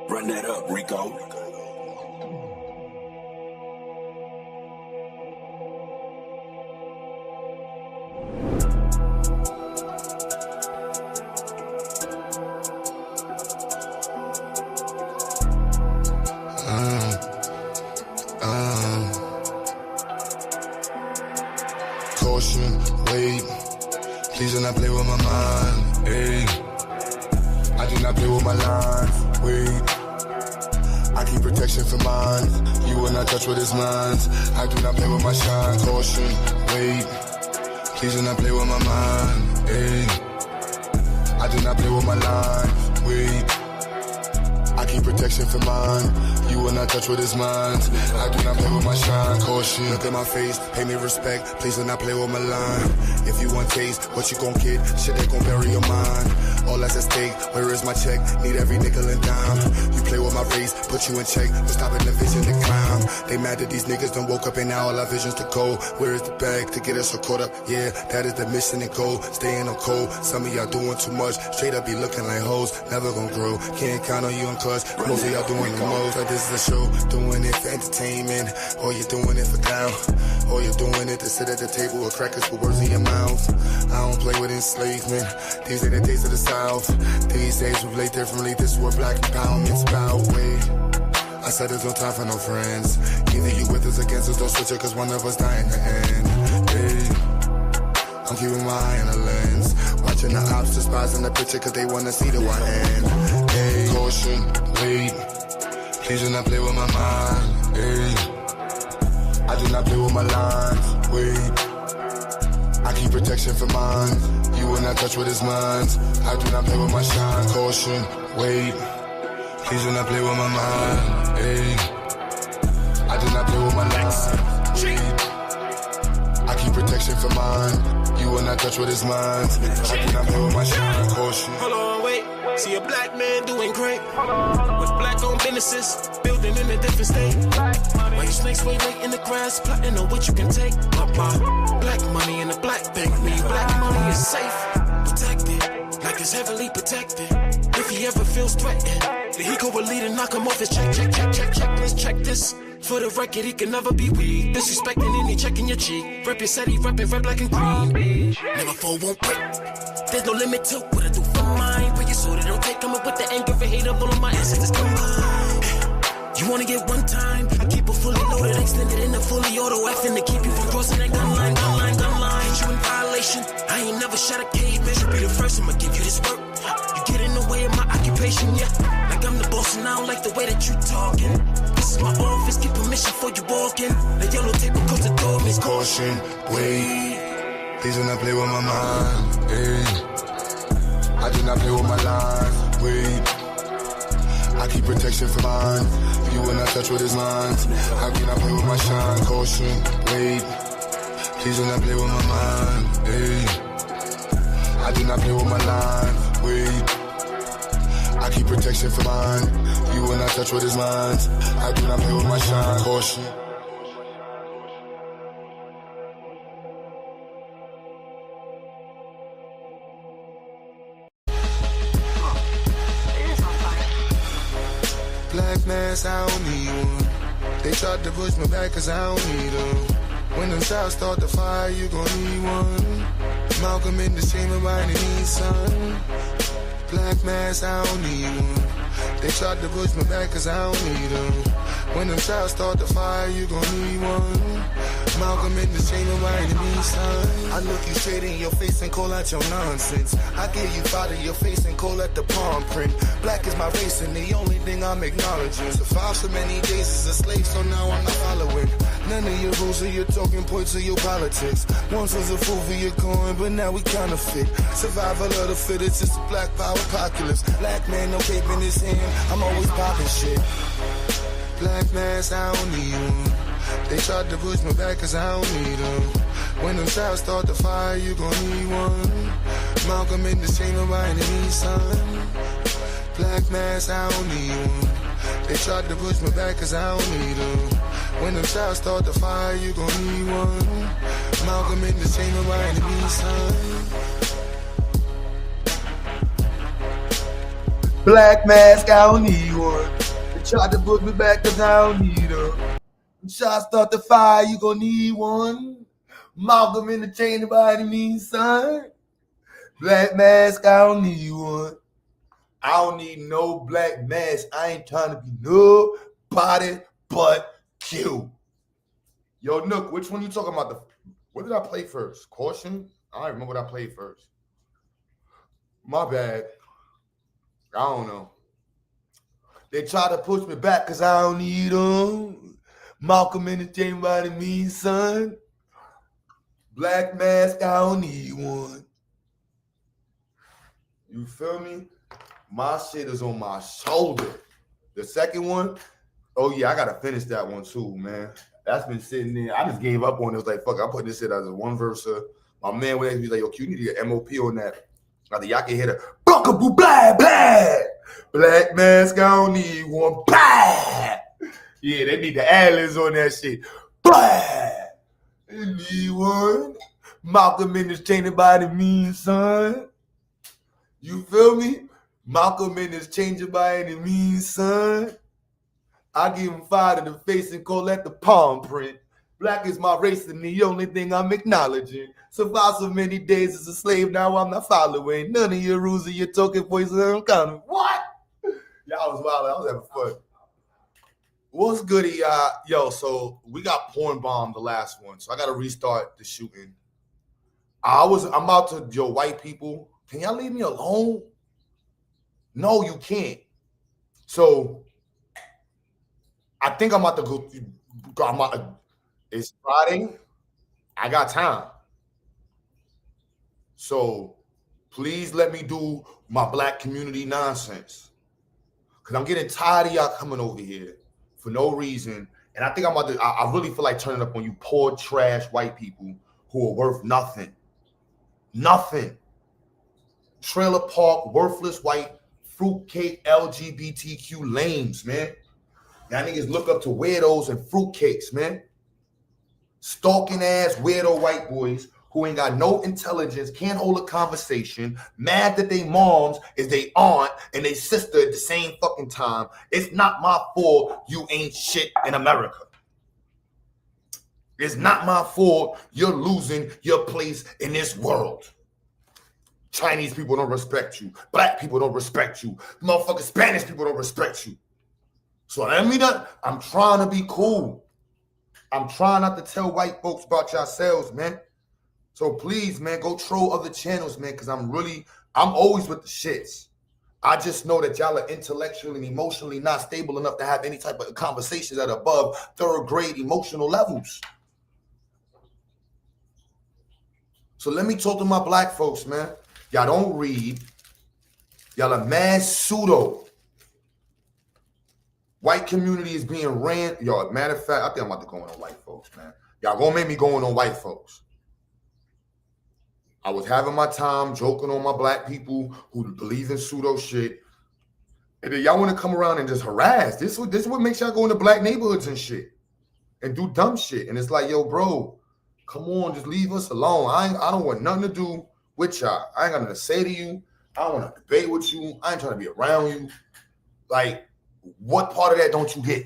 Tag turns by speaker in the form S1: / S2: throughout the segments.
S1: Run that up, Rico.
S2: Caution, wait, please do not play with my mind, ayy. I do not play with my lines, wait. I keep protection for mine, you will not touch what is mine. I do not play with my shine, caution, wait, please do not play with my mind, ayy. I do not play with my lines, wait. I keep protection for mine, you will not touch what is mine. I do not play with my shine, caution. Look at my face, pay me respect, please do not play with my line. If you want taste, what you gon' get? Shit that gon' bury your mind. All that's at stake, where is my check? Need every nickel and dime. You play with my race, put you in check, but stopping the vision to climb. They mad that these niggas done woke up and now all our visions to go. Where is the bag to get us so caught up? Yeah, that is the mission and goal. Staying on cold, some of y'all doing too much. Straight up be looking like hoes, never gon' grow. Can't count on you and cuz, most of y'all doing the most. Like this is a show, doing it for entertainment, or you're doing it for clown, or you're doing it to sit at the table with crackers for words in your mouth. I don't play with enslavement, these are the days of the South. These days we play differently, this is what black empowerment's about. Wait, I said there's no time for no friends. Either you with us, against us, don't switch it, cause one of us die in the end. Hey, I'm keeping my eye on the lens, watching the ops despising the picture cause they wanna see the one end. Hey, caution, wait, please do not play with my mind. Hey, I do not play with my lines, wait. I keep protection for mine, you will not touch what is mine. I do not play with my shine, caution, wait. Please do not play with my mind, ayy. I do not play with my lines, wait. I keep protection for mine, you will not touch what is mine. I do not play with my shine, caution.
S3: Hold on, wait, see a black man doing great with black-owned businesses, building in a different state. Why you snakes way late in the grass, plotting on what you can take. My black money in the black bank, me black money is safe, protected, like it's heavily protected. If he ever feels threatened, then he go a lead and knock him off his check this. For the record, he can never be weak. Disrespecting any checking your cheek. Rep your city, reppin' red, black, and green. Never fall, won't break. There's no limit to what I do for mine. But you so they don't take, coming with the anger and hate of all of my ancestors combined. You wanna get one time? I keep it fully loaded, extended in a fully auto effing to keep you from crossing that gun line. Hit you in violation. I ain't never shot a caveman. You be the first, I'ma give you this work. You get in the way of my occupation, yeah. Like I'm the boss and I don't like the way that you talking. This is my office, get permission before you walk in. The yellow tape across the door means
S2: caution, wait. Please do not play with my mind, ayy. I do not play with my lines, wait. I keep protection for mine, you will not touch what is mine. I do not play with my shine, caution, wait. Please do not play with my mind, ayy. I do not play with my lines, wait. I keep protection for mine, you will not touch what is mine. I do not play with my shine, caution. Black mass, I don't need one. They tried to push me back cause I don't need them. When them shots start the fire, you gon' need one. Malcolm in the chamber, mine need son. Black mass, I don't need one. They tried to push me back cause I don't need them. When them shots start the fire, you gon' need one. Malcolm in the chamber, mine need son. I look you straight in your face and call out your nonsense. I give you five to your face and call at the palm print. Black is my race and the only thing I'm acknowledging. Survived so many days as a slave, so now I'm not following none of your rules or your talking points or your politics. Once was a fool for your coin, but now we counterfeit. Survival of the fittest, it's a black power apocalypse. Black man, no cape in his hand, I'm always popping shit. Black mass, I don't need one. They tried to push me back cause I don't need them. When them shots start the fire, you gon' need one. Malcolm in the chamber, mine need son. Black mass, I don't need one. They tried to push me back cause I don't need them. When them shots start the fire, you gon' need one. Malcolm in the chamber, mine need son. Black mask, I don't need one. They tried to put me back cause I don't need them. When shots start the fire, you gon' need one. Malcolm in the chain by any means, son. Black mask, I don't need one. I don't need no black mask. I ain't trying to be nobody but Q. Yo, Nook, which one you talking about? What did I play first? Caution? I don't remember what I played first. My bad. I don't know. They try to push me back because I don't need them. Malcolm in the chain by the mean, son. Black mask, I don't need one. You feel me? My shit is on my shoulder. The second one, oh yeah, I gotta finish that one too, man. That's been sitting there. I just gave up on it. It was like, fuck, I'm putting this shit as a one verse. My man would be like, yo, Q, you need to get MOP on that. I think y'all can hit a buckaboo, blah, blah. Black mask, I don't need one. Blah. Yeah, they need the ad-libs on that shit. Blah. They need one. Malcolm in this chain by the mean, son. You feel me? Malcolm in this changing by any means, son. I give him 5 in the face and call that the palm print. Black is my race and the only thing I'm acknowledging. Survived so many days as a slave, now I'm not following. None of your rules or your token voices I'm counting. What? Y'all was wild. I was having fun. What's good, y'all? Yo, so we got porn bombed the last one, so I got to restart the shooting. I'm about to, yo, white people, can y'all leave me alone? No, you can't. So I think I'm about to go. It's Friday. I got time. So please let me do my black community nonsense. Because I'm getting tired of y'all coming over here for no reason. And I think I really feel like turning up on you poor, trash white people who are worth nothing. Nothing. Trailer park, worthless white, fruitcake, LGBTQ lames, man. Y'all niggas look up to weirdos and fruitcakes, man. Stalking ass weirdo white boys who ain't got no intelligence, can't hold a conversation, mad that they moms is they aunt and they sister at the same fucking time. It's not my fault you ain't shit in America. It's not my fault you're losing your place in this world. Chinese people don't respect you. Black people don't respect you. Motherfucking Spanish people don't respect you. So I'm trying to be cool. I'm trying not to tell white folks about yourselves, man. So please, man, go troll other channels, man, because I'm always with the shits. I just know that y'all are intellectually and emotionally not stable enough to have any type of conversations at above third grade emotional levels. So let me talk to my black folks, man. Y'all don't read. Y'all are mad pseudo. White community is being ran. Yo, matter of fact, I think I'm about to go on white folks, man. Y'all gonna make me go on white folks. I was having my time joking on my black people who believe in pseudo shit. And then y'all want to come around and just harass. This is what makes y'all go into black neighborhoods and shit. And do dumb shit. And it's like, yo, bro, come on, just leave us alone. I don't want nothing to do with y'all. I ain't got nothing to say to you. I don't want to debate with you. I ain't trying to be around you. Like, what part of that don't you get?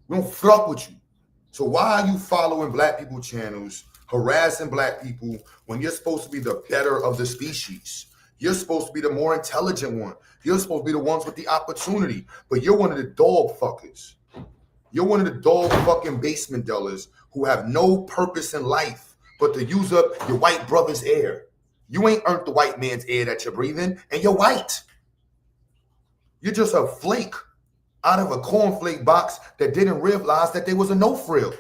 S2: We don't fuck with you. So why are you following black people channels, harassing black people when you're supposed to be the better of the species? You're supposed to be the more intelligent one. You're supposed to be the ones with the opportunity. But you're one of the dog fuckers. You're one of the dog fucking basement dwellers who have no purpose in life but to use up your white brother's air. You ain't earned the white man's air that you're breathing, and you're white. You're just a flake out of a cornflake box that didn't realize that there was a no-frill.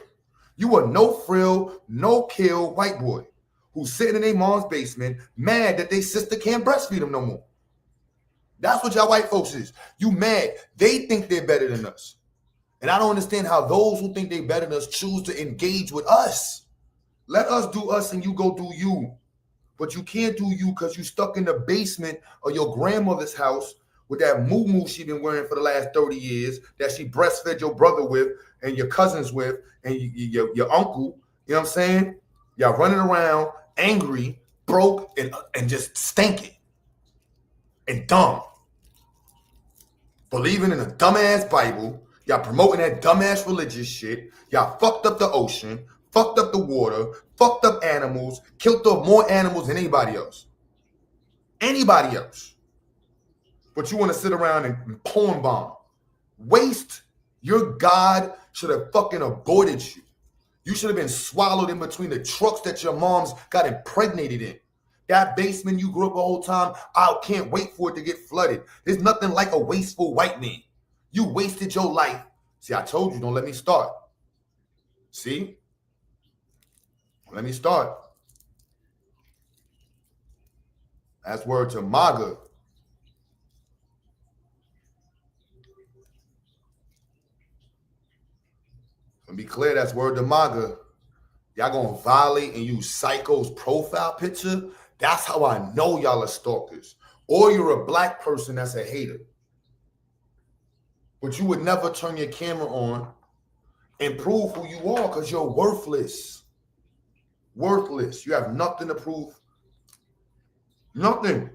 S2: You a no-frill, no-kill white boy who's sitting in their mom's basement mad that their sister can't breastfeed them no more. That's what y'all white folks is. You mad. They think they're better than us. And I don't understand how those who think they're better than us choose to engage with us. Let us do us and you go do you. But you can't do you because you stuck in the basement of your grandmother's house with that moo-moo she been wearing for the last 30 years that she breastfed your brother with and your cousins with and your uncle, you know what I'm saying? Y'all running around angry, broke, and just stinking and dumb. believing in a dumbass Bible. Y'all promoting that dumbass religious shit. Y'all fucked up the ocean, fucked up the water, fucked up animals, killed up more animals than anybody else. Anybody else. But you want to sit around and porn bomb. Waste. Your God should have fucking aborted you. You should have been swallowed in between the trucks that your moms got impregnated in. That basement you grew up the whole time, I can't wait for it to get flooded. There's nothing like a wasteful white man. You wasted your life. See, I told you, don't let me start. See? Let me start. That's word to MAGA. To be clear, that's word to MAGA. Y'all gonna violate and use Psycho's profile picture? That's how I know y'all are stalkers. Or you're a black person that's a hater. But you would never turn your camera on and prove who you are because you're worthless. Worthless. You have nothing to prove. Nothing.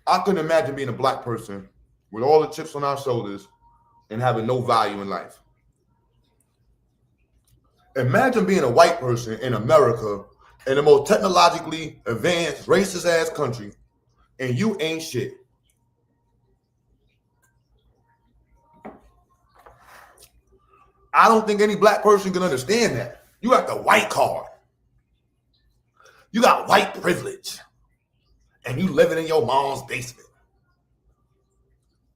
S2: I couldn't imagine being a black person with all the chips on our shoulders and having no value in life. Imagine being a white person in America in the most technologically advanced, racist ass country, and you ain't shit. I don't think any black person can understand that. You got the white card. You got white privilege. And you living in your mom's basement.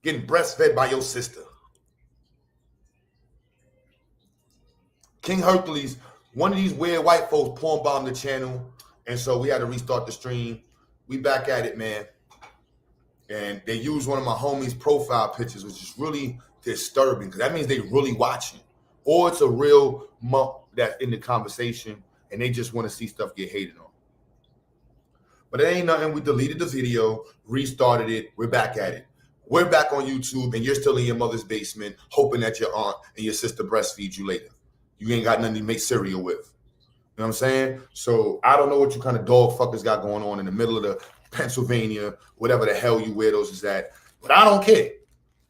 S2: Getting breastfed by your sister. King Hercules, one of these weird white folks porn bombed the channel. And so we had to restart the stream. We back at it, man. And they used one of my homies' profile pictures, which is really disturbing because that means they really watching. Or it's a real monk that's in the conversation and they just want to see stuff get hated on. But it ain't nothing. We deleted the video, restarted it. We're back at it. We're back on YouTube and you're still in your mother's basement hoping that your aunt and your sister breastfeed you later. You ain't got nothing to make cereal with. You know what I'm saying? So I don't know what you kind of dog fuckers got going on in the middle of the Pennsylvania, whatever the hell you weirdos is at. But I don't care.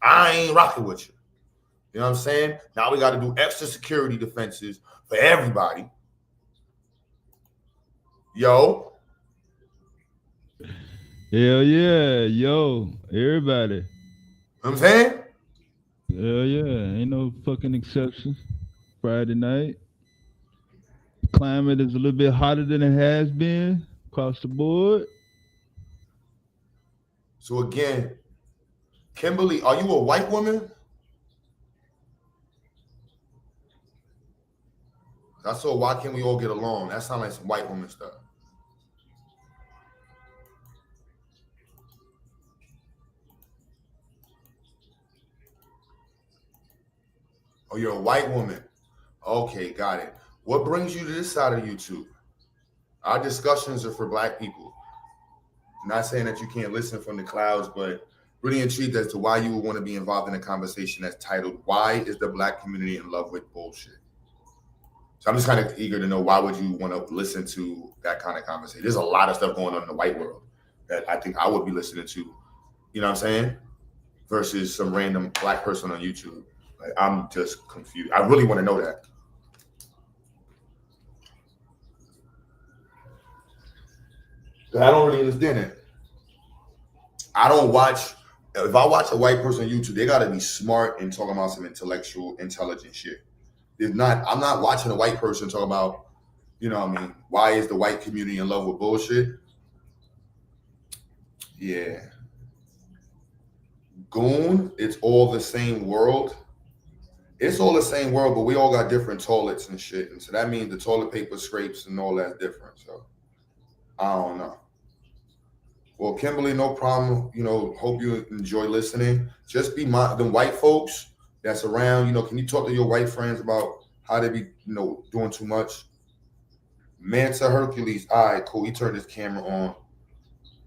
S2: I ain't rocking with you. You know what I'm saying? Now we got to do extra security defenses for everybody. Yo.
S1: Hell yeah. Yo, everybody.
S2: You know what I'm saying?
S1: Hell yeah. Ain't no fucking exception. Friday night. The climate is a little bit hotter than it has been across the board.
S2: So again, Kimberly, are you a white woman? I saw Why Can't We All Get Along? That sounds like some white woman stuff. Oh, you're a white woman. Okay, got it. What brings you to this side of YouTube? Our discussions are for black people. I'm not saying that you can't listen from the clouds, but really intrigued as to why you would want to be involved in a conversation that's titled, Why is the Black Community in Love with Bullshit? So I'm just kind of eager to know, why would you want to listen to that kind of conversation? There's a lot of stuff going on in the white world that I think I would be listening to, you know what I'm saying? Versus some random black person on YouTube. Like, I'm just confused. I really want to know that. I don't really understand it. I don't watch, if I watch a white person on YouTube, they got to be smart and talking about some intellectual, intelligent shit. I'm not watching a white person talk about, you know what I mean, why is the white community in love with bullshit? Yeah. Goon, it's all the same world. It's all the same world, but we all got different toilets and shit. And so that means the toilet paper scrapes and all that's different. So I don't know. Well, Kimberly, no problem. You know, hope you enjoy listening. Just be the white folks that's around, you know, can you talk to your white friends about how they be, you know, doing too much? Manta Hercules. All right, cool. He turned his camera on.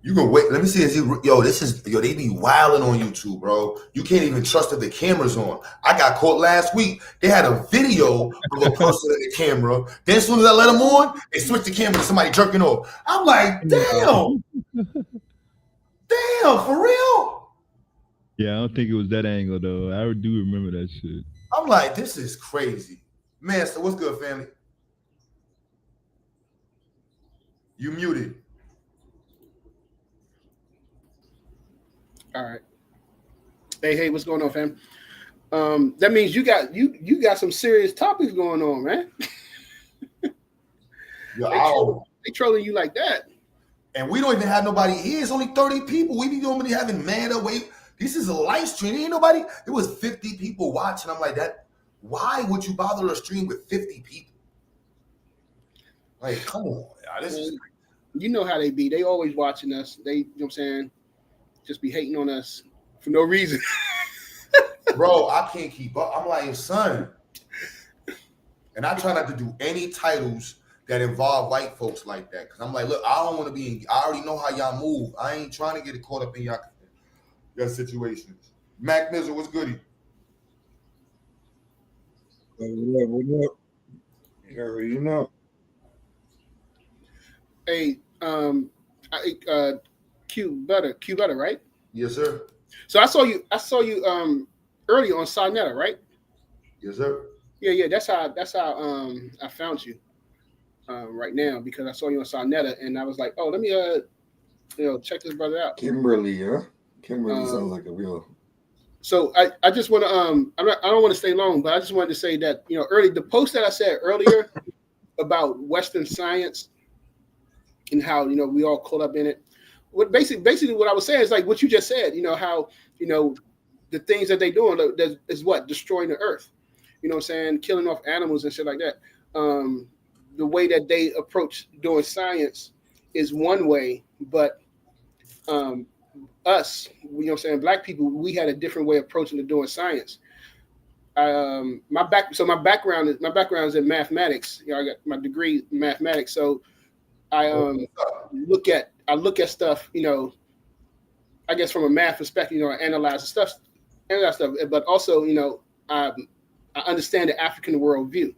S2: You can wait. Let me see. They be wilding on YouTube, bro. You can't even trust if the camera's on. I got caught last week. They had a video of a person in the camera. Then as soon as I let them on, they switched the camera to somebody jerking off. I'm like, damn.
S4: Damn, for real?
S1: Yeah, I don't think it was that angle though. I do remember that shit.
S4: I'm like, this is crazy. Man, so what's good, family? You muted.
S5: All right. Hey, what's going on, fam? That means you got some serious topics going on, man. They trolling you like that.
S4: And we don't even have nobody here. It's only 30 people. We be normally having MAGA. Wait, this is a live stream. Ain't nobody. There was 50 people watching. I'm like, that. Why would you bother to stream with 50 people? Like, come on. This is crazy.
S5: You know how they be. They always watching us. They, you know what I'm saying, just be hating on us for no reason.
S4: Bro, I can't keep up. I'm like, son. And I try not to do any titles that involve white folks like that. Because I'm like, look, I don't want to be in, I already know how y'all move. I ain't trying to get caught up in y'all situations. Mac Nizzle, what's goody?
S6: What up? You already know.
S5: Hey, Q Butter, right?
S4: Yes, sir.
S5: So I saw you earlier on Sarnetta, right?
S4: Yes, sir.
S5: Yeah. That's how I found you right now, because I saw you on Sarnetta and I was like, oh, let me check this brother out.
S6: Kimberly, huh? Kimberly sounds like a real.
S5: So I just want to I don't want to stay long, but I just wanted to say that early the post that I said earlier about Western science and how we all caught up in it. What basically what I was saying is like what you just said. How the things that they doing is what destroying the earth. You know what I'm saying? Killing off animals and shit like that. The way that they approach doing science is one way, but us, Black people, we had a different way of approaching to doing science. My background is in mathematics. I got my degree in mathematics, so I look at stuff, I guess from a math perspective, I analyze stuff, but also, I understand the African worldview.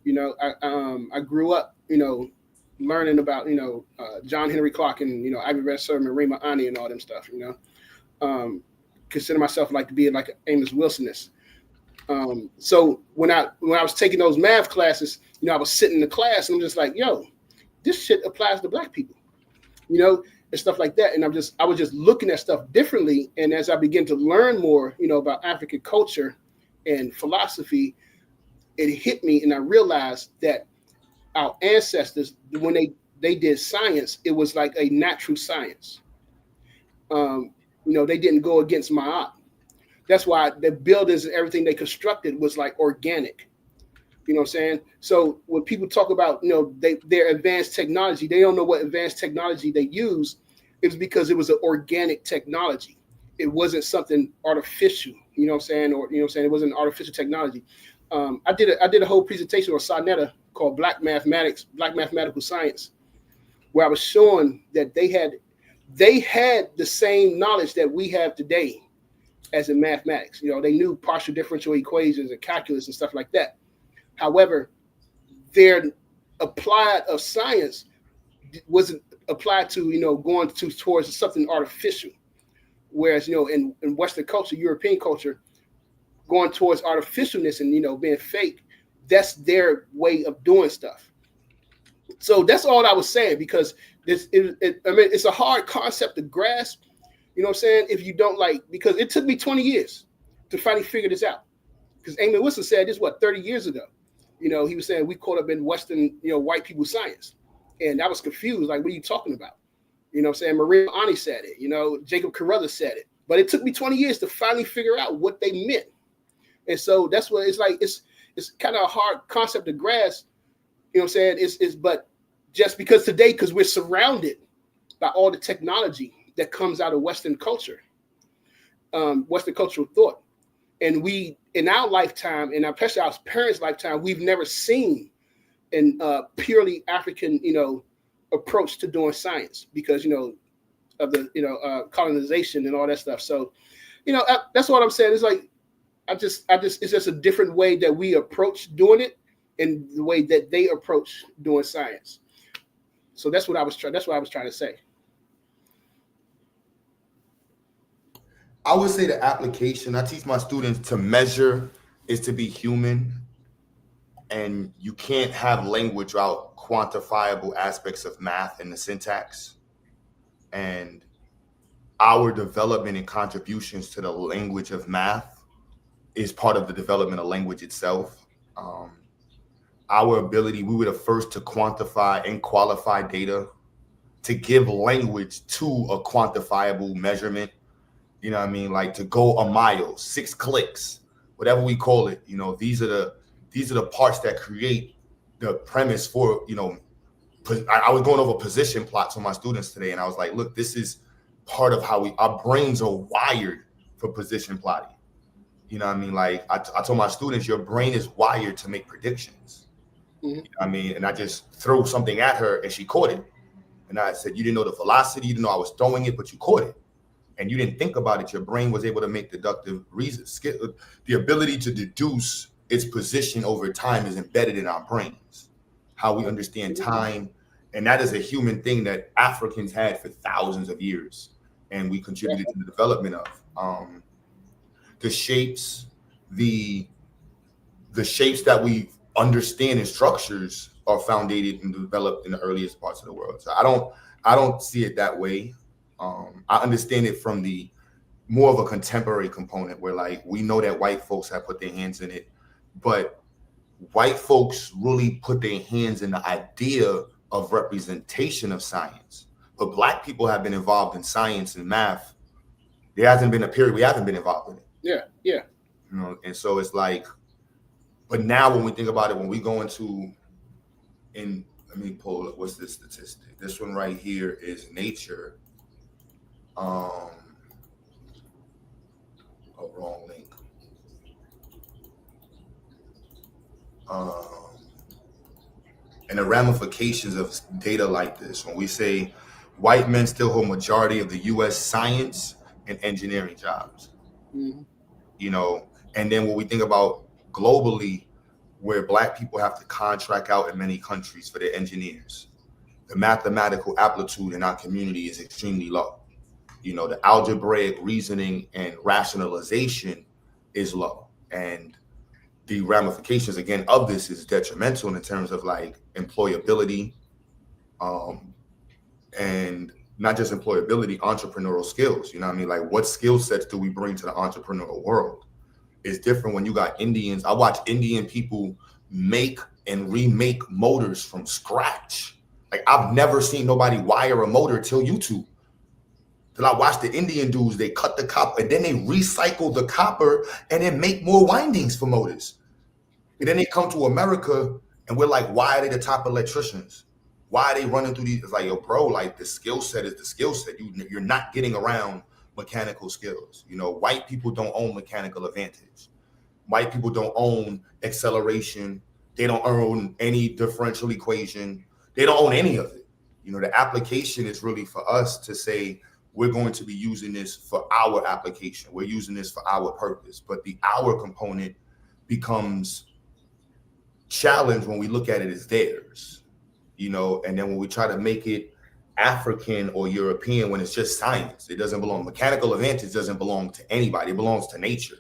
S5: I grew up, learning about, John Henry Clark and, Ivy Redser, Marie Ani and all them stuff, consider myself like to be like an Amos Wilsonist. So when I was taking those math classes, I was sitting in the class and I'm just like, yo, this shit applies to Black people, and stuff like that. And I was just looking at stuff differently. And as I began to learn more, about African culture and philosophy, it hit me, and I realized that our ancestors, when they did science, it was like a natural science. They didn't go against Ma'at. That's why the buildings and everything they constructed was like organic. You know what I'm saying? So when people talk about, their advanced technology, they don't know what advanced technology they use. It was because it was an organic technology. It wasn't something artificial, you know what I'm saying? Or, it wasn't artificial technology. I did a whole presentation on Sarnetta called Black Mathematical Science, where I was showing that they had the same knowledge that we have today as in mathematics. They knew partial differential equations and calculus and stuff like that. However, their applied of science wasn't applied to, going towards something artificial. Whereas, in Western culture, European culture, going towards artificialness and, being fake, that's their way of doing stuff. So that's all I was saying, because it's a hard concept to grasp, you know what I'm saying? If you don't because it took me 20 years to finally figure this out. Because Amos Wilson said this, 30 years ago. He was saying we caught up in Western, white people science. And I was confused. Like, what are you talking about? You know what I'm saying? Maria Ani said it. Jacob Carruthers said it. But it took me 20 years to finally figure out what they meant. And so that's what it's like. It's kind of a hard concept to grasp. You know what I'm saying? But just because today, because we're surrounded by all the technology that comes out of Western culture, Western cultural thought. And we, in our lifetime, and especially our parents' lifetime, we've never seen a purely African, approach to doing science because, of the, colonization and all that stuff. So, that's what I'm saying. It's like, it's just a different way that we approach doing it and the way that they approach doing science. So that's what I was trying to say.
S4: I would say the application. I teach my students to measure is to be human, and you can't have language without quantifiable aspects of math and the syntax. And our development and contributions to the language of math is part of the development of language itself. Our ability, we were the first to quantify and qualify data, to give language to a quantifiable measurement. You know what I mean? Like to go a mile, 6 clicks, whatever we call it. You know, these are the parts that create the premise for, you know, I was going over position plots with my students today, and I was like, look, this is part of how our brains are wired for position plotting. You know what I mean? Like I told my students, your brain is wired to make predictions. You know what I mean? And I just threw something at her and she caught it. And I said, you didn't know the velocity, you didn't know I was throwing it, but you caught it. And you didn't think about it. Your brain was able to make deductive reasons. The ability to deduce its position over time is embedded in our brains. How we understand time. And that is a human thing that Africans had for thousands of years. And we contributed to the development of. The shapes, the shapes that we understand in structures are founded and developed in the earliest parts of the world. So I don't see it that way. I understand it from the more of a contemporary component where like we know that white folks have put their hands in it, but white folks really put their hands in the idea of representation of science. But Black people have been involved in science and math. There hasn't been a period we haven't been involved in it.
S5: Yeah. You
S4: know, and so it's like, but now when we think about it, when we go into, let me pull up, what's this statistic? This one right here is Nature. Oh, wrong link. And the ramifications of data like this, when we say white men still hold majority of the U.S. science and engineering jobs. You know, and then when we think about globally, where Black people have to contract out in many countries for their engineers, the mathematical aptitude in our community is extremely low. You know, the algebraic reasoning and rationalization is low. And the ramifications, again, of this is detrimental in terms of like employability, and not just employability, entrepreneurial skills. You know what I mean? Like what skill sets do we bring to the entrepreneurial world? It's different when you got Indians. I watch Indian people make and remake motors from scratch. Like I've never seen nobody wire a motor till YouTube. Till I watch the Indian dudes, they cut the copper and then they recycle the copper and then make more windings for motors. And then they come to America and we're like, why are they the top electricians? Why are they running through these? It's like, yo, bro, like the skill set is the skill set. You're not getting around mechanical skills. You know, white people don't own mechanical advantage. White people don't own acceleration. They don't own any differential equation. They don't own any of it. You know, the application is really for us to say, we're going to be using this for our application. We're using this for our purpose. But the our component becomes challenged when we look at it as theirs. You know, and then when we try to make it African or European, when it's just science, it doesn't belong. Mechanical advantage doesn't belong to anybody. It belongs to nature.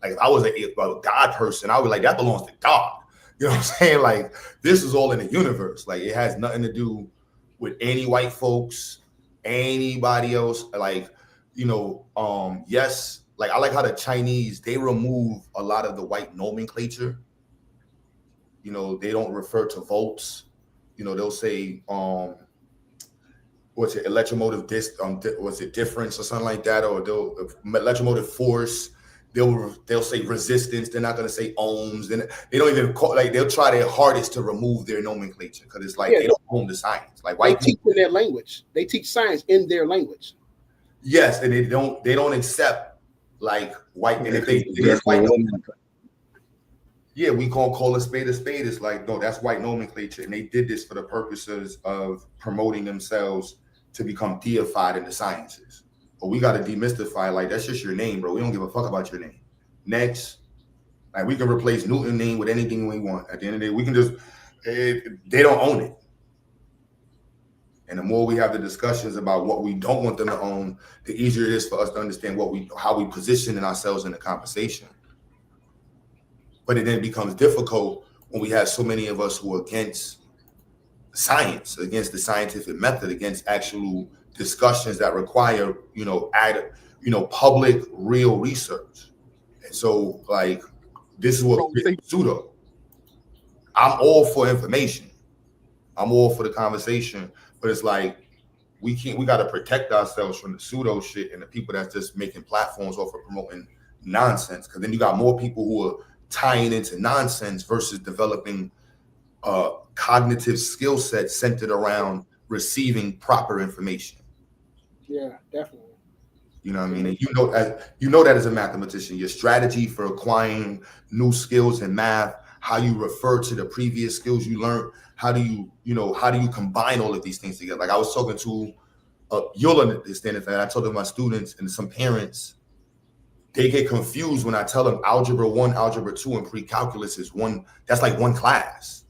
S4: Like if I was a God person, I would be like, that belongs to God. You know what I'm saying? Like this is all in the universe. Like it has nothing to do with any white folks, anybody else. Like, you know, yes, like I like how the Chinese, they remove a lot of the white nomenclature. You know, they don't refer to volts. You know, they'll say, what's it, electromotive was it difference or something like that, or they'll electromotive force. They'll say resistance. They're not going to say ohms. Then they don't even call, like they'll try their hardest to remove their nomenclature because it's like they don't own the science. Like white people
S5: teach in their language. They teach science in their language.
S4: Yes, and they don't accept like white. And if they white nomenclature, yeah, we can't call a spade a spade. It's like, no, that's white nomenclature. And they did this for the purposes of promoting themselves to become deified in the sciences. But we got to demystify, like, that's just your name, bro. We don't give a fuck about your name. Next, like, we can replace Newton's name with anything we want. At the end of the day, we can just, they don't own it. And the more we have the discussions about what we don't want them to own, the easier it is for us to understand how we position ourselves in the conversation. But it then becomes difficult when we have so many of us who are against science, against the scientific method, against actual discussions that require, public, real research. And so, like, this is what pseudo. I'm all for information. I'm all for the conversation, but it's like we got to protect ourselves from the pseudo shit and the people that's just making platforms off of promoting nonsense. Because then you got more people who are tying into nonsense versus developing cognitive skill sets centered around receiving proper information.
S5: Yeah, definitely.
S4: You know what I mean? And you know that as a mathematician, your strategy for acquiring new skills in math, how you refer to the previous skills you learned, how do you combine all of these things together? Like I was talking to, you'll understand it, I told my students and some parents, they get confused when I tell them algebra 1, algebra 2, and pre-calculus is that's like one class.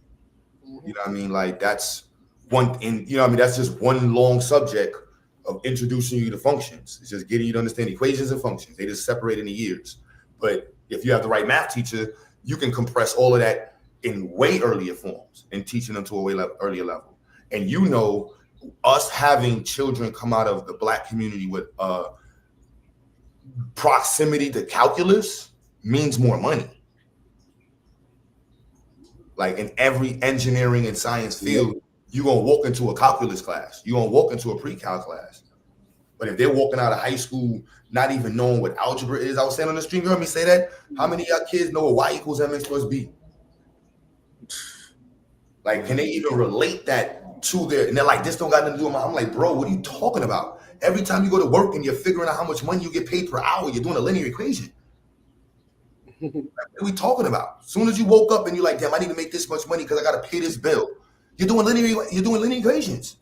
S4: Mm-hmm. You know what I mean? Like that's that's just one long subject of introducing you to functions. It's just getting you to understand equations and functions. They just separate in the years. But if you have the right math teacher, you can compress all of that in way earlier forms and teaching them to a way earlier level. And us having children come out of the Black community with proximity to calculus means more money. Like in every engineering and science field, you're going to walk into a calculus class. You're going to walk into a pre-cal class. But if they're walking out of high school not even knowing what algebra is, I was saying on the stream, you heard me say that? How many of y'all kids know what y equals mx plus b? Like, can they even relate that to and they're like, this don't got nothing to do with I'm like, bro, what are you talking about? Every time you go to work and you're figuring out how much money you get paid per hour, you're doing a linear equation. Like, what are we talking about? As soon as you woke up and you're like, damn, I need to make this much money because I got to pay this bill. You're doing linear equations.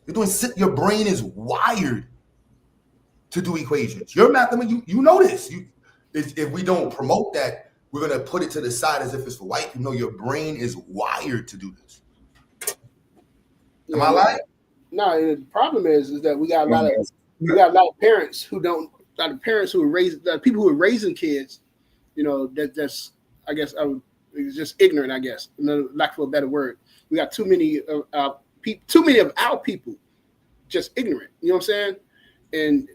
S4: Your brain is wired to do equations. Your mathematics, you know this. If we don't promote that, we're going to put it to the side as if it's for white people. No, your brain is wired to do this. Am I lying?
S5: No, the problem is that we got a lot of parents who don't, a lot of parents who are people who are raising kids, that's, I guess, it's just ignorant, I guess, lack of a better word. We got too many of our people just ignorant. You know what I'm saying? And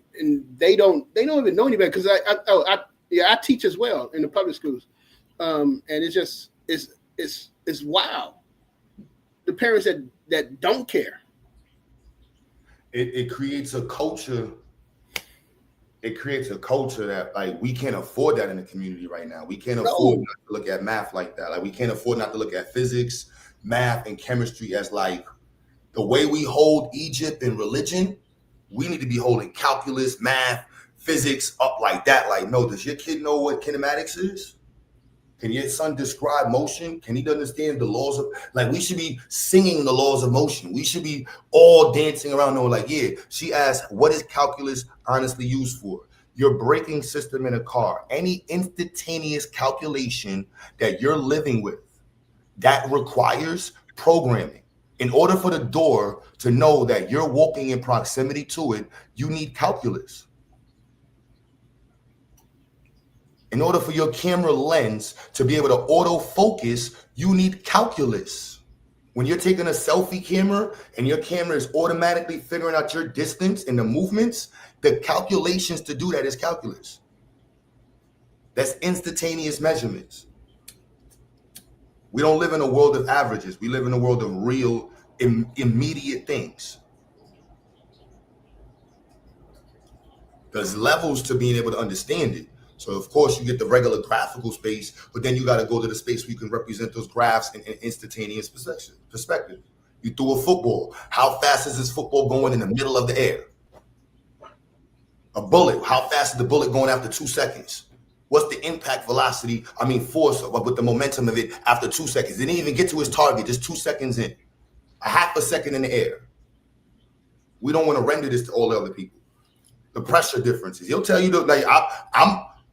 S5: they don't even know any better because I teach as well in the public schools, and it's wild. The parents that don't care.
S4: It creates a culture. It creates a culture that like we can't afford that in the community right now. We can't afford not to look at math like that. Like we can't afford not to look at physics, math, and chemistry as like the way we hold Egypt and religion. We need to be holding calculus, math, physics up like that. Like, no, does your kid know what kinematics is? Can your son describe motion? Can he understand the laws of, like, we should be singing the laws of motion. We should be all dancing around knowing, like, yeah, she asked, what is calculus honestly used for? Your braking system in a car, any instantaneous calculation that you're living with, that requires programming. In order for the door to know that you're walking in proximity to it, you need calculus. In order for your camera lens to be able to autofocus, you need calculus. When you're taking a selfie camera and your camera is automatically figuring out your distance and the movements, the calculations to do that is calculus. That's instantaneous measurements. We don't live in a world of averages. We live in a world of real, immediate things. There's levels to being able to understand it. So, of course, you get the regular graphical space, but then you got to go to the space where you can represent those graphs in instantaneous perspective. You threw a football. How fast is this football going in the middle of the air? A bullet. How fast is the bullet going after 2 seconds? What's the impact velocity, force with the momentum of it after 2 seconds? It didn't even get to his target, just 2 seconds in. A half a second in the air. We don't want to render this to all the other people. The pressure differences. He'll tell you,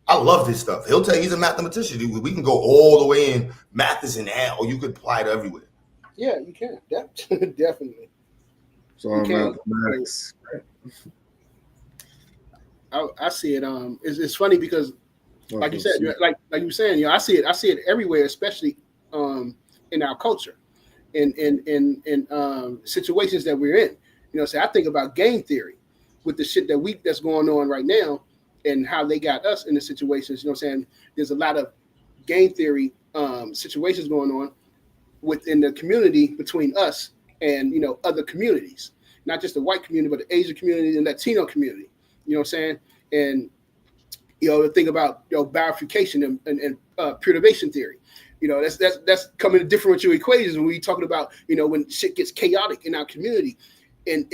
S4: I love this stuff. He'll tell you he's a mathematician. We can go all the way in. Math is in air, or you could apply it everywhere.
S5: Yeah, you can. Definitely.
S6: It's all mathematics.
S5: I see it. It's funny because, like you said, like you were saying, you know, I see it everywhere, especially in our culture, in situations that we're in. You know, so I think about game theory with the shit that's going on right now, and how they got us in the situations. You know, what I'm saying there's a lot of game theory situations going on within the community between us and, you know, other communities, not just the white community, but the Asian community and Latino community. You know what I'm saying? And, you know, the thing about, you know, bifurcation and perturbation theory, you know, that's coming to differential equations when we're talking about, you know, when shit gets chaotic in our community, and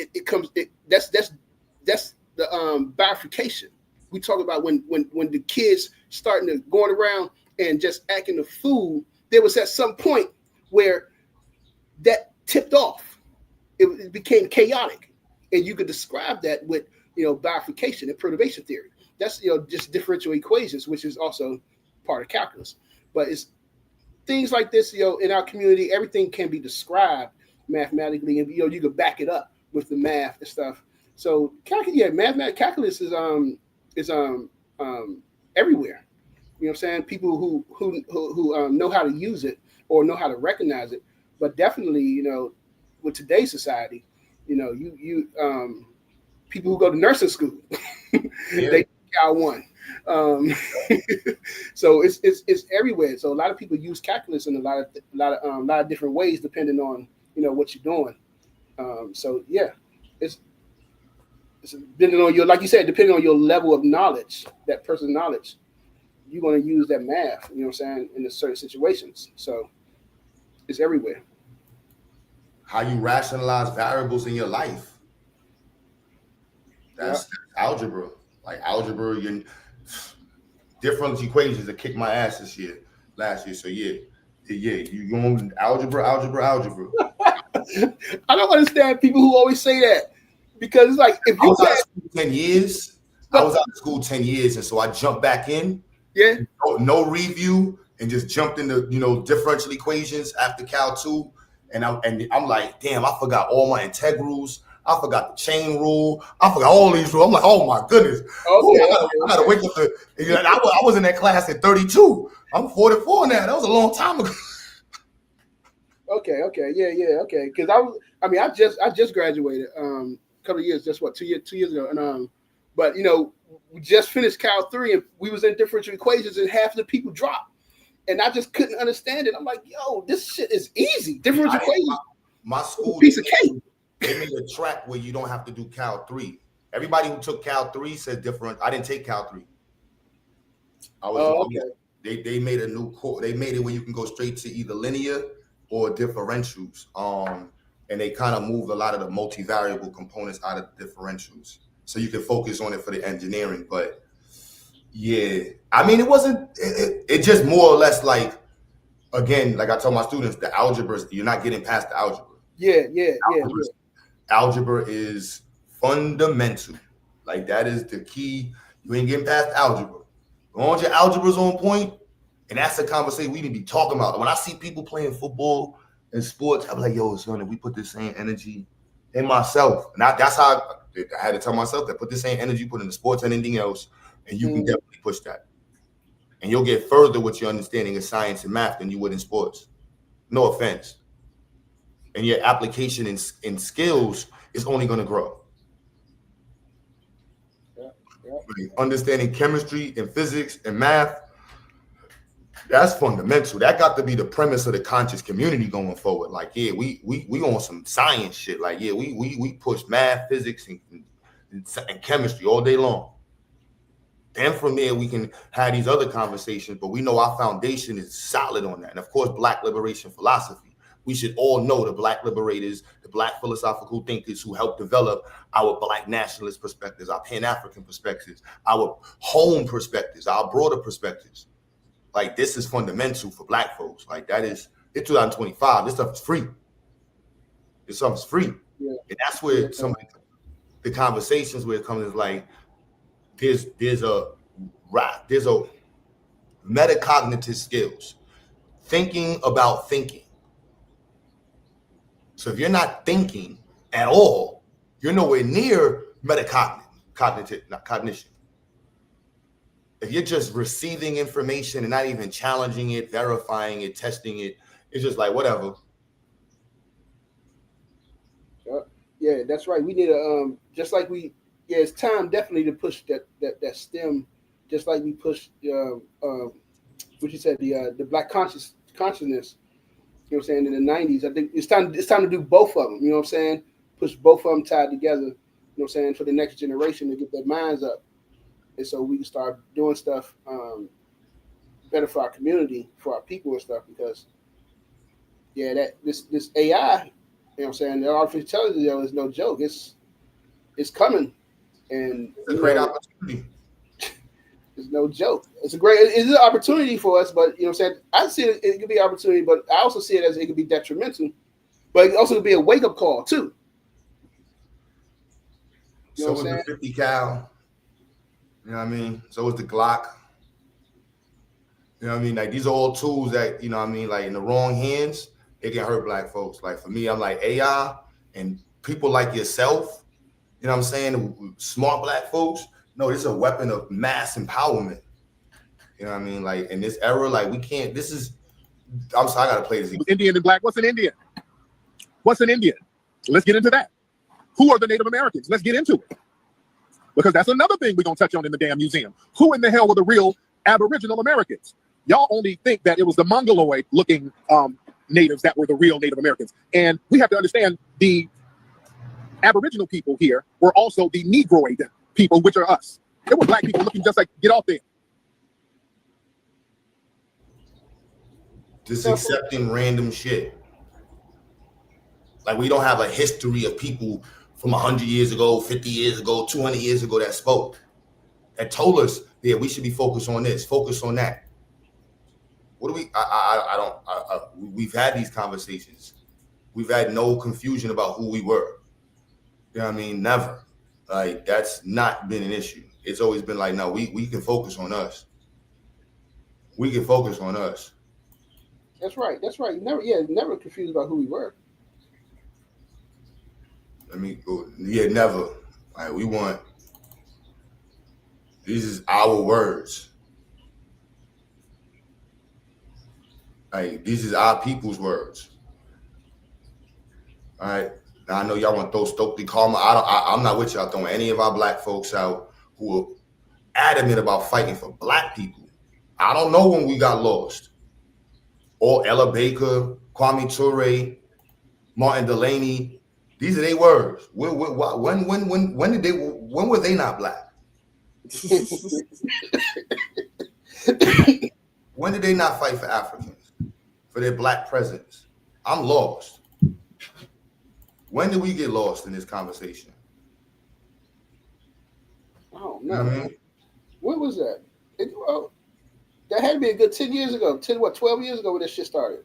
S5: that's the bifurcation. We talk about when the kids starting to going around and just acting a fool. There was at some point where that tipped off. It became chaotic, and you could describe that with, you know, bifurcation and perturbation theory. That's, you know, just differential equations, which is also part of calculus. But it's things like this, you know, in our community, everything can be described mathematically, and, you know, you could back it up with the math and stuff. So calculus is everywhere. You know what I'm saying? People who know how to use it or know how to recognize it. But definitely, you know, with today's society, you know, you people who go to nursing school, they Cal 1. So it's everywhere. So a lot of people use calculus in a lot of different ways depending on, you know, what you're doing. So yeah, it's depending on your, like you said, depending on your level of knowledge, that person's knowledge, you're going to use that math, you know what I'm saying, in certain situations. So it's everywhere.
S4: How you rationalize variables in your life. That's algebra. Like algebra, your different equations that kicked my ass last year. So yeah, you going algebra.
S5: I don't understand people who always say that, because it's like, if you
S4: I was out of school 10 years. I was out of school 10 years, and so I jumped back in.
S5: Yeah.
S4: No review, and just jumped into, you know, differential equations after Cal 2. And I'm like, damn, I forgot all my integrals. I forgot the chain rule. I forgot all these rules. I'm like, oh my goodness.
S5: Okay.
S4: I gotta wake up to, you know, I was in that class at 32. I'm 44 now. That was a long time ago.
S5: Okay. Yeah. Okay. Because I just graduated a couple of years, just 2 years ago. And but, you know, we just finished Cal 3 and we was in differential equations and half the people dropped. And I just couldn't understand it. I'm like, yo, this shit is easy. Differential equations.
S4: My school,
S5: piece of cake.
S4: They made a track where you don't have to do Cal 3. Everybody who took Cal 3 said different. I didn't take Cal 3. Okay. They made a new course. They made it where you can go straight to either linear or differentials. And they kind of moved a lot of the multivariable components out of the differentials, so you can focus on it for the engineering. But yeah, I mean, it just more or less like, again, like I tell my students, the algebra, you're not getting past the algebra.
S5: Yeah.
S4: Algebra is fundamental. Like, that is the key. You ain't getting past algebra. As long as your algebra's on point, and that's the conversation we need to be talking about. When I see people playing football and sports, I'm like, yo, son, if we put the same energy in myself, and that's how I had to tell myself that, put the same energy, put in the sports and anything else, and you can definitely push that. And you'll get further with your understanding of science and math than you would in sports. No offense. And your application in skills is only going to grow. Understanding chemistry and physics and math, that's fundamental. That got to be the premise of the conscious community going forward. Like, yeah, we on some science shit. Like, yeah, we push math, physics, and chemistry all day long. Then from there, we can have these other conversations, but we know our foundation is solid on that. And of course, Black liberation philosophy. We should all know the Black liberators, the Black philosophical thinkers who helped develop our Black nationalist perspectives, our Pan-African perspectives, our home perspectives, our broader perspectives. Like, this is fundamental for Black folks. Like, that is, it's 2025. This stuff is free. This stuff is free. Yeah. And that's where some of the conversations where it comes is like, there's a metacognitive skills, thinking about thinking. So if you're not thinking, at all. You're nowhere near cognition. If you're just receiving information and not even challenging it, verifying it, testing it, it's just like whatever.
S5: Yeah, that's right. We need a just like we. Yeah, it's time definitely to push that STEM, just like we pushed what you said, the black consciousness. You know what I'm saying, in the 90s. I think it's time to do both of them. You know what I'm saying? Push both of them tied together. You know what I'm saying, for the next generation to get their minds up, and so we can start doing stuff better for our community, for our people and stuff. Because yeah, that this AI. You know what I'm saying? The artificial intelligence, though, is no joke. It's coming, and
S4: it's a great opportunity.
S5: It's no joke. It's an opportunity for us, but you know what I'm saying? I see it could be an opportunity, but I also see it as it could be detrimental. But it also could be a wake-up call too.
S4: You know so was the 50 cal. You know what I mean? So was the Glock. You know what I mean? Like these are all tools that, you know what I mean, like in the wrong hands, it can hurt black folks. Like for me, I'm like AI and people like yourself, you know what I'm saying? Smart black folks. No, this is a weapon of mass empowerment. You know what I mean? Like in this era, like we can't, I'm sorry, I gotta play this.
S7: Indian and black, what's an Indian? What's an Indian? Let's get into that. Who are the Native Americans? Let's get into it. Because that's another thing we're gonna touch on in the damn museum. Who in the hell were the real Aboriginal Americans? Y'all only think that it was the Mongoloid looking natives that were the real Native Americans. And we have to understand the Aboriginal people here were also the Negroid people, which are us. They were black people looking just like, get off there.
S4: Just accepting random shit. Like we don't have a history of people from 100 years ago, 50 years ago, 200 years ago that spoke, that told us, yeah, we should be focused on this, focus on that. What do we, we've had these conversations. We've had no confusion about who we were. You know what I mean? Never. Like that's not been an issue. It's always been like, no, we can focus on us. We can focus on us.
S5: That's right. Never confused about who we were.
S4: Never. Like we want, these is our words. Like these is our people's words. All right. Now I know y'all want to throw Stokely Karma. I'm not with y'all throwing any of our black folks out who are adamant about fighting for black people. I don't know when we got lost. Or Ella Baker, Kwame Ture, Martin Delaney. These are their words. When were they not black? When did they not fight for Africans, for their black presence? I'm lost. When did we get lost in this conversation?
S5: Oh, no. You know what I mean? When was that? That had to be a good 10 years ago. 12 years ago when this shit started.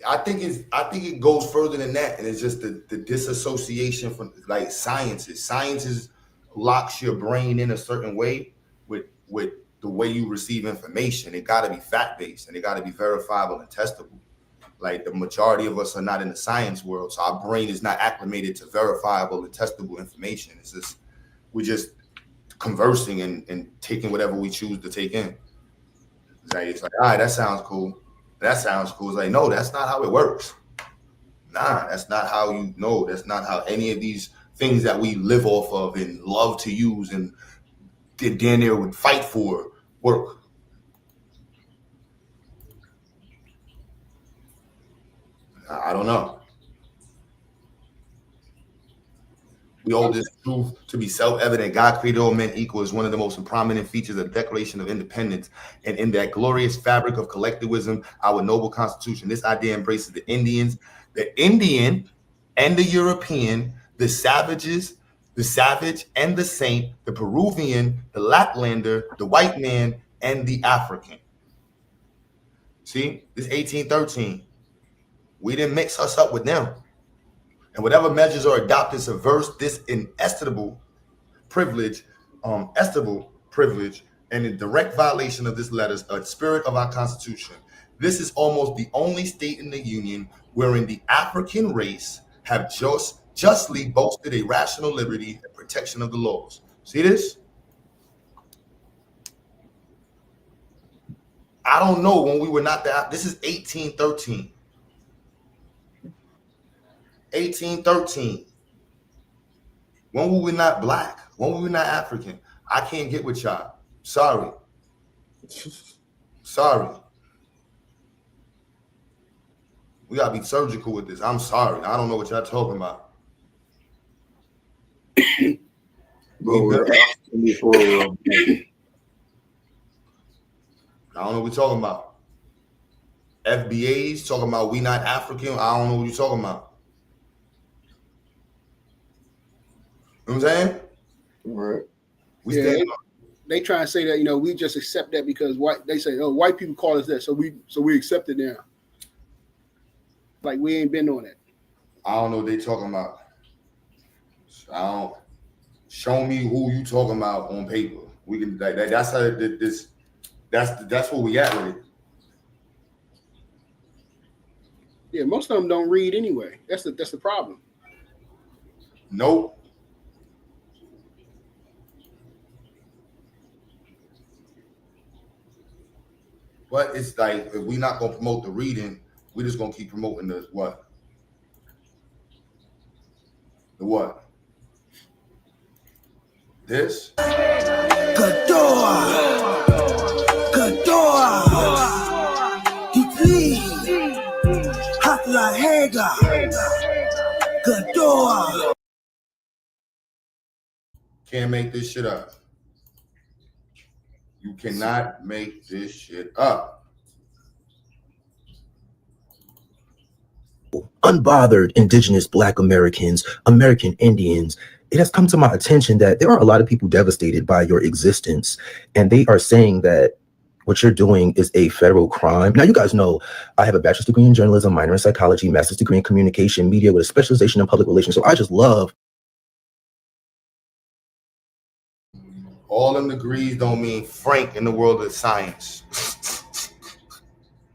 S4: I think it goes further than that, and it's just the disassociation from like sciences. Sciences locks your brain in a certain way with the way you receive information. It got to be fact-based and it got to be verifiable and testable. Like the majority of us are not in the science world, so our brain is not acclimated to verifiable and testable information. It's just we're just conversing and taking whatever we choose to take in. It's like, all right, that sounds cool. That sounds cool. It's like, no, that's not how it works. Nah, that's not how that's not how any of these things that we live off of and love to use and Dan there would fight for work. I don't know. We hold this truth to be self-evident. God created all men equal is one of the most prominent features of the Declaration of Independence. And in that glorious fabric of collectivism, our noble Constitution, this idea embraces the Indian and the European, the savage and the saint, the Peruvian, the Laplander, the white man, and the African. See, this 1813. We didn't mix us up with them. And whatever measures are adopted subverts this inestimable privilege, and in direct violation of this letter, spirit of our Constitution. This is almost the only state in the Union wherein the African race have justly boasted a rational liberty and protection of the laws. See this? I don't know when we were not that. This is 1813. 1813. When were we not black? When were we not African? I can't get with y'all. Sorry. Sorry. We gotta be surgical with this. I'm sorry. I don't know what y'all talking about.
S6: Bro, we're asking before
S4: I don't know what we're talking about. FBAs talking about we not African. I don't know what you're talking about. You know what I'm saying?
S6: Right.
S4: We stand up.
S5: They try and say that, you know, we just accept that because they say, oh, white people call us that, so we accept it now. Like we ain't been on it.
S4: I don't know what they talking about. Show me who you talking about on paper. We can that's how this that's where we at with it.
S5: Yeah, most of them don't read anyway. That's the problem.
S4: Nope. But it's like if we not gonna promote the reading, we just gonna keep promoting the what? The what? This?
S3: Gador, Dipli, Hatla Hega, Gador.
S4: Can't make this shit up. You cannot make this shit up.
S8: Unbothered indigenous Black Americans, American Indians, it has come to my attention that there are a lot of people devastated by your existence. And they are saying that what you're doing is a federal crime. Now, you guys know I have a bachelor's degree in journalism, minor in psychology, master's degree in communication media with a specialization in public relations. So I just love.
S4: All them degrees don't mean Frank in the world of science.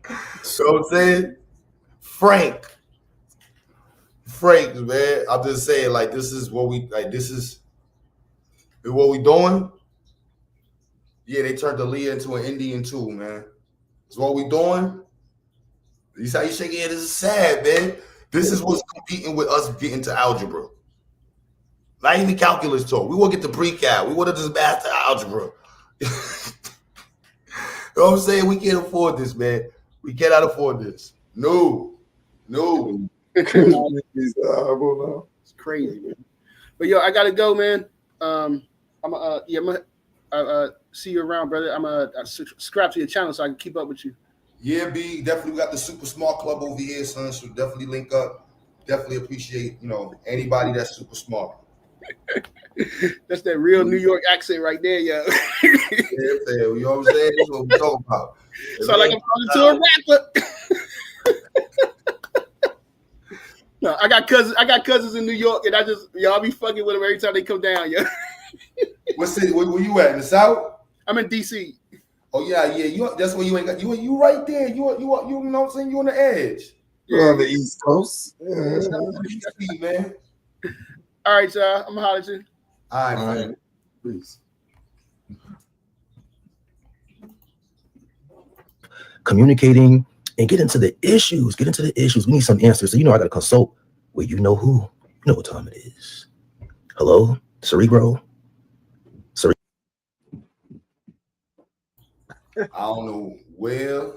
S4: You know what I'm saying? Frank, man. I'm just saying, like, this is what we like. This is what we doing. Yeah, they turned Aaliyah into an Indian too, man. That's what we doing. You see how you shake your head? This is sad, man. This is what's competing with us getting to algebra. Not even calculus talk. We want to get to pre-cal. We want to just master algebra. You know what I'm saying? We can't afford this, man. We cannot afford this. No.
S5: It's crazy, man. But yo, I gotta go, man. I'm gonna see you around, brother. I'm gonna subscribe to your channel so I can keep up with you.
S4: Yeah, B. Definitely got the Super Smart Club over here, son. So definitely link up. Definitely appreciate, anybody that's super smart.
S5: That's that real New York accent right there, yo.
S4: Yeah, you know what I'm saying? That's what we're talking about.
S5: So like I'm talking to a rapper. No, I got cousins in New York, and y'all be fucking with them every time they come down, yo.
S4: What city? Where you at? In the South?
S5: I'm in DC.
S4: Oh yeah. That's where you ain't got you right there. You know what I'm saying? You on the edge.
S6: You're on the East Coast.
S4: Yeah. Man.
S5: All right, y'all. I'm gonna holler at you.
S4: All right.
S6: Please.
S8: Communicating and get into the issues. We need some answers. So, I got to consult with you know who. You know what time it is. Hello, Cerebro.
S4: I don't know where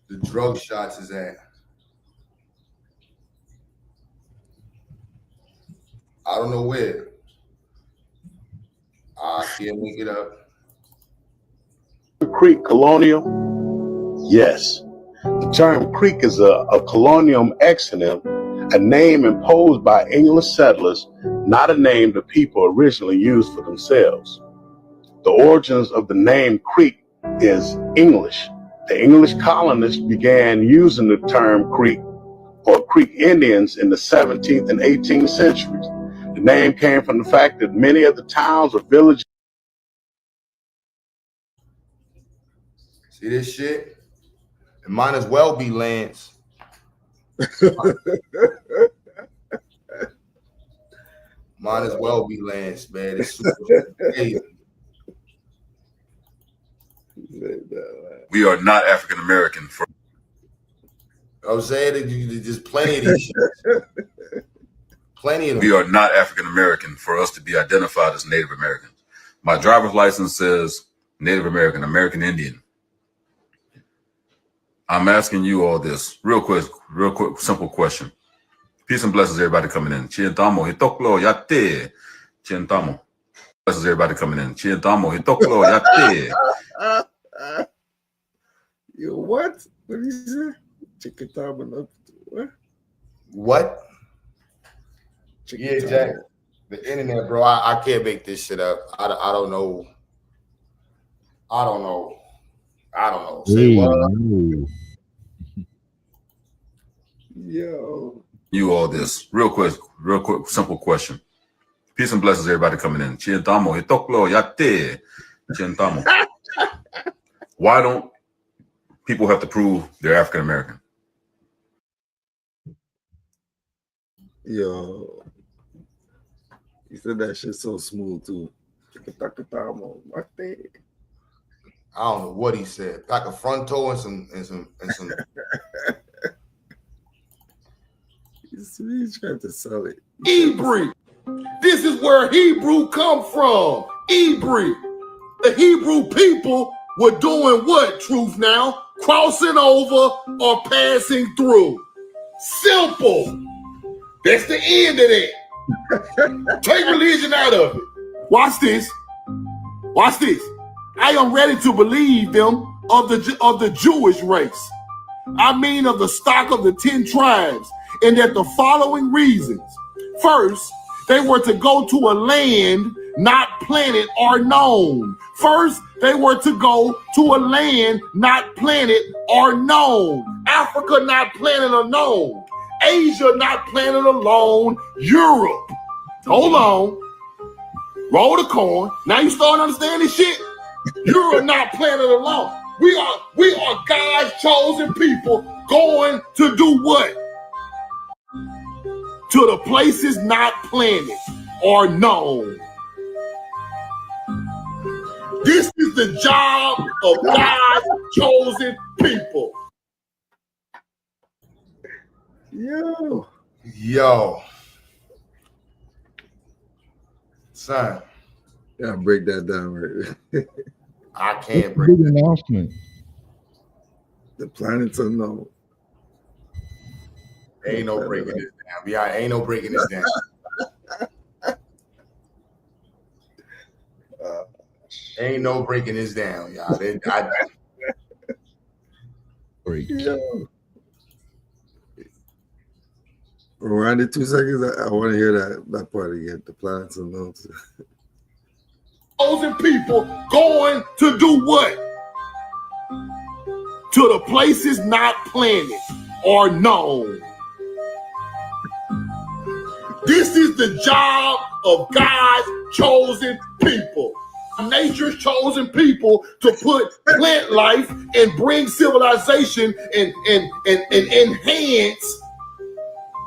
S4: the drug shots is at. I don't know where. I can't link it up.
S9: Creek colonial? Yes. The term Creek is a colonial exonym, a name imposed by English settlers, not a name the people originally used for themselves. The origins of the name Creek is English. The English colonists began using the term Creek or Creek Indians in the 17th and 18th centuries. The name came from the fact that many of the towns or villages.
S4: See this shit? It might as well be Lance. Might as well be Lance, man. It's super crazy.
S10: We are not African American.
S4: I'm saying that there's plenty of these shit. Plenty of them.
S10: We are not African American for us to be identified as Native Americans. My driver's license says Native American, American Indian. I'm asking you all this real quick, simple question. Peace and blessings, everybody coming in. Chientamo, hitoklo, yate. Chientamo. Blessings, everybody coming in. Chientamo, hitoklo, yate.
S6: Yo, what? What did you say? Chickatamo,
S4: what?
S6: Yeah,
S4: Jack. The internet, bro. I can't make this shit up. I don't know. I don't know. Say what?
S6: Yo.
S10: You all this real quick, simple question. Peace and blessings, everybody coming in. Chientamo, hitoklo, yate. Chientamo. Why don't people have to prove they're African American?
S6: Yo. You said that shit so smooth too.
S4: I don't know what he said. Like a front toe and some.
S6: He's trying to sell it.
S11: Hebrew. This is where Hebrew come from. Hebrew. The Hebrew people were doing what, Truth Now? Crossing over or passing through. Simple. That's the end of that. Take religion out of it. Watch this. Watch this. I am ready to believe them of the Jewish race. I mean of the stock of the 10 tribes, and that the following reasons. First, they were to go to a land not planted or known. First, they were to go to a land not planted or known. Africa not planted or known. Asia not planted alone. Europe. Hold on. Roll the corn. Now you starting to understand this shit? Europe not planted alone. We are God's chosen people going to do what? To the places not planted or known. This is the job of God's chosen people.
S4: Yo. Son.
S6: Yeah, break that down right.
S4: I can't break
S1: big announcement.
S6: The planets unknown.
S4: Ain't no breaking this down. Yeah, ain't no breaking this down. Ain't no breaking this down, y'all.
S1: Break.
S6: Rewind it 2 seconds. I want to hear that part again. The planets unknown.
S11: Chosen people going to do what? To the places not planted or known. This is the job of God's chosen people. Nature's chosen people to put plant life and bring civilization and enhance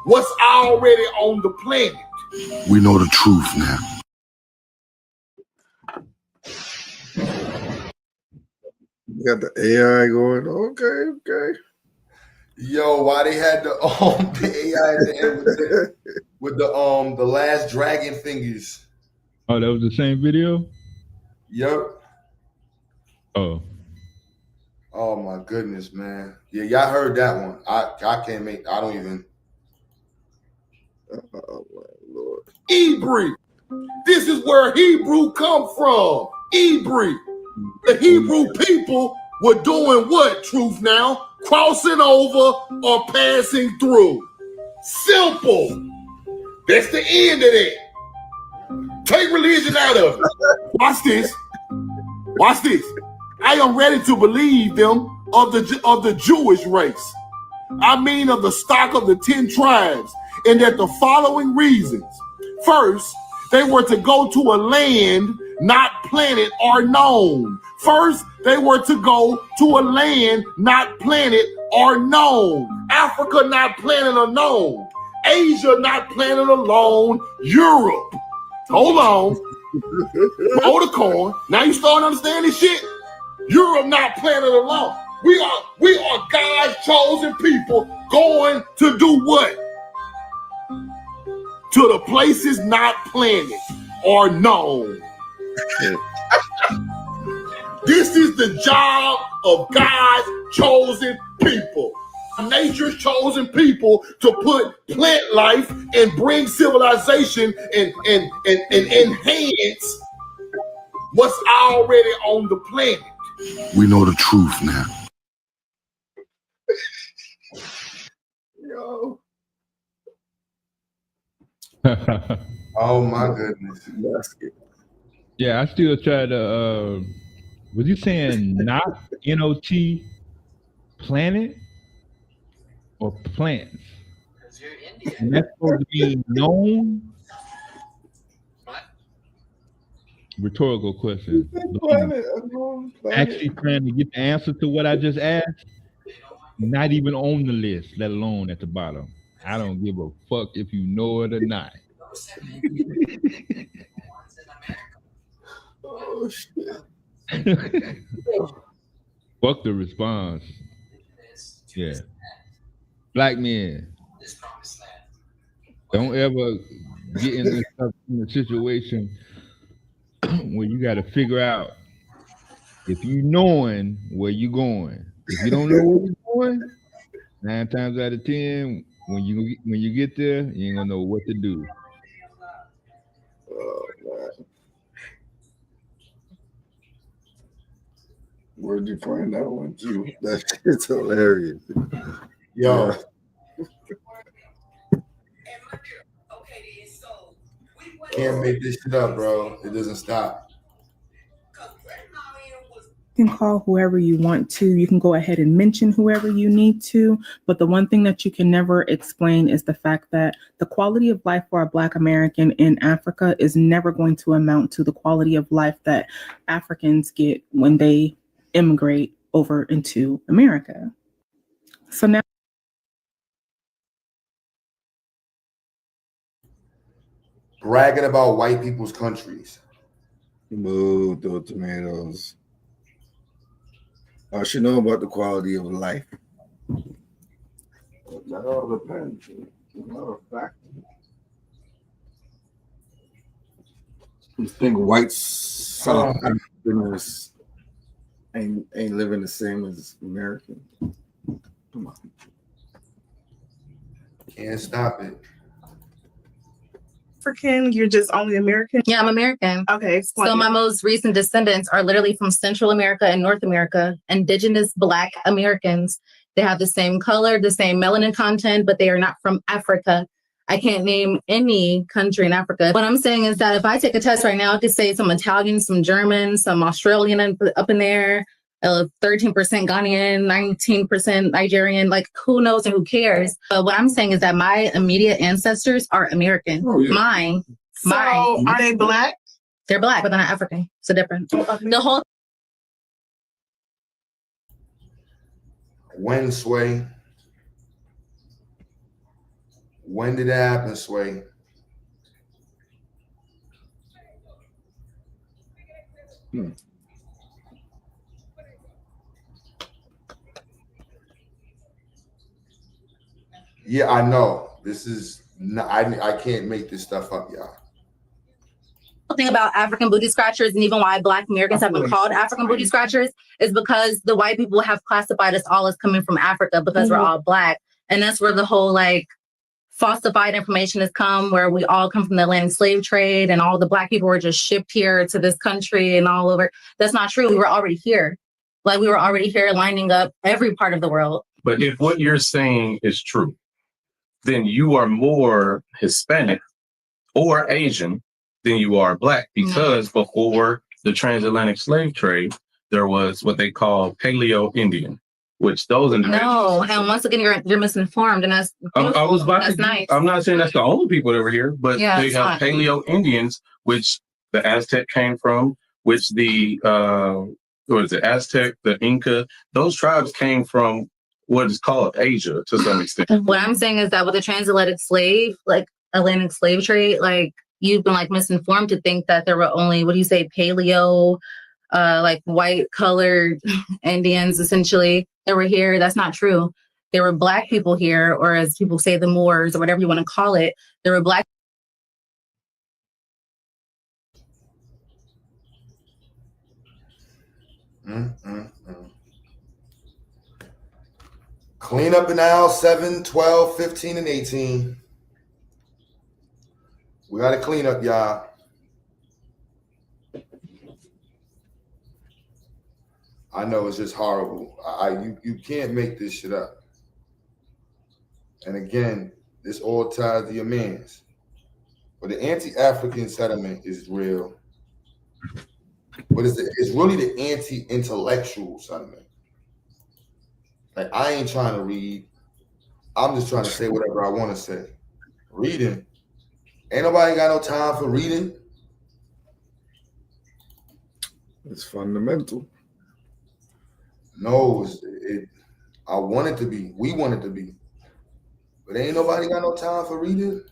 S11: what's already on the planet.
S2: We know the truth now.
S6: You got the AI going. Okay.
S4: Yo, why they had the AI at the end with the last dragon fingers?
S1: Oh, that was the same video?
S4: Yep.
S1: Oh.
S4: Oh my goodness, man. Yeah, y'all heard that one. I can't make. I don't even.
S6: Oh my Lord.
S11: Hebrew. This is where Hebrew come from. Hebrew. The Hebrew people were doing what, Truth Now? Crossing over or passing through. Simple. That's the end of that. Take religion out of it. Watch this. Watch this. I am ready to believe them of the Jewish race. I mean of the stock of the 10 tribes, and that the following reasons. First, they were to go to a land not planted or known. First, they were to go to a land not planted or known. Africa Africa not planted alone. Asia not planted alone. Europe. Hold on. Hold the corn. Now you starting to understand this shit? Europe not planted alone. We are God's chosen people going to do what? To the places not planted or known. This is the job of God's chosen people. Nature's chosen people to put plant life and bring civilization and enhance what's already on the planet.
S2: We know the truth now.
S11: Yo.
S4: Oh my goodness.
S1: Yeah, I still try to. Was you saying not N-O-T planet or plants? And that's supposed to be known. Rhetorical question. Actually trying to get the answer to what I just asked. Not even on the list, let alone at the bottom. I don't give a fuck if you know it or not.
S11: Oh shit.
S1: Fuck the response. Yeah. Black men, don't ever get in a situation where you got to figure out if you knowing where you going. If you don't know where you're going, 9 times out of 10, when you get there, you ain't gonna know what to do.
S11: Oh man. Where'd you find that one too? That shit's hilarious.
S4: Yo. Can't make this shit up, bro. It doesn't stop.
S12: You can call whoever you want to. You can go ahead and mention whoever you need to. But the one thing that you can never explain is the fact that the quality of life for a Black American in Africa is never going to amount to the quality of life that Africans get when they immigrate over into America. So now,
S4: bragging about white people's countries.
S6: Boo, those tomatoes. I should know about the quality of life.
S11: That all depends. Matter of fact.
S6: You think white South Africans ain't living the same as Americans? Come on.
S4: Can't stop it.
S13: African, you're just only American?
S14: Yeah, I'm American.
S13: Okay, explain.
S14: So my most recent descendants are literally from Central America and North America, indigenous Black Americans. They have the same color, the same melanin content, but they are not from Africa. I can't name any country in Africa. What I'm saying is that if I take a test right now, I could say some Italian, some German, some Australian up in there, 13% Ghanaian, 19% Nigerian, like who knows and who cares? But what I'm saying is that my immediate ancestors are American.
S11: Oh, yeah.
S14: Mine.
S13: So are they Black?
S14: They're Black, but they're not African. So different. The whole
S4: When, Sway? When did that happen, Sway? Yeah, I know. This is not, I can't make this stuff up, y'all.
S14: thing about African booty scratchers, and even why Black Americans have been called African booty scratchers, is because the white people have classified us all as coming from Africa because we're all Black. And that's where the whole like falsified information has come, where we all come from the Atlantic slave trade and all the Black people were just shipped here to this country and all over. That's not true. We were already here. Like we were already here lining up every part of the world.
S15: But if what you're saying is true, then you are more Hispanic or Asian than you are Black, because before the transatlantic slave trade, there was what they call Paleo-Indian, which those individuals...
S14: No, and once again, you're misinformed, and that's nice.
S15: I'm not saying that's the only people that were here, but they have Paleo-Indians, which the Aztec came from, which the Aztec, the Inca, those tribes came from what is called Asia to some extent.
S14: What I'm saying is that with the transatlantic slave, like Atlantic slave trade, like you've been like misinformed to think that there were only, what do you say, paleo, like white colored Indians essentially that were here. That's not true. There were Black people here, or as people say, the Moors, or whatever you want to call it. There were Black.
S4: Clean up in aisle 7, 12, 15, and 18. We got to clean up, y'all. I know it's just horrible. You can't make this shit up. And again, this all ties to your mans. But the anti-African sentiment is real. But it's really the anti-intellectual sentiment. Like, I ain't trying to read. I'm just trying to say whatever I want to say. Reading. Ain't nobody got no time for reading.
S6: It's fundamental.
S4: No, I want it to be. We want it to be. But ain't nobody got no time for reading.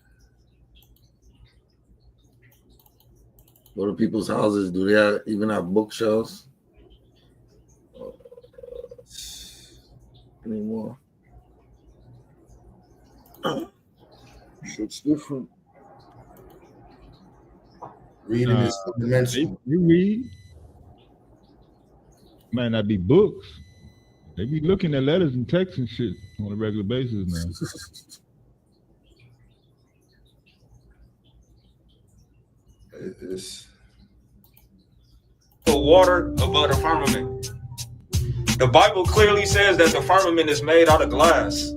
S6: Go to people's houses. Do they even have bookshelves anymore? Shit's different.
S4: Reading is fundamental.
S1: You read. Might not be books. They be looking at letters and texts and shit on a regular basis now.
S16: The water above the firmament. The Bible clearly says that the firmament is made out of glass.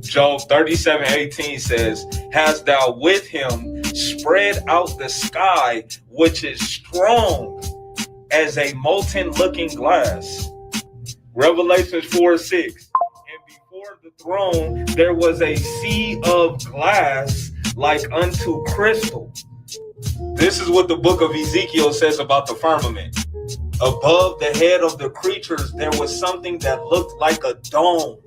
S16: Job 37:18 says, "Hast thou with him spread out the sky, which is strong as a molten looking glass." Revelations 4:6. "And before the throne there was a sea of glass like unto crystal." This is what the book of Ezekiel says about the firmament. Above the head of the creatures there was something that looked like a dome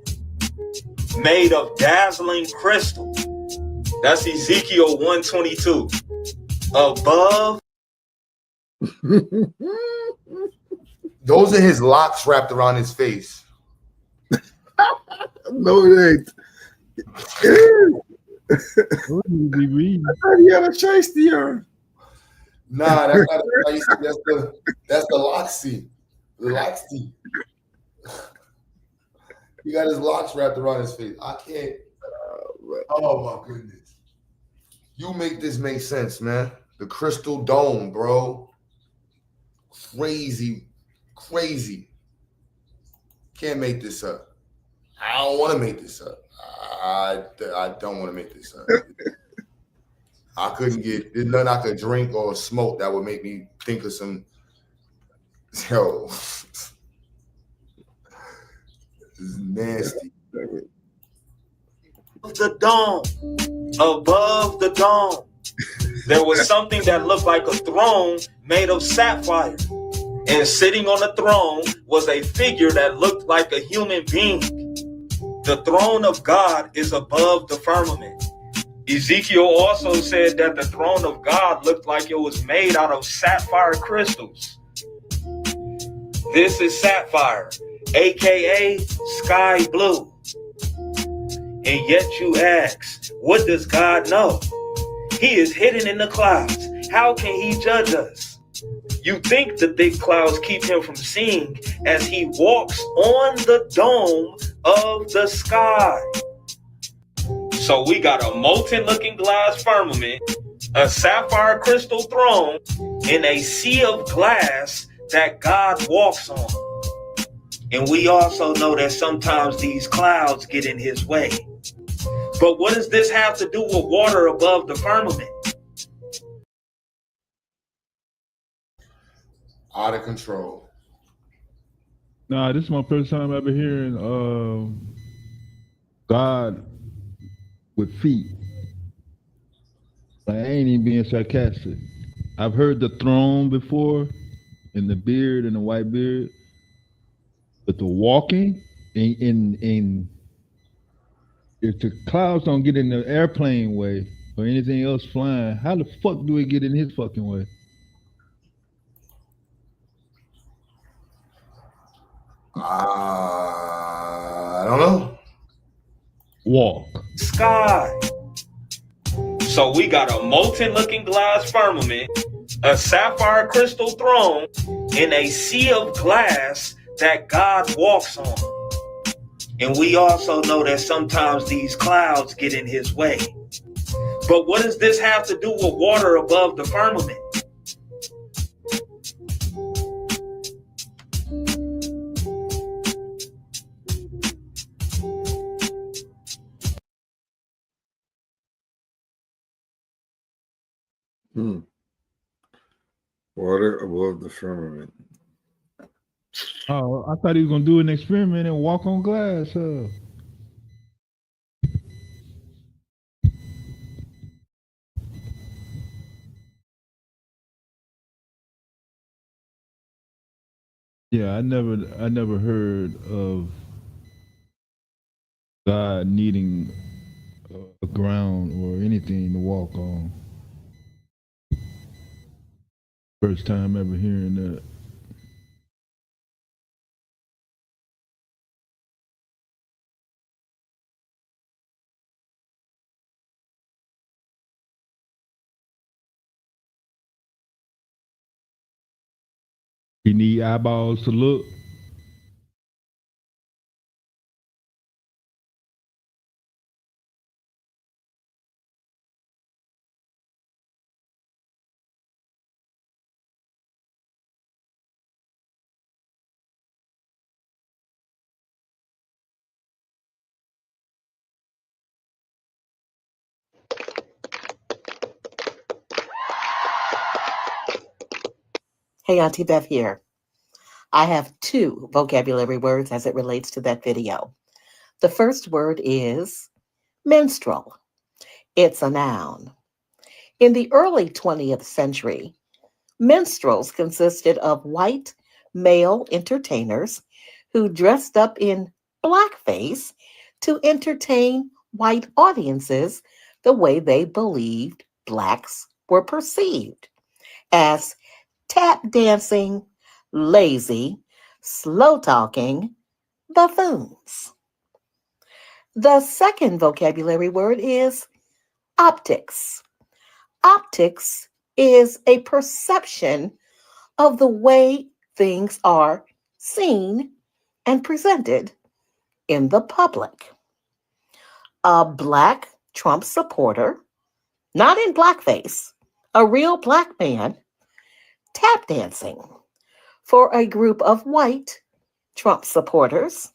S16: made of dazzling crystal. That's Ezekiel 1:22. Above.
S4: Those are his locks wrapped around his face.
S6: No, it ain't. It is. I thought he had a chase the earth.
S4: Nah, that's not that's the Loxy. The Loxy. He got his locks wrapped around his face. I can't. Oh my goodness. You make this make sense, man. The crystal dome, bro. Crazy. Can't make this up. I don't want to make this up. I don't want to make this up. I couldn't get, there's nothing I could drink or smoke that would make me think of some, yo, this is nasty.
S16: The dome, above the dome, there was something that looked like a throne made of sapphire. And sitting on the throne was a figure that looked like a human being. The throne of God is above the firmament. Ezekiel also said that the throne of God looked like it was made out of sapphire crystals. This is sapphire, aka sky blue. And yet you ask, what does God know? He is hidden in the clouds. How can he judge us? You think the thick clouds keep him from seeing as he walks on the dome of the sky. So we got a molten looking glass firmament, a sapphire crystal throne, and a sea of glass that God walks on. And we also know that sometimes these clouds get in his way. But what does this have to do with water above the firmament?
S4: Out of control.
S1: Nah, this is my first time ever hearing God with feet. I ain't even being sarcastic. I've heard the throne before, and the beard and the white beard, but the walking, in if the clouds don't get in the airplane way or anything else flying, how the fuck do it get in his fucking way?
S4: I don't know.
S1: Walk.
S16: Sky. So we got a molten looking glass firmament, a sapphire crystal throne, and a sea of glass that God walks on. And we also know that sometimes these clouds get in his way. But what does this have to do with water above the firmament?
S6: Water above the firmament.
S1: Oh, I thought he was gonna do an experiment and walk on glass. Yeah, I never heard of God needing a ground or anything to walk on. First time ever hearing that. You need eyeballs to look.
S17: Hey, Auntie Beth here. I have 2 vocabulary words as it relates to that video. The first word is minstrel. It's a noun. In the early 20th century, minstrels consisted of white male entertainers who dressed up in blackface to entertain white audiences the way they believed blacks were perceived, as tap dancing, lazy, slow talking buffoons. The second vocabulary word is optics. Optics is a perception of the way things are seen and presented in the public. A black Trump supporter, not in blackface, a real black man, tap dancing for a group of white Trump supporters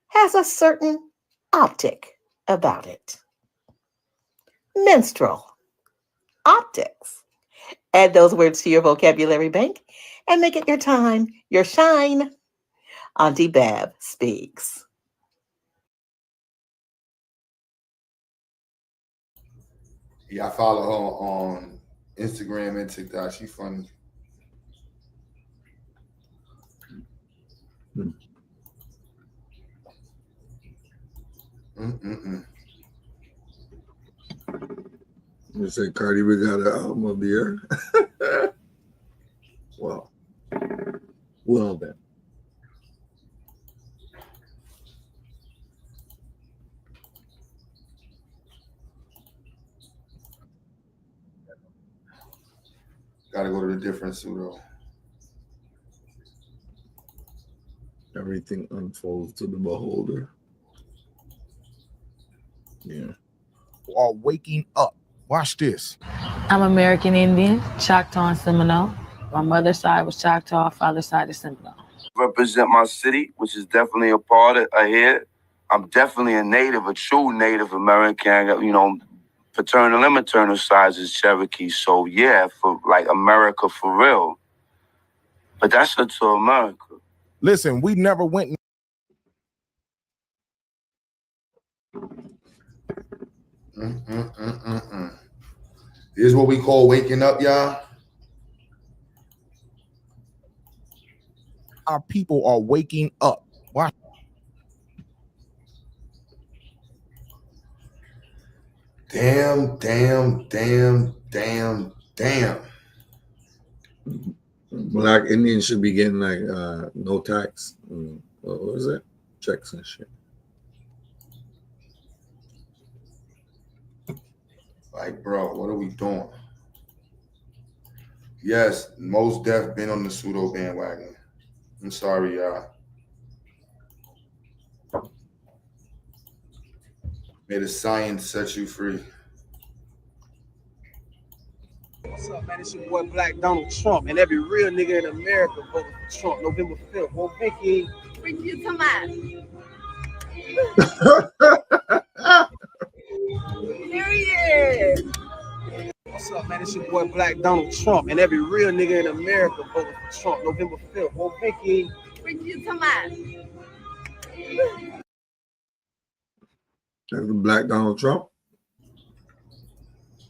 S17: has a certain optic about it. Minstrel, optics. Add those words to your vocabulary bank and make it your time, your shine. Auntie Bev speaks.
S4: Yeah, I follow her on Instagram and TikTok. She funny.
S6: You say Cardi B got an album of the year? Well then.
S4: Gotta go to the different pseudo.
S6: Everything unfolds to the beholder. Yeah.
S18: Are waking up. Watch this.
S19: I'm American Indian, Choctaw and Seminole. My mother's side was Choctaw, father's side is Seminole.
S20: Represent my city, which is definitely a part of here. I'm definitely a native, a true Native American. You know, paternal and maternal sides is Cherokee. So yeah, for like America for real. But that's up to America.
S18: Listen, we never went.
S4: Here's what we call waking up, y'all.
S18: Our people are waking up. Watch.
S4: Damn.
S6: Black Indians should be getting like no tax. What was it? Checks and shit.
S4: Like, bro, what are we doing? Yes, most def been on the pseudo bandwagon. I'm sorry, y'all. May the science set you free.
S21: What's up, man? It's your boy Black Donald Trump, and every real nigga in America voted for Trump November 5th. Well, Vicky.
S22: Ricky, you come on. Period.
S21: What's up, man? It's your boy Black Donald Trump, and every real nigga in America voted for Trump November 5th. Well, Vicky.
S22: Ricky, you come on.
S6: That's the Black Donald Trump.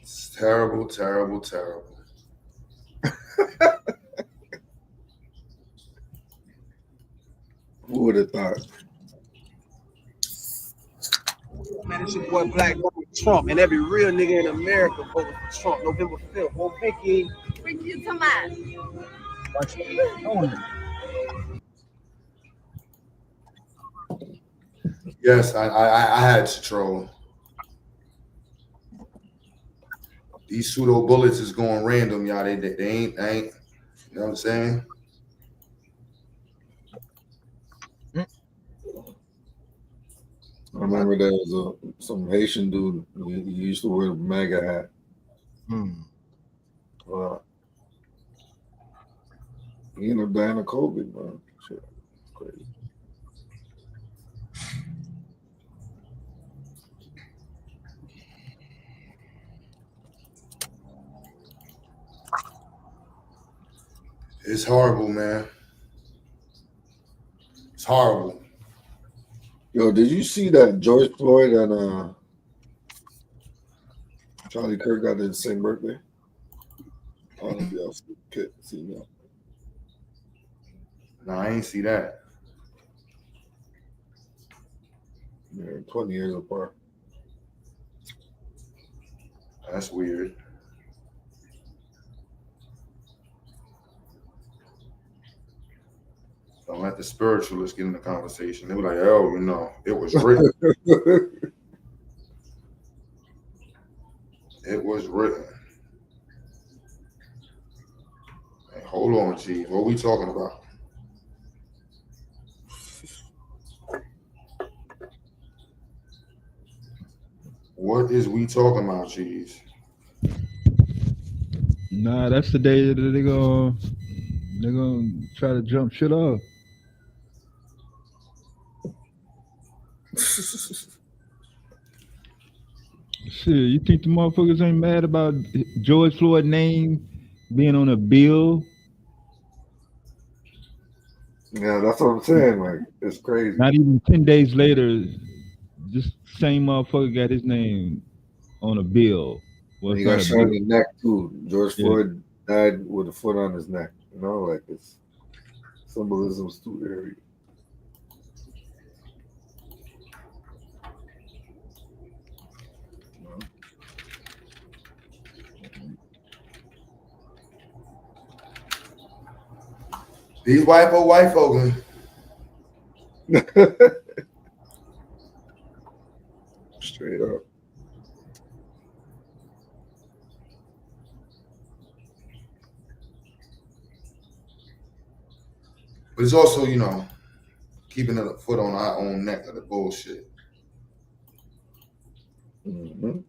S4: It's terrible.
S6: Who would have thought?
S21: Man, it's your boy Black Donald Trump, and every real nigga in America voted for Trump November 5th. Well, Vicky.
S22: Ricky, you come on.
S4: Yes, I had to troll. These pseudo bullets is going random, y'all. They ain't, you know what I'm saying?
S6: I remember there was some Haitian dude. He used to wear a MAGA hat. He ended up dying of COVID, man. Shit, crazy.
S4: It's horrible, man. It's horrible.
S6: Yo, did you see that George Floyd and Charlie Kirk got the same birthday? I don't know if y'all see that.
S4: No, I ain't see that.
S6: Yeah, 20 years apart.
S4: That's weird. Don't let the spiritualists get in the conversation. They were like, oh, you know, it was written. It was written. Hey, hold on, Chief. What are we talking about? What is we talking about, Chief?
S1: Nah, that's the day that they're gonna try to jump shit off. Shit, you think the motherfuckers ain't mad about George Floyd's name being on a bill?
S6: Yeah, that's what I'm saying. Like, it's crazy.
S1: Not even 10 days later, this same motherfucker got his name on a bill. Well,
S6: he got shot in the neck too. George Floyd died with a foot on his neck. You know, like it's symbolism's too airy.
S4: These white folk.
S6: Straight up.
S4: But it's also, you know, keeping a foot on our own neck of the bullshit.
S6: Mm-hmm.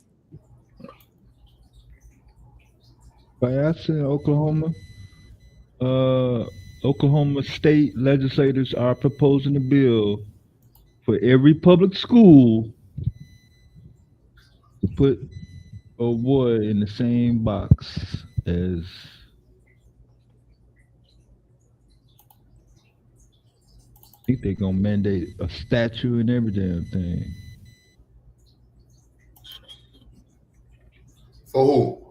S1: FBAS in Oklahoma. Oklahoma state legislators are proposing a bill for every public school to put a boy in the same box as I think they're gonna mandate a statue and every damn thing.
S4: For who?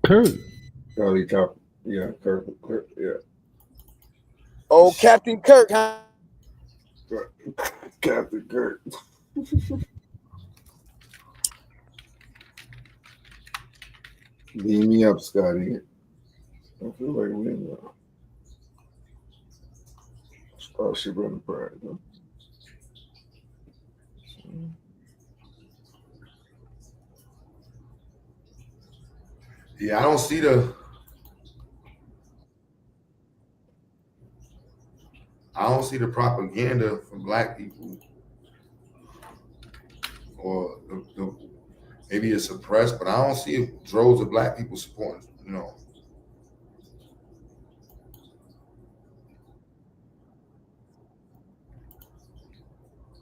S1: Kirk.
S6: Charlie Kirk. Yeah, Kirk. Yeah.
S21: Oh, Captain Kirk, huh?
S6: Captain Kirk. Beam me up, Scotty. I feel like we know. Scholarship on the pride, though.
S4: Yeah, I don't see the propaganda from black people, or maybe it's suppressed, but I don't see droves of black people supporting, you know.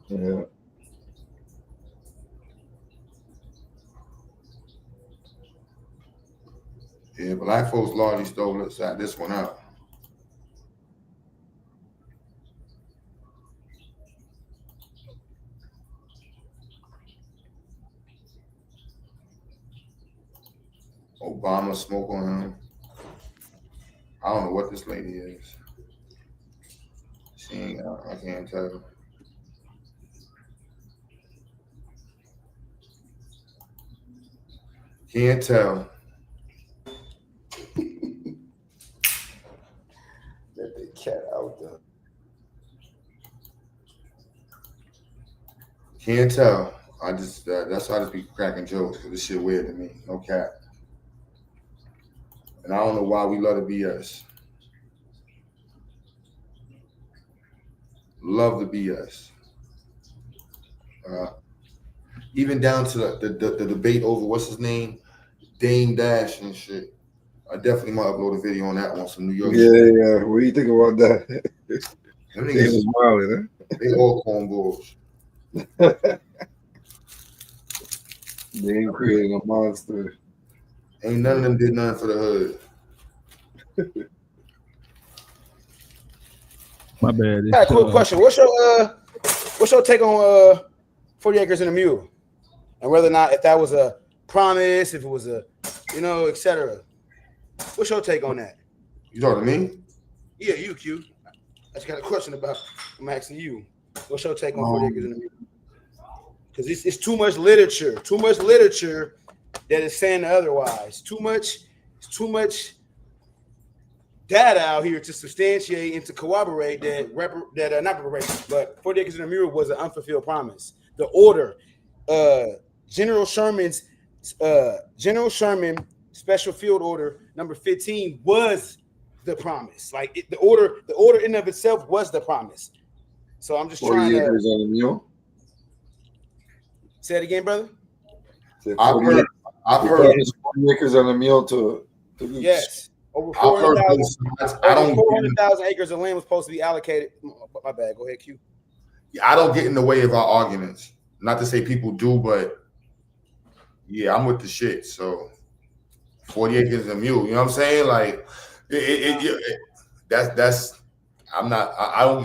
S6: Yeah.
S4: Yeah, black folks largely stole this one out. Obama smoke on him. I don't know what this lady is. She ain't, I can't tell. Can't tell. Let the cat out there. Can't tell. I just that's why I just be cracking jokes, because this shit weird to me. No cap. And I don't know why we love the BS. Love the BS. Even down to the debate over what's his name, Dame Dash and shit. I definitely might upload a video on that one. Some New York.
S6: Yeah. What do you think about that?
S4: Them niggas
S6: was wild, huh?
S4: They all cornballs.
S6: They ain't creating a monster.
S4: Ain't none of them did nothing for the hood.
S1: My bad.
S5: I got a quick question. What's your take on 40 Acres and a Mule, and whether or not if that was a promise, if it was a, etc. What's your take on that?
S4: You talking to me?
S5: Yeah, you, Q. I just got a question about. I'm asking you. What's your take on 40 Acres and a Mule? Because it's too much literature that is saying otherwise. Too much data out here to substantiate and to corroborate that not reparations, but 40 Acres and a Mule was an unfulfilled promise. The order, General Sherman Special Field Order number 15 was the promise. Like the order in and of itself was the promise. So I'm just trying
S6: 40 acres on a mule.
S5: Say it again, brother.
S6: I've heard 40 acres on a mule to
S5: yes. Over 400,000 acres of land was supposed to be allocated. My bad. Go ahead, Q.
S4: Yeah, I don't get in the way of our arguments. Not to say people do, but yeah, I'm with the shit. So 40 acres and a mule. You know what I'm saying? Like that's I'm not. I don't.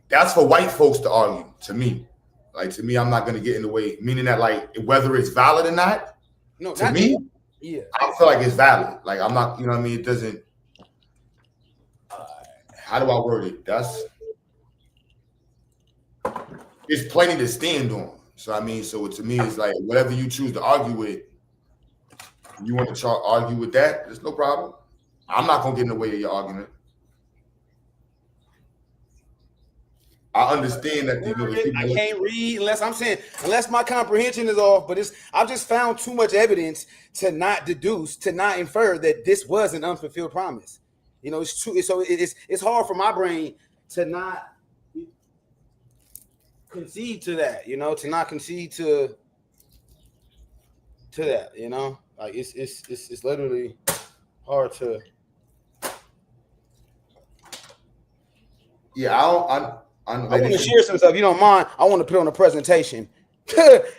S4: That's for white folks to argue. To me, I'm not gonna get in the way. Meaning that, like, whether it's valid or not.
S5: No,
S4: to me.
S5: Yeah,
S4: I feel like it's valid. Like, I'm not, you know what I mean? It doesn't. How do I word it? It's plenty to stand on. So I mean, so to me, it's like whatever you choose to argue with. You want to argue with that? There's no problem. I'm not gonna get in the way of your argument. I understand that
S5: I can't read unless my comprehension is off. But I've just found too much evidence to not deduce, to not infer that this was an unfulfilled promise. It's hard for my brain to not concede to that. To not concede to that. Like it's literally hard to.
S4: Yeah, I
S5: want to share some stuff. If you don't mind, I want to put on a presentation,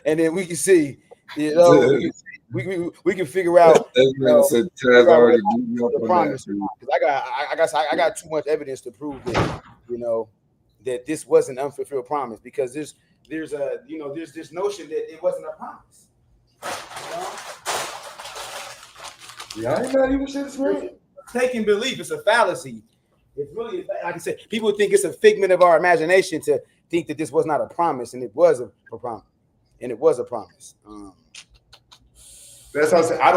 S5: and then we can see. We can figure out. The promise. Because I got too much evidence to prove that that this was an unfulfilled promise. Because there's this notion that it wasn't a promise.
S4: Yeah, I ain't not even shit.
S5: Taking belief is a fallacy. It's really, like I said, people think it's a figment of our imagination to think that this was not a promise, and it was a promise.
S4: That's what I'm saying. I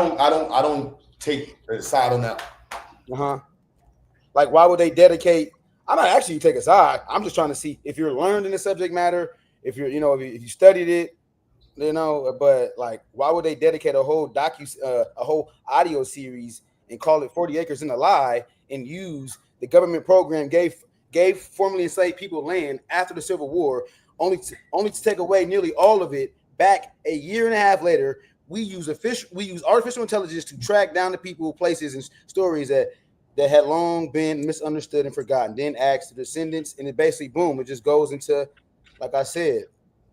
S4: don't take a side on that.
S3: Like, why would they dedicate? I'm not actually take a side. I'm just trying to see if you're learned in the subject matter, if you're, if you studied it, But like, why would they dedicate a whole a whole audio series and call it 40 Acres and a Lie and use the government program gave formerly enslaved people land after the Civil War, only to take away nearly all of it back a year and a half later? We use artificial intelligence to track down the people, places, and stories that had long been misunderstood and forgotten. Then ask the descendants, and it basically, boom, it just goes into, like I said,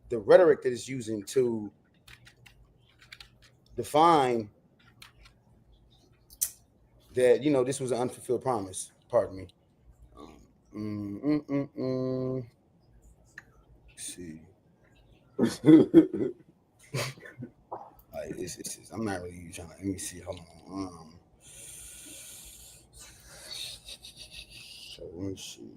S3: the rhetoric that it's using to define that, this was an unfulfilled promise. Pardon me. Let's see. I'm not really trying to. Let me see. Hold on. So let me see.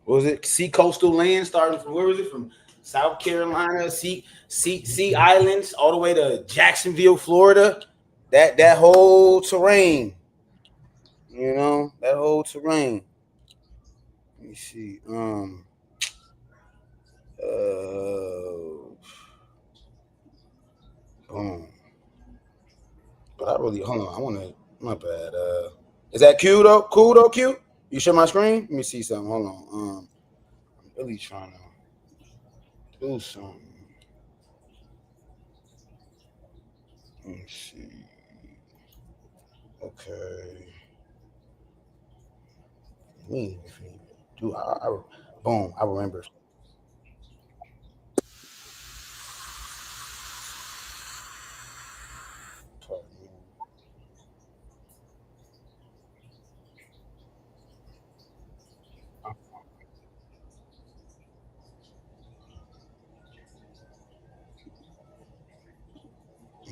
S3: What was it? Sea coastal land, starting from where was it? From South Carolina, sea islands, all the way to Jacksonville, Florida. That whole terrain. That whole terrain. Let me see. Boom. But I really hold on. I want to. My bad. Is that Q though? Cool though, Q? You share my screen? Let me see something. Hold on. I'm really trying to do something. Let me see. Okay. Boom. I remember.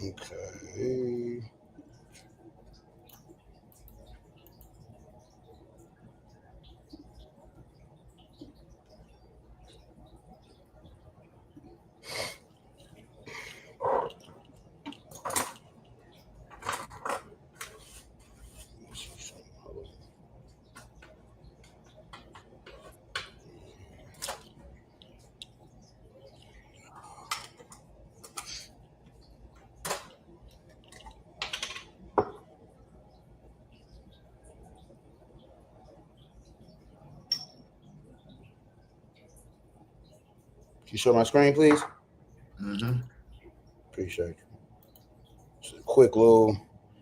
S3: Okay. Can you show my screen, please? Appreciate it. Just a quick little,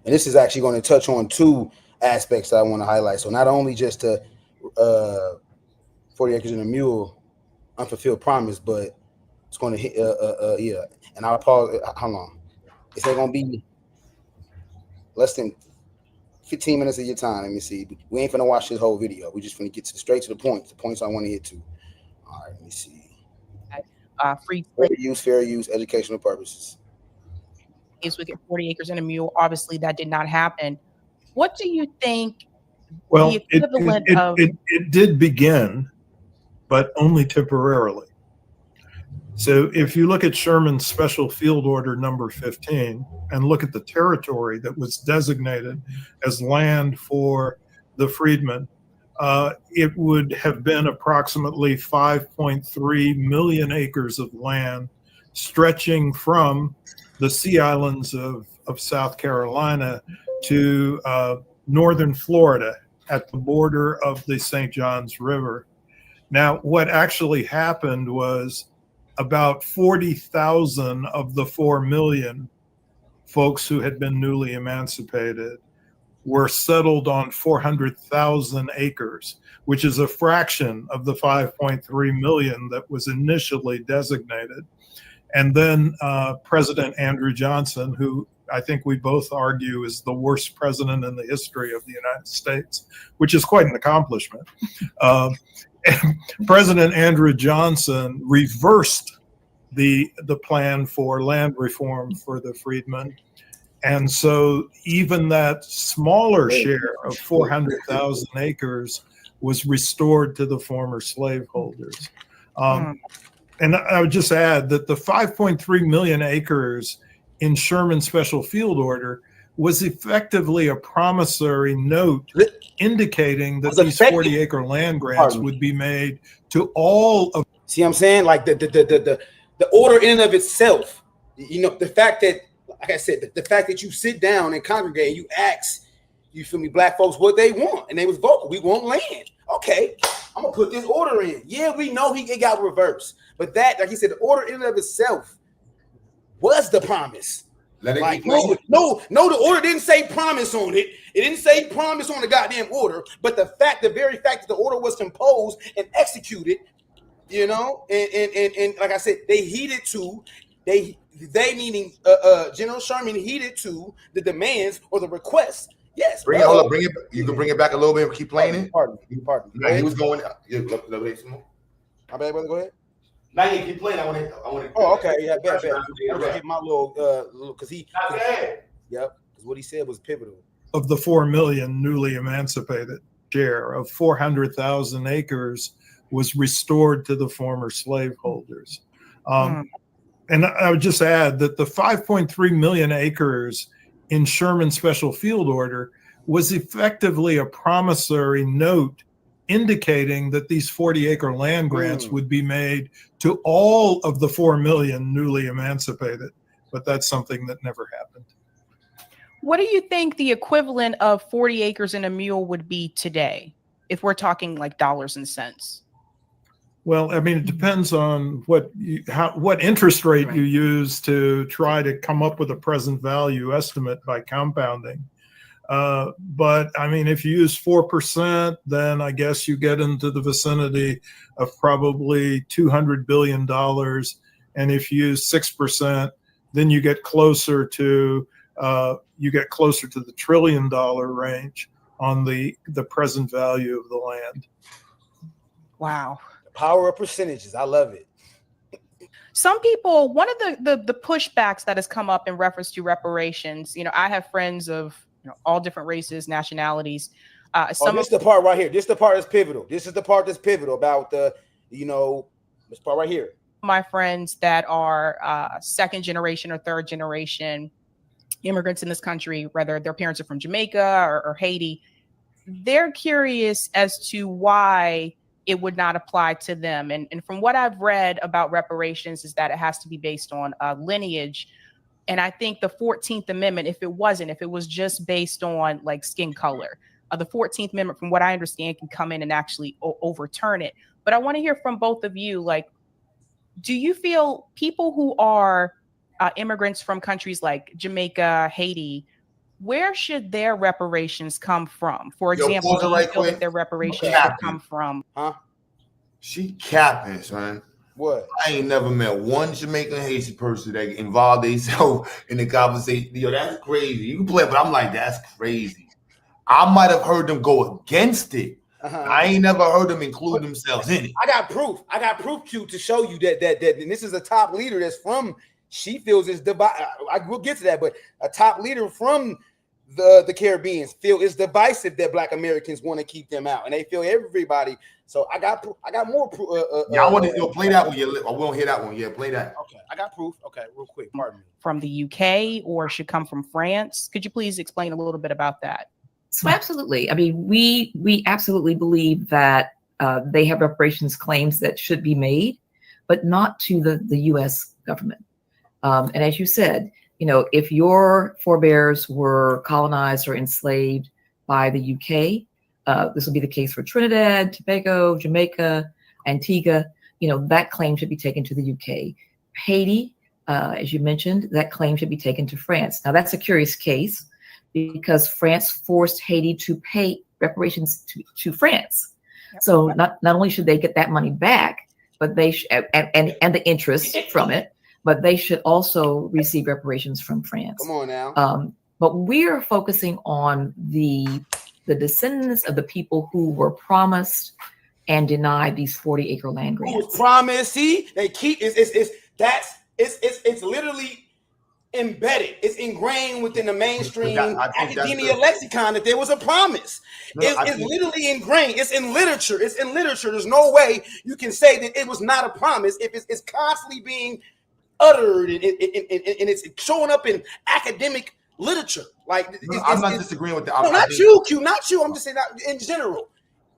S3: and this is actually going to touch on two aspects that I want to highlight. So not only just the 40 Acres and a Mule unfulfilled promise, but it's going to hit, yeah. And I'll pause. How long? It's going to be less than 15 minutes of your time. Let me see. We ain't finna watch this whole video. We just finna get straight to the points I want to get to. All right, let me see. Fair use, educational purposes.
S7: Is we get 40 Acres and a Mule. Obviously, that did not happen. What do you think?
S23: Well,
S7: the equivalent
S23: it did begin, but only temporarily. So if you look at Sherman's Special Field Order number 15 and look at the territory that was designated as land for the freedmen, it would have been approximately 5.3 million acres of land stretching from the Sea Islands of South Carolina to northern Florida at the border of the St. Johns River. Now, what actually happened was about 40,000 of the 4 million folks who had been newly emancipated were settled on 400,000 acres, which is a fraction of the 5.3 million that was initially designated. And then President Andrew Johnson, who I think we both argue is the worst president in the history of the United States, which is quite an accomplishment. President Andrew Johnson reversed the plan for land reform for the freedmen. And so even that smaller share of 400,000 acres was restored to the former slaveholders. And I would just add that the 5.3 million acres in Sherman's special field order was effectively a promissory note indicating that these 40-acre land grants would be made to all of.
S3: See what I'm saying? Like the order in and of itself, you know, the fact that, like I said, the fact that you sit down and congregate and you ask, you feel me, black folks what they want, and they was vocal. We want land. Okay, I'm gonna put this order in. Yeah, we know it got reversed, but that, like he said, the order in and of itself was the promise.
S4: Let it
S3: like,
S4: keep
S3: no, the order didn't say promise on it. It didn't say promise on the goddamn order. But the very fact that the order was composed and executed, you know, and like I said, they heeded to they meaning General Sherman heeded to the demands or the requests. Yes,
S4: bring it. Hold up, bring it. You can bring it back a little bit and keep playing it.
S3: Pardon.
S4: Nah, he was going.
S3: My bad, brother. Go ahead.
S4: Now you keep playing. I want to.
S3: Oh, okay. Yeah, bet. I'm gonna get my little, because he. Yep. Because what he said was pivotal.
S23: Of the 4 million newly emancipated, share of 400,000 acres was restored to the former slaveholders. And I would just add that the 5.3 million acres in Sherman's special field order was effectively a promissory note indicating that these 40-acre land grants would be made to all of the 4 million newly emancipated. But that's something that never happened.
S7: What do you think the equivalent of 40 acres and a mule would be today, if we're talking like dollars and cents?
S23: Well, I mean, it depends on what interest rate you use to try to come up with a present value estimate by compounding. But I mean, if you use 4%, then I guess you get into the vicinity of probably $200 billion. And if you use 6%, then you get closer to the $1 trillion range on the present value of the land.
S7: Wow.
S3: Power of percentages. I love it.
S7: Some people, one of the pushbacks that has come up in reference to reparations, you know, I have friends of, you know, all different races, nationalities.
S3: This is the part right here. This is the part that's pivotal. This is the part that's pivotal about the, you know, this part right here.
S7: My friends that are second generation or third generation immigrants in this country, whether their parents are from Jamaica or Haiti, they're curious as to why it would not apply to them. And from what I've read about reparations is that it has to be based on lineage. And I think the 14th Amendment, if it was just based on like skin color, the 14th Amendment, from what I understand, can come in and actually overturn it. But I want to hear from both of you, like, do you feel people who are immigrants from countries like Jamaica, Haiti, where should their reparations come from? For example, do you feel that their reparations should come from?
S3: Huh?
S4: She capping, son.
S3: What?
S4: I ain't never met one Jamaican Haitian person that involved themselves in the conversation. Yo, that's crazy. You can play it, but I'm like, that's crazy. I might have heard them go against it. I ain't never heard them include themselves in it.
S3: I got proof. Q, to show you that and this is a top leader that's from. She feels it's divisive. I will get to that, but a top leader from the Caribbean feel it's divisive that Black Americans want to keep them out, and they feel everybody. So I got more proof.
S4: I want to play that one. I won't hear that one. Yeah, play that.
S3: Okay, I got proof. Okay, real quick. Pardon me.
S7: From the UK or should come from France? Could you please explain a little bit about that?
S8: So absolutely. I mean, we absolutely believe that they have reparations claims that should be made, but not to the U.S. government. And as you said, you know, if your forebears were colonized or enslaved by the UK, this will be the case for Trinidad, Tobago, Jamaica, Antigua. You know, that claim should be taken to the UK. Haiti, as you mentioned, that claim should be taken to France. Now, that's a curious case because France forced Haiti to pay reparations to France. Yep. So not only should they get that money back, but they and the interest from it, but they should also receive reparations from France.
S3: Come on now.
S8: But we're focusing on the descendants of the people who were promised and denied these 40-acre land grants.
S3: Who was promised? See, they keep it's It's literally embedded. It's ingrained within the mainstream academia lexicon that there was a promise. It's literally ingrained. It's in literature. It's in literature. There's no way you can say that it was not a promise if it's constantly being uttered and it's showing up in academic literature. Like
S4: I'm not disagreeing with that.
S3: No, not you, Q. Not you. I'm just saying that in general.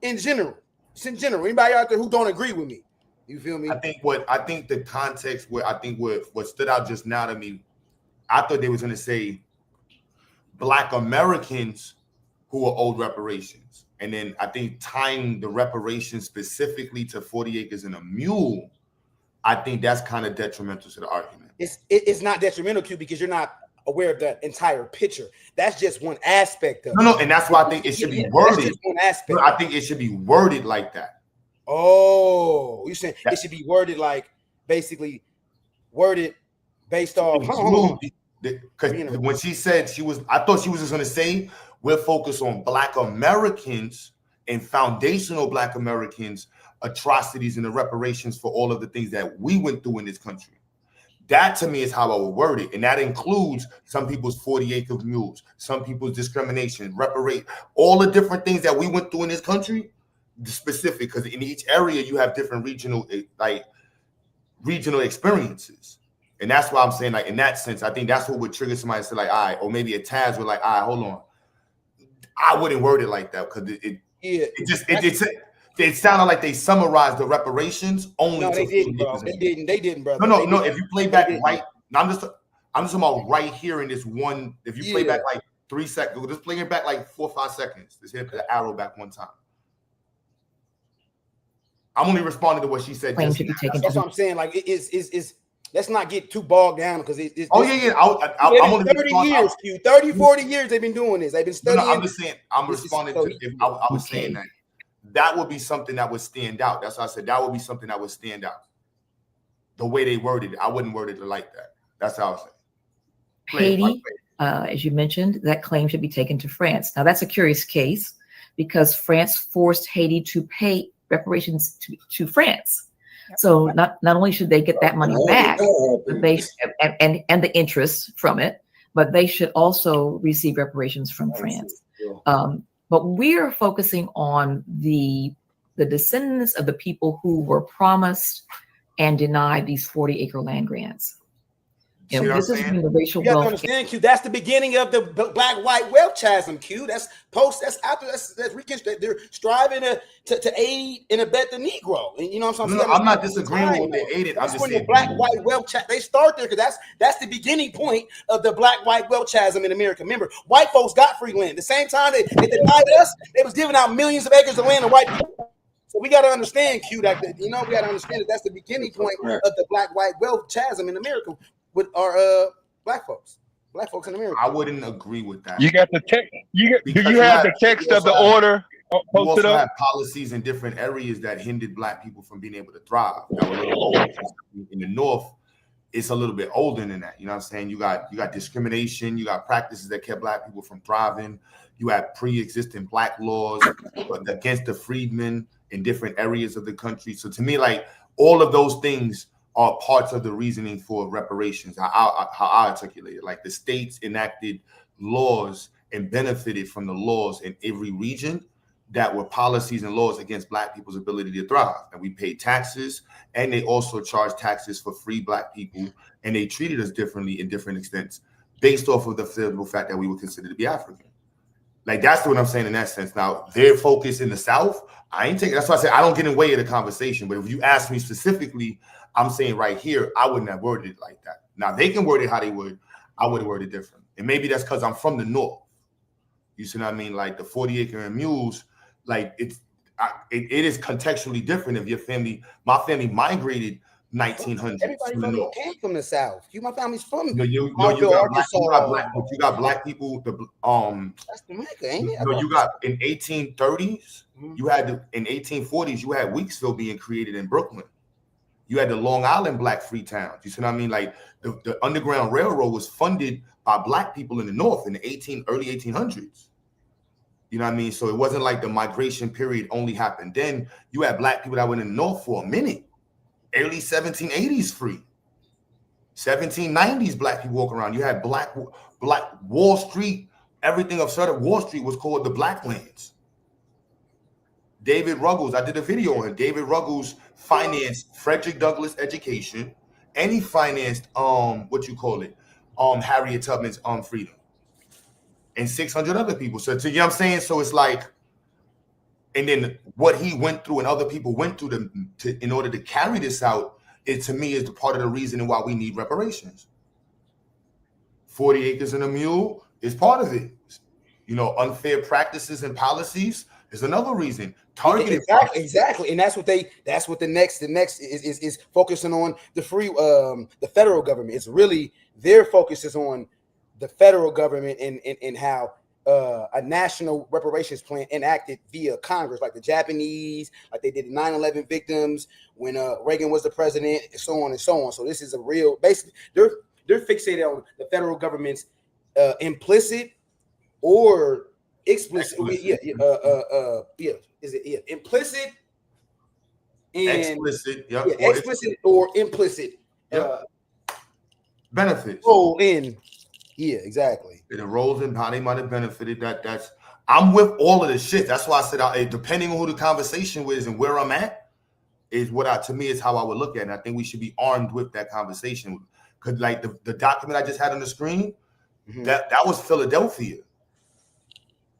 S3: In general. It's in general. Anybody out there who don't agree with me? You feel me?
S4: I think the context what stood out just now to me, I thought they was going to say Black Americans who are owed reparations. And then I think tying the reparations specifically to 40 acres and a mule, I think that's kind of detrimental to the argument.
S3: It's not detrimental, Q, because you're not aware of the entire picture. That's just one aspect of it.
S4: No, and that's why I think it should be worded. That's just one aspect. I think it should be worded like that.
S3: Oh, you're saying it should be worded like basically worded based off.
S4: Because when she said I thought she was just going to say we're focused on Black Americans and foundational Black Americans atrocities and the reparations for all of the things that we went through in this country. That to me is how I would word it. And that includes some people's 40-acre mules, some people's discrimination, reparate, all the different things that we went through in this country, specific, because in each area you have different regional experiences. And that's why I'm saying, like, in that sense, I think that's what would trigger somebody to say, like, all right, or maybe at times we're like, all right, hold on. I wouldn't word it like that because it sounded like they summarized the reparations only. No,
S3: they didn't, bro. They didn't, brother.
S4: No. If you play back right, I'm just talking about right here in this one. If you play back like 3 seconds, we'll just play it back like 4 or 5 seconds. Just hit the arrow back one time. I'm only responding to what she said.
S3: That's what I'm saying. Like, it's let's not get too bogged down because it's.
S4: Oh yeah. I'm only
S3: 30 years, Q. 30, 40 years they've been doing this. They've been studying.
S4: No, I'm just saying. I'm responding to. If I was saying that would be something that would stand out. That's why I said that would be something that would stand out. The way they worded it, I wouldn't word it like that. That's how I was saying.
S8: Haiti, as you mentioned, that claim should be taken to France. Now that's a curious case because France forced Haiti to pay reparations to France. So not only should they get that money back, but they and the interest from it, but they should also receive reparations from France. But we're focusing on the descendants of the people who were promised and denied these 40-acre land grants. And this is when the racial
S3: you have to
S8: wealth.
S3: understand, Q. That's the beginning of the black-white wealth chasm, Q. That's after they're striving to aid and abet the Negro. And you know what I'm saying?
S4: No, I'm not disagreeing with what they aided. I'm just saying
S3: the black-white wealth chasm. They start there because that's the beginning point of the black-white wealth chasm in America. Remember, white folks got free land. The same time they denied us, they was giving out millions of acres of land to white people. So we got to understand, Q. That we got to understand that's the beginning point of the black-white wealth chasm in America. With our black folks in America.
S4: I wouldn't agree with that.
S1: You got the text. Do you have the text of the order posted
S4: also
S1: up?
S4: have policies in different areas that hindered black people from being able to thrive. That were a little older. In the North, it's a little bit older than that. You know what I'm saying? You got discrimination. You got practices that kept black people from thriving. You had pre-existing black laws against the freedmen in different areas of the country. So to me, like, all of those things are parts of the reasoning for reparations, how I articulate it. Like, the states enacted laws and benefited from the laws in every region that were policies and laws against black people's ability to thrive. And we paid taxes, and they also charged taxes for free black people, and they treated us differently in different extents based off of the simple fact that we were considered to be African. Like, that's what I'm saying in that sense. Now, their focus in the South, that's why I say I don't get in the way of the conversation. But if you ask me specifically, I'm saying right here, I wouldn't have worded it like that. Now, they can word it how they would. I would have worded it different. And maybe that's because I'm from the North. You see what I mean? Like, the 40-acre and mules, like, it is contextually different if my family migrated 1900s.
S3: Everybody from the came from the South. My family's from
S4: you got black people.
S3: That's the Mecca, ain't it?
S4: No, you got in 1830s. You had in 1840s. You had Weeksville being created in Brooklyn. You had the Long Island black free towns. You see what I mean? Like, the Underground Railroad was funded by black people in the North in the early 1800s. You know what I mean? So it wasn't like the migration period only happened then. You had black people that went in the North for a minute. Early 1780s free. 1790s, black people walking around. You had black Wall Street. Everything of sort of Wall Street was called the Black Lands. David Ruggles, I did a video on him. David Ruggles financed Frederick Douglass education, and he financed Harriet Tubman's freedom, and 600 other people. So you know what I'm saying? So it's like, and then what he went through and other people went through in order to carry this out, it to me is the part of the reason why we need reparations. 40 acres and a mule is part of it. You know, unfair practices and policies is another reason. Targeted
S3: exactly, and that's what the next is focusing on the federal government. It's really their focus is on the federal government and how a national reparations plan enacted via Congress, like the Japanese, like they did the 9/11 victims when Reagan was the president, and so on and so on. So this is a real, basically they're fixated on the federal government's implicit or explicit, implicit and
S4: explicit,
S3: explicit or implicit
S4: benefits.
S3: Role in, exactly.
S4: It rolls in how they might have benefited. That's I'm with all of this shit. That's why I said, depending on who the conversation with and where I'm at, is to me is how I would look at it. And I think we should be armed with that conversation. Because like the document I just had on the screen, that was Philadelphia.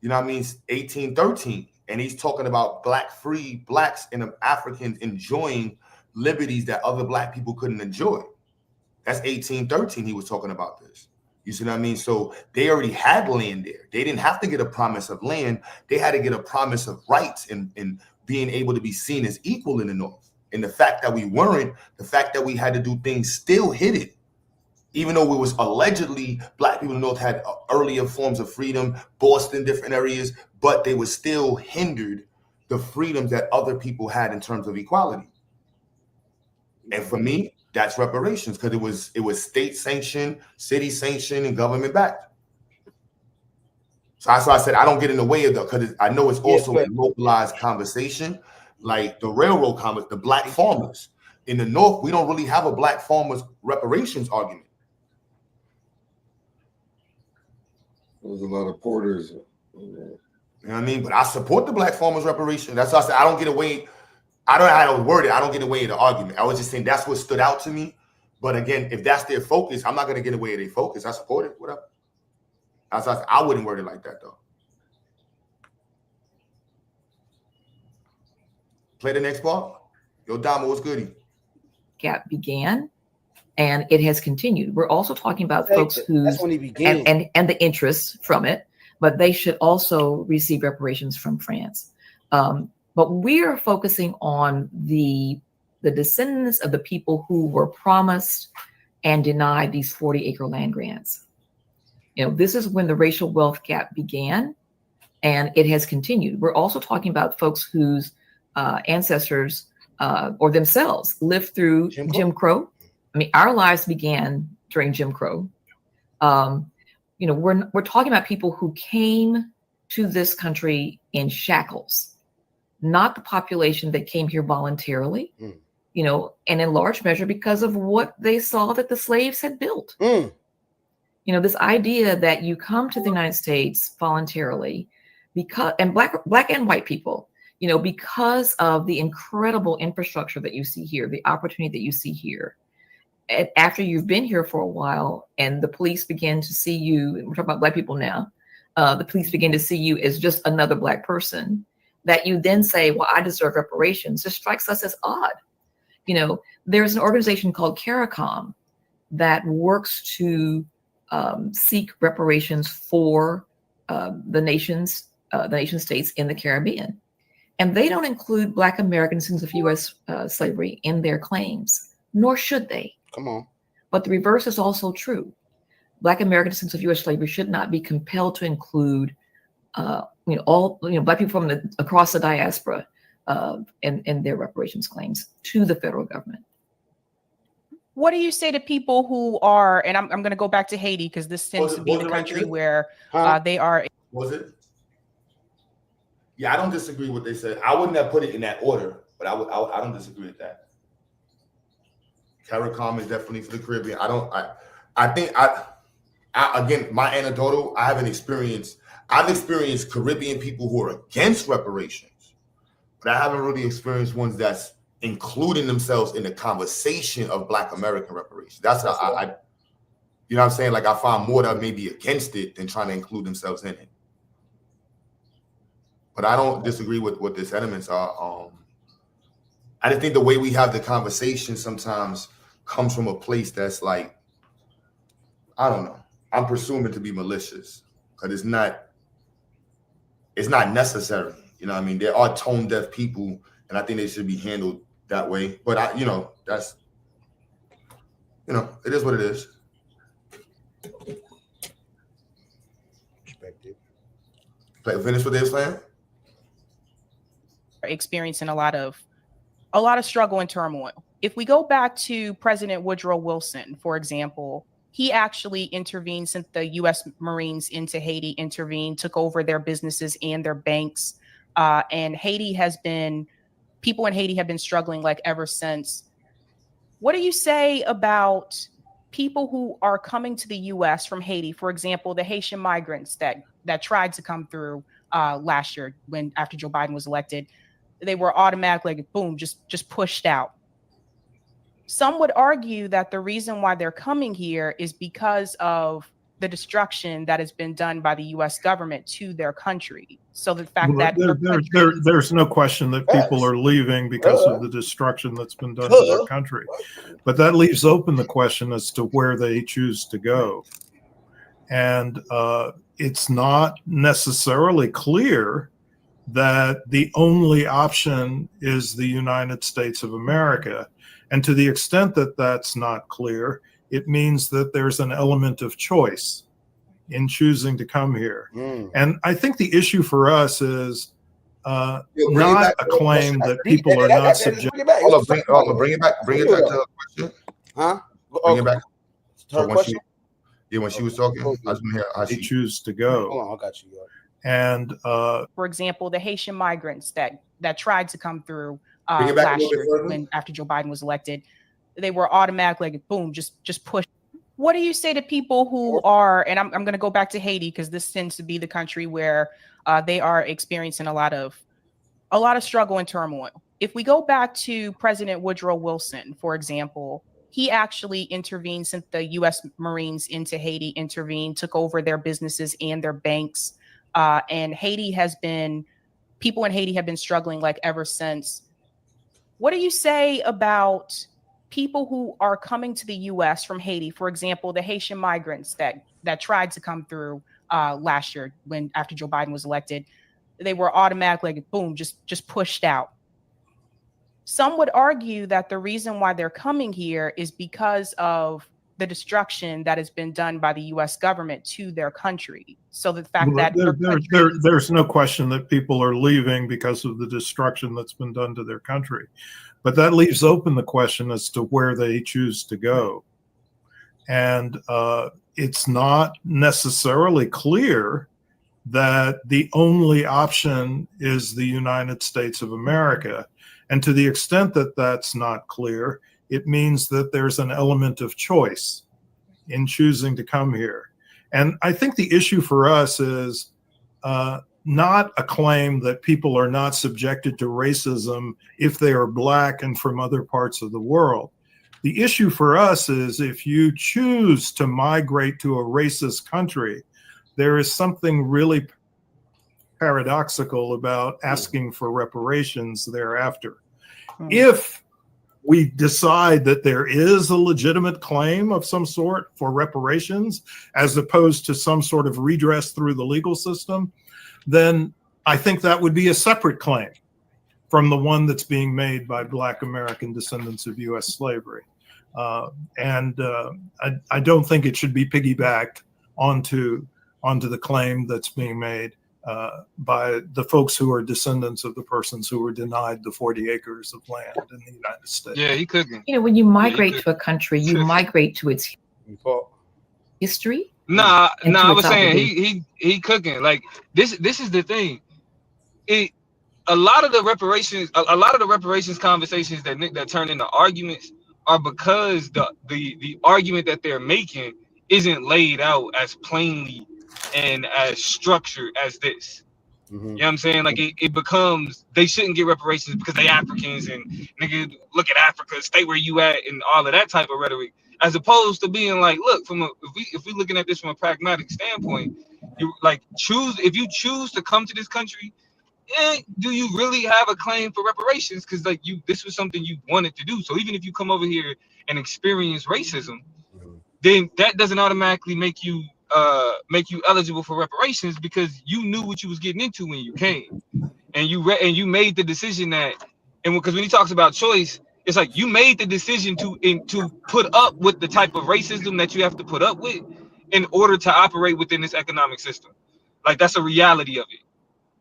S4: You know what I mean? 1813. And he's talking about free blacks and Africans enjoying liberties that other black people couldn't enjoy. That's 1813. He was talking about this. You see what I mean? So they already had land there. They didn't have to get a promise of land. They had to get a promise of rights and being able to be seen as equal in the North. And the fact that we weren't, the fact that we had to do things still hid it. Even though it was allegedly black people in the North had earlier forms of freedom, Boston, different areas, but they were still hindered the freedoms that other people had in terms of equality. And for me, that's reparations, because it was state sanctioned, city sanctioned, and government backed. So that's why I said I don't get in the way of that, because I know it's also a localized conversation, like the railroad the black farmers. In the North, we don't really have a black farmers reparations argument.
S6: There's a lot of porters.
S4: You know what I mean? But I support the black farmers reparation. That's why I said I don't get away. I don't know how to word it. I don't get away in the argument. I was just saying that's what stood out to me. But again, if that's their focus, I'm not going to get away in their focus. I support it. Whatever. I wouldn't word it like that, though. Play the next part. Yo, Dama, what's goody?
S8: Gap began, and it has continued. We're also talking about folks who
S3: that's when he began,
S8: and the interest from it, but they should also receive reparations from France. But we are focusing on the descendants of the people who were promised and denied these 40-acre land grants. You know, this is when the racial wealth gap began, and it has continued. We're also talking about folks whose ancestors or themselves lived through Jim Crow. I mean, our lives began during Jim Crow. You know, we're talking about people who came to this country in shackles, not the population that came here voluntarily, you know, and in large measure because of what they saw that the slaves had built. You know, this idea that you come to the United States voluntarily because, and black and white people, you know, because of the incredible infrastructure that you see here, the opportunity that you see here. And after you've been here for a while and the police begin to see you, we're talking about black people now, the police begin to see you as just another black person, that you then say, well, I deserve reparations, just strikes us as odd. You know, there's an organization called CARICOM that works to seek reparations for the nation states in the Caribbean. And they don't include Black Americans since of U.S. Slavery in their claims, nor should they.
S3: Come on.
S8: But the reverse is also true. Black American descendants of U.S. slavery should not be compelled to include, all Black people from across the diaspora in their reparations claims to the federal government.
S7: What do you say to people who are, and I'm going to go back to Haiti because this tends to be the country where they are.
S4: Was it? Yeah, I don't disagree with what they said. I wouldn't have put it in that order, but I don't disagree with that. CARICOM is definitely for the Caribbean. I think again, my anecdotal, I've experienced Caribbean people who are against reparations, but I haven't really experienced ones that's including themselves in the conversation of Black American reparations. That's how I you know what I'm saying? Like I find more that may be against it than trying to include themselves in it. But I don't disagree with what the sentiments are. I just think the way we have the conversation sometimes comes from a place that's like, I don't know. I'm presuming to be malicious because it's not necessary. You know what I mean? There are tone deaf people, and I think they should be handled that way. But it is what it is. Finish what they were saying?
S7: Experiencing a lot of struggle and turmoil. If we go back to President Woodrow Wilson, for example, he actually intervened, sent the U.S. Marines into Haiti, took over their businesses and their banks. And people in Haiti have been struggling like ever since. What do you say about people who are coming to the U.S. from Haiti? For example, the Haitian migrants that tried to come through last year after Joe Biden was elected. They were automatically, boom, just pushed out. Some would argue that the reason why they're coming here is because of the destruction that has been done by the U.S. government to their country. So the fact that
S23: there's no question that people are leaving because of the destruction that's been done to their country. But that leaves open the question as to where they choose to go. And it's not necessarily clear that the only option is the United States of America. And to the extent that that's not clear, it means that there's an element of choice in choosing to come here. And I think the issue for us is not a claim that people are not subject.
S4: Bring it back to the question.
S3: Huh?
S4: Bring it back.
S3: Her question?
S4: When she was talking, I was going to hear how she
S23: choose to go.
S3: Hold on, I got you.
S23: And
S7: for example, the Haitian migrants that tried to come through last year after Joe Biden was elected, they were automatically, boom, just pushed. What do you say to people who are, and I'm going to go back to Haiti because this tends to be the country where they are experiencing a lot of struggle and turmoil. If we go back to President Woodrow Wilson, for example, he actually intervened, sent the U.S. Marines into Haiti, took over their businesses and their banks. And people in Haiti have been struggling like ever since. What do you say about people who are coming to the U.S. from Haiti? For example, the Haitian migrants that tried to come through last year after Joe Biden was elected, they were automatically, boom, just pushed out. Some would argue that the reason why they're coming here is because of the destruction that has been done by the U.S. government to their country. So the fact that
S23: there's no question that people are leaving because of the destruction that's been done to their country. But that leaves open the question as to where they choose to go. And it's not necessarily clear that the only option is the United States of America. And to the extent that that's not clear, it means that there's an element of choice in choosing to come here. And I think the issue for us is not a claim that people are not subjected to racism if they are Black and from other parts of the world. The issue for us is if you choose to migrate to a racist country, there is something really paradoxical about asking for reparations thereafter. If we decide that there is a legitimate claim of some sort for reparations, as opposed to some sort of redress through the legal system, then I think that would be a separate claim from the one that's being made by Black American descendants of U.S. slavery. And I don't think it should be piggybacked onto the claim that's being made by the folks who are descendants of the persons who were denied the 40 acres of land in the United States.
S2: Yeah, he cooking.
S8: You know, when you migrate to a country, you migrate to its history.
S2: Nah, I was saying he cooking. Like this is the thing. A lot of the reparations conversations that turn into arguments are because the argument that they're making isn't laid out as plainly and as structured as this. You know what I'm saying? Like it becomes they shouldn't get reparations because they Africans and nigga look at Africa, stay where you at, and all of that type of rhetoric, as opposed to being like, look, if we looking at this from a pragmatic standpoint, you like if you choose to come to this country, do you really have a claim for reparations? Because like this was something you wanted to do. So even if you come over here and experience racism, then that doesn't automatically make you eligible for reparations, because you knew what you was getting into when you came, and you made the decision that, and because when he talks about choice, it's like you made the decision to put up with the type of racism that you have to put up with in order to operate within this economic system. Like that's a reality of it.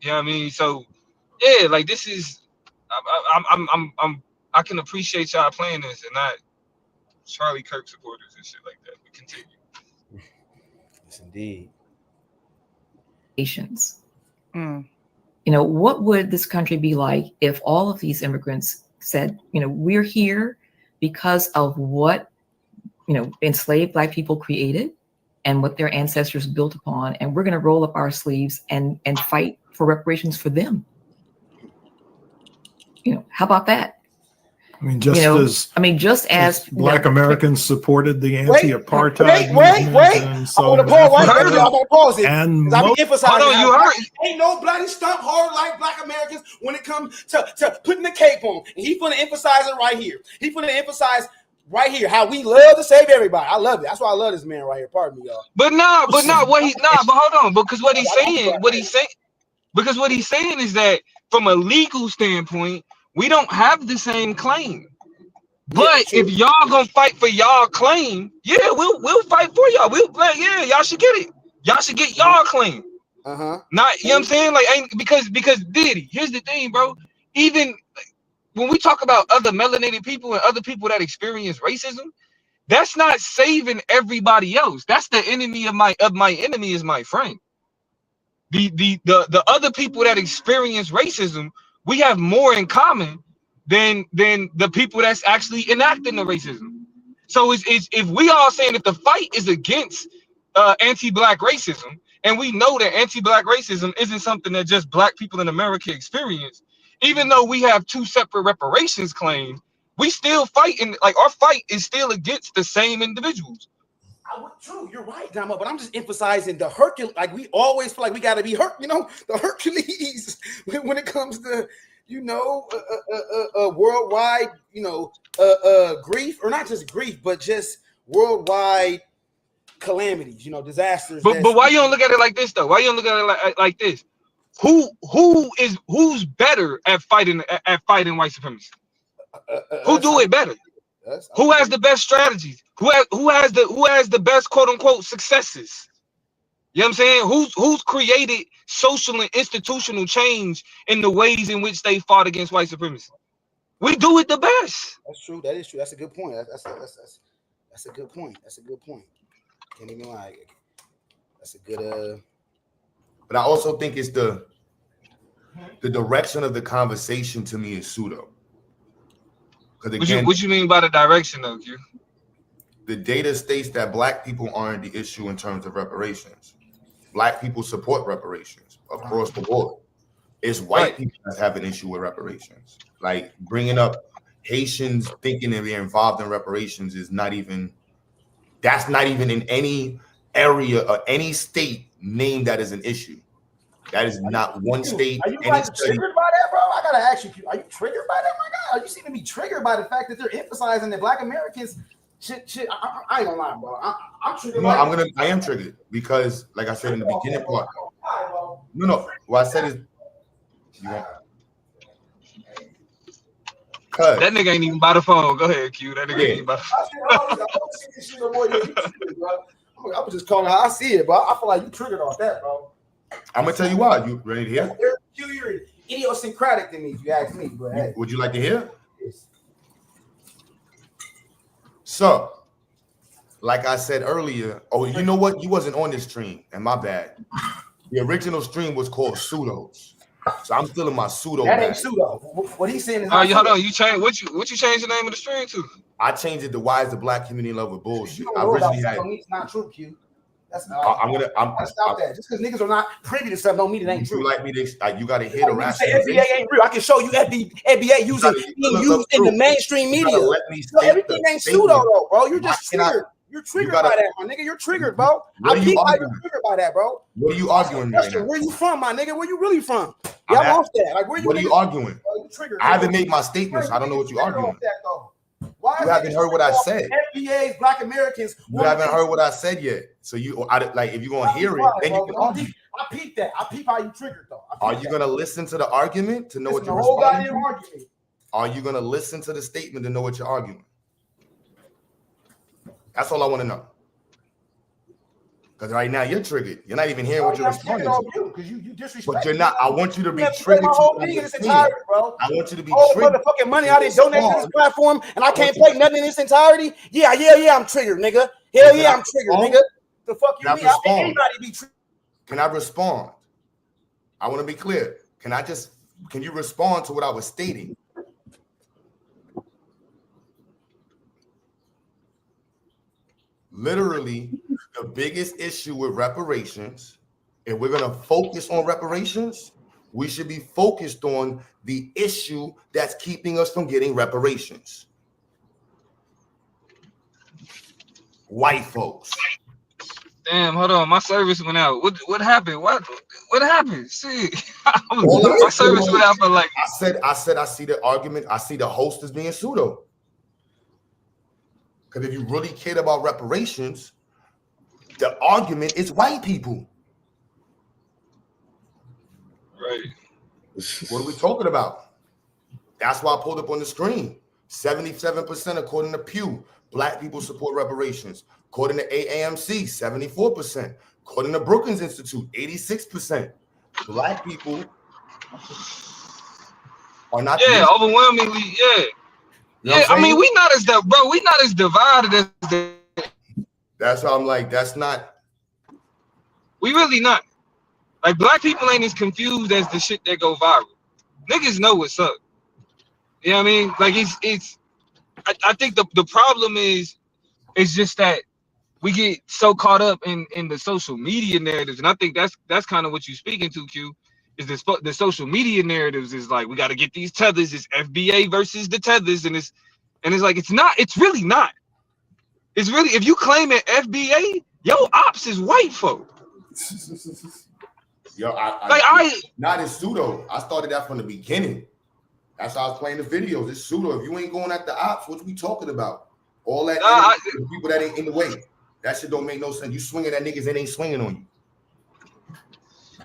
S2: You know what I mean? So yeah, like this is I can appreciate y'all playing this and not Charlie Kirk supporters and shit like that. But continue.
S3: Yes, indeed.
S8: You know, what would this country be like if all of these immigrants said, you know, we're here because of what, you know, enslaved Black people created and what their ancestors built upon, and we're going to roll up our sleeves and fight for reparations for them. You know, how about that?
S23: I mean, just as Black Americans supported the anti-apartheid movement and so
S3: I want to pause it.
S23: And
S3: I be emphasizing
S24: ain't no bloody stomp hard like Black Americans when it comes to putting the cape on. And he's gonna emphasize it right here. He's gonna emphasize right here how we love to save everybody. I love it. That's why I love this man right here. Pardon me, y'all.
S2: But hold on, because what he's saying is that from a legal standpoint, we don't have the same claim. But if y'all gonna fight for y'all claim, yeah, we'll fight for y'all. Y'all should get it. Y'all should get y'all claim. Not, you know what I'm saying? Like, because Diddy, here's the thing, bro. Even when we talk about other melanated people and other people that experience racism, that's not saving everybody else. That's the enemy of my enemy is my friend. The other people that experience racism, we have more in common than the people that's actually enacting the racism. So it's if we all saying that the fight is against anti-Black racism, and we know that anti-Black racism isn't something that just Black people in America experience, even though we have two separate reparations claims, we still fighting. Like our fight is still against the same individuals.
S3: True, you're right, Damo, but I'm just emphasizing the Hercules. Like we always feel like we got to be the Hercules when it comes to worldwide grief, or not just grief, but just worldwide calamities, disasters.
S2: But why you don't look at it like this though? Why you don't look at it like this? Who's better at fighting white supremacy? Who do it better? Who has the best strategies? Who has the best quote unquote successes? You know what I'm saying? Who's created social and institutional change in the ways in which they fought against white supremacy? We do it the best.
S3: That's true. That is true. That's a good point. That's a good point. That's a good point. Can't even lie. That's a good.
S4: But I also think it's the direction of the conversation to me is pseudo. Again,
S2: what you mean by the direction, though, Q?
S4: The data states that Black people aren't the issue in terms of reparations. Black people support reparations across the board. It's white people that have an issue with reparations. Like bringing up Haitians thinking that they're involved in reparations is that's not even in any area or any state named that as an issue. That is not one state.
S3: Are you guys triggered by that, bro? I gotta ask you, are you triggered by that, my guy? Are you seem to be triggered by the fact that they're emphasizing that Black Americans shit? I ain't gonna lie, bro. I'm triggered.
S4: No, I am triggered because, like I said in the beginning part. No. What I said is,
S2: that nigga ain't even by the phone. Go ahead, Q. That nigga ain't even by the phone.
S3: I was just calling how I see it, bro. I feel like you triggered off that, bro.
S4: I'm gonna tell you why. You ready to hear?
S3: You're idiosyncratic to me, if you ask me. But hey.
S4: Would you like to hear? So, like I said earlier, you know what? You wasn't on this stream, and my bad. The original stream was called Pseudos. So I'm still in my pseudo
S3: That ain't
S4: bag.
S3: pseudo. What he's saying is
S2: All
S3: not
S2: right, hold
S3: pseudo.
S2: on. You change what you changed the name of the stream to?
S4: I changed it to why is the black community in love with bullshit.
S3: You don't
S4: I
S3: know about
S4: originally had.
S3: something it's not true, Q. That's not.
S4: I'm
S3: stop that. Just because niggas are not privy to stuff don't mean it ain't true.
S4: You like me to like you got to hear the
S3: Like, say
S4: rationalization.
S3: FBA ain't real. I can show you FBA being used in the mainstream media.
S4: Let me
S3: So everything ain't pseudo though, bro. You're just triggered. You're triggered by that, my nigga. You're triggered, bro. I peep how you're triggered by that, bro.
S4: What are you arguing right now?
S3: Where you from, my nigga? Where you really from? Yeah, I'm off that. Like, where you?
S4: What are you arguing?
S3: You triggered.
S4: I haven't made my statements. I don't know what you're arguing.
S3: Why
S4: You haven't heard what I said.
S3: FBA's Black Americans.
S4: You haven't heard what I said yet. So like if you're gonna hear it, then you can argue.
S3: I peep that. I peep how you triggered though.
S4: Are you gonna listen to the argument to know what you're
S3: whole
S4: responding
S3: goddamn
S4: to?
S3: argument.
S4: Are you gonna listen to the statement to know what you're arguing? That's all I want to know. Because right now you're triggered. You're not even hearing what you're responding to.
S3: Because you disrespect.
S4: But you're not. I want you to be
S3: You
S4: triggered.
S3: my whole thing in this entirety, bro.
S4: I want you to be
S3: all the
S4: triggered.
S3: motherfucking money I didn't donate to this platform, and I can't play nothing in its entirety. Yeah, I'm triggered, nigga. Hell yeah, I'm triggered, nigga. The fuck you mean? Anybody be triggered?
S4: Can I respond? I want to be clear. Can you respond to what I was stating? Literally, the biggest issue with reparations, if we're going to focus on reparations, we should be focused on the issue that's keeping us from getting reparations. White folks.
S2: Damn, hold on. My service went out. What happened? What happened? Shit. My service went out for like.
S4: I said I see the argument. I see the host as being pseudo. Because if you really cared about reparations, the argument is white people.
S2: Right.
S4: What are we talking about? That's why I pulled up on the screen. 77% according to Pew. Black people support reparations. According to AAMC, 74%. According to Brookings Institute, 86%. Black people are not.
S2: Yeah, overwhelmingly, yeah.
S4: You know
S2: I mean, we not as divided as the.
S4: That's how I'm like, that's not.
S2: We really not. Like, black people ain't as confused as the shit that go viral. Niggas know what's up. You know what I mean? Like, I think the problem is just that we get so caught up in the social media narratives, and I think that's kind of what you're speaking to, Q. Is the social media narratives is like, we got to get these tethers. It's FBA versus the tethers, and it's like it's not. It's really not. It's really, if you claim it FBA, yo, ops is white folk.
S4: Yo, not as pseudo. I started that from the beginning. That's how I was playing the videos. It's pseudo. If you ain't going at the ops, what we talking about? All that people that ain't in the way. That shit don't make no sense. You swinging at niggas that ain't swinging on you.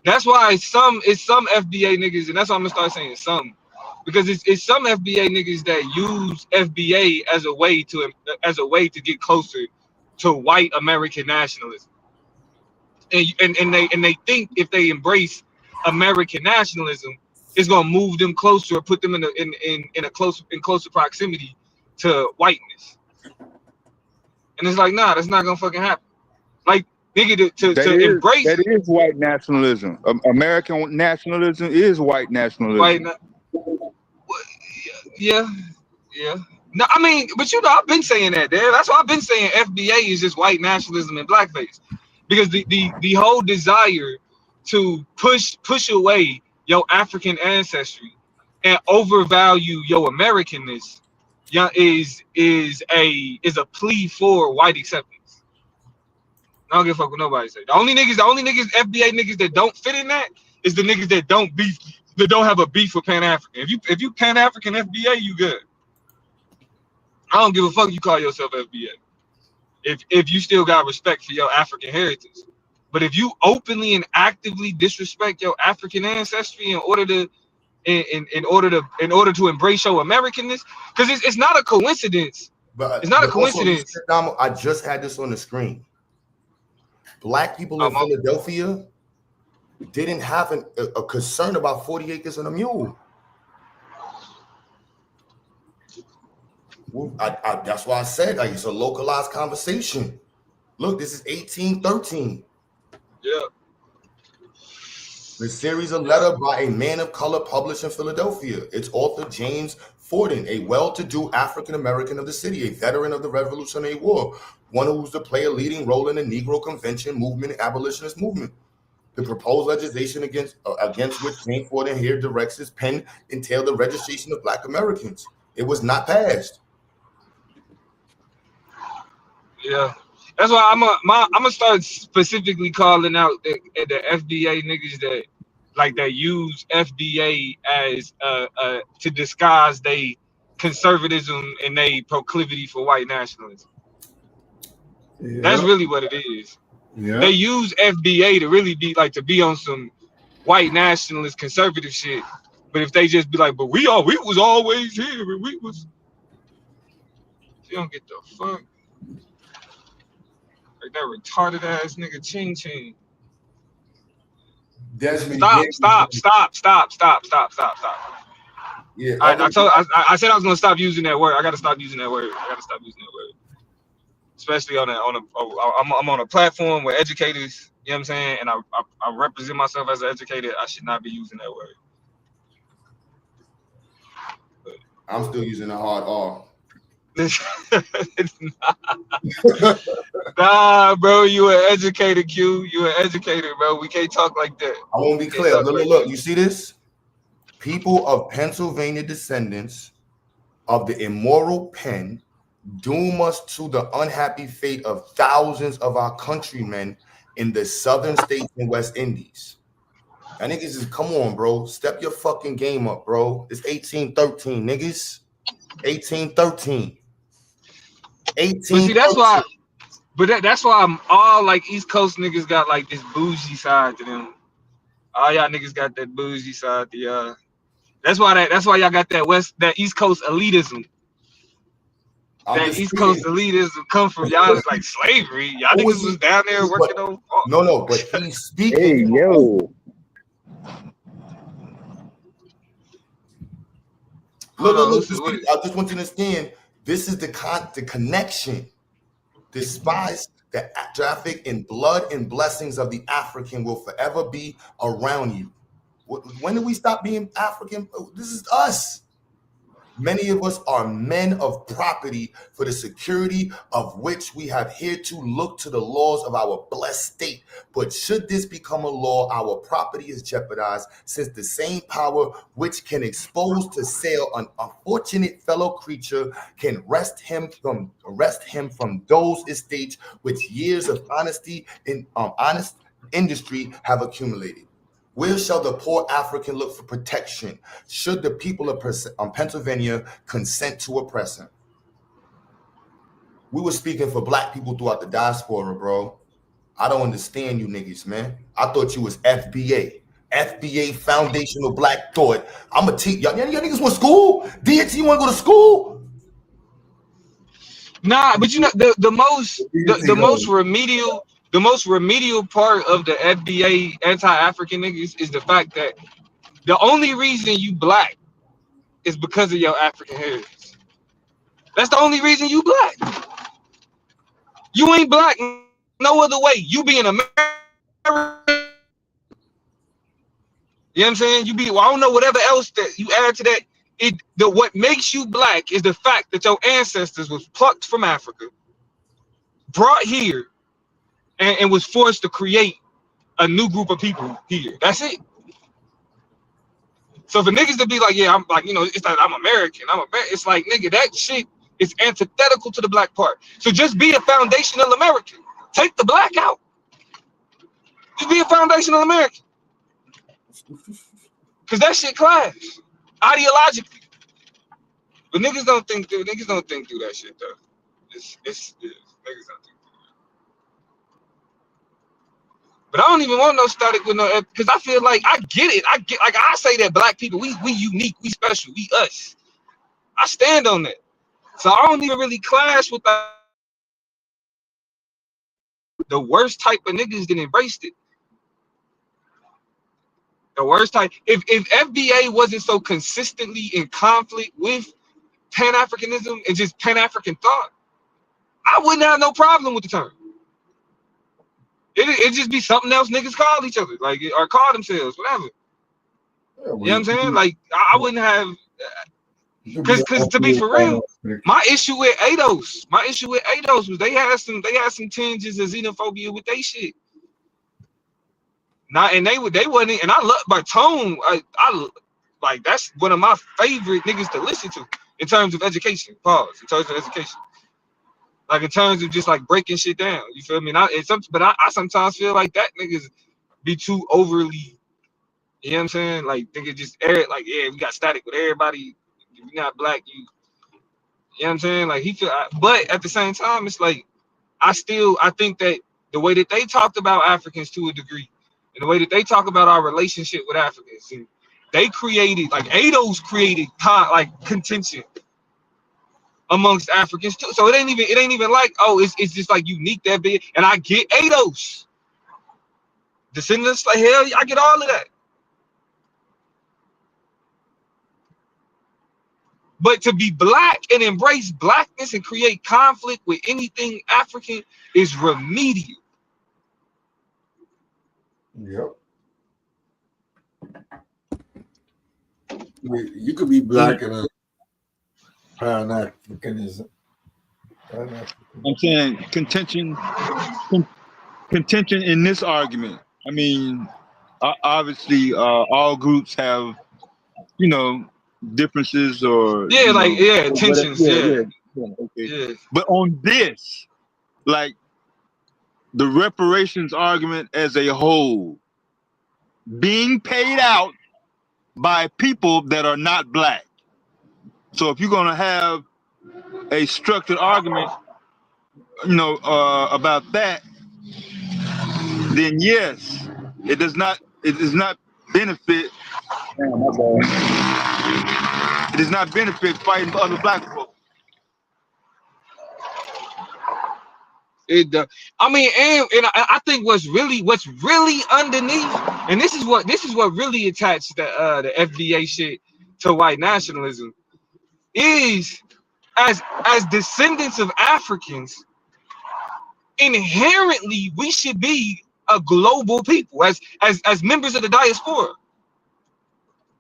S2: That's why it's some FBA niggas, and that's why I'm gonna start saying some, because it's some FBA niggas that use FBA as a way to get closer to white American nationalism, and they think if they embrace American nationalism, it's gonna move them closer or put them in closer proximity to whiteness, and it's like, nah, that's not gonna fucking happen. Like, nigga, to embrace
S1: that is white nationalism. American nationalism is white nationalism. Yeah. No, I mean, but I've been saying that, Dad. That's why I've been saying FBA is just white nationalism and blackface, because the whole desire to push away your African ancestry and overvalue your Americanness, is a plea for white acceptance. I don't give a fuck what nobody say. The only niggas FBA niggas that don't fit in that is the niggas that don't have a beef with Pan-African. If you Pan-African FBA, you good. I don't give a fuck you call yourself FBA. If you still got respect for your African heritage. But if you openly and actively disrespect your African ancestry in order to embrace your Americanness, because it's not a coincidence.
S4: But
S2: it's not a coincidence.
S4: I just had this on the screen. Black people in Philadelphia didn't have a concern about 40 acres and a mule. That's why I said, like, it's a localized conversation. Look, this is 1813.
S2: Yeah.
S4: The series, a letter by a man of color, published in Philadelphia. Its author, James Forden, a well-to-do African-American of the city, a veteran of the Revolutionary War, one who was to play a leading role in the Negro Convention movement and abolitionist movement. The proposed legislation against which James Forden here directs his pen entailed the registration of Black Americans. It was not passed.
S2: Yeah, that's why I'm gonna start specifically calling out the FBA niggas that use FBA as to disguise they conservatism and they proclivity for white nationalism.
S6: Yeah.
S2: That's really what it is.
S6: Yeah.
S2: They use FBA to really be on some white nationalist conservative shit. But if they just be like, but we was always here, and we was, you don't get the fuck. Like that retarded ass nigga Ching Ching. Stop.
S4: Yeah.
S2: I said I was gonna stop using that word. I gotta stop using that word. Especially I'm on a platform with educators, you know what I'm saying? And I represent myself as an educator. I should not be using that word. But
S4: I'm still using a hard R.
S2: It's not. Nah, bro, you an educator, Q. You an educator, bro. We can't talk like that.
S4: I won't be clear. Look, you see this? People of Pennsylvania descendants of the immoral pen doom us to the unhappy fate of thousands of our countrymen in the southern states and West Indies. And niggas just, come on, bro. Step your fucking game up, bro. It's 1813, niggas. 1813. 18.
S2: But see, that's why. But that's why I'm all like East Coast niggas got like this bougie side to them. All y'all niggas got that bougie side to y'all. That's why y'all got that East Coast elitism. That East Coast elitism come from y'all. It's like slavery. Y'all niggas was down there working on.
S4: No, but he's speaking.
S9: Hey, yo.
S4: Look. I just want you to understand. This is the connection. Despise the traffic in blood and blessings of the African will forever be around you. When do we stop being African? This is us. Many of us are men of property, for the security of which we have hereto looked to the laws of our blessed state. But should this become a law, our property is jeopardized, since the same power which can expose to sale an unfortunate fellow creature can wrest him from those estates which years of honesty and honest industry have accumulated. Where shall the poor African look for protection should the people of Pennsylvania consent to oppress him? We were speaking for Black people throughout the diaspora, bro. I don't understand you niggas, man. I thought you was FBA Foundational Black Thought. I'm a teach y'all niggas want school? DX, you want to go to school?
S2: Nah, but you know the most remedial part of the FBA anti-African niggas is the fact that the only reason you Black is because of your African heritage. That's the only reason you Black. You ain't Black no other way. You being American. You know what I'm saying? I don't know whatever else that you add to that. What makes you Black is the fact that your ancestors was plucked from Africa, brought here, and was forced to create a new group of people here. That's it. So for niggas to be like, yeah, I'm like, it's like I'm American. It's like, nigga, that shit is antithetical to the Black part. So just be a foundational American. Take the Black out. Just be a foundational American. Cause that shit clash ideologically. But niggas don't think through that shit though. It's niggas don't think through it. But I don't even want no static with no, because I feel like I get it. Like I say that Black people, we unique, we special, we us. I stand on that. So I don't even really clash with the worst type of niggas that embraced it. The worst type. If FBA wasn't so consistently in conflict with Pan-Africanism and just Pan-African thought, I wouldn't have no problem with the term. It just be something else niggas call each other, like, or call themselves, whatever.
S6: Yeah,
S2: You know what I'm saying? Like, I wouldn't have, because to be for real, my issue with ADOS was they had some tinges of xenophobia with they shit. And they wasn't, and I love by tone. I like, that's one of my favorite niggas to listen to in terms of education. Pause. In terms of education, like in terms of just like breaking shit down. You feel me? But I sometimes feel like that niggas be too overly. You know what I'm saying? Like, nigga just air it like, yeah, we got static with everybody. If you're not black, you know what I'm saying? Like, but at the same time, it's like, I think that the way that they talked about Africans to a degree, and the way that they talk about our relationship with Africans, and they created, like, ADOS created contention amongst Africans too. So it ain't even like, oh, it's just like unique that big. And I get ADOS, descendants, like, hell, I get all of that. But to be black and embrace blackness and create conflict with anything African is remedial.
S6: Yep. You could be black and a Pan-Africanism.
S1: I'm saying contention in this argument. I mean, obviously, all groups have, differences or
S2: tensions.
S1: Okay. Yeah. But on this, like, the reparations argument as a whole, being paid out by people that are not black. So if you're gonna have a structured argument, about that, then yes, it does not benefit. It does not benefit fighting for other black folks.
S2: I mean, and I think what's really underneath, and this is what really attached the FBA shit to white nationalism, is as descendants of Africans, inherently we should be a global people as members of the diaspora,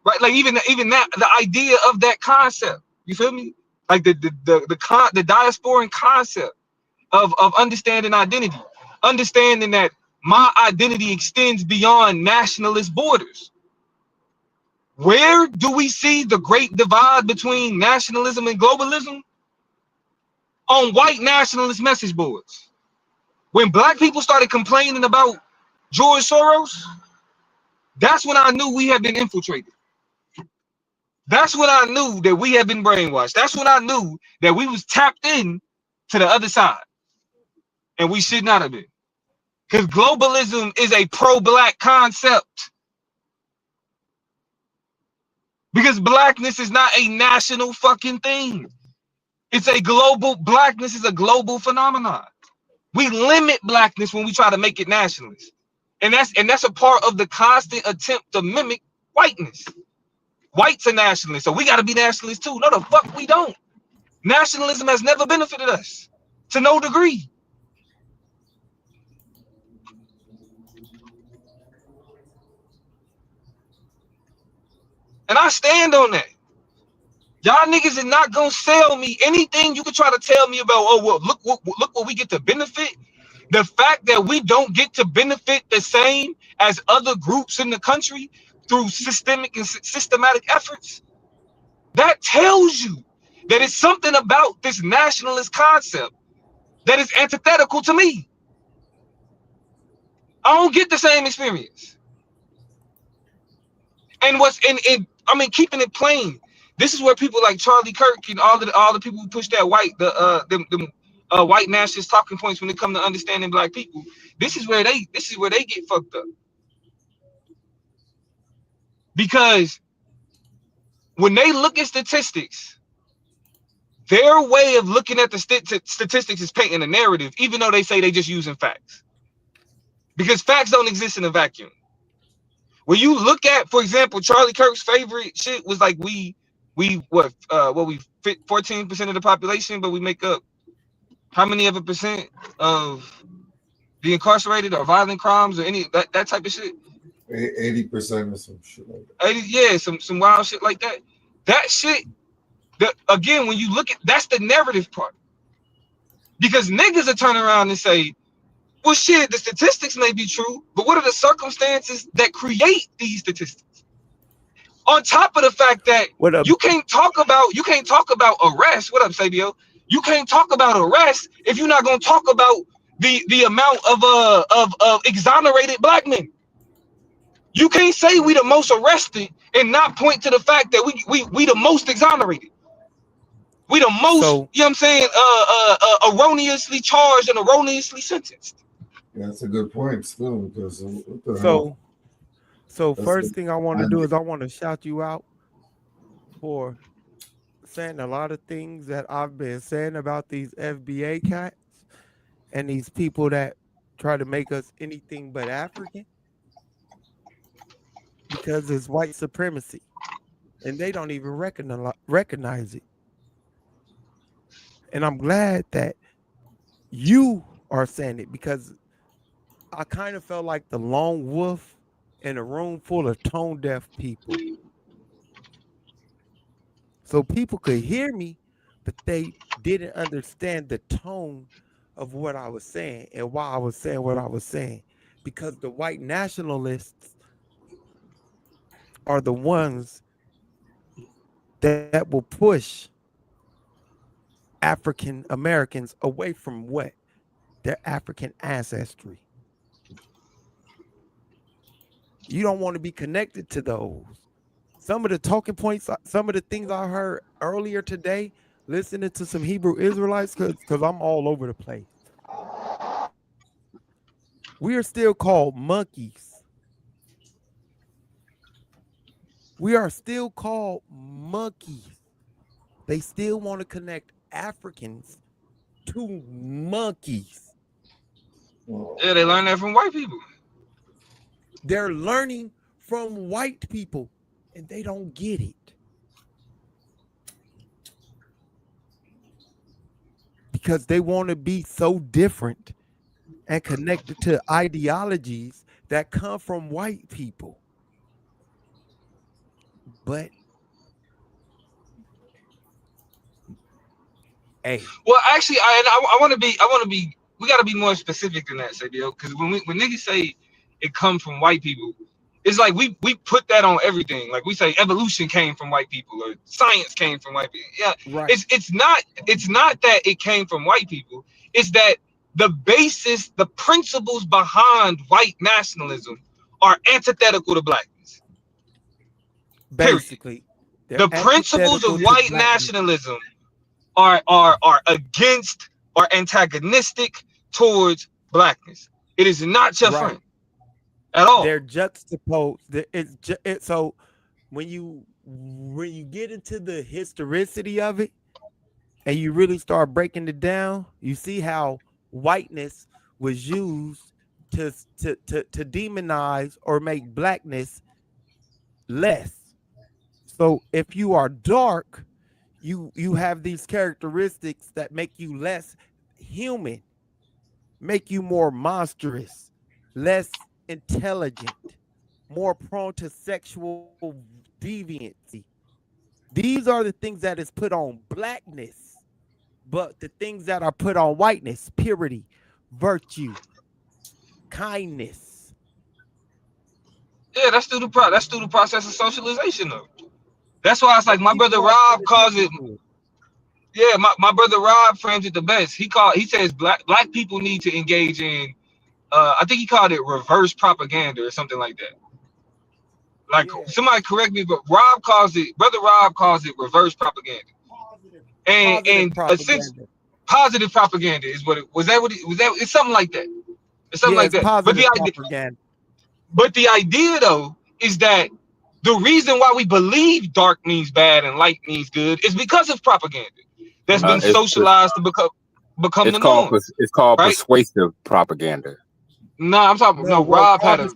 S2: right? Like, even that, the idea of that concept, you feel me? Like the diasporan concept of understanding identity, understanding that my identity extends beyond nationalist borders. Where do we see the great divide between nationalism and globalism? On white nationalist message boards. When black people started complaining about George Soros, that's when I knew we had been infiltrated. That's when I knew that we had been brainwashed. That's when I knew that we was tapped in to the other side. And we should not have been. Because globalism is a pro-black concept. Because blackness is not a national fucking thing. It's a global, blackness is a global phenomenon. We limit blackness when we try to make it nationalist. And that's a part of the constant attempt to mimic whiteness. Whites are nationalists, so we gotta be nationalists too. No, the fuck we don't. Nationalism has never benefited us to no degree. And I stand on that. Y'all niggas is not gonna sell me anything you can try to tell me about. Oh, well, look what we get to benefit. The fact that we don't get to benefit the same as other groups in the country through systematic efforts, that tells you that it's something about this nationalist concept that is antithetical to me. I don't get the same experience. And I mean, keeping it plain, this is where people like Charlie Kirk and all the people who push that white nationalist talking points when it comes to understanding black people. This is where they get fucked up. Because when they look at statistics, their way of looking at the statistics is painting a narrative, even though they say they just using facts. Because facts don't exist in a vacuum. When you look at, for example, Charlie Kirk's favorite shit was like we 14% of the population, but we make up how many of a percent of the incarcerated or violent crimes or any that type of shit.
S6: 80% or some shit like that.
S2: 80, yeah, some wild shit like that. That shit. Again, when you look at that's the narrative part, because niggas are turning around and say, well, shit, the statistics may be true, but what are the circumstances that create these statistics? On top of the fact that you can't talk about arrest. What up, Sabio? You can't talk about arrest if you're not gonna talk about the amount of exonerated black men. You can't say we the most arrested and not point to the fact that we the most exonerated. We the most, you know what I'm saying, erroneously charged and erroneously sentenced.
S6: Yeah, that's a good point still, because what the hell?
S9: So
S6: That's
S9: first
S6: a-
S9: thing I want to do is I want to shout you out for saying a lot of things that I've been saying about these FBA cats and these people that try to make us anything but African, because it's white supremacy and they don't even recognize it. And I'm glad that you are saying it, because I kind of felt like the lone wolf in a room full of tone deaf people. So people could hear me, but they didn't understand the tone of what I was saying and why I was saying what I was saying. Because the white nationalists are the ones that will push African Americans away from what? Their African ancestry. You don't want to be connected to those. Some of the talking points, some of the things I heard earlier today, listening to some Hebrew Israelites, because I'm all over the place. We are still called monkeys. We are still called monkeys. They still want to connect Africans to monkeys.
S2: Yeah, they learned that from white people.
S9: They're learning from white people, and they don't get it. Because they want to be so different and connected to ideologies that come from white people. But hey,
S2: well, actually, I want to be. We got to be more specific than that, Sabio, because when niggas say it comes from white people, it's like we put that on everything. Like we say evolution came from white people or science came from white people. Yeah,
S9: right.
S2: It's not that it came from white people. It's that the basis, the principles behind white nationalism are antithetical to blackness.
S9: Basically,
S2: the principles of white nationalism are against or antagonistic towards blackness. It is not your friend at all.
S9: They're juxtaposed. So when you get into the historicity of it and you really start breaking it down, you see how whiteness was used to demonize or make blackness less. So if you are dark, you have these characteristics that make you less human, make you more monstrous, less intelligent, more prone to sexual deviancy. These are the things that is put on blackness, but the things that are put on whiteness: purity, virtue, kindness.
S2: Yeah, that's through the process of socialization, though. That's why it's like my brother Rob calls it. Yeah, my brother Rob frames it the best. He says black people need to engage in. I think he called it reverse propaganda or something like that. Like somebody correct me, but brother Rob calls it reverse propaganda. And propaganda. Positive propaganda is what it was. It's something like that. It's something like that. But the idea though is that the reason why we believe dark means bad and light means good is because of propaganda that's been socialized to become the norm.
S10: It's called
S2: right?
S10: persuasive propaganda.
S2: No, I'm talking. No, Rob had a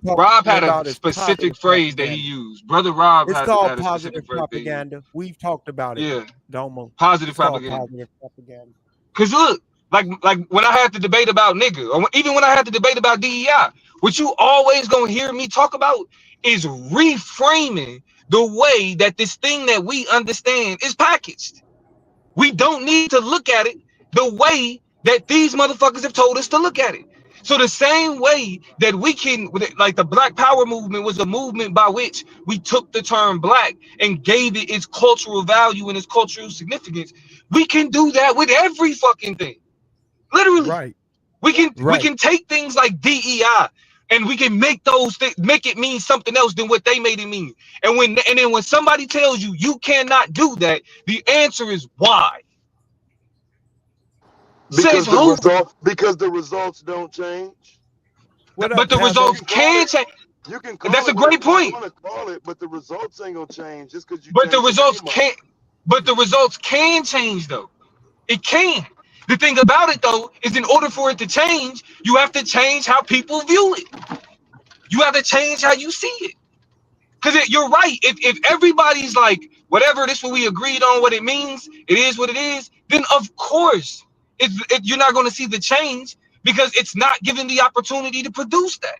S2: specific phrase that he used. Brother Rob
S9: it's
S2: had
S9: called
S2: a
S9: positive propaganda. We've talked about it.
S2: Yeah,
S9: Domo.
S2: Positive propaganda. Because look, Like when I had the debate about nigga, or even when I had the debate about DEI, what you always gonna hear me talk about is reframing the way that this thing that we understand is packaged. We don't need to look at it the way that these motherfuckers have told us to look at it. So the same way that we can, like the Black Power movement was a movement by which we took the term black and gave it its cultural value and its cultural significance, we can do that with every fucking thing. Literally.
S9: Right.
S2: We can take things like DEI and we can make those things, make it mean something else than what they made it mean. And then when somebody tells you you cannot do that, the answer is why.
S10: Because
S2: Says who?
S10: because the results don't change.
S2: But the results can change.
S10: You can call
S2: That's
S10: it
S2: a great point.
S10: You want to call it, but the results ain't gonna change just because you.
S2: But the
S10: change
S2: results
S10: name of it.
S2: can't. But the results can change though. It can. The thing about it though is, in order for it to change, you have to change how people view it. You have to change how you see it. Because you're right. If everybody's like, whatever this what we agreed on, what it means, it is what it is, then of course you're not going to see the change because it's not given the opportunity to produce that.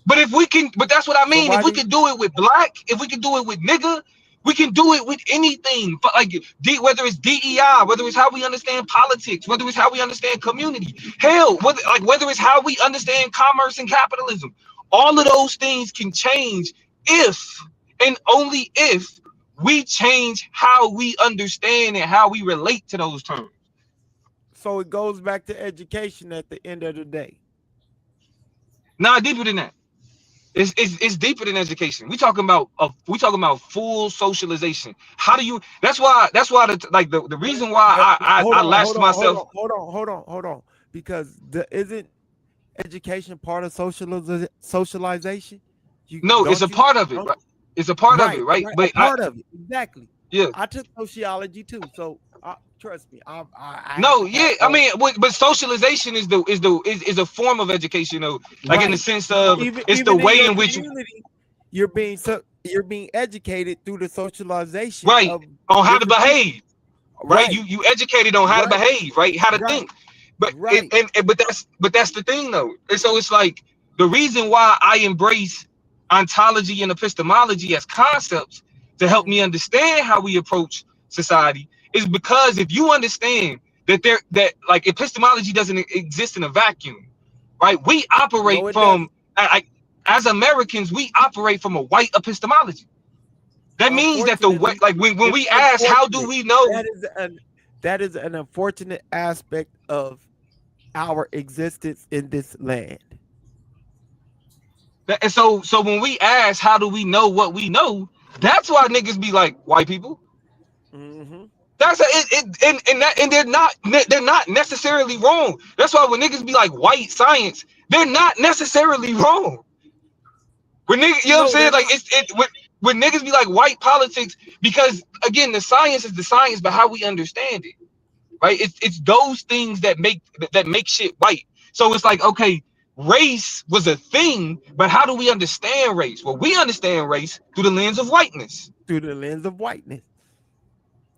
S2: But if we can, but that's what I mean. If we can do it with black, if we can do it with nigga, we can do it with anything. But like whether it's DEI, whether it's how we understand politics, whether it's how we understand community, hell, whether it's how we understand commerce and capitalism, all of those things can change if and only if we change how we understand and how we relate to those terms.
S9: So it goes back to education at the end of the day.
S2: Nah, deeper than that. It's deeper than education. We talking about full socialization. How do you? That's why the reason why I lashed myself.
S9: Hold on. Because isn't education part of socialization?
S2: No, it's a part of it. Right? It's a part of it, right?
S9: But part of it, exactly.
S2: Yeah.
S9: I took sociology too, so trust me. I
S2: mean, but socialization is a form of education, though. Like in the sense of it's the way in which
S9: you're being educated through the socialization,
S2: right, on how to behave. Right,
S9: right.
S2: You educated on how to behave, right? How to think. But but that's the thing, though. And so it's like the reason why I embrace ontology and epistemology as concepts to help me understand how we approach society is because if you understand that like epistemology doesn't exist in a vacuum, right? We operate from as Americans, we operate from a white epistemology. That means that when we ask, how do we know?
S9: That is an unfortunate aspect of our existence in this land.
S2: And so when we ask, how do we know what we know? That's why niggas be like, white people.
S9: Mm-hmm.
S2: That's and they're not necessarily wrong. That's why when niggas be like white science, they're not necessarily wrong. When niggas, you know what I'm saying? Like when niggas be like white politics, because again, the science is the science, but how we understand it, right? It's those things that make shit white. So it's like, okay, race was a thing, but how do we understand race? Well, we understand race through the lens of whiteness.
S9: Through the lens of whiteness.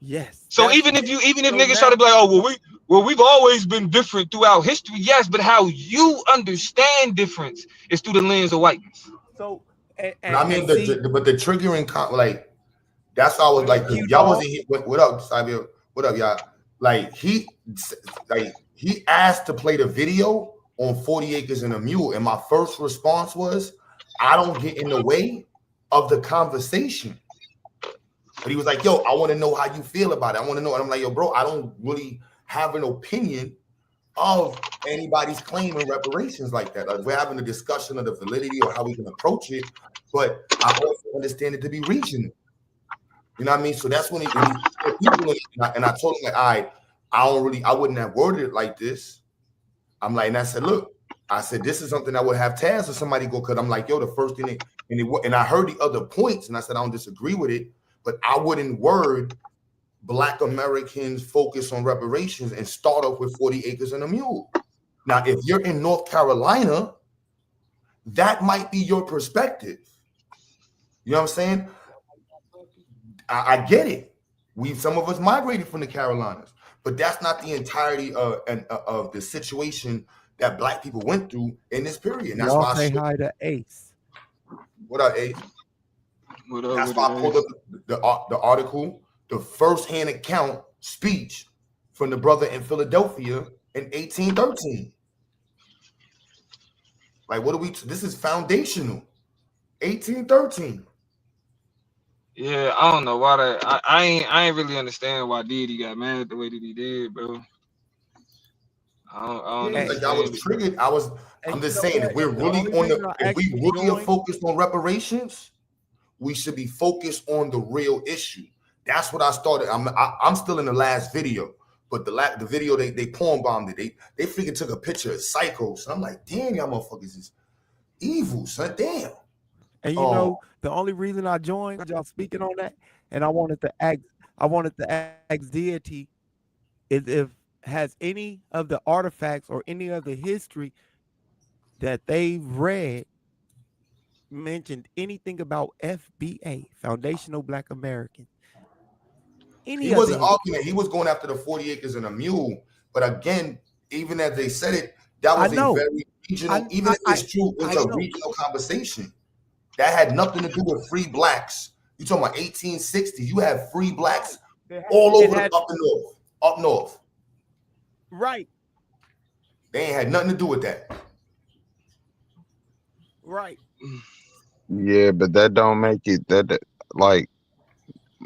S9: Yes.
S2: So even if niggas try to be like, oh we've always been different throughout history, yes, but how you understand difference is through the lens of whiteness.
S9: So
S4: I mean, but the triggering like that's how I was like, y'all wasn't here. What up, Xavier? What up, y'all? Like he asked to play the video on 40 Acres and a Mule, and my first response was, I don't get in the way of the conversation. But he was like, yo, I want to know how you feel about it. I want to know. And I'm like, yo, bro, I don't really have an opinion of anybody's claim in reparations like that. Like, we're having a discussion of the validity or how we can approach it, but I also understand it to be regional. You know what I mean? So that's when he and I told him, like, I wouldn't have worded it like this. I'm like, and I said, look, this is something I would have Taz or somebody go, because I'm like, yo, the first thing and I heard the other points, and I said, I don't disagree with it, but I wouldn't word Black Americans focus on reparations and start off with 40 Acres and a Mule. Now, if you're in North Carolina, that might be your perspective. You know what I'm saying? I get it. Some of us migrated from the Carolinas. but that's not the entirety of the situation that Black people went through in this period. And that's
S9: Y'all
S4: why
S9: say hi to Ace.
S4: What up, Ace?
S2: What up?
S4: That's why I pulled up the article, the first-hand account speech from the brother in Philadelphia in 1813. Like, what are we? This is foundational. 1813.
S2: Yeah, I don't know why that. I ain't really understand why Diddy got mad the way that he did, bro. I don't
S4: Like I was
S2: understand it.
S4: triggered. I'm just saying, if we're really if we really are focused on reparations, we should be focused on the real issue. That's what I started. I'm still in the last video, but the video they porn bombed it. They freaking took a picture of psychos. So I'm like, damn, y'all motherfuckers is evil, son. Damn.
S9: And you know, the only reason I joined y'all speaking on that, and I wanted to ask Deity is if has any of the artifacts or any of the history that they've read mentioned anything about FBA, Foundational Black Americans.
S4: He wasn't arguing. He was going after the 40 acres and a mule. But again, even as they said it, that was a very regional, even if it's true, it's a regional conversation. That had nothing to do with free Blacks. You talking about 1860? You have free Blacks all over up north.
S9: Right.
S4: They ain't had nothing to do with that.
S9: Right.
S11: Yeah, but that don't make it that like.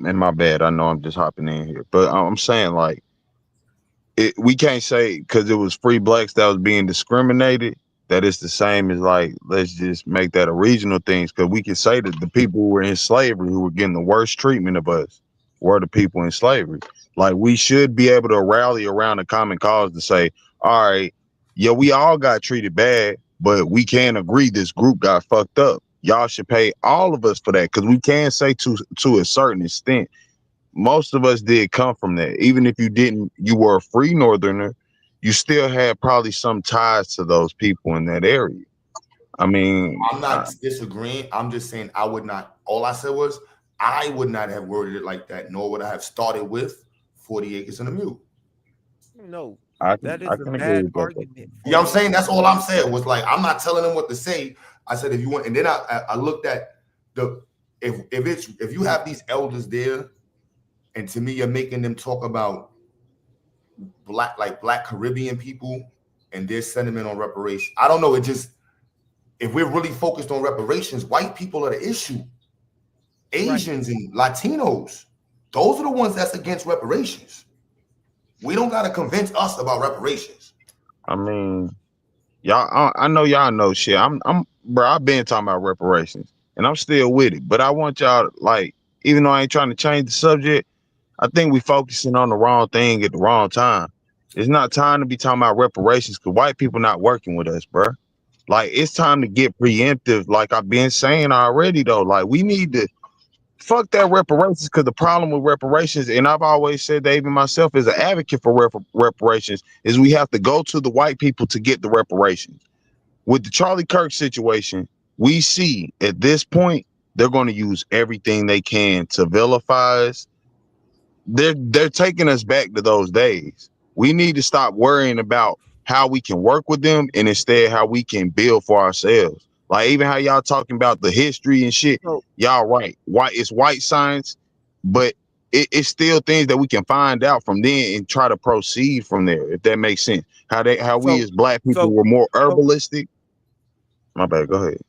S11: And my bad. I know I'm just hopping in here, but I'm saying like, we can't say because it was free Blacks that was being discriminated that it's the same as like, let's just make that a regional thing, because we can say that the people who were in slavery who were getting the worst treatment of us were the people in slavery. Like, we should be able to rally around a common cause to say, all right, yeah, we all got treated bad, but we can agree this group got fucked up. Y'all should pay all of us for that, because we can say to a certain extent, most of us did come from that. Even if you didn't, you were a free Northerner, you still had probably some ties to those people in that area. I mean,
S4: I'm not disagreeing. I'm just saying I would not. All I said was I would not have worded it like that, nor would I have started with 40 acres and a mule.
S9: No,
S11: that is a bad argument.
S4: You know what I'm saying? That's all I'm saying was like, I'm not telling them what to say. I said, if you want, and then I looked at if you have these elders there, and to me, you're making them talk about black Caribbean people and their sentiment on reparations. I don't know. It just, if we're really focused on reparations, white people are the issue. Asians and Latinos, those are the ones that's against reparations. We don't got to convince us about reparations.
S11: I mean, y'all, I know y'all know shit. Bro, I've been talking about reparations and I'm still with it, but I want y'all, like, even though I ain't trying to change the subject, I think we focusing on the wrong thing at the wrong time. It's not time to be talking about reparations because white people not working with us, bro. Like, it's time to get preemptive. Like I've been saying already, though, like, we need to fuck that reparations, because the problem with reparations, and I've always said that even myself as an advocate for reparations, is we have to go to the white people to get the reparations. With the Charlie Kirk situation, we see at this point, they're going to use everything they can to vilify us. They're taking us back to those days. We need to stop worrying about how we can work with them and instead how we can build for ourselves. Like, even how y'all talking about the history and shit, y'all right. It's white science, but it's still things that we can find out from then and try to proceed from there, if that makes sense. How we as black people were more herbalistic. My bad, go ahead.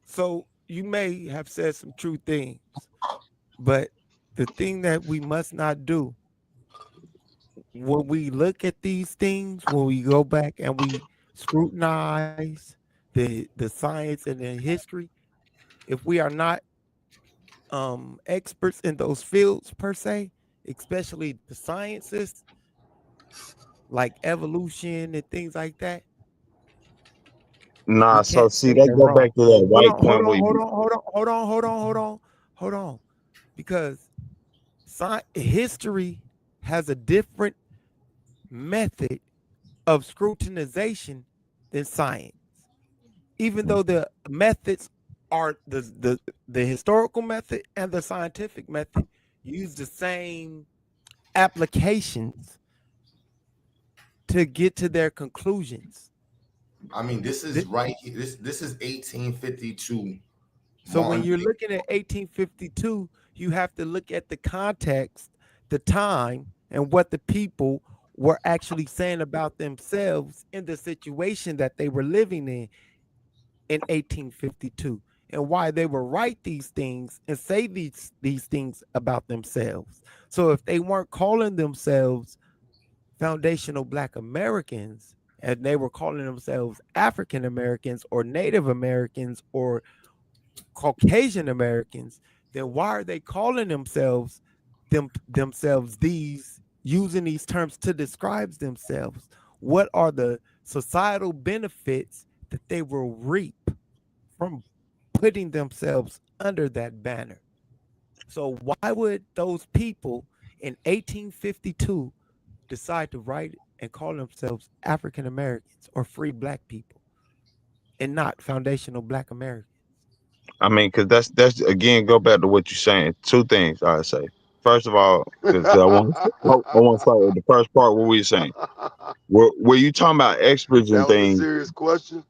S9: So you may have said some true things, but the thing that we must not do when we look at these things, when we go back and we scrutinize the science and the history, if we are not experts in those fields per se, especially the sciences like evolution and things like that.
S11: Nah, so see, that go back to that white point.
S9: Hold on. Because history has a different method of scrutinization than science. Even though the methods are the historical method and the scientific method use the same applications to get to their conclusions.
S4: I mean, this is right here. This is 1852.
S9: So when you're looking at 1852, you have to look at the context, the time, and what the people were actually saying about themselves in the situation that they were living in 1852, and why they would write these things and say these things about themselves. So if they weren't calling themselves foundational Black Americans, and they were calling themselves African Americans or Native Americans or Caucasian Americans, then why are they calling themselves these, using these terms to describe themselves? What are the societal benefits that they will reap from putting themselves under that banner? So why would those people in 1852 decide to write and call themselves African Americans or free Black people and not foundational Black Americans?
S11: I mean, because that's again, go back to what you're saying. Two things I say. First of all, because I want to start with the first part. What were you saying? Were you talking about experts and
S10: That was a
S11: things?
S10: serious question.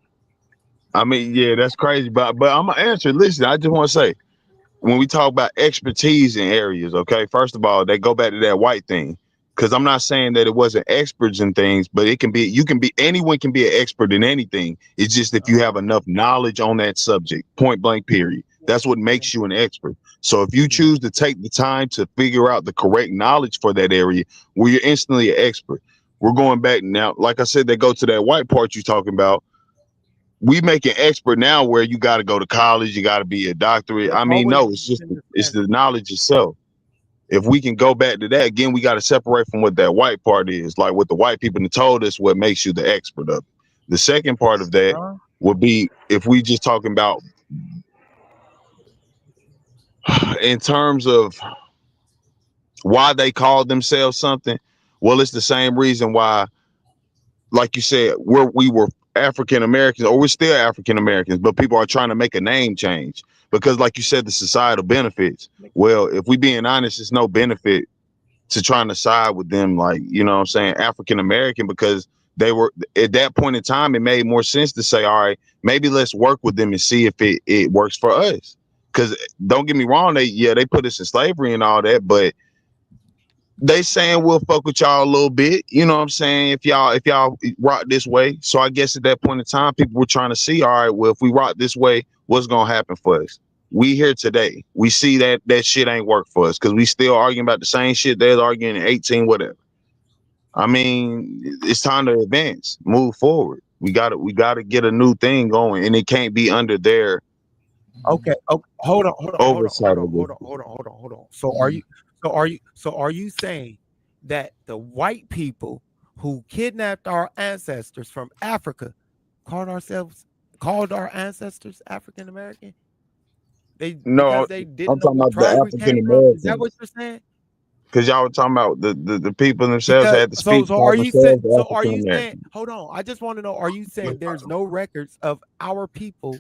S11: I mean, yeah, that's crazy, but I'm gonna answer it. Listen, I just want to say, when we talk about expertise in areas, okay, first of all, they go back to that white thing. Because I'm not saying that it wasn't experts in things, but anyone can be an expert in anything. It's just if you have enough knowledge on that subject, point blank, period. That's what makes you an expert. So if you choose to take the time to figure out the correct knowledge for that area, well, you're instantly an expert. We're going back now. Like I said, they go to that white part you're talking about. We make an expert now where you got to go to college, you got to be a doctorate. I mean, no, it's just it's the knowledge itself. If we can go back to that again, we got to separate from what that white part is, like what the white people told us what makes you the expert of it. The second part of that would be if we just talking about in terms of why they called themselves something. Well, it's the same reason why, like you said, we were African Americans, or we're still African Americans, but people are trying to make a name change because, like you said, the societal benefits. Well, if we being honest, it's no benefit to trying to side with them, like, you know what I'm saying, African American, because they were at that point in time, it made more sense to say, all right, maybe let's work with them and see if it works for us. Because don't get me wrong, they put us in slavery and all that, but they saying we'll fuck with y'all a little bit, you know what I'm saying, if y'all rock this way. So I guess at that point in time, people were trying to see, all right, well, if we rock this way, what's gonna happen for us? We here today. We see that shit ain't work for us because we still arguing about the same shit they was arguing in 18, whatever. I mean, it's time to advance, move forward. We gotta get a new thing going, and it can't be under their
S9: Okay, hold on.
S11: oversight.
S9: Hold on. So are you saying that the white people who kidnapped our ancestors from Africa called our ancestors African American?
S11: No,
S9: Because they
S11: I'm
S9: didn't know
S11: talking
S9: what
S11: about the
S9: tribe we
S11: African
S9: came from? Is that what
S11: Americans.
S9: you're saying?
S11: Because y'all were talking about the people themselves
S9: Because
S11: had to speak
S9: so
S11: for
S9: are you saying
S11: themselves, African American.
S9: hold on, I just want to know, are you saying there's no records of our people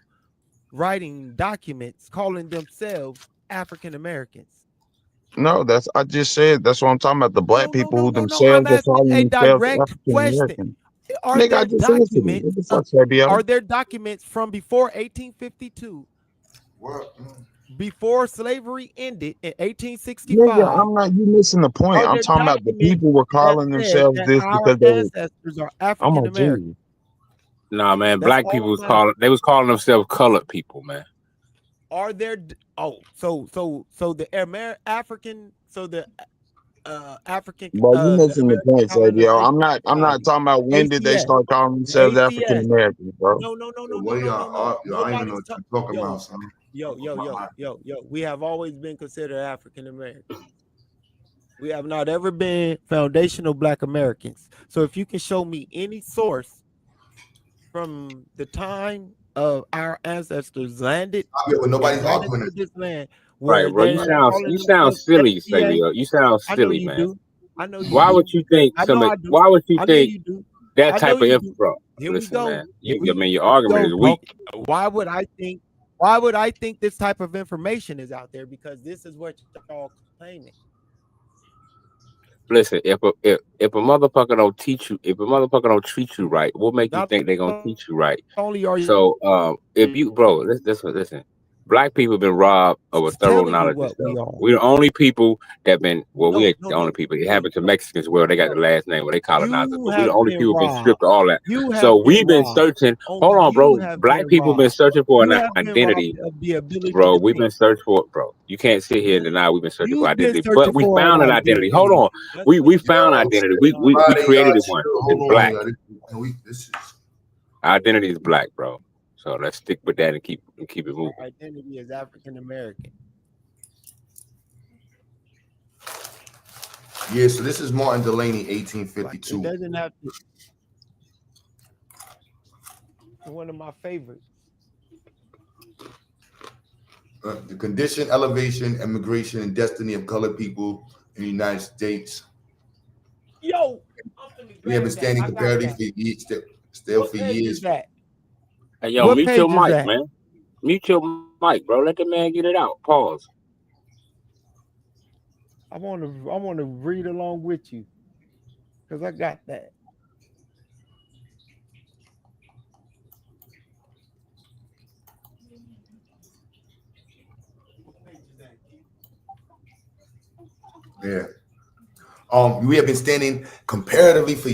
S9: writing documents calling themselves African Americans?
S11: No, I just said that's what I'm talking about. The black people who
S9: No. I'm
S11: themselves are
S9: asking
S11: calling
S9: a
S11: themselves
S9: direct
S11: African
S9: question.
S11: American.
S9: Are
S11: Nigga, I
S9: there
S11: just answered it. What the fuck, Fabio?
S9: are there documents from before 1852? Before slavery ended in 1865?
S11: Nigga, I'm not. You missing the point.
S9: Are
S11: I'm
S9: there
S11: talking about the
S9: documents
S11: people were
S9: that
S11: calling
S9: says
S11: themselves
S9: that
S11: this
S9: our
S11: because they were.
S9: ancestors are
S11: I'm
S9: African
S11: a
S9: American?
S11: Jew.
S12: Nah, man,
S9: That's
S12: black
S9: all
S12: people was
S9: I'm asking.
S12: they was calling themselves colored people, man.
S9: Are there so the African African
S11: But you
S9: the
S11: missing the
S9: American
S11: point, Fabio.
S9: Colonization
S11: I'm not
S9: Society,
S11: talking about when did they
S9: ACS,
S11: start calling
S9: the
S11: themselves African
S9: ACS.
S11: Americans, bro.
S9: No.
S4: What y'all? I don't even know what you're talking about, son.
S9: Yo. We have always been considered African Americans. We have not ever been foundational Black Americans. So if you can show me any source from the time of our ancestors landed
S4: Nobody's arguing
S9: to this land
S12: Right,
S9: where
S12: bro.
S9: they're calling
S12: You sound
S9: themselves
S12: silly,
S9: FBA.
S12: Sabio. You sound
S9: I know
S12: silly,
S9: you
S12: man.
S9: do. I know you
S12: Why
S9: do.
S12: would you think
S9: I know
S12: somebody?
S9: I do.
S12: Why would you
S9: I know
S12: think
S9: you do.
S12: that
S9: I know
S12: type of
S9: you
S12: info,
S9: do.
S12: bro?
S9: Here we
S12: Listen,
S9: go.
S12: man.
S9: Here
S12: I mean, your
S9: we
S12: argument
S9: go,
S12: is
S9: bro.
S12: weak.
S9: Why would I think this type of information is out there? Because this is what y'all claiming.
S12: Listen, if a motherfucker don't teach you, if a motherfucker don't treat you right, what make you
S9: Not
S12: think they gonna teach you right?
S9: only are you
S12: So if you, bro, listen, black people been robbed of a thorough
S9: telling you
S12: knowledge of
S9: what we
S12: self.
S9: are.
S12: We're the only people that been, well, we
S9: No,
S12: ain't
S9: no,
S12: the only
S9: no.
S12: people. It happened to Mexicans as well. They got the last name where they colonizers,
S9: You
S12: but we the
S9: have
S12: only
S9: been
S12: people been
S9: robbed.
S12: stripped of all that.
S9: You
S12: So
S9: have been
S12: we've been
S9: robbed.
S12: searching.
S9: Only
S12: Hold on, bro.
S9: you have
S12: Black
S9: been
S12: people been
S9: robbed.
S12: searching for
S9: You
S12: an
S9: have been robbed
S12: identity.
S9: of the ability
S12: Bro,
S9: to
S12: we've been
S9: think.
S12: searching for it, bro. You can't sit here and deny we've been searching for
S9: You've been
S12: identity,
S9: searching
S12: but we
S9: for an
S12: found an identity. Hold
S9: identity.
S12: on,
S9: That's
S12: we
S9: what
S12: found
S4: Yo,
S12: identity. We
S4: everybody,
S12: created one.
S4: chill.
S12: It's
S4: Hold
S12: black.
S4: on, y'all. This is
S12: Our identity is black, bro. So let's stick with that and keep it moving.
S9: our identity is African American.
S4: yeah. So this is Martin Delaney,
S9: Like, it
S4: 1852.
S9: doesn't have to. One of my favorites.
S4: The condition, elevation, immigration, and destiny of colored people in the United States.
S9: Yo,
S4: We have been standing
S9: I got
S4: comparatively
S9: that.
S4: for years, still
S9: What
S4: for
S9: page
S4: years.
S9: is that?
S12: Hey, yo,
S9: What
S12: mute
S9: page
S12: your
S9: is
S12: mic,
S9: that?
S12: man. Mute your mic, bro. Let the man get it out. Pause.
S9: I want to read along with you because I got that.
S4: Yeah. We have been standing comparatively for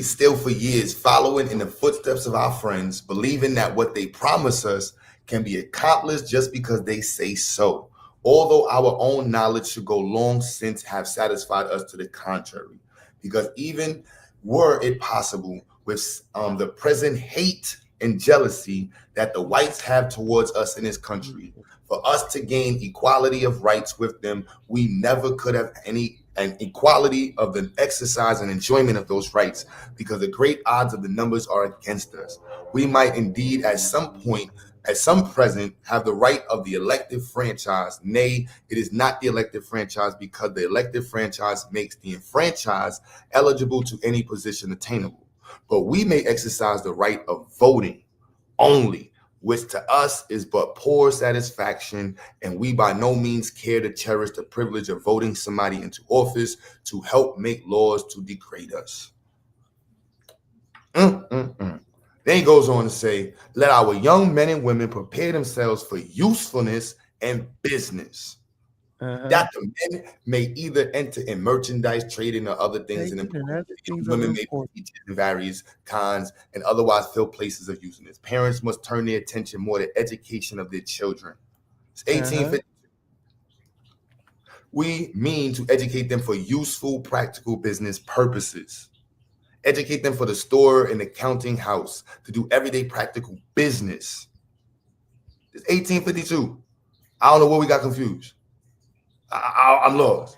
S4: years, following in the footsteps of our friends, believing that what they promise us can be accomplished just because they say so. Although our own knowledge should go long since have satisfied us to the contrary. Because even were it possible with the present hate and jealousy that the whites have towards us in this country, for us to gain equality of rights with them, we never could have an equality of the exercise and enjoyment of those rights, because the great odds of the numbers are against us. We might indeed at some point, at some present, have the right of the elective franchise. Nay, it is not the elective franchise, because the elective franchise makes the enfranchised eligible to any position attainable. But we may exercise the right of voting only, which to us is but poor satisfaction, and we by no means care to cherish the privilege of voting somebody into office to help make laws to degrade us. Then he goes on to say, let our young men and women prepare themselves for usefulness and business. That the men may either enter in merchandise, trading, or other things, and women may be teachers in various kinds and otherwise fill places of usefulness. Parents must turn their attention more to education of their children. It's 1850. We mean to educate them for useful, practical business purposes. Educate them for the store and accounting house, to do everyday practical business. It's 1852. I don't know where we got confused. I'm lost.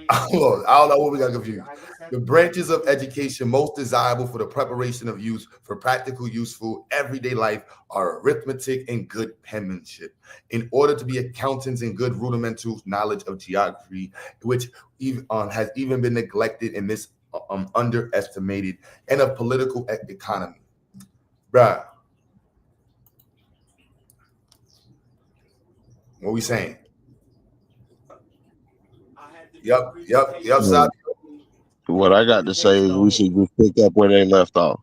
S4: I don't know what we got confused. The branches of education most desirable for the preparation of youth for practical, useful, everyday life are arithmetic and good penmanship. In order to be accountants and good rudimental knowledge of geography, which has even been neglected and underestimated, and of political economy. Bruh. What we saying? Yep. Stop.
S11: What I got to say is we should just pick up where they left off.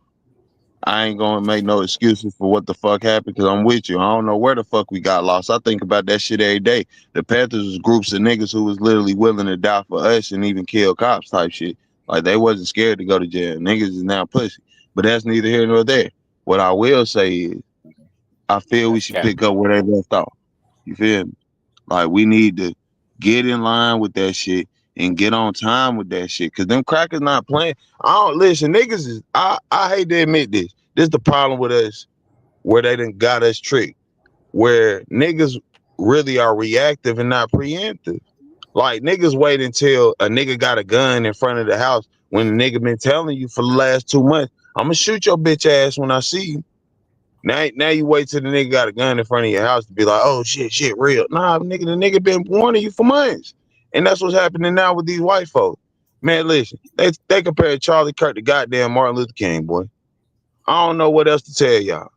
S11: I ain't gonna make no excuses for what the fuck happened, because I'm with you. I don't know where the fuck we got lost. I think about that shit every day. The Panthers was groups of niggas who was literally willing to die for us and even kill cops type shit. Like, they wasn't scared to go to jail. Niggas is now pussy. But that's neither here nor there. What I will say is, I feel we should pick up where they left off. You feel me? Like, we need to get in line with that shit and get on time with that shit. Cause them crackers not playing. I don't listen, niggas is I hate to admit this. This is the problem with us, where they done got us tricked. Where niggas really are reactive and not preemptive. Like, niggas wait until a nigga got a gun in front of the house when the nigga been telling you for the last 2 months, I'm gonna shoot your bitch ass when I see you. Now you wait till the nigga got a gun in front of your house to be like, oh shit, real. Nah, nigga, the nigga been warning you for months. And that's what's happening now with these white folks. Man, listen, they compare Charlie Kirk to goddamn Martin Luther King, boy. I don't know what else to tell y'all.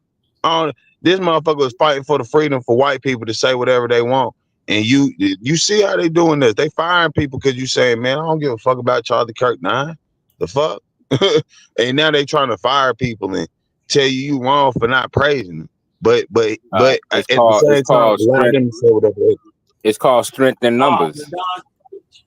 S11: This motherfucker was fighting for the freedom for white people to say whatever they want. And you see how they doing this. They firing people because you saying, man, I don't give a fuck about Charlie Kirk 9. The fuck? And now they trying to fire people and tell you wrong for not praising them. But at the same time, allow them to say whatever they do.
S12: It's called strength in numbers.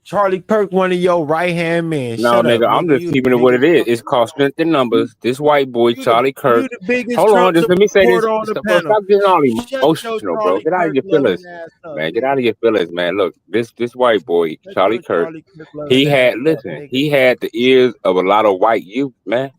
S9: Charlie Kirk, one of your right hand men.
S12: No,
S9: Shut
S12: nigga,
S9: up,
S12: I'm just keeping it what it is. It's called strength in numbers. This white boy, Charlie Kirk.
S9: You the biggest
S12: Hold on,
S9: Trump
S12: just let me say this.
S9: supporter on the
S12: Stop
S9: panel.
S12: getting all
S9: Shut your
S12: emotional, bro.
S9: Charlie
S12: Get out of
S9: Kirk
S12: your feelings,
S9: loving ass up.
S12: man. Get out of your feelings, man. Look, this white boy,
S9: Shut
S12: Charlie
S9: your
S12: Kirk,
S9: Charlie Kirk loving
S12: he
S9: ass
S12: had
S9: up,
S12: listen.
S9: nigga.
S12: He had the ears of a lot of white youth, man.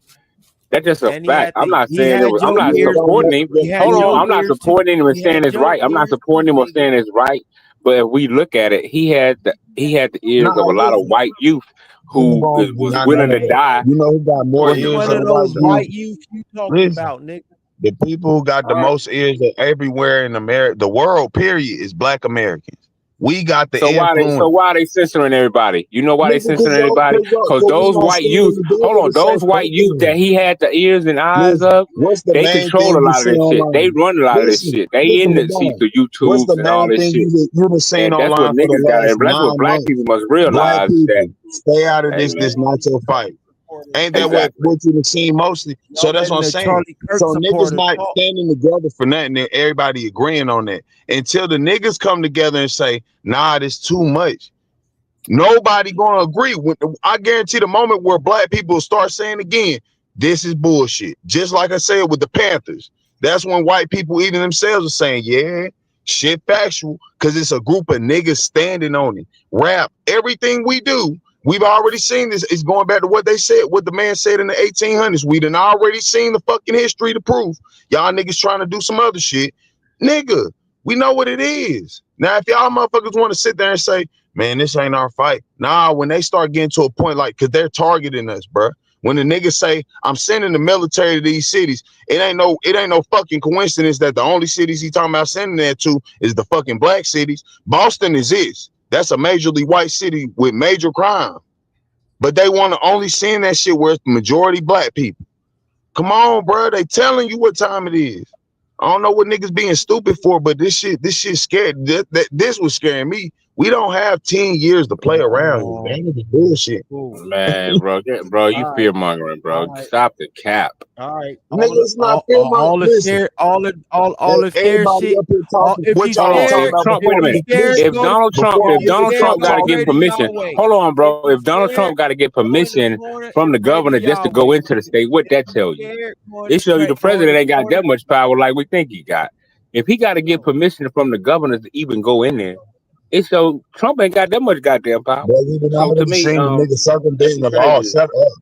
S12: That's just a
S9: And he
S12: fact.
S9: had
S12: I'm not
S9: he
S12: saying it
S9: had
S12: was. I'm
S9: your
S12: not
S9: ears.
S12: supporting him.
S9: He had
S12: Hold on,
S9: your
S12: I'm not
S9: ears too.
S12: supporting him and
S9: He
S12: saying
S9: had
S12: it's
S9: your
S12: right. I'm not
S9: ears too,
S12: supporting him or
S9: nigga.
S12: saying it's right. But if we look at it, he had the ears of a lot of white youth who was willing to die.
S11: You know who got more
S9: Which
S11: ears
S9: one
S11: than
S9: of
S11: white
S9: those
S11: youth?
S9: white youth you talking
S11: Listen,
S9: about, nigga?
S11: the people who got the most ears of everywhere in America, the world, period, is Black Americans. We got the
S12: So
S11: influence.
S12: why they censoring everybody? You know why they censoring everybody? Because those white youth, hold on, those white youth that he had the ears and eyes of,
S11: What's the
S12: they
S11: main
S12: control
S11: thing
S12: a
S11: you
S12: lot of
S11: see
S12: this shit. They
S11: online?
S12: run a lot of this shit. They in the see through
S11: What's the
S12: YouTubes and all
S11: main
S12: this
S11: thing
S12: shit.
S11: you've been seeing
S12: And that's what
S11: online for the
S12: niggas got.
S11: last
S12: And that's what
S11: 9
S12: black
S11: months?
S12: people must
S11: Black
S12: realize that.
S11: people, stay out of
S9: Hey,
S11: this.
S9: man.
S11: This not your fight. Ain't that
S12: Exactly.
S11: what you've seen mostly? So
S9: Y'all
S11: that's what I'm
S9: letting the
S11: saying.
S9: Charlie Kirk
S11: So niggas
S9: supporters
S11: not
S9: talk.
S11: standing together for nothing and everybody agreeing on that. Until the niggas come together and say, nah, this too much. Nobody gonna agree. I guarantee the moment where black people start saying again, this is bullshit. Just like I said with the Panthers. That's when white people even themselves are saying, yeah, shit factual, because it's a group of niggas standing on it. Rap, everything we do, we've already seen this. It's going back to what they said, what the man said in the 1800s. We done already seen the fucking history to prove. Y'all niggas trying to do some other shit. Nigga, we know what it is. Now, if y'all motherfuckers want to sit there and say, man, this ain't our fight. Nah, when they start getting to a point like, cause they're targeting us, bro. When the niggas say, I'm sending the military to these cities, it ain't no fucking coincidence that the only cities he talking about sending that to is the fucking black cities. Boston is this. That's a majorly white city with major crime. But they want to only send that shit where it's the majority black people. Come on, bro. They telling you what time it is. I don't know what niggas being stupid for, but this shit scared. This was scaring me. We don't have 10 years to play around. Man, this is bullshit.
S12: Man, bro, you fear mongering, bro. Stop the cap.
S9: All right,
S11: Nigga, it's not fear
S9: all the scared, all the scared
S11: everybody
S9: shit.
S11: up here talking.
S9: If
S11: What
S9: you
S11: y'all
S9: scared,
S11: talking about?
S12: Trump, wait a minute. If Donald Trump got to get permission, hold on, bro. If Donald Trump got to get permission from the governor just to go into the state, what that tell you? It show you the president ain't got that much power like we think he got. If he got to get permission from the governor to even go in there, it show Trump ain't got that much goddamn power.
S11: But we've
S12: So to
S11: already
S12: me,
S11: seen the nigga circumventing the law. Shut up.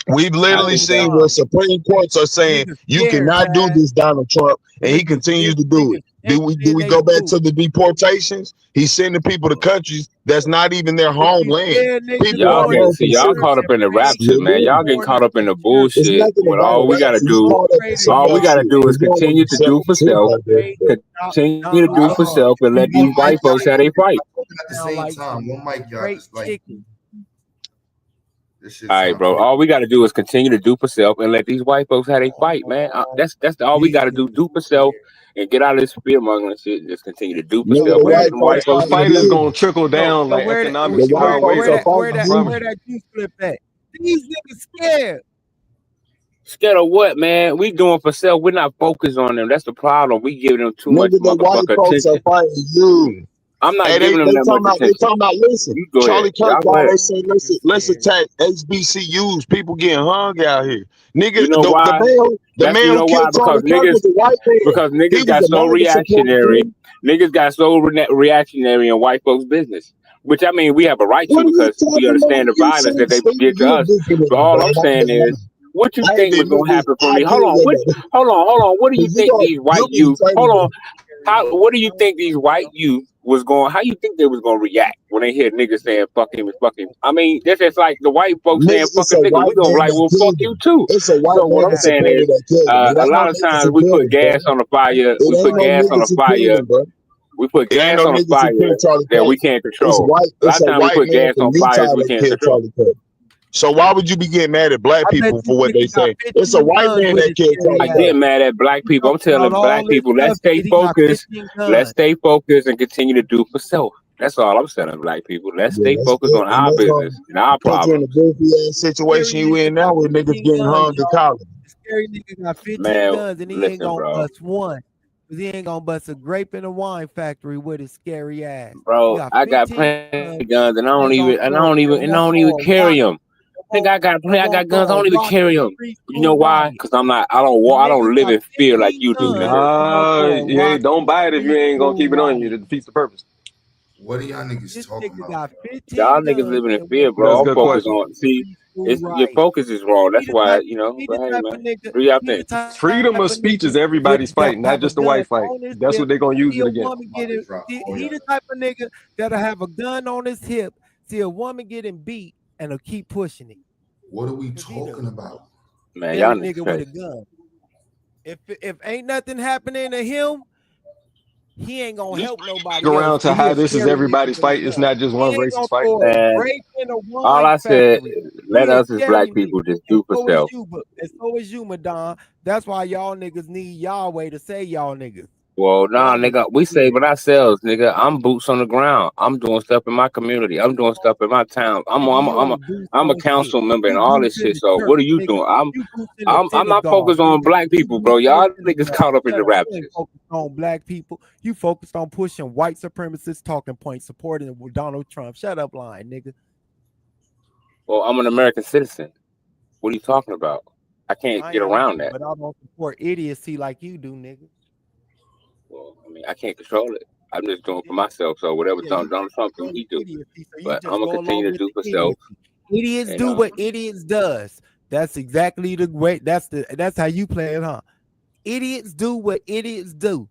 S11: We've literally seen where Supreme Courts are saying you cannot do this, Donald Trump, and he continues to do it. Do we go back to the deportations? He's sending people to countries that's not even their homeland. People
S12: y'all
S11: are
S12: y'all caught up in the rapture, man. Y'all get caught up in the bullshit. But all we gotta do is continue to do for self, continue to do for self, and let these white folks have their fight.
S4: At the same time, one mic, y'all just like.
S12: All right, bro. All we gotta do is continue to do for self and let these white folks have their fight, man. That's all we gotta do. Do for self and get out of this fear mongering shit. And just continue to do for self.
S13: The fight is gonna trickle down like economics our way.
S9: Where that juice flip at? These niggas scared.
S12: Scared of what, man? We doing for self. We're not focused on them. That's the problem. We giving them too much motherfucker attention. I'm not giving them that much attention.
S11: They talking about, listen, Charlie Kirk, they say, let's attack HBCUs. People getting hung out here. Niggas,
S12: you know why?
S11: the man who killed Charlie Kirk was a white man.
S12: Because niggas got so reactionary. Niggas got so reactionary in white folks' business. Which, I mean, we have a right to because we understand the violence that they did to us. But all I'm saying is, what you think was going to happen for me? Hold on. What do you think these white youth, what do you think these white youth was going, how you think they was going to react when they hear niggas saying fuck him and fuck him? I mean, this is like the white folks saying fuck a nigga. We going to be like, well, fuck you too. So what I'm saying is, a lot of times we put gas on the fire. We put gas on the fire. We put gas on the fire that we can't control. A lot of times we put gas on fires we can't control.
S11: So why would you be getting mad at black
S9: I bet
S11: people
S9: you
S11: for what they
S9: nigga got
S11: say? It's a
S9: 15
S11: white
S9: guns
S11: man
S9: with
S11: that
S9: his
S11: killed
S9: scary
S12: I
S11: Tyler
S9: ass.
S12: get
S11: Perry.
S12: mad at black
S9: You
S12: people. I'm
S9: talking
S12: telling
S9: about
S12: black
S9: all this
S12: people,
S9: stuff,
S12: let's stay
S9: yet he got
S12: focused.
S9: 15
S12: Let's
S9: guns.
S12: stay focused and continue to do for self. That's all I'm saying, black people. Let's
S11: Yeah,
S12: stay
S11: that's
S12: focused
S11: good.
S12: on
S11: And
S12: our
S11: that's
S12: business and our
S11: put you in a
S12: problems.
S11: goofy ass
S9: Scary
S11: situation you
S9: nigga
S11: in now
S9: got
S11: with niggas
S9: 15
S11: getting
S9: guns,
S11: hung in
S9: y'all.
S11: college.
S9: The scary nigga got 15
S12: Man,
S9: guns and he ain't
S12: listen,
S9: gonna
S12: bro.
S9: bust one. Cause he ain't gonna bust a grape in a wine factory with his scary ass. He
S12: Bro,
S9: got
S12: I got
S9: 15
S12: plenty
S9: guns.
S12: of guns and I
S9: He
S12: don't
S9: ain't gonna
S12: even and I
S9: throw
S12: don't even
S9: and
S12: and I don't even carry them. Nigga, I got guns. I don't even carry them. You know why? Because I'm not. I don't walk. I don't live in fear like you do, nigga.
S13: Yeah, don't buy it if you ain't gonna keep it on you. That defeats the purpose.
S4: What are y'all niggas
S9: This
S4: talking
S9: nigga
S4: about?
S9: got 15
S12: Y'all niggas
S9: guns
S12: living in
S9: and
S12: fear,
S9: went
S12: bro.
S13: That's a
S12: I'm
S13: good
S12: focused
S13: question.
S12: on. See,
S9: school
S12: your
S9: right.
S12: focus is wrong. That's why
S9: He
S12: But
S9: the
S12: hey,
S9: type of
S12: man,
S9: nigga.
S12: do y'all
S9: He the
S12: thing.
S9: type
S13: Freedom of
S9: of
S13: speech
S9: nigga
S13: is everybody's
S9: that'll
S13: fight, not
S9: have a
S13: just the white
S9: gun
S13: fight.
S9: on his
S13: That's
S9: hip.
S13: what they're gonna use
S9: See
S13: it
S9: a
S13: against.
S9: woman get it. He the type of nigga that'll have a gun on his hip. See a woman getting beat and he'll keep pushing it.
S4: What are we talking about?
S12: Man, y'all
S9: Scary
S12: niggas
S9: nigga with a
S12: crazy.
S9: gun. If ain't nothing happening to him, he ain't gonna help nobody else.
S13: Around to
S9: But he
S13: how
S9: a
S13: this is
S9: scary nigga
S13: everybody's
S9: with a
S13: fight. It's
S9: gun.
S13: not just
S9: He
S13: one
S9: ain't
S13: racist
S9: gonna
S13: fight.
S9: throw a
S12: Man,
S9: grape in a
S12: all
S9: wine
S12: I said,
S9: factory.
S12: let
S9: He a
S12: us as
S9: scary
S12: black
S9: nigga.
S12: people just
S9: And
S12: do for
S9: so is
S12: self.
S9: you, and so is you, Madon. That's why y'all niggas need Yahweh to say y'all niggas.
S12: Well, nah,
S9: Y'all
S12: nigga,
S9: niggas
S12: we
S9: scary.
S12: saving ourselves, nigga. I'm boots on the ground. I'm doing stuff in my community. I'm doing stuff in my town.
S9: Nigga, you ain't boots
S12: I'm a
S9: on shit.
S12: council member and
S9: You
S12: all
S9: boots
S12: this
S9: in
S12: shit.
S9: the
S12: So what
S9: church,
S12: are you
S9: nigga.
S12: doing?
S9: You boots in the
S12: I'm not
S9: synagogue,
S12: focused on
S9: nigga.
S12: black
S9: You
S12: people, bro.
S9: boots in the
S12: Y'all niggas
S9: synagogue.
S12: caught up in
S9: Shut
S12: the
S9: up. You ain't
S12: raptures.
S9: focused on black people. You focused on pushing white supremacist talking points, supporting Donald Trump. Shut up, lying, nigga.
S12: Well, I'm an American citizen. What are you talking about? I can't
S9: I
S12: get
S9: am,
S12: around that.
S9: but I don't support idiocy like you do, nigga.
S12: Well, I mean, I can't control it. I'm just doing for myself. So whatever
S9: Yeah, you
S12: Donald
S9: can't
S12: Trump do,
S9: control
S12: he
S9: the
S12: do.
S9: idiocy, so you
S12: But
S9: just
S12: I'm gonna
S9: go along
S12: continue to
S9: with
S12: do for
S9: the
S12: self.
S9: idiocy. Idiots
S12: And
S9: do what idiots does. That's exactly the way. That's how you play it, huh? Idiots do what idiots do.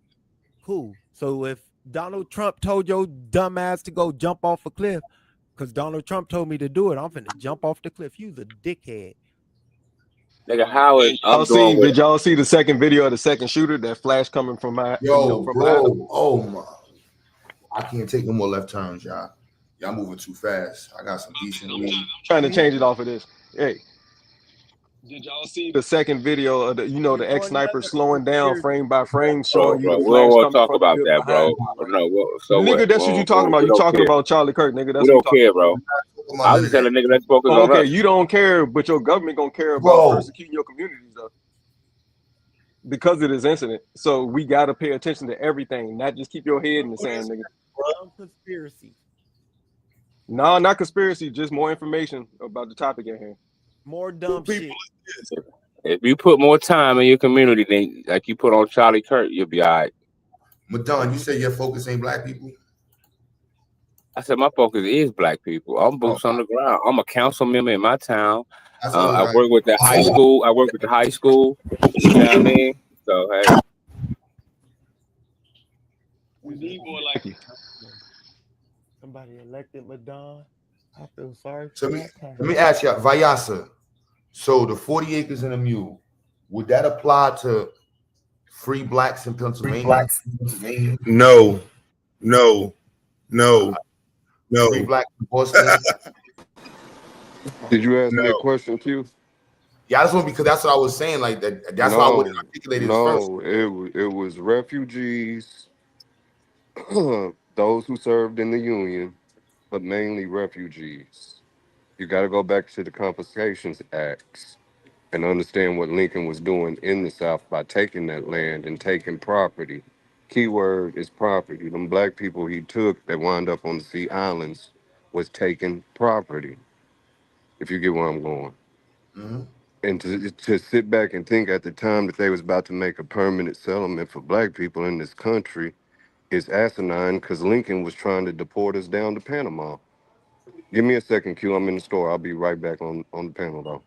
S9: Cool. So if Donald Trump told your dumb ass to go jump off a cliff, because Donald Trump told me to do it, I'm finna jump off the cliff. You's a dickhead.
S12: nigga, Howard, I'm doing
S13: Did
S12: what
S13: y'all see the second video of the second shooter? That flash coming from my,
S4: Yo,
S13: from behind him?
S4: bro. Oh my. I can't take no more left turns, y'all. Y'all moving too fast. I got some decent weed.
S13: Trying to change it off of this. Hey, did y'all see the second video of the the ex-sniper slowing down frame by frame, showing you
S12: bro.
S13: the
S12: We don't
S13: flash
S12: want to
S13: coming
S12: talk
S13: from the
S12: about
S13: hood
S12: that,
S13: behind
S12: bro.
S13: him?
S12: No, so what?
S13: Nigga, that's what you talking about.
S12: We
S13: You
S12: don't
S13: talking
S12: care.
S13: about Charlie Kirk, nigga. That's
S12: We
S13: what you
S12: don't
S13: talking
S12: care,
S13: about.
S12: bro. I was telling nigga, let's focus on
S13: Okay,
S12: us.
S13: you don't care, but your government gonna care about
S4: Bro.
S13: persecuting your communities though, because of this incident. So we gotta pay attention to everything, not just keep your head in the sand, nigga.
S9: Conspiracy.
S13: No, not conspiracy, just more information about the topic at hand.
S9: More dumb shit.
S12: If you put more time in your community than like you put on Charlie Kirk, you'll be all right.
S4: Madon, you say your focus ain't black people?
S12: I said my focus is black people. I'm boots on the ground. I'm a council member in my town. I work with the high school. You know what I mean? So hey,
S13: we need more like you.
S9: Somebody elected Madon. I feel sorry
S4: So
S9: for
S4: let me ask you, Vayasa. So the 40 acres and a mule, would that apply to free blacks in Pennsylvania?
S14: No.
S4: Free blacks in Boston?
S15: Did you ask me that
S14: No.
S15: question, Q?
S4: Yeah, I just want because that's what I was saying. Like that. That's why I wouldn't articulate it first.
S15: No, it was refugees, those who served in the Union, but mainly refugees. You got to go back to the Confiscations Acts and understand what Lincoln was doing in the South by taking that land and taking property. Keyword is property. Them black people he took that wound up on the Sea Islands was taking property, if you get where I'm going.
S4: Mm-hmm.
S15: And to sit back and think at the time that they was about to make a permanent settlement for black people in this country is asinine, because Lincoln was trying to deport us down to Panama. Give me a second, Q. I'm in the store. I'll be right back on the panel, though.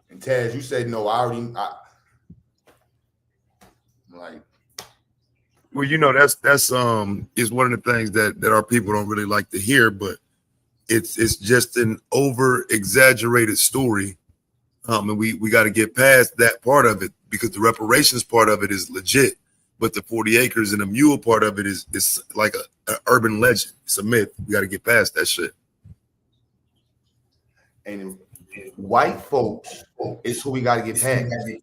S4: And Taz, you said no. I'm like,
S14: Well, that's is one of the things that our people don't really like to hear, but it's just an over exaggerated story. And we got to get past that part of it, because the reparations part of it is legit, but the 40 acres and a mule part of it is like an urban legend. It's a myth. We got to get past that shit.
S4: And white folks is who we got to get past. It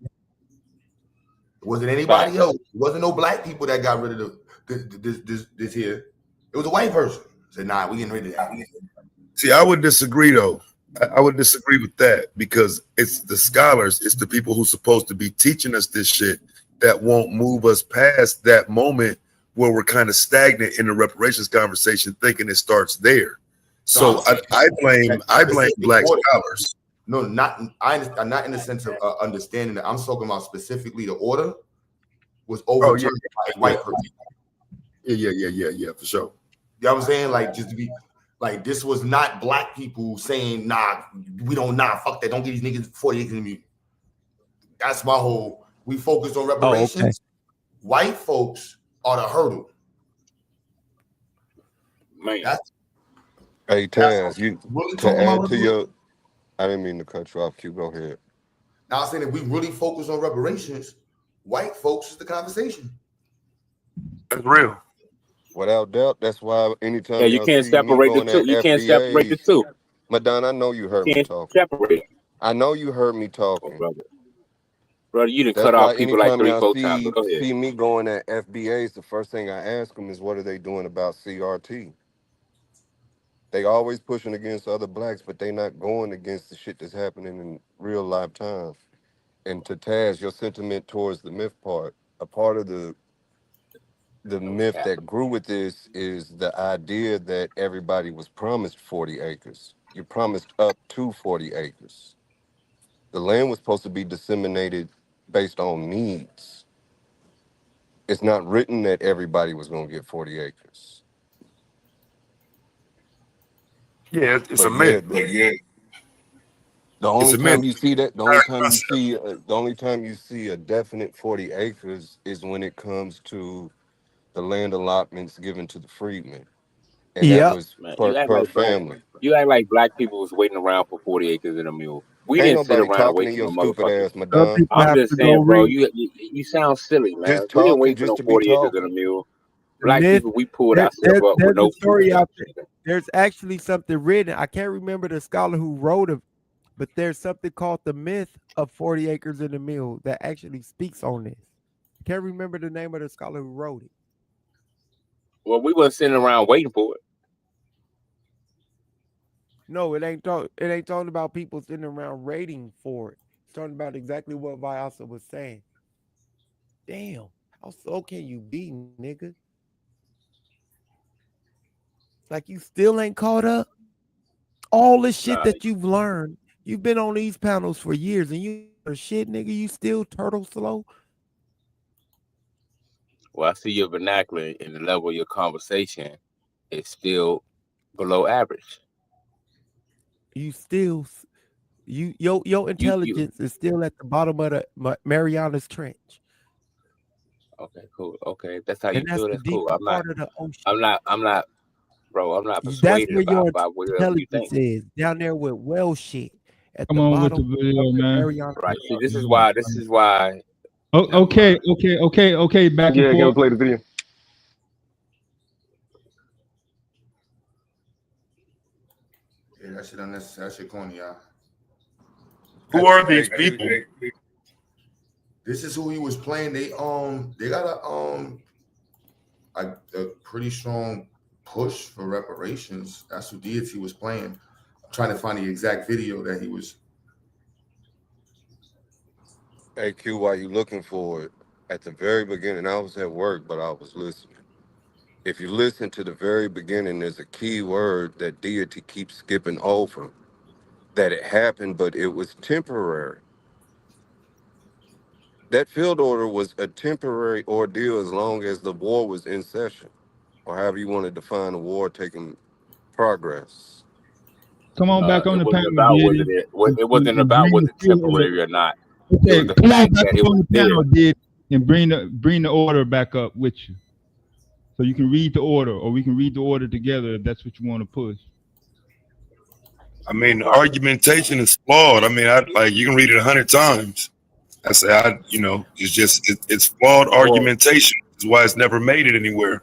S4: wasn't anybody else. It wasn't no black people that got rid of this here. It was a white person. Said, nah, we getting rid of that.
S14: See, I would disagree though. I would disagree with that because it's the scholars, it's the people who's supposed to be teaching us this shit that won't move us past that moment where we're kind of stagnant in the reparations conversation, thinking it starts there. So I blame black scholars.
S4: No, not not in the sense of understanding that. I'm talking about specifically the order was overturned by white person.
S14: Yeah, for sure.
S4: You know what I'm saying? Like, just to be like, this was not black people saying, nah, we don't, fuck that. Don't give these niggas 40 acres of me. That's my whole, we focus on reparations.
S9: Oh, okay.
S4: White folks are the hurdle.
S12: Man.
S15: Hey, Taz, you to add to your, I didn't mean to cut you off. Q, go ahead.
S4: Now I'm saying if we really focus on reparations, white folks is the conversation.
S14: That's real.
S15: Without doubt, that's why anytime
S12: you can't separate the two. You can't separate the two.
S15: Madonna, I know you heard me talking.
S12: Separate.
S15: I know you heard me talking.
S12: Brother, you done cut off people like 3-4 times. Go ahead.
S15: See me going at FBAs, the first thing I ask them is, what are they doing about CRT? They always pushing against other blacks, but they not going against the shit that's happening in real life time. And to Taz, your sentiment towards the myth part, a part of the myth that grew with this is the idea that everybody was promised 40 acres. You're promised up to 40 acres. The land was supposed to be disseminated based on needs. It's not written that everybody was going to get 40 acres.
S14: Yeah, it's a myth.
S15: The only time you see that, the only time you see a definite 40 acres is when it comes to the land allotments given to the freedmen. And that was per family.
S12: You act like black people was waiting around for 40 acres and a mule. We
S15: Ain't
S12: didn't sit
S15: nobody
S12: around
S15: talking
S12: waiting
S15: to your
S12: for no
S15: stupid ass,
S12: motherfuckers.
S15: Madonna.
S12: I'm just saying, bro, you sound silly, man.
S15: Just
S12: We didn't
S15: talking
S12: wait for
S15: just
S12: no
S15: to be
S12: 40 acres
S15: talking.
S12: and a mule. Black people, we pulled ourselves up with
S9: There's
S12: no
S9: a story out there.
S12: food.
S9: There's actually something written. I can't remember the scholar who wrote it, but there's something called the myth of 40 acres and a mule that actually speaks on this. Can't remember the name of the scholar who wrote it.
S12: Well, we wasn't sitting around waiting for it.
S9: No, it ain't talking about people sitting around waiting for it. It's talking about exactly what Vyasa was saying. Damn, how slow can you be, nigga? Like you still ain't caught up? All the shit that you've learned, you've been on these panels for years and you are shit, nigga, you still turtle slow?
S12: Well, I see your vernacular and the level of your conversation is still below average.
S9: You still, your intelligence is still at the bottom of the Marianas Trench.
S12: Okay, cool. Okay, that's how you
S9: And that's
S12: feel.
S9: the
S12: That's cool.
S9: deeper part of the ocean.
S12: I'm not
S9: That's
S12: persuaded
S9: where your
S12: by whatever you
S9: intelligence
S12: think.
S9: is, down there with well shit at
S1: Come
S9: the
S1: on with
S9: bottom
S1: the video,
S9: of the
S1: man.
S9: Marianas.
S12: Right. See, this is why.
S1: Oh, okay. Back and
S13: Yeah, gotta
S1: forth.
S13: play the video.
S4: Yeah, that shit unnecessary. That shit corny, y'all.
S14: Who are these people?
S4: This is who he was playing. They got a pretty strong push for reparations. That's who Deity was playing. I'm trying to find the exact video that he was.
S15: Hey, Q, while you looking for it, at the very beginning, I was at work, but I was listening. If you listen to the very beginning, there's a key word that Deity keeps skipping over. That it happened, but it was temporary. That field order was a temporary ordeal as long as the war was in session, or however you want to define a war taking progress.
S1: Come on back on
S12: It
S1: the
S12: wasn't
S1: panel,
S12: about
S1: Diddy.
S12: it wasn't about was it temporary or not. It
S1: Okay,
S12: was the
S1: come on
S12: fact
S1: back
S12: that it
S1: on
S12: was
S1: the panel,
S12: there.
S1: Diddy, and bring the order back up with you, so you can read the order, or we can read the order together if that's what you want to push.
S14: I mean, the argumentation is flawed. I mean, you can read it 100 times. It's flawed argumentation. Is why it's never made it anywhere.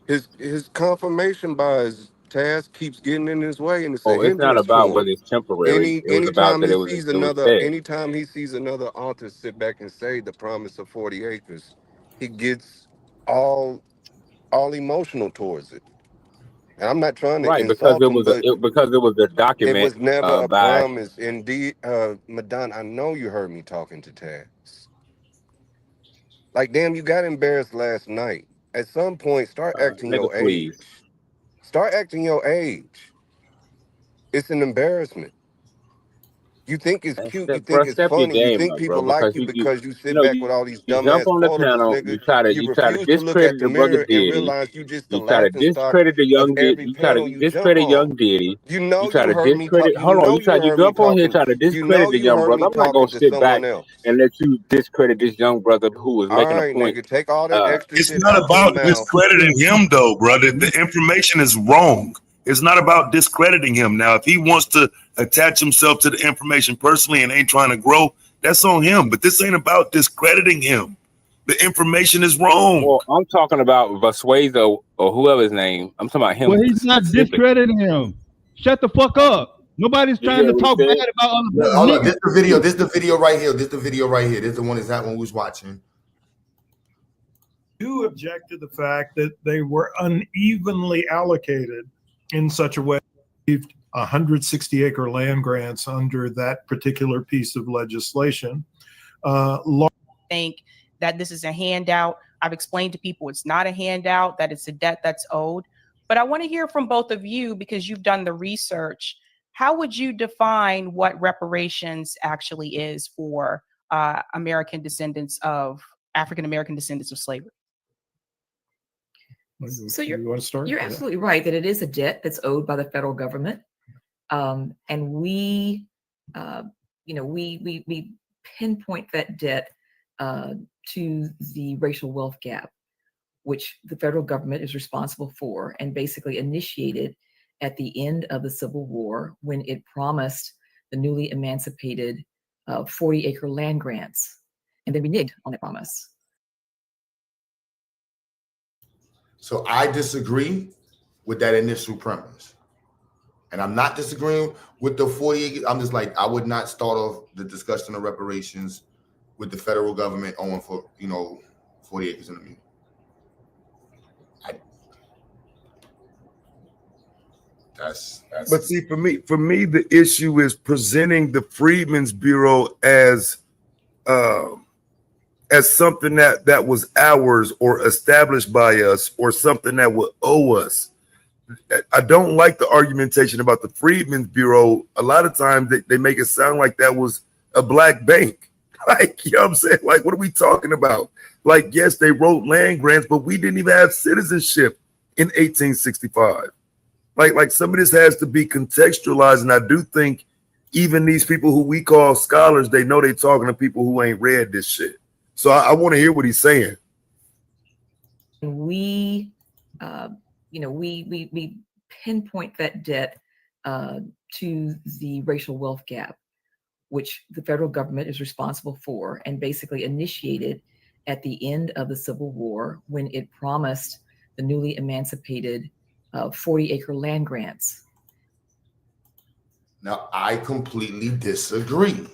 S15: His confirmation bias Taz keeps getting in his way, and it's a
S12: Oh, it's not
S15: hindrance
S12: about
S15: to him.
S12: whether it's temporary. It was about
S15: Anytime
S12: that
S15: he
S12: it was
S15: sees
S12: it was
S15: another,
S12: said.
S15: anytime he sees another author sit back and say the promise of 40 acres, he gets all emotional towards it. And I'm not trying to
S12: Right, because
S15: insult
S12: it
S15: him,
S12: was a
S15: but
S12: because it was a
S15: it
S12: document
S15: was never a
S12: by
S15: promise. Indeed, Madonna, I know you heard me talking to Taz. Like, damn, you got embarrassed last night. At some point, start acting
S12: nigga,
S15: your age.
S12: please.
S15: Start acting your age. It's an embarrassment. You think it's
S12: And
S15: cute, you
S12: step,
S15: think
S12: bro,
S15: it's
S12: step your
S15: funny, you
S12: game
S15: think
S12: up, bro,
S15: people like
S12: because
S15: you because you
S12: you
S15: sit
S12: know
S15: back with all these
S12: you jump
S15: dumbass
S12: on the
S15: quotables,
S12: panel,
S15: nigga.
S12: you
S15: You
S12: try to
S15: refuse to look at
S12: discredit
S15: the
S12: the brother
S15: mirror and
S12: Diddy.
S15: realize you just the
S12: You try to
S15: laughing stock
S12: discredit the
S15: of
S12: young Diddy.
S15: every
S12: You try to
S15: panel you jump
S12: discredit
S15: on.
S12: young Diddy.
S15: You
S12: You
S15: know
S12: try
S15: you
S12: to
S15: heard me talk.
S12: discredit.
S15: You
S12: Hold on,
S15: know
S12: you try
S15: you
S12: you
S15: heard me
S12: jump on here
S15: talking.
S12: try to
S15: You know
S12: discredit the
S15: you
S12: young
S15: heard
S12: brother.
S15: me
S12: I'm not gonna
S15: talking to
S12: sit back
S15: someone else.
S12: and let you discredit this young brother who was
S15: All
S12: making a
S15: right,
S12: point.
S15: nigga, take all that extra
S14: It's
S15: shit
S14: not
S15: out your
S14: about
S15: mouth.
S14: discrediting him, though, brother. The information is wrong. It's not about discrediting him. Now, if he wants to attach himself to the information personally and ain't trying to grow, that's on him. But this ain't about discrediting him. The information is wrong.
S12: Well, I'm talking about Vasuezo or whoever's name. I'm talking about him
S1: Well, he's not
S12: specific.
S1: discrediting him. Shut the fuck up. Nobody's
S12: You
S1: trying
S12: hear
S1: to
S12: what he
S1: talk
S12: said?
S1: bad about other
S4: Look,
S1: people.
S4: hold on.
S1: Niggas.
S4: This the video. This the video right here. This the video right here. This the one is that one we was watching.
S23: You object to the fact that they were unevenly allocated in such a way 160-acre land grants under that particular piece of legislation.
S7: Think that this is a handout. I've explained to people it's not a handout, that it's a debt that's owed. But I want to hear from both of you because you've done the research. How would you define what reparations actually is for American descendants of African American descendants of slavery?
S8: So
S23: you want to start?
S8: You're absolutely right that it is a debt that's owed by the federal government, and we pinpoint that debt to the racial wealth gap, which the federal government is responsible for, and basically initiated at the end of the Civil War when it promised the newly emancipated 40-acre land grants, and then reneged on that promise.
S4: So I disagree with that initial premise. And I'm not disagreeing with the 40 acres. I'm just like, I would not start off the discussion of reparations with the federal government owing for, 40 acres in a mule. That's
S14: But see, for me, the issue is presenting the Freedmen's Bureau as something that was ours or established by us or something that would owe us. I don't like the argumentation about the Freedmen's Bureau. A lot of times they make it sound like that was a black bank. Like, you know what I'm saying? Like, what are we talking about? Like, yes, they wrote land grants, but we didn't even have citizenship in 1865. Like some of this has to be contextualized. And I do think even these people who we call scholars, they know they're talking to people who ain't read this shit. So I want to hear what he's saying.
S8: We pinpoint that debt to the racial wealth gap, which the federal government is responsible for, and basically initiated at the end of the Civil War when it promised the newly emancipated 40-acre land grants.
S4: Now, I completely disagree.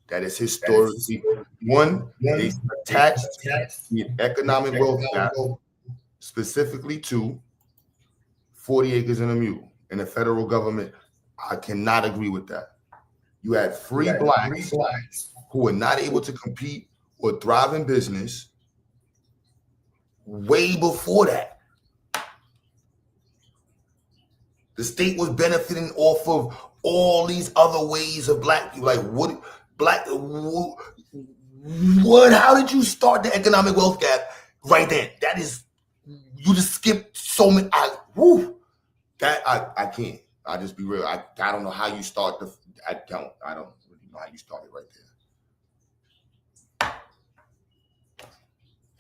S4: That is historically one, they attached the economic wealth gap specifically to 40 acres and a mule. And the federal government, I cannot agree with that. You had free blacks who were not able to compete or thrive in business way before that. The state was benefiting off of all these other ways of black people. Like what? How did you start the economic wealth gap right then? That is, you just skipped so many. I can't. I just be real. I don't know how you start the. I don't really know how you started right there.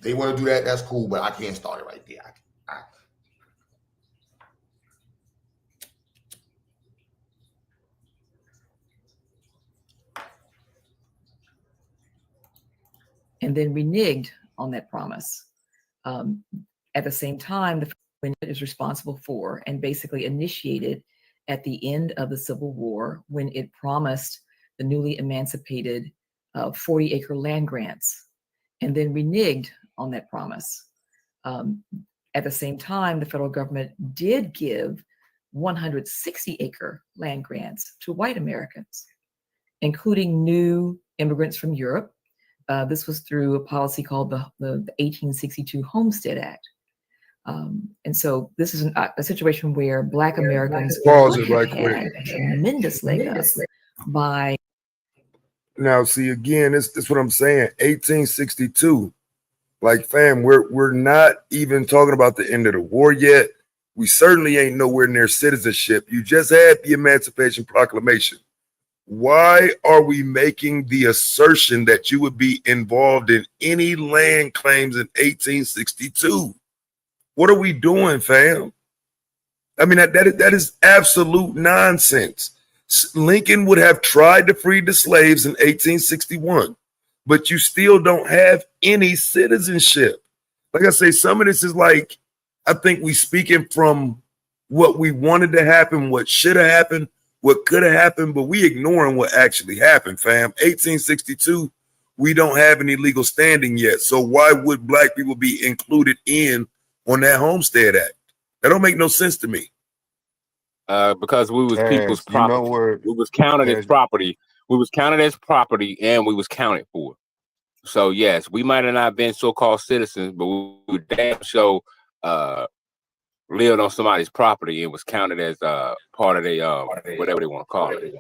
S4: They want to do that. That's cool, but I can't start it right there.
S8: And then reneged on that promise. At the same time, is responsible for and basically initiated at the end of the Civil War when it promised the newly emancipated 40-acre land grants and then reneged on that promise. At the same time, the federal government did give 160-acre land grants to white Americans, including new immigrants from Europe. This was through a policy called the 1862 Homestead Act. And so this is a situation where Black Americans
S14: Pause it
S8: could
S14: right
S8: have
S14: quick.
S8: had a tremendous leg up by.
S14: Now, see, again, this what I'm saying. 1862, like, fam, we're not even talking about the end of the war yet. We certainly ain't nowhere near citizenship. You just had the Emancipation Proclamation. Why are we making the assertion that you would be involved in any land claims in 1862? What are we doing, fam? I mean, that is absolute nonsense. Lincoln would have tried to free the slaves in 1861, but you still don't have any citizenship. Like I say, some of this is like, I think we speaking from what we wanted to happen, what should have happened, what could have happened, but we ignoring what actually happened, fam. 1862, we don't have any legal standing yet. So why would Black people be included in on that Homestead Act? That don't make no sense to me.
S12: Because we was people's
S15: You know
S12: property.
S15: where
S12: We was counted as property. We was counted as property, and we was counted for. So yes, we might have not been so-called citizens, but we damn sure lived on somebody's property and was counted as part of their whatever they want to call it.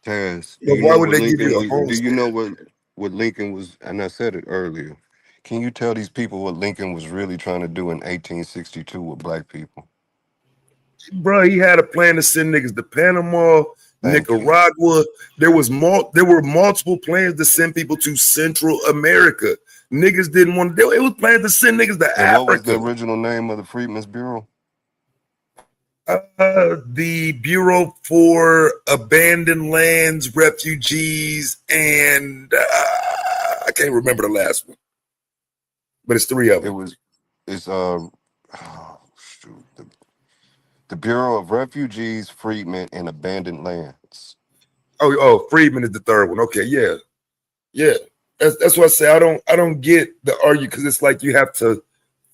S15: Taz,
S14: But why would they give you a
S15: do
S14: homestead?
S15: you know what Lincoln was? And I said it earlier. Can you tell these people what Lincoln was really trying to do in 1862 with Black people?
S14: Bro, he had a plan to send niggas to Panama, Nicaragua. There were multiple plans to send people to Central America. Niggas didn't want to do it. It was planned to send niggas to
S15: And what was the
S14: Africa.
S15: original name of the Freedmen's Bureau?
S14: The Bureau for Abandoned Lands, Refugees, and I can't remember the last one, but it's three of them.
S15: The Bureau of Refugees, Freedmen, and Abandoned Lands.
S14: Oh, Freedman is the third one. Okay, yeah. That's what I say. I don't get the argument, because it's like you have to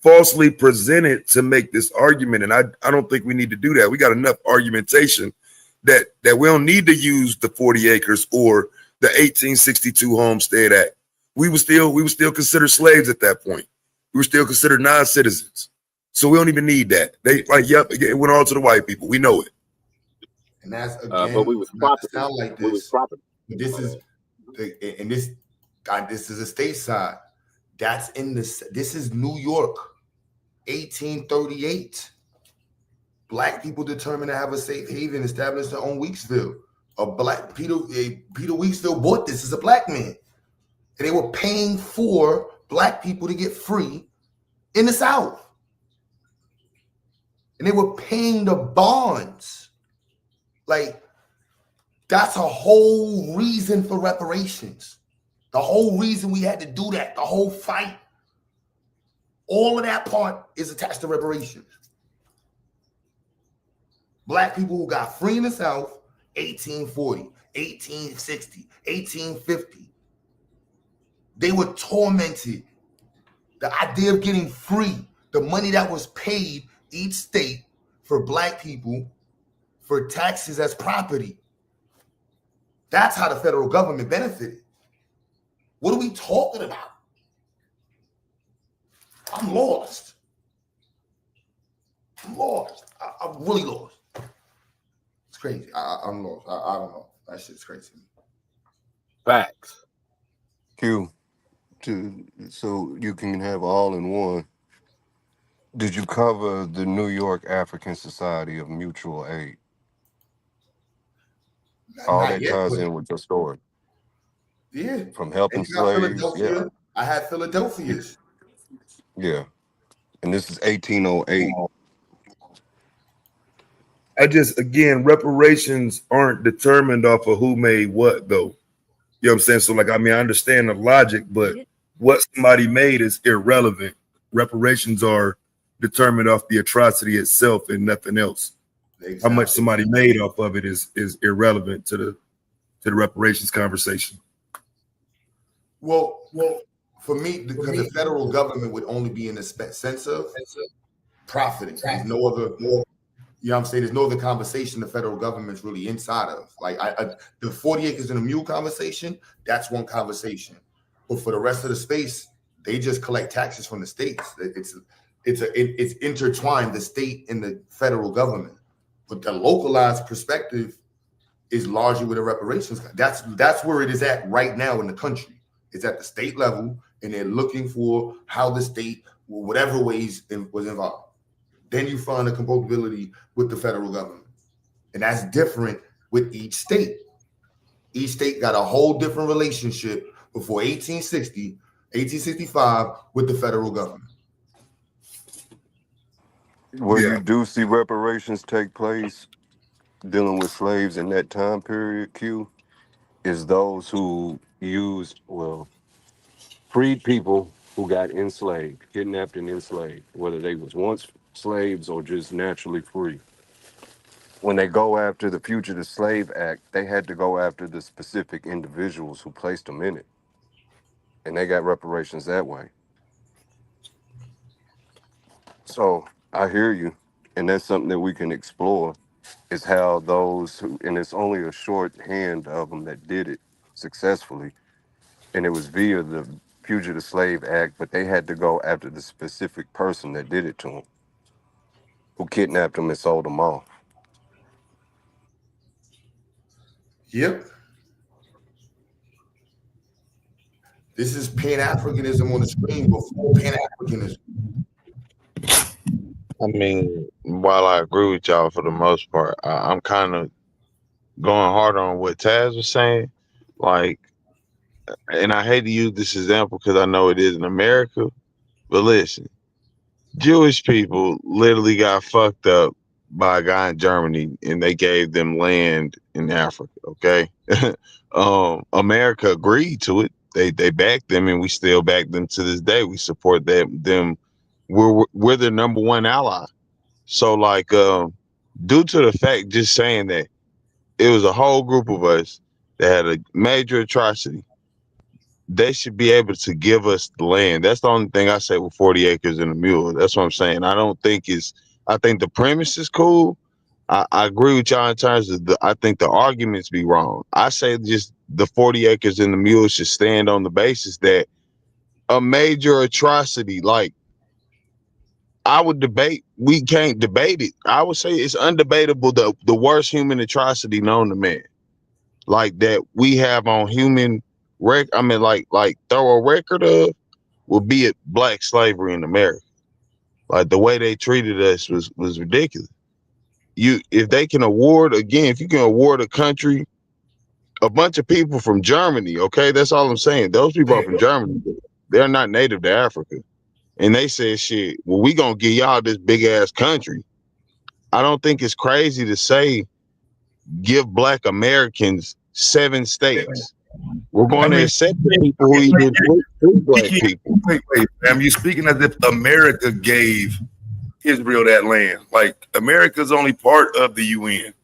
S14: falsely present it to make this argument, and I don't think we need to do that. We got enough argumentation that we don't need to use the 40 acres or the 1862 Homestead Act. We were still considered slaves at that point. We were still considered non-citizens. So we don't even need that. They like, yep, it went all to the white people. We know it.
S4: And that's again,
S12: but we was property.
S4: sound like this.
S12: We was property.
S4: This is this is a state side. That's in this is New York, 1838. Black people determined to have a safe haven, established their own Weeksville. Peter Weeksville bought this as a Black man. And they were paying for Black people to get free in the South. And they were paying the bonds. Like, that's a whole reason for reparations. The whole reason we had to do that, the whole fight. All of that part is attached to reparations. Black people who got free in the South, 1840, 1860, 1850. They were tormented. The idea of getting free, the money that was paid each state for Black people for taxes as property. That's how the federal government benefited. What are we talking about? I'm lost. I'm really lost. It's crazy. I'm lost. I don't know. That shit's crazy.
S12: Facts.
S15: Q, so you can have all in one. Did you cover the New York African Society of Mutual Aid? All
S4: Not
S15: that
S4: yet,
S15: ties
S4: but
S15: in with your story.
S4: yeah.
S15: From helping
S4: And you got
S15: slaves.
S4: Philadelphia.
S15: Yeah.
S4: I had Philadelphia's.
S15: Yeah. And this is 1808.
S14: Again, reparations aren't determined off of who made what, though. You know what I'm saying? So, like, I mean, I understand the logic, but what somebody made is irrelevant. Reparations are determined off the atrocity itself and nothing else.
S4: Exactly.
S14: How much somebody made off of it is irrelevant to the reparations conversation.
S4: Well, for me, because the federal government would only be in the sense of profiting. There's no other, you know what I'm saying? There's no other conversation the federal government's really inside of. Like the 40 acres and a mule conversation, that's one conversation. But for the rest of the space, they just collect taxes from the states. It's intertwined, the state and the federal government. But the localized perspective is largely with the reparations. That's where it is at right now in the country. It's at the state level, and they're looking for how the state, whatever ways was involved. Then you find a compatibility with the federal government. And that's different with each state. Each state got a whole different relationship before 1860, 1865 with the federal government.
S15: Where you do see reparations take place dealing with slaves in that time period, Q, is those who freed people who got enslaved, kidnapped and enslaved, whether they was once slaves or just naturally free. When they go after the Fugitive Slave Act, they had to go after the specific individuals who placed them in it. And they got reparations that way. So I hear you. And that's something that we can explore, is how those who, and it's only a short hand of them that did it successfully. And it was via the Fugitive Slave Act, but they had to go after the specific person that did it to them, who kidnapped them and sold them off.
S4: Yep. This is Pan-Africanism on the screen before Pan-Africanism.
S11: I mean, while I agree with y'all for the most part, I'm kind of going hard on what Taz was saying. Like, and I hate to use this example because I know it is in America, but listen, Jewish people literally got fucked up by a guy in Germany, and they gave them land in Africa. Okay, America agreed to it. They backed them, and we still back them to this day. We support them. We're their number one ally. So like, due to the fact, just saying that it was a whole group of us that had a major atrocity, they should be able to give us the land. That's the only thing I say with 40 acres and a mule. That's what I'm saying. I think the premise is cool. I agree with y'all in terms of I think the arguments be wrong. I say just the 40 acres and the mule should stand on the basis that a major atrocity, like, I would debate, we can't debate it. I would say it's undebatable the worst human atrocity known to man. Like that we have on human thorough record of would be black slavery in America. Like the way they treated us was ridiculous. If they can award, again, if you can award a country, a bunch of people from Germany, okay, that's all I'm saying. Those people are from Germany. They're not native to Africa. And they said, shit, well, we gonna give y'all this big ass country. I don't think it's crazy to say give black Americans 7 states. We're going to accept the people who even free black people.
S14: Wait, you speaking as if America gave Israel that land. Like, America's only part of the UN.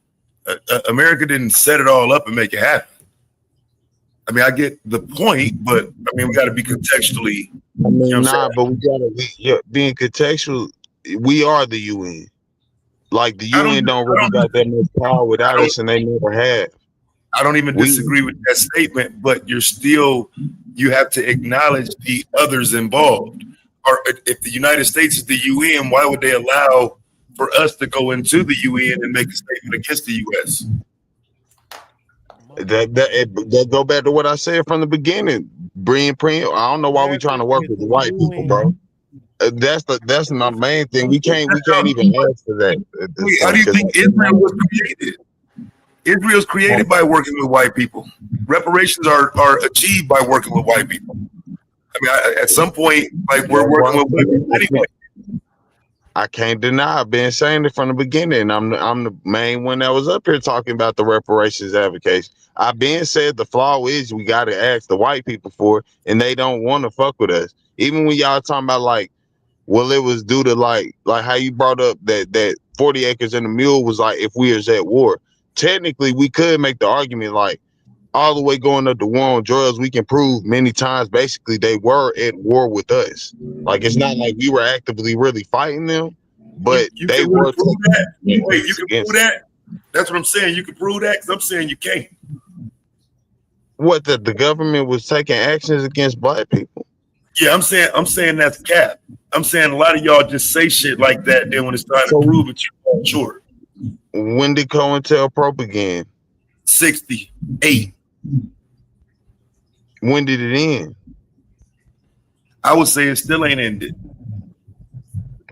S14: America didn't set it all up and make it happen. I mean, I get the point, but I mean, we got to be contextually.
S11: I mean, but we got to being contextual. We are the UN. Like the UN don't really got that much power without us, and they never have.
S14: I don't even disagree with that statement, but you have to acknowledge the others involved. Or if the United States is the UN, why would they allow for us to go into the UN and make a statement against the US?
S11: That go back to what I said from the beginning. I don't know why we trying to work with the white people, bro. That's my main thing. We can't even answer that.
S14: How do you think Israel was created? Israel's created by working with white people. Reparations are achieved by working with white people. I mean, at some point, like, we're working with white people anyway.
S11: I can't deny. I've been saying it from the beginning. I'm the main one that was up here talking about the reparations advocacy. I've been said the flaw is we got to ask the white people for it, and they don't want to fuck with us. Even when y'all talking about, like, Well, it was due to like how you brought up that 40 acres and a mule was like if we was at war. Technically, we could make the argument like all the way going up to war on drugs. We can prove many times basically they were at war with us. Like it's not like we were actively really fighting them, but
S14: You
S11: they
S14: can
S11: were.
S14: prove that. Wait, you can
S11: against
S14: prove that? That's what I'm saying. You can prove that because I'm saying you can't.
S11: what the government was taking actions against black people.
S14: Yeah, I'm saying that's cap. I'm saying a lot of y'all just say shit like that. Then when it's time to prove it, you fall short.
S11: When did COINTELPRO begin?
S14: 68.
S11: When did it end?
S14: I would say it still ain't ended.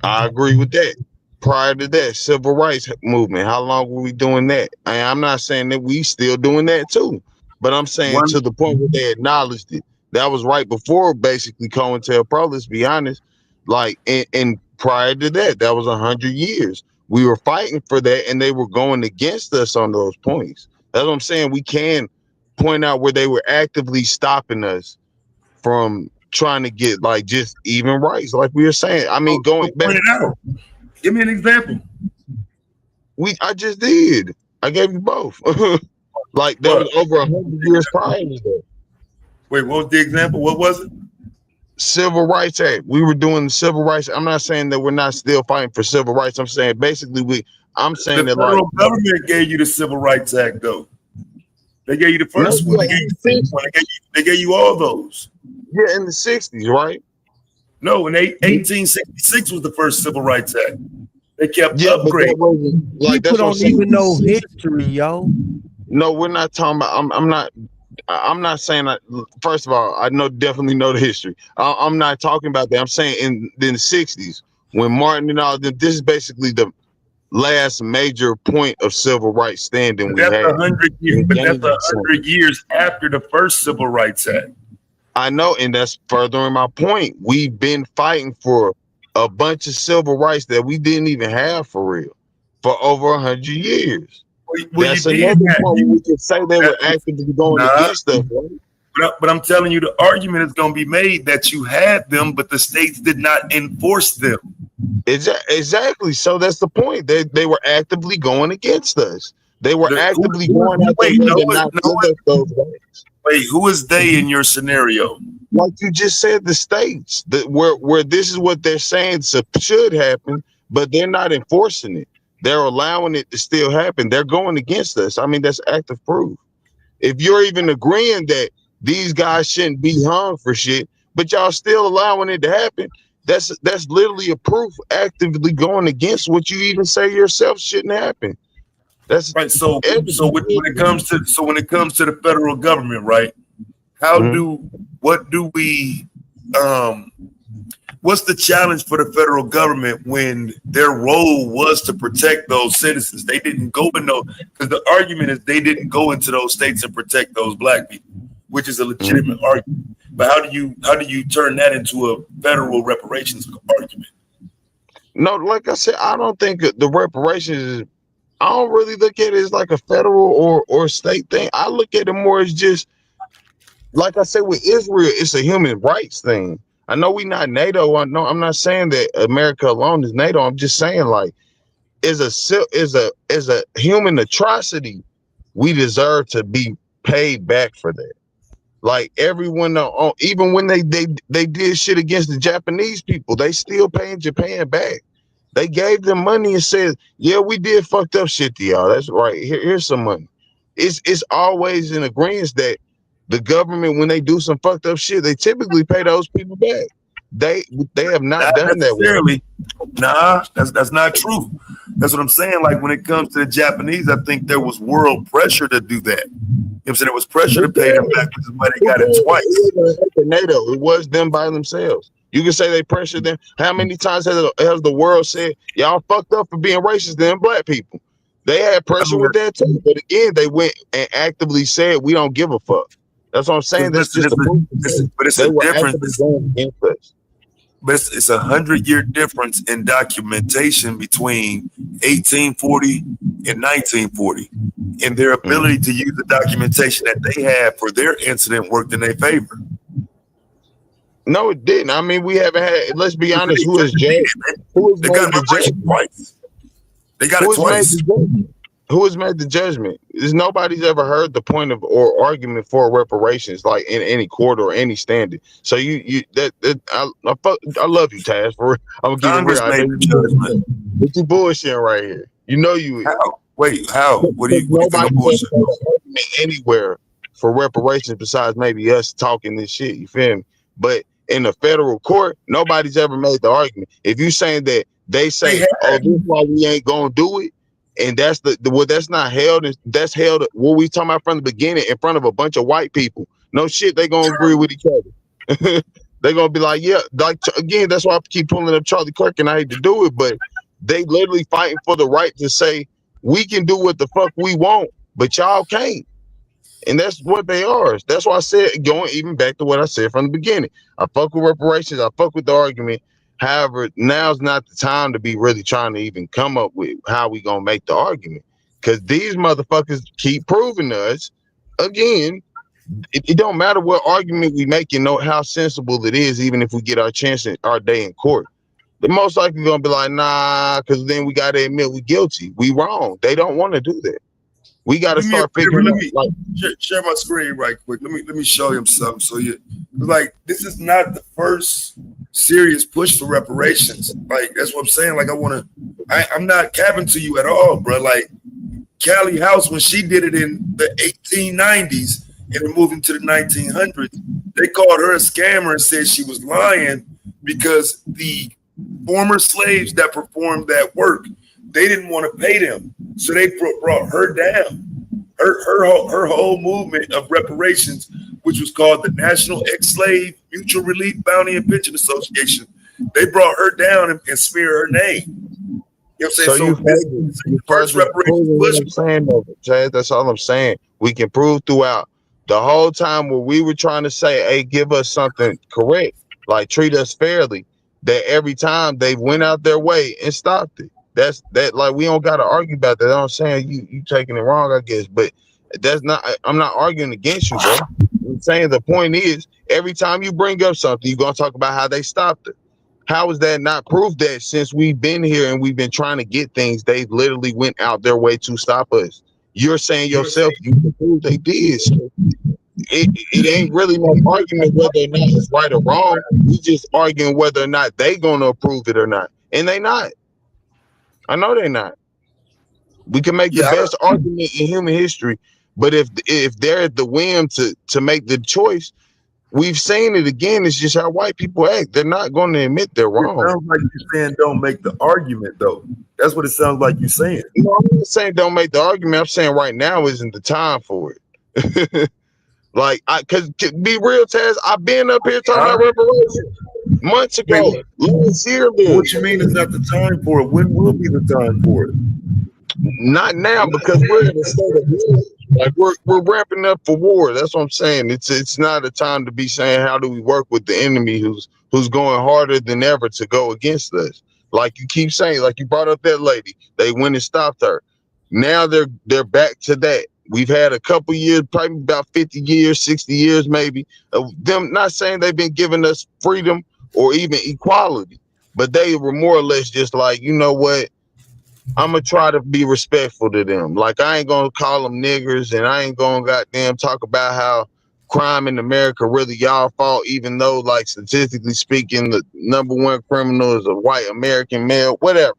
S11: I agree with that. Prior to that, civil rights movement, how long were we doing that? I'm not saying that we still doing that too, but I'm saying to the point where they acknowledged it. That was right before basically COINTELPRO, let's be honest. Like, and prior to that, that was 100 years. We were fighting for that and they were going against us on those points. That's what I'm saying. We can point out where they were actively stopping us from trying to get like just even rights, like we were saying. I mean, going back.
S14: Point it out. Give me an example.
S11: I just did. I gave you both. Like that was over 100 years prior to that.
S14: Wait, what was the example? What was it?
S11: Civil Rights Act. We were doing the Civil Rights. I'm not saying that we're not still fighting for civil rights. I'm saying basically I'm saying
S14: the
S11: that
S14: federal
S11: like
S14: government gave you the Civil Rights Act though. They gave you the first one. They gave you the second one. They gave you all those.
S11: Yeah, in the 60s, right?
S14: No, in 1866 was the first Civil Rights Act. They kept upgrading.
S11: Like
S9: People don't even know history, yo.
S11: No, we're not talking about. I'm not saying that. First of all, I definitely know the history. I'm not talking about that. I'm saying in the 60s when Martin and all. This is basically the last major point of civil rights standing we
S14: That's
S11: had.
S14: 100 years. But that's 100 years after the first Civil Rights Act.
S11: I know, and that's furthering my point. We've been fighting for a bunch of civil rights that we didn't even have for real for over 100 years.
S14: Well,
S11: that's another point we can say they were actively going against us. Right?
S14: But I'm telling you, the argument is going to be made that you had them, but the states did not enforce them.
S11: Exactly. So that's the point. They were actively going against us. They were actively going after those rights.
S14: Wait, who is they in your scenario?
S11: Like you just said, the states that where this is what they're saying should happen, but they're not enforcing it. They're allowing it to still happen. They're going against us. I mean, that's active proof. If you're even agreeing that these guys shouldn't be hung for shit, but y'all still allowing it to happen, that's literally a proof actively going against what you even say yourself shouldn't happen. That's
S14: right. So when it comes to the federal government, right? What's the challenge for the federal government when their role was to protect those citizens? They didn't go because the argument is they didn't go into those states and protect those black people, which is a legitimate argument. But how do you turn that into a federal reparations argument?
S11: No, like I said, I don't think the reparations is. I don't really look at it as like a federal or state thing. I look at it more as just, like I said, with Israel, it's a human rights thing. I know we're not NATO. I'm not saying that America alone is NATO. I'm just saying like, is a human atrocity. We deserve to be paid back for that. Like everyone, even when they did shit against the Japanese people, they still paying Japan back. They gave them money and said, yeah, we did fucked up shit to y'all. That's right. Here's some money. It's always in agreement that the government, when they do some fucked up shit, they typically pay those people back. They have not done that
S14: necessarily. Nah, that's not true. That's what I'm saying. Like when it comes to the Japanese, I think there was world pressure to do that. You know what I'm saying? It was pressure to pay them back because they got it twice.
S11: NATO, it was them by themselves. You can say they pressured them. How many times has the world said y'all fucked up for being racist than black people? They had pressure with that too. But again, they went and actively said we don't give a fuck. That's what I'm saying. That's just
S14: but it's a difference. But it's 100-year difference in documentation between 1840 and 1940, and their ability to use the documentation that they had for their incident worked in their favor.
S11: No, it didn't. I mean, we haven't had. Let's be honest. Who is judged? Who has
S14: They
S11: made
S14: got
S11: the
S14: reparations
S11: judgment?
S14: twice. They got
S11: Who
S14: it
S11: has made
S14: twice.
S11: the judgment? Who has made the judgment? There's nobody's ever heard the point of or argument for reparations, like in any court or any standard. So I love you, Taz. I'm gonna keep it real.
S14: Congress
S11: I know
S14: made the judgment.
S11: but you bullshitting right here. You know you.
S14: How? Wait, how? What do you think
S11: Nobody
S14: I'm bullshit?
S11: has an argument anywhere for reparations besides maybe us talking this shit. You feel me? But in the federal court, nobody's ever made the argument. If you saying that they say, "Oh, this is why we ain't gonna do it," and that's that's not held. That's held. What we talking about from the beginning in front of a bunch of white people. No shit, they gonna agree with each other. They gonna be like, yeah, like again. That's why I keep pulling up Charlie Kirk, and I hate to do it, but they literally fighting for the right to say we can do what the fuck we want, but y'all can't. And that's what they are. That's why I said, going even back to what I said from the beginning. I fuck with reparations. I fuck with the argument. However, now's not the time to be really trying to even come up with how we gonna make the argument. Because these motherfuckers keep proving to us, again, it don't matter what argument we make, you know how sensible it is, even if we get our chance in our day in court. They're most likely gonna be like, nah, because then we gotta admit we guilty. We wrong. They don't want to do that. We got to start figuring out. Like,
S14: share my screen right quick. Let me show him something. So like, this is not the first serious push for reparations. Like, that's what I'm saying. Like, I'm not capping to you at all, bro. Like, Callie House, when she did it in the 1890s and then moving to the 1900s, they called her a scammer and said she was lying because the former slaves that performed that work, they didn't want to pay them, so they brought her down. Her whole movement of reparations, which was called the National Ex-Slave Mutual Relief Bounty and Pension Association, they brought her down and smeared her name. You know what I'm saying?
S11: So you first reparations push. I'm saying, though, Chad, that's all I'm saying. We can prove throughout the whole time where we were trying to say, hey, give us something correct, like treat us fairly, that every time they went out their way and stopped it. That's that, like, we don't gotta argue about that. I'm saying you taking it wrong, I guess, but that's not. I'm not arguing against you, bro. I'm saying the point is, every time you bring up something, you're gonna talk about how they stopped it. How is that not proof that since we've been here and we've been trying to get things, they literally went out their way to stop us? You're saying yourself, you can prove they did. So it ain't really no argument whether or not it's right or wrong. We just arguing whether or not they gonna approve it or not, and they not. I know they're not. We can make the best argument in human history, but if they're at the whim to make the choice, we've seen it again. It's just how white people act. They're not going to admit they're wrong.
S14: It sounds like you're saying don't make the argument, though. That's what it sounds like you're saying.
S11: No, I'm not saying don't make the argument. I'm saying right now isn't the time for it. Like, because be real, Taz, I've been up here talking about reparations months ago. Last year,
S14: what you mean is not the time for it? When will be the time for it?
S11: Not now, because we're in a state of war. Like we're ramping up for war. That's what I'm saying. It's not a time to be saying how do we work with the enemy who's going harder than ever to go against us. Like you keep saying, like you brought up that lady, they went and stopped her. Now they're back to that. We've had a couple years, probably about 50 years, 60 years, maybe, of them not saying they've been giving us freedom or even equality, but they were more or less just like, you know what? I'm gonna try to be respectful to them. Like I ain't gonna call them niggers, and I ain't gonna goddamn talk about how crime in America really y'all fault, even though, like, statistically speaking, the #1 criminal is a white American male, whatever.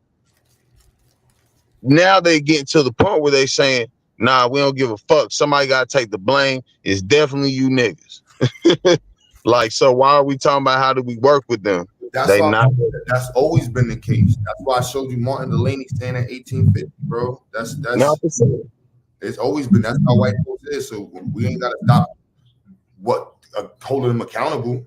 S11: Now they getting to the point where they saying, nah, we don't give a fuck. Somebody gotta take the blame. It's definitely you niggas. Like, so why are we talking about how do we work with them?
S4: That's always been the case. That's why I showed you Martin Delaney saying in 1850, bro. That's it's always been. That's how white folks is. So we ain't gotta stop holding them accountable.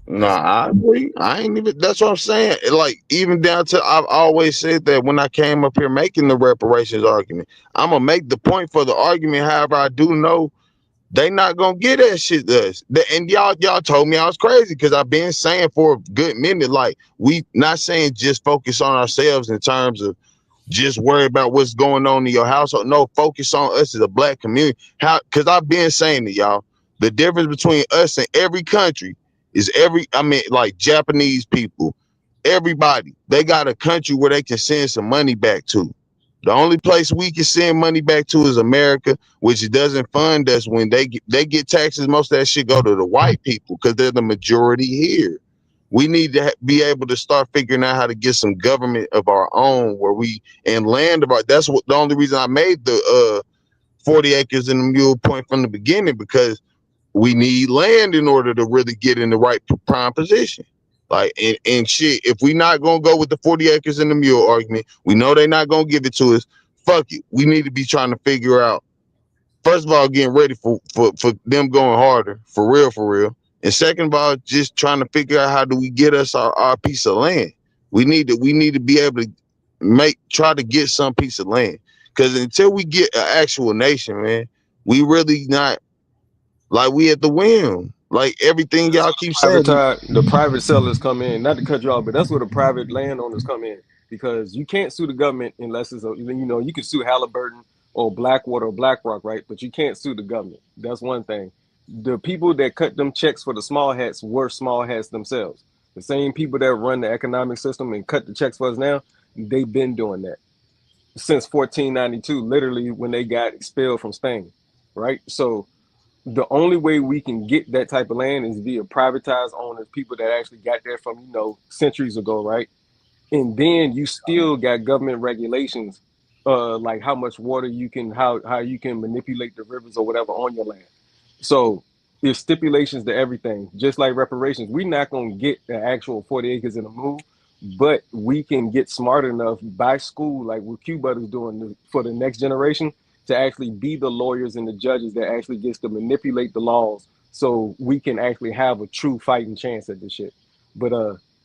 S11: No, I agree. I ain't even. That's what I'm saying. Like, even down to, I've always said that when I came up here making the reparations argument, I'm gonna make the point for the argument. However, I do know they not gonna get that shit to us. And y'all told me I was crazy because I've been saying for a good minute, like, we not saying just focus on ourselves in terms of just worry about what's going on in your household. No, focus on us as a black community. How? Because I've been saying to y'all, the difference between us and every country is like Japanese people, everybody, they got a country where they can send some money back to. The only place we can send money back to is America, which doesn't fund us. When they get taxes, most of that shit go to the white people because they're the majority here. We need to be able to start figuring out how to get some government of our own where we and land of our. That's what the only reason I made the 40 acres and a mule point from the beginning, because we need land in order to really get in the right prime position. Like and shit, if we not gonna go with the 40 acres and the mule argument, we know they're not gonna give it to us. Fuck it. We need to be trying to figure out, first of all, getting ready for them going harder, for real. And second of all, just trying to figure out how do we get us our piece of land. We need to be able to try to get some piece of land. Because until we get an actual nation, man, we really not, like, we at the whim. Like everything y'all keep saying.
S13: The private sellers come in, not to cut you off, but that's where the private landowners come in, because you can't sue the government unless it's you can sue Halliburton or Blackwater or BlackRock, right? But you can't sue the government. That's one thing. The people that cut them checks for the small hats were small hats themselves. The same people that run the economic system and cut the checks for us now, they've been doing that since 1492, literally when they got expelled from Spain, right? So the only way we can get that type of land is via privatized owners, people that actually got there from, centuries ago, right? And then you still got government regulations, like how much water you can, how you can manipulate the rivers or whatever on your land. So there's stipulations to everything, just like reparations. We're not going to get the actual 40 acres in a move, but we can get smart enough by school, like what Q Bud is doing for the next generation, to actually be the lawyers and the judges that actually gets to manipulate the laws so we can actually have a true fighting chance at this shit. But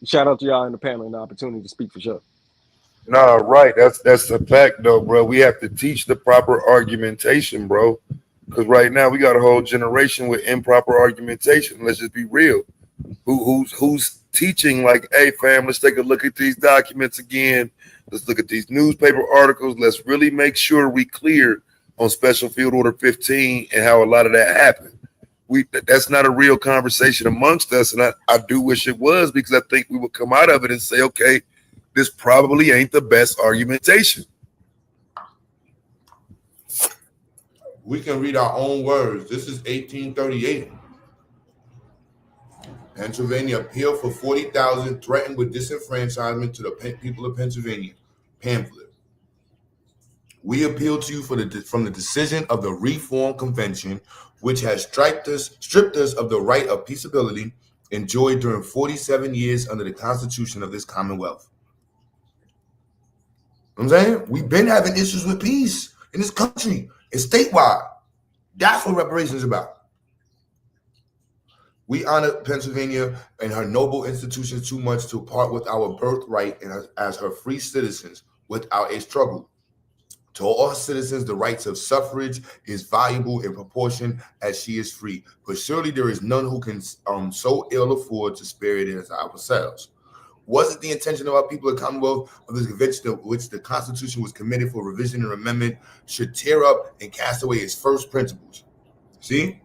S13: shout out to y'all in the panel and the opportunity to speak for sure.
S14: Nah, right. That's a fact though, bro. We have to teach the proper argumentation, bro. Because right now we got a whole generation with improper argumentation. Let's just be real. Who's teaching like, hey fam, let's take a look at these documents again. Let's look at these newspaper articles. Let's really make sure we clear on Special Field Order 15 and how a lot of that happened. That's not a real conversation amongst us, and I do wish it was, because I think we would come out of it and say, okay, this probably ain't the best argumentation.
S4: We can read our own words. This is 1838. Pennsylvania appeal for 40,000 threatened with disenfranchisement to the people of Pennsylvania. Pamphlet. We appeal to you from the decision of the Reform Convention, which has stripped us of the right of peaceability enjoyed during 47 years under the Constitution of this Commonwealth. You know what I'm saying? We've been having issues with peace in this country. It's statewide. That's what reparations is about. We honor Pennsylvania and her noble institutions too much to part with our birthright and as her free citizens without a struggle. To all citizens, the rights of suffrage is valuable in proportion as she is free. But surely there is none who can so ill afford to spare it as ourselves. Was it the intention of our people of the Commonwealth of this convention, which the Constitution was committed for revision and amendment, should tear up and cast away its first principles? See?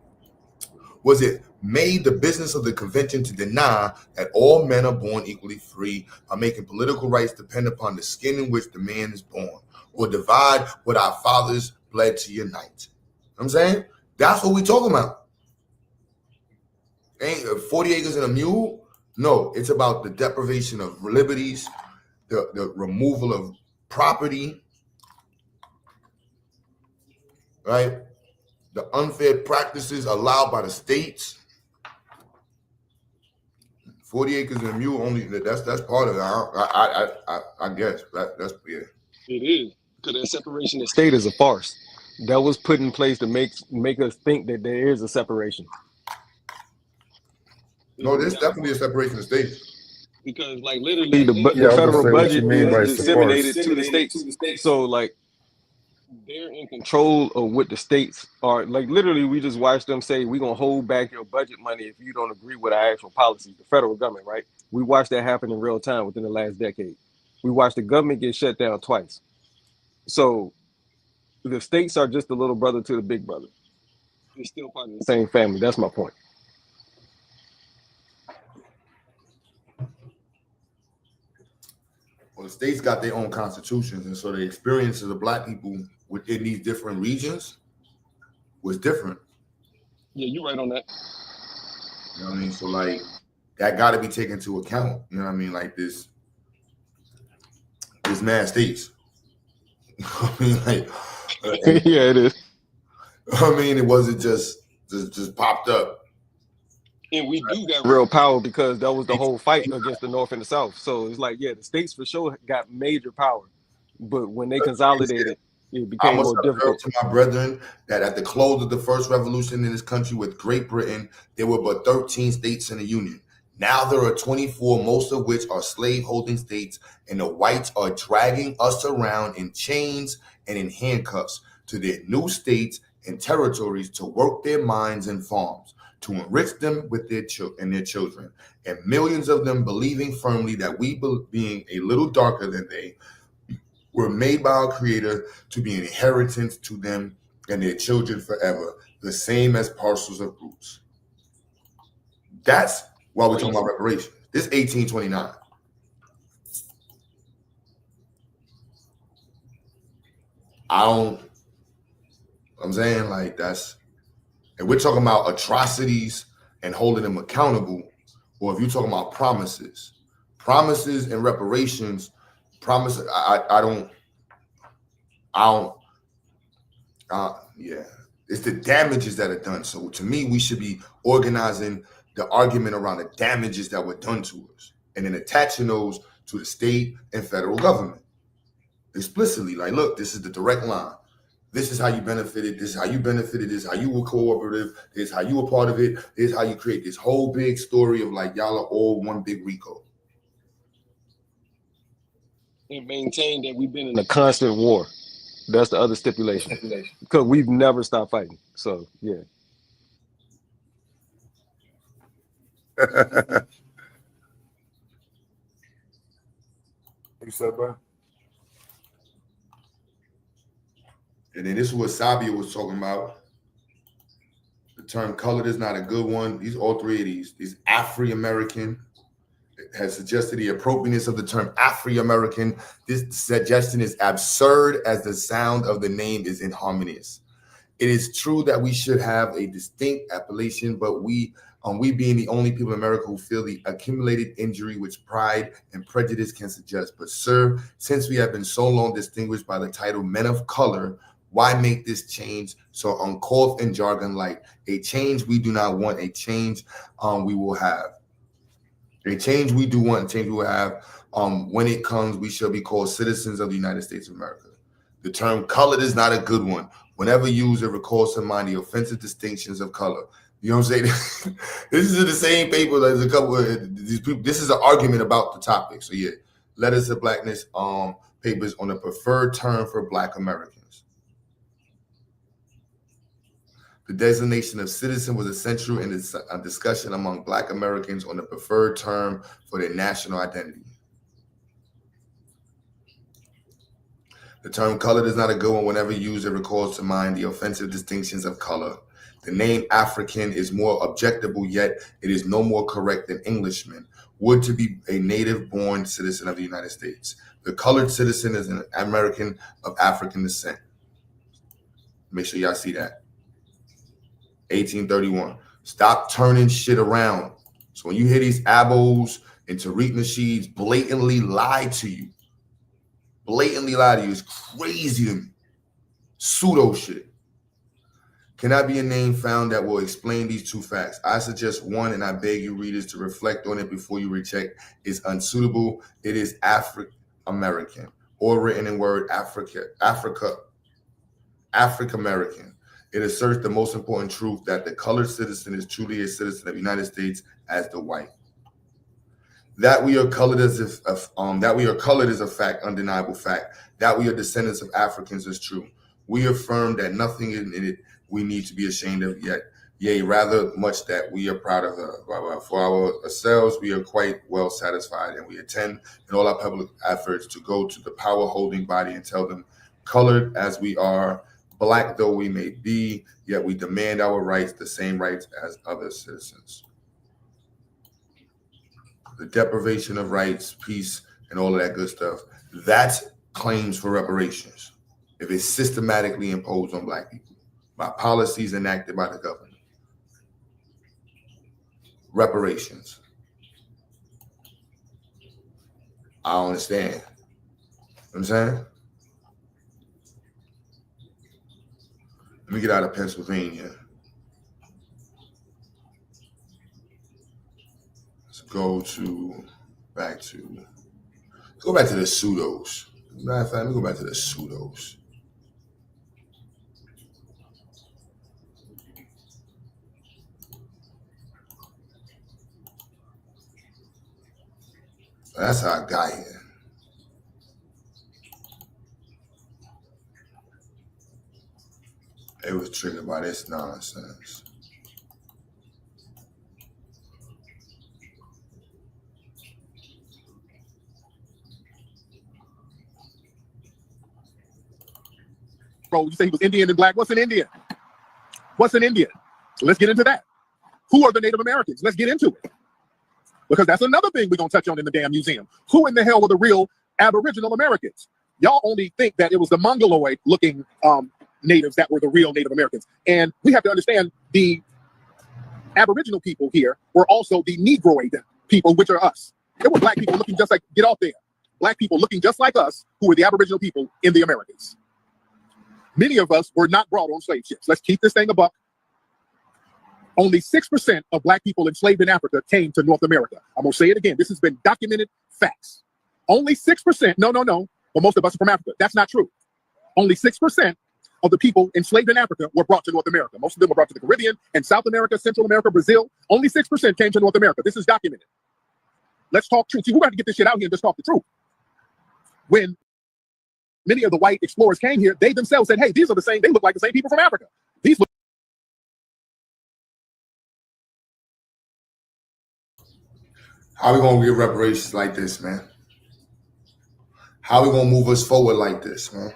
S4: Was it made the business of the convention to deny that all men are born equally free by making political rights depend upon the skin in which the man is born, or divide what our fathers bled to unite? You know what I'm saying? That's what we're talking about. Ain't 40 acres and a mule? No, it's about the deprivation of liberties, the removal of property, right? The unfair practices allowed by the states. 40 acres and a mule only, that's part of it. I guess that's yeah.
S13: It is, because that separation of state is a farce that was put in place to make us think that there is a separation.
S4: No, there's definitely a separation of states.
S13: Because like literally the federal budget is disseminated to the states. So like they're in control of what the states are. Like literally we just watched them say, we're going to hold back your budget money if you don't agree with our actual policies, the federal government, right? We watched that happen in real time within the last decade. We watched the government get shut down twice. So the states are just the little brother to the big brother. They're still part of the same family. That's my point.
S4: Well, the states got their own constitutions, and so the experiences of Black people within these different regions was different.
S13: Yeah, you're right on that.
S4: You know what I mean? So like that got to be taken into account. You know what I mean? Like this mad states. I mean, like,
S13: yeah, it is.
S4: I mean, it wasn't just popped up.
S13: And we do got real power because that was the whole fight against the North and the South. So it's like, yeah, the states for sure got major power, but when they consolidated, it became more difficult.
S4: To my brethren, that at the close of the first revolution in this country with Great Britain, there were but 13 states in the Union. Now there are 24, most of which are slave-holding states, and the whites are dragging us around in chains and in handcuffs to their new states and territories to work their mines and farms, to enrich them with their children, and millions of them believing firmly that we, being a little darker than they, were made by our Creator to be an inheritance to them and their children forever, the same as parcels of roots. That's why we're talking about reparations. This 1829. I'm saying, like, that's, and we're talking about atrocities and holding them accountable, or if you're talking about promises and reparations, yeah, it's the damages that are done. So to me, we should be organizing the argument around the damages that were done to us and then attaching those to the state and federal government explicitly. Like, look, this is the direct line. This is how you benefited. This is how you benefited. This is how you were cooperative. This is how you were part of it. This is how you create this whole big story of like, y'all are all one big Rico.
S13: And maintain that we've been in a constant war. That's the other stipulation. Because we've never stopped fighting. So, yeah.
S4: You said, bro? And then this is what Sabia was talking about. The term colored is not a good one. All three of these Afro-American, has suggested the appropriateness of the term Afro-American. This suggestion is absurd as the sound of the name is inharmonious. It is true that we should have a distinct appellation, but we being the only people in America who feel the accumulated injury which pride and prejudice can suggest. But sir, since we have been so long distinguished by the title men of color, why make this change so uncouth and jargon like a change we do not want, a change we will have. A change we do want, a change we will have. When it comes, we shall be called citizens of the United States of America. The term colored is not a good one. Whenever used, it recalls to mind the offensive distinctions of color. You know what I'm saying? This is the same paper. There's a couple of these people. This is an argument about the topic. So yeah, Letters of Blackness papers on the preferred term for Black Americans. The designation of citizen was essential in this discussion among Black Americans on the preferred term for their national identity. The term colored is not a good one. Whenever used, it recalls to mind the offensive distinctions of color. The name African is more objectable, yet it is no more correct than Englishman would to be a native-born citizen of the United States. The colored citizen is an American of African descent. Make sure y'all see that. 1831. Stop turning shit around. So when you hear these ABOS and Tariq Nasheeds blatantly lie to you, it's crazy to me. Pseudo shit. Cannot be a name found that will explain these two facts. I suggest one, and I beg you readers to reflect on it before you reject. It's unsuitable. It is Afro-American, or written in word African-American. It asserts the most important truth that the colored citizen is truly a citizen of the United States as the white. That we are colored is a fact, undeniable fact. That we are descendants of Africans is true. We affirm that nothing in it we need to be ashamed of, yea, rather much that we are proud of. For ourselves, we are quite well satisfied, and we intend in all our public efforts to go to the power holding body and tell them colored as we are, black though we may be, yet we demand our rights, the same rights as other citizens. The deprivation of rights, peace, and all of that good stuff, that's claims for reparations if it's systematically imposed on black people by policies enacted by the government. Reparations. I don't understand. You know what I'm saying? Let me get out of Pennsylvania. Let's go back to the pseudos. Matter of fact, let me go back to the pseudos. That's how I got here. It was triggered by this nonsense.
S16: Bro, you say he was Indian and black. What's an Indian? What's an Indian? Let's get into that. Who are the Native Americans? Let's get into it. Because that's another thing we're going to touch on in the damn museum. Who in the hell were the real Aboriginal Americans? Y'all only think that it was the Mongoloid-looking natives that were the real Native Americans. And we have to understand the Aboriginal people here were also the Negroid people, which are us. There were black people looking just like, get off there. Black people looking just like us who were the Aboriginal people in the Americas. Many of us were not brought on slave ships. Let's keep this thing a buck. Only 6% of black people enslaved in Africa came to North America. I'm going to say it again. This has been documented facts. Only 6%. No. But most of us are from Africa. That's not true. Only 6% of the people enslaved in Africa were brought to North America. Most of them were brought to the Caribbean and South America, Central America, Brazil. Only 6% came to North America. This is documented. Let's talk truth. See, we're going to get this shit out here and just talk the truth. When many of the white explorers came here, they themselves said, hey, these are the same, they look like the same people from Africa. These look.
S4: How are we going to get reparations like this, man? How are we going to move us forward like this, man?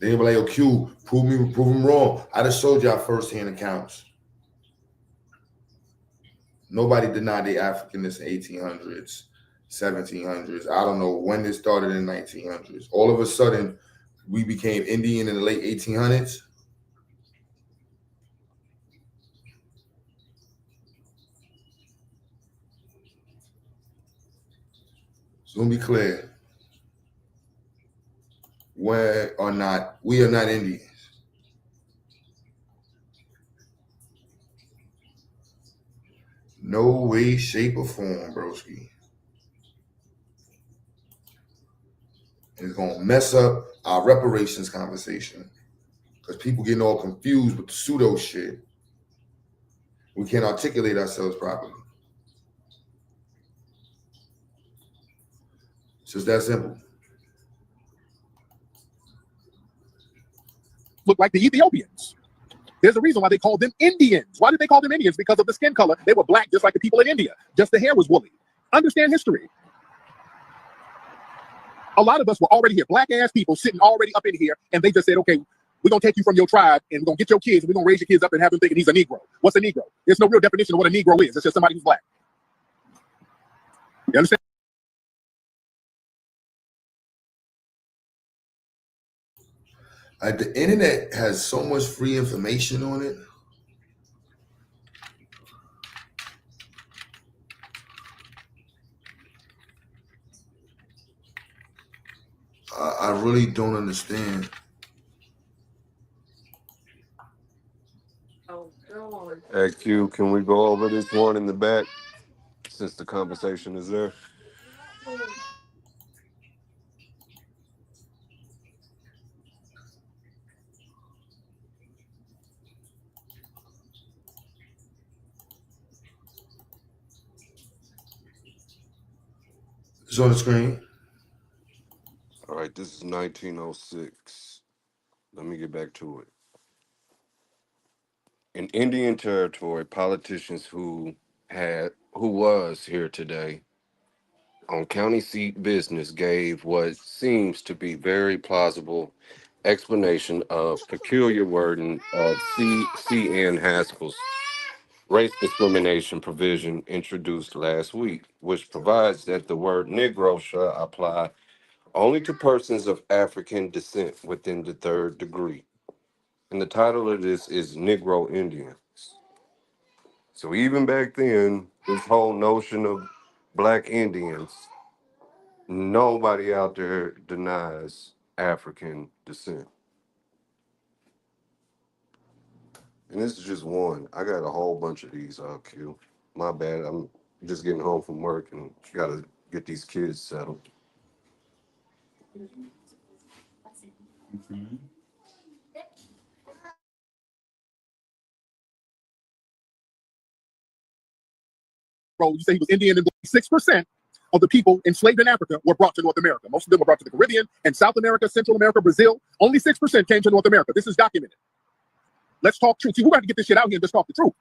S4: They be like, yo, Q, prove them wrong. I just showed y'all firsthand accounts. Nobody denied the Africanness in 1800s, 1700s. I don't know when this started in 1900s. All of a sudden, we became Indian in the late 1800s. So let me be clear. We are not Indians. No way, shape, or form, broski. And it's gonna mess up our reparations conversation because people getting all confused with the pseudo shit. We can't articulate ourselves properly. It's just that simple.
S16: Look like the Ethiopians. There's a reason why they called them Indians. Why did they call them Indians? Because of the skin color. They were black just like the people in India. Just the hair was woolly. Understand history. A lot of us were already here, black ass people sitting already up in here, and they just said, okay, we're going to take you from your tribe and we're going to get your kids and we're going to raise your kids up and have them thinking he's a Negro. What's a Negro? There's no real definition of what a Negro is. It's just somebody who's black. You understand?
S4: The internet has so much free information on it. I really don't understand.
S15: Hey, Q, can we go over this one in the back since the conversation is there?
S4: It's on the screen.
S15: All right, this is 1906. Let me get back to it. In Indian Territory, politicians who was here today on county seat business gave what seems to be very plausible explanation of peculiar wording of C.N. Haskell's race discrimination provision introduced last week, which provides that the word Negro shall apply only to persons of African descent within the third degree. And the title of this is Negro Indians. So even back then, this whole notion of Black Indians, nobody out there denies African descent. And this is just one. I got a whole bunch of these, Q. My bad. I'm just getting home from work and got to get these kids settled.
S16: Bro, you say he was Indian, and 6% of the people enslaved in Africa were brought to North America. Most of them were brought to the Caribbean and South America, Central America, Brazil. Only 6% came to North America. This is documented. Let's talk truth. See, we're going to get this shit out here and just talk the truth.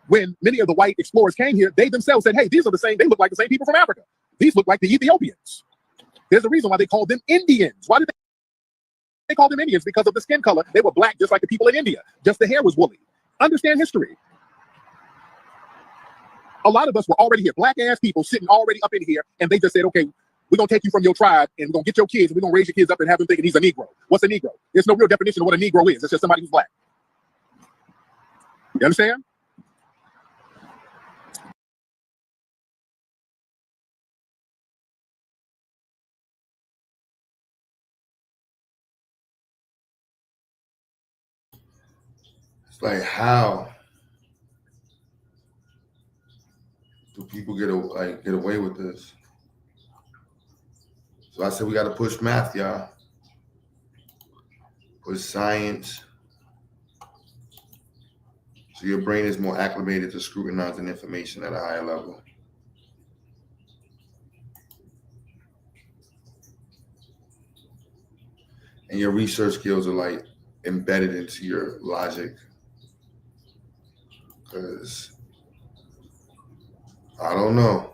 S16: When many of the white explorers came here, they themselves said, hey, these are the same, they look like the same people from Africa. These look like the Ethiopians. There's a reason why they called them Indians. Why did they call them Indians? Because of the skin color. They were black just like the people in India. Just the hair was woolly. Understand history. A lot of us were already here, black ass people sitting already up in here, and they just said, okay, we're going to take you from your tribe and we're going to get your kids and we're going to raise your kids up and have them thinking he's a Negro. What's a Negro? There's no real definition of what a Negro is. It's just somebody who's black. You understand?
S4: It's like, how do people get away with this? So I said we got to push math, y'all. Push science. So your brain is more acclimated to scrutinizing information at a higher level. And your research skills are like embedded into your logic. Because I don't know.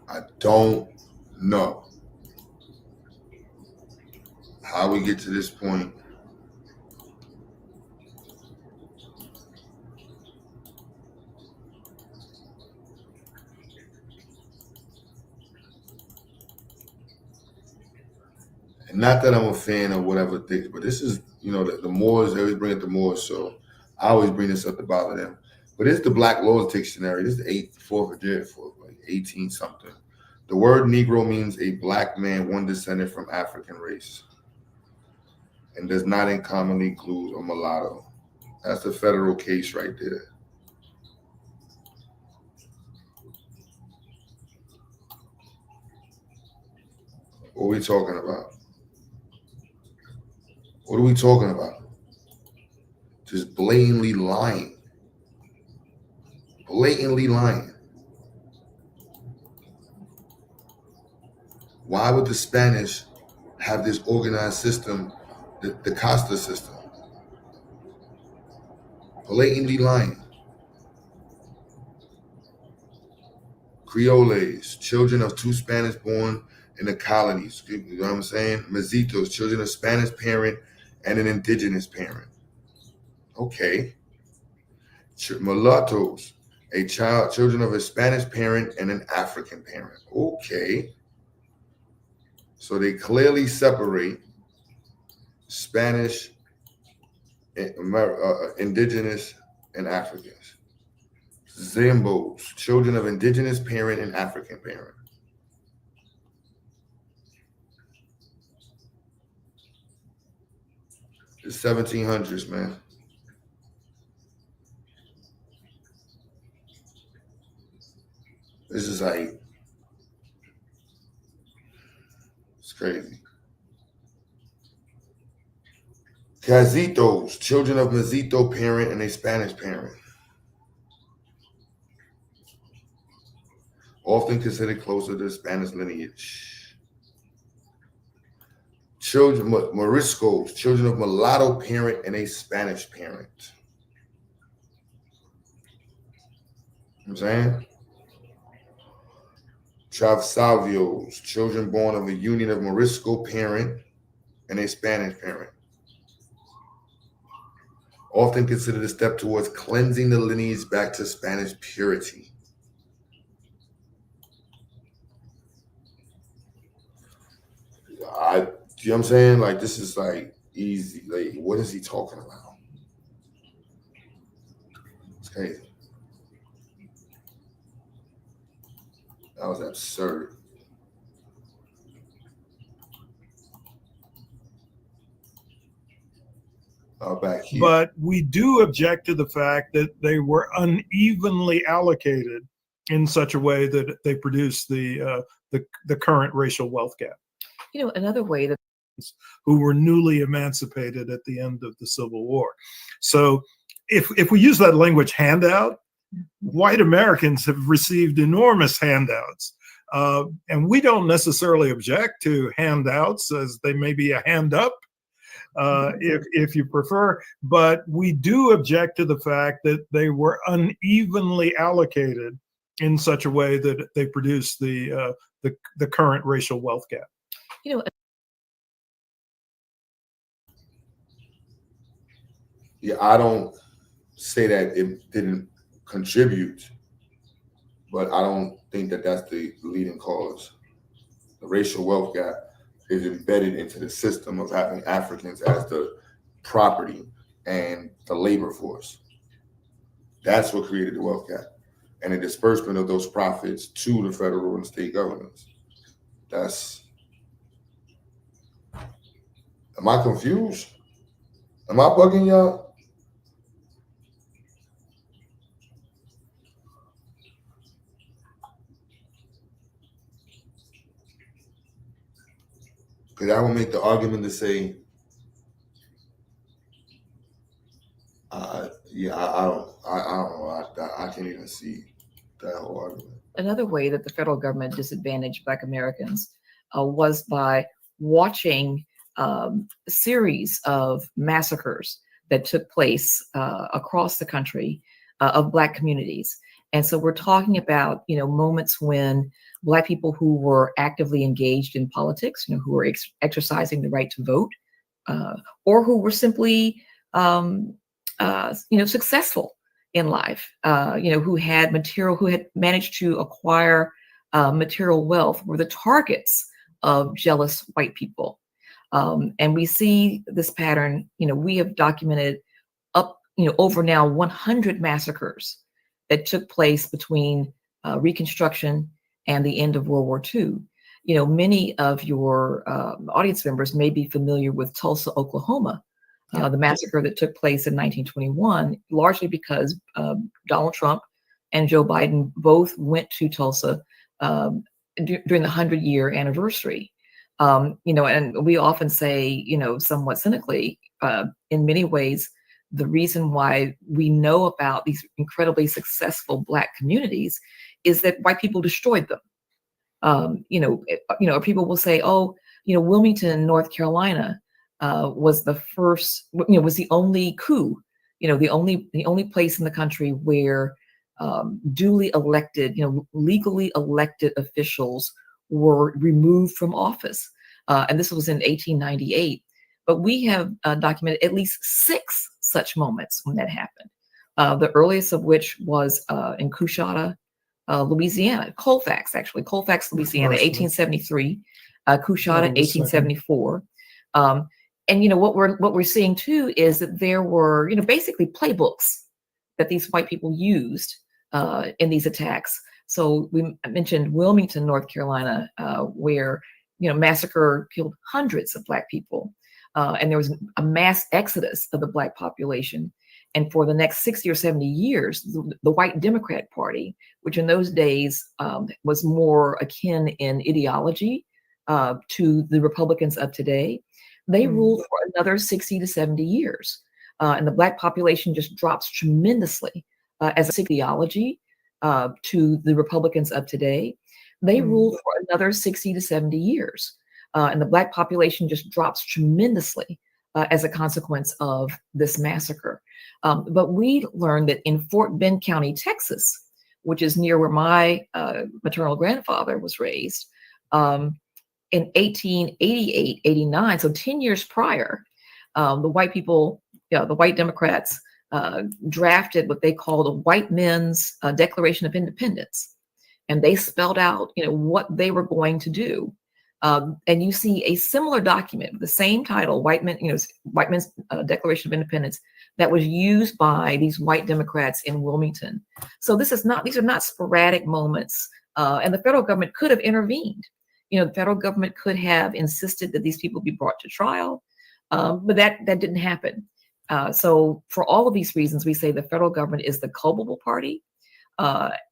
S4: I don't know how we get to this point. And not that I'm a fan of whatever things, but this is, the Moors, they always bring it to Moors, so I always bring this up to bother them. But it's the Black Laws Dictionary. This is the 4th for like 18 something. The word Negro means a black man, one descendant from African race, and does not uncommonly include a mulatto. That's the federal case right there. What are we talking about? What are we talking about? Just blatantly lying. Blatantly lying. Why would the Spanish have this organized system, the Costa system? Blatantly lying. Creoles, children of two Spanish born in the colonies. You know what I'm saying? Mestitos, children of Spanish parent and an indigenous parent. Okay. Mulattoes, children of a Spanish parent and an African parent. Okay. So they clearly separate Spanish, indigenous, and Africans. Zambos, children of indigenous parent and African parent. The 1700s, man. This is like, it's crazy. Cazitos, children of Mestito parent and a Spanish parent. Often considered closer to the Spanish lineage. children, Moriscos, children of mulatto parent and a Spanish parent. You know what I'm saying? Travsavios, children born of a union of Morisco parent and a Spanish parent. Often considered a step towards cleansing the lineage back to Spanish purity. You know what I'm saying? Like, this is like easy. Like, what is he talking about? It's crazy. That was absurd. Back here.
S23: But we do object to the fact that they were unevenly allocated in such a way that they produce the current racial wealth gap.
S8: You know, another way that
S23: who were newly emancipated at the end of the Civil War. So if we use that language, handout, white Americans have received enormous handouts. And we don't necessarily object to handouts, as they may be a hand up, if you prefer, but we do object to the fact that they were unevenly allocated in such a way that they produce the current racial wealth gap.
S8: You know,
S4: yeah, I don't say that it didn't contribute, but I don't think that that's the leading cause. The racial wealth gap is embedded into the system of having Africans as the property and the labor force. That's what created the wealth gap and the disbursement of those profits to the federal and state governments. Am I confused? Am I bugging y'all? Because I will make the argument to say, I don't know. I can't even see that whole argument.
S8: Another way that the federal government disadvantaged Black Americans was by watching a series of massacres that took place across the country of Black communities. And so we're talking about, you know, moments when Black people who were actively engaged in politics, you know, who were exercising the right to vote, or who were simply, you know, successful in life, you know, who had managed to acquire material wealth, were the targets of jealous white people. And we see this pattern, you know, we have documented over now 100 massacres that took place between Reconstruction and the end of World War II. You know, many of your audience members may be familiar with Tulsa, Oklahoma, the massacre that took place in 1921, largely because Donald Trump and Joe Biden both went to Tulsa during the 100-year anniversary. You know, and we often say, you know, somewhat cynically, in many ways, the reason why we know about these incredibly successful Black communities is that white people destroyed them. You know, people will say, oh, you know, Wilmington, North Carolina, was the first, you know, was the only coup, you know, the only place in the country where duly elected, you know, legally elected officials were removed from office. And this was in 1898. But we have documented at least 6 such moments when that happened. The earliest of which was in Coushatta, Louisiana, Colfax, Louisiana, 1873, Coushatta, 1874. And you know what we're seeing too is that there were, you know, basically playbooks that these white people used in these attacks. So we mentioned Wilmington, North Carolina, where, you know, massacre killed hundreds of Black people. And there was a mass exodus of the Black population. And for the next 60 or 70 years, the white Democratic Party, which in those days was more akin in ideology to the Republicans of today, they ruled for another 60 to 70 years. And the Black population just drops tremendously as a ideology to the Republicans of today. They ruled for another 60 to 70 years. And the Black population just drops tremendously as a consequence of this massacre. But we learned that in Fort Bend County, Texas, which is near where my maternal grandfather was raised, in 1888, 89, so 10 years prior, the white people, the white Democrats drafted what they called a White Men's Declaration of Independence. And they spelled out, what they were going to do. And you see a similar document with the same title, White Men's Declaration of Independence, that was used by these white Democrats in Wilmington. So these are not sporadic moments. And the federal government could have intervened. The federal government could have insisted that these people be brought to trial, but that didn't happen. So for all of these reasons, we say the federal government is the culpable party.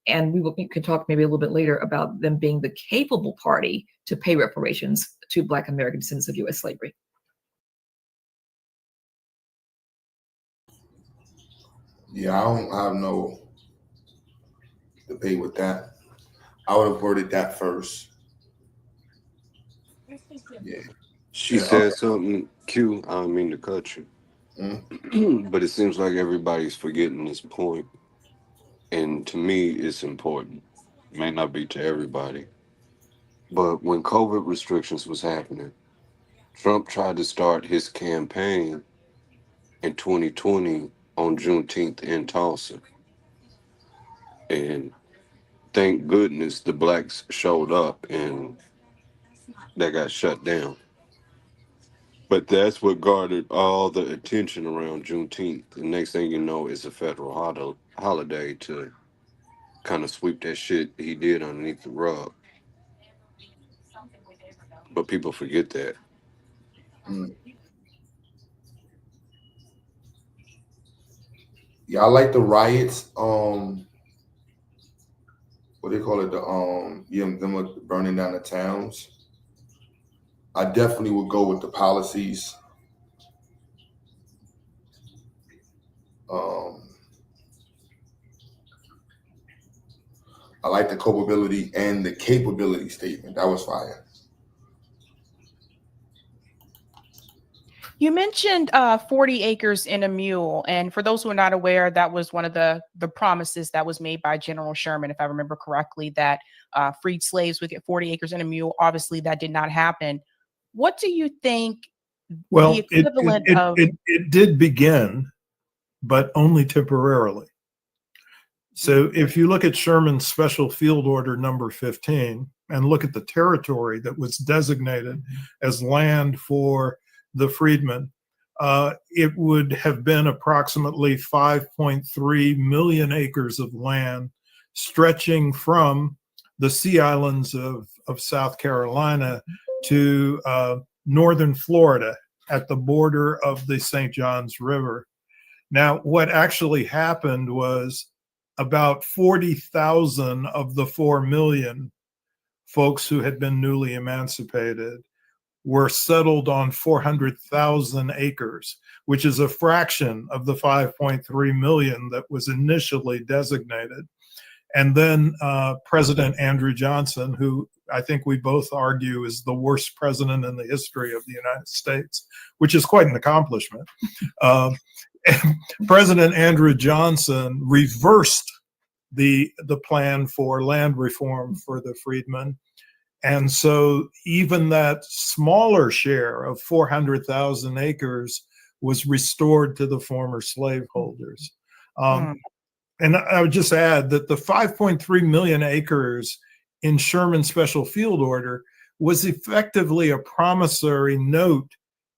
S8: And we can talk maybe a little bit later about them being the capable party to pay reparations to Black American descendants of U.S. slavery.
S4: Yeah, I don't have no debate with that. I would have worded that first. Yeah.
S15: She said something, Q. I don't mean to cut you. But it seems like everybody's forgetting this point. And to me, it's important. It may not be to everybody. But when COVID restrictions was happening, Trump tried to start his campaign in 2020 on Juneteenth in Tulsa. And thank goodness the blacks showed up and that got shut down. But that's what garnered all the attention around Juneteenth. The next thing you know, it's a federal holiday to kind of sweep that shit he did underneath the rug. But people forget that.
S4: Yeah, I like the riots. What do they call it? Them burning down the towns. I definitely would go with the policies. I like the culpability and the capability statement. That was fire.
S7: You mentioned 40 acres in a mule. And for those who are not aware, that was one of the promises that was made by General Sherman, if I remember correctly, that freed slaves would get 40 acres in a mule. Obviously, that did not happen. What do you think
S23: Well,
S7: the equivalent of...
S23: It did begin, but only temporarily. So if you look at Sherman's Special Field Order number 15 and look at the territory that was designated as land for the freedmen, it would have been approximately 5.3 million acres of land stretching from the Sea Islands of South Carolina to northern Florida at the border of the St. Johns River. Now, what actually happened was about 40,000 of the 4 million folks who had been newly emancipated were settled on 400,000 acres, which is a fraction of the 5.3 million that was initially designated. And then President Andrew Johnson, who I think we both argue is the worst president in the history of the United States, which is quite an accomplishment. President Andrew Johnson reversed the plan for land reform for the freedmen. And so even that smaller share of 400,000 acres was restored to the former slaveholders. And I would just add that the 5.3 million acres in Sherman's Special Field Order was effectively a promissory note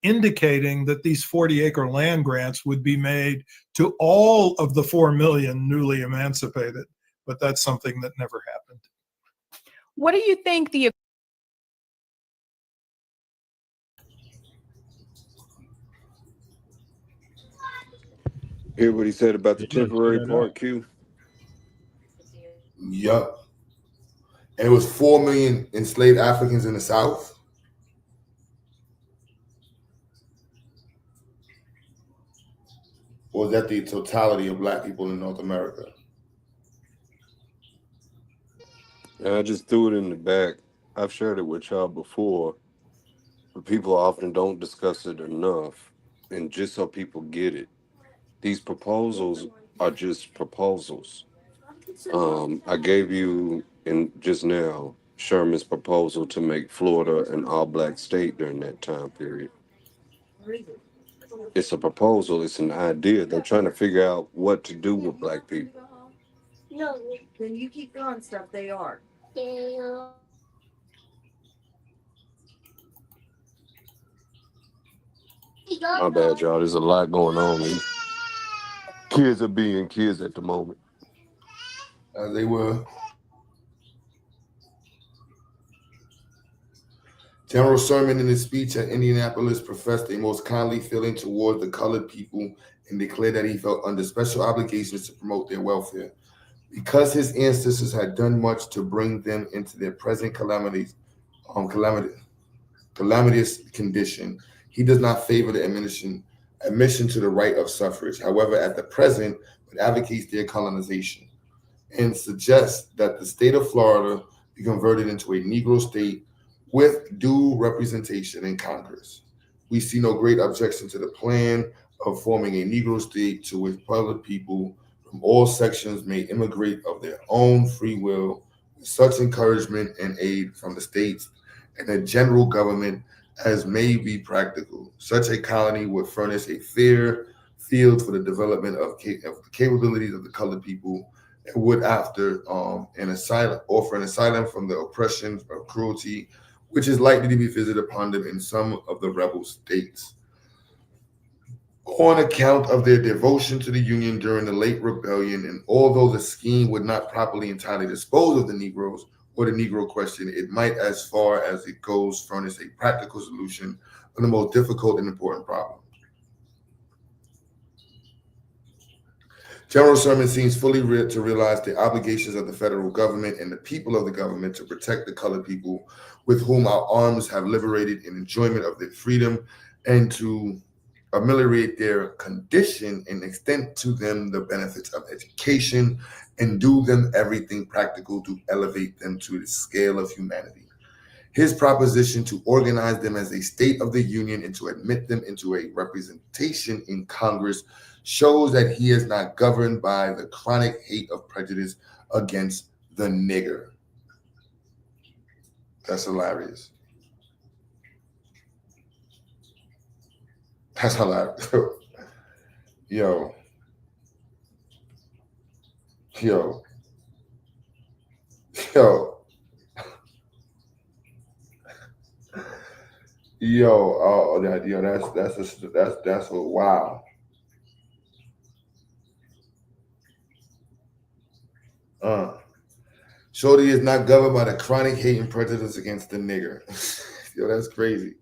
S23: indicating that these 40-acre land grants would be made to all of the 4 million newly emancipated. But that's something that never happened.
S7: What do you think the...
S15: Hear what he said about the temporary part, Q?
S4: Yup. And it was 4 million enslaved Africans in the South. Or was that the totality of Black people in North America?
S15: I just threw it in the back. I've shared it with y'all before. People often don't discuss it enough. And just so people get it, these proposals are just proposals. I gave you in just now Sherman's proposal to make Florida an all-black state during that time period. It's a proposal. It's an idea. They're trying to figure out what to do with black people.
S8: No, then you keep throwing stuff. They are.
S15: My bad, y'all. There's a lot going on. Kids are being kids at the moment.
S4: As they were. General Sherman, in his speech at Indianapolis, professed a most kindly feeling toward the colored people and declared that he felt under special obligations to promote their welfare. Because his ancestors had done much to bring them into their present calamitous condition, he does not favor the admission to the right of suffrage. However, at the present, it advocates their colonization and suggests that the state of Florida be converted into a Negro state with due representation in Congress. We see no great objection to the plan of forming a Negro state to which colored people from all sections may immigrate of their own free will, with such encouragement and aid from the states and the general government as may be practical. Such a colony would furnish a fair field for the development of the capabilities of the colored people, and would offer an asylum from the oppression of cruelty which is likely to be visited upon them in some of the rebel states. On account of their devotion to the Union during the late rebellion, and although the scheme would not properly entirely dispose of the Negroes or the Negro question, it might, as far as it goes, furnish a practical solution of the most difficult and important problem. General Sherman seems fully to realize the obligations of the federal government and the people of the government to protect the colored people with whom our arms have liberated in enjoyment of their freedom, and to ameliorate their condition and extend to them the benefits of education and do them everything practical to elevate them to the scale of humanity. His proposition to organize them as a state of the Union and to admit them into a representation in Congress shows that he is not governed by the chronic hate of prejudice against the nigger. That's hilarious. That's hilarious. Yo. That's a wow. Shorty is not governed by the chronic hate and prejudice against the nigger. Yo, that's crazy.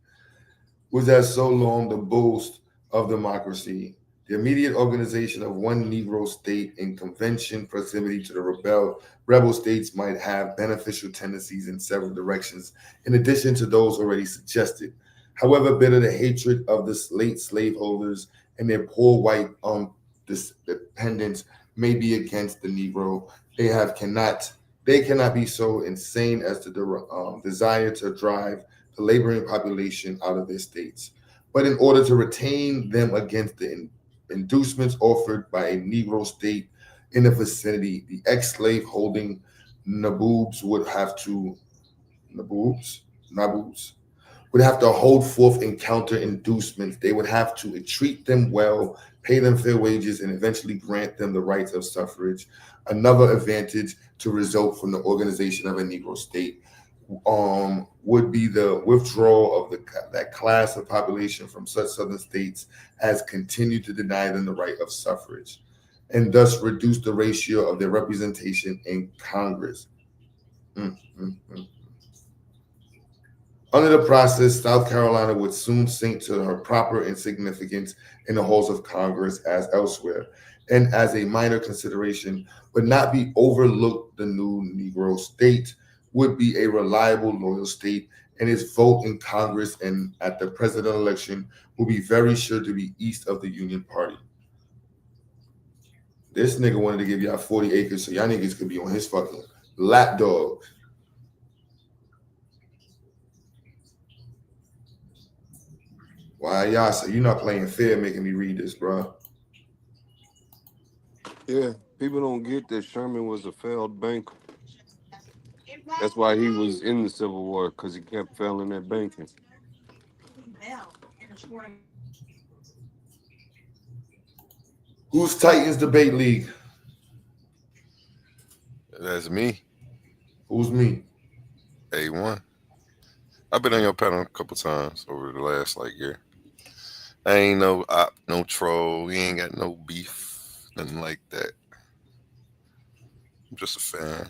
S4: Was that so long the boast of democracy? The immediate organization of one Negro state in convention proximity to the rebel states might have beneficial tendencies in several directions, in addition to those already suggested. However bitter the hatred of the late slaveholders and their poor white dependents may be against the Negro, they cannot be so insane as to desire to drive the laboring population out of their states. But in order to retain them against the inducements offered by a Negro state in the vicinity, the ex-slave holding naboobs would have to hold forth and counter inducements. They would have to treat them well, pay them fair wages, and eventually grant them the rights of suffrage. Another advantage to result from the organization of a Negro state would be the withdrawal of that class of population from such southern states as continue to deny them the right of suffrage, and thus reduce the ratio of their representation in Congress. Under the process, South Carolina would soon sink to her proper insignificance in the halls of Congress as elsewhere, and as a minor consideration would not be overlooked. The new Negro state would be a reliable, loyal state, and its vote in Congress and at the presidential election will be very sure to be east of the Union Party. This nigga wanted to give y'all 40 acres so y'all niggas could be on his fucking lapdog. Why y'all say you're not playing fair making me read this, bro?
S15: Yeah, people don't get that Sherman was a failed banker. That's why he was in the Civil War, because he kept failing at banking.
S4: Who's Titans debate league?
S17: That's me.
S4: Who's me?
S17: A1. I've been on your panel a couple times over the last year. I ain't no op, no troll. We ain't got no beef, nothing like that. I'm just a fan.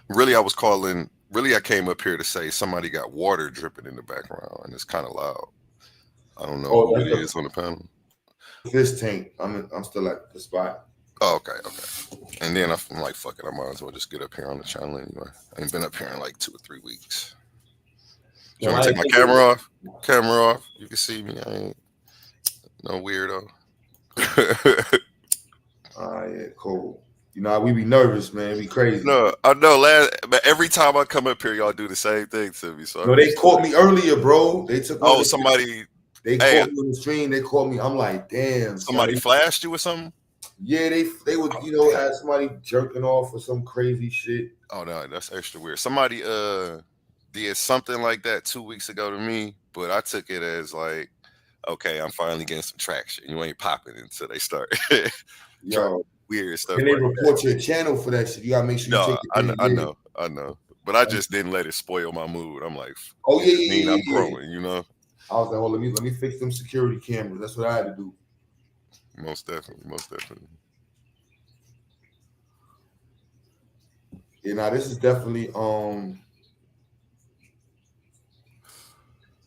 S17: Really, I came up here to say somebody got water dripping in the background, and it's kind of loud. I don't know who it is on the panel.
S4: Fish tank. I'm still at the spot.
S17: Oh, okay. And then I'm like, fuck it, I might as well just get up here on the channel anyway. I ain't been up here in 2 or 3 weeks. You want me to take my camera off? Camera off. You can see me. I ain't no weirdo.
S4: Yeah, cool. You know, we be nervous, man. It be crazy.
S17: No, I know. But every time I come up here, y'all do the same thing to me. So
S4: no, they caught me earlier, bro. They took.
S17: Somebody.
S4: They caught me on the stream. They caught me. I'm like, damn.
S17: Somebody flashed you or something?
S4: Yeah, they would, had somebody jerking off or some crazy shit.
S17: Oh no, that's extra weird. Somebody did something like that 2 weeks ago to me, but I took it as okay, I'm finally getting some traction. You ain't popping until they start.
S4: Yo,
S17: weird stuff.
S4: Can they report your channel for that shit? You gotta make sure you take it.
S17: I know. But I just didn't let it spoil my mood. I'm like,
S4: oh yeah,
S17: I'm growing,
S4: I was like, well, let me fix them security cameras. That's what I had to do.
S17: Most definitely.
S4: Yeah, now this is definitely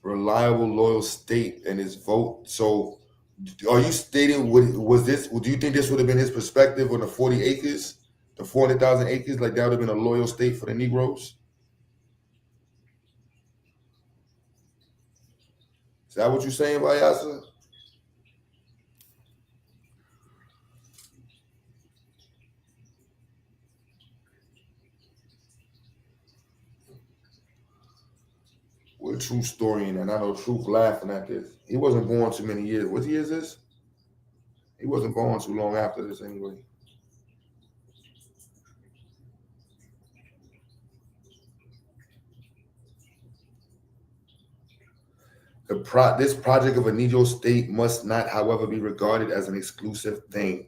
S4: reliable, loyal state and his vote. So are you stating was this? Do you think this would have been his perspective on the 40 acres, the 400,000 acres? Like that would have been a loyal state for the Negroes? Is that what you're saying, Vyasa? What a true story in that. I know Truth laughing at this. He wasn't born too many years. What year is this? He wasn't born too long after this anyway. This project of a Negro state must not, however, be regarded as an exclusive thing,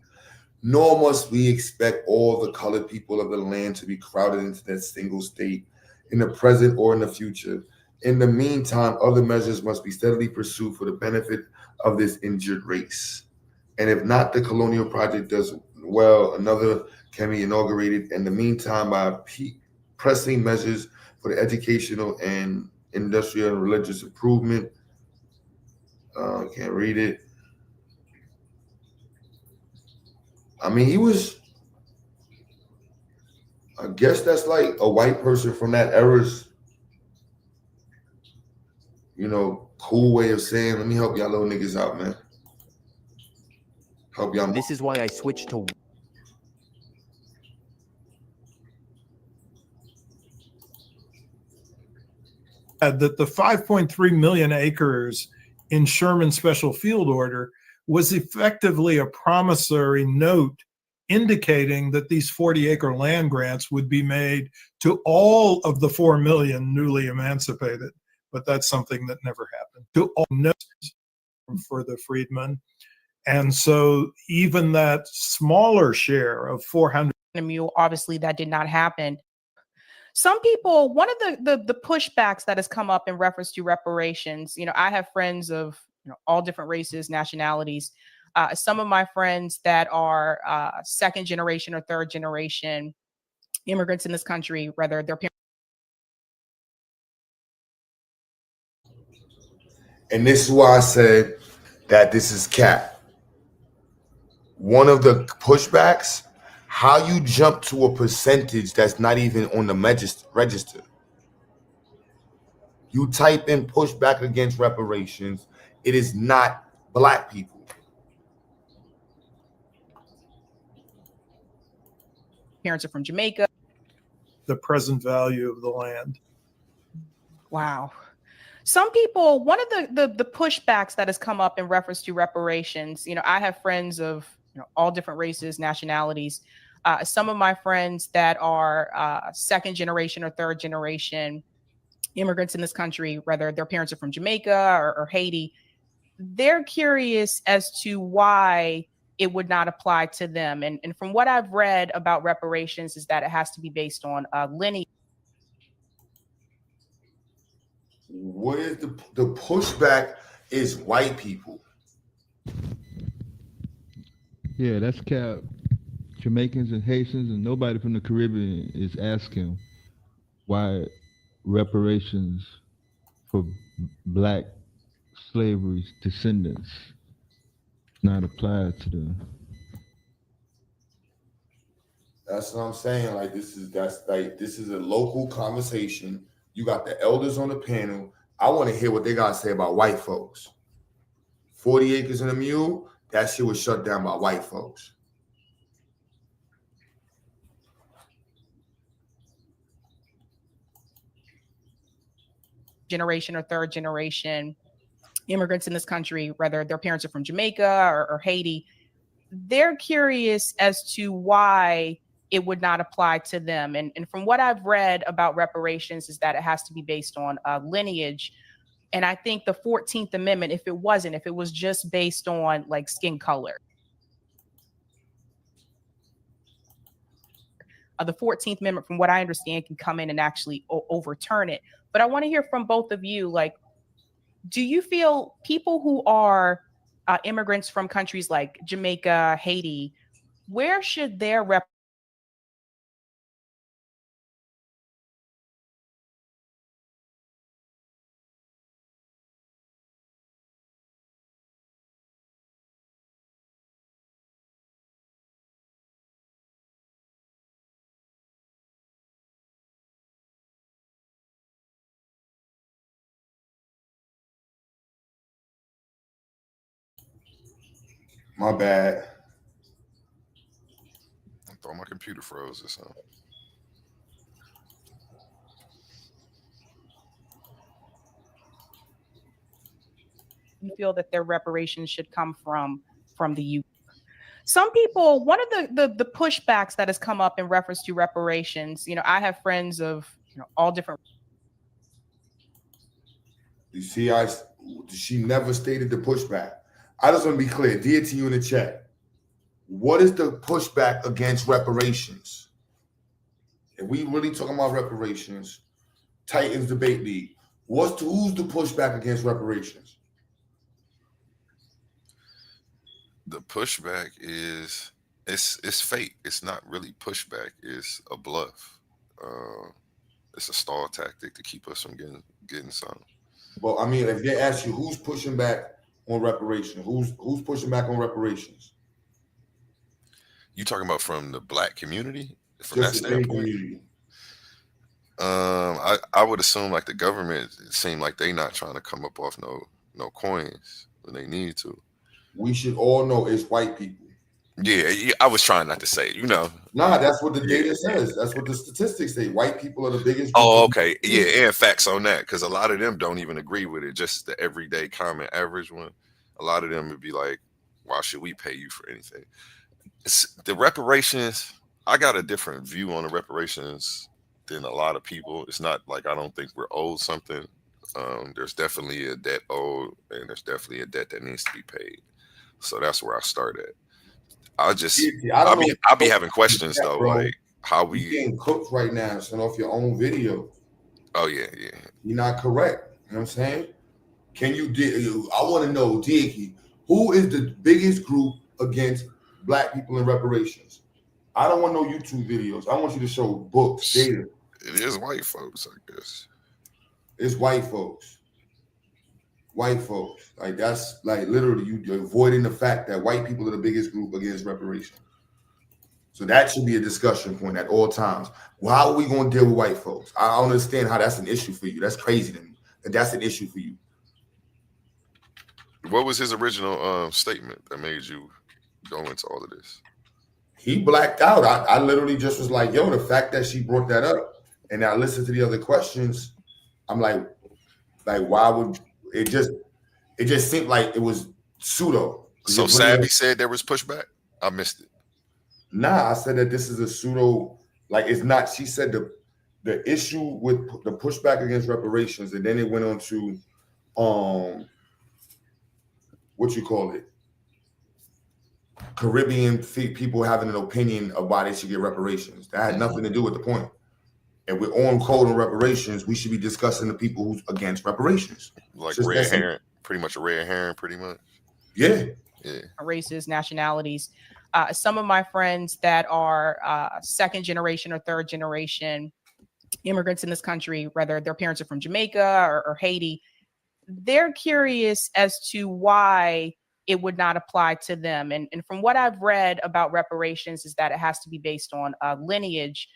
S4: nor must we expect all the colored people of the land to be crowded into that single state in the present or in the future. In the meantime, other measures must be steadily pursued for the benefit of this injured race. And if not, the colonial project does well, another can be inaugurated. In the meantime, by pressing measures for the educational and industrial and religious improvement. Can't read it. I mean, he was, I guess that's like a white person from that era's, cool way of saying, let me help y'all little niggas out, man. Help y'all.
S19: This is why I switched to
S23: that the 5.3 million acres in Sherman's special field order was effectively a promissory note indicating that these 40-acre land grants would be made to all of the 4 million newly emancipated. But that's something that never happened. To all for the freedmen. And so even that smaller share of 400.
S7: Obviously, that did not happen. Some people, one of the pushbacks that has come up in reference to reparations, I have friends of all different races, nationalities. Some of my friends that are second generation or third generation immigrants in this country, whether their parents.
S4: And this is why I said that this is cap. One of the pushbacks, how you jump to a percentage that's not even on the register. You type in pushback against reparations, it is not black people.
S7: Parents are from Jamaica.
S23: The present value of the land.
S7: Wow. Some people, one of the pushbacks that has come up in reference to reparations, I have friends of all different races, nationalities. Some of my friends that are second generation or third generation immigrants in this country, whether their parents are from Jamaica or Haiti, they're curious as to why it would not apply to them. And from what I've read about reparations is that it has to be based on lineage.
S4: What is the pushback is white people.
S1: Yeah, that's cap. Jamaicans and Haitians and nobody from the Caribbean is asking why reparations for black slavery descendants not applied to them.
S4: That's what I'm saying. Like this is a local conversation. You got the elders on the panel. I want to hear what they got to say about white folks. 40 acres and a mule, that shit was shut down by white folks.
S7: Generation or third generation immigrants in this country, whether their parents are from Jamaica or Haiti, they're curious as to why it would not apply to them. And from what I've read about reparations is that it has to be based on lineage. And I think the 14th Amendment, if it was just based on like skin color, the 14th Amendment, from what I understand, can come in and actually overturn it. But I want to hear from both of you, like, do you feel people who are immigrants from countries like Jamaica, Haiti, where should their
S4: My bad.
S17: I thought my computer froze or something.
S7: you feel that their reparations should come from the youth? Some people, one of the pushbacks that has come up in reference to reparations, I have friends of all different.
S4: You see, she never stated the pushback. I just want to be clear. Dear to you in the chat. What is the pushback against reparations? If we really talking about reparations, Titans Debate League, who's the pushback against reparations?
S17: The pushback is it's fake. It's not really pushback. It's a bluff. It's a stall tactic to keep us from getting something.
S4: Well, I mean, if they ask you who's pushing back on reparations, who's pushing back on reparations?
S17: You talking about from the black community? From
S4: Just
S17: that standpoint?
S4: community.
S17: I would assume like the government, it seemed like they not trying to come up off no coins when they need to.
S4: We should all know it's white people.
S17: Yeah, I was trying not to say it,
S4: Nah, that's what the data says. That's what the statistics say. White people are the biggest.
S17: Oh, okay. Yeah, and facts on that, because a lot of them don't even agree with it. Just the everyday common average one. A lot of them would be like, why should we pay you for anything? The reparations, I got a different view on the reparations than a lot of people. It's not like I don't think we're owed something. There's definitely a debt owed, and there's definitely a debt that needs to be paid. So that's where I start at. I'll be having questions though,
S4: bro.
S17: like how we
S4: getting cooked right now, send off your own video.
S17: Oh yeah.
S4: You're not correct. You know what I'm saying? Can you? I want to know, Diggy, who is the biggest group against black people in reparations? I don't want no YouTube videos. I want you to show books, data.
S17: It is white folks, I guess.
S4: It's white folks. White folks. Like that's like literally you're avoiding the fact that white people are the biggest group against reparations. So that should be a discussion point at all times. Well, how are we going to deal with white folks? I don't understand how that's an issue for you. That's crazy to me. That's an issue for you.
S17: What was his original statement that made you go into all of this?
S4: He blacked out. I literally just was like, yo, the fact that she brought that up and I listened to the other questions, I'm like Like, why would it just seemed like it was pseudo.
S17: So Savvy said there was pushback? I missed it.
S4: Nah, I said that this is a pseudo, like it's not. She said the issue with the pushback against reparations, and then it went on to what you call it, Caribbean people having an opinion of why they should get reparations. That had nothing to do with the point. And we're on code on reparations. We should be discussing the people who's against reparations.
S17: Like red herring, pretty much a red herring, pretty much.
S4: Yeah.
S17: Yeah.
S7: Races, nationalities. Some of my friends that are second generation or third generation immigrants in this country, whether their parents are from Jamaica or Haiti, they're curious as to why it would not apply to them. And from what I've read about reparations is that it has to be based on lineage.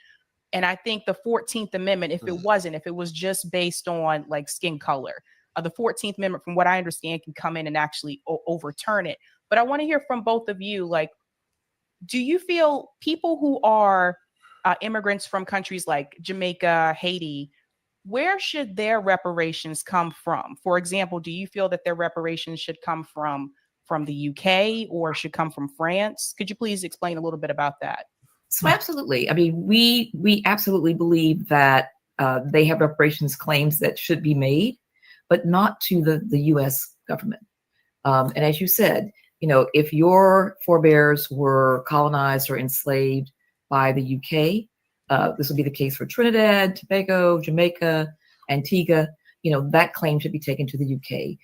S7: And I think the 14th Amendment, if it was just based on like skin color, the 14th Amendment, from what I understand, can come in and actually overturn it. But I want to hear from both of you, like, do you feel people who are immigrants from countries like Jamaica, Haiti, where should their reparations come from? For example, do you feel that their reparations should come from the UK or should come from France? Could you please explain a little bit about that?
S8: So absolutely. I mean, we absolutely believe that they have reparations claims that should be made, but not to the U.S. government. And as you said, you know, if your forebears were colonized or enslaved by the UK, this will be the case for Trinidad, Tobago, Jamaica, Antigua. You know, that claim should be taken to the UK.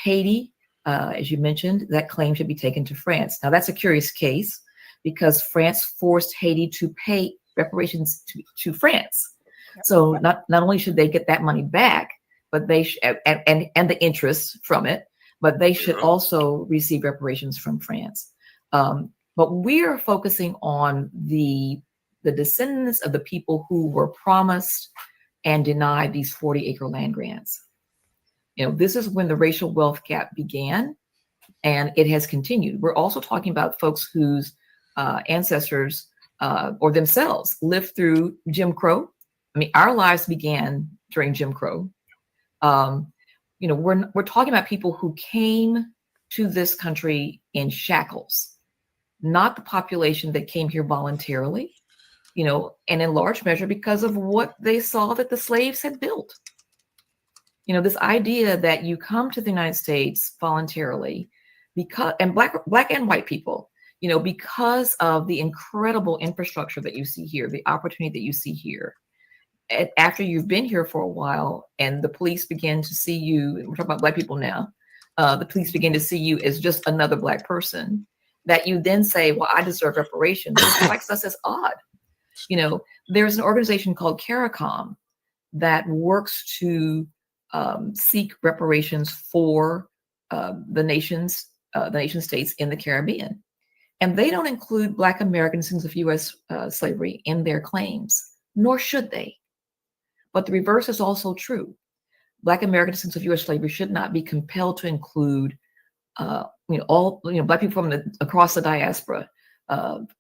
S8: Haiti, as you mentioned, that claim should be taken to France. Now, that's a curious case because France forced Haiti to pay reparations to France. So not only should they get that money back, but they and the interest from it, but they should also receive reparations from France. But we're focusing on the descendants of the people who were promised and denied these 40-acre land grants. You know, this is when the racial wealth gap began, and it has continued. We're also talking about folks whose ancestors or themselves lived through Jim Crow. I mean, our lives began during Jim Crow. You know, we're talking about people who came to this country in shackles, not the population that came here voluntarily, you know, and in large measure because of what they saw that the slaves had built. You know, this idea that you come to the United States voluntarily because, and black and white people, you know, because of the incredible infrastructure that you see here, the opportunity that you see here. After you've been here for a while and the police begin to see you, we're talking about black people now, the police begin to see you as just another black person, that you then say, well, I deserve reparations. It strikes us as odd. You know, there's an organization called CARICOM that works to seek reparations for the nation states in the Caribbean. And they don't include Black Americans of U.S. slavery in their claims, nor should they. But the reverse is also true. Black American descendants of U.S. slavery should not be compelled to include, all Black people from across the diaspora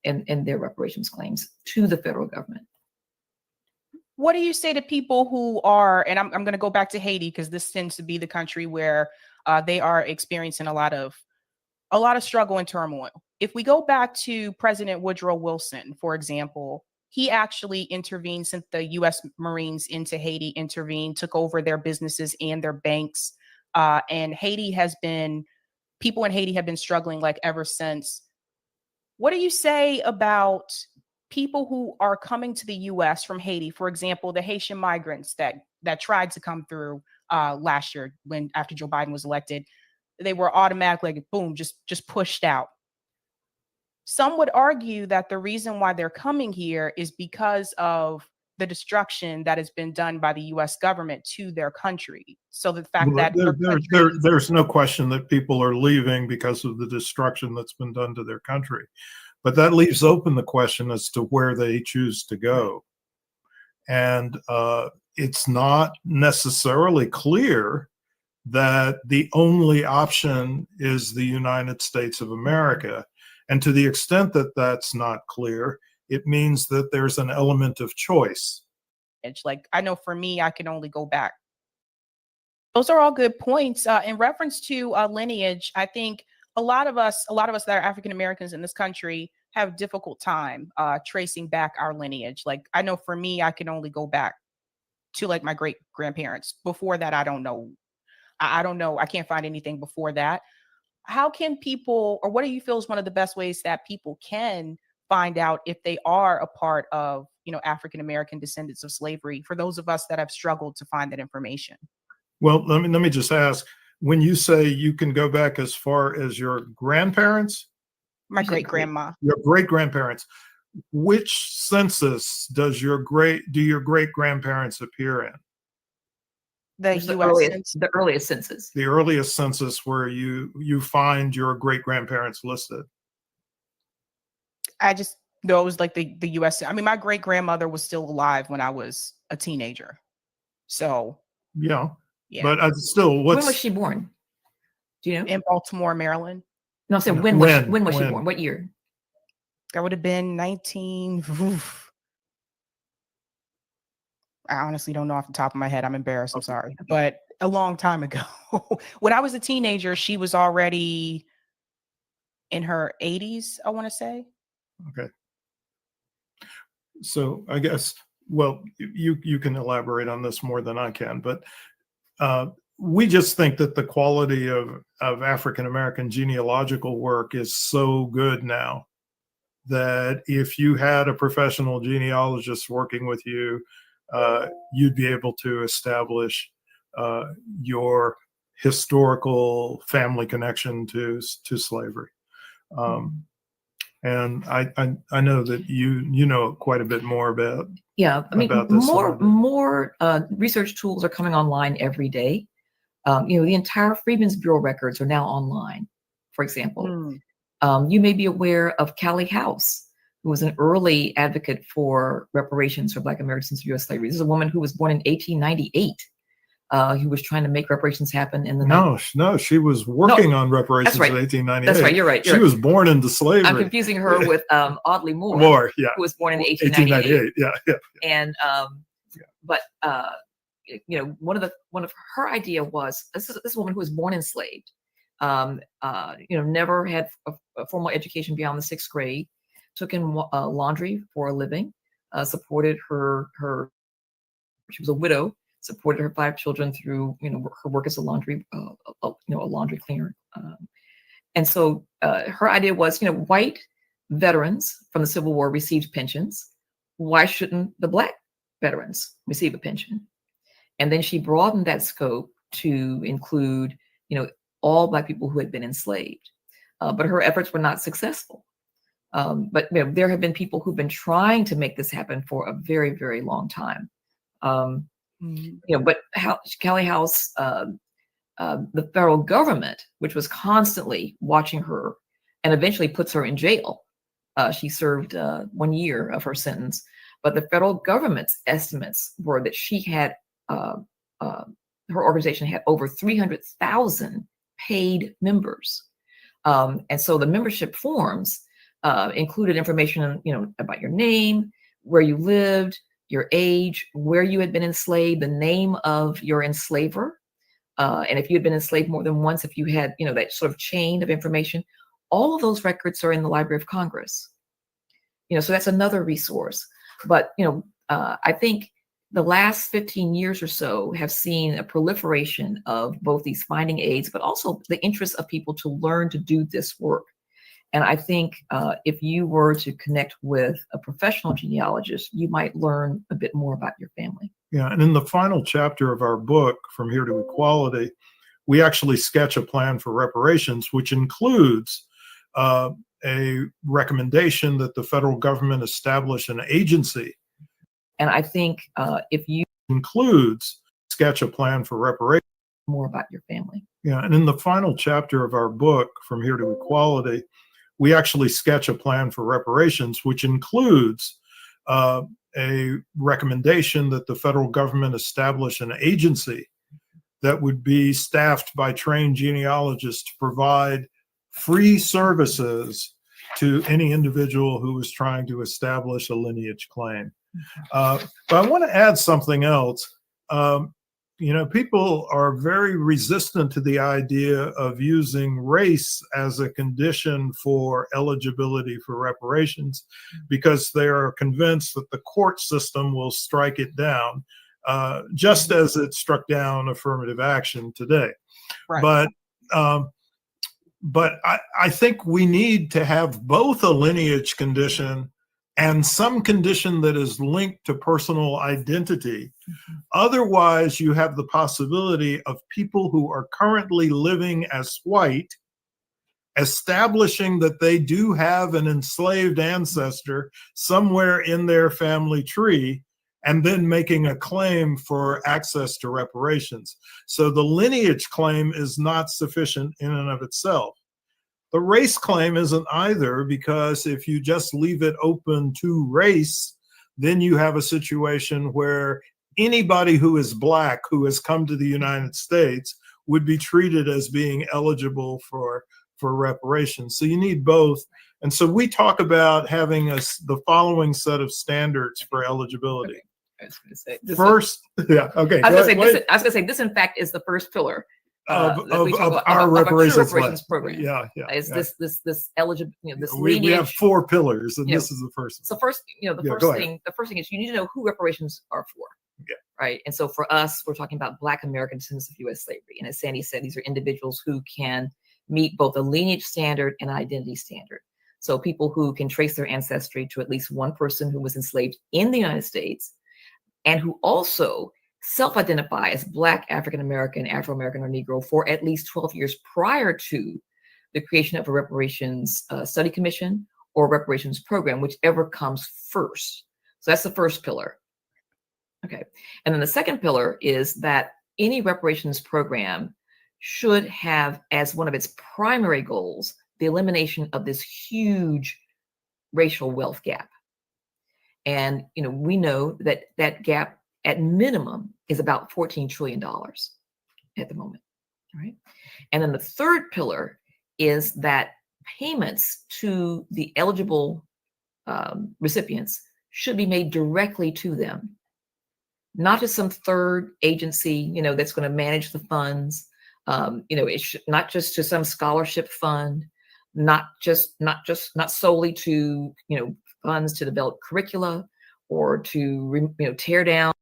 S8: in their reparations claims to the federal government.
S7: What do you say to people who are, and I'm going to go back to Haiti because this tends to be the country where they are experiencing a lot of struggle and turmoil. If we go back to President Woodrow Wilson, for example, he actually intervened, sent the U.S. Marines into Haiti, took over their businesses and their banks. And people in Haiti have been struggling like ever since. What do you say about people who are coming to the U.S. from Haiti? For example, the Haitian migrants that tried to come through last year after Joe Biden was elected, they were automatically, boom, just pushed out. Some would argue that the reason why they're coming here is because of the destruction that has been done by the U.S. government to their country. So the fact that
S23: there's no question that people are leaving because of the destruction that's been done to their country. But that leaves open the question as to where they choose to go. And it's not necessarily clear that the only option is the United States of America. And to the extent that that's not clear, it means that there's an element of choice.
S7: It's like, I know for me, I can only go back. Those are all good points. In reference to lineage, I think a lot of us that are African Americans in this country have difficult time tracing back our lineage. Like, I know for me, I can only go back to like my great grandparents. Before that, I don't know. I don't know. I can't find anything before that. How can people, or what do you feel is one of the best ways that people can find out if they are a part of, African American descendants of slavery, for those of us that have struggled to find that information?
S23: Well, let me just ask, when you say you can go back as far as your grandparents?
S7: My great grandma.
S23: Your great grandparents. Which census do your great grandparents appear in?
S8: The earliest census.
S23: The earliest census where you find your great grandparents listed.
S7: I just know it was like the U.S. I mean, my great grandmother was still alive when I was a teenager. So
S23: yeah.
S7: Yeah.
S23: But still,
S8: when was she born? Do you know?
S7: In Baltimore, Maryland.
S8: No, I'm saying when was she born? What year?
S7: That would have been 19. I honestly don't know off the top of my head. I'm embarrassed. I'm sorry. But a long time ago. When I was a teenager, she was already in her 80s, I want to say.
S23: Okay. So I guess, well, you can elaborate on this more than I can, but we just think that the quality of African-American genealogical work is so good now that if you had a professional genealogist working with you, you'd be able to establish your historical family connection to slavery. And I know that you know quite a bit more about.
S8: Yeah, I mean,
S23: about this
S8: more research tools are coming online every day. The entire Freedmen's Bureau records are now online, for example. You may be aware of Callie House, who was an early advocate for reparations for Black Americans in U.S. slavery. This is a woman who was born in 1898. Who was trying to make reparations happen in the
S23: No, she was working on reparations in 1898.
S8: That's right. You're right.
S23: She was born into slavery.
S8: I'm confusing her with Audley Moore,
S23: yeah,
S8: who was born in 1898.
S23: Yeah.
S8: And but one of her idea was this woman who was born enslaved, never had a formal education beyond the 6th grade, took in laundry for a living, supported her. She was a widow. Supported her 5 children through, her work as a laundry, a laundry cleaner. And so her idea was, white veterans from the Civil War received pensions. Why shouldn't the Black veterans receive a pension? And then she broadened that scope to include, all Black people who had been enslaved. But her efforts were not successful. But there have been people who've been trying to make this happen for a very, very long time. But Callie House, the federal government, which was constantly watching her and eventually puts her in jail. She served 1 year of her sentence, but the federal government's estimates were that she had, her organization had over 300,000 paid members. And so the membership forms included information, about your name, where you lived, your age, where you had been enslaved, the name of your enslaver, and if you had been enslaved more than once, if you had, that sort of chain of information, all of those records are in the Library of Congress. So that's another resource. But, I think the last 15 years or so have seen a proliferation of both these finding aids, but also the interest of people to learn to do this work. And I think if you were to connect with a professional genealogist, you might learn a bit more about your family.
S23: Yeah, and in the final chapter of our book, From Here to Equality, we actually sketch a plan for reparations, which includes a recommendation that the federal government establish an agency.
S8: And I think if you
S23: includes sketch a plan for reparations.
S8: More about your family.
S23: Yeah, and in the final chapter of our book, From Here to Equality, we actually sketch a plan for reparations, which includes a recommendation that the federal government establish an agency that would be staffed by trained genealogists to provide free services to any individual who is trying to establish a lineage claim. But I want to add something else. you know, people are very resistant to the idea of using race as a condition for eligibility for reparations because they are convinced that the court system will strike it down, just as it struck down affirmative action today. Right. But I think we need to have both a lineage condition and some condition that is linked to personal identity. Otherwise, you have the possibility of people who are currently living as white establishing that they do have an enslaved ancestor somewhere in their family tree, and then making a claim for access to reparations. So the lineage claim is not sufficient in and of itself. The race claim isn't either, because if you just leave it open to race, then you have a situation where anybody who is Black who has come to the United States would be treated as being eligible for reparations. So you need both. And so we talk about having the following set of standards for eligibility.
S8: I was going to say this
S23: first, yeah, okay.
S8: I was going to say this, in fact, is the first pillar
S23: of our reparations
S8: program.
S23: Yeah.
S8: Is this eligible? You know, this
S23: we
S8: lineage.
S23: have 4 pillars, and this is the first one.
S8: So first, you know, the first thing is you need to know who reparations are for.
S23: Yeah.
S8: Right. And so for us, we're talking about Black American descendants of U.S. slavery. And as Sandy said, these are individuals who can meet both a lineage standard and an identity standard. So people who can trace their ancestry to at least one person who was enslaved in the United States, and who also self-identify as Black, African American, Afro-American, or Negro for at least 12 years prior to the creation of a reparations study commission or reparations program, whichever comes first. So that's the first pillar. Okay. And then the second pillar is that any reparations program should have as one of its primary goals the elimination of this huge racial wealth gap. And, you know, we know that that gap at minimum is about $14 trillion at the moment, right? And then the third pillar is that payments to the eligible recipients should be made directly to them, not to some third agency, you know, that's going to manage the funds. You know, it should not just to some scholarship fund, not solely to, you know, funds to develop curricula or to, you know, tear down.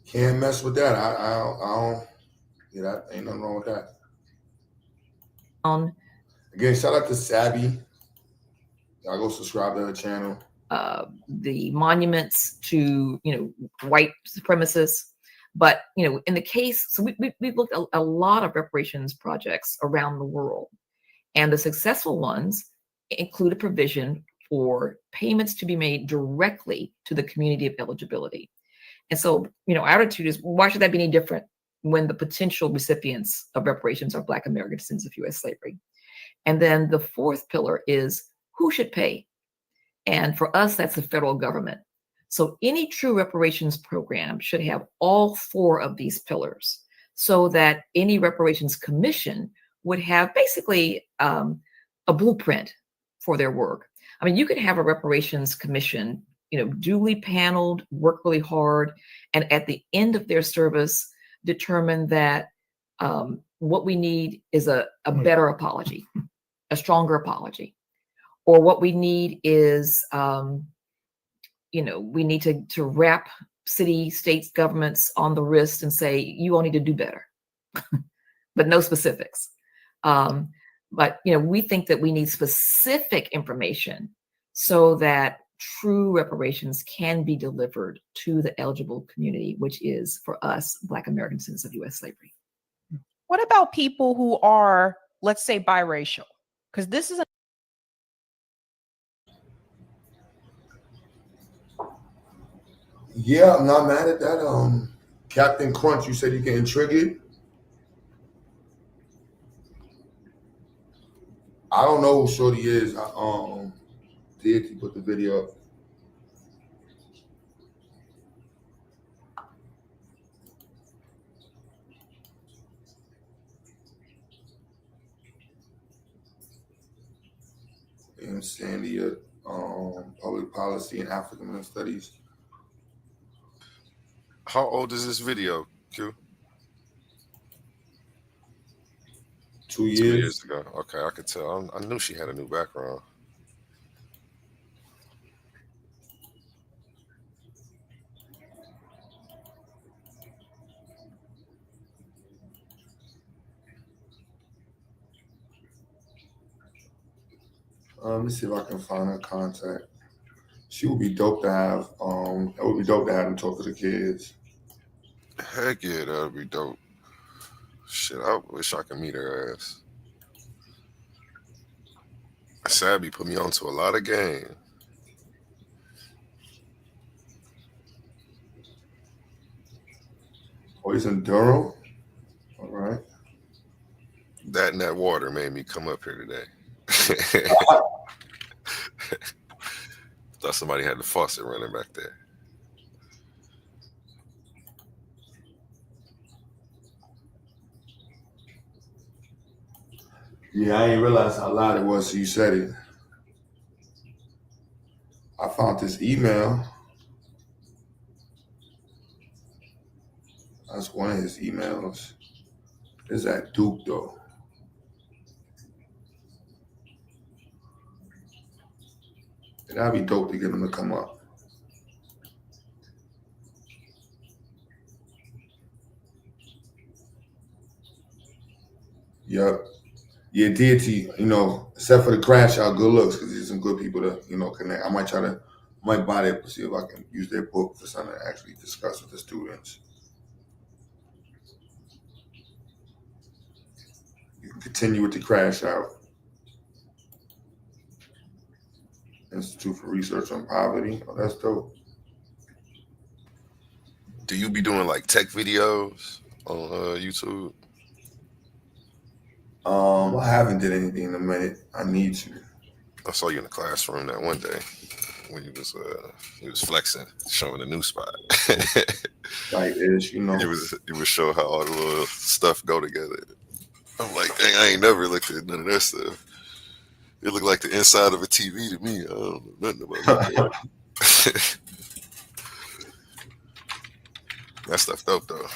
S4: Can't mess with that. I don't. Yeah, that ain't nothing wrong with that. Again, shout out to Savvy. Y'all go subscribe to her channel.
S8: The monuments to, you know, white supremacists. But, you know, in the case, so we've looked at a lot of reparations projects around the world, and the successful ones include a provision for payments to be made directly to the community of eligibility. And so, you know, our attitude is, why should that be any different when the potential recipients of reparations are Black American descendants of U.S. slavery? And then the fourth pillar is who should pay? And for us, that's the federal government. So any true reparations program should have all 4 of these pillars, so that any reparations commission would have basically a blueprint for their work. I mean, you could have a reparations commission, you know, duly paneled, work really hard, and at the end of their service, determine that what we need is a better apology, a stronger apology. Or what we need is, you know, we need to wrap city, states, governments on the wrist and say, you all need to do better, but no specifics. But, you know, we think that we need specific information so that true reparations can be delivered to the eligible community, which is, for us, Black American descendants of U.S. slavery.
S7: What about people who are, let's say, biracial? Because this is
S4: Yeah, I'm not mad at that. Captain Crunch, you said you getting triggered. I don't know who Shorty is. Did he put the video up? And Sandy, public policy and African American studies.
S17: How old is this video, Q?
S4: 2
S17: 2
S4: years.
S17: years ago. Okay, I could tell. I knew she had a new background.
S4: Let me see if I can find her contact. She would be dope to have. It would be dope to have him talk to the kids.
S17: Heck yeah, that'd be dope. Shit, I wish I could meet her ass. Sabby put me onto a lot of games.
S4: Oh, he's in Durham? All right.
S17: That and that water made me come up here today. Thought somebody had the faucet running back there.
S4: Yeah, I didn't realize how loud it was till you said it. I found this email. That's one of his emails. It's at Duke, though. That'd be dope to get him to come up. Yep. Yeah, deity, except for the crash out, good looks, because there's some good people to, connect. I might buy that to see if I can use their book for something to actually discuss with the students. You can continue with the crash out. Institute for Research on Poverty. Oh, that's dope.
S17: Do you be doing like tech videos on YouTube?
S4: I haven't did anything in a minute. I need to.
S17: I saw you in the classroom that one day when you was flexing, showing a new spot.
S4: Like this,
S17: You was showing how all the little stuff go together. I'm like, dang, I ain't never looked at none of that stuff. It looked like the inside of a TV to me. I don't know nothing about that. That stuff dope though.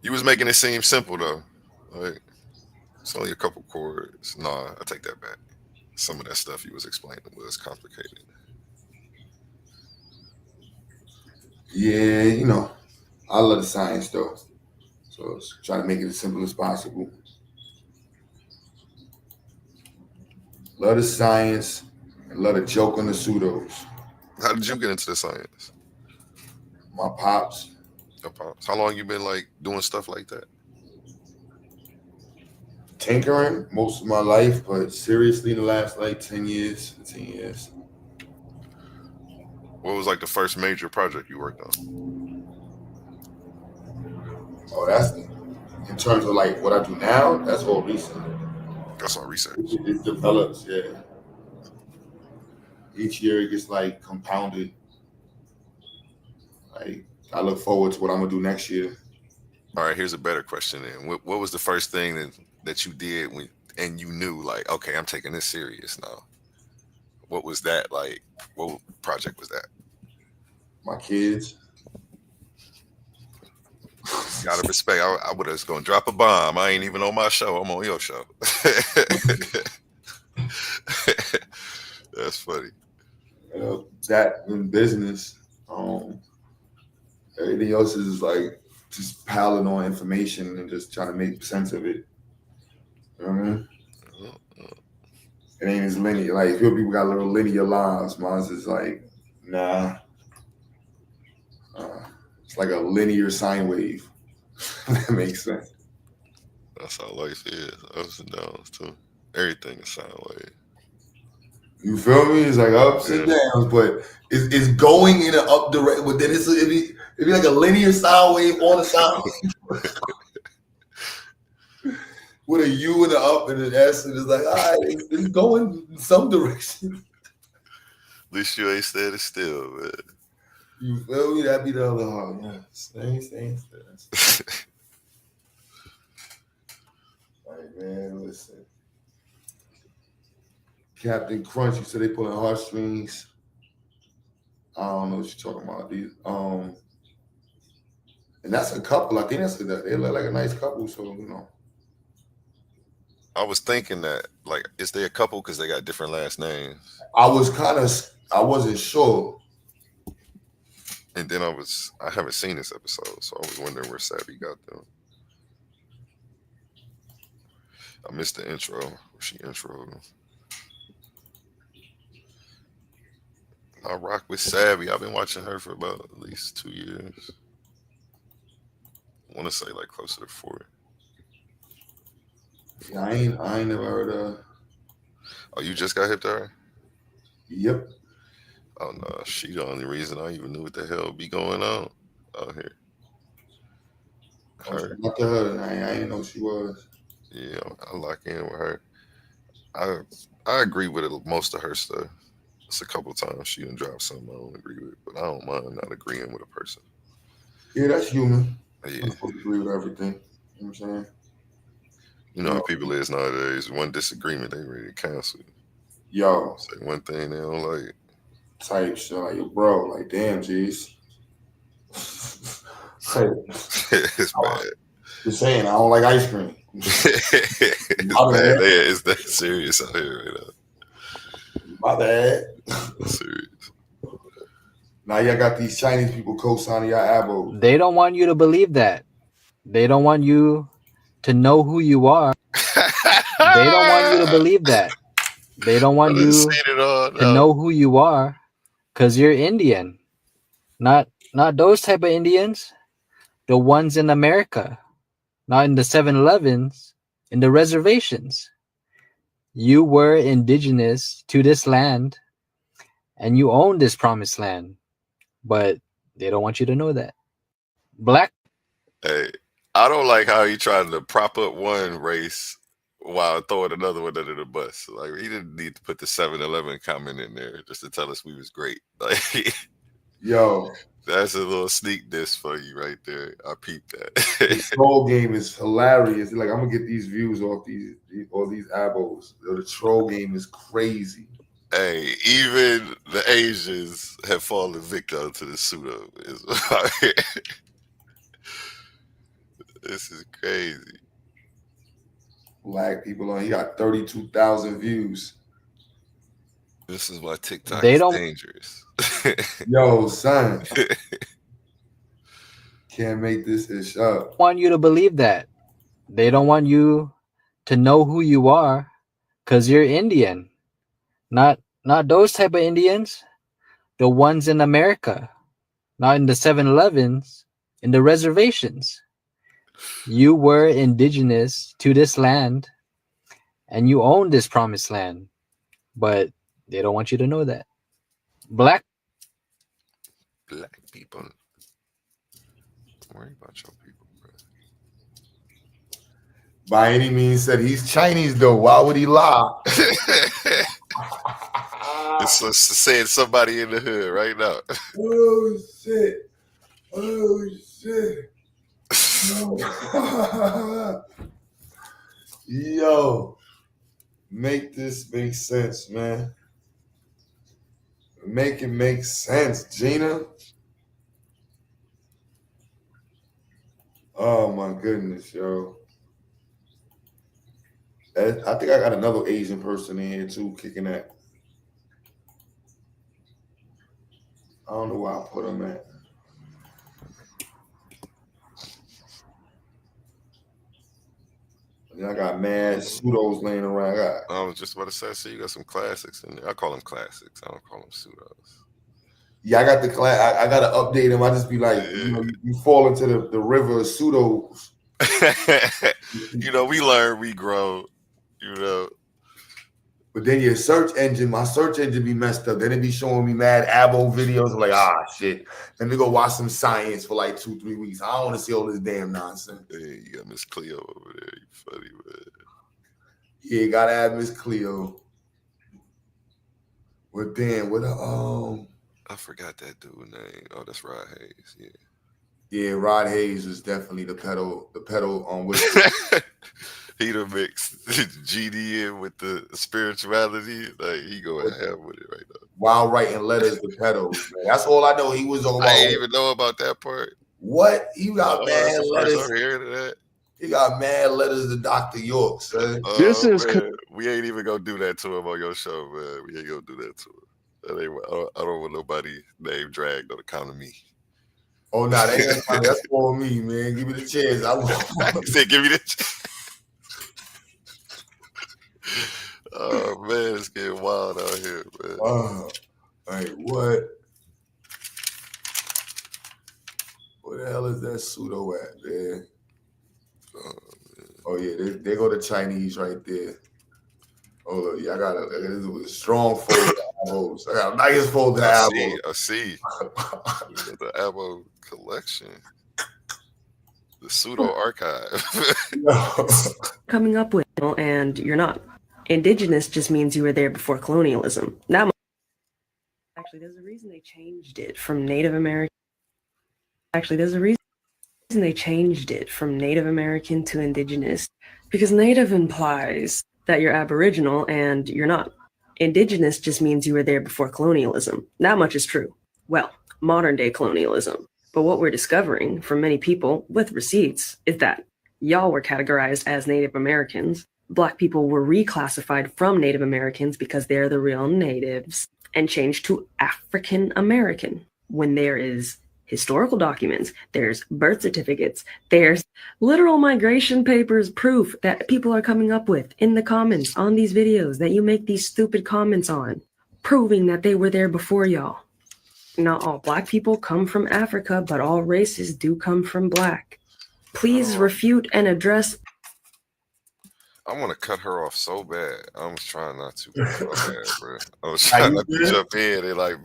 S17: You was making it seem simple though. Like it's only a couple chords. Nah, I take that back. Some of that stuff you was explaining was complicated.
S4: Yeah, I love the science though. So try to make it as simple as possible. Love the science and love the joke on the pseudos.
S17: How did you get into the science?
S4: My pops.
S17: Your pops. How long you been like doing stuff like that?
S4: Tinkering most of my life, but seriously in the last like 10 years, 15 years.
S17: What was like the first major project you worked on?
S4: Oh, that's in terms of like what I do now, that's all recent.
S17: That's all research.
S4: It develops, yeah. Each year it gets like compounded. Like I look forward to what I'm gonna do next year.
S17: All right, here's a better question then. What was the first thing that you did and you knew like, okay, I'm taking this serious now? What was that like? What project was that?
S4: My kids.
S17: Gotta respect. I would have gonna drop a bomb. I ain't even on my show. I'm on your show. That's funny.
S4: That in business, everything else is like just piling on information and just trying to make sense of it. You know what I mean? It ain't as linear. Like people got little linear lives. Mine's is like, nah. It's like a linear sine wave. That makes sense.
S17: That's how life is. Ups and downs too. Everything is sine wave.
S4: You feel me? It's like ups and downs, but it's going in an up direction. But then it'd be like a linear sine wave on a sine wave. With a U and an up and an S, and it's like, all right, it's going in some direction.
S17: At least you ain't standing still, man.
S4: You feel me? That'd be the other hard. Yeah. Stay still. All right, man, listen. Captain Crunch, you said they pulling heartstrings. I don't know what you're talking about. These and that's a couple. I think they look like a nice couple. So you know.
S17: I was thinking that, like, is they a couple because they got different last names?
S4: I wasn't sure.
S17: And then I haven't seen this episode, so I was wondering where Savvy got them. I missed the intro where she introed. I rock with Savvy. I've been watching her for about at least 2 years. I want to say like closer to 4.
S4: Yeah, I ain't never heard of.
S17: Oh, you just got hip to her?
S4: Yep.
S17: Oh no, she the only reason I even knew what the hell be going on out here. Her.
S4: Not to her. I didn't know she was.
S17: Yeah, I lock in with her. I agree with most of her stuff. It's a couple times she done dropped something I don't agree with, but I don't mind not agreeing with a person.
S4: Yeah, that's human.
S17: Yeah.
S4: I'm supposed to agree with everything. You know what I'm saying?
S17: You know how people is nowadays. One disagreement, they ready to cancel.
S4: Yo.
S17: Say one thing they don't like.
S4: Type shit. Like, yo, bro, like, damn, jeez.
S17: It's bad.
S4: Just saying, I don't like ice cream.
S17: It's bad. It's that serious out here right now.
S4: My bad.
S17: Serious.
S4: Now y'all got these Chinese people co-signing y'all ABOS.
S18: They don't want you to believe that. They don't want you to know who you are. They don't want you to believe that. They don't want you to know who you are because you're Indian. Not those type of Indians. The ones in America. Not in the 7-Elevens. In the reservations. You were indigenous to this land and you own this promised land. But they don't want you to know that. Black.
S17: Hey, I don't like how he tried to prop up one race while throwing another one under the bus. Like, he didn't need to put the 7-Eleven comment in there just to tell us we was great. Like,
S4: yo,
S17: that's a little sneak diss for you right there. I peeped that.
S4: This troll game is hilarious. Like, I'm gonna get these views off these ABOs. The troll game is crazy.
S17: Hey, even the Asians have fallen victim to the pseudo. This is crazy.
S4: Black people on. He got 32,000 views.
S17: This is why TikTok
S18: They
S17: is
S18: don't-
S17: dangerous.
S4: Yo, son. Can't make this ish up.
S18: Want you to believe that. They don't want you to know who you are because you're Indian. Not those type of Indians. The ones in America. Not in the 7-Elevens. In the reservations. You were indigenous to this land and you own this promised land. But they don't want you to know that. Black
S17: people. Don't worry about your people, bro.
S4: By any means said he's Chinese though. Why would he lie?
S17: It's saying somebody in the hood right now.
S4: Oh shit. Oh shit. Oh. Yo. Make this make sense, man. Make it make sense, Gina. Oh my goodness, yo. I think I got another Asian person in here too, kicking that. I don't know where I put him at. And I got mad pseudos laying around.
S17: I was just about to say, so you got some classics in there. I call them classics. I don't call them pseudos.
S4: Yeah, I got the class. I gotta update them. I just be like, you know, you fall into the river of pseudos.
S17: You know, we learn, we grow. You know.
S4: But then my search engine be messed up. Then it be showing me mad ABO videos. I'm like, shit. Let me go watch some science for like 2-3 weeks. I don't want to see all this damn nonsense.
S17: Hey, you got Miss Cleo over there. You funny, man.
S4: Yeah, you gotta have Miss Cleo. But then I
S17: forgot that dude's name. Oh, that's Rod Hayes. Yeah.
S4: Yeah, Rod Hayes is definitely the pedal on which
S17: he done mixed GD in with the spirituality. Like he going to have with it right now.
S4: While writing letters to pedals, man. That's all I know. He was on.
S17: I ain't even know about that part.
S4: What? He got
S17: That's
S4: mad
S17: the
S4: letters.
S17: first I'm hearing of that.
S4: He got mad letters to Dr. York, son.
S17: Man, we ain't even gonna do that to him on your show, man. We ain't gonna do that to him. That ain't, I don't want nobody name dragged on account of me.
S4: Oh, nah, that's for me, man. Give me the chance.
S17: He said, give me the chance. Oh, man, it's getting wild out here, man.
S4: Like, what? Where the hell is that pseudo at, man? Oh, yeah, they go to Chinese right there. Oh, look, yeah, this was a strong fold of ABOS. I got a nice fold of ABOS.
S17: I see. The ABO collection. The pseudo archive.
S19: Coming up with, and you're not. Indigenous just means you were there before colonialism. Now, actually, there's a reason they changed it from Native American. Actually, there's a reason they changed it from Native American to Indigenous, because Native implies that you're Aboriginal and you're not. Indigenous just means you were there before colonialism. That much is true. Well, modern day colonialism. But what we're discovering from many people with receipts is that y'all were categorized as Native Americans. Black people were reclassified from Native Americans because they're the real natives and changed to African American when there is historical documents, there's birth certificates, there's literal migration papers, proof that people are coming up with in the comments on these videos that you make these stupid comments on, proving that they were there before y'all. Not all Black people come from Africa, but all races do come from Black. Please refute and address.
S17: I want to cut her off so bad. I was trying not to. Bro. I was trying not to jump in and like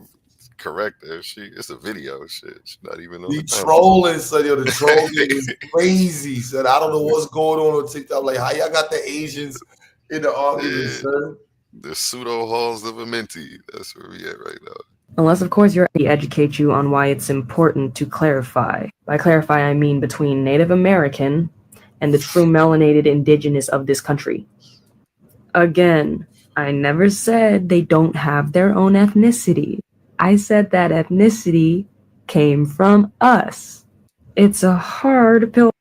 S17: correct her. It's a video shit. She's not even on the
S4: trolling, son. Yo, the trolling is crazy, son. I don't know what's going on TikTok. Like, how y'all got the Asians in the argument, son?
S17: The pseudo halls of a minty. That's where we at right now.
S19: Unless, of course, you're to educate you on why it's important to clarify. By clarify, I mean between Native American and the true melanated indigenous of this country. Again, I never said they don't have their own ethnicity. I said that ethnicity came from us. It's a hard pill.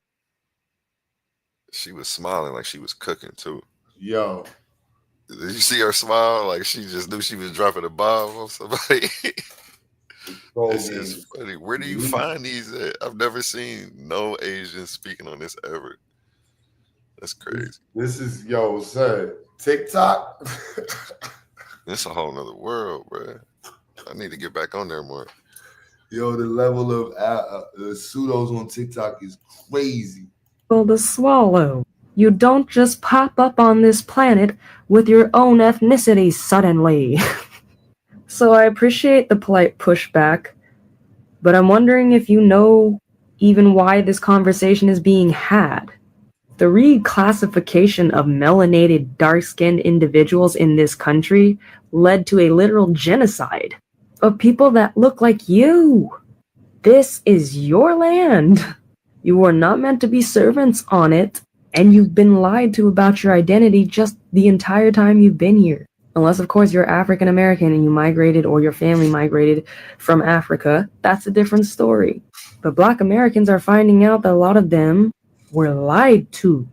S17: She was smiling like she was cooking too.
S4: Yo.
S17: Did you see her smile? Like she just knew she was dropping a bomb on somebody. This is funny. Where do you find these at? I've never seen no Asians speaking on this ever. That's crazy.
S4: This is, yo, son, TikTok.
S17: It's a whole nother world, bro. I need to get back on there more.
S4: Yo, the level of pseudos on TikTok is crazy.
S19: To swallow. You don't just pop up on this planet with your own ethnicity suddenly. So I appreciate the polite pushback, but I'm wondering if you know even why this conversation is being had. The reclassification of melanated, dark-skinned individuals in this country led to a literal genocide of people that look like you. This is your land. You are not meant to be servants on it, and you've been lied to about your identity just the entire time you've been here. Unless, of course, you're African American and you migrated or your family migrated from Africa, that's a different story. But Black Americans are finding out that a lot of them were lied to.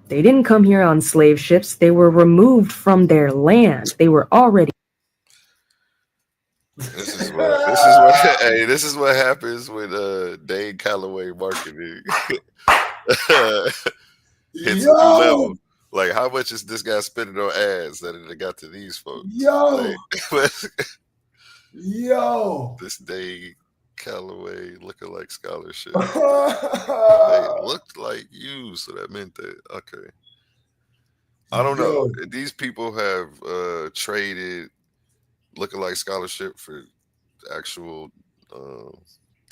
S19: They didn't come here on slave ships. They were removed from their land. They were already.
S17: This is what happens when Dane Calloway marketing hits a new level. Like, how much is this guy spending on ads that it got to these folks?
S4: Yo,
S17: like,
S4: yo,
S17: this Dane Calloway lookalike scholarship. They looked like you, so that meant that okay. I don't know. These people have traded lookalike scholarship for actual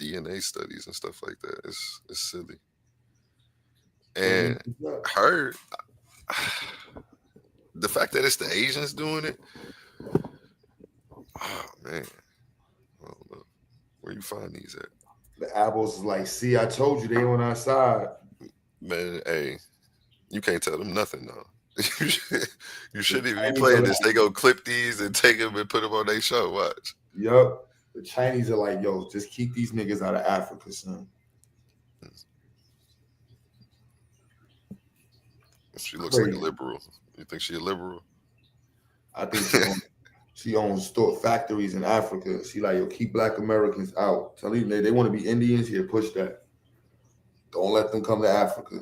S17: DNA studies and stuff like that. It's silly. And the fact that it's the Asians doing it, oh man, I don't know where you find these at.
S4: The ABOS is like, see, I told you they on our side.
S17: Man, hey, you can't tell them nothing though. You shouldn't even be playing this. They go clip these and take them and put them on their show. Watch.
S4: Yup. The Chinese are like, yo, just keep these niggas out of Africa, son.
S17: She looks like a liberal. You think she a liberal?
S4: I think she owns store factories in Africa. She like, yo, keep Black Americans out. Tell them they want to be Indians here. Push that. Don't let them come to Africa.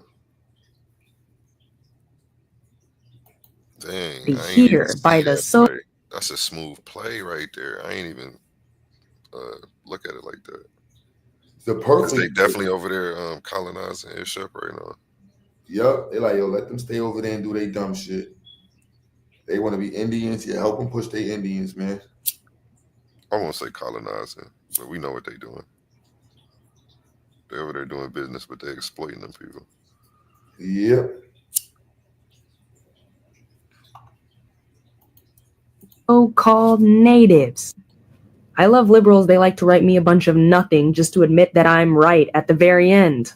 S17: Dang,
S20: Be
S17: I ain't
S20: here
S17: even
S20: by
S17: see
S20: the
S17: that
S20: so.
S17: play. That's a smooth play right there. I ain't even look at it like that.
S4: The
S17: Because
S4: perfect.
S17: they definitely over there colonizing Airship right now.
S4: Yup. They like, yo, let them stay over there and do their dumb shit. They want to be Indians. Yeah, help them push their Indians, man.
S17: I won't say colonizing, but we know what they're doing. They're over there doing business, but they're exploiting them people.
S4: Yep.
S19: So-called natives. I love liberals. They like to write me a bunch of nothing just to admit that I'm right at the very end.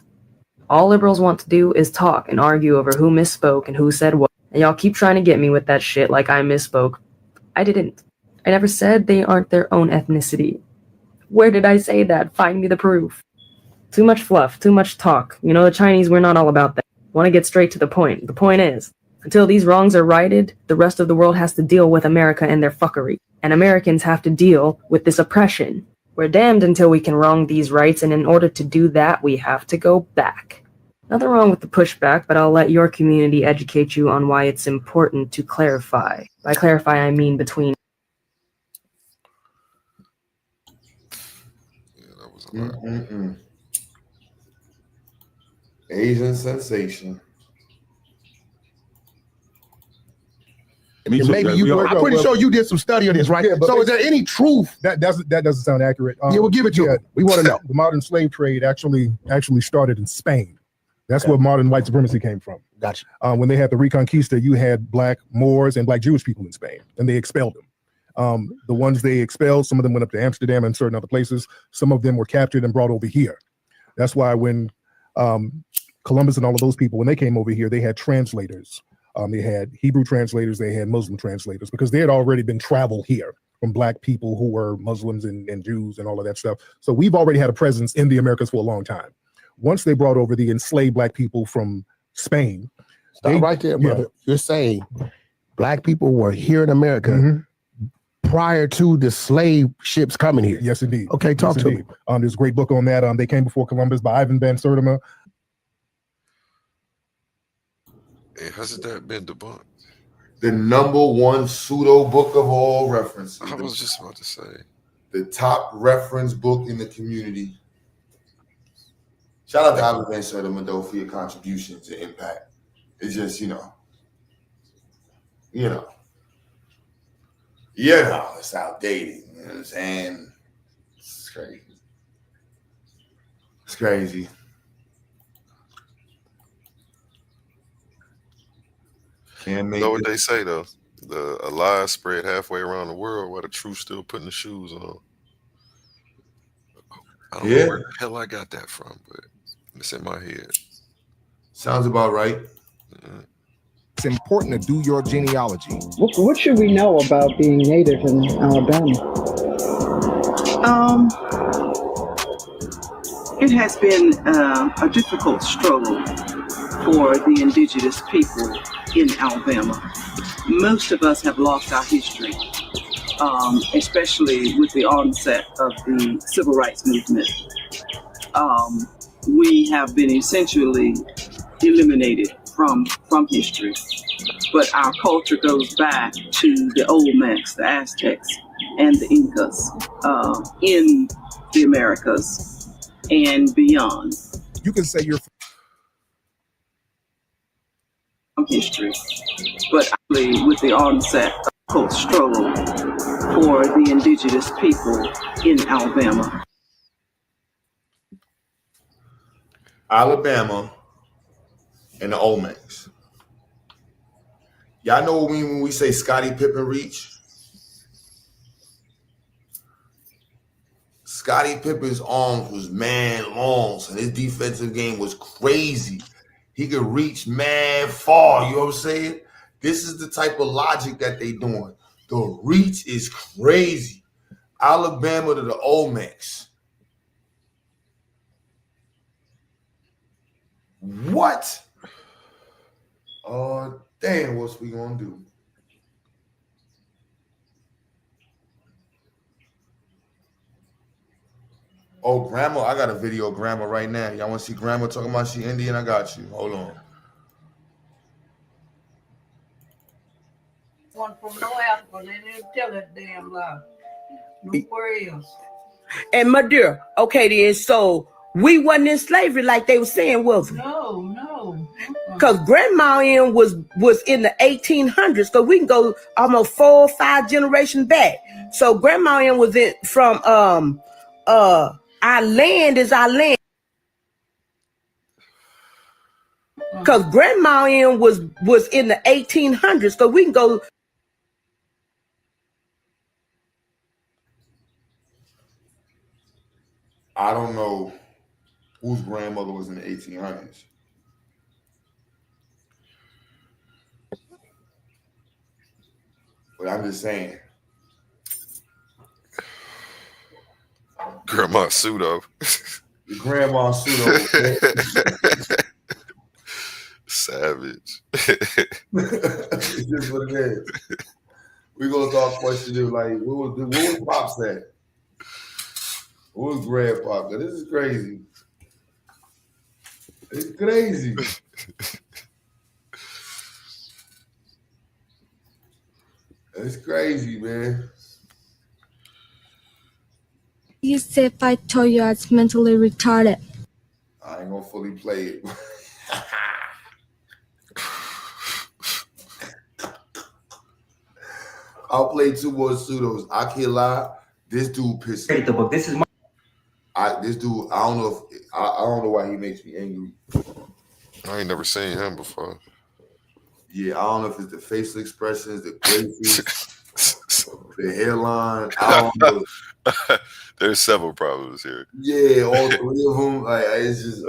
S19: All liberals want to do is talk and argue over who misspoke and who said what. And y'all keep trying to get me with that shit like I misspoke. I didn't. I never said they aren't their own ethnicity. Where did I say that? Find me the proof. Too much fluff, too much talk. You know, the Chinese, we're not all about that. Want to get straight to the point. The point is, until these wrongs are righted, the rest of the world has to deal with America and their fuckery. And Americans have to deal with this oppression. We're damned until we can wrong these rights, and in order to do that, we have to go back. Nothing wrong with the pushback, but I'll let your community educate you on why it's important to clarify. By clarify, I mean between.
S17: Yeah, that was a lot.
S4: Asian sensation.
S16: And maybe you. I'm pretty sure you did some study on this, right?
S21: Yeah,
S16: so, is there any truth?
S21: That doesn't sound accurate.
S16: Yeah, we'll give it to you. We want to know.
S21: The modern slave trade actually started in Spain. That's where modern white supremacy came from.
S16: Gotcha.
S21: When they had the Reconquista, you had black Moors and black Jewish people in Spain, and they expelled them. The ones they expelled, some of them went up to Amsterdam and certain other places. Some of them were captured and brought over here. That's why when Columbus and all of those people, when they came over here, they had translators. They had Hebrew translators, they had Muslim translators, because they had already been traveled here from black people who were Muslims and Jews and all of that stuff. So we've already had a presence in the Americas for a long time. Once they brought over the enslaved black people from Spain.
S16: Stop right there, brother. You're saying black people were here in America prior to the slave ships coming here.
S21: Yes, indeed.
S16: Okay, talk to me.
S21: There's a great book on that. They Came Before Columbus by Ivan Van Sertima.
S17: Hey, hasn't that been debunked?
S4: The #1 pseudo book of all references.
S17: I was just about to say.
S4: The top reference book in the community. Shout out to Ivan Van Sertima, though, for your contributions to impact. It's just, it's outdated. You know what I'm saying? It's crazy. It's crazy.
S17: You know what they say though? A lie spread halfway around the world while the truth still putting the shoes on. I don't know where the hell I got that from, but it's in my head.
S4: Sounds about right.
S16: It's important to do your genealogy.
S22: What should we know about being native in Alabama?
S25: It has been a difficult struggle for the indigenous people in Alabama. Most of us have lost our history, especially with the onset of the civil rights movement. We have been essentially eliminated from history, but our culture goes back to the Olmecs, the Aztecs, and the Incas in the Americas and beyond.
S16: You can say you're
S25: from history, but actually with the onset of the struggle for the indigenous people in Alabama.
S4: Alabama and the Olmecs. Y'all know what we mean when we say Scottie Pippen reach? Scottie Pippen's arms was man long, and his defensive game was crazy. He could reach man far. You know what I'm saying? This is the type of logic that they doing. The reach is crazy. Alabama to the Olmecs. What? Damn, what's we gonna do? Oh, Grandma, I got a video of Grandma right now. Y'all want to see Grandma talking about she Indian? I got you. Hold on.
S3: One from no Africa, they didn't tell that damn lie. Nowhere else.
S5: And my dear, okay then, so we wasn't in slavery like they were saying, was we?
S3: No.
S5: Because Grandma in was in the 1800s, so we can go almost 4 or 5 generations back. So Grandma in was in from our land is our land. Because Grandma in was in the 1800s, so we can go.
S4: I don't know whose grandmother was in the 1800s. But I'm just saying.
S17: Grandma Pseudo.
S4: Grandma Pseudo.
S17: Savage.
S4: It's just what it is. We're going to start questioning, like, what was Pops at? What was Grandpa? This is crazy. It's crazy. It's crazy, man.
S6: You say if I told you I was mentally retarded.
S4: I ain't gonna fully play it. I'll play 2 more pseudos. I can't lie. This dude pisses me. The book. This is my. This dude. I don't know if I don't know why he makes me angry.
S17: I ain't never seen him before.
S4: Yeah, I don't know if it's the facial expressions, the braces, the hairline. I don't know.
S17: There's several problems here.
S4: Yeah, all 3 of them. Like it's just.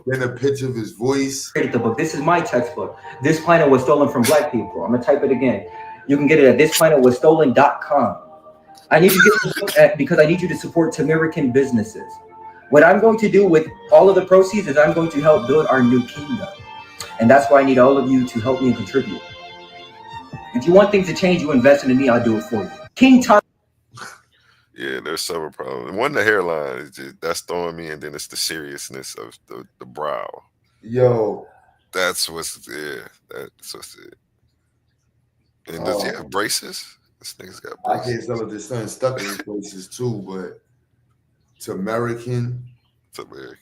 S4: Then a picture of his voice.
S20: The book. This is my textbook. This planet was stolen from black people. I'm gonna type it again. You can get it at thisplanetwasstolen.com. I need you to get the book because I need you to support American businesses. What I'm going to do with all of the proceeds is I'm going to help build our new kingdom. And that's why I need all of you to help me and contribute. If you want things to change, you invest in me, I'll do it for you. King Tom.
S17: Yeah, there's several problems. One, the hairline is just, that's throwing me, and then it's the seriousness of the brow.
S4: Yo,
S17: that's what's it. And does he have braces? This nigga's got braces.
S4: I can't tell if this son stuck in his braces too, but it's American.
S17: It's American.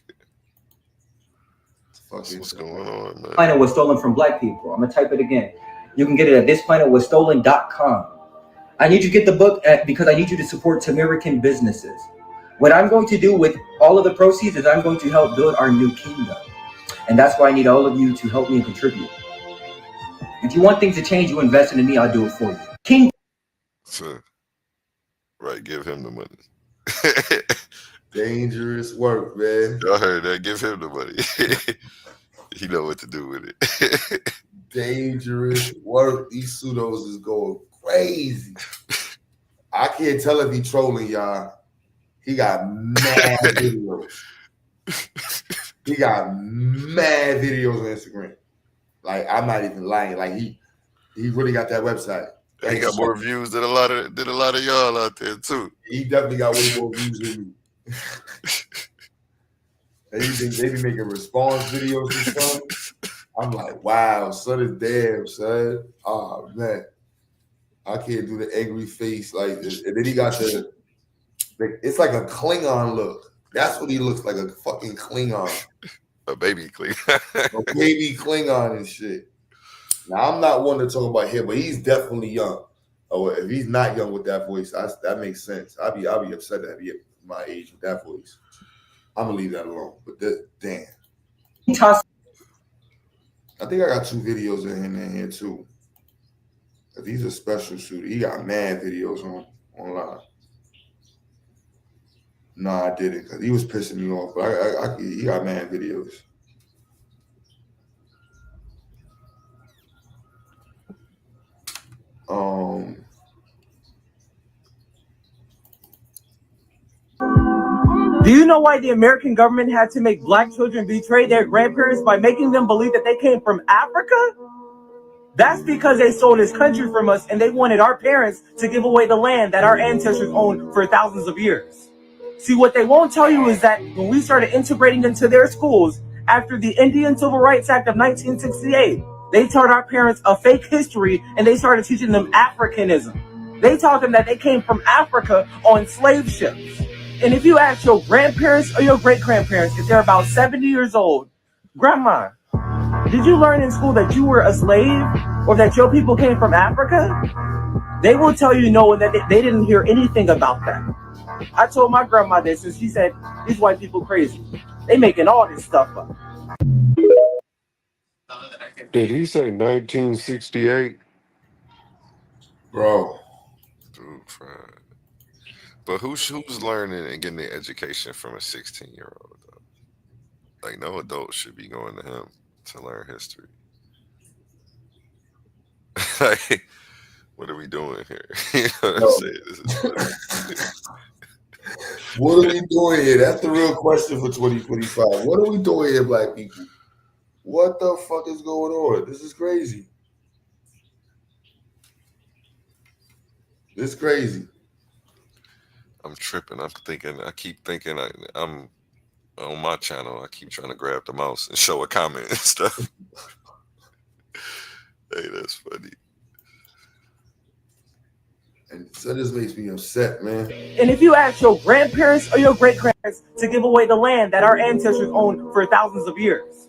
S17: What's going on, man?
S20: This planet was stolen from black people. I'm gonna type it again. You can get it at thisplanetwasstolen.com. I need you to get the book because I need you to support American businesses. What I'm going to do with all of the proceeds is I'm going to help build our new kingdom. And that's why I need all of you to help me and contribute. If you want things to change, you invest in me, I'll do it for you. King.
S17: So, right, give him the money.
S4: Dangerous work, man.
S17: I heard that. Give him the money. He know what to do with it.
S4: Dangerous work. These pseudos is going crazy. I can't tell if he trolling y'all. He got mad videos. He got mad videos on Instagram. Like, I'm not even lying. Like, he really got that website.
S17: He got more views than a lot of y'all out there too.
S4: He definitely got way more views than me. They be making response videos and stuff. I'm like, wow, son is damn, son. Oh man, I can't do the angry face like this. And then he got it's like a Klingon look. That's what he looks like, a fucking Klingon.
S17: A baby Klingon.
S4: A baby Klingon and shit. Now, I'm not one to talk about him, but he's definitely young. Oh, if he's not young with that voice, that makes sense. I'll be upset that he at my age with that voice. I'm gonna leave that alone. But damn. I think I got 2 videos in here too. These are special shooters. He got mad videos online. Nah, I didn't because he was pissing me off. But he got mad videos.
S2: Do you know why the American government had to make black children betray their grandparents by making them believe that they came from Africa? That's because they stole this country from us and they wanted our parents to give away the land that our ancestors owned for thousands of years. See, what they won't tell you is that when we started integrating into their schools after the Indian Civil Rights Act of 1968, they taught our parents a fake history and they started teaching them Africanism. They taught them that they came from Africa on slave ships. And if you ask your grandparents or your great-grandparents, if they're about 70 years old, Grandma, did you learn in school that you were a slave or that your people came from Africa? They will tell you no and that they didn't hear anything about that. I told my grandma this and she said, these white people crazy. They making all this stuff up.
S15: Did he say 1968?
S4: Bro.
S17: Dude, fried. But who's learning and getting their education from a 16-year-old though? Like no adult should be going to him to learn history. Like, what are we doing here? You know what I'm saying? This is funny.
S4: What are we doing here? That's the real question for 2025. What are we doing here, black people? What the fuck is going on? This is crazy. This is crazy.
S17: I'm tripping. I keep thinking I'm on my channel. I keep trying to grab the mouse and show a comment and stuff. Hey, that's funny.
S4: And so this makes me upset, man.
S2: And if you ask your grandparents or your great-grandparents to give away the land that our ancestors owned for thousands of years.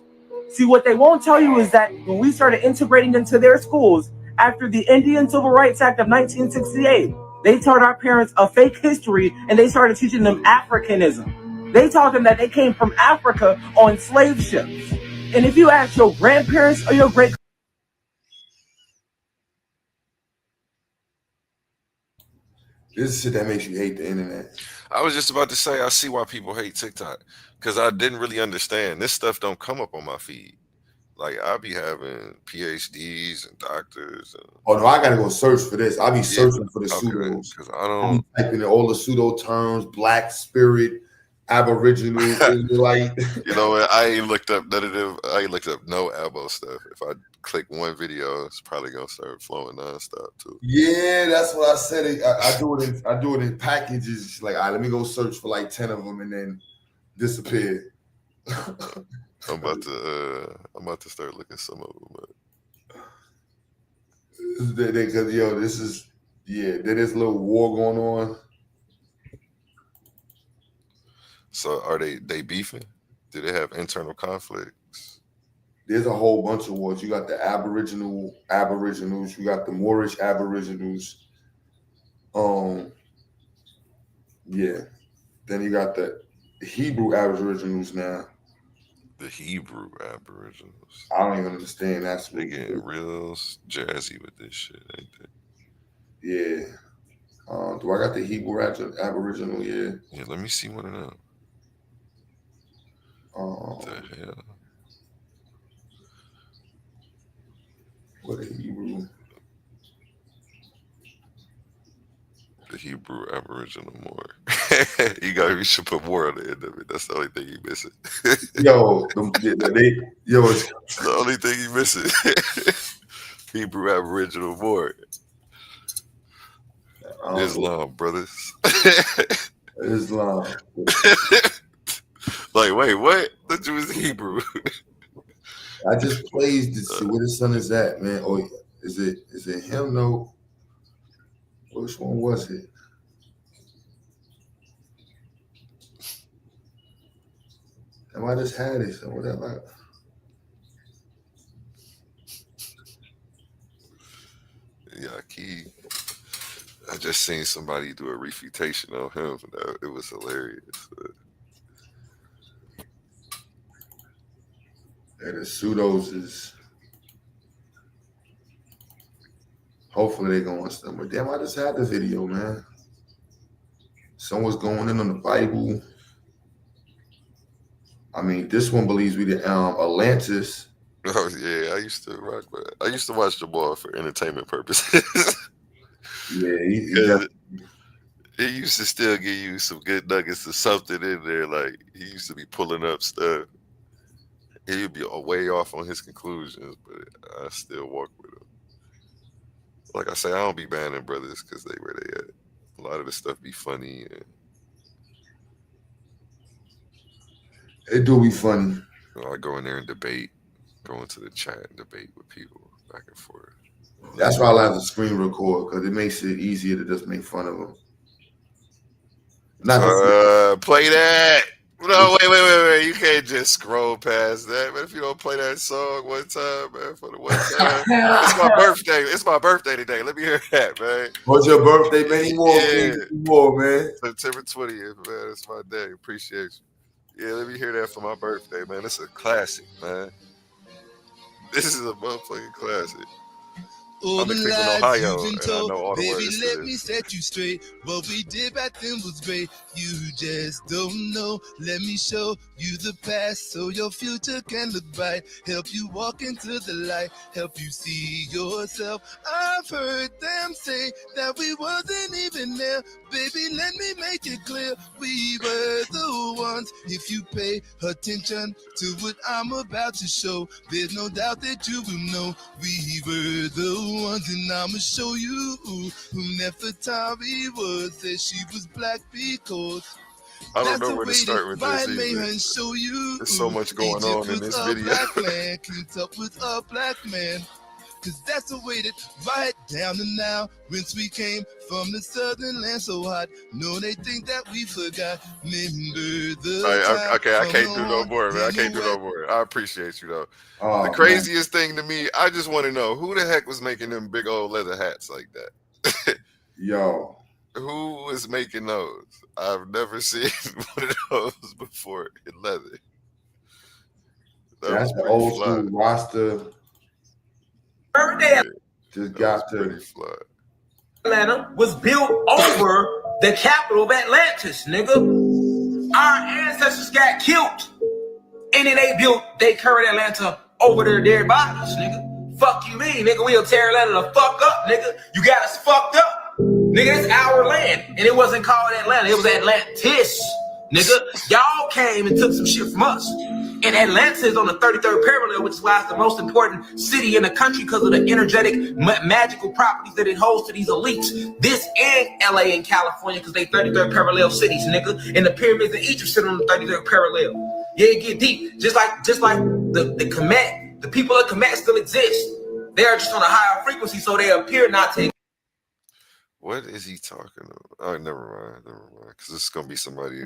S2: See, what they won't tell you is that when we started integrating into their schools after the Indian Civil Rights Act of 1968, they taught our parents a fake history and they started teaching them Africanism. They taught them that they came from Africa on slave ships. And if you ask your grandparents or your great
S4: This is shit that makes you hate the internet.
S17: I was just about to say, I see why people hate TikTok because I didn't really understand. This stuff don't come up on my feed. Like I be having PhDs and doctors. And,
S4: oh no, I gotta go search for this. I'll be searching for the pseudos
S17: because I don't
S4: typing in all the pseudo terms: Black Spirit, Aboriginal, Israelite.
S17: You know what? I ain't looked up none of them. I ain't looked up no ABOS stuff. If I click one video, it's probably gonna start flowing nonstop too.
S4: Yeah, that's what I said. I do it in packages. Like, all right, let me go search for like 10 of them and then disappear.
S17: I'm about to start looking some of them.
S4: Because this is there's a little war going on.
S17: So are they beefing? Do they have internal conflicts?
S4: There's a whole bunch of wars. You got the Aboriginals. You got the Moorish Aboriginals. Yeah. Then you got the Hebrew Aboriginals now.
S17: The Hebrew Aboriginals.
S4: I don't even understand that.
S17: They getting real jazzy with this shit, ain't they?
S4: Yeah. Do I got the Hebrew Aboriginal? Yeah.
S17: Yeah, let me see one of them. What the hell?
S4: What a Hebrew?
S17: The Hebrew Aboriginal more. You should put more on the end of it. That's the only thing you missing.
S4: It's
S17: the only thing you missing. Hebrew Aboriginal more. Islam, brothers.
S4: Islam.
S17: Like, wait, what? I thought you was Hebrew.
S4: I just played this shit. Where the son is at, man? Oh, is it him? No. Which one was it? And I just had it. So whatever.
S17: Yeah, I just seen somebody do a refutation on him. It was hilarious.
S4: And the pseudos is hopefully they're going to stumble. Damn, I just had the video, man. Someone's going in on the Bible. I mean, this one believes we the Atlantis.
S17: Oh yeah, I used to rock with it. I used to watch Jamal for entertainment purposes.
S4: Yeah,
S17: he used to still give you some good nuggets of something in there. Like he used to be pulling up stuff. He'd be way off on his conclusions, but I still walk with him. Like I say, I don't be banning brothers because they where they at. A lot of the stuff be funny. And,
S4: it do be funny.
S17: I go in there and debate, go into the chat and debate with people back and forth.
S4: That's why I like to screen record because it makes it easier to just make fun of them.
S17: Play that. No, wait. You can't just scroll past that, man. If you don't play that song one time, man, for the one time. It's my birthday. It's my birthday today. Let me hear that, man.
S4: What's your birthday? Many more, man.
S17: September 20th, man. It's my day. Appreciate you. Yeah, let me hear that for my birthday, man. It's a classic, man. This is a motherfucking classic. I'm in Cleveland, Ohio, and I know all the words to
S9: Let
S17: this.
S9: me set you straight. What we did back then was great. You just don't know. Let me show you the past so your future can look bright. Help you walk into the light. Help you see yourself. I've heard them say that we wasn't even there. Baby, let me make it clear. We were the ones. If you pay attention to what I'm about to show, there's no doubt that you will know. We were the ones, and I'ma show you who Nefertari was. Said she was black because
S17: I don't know where to start with this either.
S9: Show you
S17: There's so much going on in this video.
S9: Black land cleans up with a black man. Cause that's the way that right down to now. Whence we came from the southern land so hot. No, they think that we forgot. Remember the
S17: Okay, I can't do no more, man. I can't do no more. I appreciate you though.
S4: Oh,
S17: the craziest thing to me, I just want to know who the heck was making them big old leather hats like that.
S4: Yo,
S17: who was making those? I've never seen one of those before in leather.
S4: That's the old school roster. Just got to
S2: Atlanta was built over the capital of Atlantis, nigga. Our ancestors got killed, and then they carried Atlanta over their dead bodies, nigga. Fuck you mean, nigga? We'll tear Atlanta the fuck up, nigga. You got us fucked up, nigga. It's our land, and it wasn't called Atlanta. It was Atlantis, nigga. Y'all came and took some shit from us. And Atlanta is on the 33rd parallel, which is why it's the most important city in the country because of the energetic, magical properties that it holds to these elites. This and LA and California because they 33rd parallel cities, nigga. And the pyramids in Egypt sit on the 33rd parallel. Yeah, it get deep. Just like the Kemet, the people of Kemet still exist. They are just on a higher frequency, so they appear not to.
S17: What is he talking about? Oh, never mind. Because this is gonna be somebody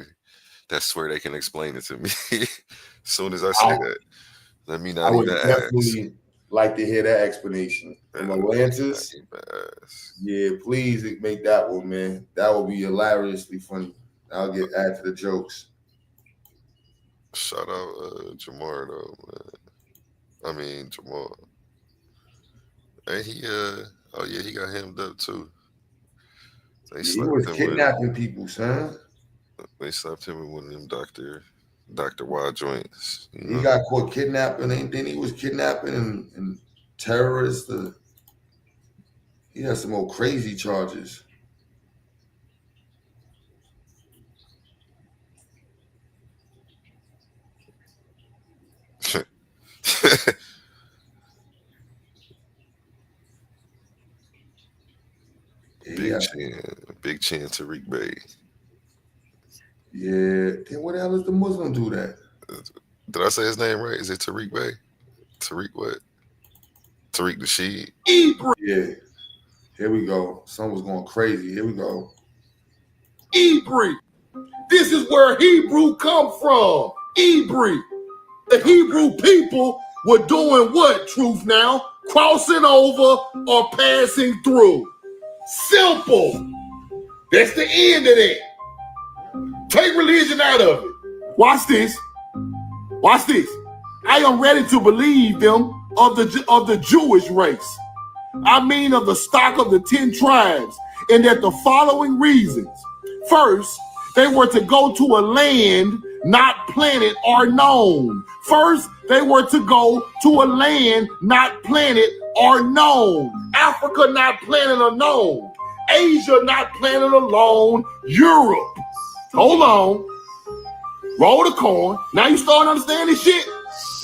S17: that swear they can explain it to me. As soon as I say that, let me not even
S4: definitely like to hear that explanation from Atlantis. Yeah, please make that one, man. That would be hilariously funny. I'll get add to the jokes.
S17: Shout out Jamar though, man. I mean Jamal. And he he got hemmed up too.
S4: He was kidnapping people, son.
S17: They slapped him with one of them Dr. Y joints.
S4: He got caught kidnapping, and then he was kidnapping and terrorists. He had some old crazy charges.
S17: Big Chin Tariq Bey.
S4: Yeah. Then what the hell is the Muslim do that?
S17: Did I say his name right? Is it Tariq Bey? Tariq what? Tariq Nasheed?
S4: Yeah. Here we go. Someone's going crazy. Here we go.
S16: Hebrew. This is where Hebrew come from. Hebrew. The Hebrew people were doing what, Truth Now? Crossing over or passing through. Simple. That's the end of that. Take religion out of it. Watch this. Watch this. I am ready to believe them of the Jewish race. I mean of the stock of the 10 tribes, and that the following reasons. First,
S10: they were to go to a land not planted or known. First, they were to go to a land not planted or known. Africa not planted or known. Asia not planted alone. Europe. Hold on. Roll the corn. Now you start understanding shit.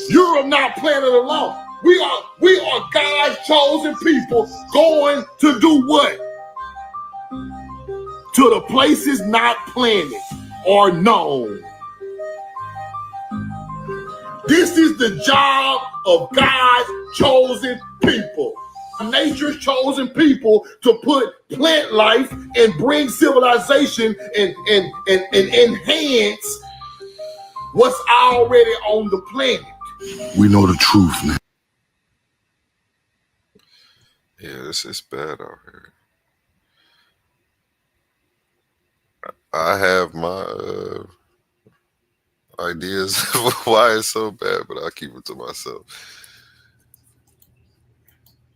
S10: Europe not planted alone. We are God's chosen people going to do what? To the places not planted or known. This is the job of God's chosen people. Nature's chosen people to plant life and bring civilization and enhance what's already on the planet.
S11: We know the truth, man.
S17: Yeah, this is bad out here. I have my ideas of why it's so bad, but I'll keep it to myself.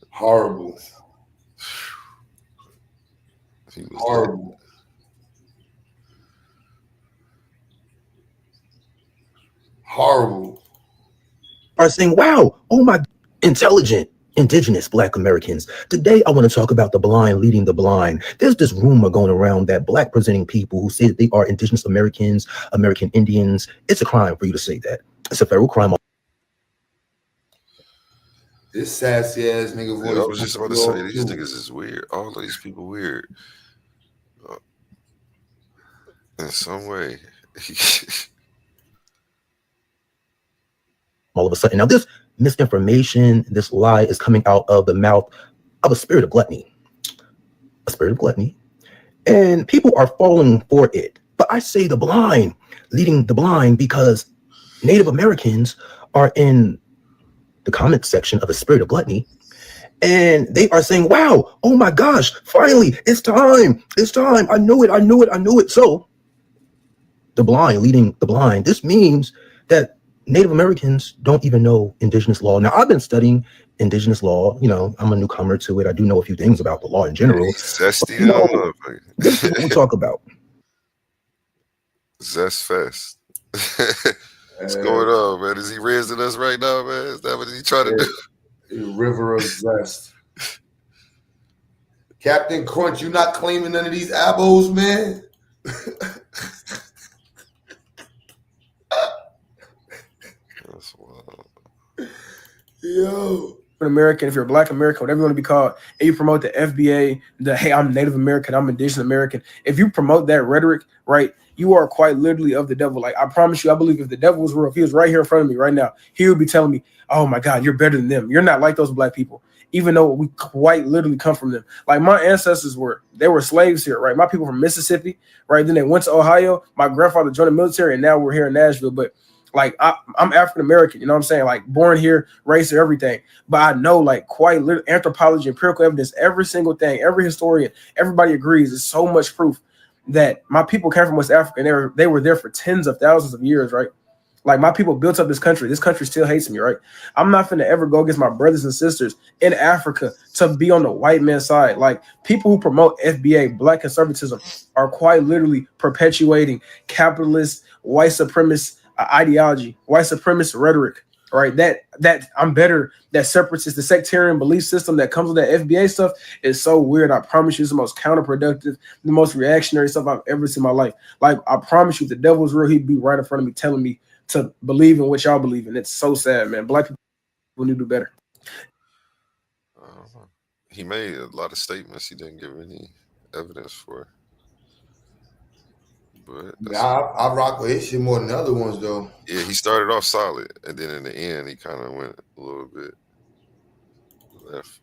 S4: Horrible.
S17: Horrible.
S4: Horrible.
S12: Are saying, wow, oh my, intelligent, indigenous Black Americans. Today, I want to talk about the blind leading the blind. There's this rumor going around that Black presenting people who say that they are indigenous Americans, American Indians, it's a crime for you to say that. It's a federal crime.
S4: This sassy ass nigga voice.
S17: Yeah, I was just about to say, these niggas is weird. All of these people weird. In some way.
S12: All of a sudden. Now, this misinformation, this lie is coming out of the mouth of a spirit of gluttony. A spirit of gluttony. And people are falling for it. But I say the blind leading the blind because Native Americans are in the comment section of the spirit of gluttony. And they are saying, wow, oh my gosh, finally, it's time. It's time. I knew it. I knew it. I knew it. So the blind leading the blind. This means that Native Americans don't even know indigenous law. Now, I've been studying indigenous law. You know, I'm a newcomer to it. I do know a few things about the law in general.
S17: Zesty,
S12: This is what we talk about.
S17: Zest Fest. What's going on, man? Is he raising us right now, man? Is that what he's trying to do?
S4: River of Zest. Captain Crunch, you not claiming none of these ABOS, man?
S17: That's wild.
S2: Yo. American, if you're a Black American, whatever you want to be called, and you promote the FBA, hey, I'm Native American, I'm indigenous American. If you promote that rhetoric, right, you are quite literally of the devil. Like, I promise you, I believe if the devil was real, if he was right here in front of me right now, he would be telling me, oh my God, you're better than them. You're not like those Black people, even though we quite literally come from them. Like, my ancestors were slaves here, right? My people from Mississippi, right? Then they went to Ohio. My grandfather joined the military, and now we're here in Nashville. But like, I'm African American, you know what I'm saying? Like, born here, raised here, everything. But I know, like, quite literally, anthropology, empirical evidence, every single thing, every historian, everybody agrees. There's so much proof that my people came from West Africa, and they were there for tens of thousands of years, right? Like, my people built up this country. This country still hates me, right? I'm not finna ever go against my brothers and sisters in Africa to be on the white man's side. Like, people who promote FBA, Black conservatism, are quite literally perpetuating capitalist, white supremacist ideology, white supremacist rhetoric, right? That I'm better, that separatist, the sectarian belief system that comes with that FBA stuff is so weird. I promise you, it's the most counterproductive, the most reactionary stuff I've ever seen in my life. Like, I promise you, if the devil was real, he'd be right in front of me telling me to believe in what y'all believe in. It's so sad, man. Black people need to do better.
S17: He made a lot of statements he didn't give any evidence for. But
S4: I rock with his shit more than the other ones, though.
S17: Yeah, he started off solid, and then in the end, he kind of went a little bit left.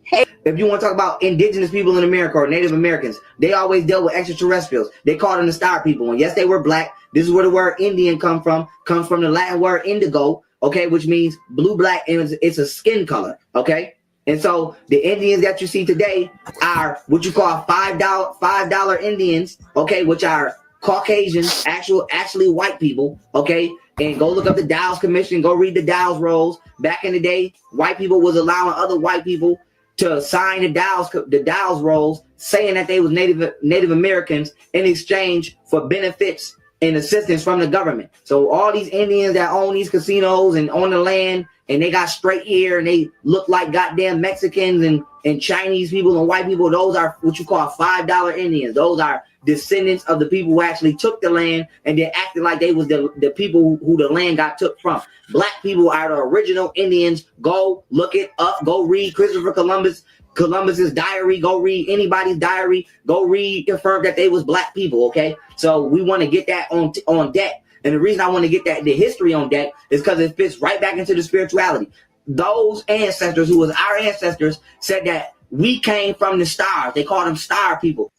S14: Hey, if you want to talk about indigenous people in America or Native Americans, they always dealt with extraterrestrials. They called them the star people. And yes, they were Black. This is where the word Indian comes from the Latin word indigo, okay, which means blue, black, and it's a skin color, okay? And so the Indians that you see today are what you call $5 Indians, okay, which are Caucasians, actually white people, okay? And go look up the Dow's Commission, go read the Dow's rolls. Back in the day, white people was allowing other white people to sign the Dow's rolls, saying that they was Native Americans in exchange for benefits and assistance from the government. So all these Indians that own these casinos and own the land, and they got straight hair and they look like goddamn Mexicans and Chinese people and white people, those are what you call $5 Indians. Those are descendants of the people who actually took the land and then acted like they was the people who the land got took from. Black people are the original Indians. Go look it up. Go read Christopher Columbus's diary. Go read anybody's diary. Go read, confirm that they was black people. Okay, so we want to get that on deck. And the reason I want to get the history on deck is because it fits right back into the spirituality. Those ancestors who was our ancestors said that we came from the stars. They called them star people.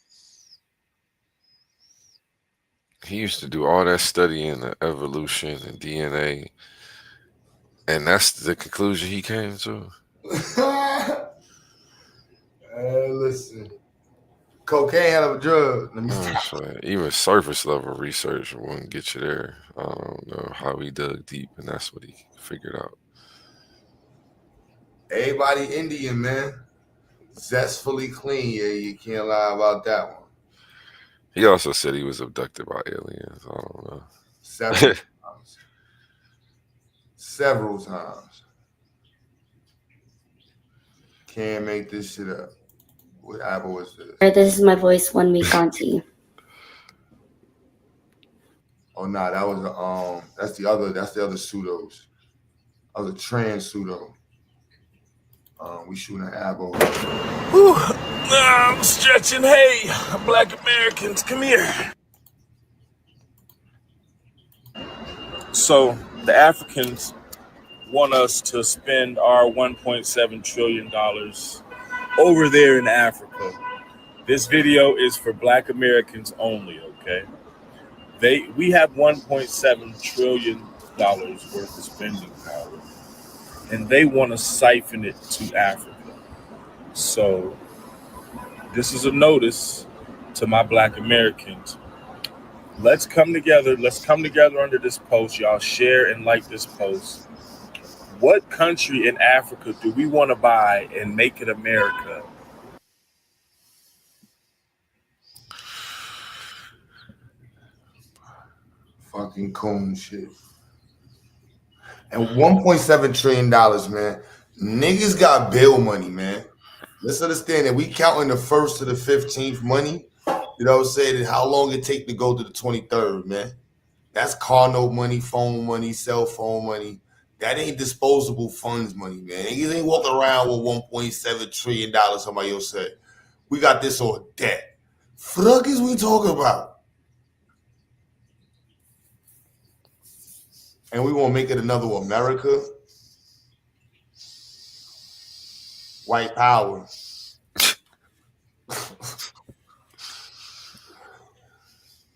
S17: He used to do all that studying of evolution and DNA, and that's the conclusion he came to.
S4: Listen, cocaine out of a drug. Let me stop.
S17: Even surface level research wouldn't get you there. I don't know how he dug deep, and that's what he figured out.
S4: Everybody Indian, man. Zestfully clean. Yeah, you can't lie about that one.
S17: He also said he was abducted by aliens. I don't know.
S4: Several times. Several times. Can't make this shit up. What ABOS is this?
S1: This is my voice 1 week auntie.
S4: Oh no, that was that's the other pseudos. That was a trans pseudo. We shooting at ABOS.
S2: Whew. I'm stretching. Hey, Black Americans, come here. So the Africans want us to spend our $1.7 trillion over there in Africa. This video is for Black Americans only, okay? We have $1.7 trillion worth of spending power, and they want to siphon it to Africa. So this is a notice to my Black Americans. Let's come together. Let's come together under this post. Y'all share and like this post. What country in Africa do we want to buy and make it America?
S4: Fucking coon shit. And $1.7 trillion, man. Niggas got bill money, man. Let's understand that we counting the 1st to the 15th money. You know what I'm saying? How long it take to go to the 23rd, man. That's car note money, phone money, cell phone money. That ain't disposable funds money, man. Niggas ain't walking around with $1.7 trillion, somebody else said. We got this on debt. Fuck is we talking about? And we want to make it another America. White power.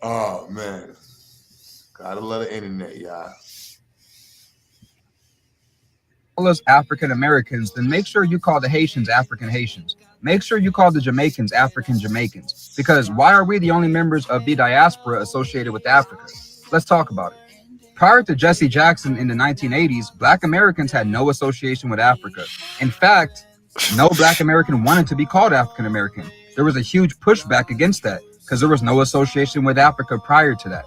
S4: Oh, man. Gotta love the internet, y'all.
S11: Call us African Americans, then make sure you call the Haitians African Haitians. Make sure you call the Jamaicans African Jamaicans. Because why are we the only members of the diaspora associated with Africa? Let's talk about it. Prior to Jesse Jackson in the 1980s, Black Americans had no association with Africa. In fact, no Black American wanted to be called African American. There was a huge pushback against that because there was no association with Africa prior to that.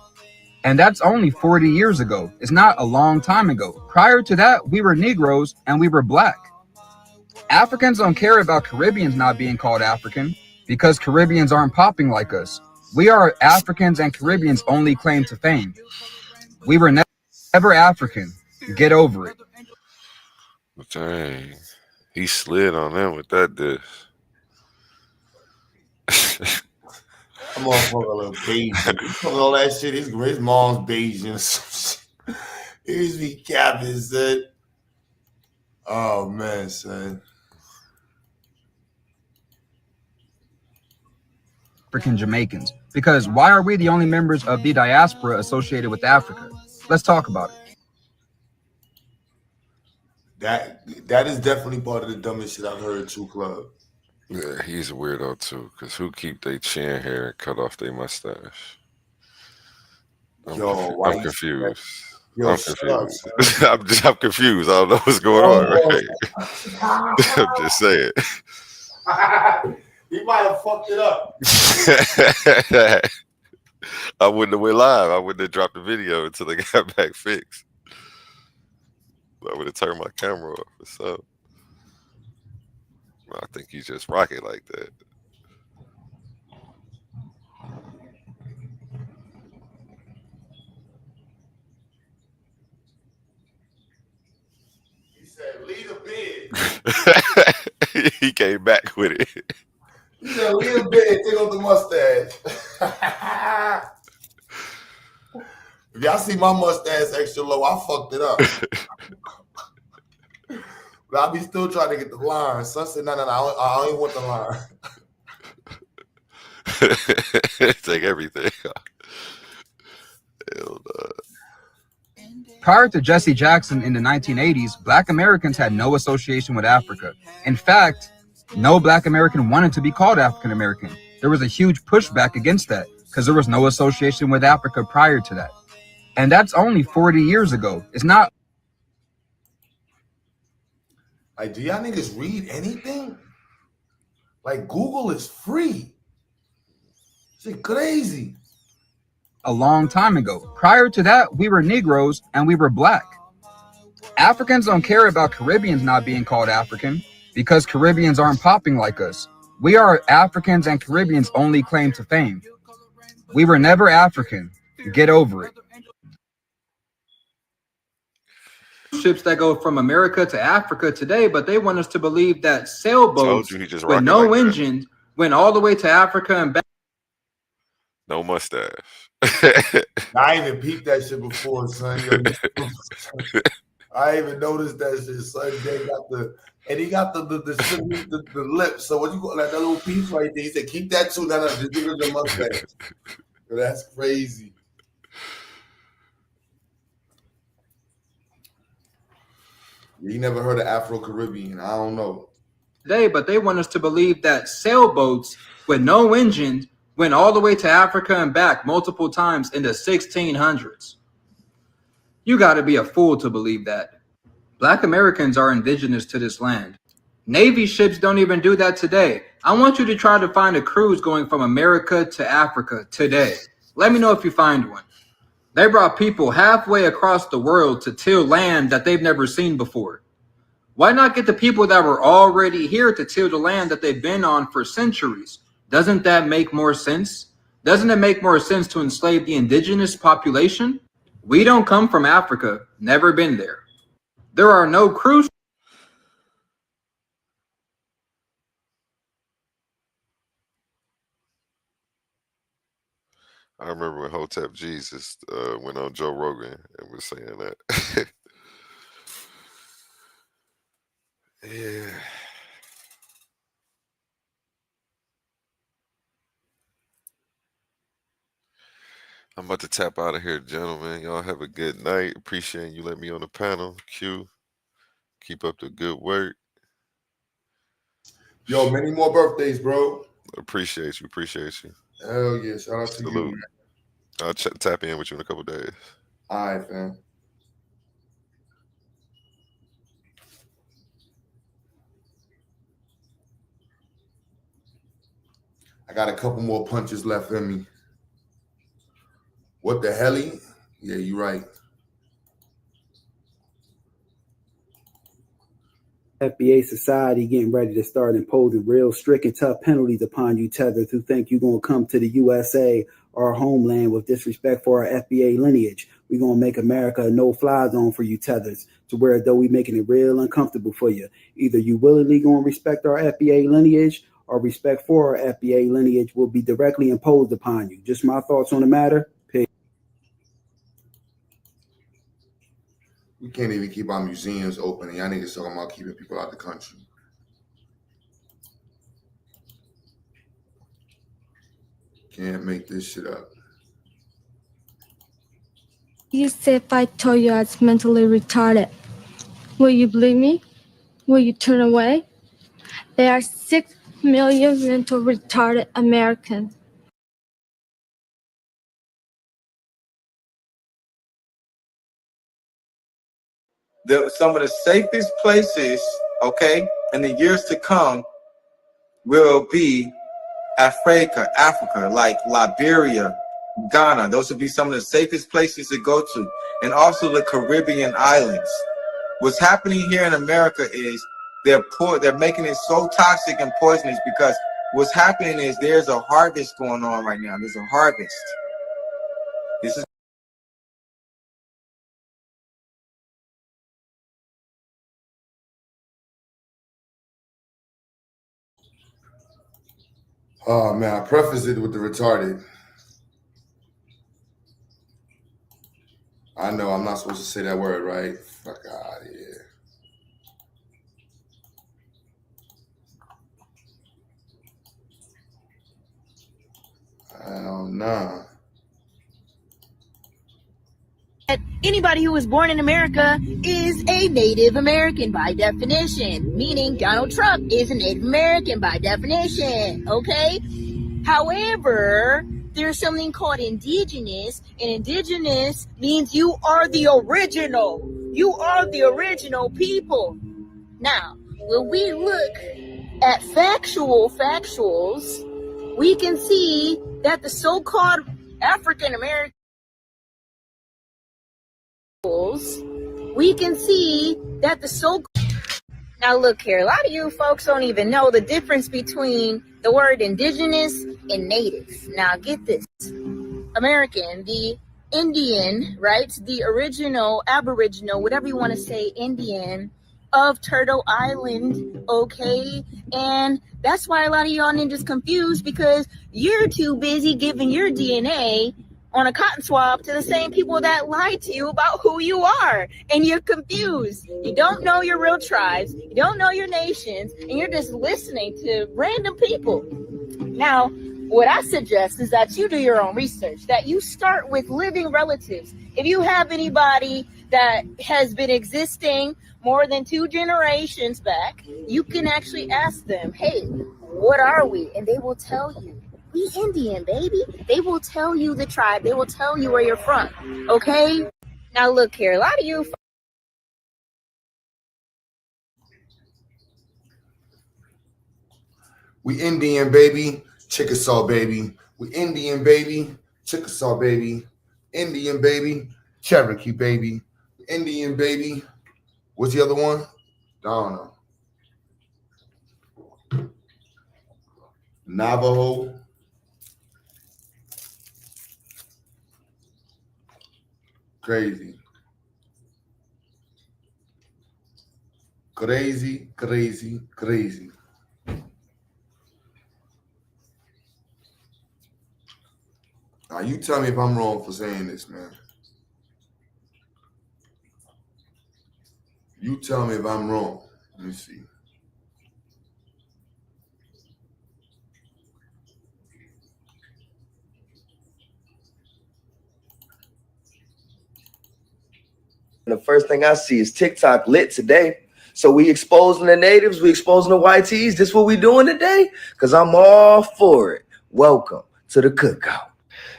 S11: And that's only 40 years ago. It's not a long time ago. Prior to that, we were Negroes and we were Black. Africans don't care about Caribbeans not being called African because Caribbeans aren't popping like us. We are Africans and Caribbeans' only claim to fame. We were never African. Get over it.
S17: Dang. He slid on them with that dish.
S4: I'm on for a little Bayesian. All that shit. His mom's Bayesian. Here's me capping, son. Oh, man, son.
S11: African Jamaicans. Because why are we the only members of the diaspora associated with Africa? Let's talk about it.
S4: That is definitely part of the dumbest shit I've heard, True Club.
S17: Yeah, he's a weirdo too, because who keep their chin hair and cut off their mustache? I'm confused.
S4: Yo,
S17: I'm confused. I'm confused. I don't know what's going on. Right? I'm just saying.
S4: He might have fucked it up.
S17: I wouldn't have went live. I wouldn't have dropped the video until they got back fixed. I would have turned my camera off. So I think he's just rocket like that.
S4: He said, leave the bed.
S17: He came back with it.
S4: He said, leave the bed, take off the mustache. If y'all see my mustache extra low, I fucked it up. But I'll be still trying to get the line. Son said, no, I don't even want the line.
S17: Take everything. Hell no.
S11: Prior to Jesse Jackson in the 1980s, Black Americans had no association with Africa. In fact, no Black American wanted to be called African American. There was a huge pushback against that because there was no association with Africa prior to that. And that's only 40 years ago. It's not.
S4: Like, do y'all niggas read anything? Like, Google is free. It's crazy.
S11: A long time ago. Prior to that, we were Negroes and we were Black. Africans don't care about Caribbeans not being called African because Caribbeans aren't popping like us. We are Africans and Caribbeans' only claim to fame. We were never African. Get over it. Ships that go from America to Africa today, but they want us to believe that sailboats with no engine went all the way to Africa and back.
S17: No mustache.
S4: I ain't even peeped that shit before, son. I ain't even noticed that shit, son. He got the lips. So what you call that little piece right there? He said, keep that too. No, just give it the mustache. That's crazy. You never heard of Afro-Caribbean? I don't know.
S11: Today, but they want us to believe that sailboats with no engine went all the way to Africa and back multiple times in the 1600s. You got to be a fool to believe that. Black Americans are indigenous to this land. Navy ships don't even do that today. I want you to try to find a cruise going from America to Africa today. Let me know if you find one. They brought people halfway across the world to till land that they've never seen before. Why not get the people that were already here to till the land that they've been on for centuries? Doesn't that make more sense? Doesn't it make more sense to enslave the indigenous population? We don't come from Africa, never been there. There are no cruise.
S17: I remember when Hotep Jesus went on Joe Rogan and was saying that. Yeah. I'm about to tap out of here, gentlemen. Y'all have a good night. Appreciate you letting me on the panel. Q, keep up the good work.
S4: Yo, many more birthdays, bro.
S17: Appreciate you. Appreciate you.
S4: Hell yeah. Shout out to you, man.
S17: I'll tap in with you in a couple days.
S4: All right, fam. I got a couple more punches left in me. What the hell? Yeah, you're right.
S7: FBA society getting ready to start imposing real strict and tough penalties upon you tethers who think you're going to come to the USA, our homeland, with disrespect for our FBA lineage. We're going to make America a no-fly zone for you tethers, to where though we making it real uncomfortable for you. Either you willingly going to respect our FBA lineage, or respect for our FBA lineage will be directly imposed upon you. Just my thoughts on the matter. Peace.
S4: We can't even keep our museums open, and y'all niggas talking about keeping people out the country. Can't make this shit up.
S6: You say if I told you I was mentally retarded, will you believe me? Will you turn away? There are 6 million mental retarded Americans.
S8: Some of the safest places, okay, in the years to come will be Africa, like Liberia, Ghana. Those would be some of the safest places to go to, and also the Caribbean islands. What's happening here in America is they're making it so toxic and poisonous because what's happening is there's a harvest going on right now. There's a harvest. This is
S4: Oh man, I prefaced it with the retarded. I know I'm not supposed to say that word, right? Fuck out of here. Hell nah.
S13: Anybody who was born in America is a Native American by definition, meaning Donald Trump is a Native American by definition, okay? However, there's something called indigenous, and indigenous means you are the original. You are the original people. Now, when we look at factuals, we can see that the so-called African Americans, now look here, a lot of you folks don't even know the difference between the word indigenous and native. Now get this. American, the Indian, right? The original, aboriginal, whatever you want to say, Indian of Turtle Island, okay? And that's why a lot of y'all ninjas confused, because you're too busy giving your DNA on a cotton swab to the same people that lied to you about who you are, and you're confused. You don't know your real tribes, you don't know your nations, and you're just listening to random people. Now, what I suggest is that you do your own research, that you start with living relatives. If you have anybody that has been existing more than 2 generations back, you can actually ask them, hey, what are we? And they will tell you. We Indian, baby. They will tell you the tribe. They will tell you where you're from. Okay? Now look here, a lot of you.
S4: We Indian, baby. Chickasaw, baby. We Indian, baby. Chickasaw, baby. Indian, baby. Cherokee, baby. Indian, baby. What's the other one? I don't know. Navajo. Crazy. Crazy, crazy, crazy. Now you tell me if I'm wrong for saying this, man. You tell me if I'm wrong. Let me see.
S18: The first thing I see is TikTok lit today. So we exposing the natives, we exposing the YTs. This what we doing today? Because I'm all for it. Welcome to the cookout.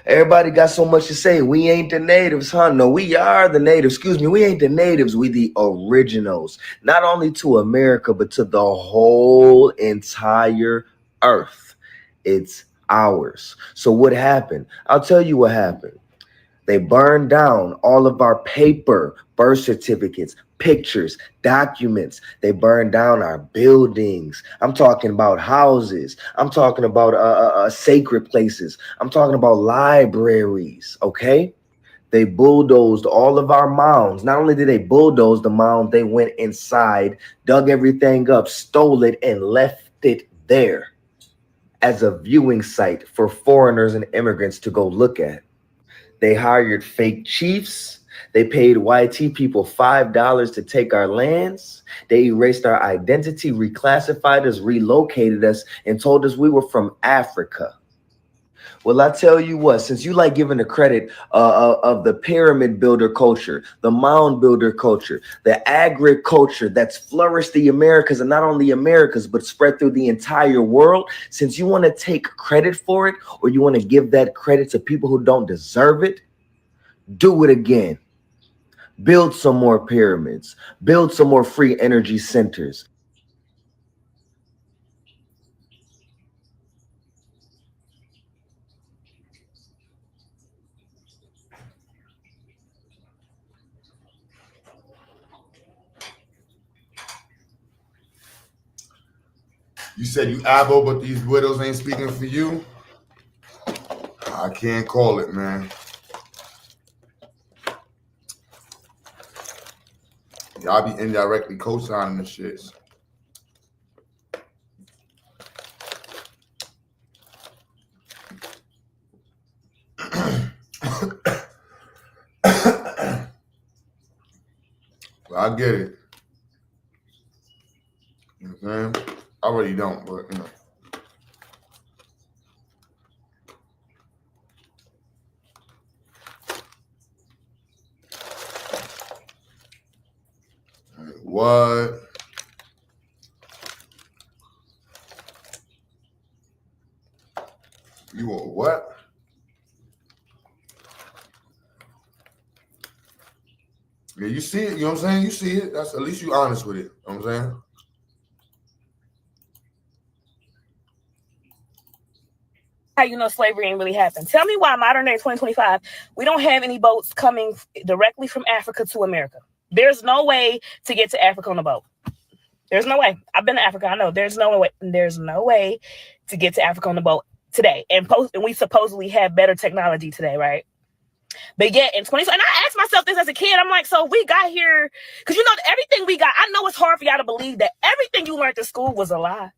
S18: Everybody got so much to say. We ain't the natives, huh? No, we are the natives. Excuse me, we ain't the natives. We the originals. Not only to America, but to the whole entire earth. It's ours. So what happened? I'll tell you what happened. They burned down all of our paper, birth certificates, pictures, documents. They burned down our buildings. I'm talking about houses. I'm talking about sacred places. I'm talking about libraries, okay? They bulldozed all of our mounds. Not only did they bulldoze the mound, they went inside, dug everything up, stole it, and left it there as a viewing site for foreigners and immigrants to go look at. They hired fake chiefs. They paid YT people $5 to take our lands. They erased our identity, reclassified us, relocated us, and told us we were from Africa. Well, I tell you what, since you like giving the credit of the pyramid builder culture, the mound builder culture, the agriculture that's flourished the Americas, and not only Americas, but spread through the entire world, since you want to take credit for it, or you want to give that credit to people who don't deserve it, do it again. Build some more pyramids. Build some more free energy centers.
S4: You said you abo, but these widows ain't speaking for you? I can't call it, man. Y'all be indirectly co-signing the shits. Well, I get it. You know what I'm saying? I really don't, but you know. What? You want what? Yeah, you see it, you know what I'm saying? You see it. That's at least you honest with it. You know what I'm saying?
S19: How you know slavery ain't really happened? Tell me why modern day 2025, we don't have any boats coming directly from Africa to America. There's no way to get to Africa on a boat. There's no way. I've been to Africa. I know there's no way. There's no way to get to Africa on the boat today. And we supposedly have better technology today, right? But yet in 20, and I asked myself this as a kid. I'm like, so we got here because you know everything we got. I know it's hard for y'all to believe that everything you learned in school was a lie.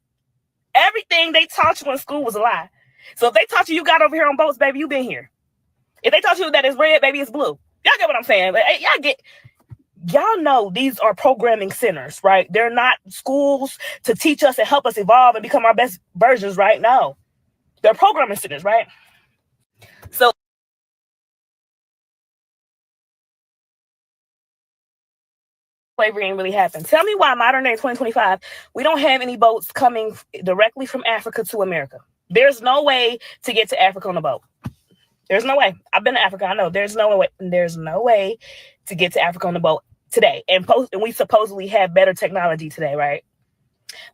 S19: Everything they taught you in school was a lie. So if they taught you got over here on boats, baby, you been here. If they taught you that it's red, baby, it's blue. Y'all get what I'm saying? Y'all know these are programming centers, right? They're not schools to teach us and help us evolve and become our best versions, right? No. They're programming centers, right? So slavery ain't really happened. Tell me why modern day 2025, we don't have any boats coming directly from Africa to America. There's no way to get to Africa on a boat. There's no way. I've been to Africa. I know there's no way. There's no way to get to Africa on a boat today. And we supposedly have better technology today, right?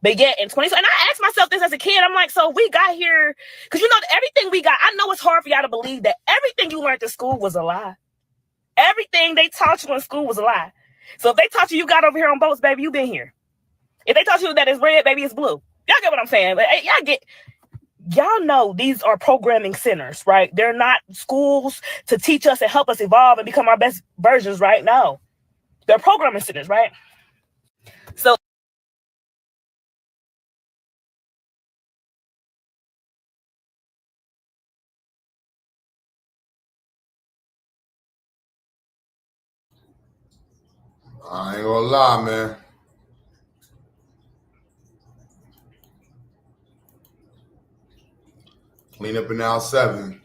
S19: But yet in 20, and I asked myself this as a kid. I'm like, so we got here because you know everything we got. I know it's hard for y'all to believe that everything you learned in school was a lie. Everything they taught you in school was a lie. So if they taught you got over here on boats, baby, you been here. If they taught you that it's red, baby, it's blue. Y'all get what I'm saying? Y'all know these are programming centers, right? They're not schools to teach us and help us evolve and become our best versions, right? No. They're programming centers, right? So
S4: I ain't gonna lie, man. Clean up in aisle 7.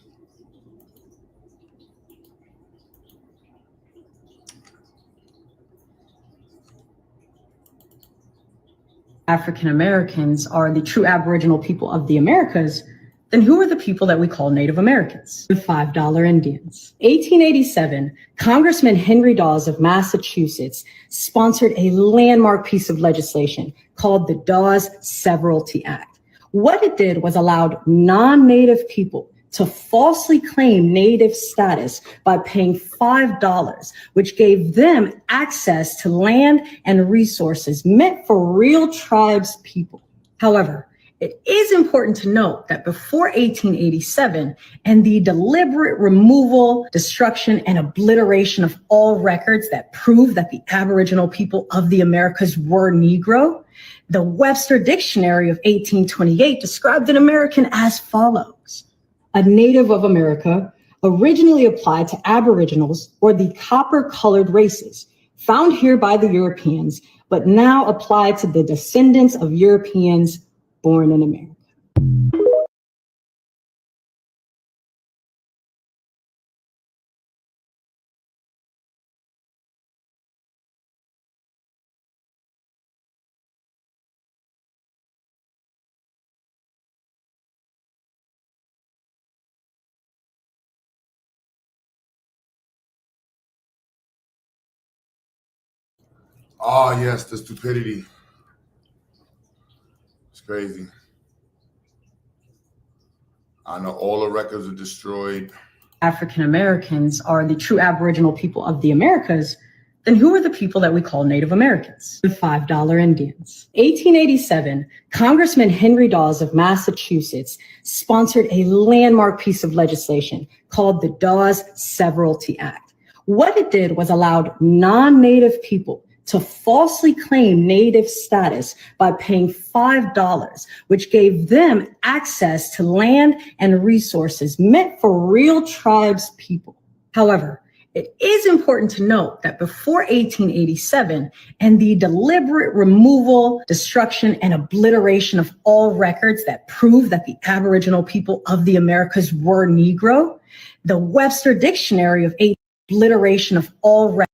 S21: African Americans are the true Aboriginal people of the Americas, then who are the people that we call Native Americans? $5 Indians. 1887, Congressman Henry Dawes of Massachusetts sponsored a landmark piece of legislation called the Dawes Severalty Act. What it did was allowed non-Native people to falsely claim Native status by paying $5, which gave them access to land and resources meant for real tribes people. However, it is important to note that before 1887 and the deliberate removal, destruction, and obliteration of all records that prove that the Aboriginal people of the Americas were Negro, the Webster Dictionary of 1828 described an American as follows: a native of America, originally applied to Aboriginals or the copper-colored races, found here by the Europeans, but now applied to the descendants of Europeans born in America.
S4: Oh, yes, the stupidity. It's crazy. I know all the records are destroyed.
S21: African Americans are the true Aboriginal people of the Americas, then who are the people that we call Native Americans? The $5 Indians. 1887, Congressman Henry Dawes of Massachusetts sponsored a landmark piece of legislation called the Dawes Severalty Act. What it did was allowed non-Native people to falsely claim Native status by paying $5, which gave them access to land and resources meant for real tribes people. However, it is important to note that before 1887 and the deliberate removal, destruction, and obliteration of all records that prove that the Aboriginal people of the Americas were Negro, the Webster Dictionary of obliteration of all records.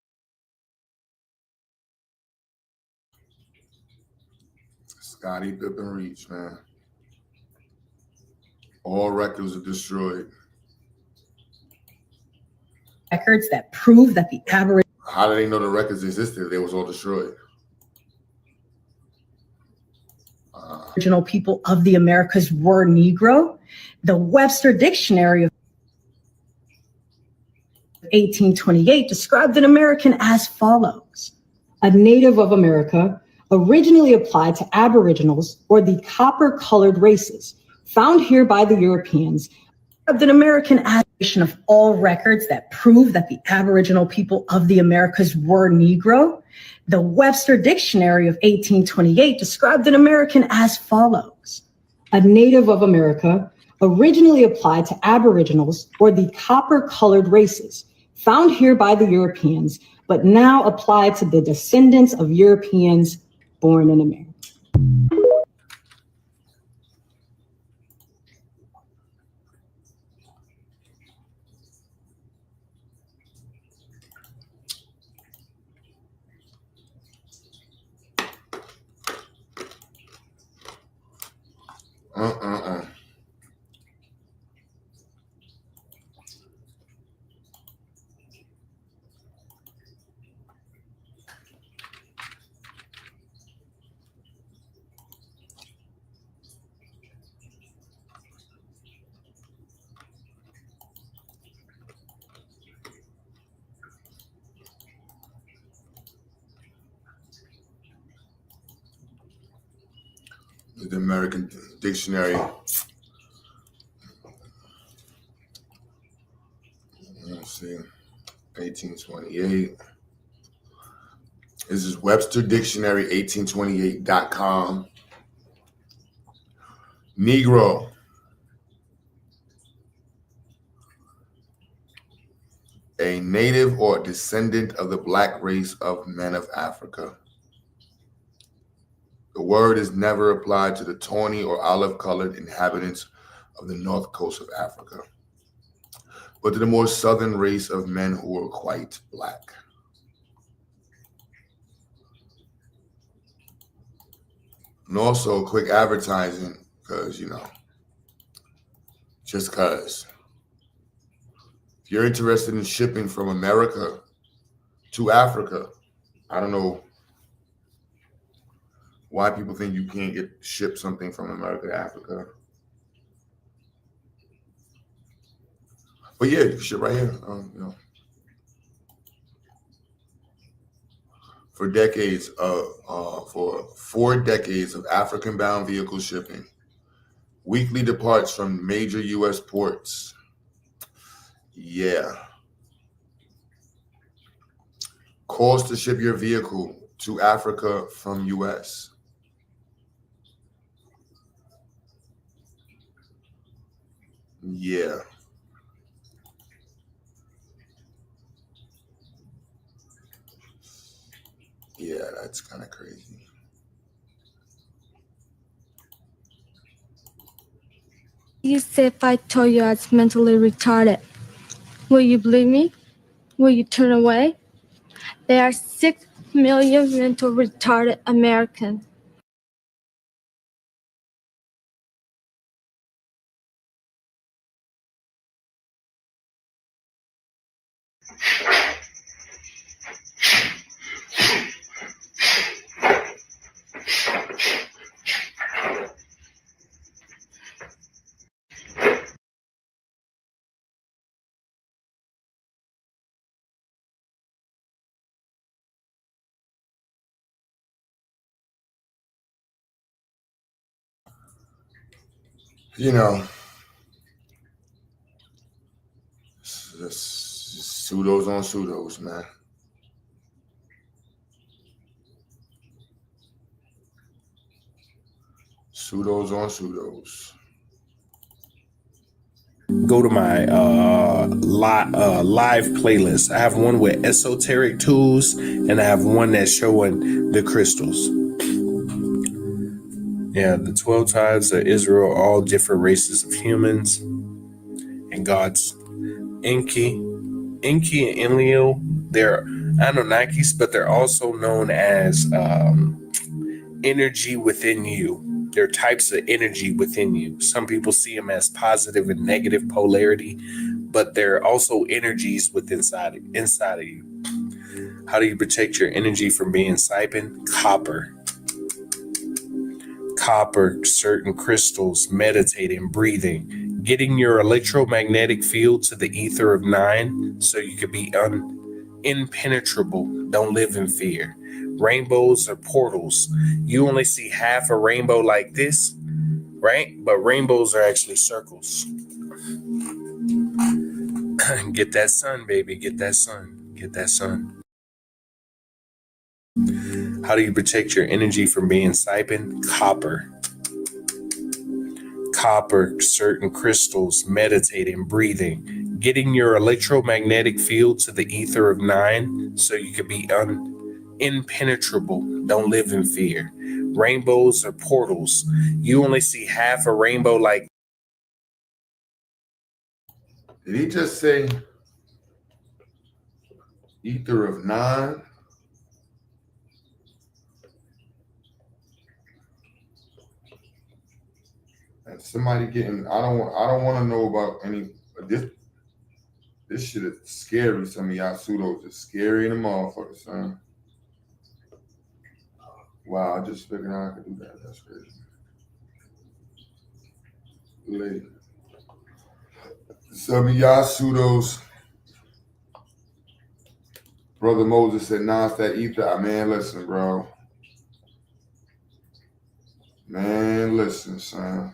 S4: Scotty Pippen Reach, man. All records are destroyed.
S21: Records that prove that the Aboriginal.
S4: How do they know the records existed? They was all destroyed.
S21: Original people of the Americas were Negro. The Webster Dictionary of 1828 described an American as follows: a native of America, originally applied to Aboriginals or the copper-colored races, found here by the Europeans, of an American addition of all records that prove that the Aboriginal people of the Americas were Negro. The Webster Dictionary of 1828 described an American as follows: a native of America, originally applied to Aboriginals or the copper-colored races, found here by the Europeans, but now applied to the descendants of Europeans born in America.
S4: The American Dictionary. Let's see. 1828. This is Webster Dictionary 1828.com. Negro. A native or descendant of the black race of men of Africa. The word is never applied to the tawny or olive-colored inhabitants of the north coast of Africa, but to the more southern race of men who were quite black. And also quick advertising, because, just because. If you're interested in shipping from America to Africa, I don't know why people think you can't ship something from America to Africa. But yeah, you can ship right here. For decades for 4 decades of African-bound vehicle shipping, weekly departs from major U.S. ports. Yeah. Cost to ship your vehicle to Africa from U.S. Yeah. Yeah, that's kind of crazy.
S6: You say if I told you I was mentally retarded, will you believe me? Will you turn away? There are 6 million mental retarded Americans.
S4: you know, just pseudos on pseudos, man. Pseudos on pseudos.
S3: Go to my live playlist. I have one with esoteric tools, and I have one that's showing the crystals. Yeah, the 12 tribes of Israel, all different races of humans and gods. Enki and Enlil, they're Anunnakis, but they're also known as energy within you. They're types of energy within you. Some people see them as positive and negative polarity, but they're also energies inside of you. How do you protect your energy from being siphoned? Copper, certain crystals, meditating, breathing, getting your electromagnetic field to the ether of 9 so you can be impenetrable. Don't live in fear. Rainbows are portals. You only see half a rainbow like this, right? But rainbows are actually circles. Get that sun, baby. Get that sun. Get that sun. How do you protect your energy from being siphoned? Copper, certain crystals, meditating, breathing, getting your electromagnetic field to the ether of 9 so you can be impenetrable. Don't live in fear. Rainbows are portals. You only see half a rainbow like.
S4: Did he just say ether of 9? And somebody getting, I don't want to know about any this shit is scary. Some of y'all pseudos is scary in the motherfucker, son. Wow, I just figured out I could do that. That's crazy. Lady. Some of y'all pseudos. Brother Moses said, nah, it's that ether. Man, listen, bro. Man, listen, son.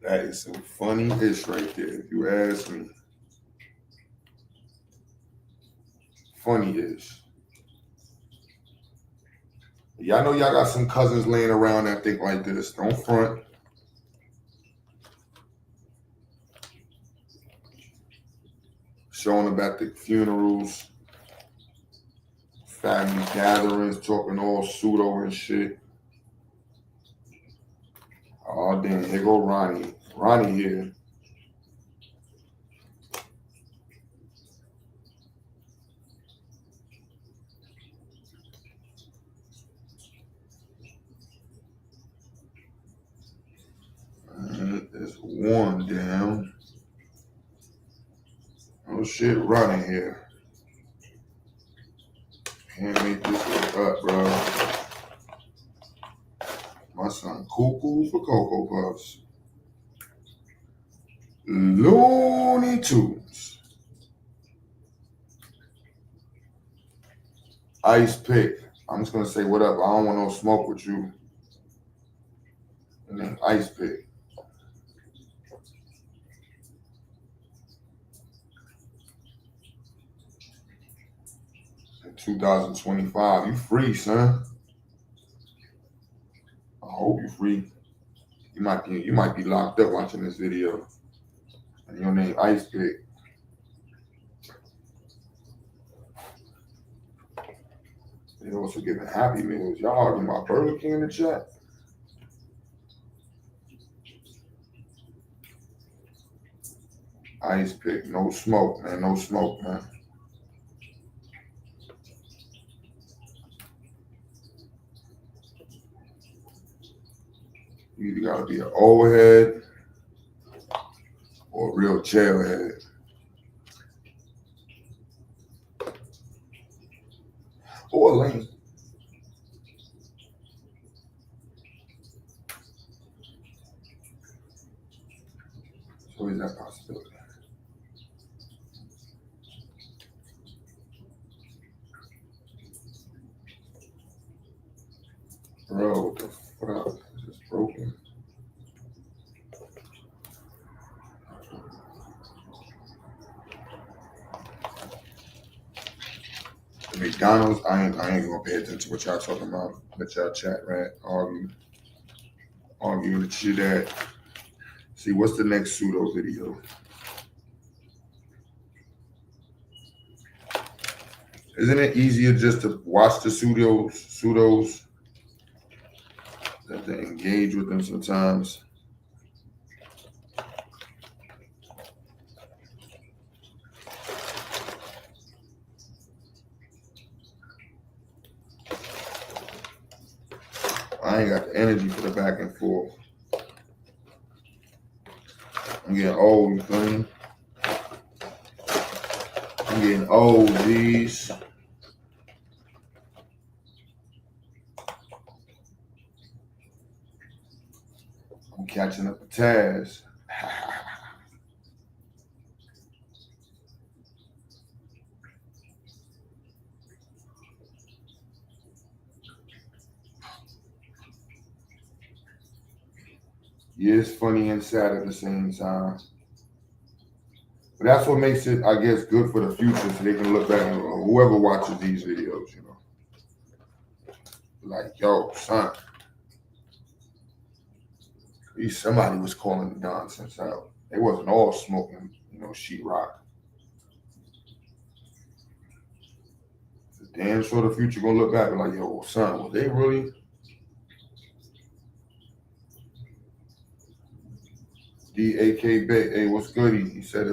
S4: That is some funny-ish right there, if you ask me. Funny-ish. Y'all know y'all got some cousins laying around that think like this. Don't front. Showing up at the funerals, family gatherings, talking all pseudo and shit. Oh, damn. Here go Ronnie. Ronnie here. There's one down. Oh shit, Ronnie here. Can't make this look up, bro. My son cuckoo for Cocoa Puffs. Looney Tunes. Ice Pick. I'm just gonna say what up. I don't want no smoke with you. And then Ice Pick. In 2025, you free, son. I hope you free. You might be locked up watching this video. And your name Ice Pick. They also giving Happy Meals. Y'all arguing about Burger King in the chat? Ice Pick. No smoke, man. No smoke, man. You either gotta be an old head or a real jailhead. Or a lame. So is that possibility? McDonald's, I ain't gonna pay attention to what y'all talking about. Let y'all chat, right? Argue the shit at. See, what's the next pseudo video? Isn't it easier just to watch the pseudos than to engage with them sometimes? I ain't got the energy for the back and forth. I'm getting old, you feel me? I'm getting old, G's. I'm catching up with Taz. Yeah, it's funny and sad at the same time. But that's what makes it, I guess, good for the future, so they can look back and whoever watches these videos, you know. Like, yo, son. At least somebody was calling the nonsense out. They wasn't all smoking, you know, sheetrock. Damn sure the future gonna look back and like, yo, son, was they really? DAK Bay, hey, what's good? He said,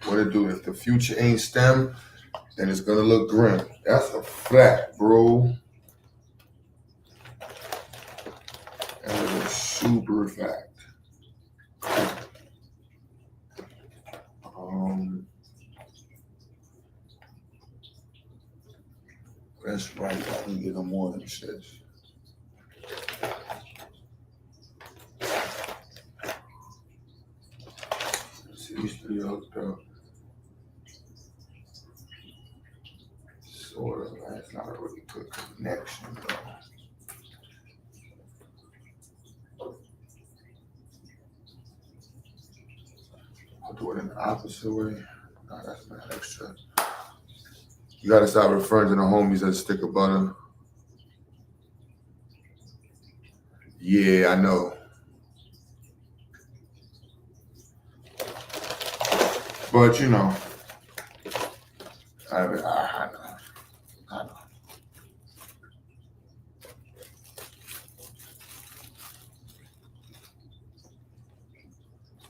S4: what it do? If the future ain't STEM, then it's gonna look grim. That's a fact, bro. That is a super fact. That's right. I can get them more than shit. See, these three hooked up. Sort of. That's not a really good connection, though. I'll do it in the opposite way. No, that's not extra. You gotta stop referring to the homies as stick of butter. Yeah, I know. But you know, I know.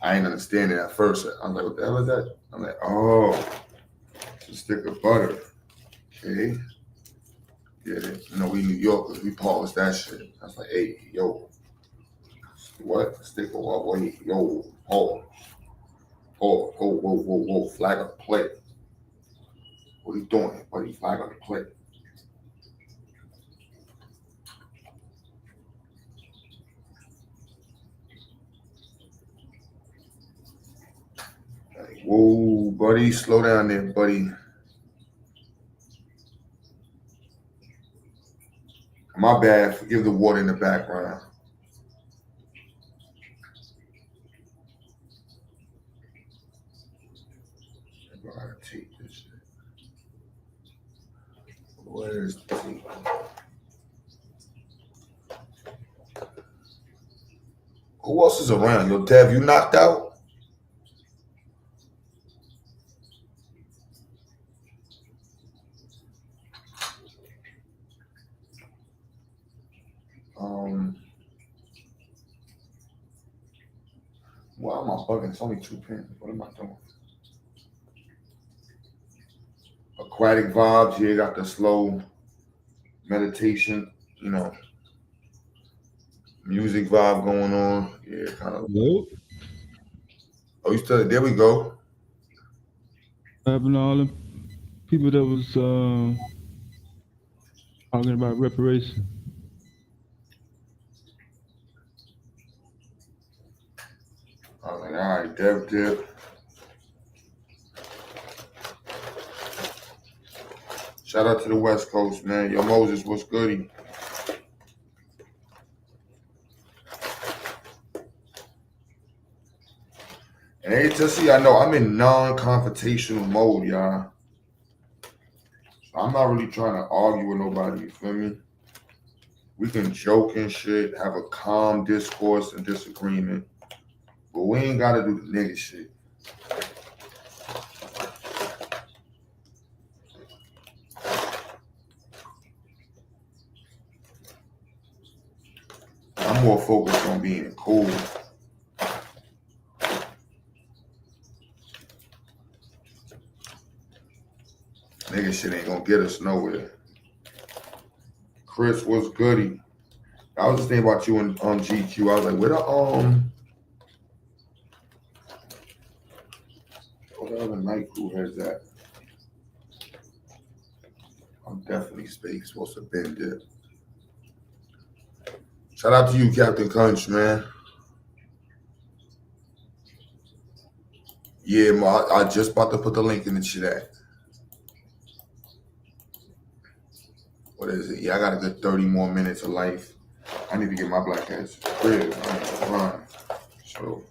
S4: I ain't understanding at first. I'm like, what the hell is that? I'm like, oh, it's a stick of butter. Okay. Get it. You know, we New Yorkers, we pause that shit. I was like, hey, yo, what? A stick of what? Wait, yo, pause. Pause. Whoa. Flag on the plate. What are you doing, buddy? Flag on the plate. Like, whoa, buddy, slow down there, buddy. My bad. Forgive the water in the background. I'm gonna take this shit. Where's the tape? Who else is around? Yo, Dev, you knocked out? Why am I bugging? It's only 2 pins. What am I doing? Aquatic vibes. Yeah, got the slow meditation, you know, music vibe going on. Yeah, kind of.
S5: Nope.
S4: Oh, you still there? We go.
S5: Having all the people that was talking about reparation.
S4: I was like, all right, Dev. Shout out to the West Coast, man. Yo, Moses, what's goody? And HSC, I know I'm in non-confrontational mode, y'all. So I'm not really trying to argue with nobody, you feel me? We can joke and shit, have a calm discourse and disagreement, but we ain't gotta do the nigga shit. I'm more focused on being cool. Nigga shit ain't gonna get us nowhere. Chris, what's goody? I was just thinking about you in GQ. I was like, where the other night crew has that? I'm definitely supposed to have been there. Shout out to you, Captain Kunch, man. Yeah, I just about to put the link in the chat. What is it? Yeah, I got a good 30 more minutes of life. I need to get my black ass to the crib. I need to run. So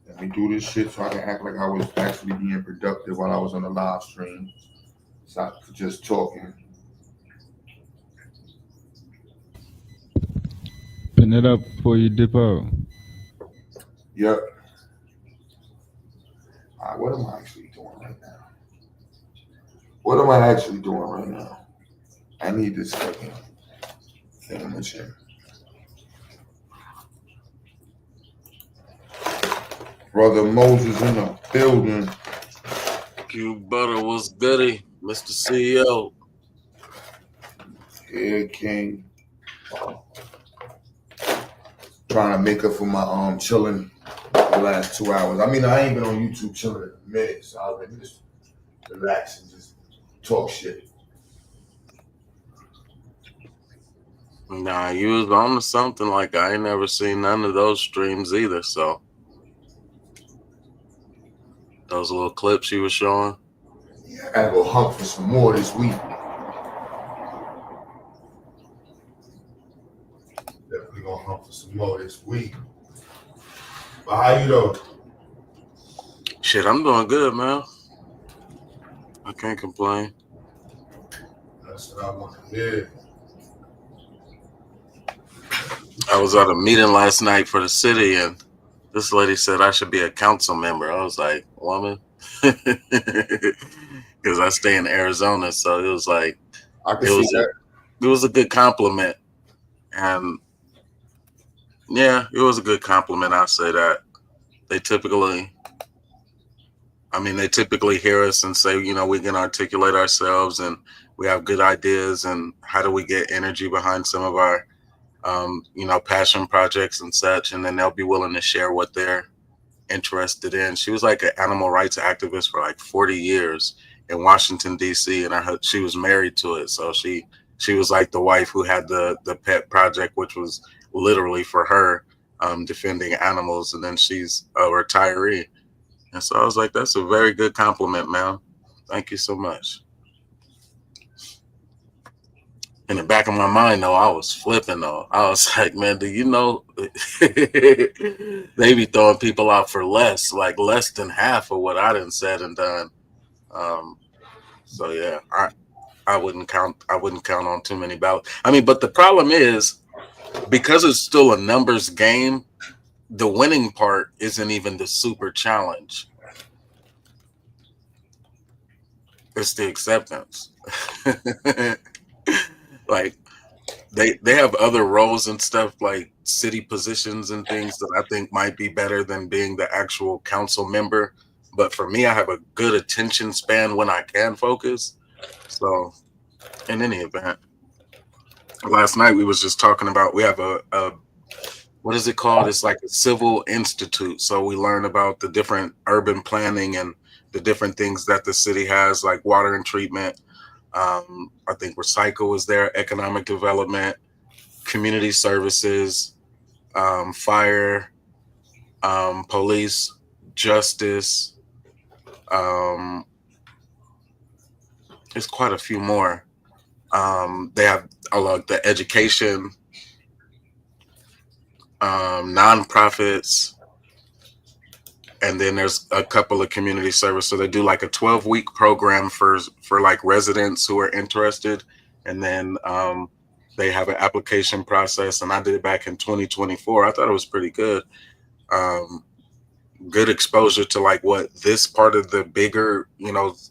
S4: let me do this shit so I can act like I was actually being productive while I was on the live stream. So I could just talking.
S5: Pin it up before you dip out.
S4: Yep. All right, what am I actually doing right now? What am I actually doing right now? I need this fucking thing. Brother Moses in the building.
S20: Q Butter was goody, Mr. CEO.
S4: Yeah, King. Trying to make up for my chilling the last 2 hours. I mean, I ain't been on YouTube chilling in a minute, so I was like, just relax and just talk shit.
S20: Nah, you was on to something. Like, I ain't never seen none of those streams either, so. Those little clips you were showing.
S4: Yeah, I gotta go hunt for some more this week. Definitely gonna hunt for some more this week. But how you though?
S20: Shit, I'm doing good, man. I can't complain.
S4: That's what I want to hear.
S20: I was at a meeting last night for the city, and this lady said I should be a council member. I was like, woman, because I stay in Arizona, so it was like, it was a good compliment, and yeah, it was a good compliment. I say that they typically hear us and say, you know, we can articulate ourselves and we have good ideas, and how do we get energy behind some of our passion projects and such, and then they'll be willing to share what they're interested in. She was like an animal rights activist for like 40 years in Washington, D.C., and she was married to it. So she was like the wife who had the pet project, which was literally for her, defending animals, and then she's a retiree. And so I was like, that's a very good compliment, man. Thank you so much. In the back of my mind, though, I was flipping, though. I was like, man, do you know they be throwing people out for less than half of what I done said and done. So yeah, I wouldn't count on too many ballots. I mean, but the problem is, because it's still a numbers game, the winning part isn't even the super challenge. It's the acceptance. Like, they have other roles and stuff, like city positions and things that I think might be better than being the actual council member. But for me, I have a good attention span when I can focus. So in any event, last night we was just talking about, we have a what is it called? It's like a civil institute. So we learn about the different urban planning and the different things that the city has, like water and treatment. I think recycle is there, economic development, community services, fire, police, justice. There's quite a few more. They have like the education, nonprofits. And then there's a couple of community service. So they do like a 12-week program for like residents who are interested. And then they have an application process. And I did it back in 2024. I thought it was pretty good. Good exposure to like what this part of the bigger,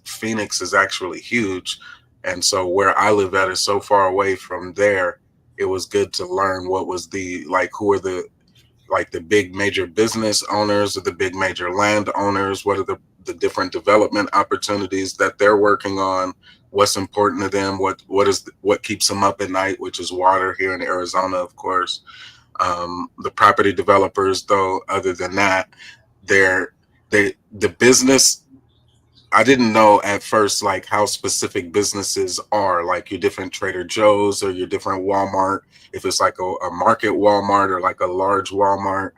S20: Phoenix is actually huge. And so where I live at is so far away from there. It was good to learn what was who are the big major business owners or the big major land owners. What are the different development opportunities that they're working on? What's important to them? What keeps them up at night, which is water here in Arizona, of course. The property developers, though, other than that, the business, I didn't know at first like how specific businesses are, like your different Trader Joe's or your different Walmart, if it's like a market Walmart or like a large Walmart.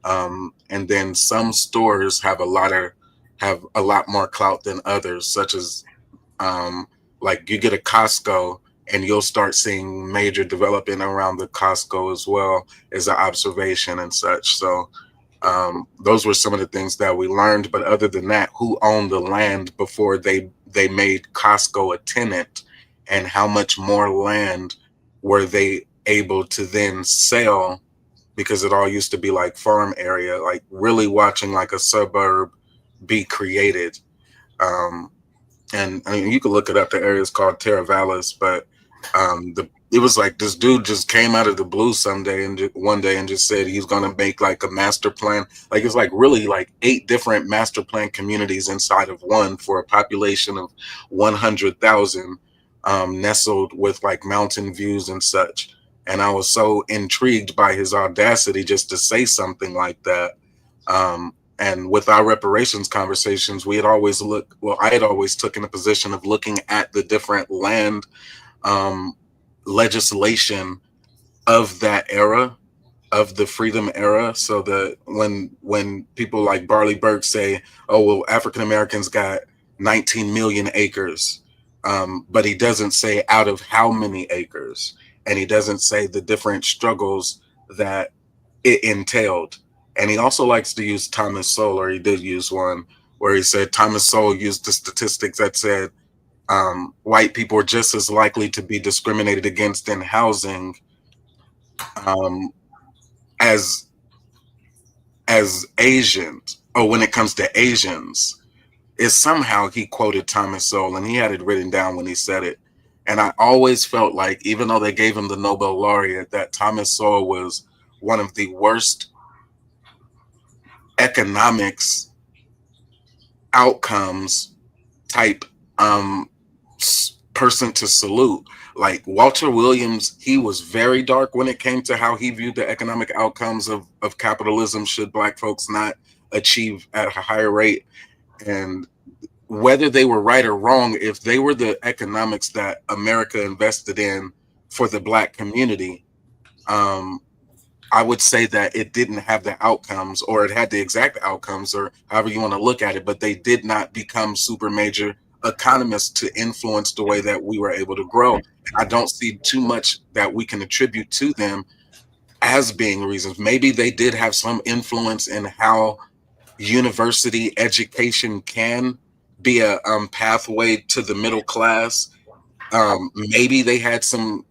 S20: And then some stores have a lot more clout than others, such as like you get a Costco and you'll start seeing major development around the Costco as well as an observation and such. So those were some of the things that we learned. But other than that, who owned the land before they made Costco a tenant, and how much more land were they able to then sell, because it all used to be like farm area, like really watching like a suburb be created. And I mean, you can look it up. The area is called Terra Vallis, but it was like this dude just came out of the blue one day and just said he's going to make like a master plan. Like it's like really like 8 different master plan communities inside of one for a population of 100,000, nestled with like mountain views and such. And I was so intrigued by his audacity just to say something like that. And with our reparations conversations, I had always taken a position of looking at the different land legislation of that era, of the freedom era, so that when people like Barley Burke say, oh, well, African Americans got 19 million acres, but he doesn't say out of how many acres, and he doesn't say the different struggles that it entailed. And he also likes to use Thomas Sowell, or he did use one, where he said Thomas Sowell used the statistics that said white people are just as likely to be discriminated against in housing as Asians, or when it comes to Asians. Is somehow he quoted Thomas Sowell, and he had it written down when he said it. And I always felt like, even though they gave him the Nobel laureate, that Thomas Sowell was one of the worst economics outcomes type person to salute. Like Walter Williams, he was very dark when it came to how he viewed the economic outcomes of capitalism should Black folks not achieve at a higher rate. And whether they were right or wrong, if they were the economics that America invested in for the Black community, I would say that it didn't have the outcomes, or it had the exact outcomes, or however you want to look at it, but they did not become super major economists to influence the way that we were able to grow. I don't see too much that we can attribute to them as being reasons. Maybe they did have some influence in how university education can be a pathway to the middle class. Maybe they had some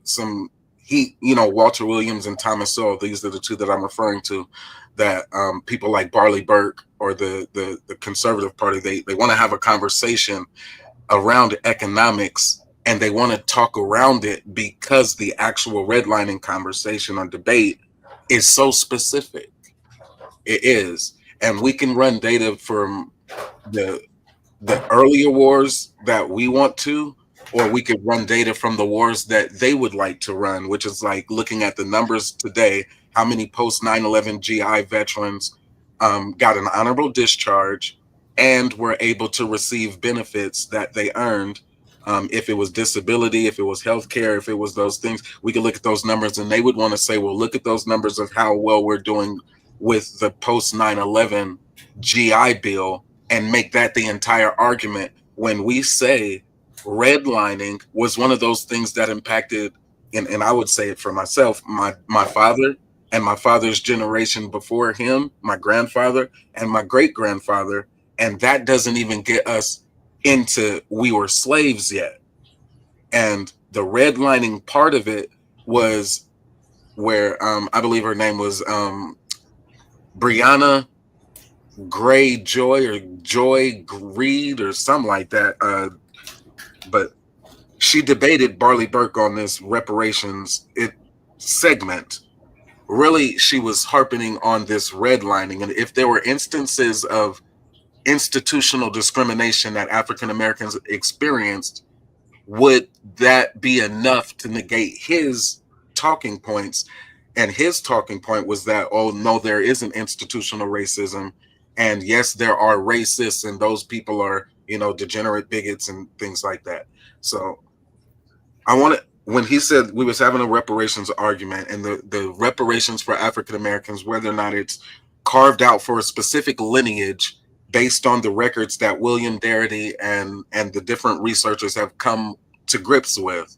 S20: Walter Williams and Thomas Sowell, these are the two that I'm referring to, that people like Barley Burke or the Conservative Party, they want to have a conversation around economics, and they want to talk around it because the actual redlining conversation or debate is so specific. It is. And we can run data from the earlier wars that we want to, or we could run data from the wars that they would like to run, which is like looking at the numbers today, how many post 9/11 GI veterans got an honorable discharge and were able to receive benefits that they earned. If it was disability, if it was healthcare, if it was those things, we could look at those numbers, and they would want to say, well, look at those numbers of how well we're doing with the post 9/11 GI Bill, and make that the entire argument when we say redlining was one of those things that impacted, and I would say it for myself, my father, and my father's generation before him, my grandfather and my great-grandfather, and that doesn't even get us into we were slaves yet. And the redlining part of it was where I believe her name was Brianna Gray Joy or Joy Reed or something like that. But she debated Barley Burke on this reparations segment. Really, she was harping on this redlining, and if there were instances of institutional discrimination that African Americans experienced, would that be enough to negate his talking points? And his talking point was that, oh no, there isn't institutional racism, and yes, there are racists, and those people are, you know, degenerate bigots and things like that. So I want to, when he said we was having a reparations argument, and the reparations for African Americans, whether or not it's carved out for a specific lineage based on the records that William Darity and the different researchers have come to grips with,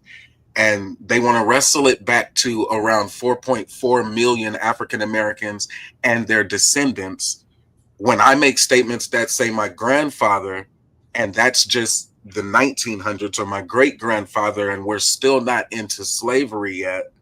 S20: and they want to wrestle it back to around 4.4 million African Americans and their descendants. When I make statements that say my grandfather, and that's just the 1900s, or my great-grandfather, and we're still not into slavery yet,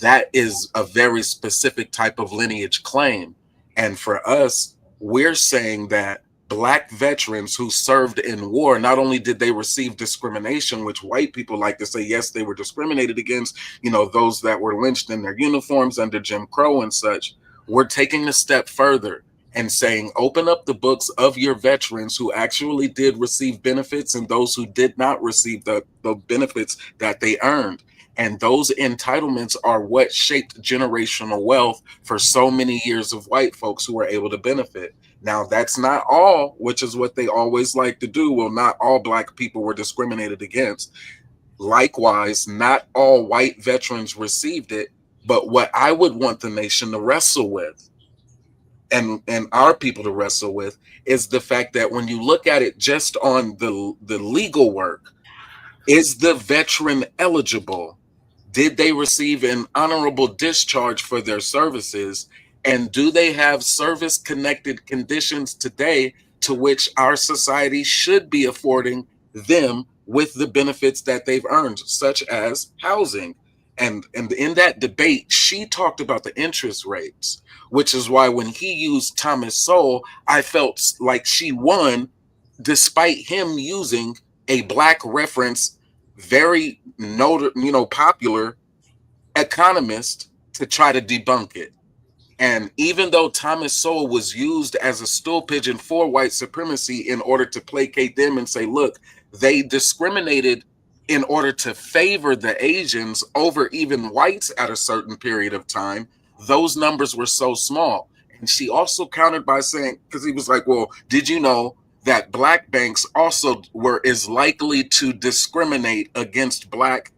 S20: that is a very specific type of lineage claim. And for us, we're saying that Black veterans who served in war, not only did they receive discrimination, which white people like to say, yes, they were discriminated against, you know, those that were lynched in their uniforms under Jim Crow and such. We're taking a step further and saying, open up the books of your veterans who actually did receive benefits and those who did not receive the benefits that they earned. And those entitlements are what shaped generational wealth for so many years of white folks who were able to benefit. Now, that's not all, which is what they always like to do. Well, not all Black people were discriminated against. Likewise, not all white veterans received it. But what I would want the nation to wrestle with, and our people to wrestle with, is the fact that when you look at it just on the legal work, is the veteran eligible? Did they receive an honorable discharge for their services? And do they have service-connected conditions today to which our society should be affording them with the benefits that they've earned, such as housing? And in that debate, she talked about the interest rates, which is why when he used Thomas Sowell, I felt like she won, despite him using a Black reference, very popular economist, to try to debunk it. And even though Thomas Sowell was used as a stool pigeon for white supremacy in order to placate them and say, look, they discriminated in order to favor the Asians over even whites at a certain period of time, those numbers were so small. And she also countered by saying, because he was like, well, did you know that Black banks also were as likely to discriminate against Black,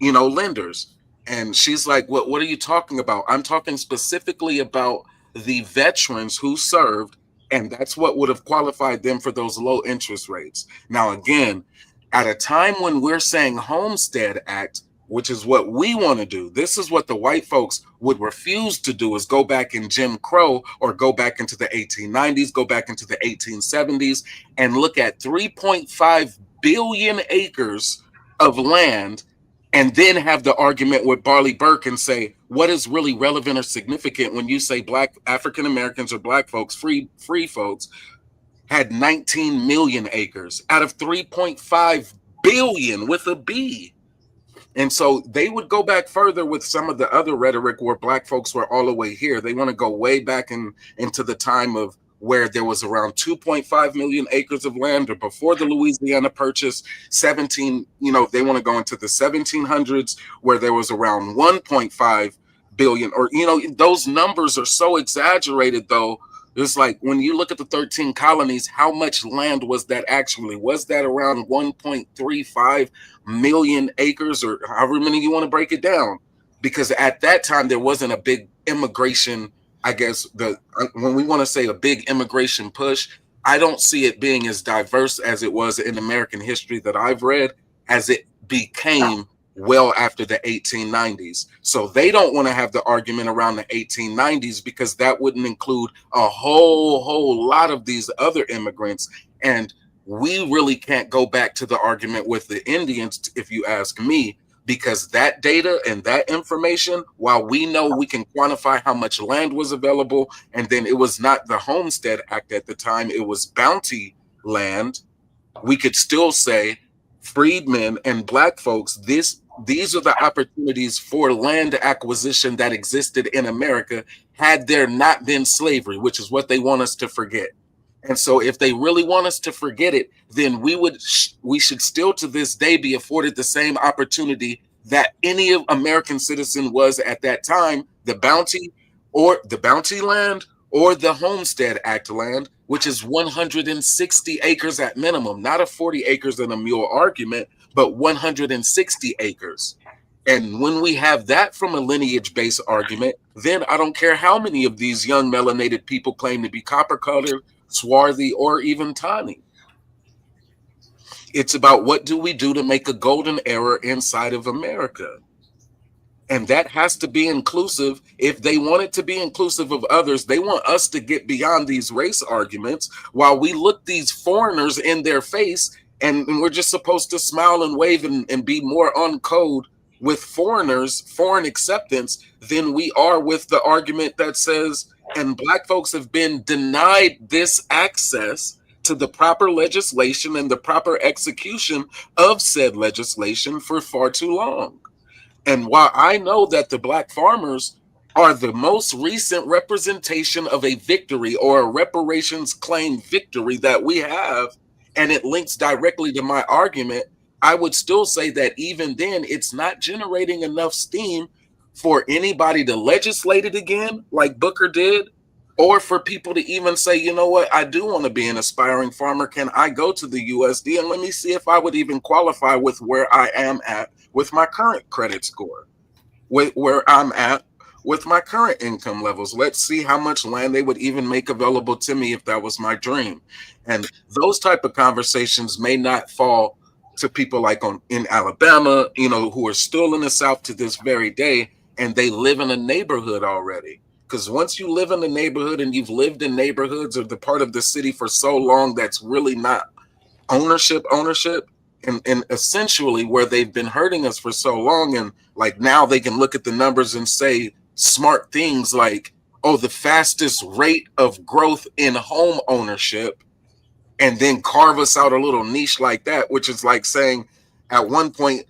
S20: lenders? And she's like, what are you talking about? I'm talking specifically about the veterans who served, and that's what would have qualified them for those low interest rates. Now, again, at a time when we're saying Homestead Act, which is what we want to do, this is what the white folks would refuse to do, is go back in Jim Crow or go back into the 1890s, go back into the 1870s, and look at 3.5 billion acres of land, and then have the argument with Barley Burke and say, what is really relevant or significant when you say Black African Americans or Black folks, free folks, had 19 million acres out of 3.5 billion with a B. And so they would go back further with some of the other rhetoric where Black folks were all the way here. They want to go way back into the time of where there was around 2.5 million acres of land, or before the Louisiana Purchase, they want to go into the 1700s where there was around 1.5 billion, or, those numbers are so exaggerated though. It's like when you look at the 13 colonies, how much land was that actually? Was that around 1.35 million acres, or however many you want to break it down? Because at that time, there wasn't a big immigration, I guess, when we want to say a big immigration push, I don't see it being as diverse as it was in American history that I've read, as it became well after the 1890s. So they don't want to have the argument around the 1890s because that wouldn't include a whole lot of these other immigrants. And we really can't go back to the argument with the Indians, if you ask me, because that data and that information, while we know we can quantify how much land was available, and then it was not the Homestead Act at the time, it was bounty land, we could still say freedmen and black folks, these are the opportunities for land acquisition that existed in America had there not been slavery, which is what they want us to forget. And so if they really want us to forget it, then we should still to this day be afforded the same opportunity that any American citizen was at that time, the bounty land or the Homestead Act land, which is 160 acres at minimum, not a 40 acres and a mule argument, but 160 acres. And when we have that from a lineage-based argument, then I don't care how many of these young melanated people claim to be copper-colored, swarthy, or even tawny. It's about what do we do to make a golden era inside of America. And that has to be inclusive. If they want it to be inclusive of others, they want us to get beyond these race arguments while we look these foreigners in their face, and we're just supposed to smile and wave and be more on code with foreigners, foreign acceptance, than we are with the argument that says, and black folks have been denied this access to the proper legislation and the proper execution of said legislation for far too long. And while I know that the black farmers are the most recent representation of a victory or a reparations claim victory that we have, and it links directly to my argument, I would still say that even then, it's not generating enough steam for anybody to legislate it again, like Booker did, or for people to even say, you know what, I do want to be an aspiring farmer. Can I go to the USD and let me see if I would even qualify with where I am at with my current credit score, with where I'm at with my current income levels. Let's see how much land they would even make available to me if that was my dream. And those type of conversations may not fall to people like in Alabama, who are still in the South to this very day, and they live in a neighborhood already. Because once you live in a neighborhood and you've lived in neighborhoods or the part of the city for so long, that's really not ownership, and essentially where they've been hurting us for so long. And like now they can look at the numbers and say smart things like, oh, the fastest rate of growth in home ownership, and then carve us out a little niche like that, which is like saying at one point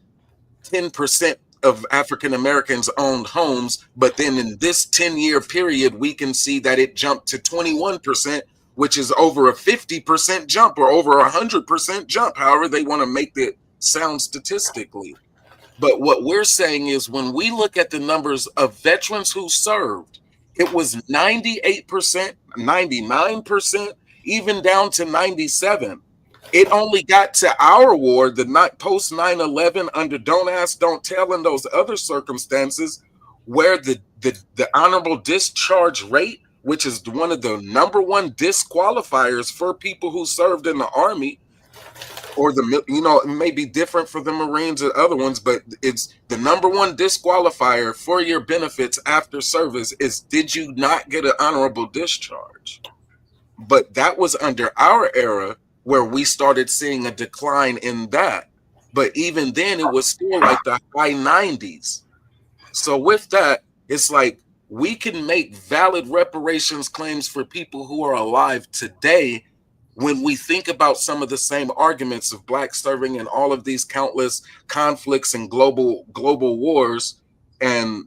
S20: 10% of African Americans owned homes, but then in this 10-year period, we can see that it jumped to 21%, which is over a 50% jump or over 100% jump, however they want to make it sound statistically. But what we're saying is when we look at the numbers of veterans who served, it was 98%, 99%, even down to 97%. It only got to our war, the post 9/11 under Don't Ask, Don't Tell, and those other circumstances, where the honorable discharge rate, which is one of the number one disqualifiers for people who served in the Army, or it may be different for the Marines or other ones, but it's the number one disqualifier for your benefits after service is, did you not get an honorable discharge? But that was under our era, where we started seeing a decline in that. But even then, it was still like the high 90s. So with that, it's like we can make valid reparations claims for people who are alive today when we think about some of the same arguments of black serving and all of these countless conflicts and global wars, and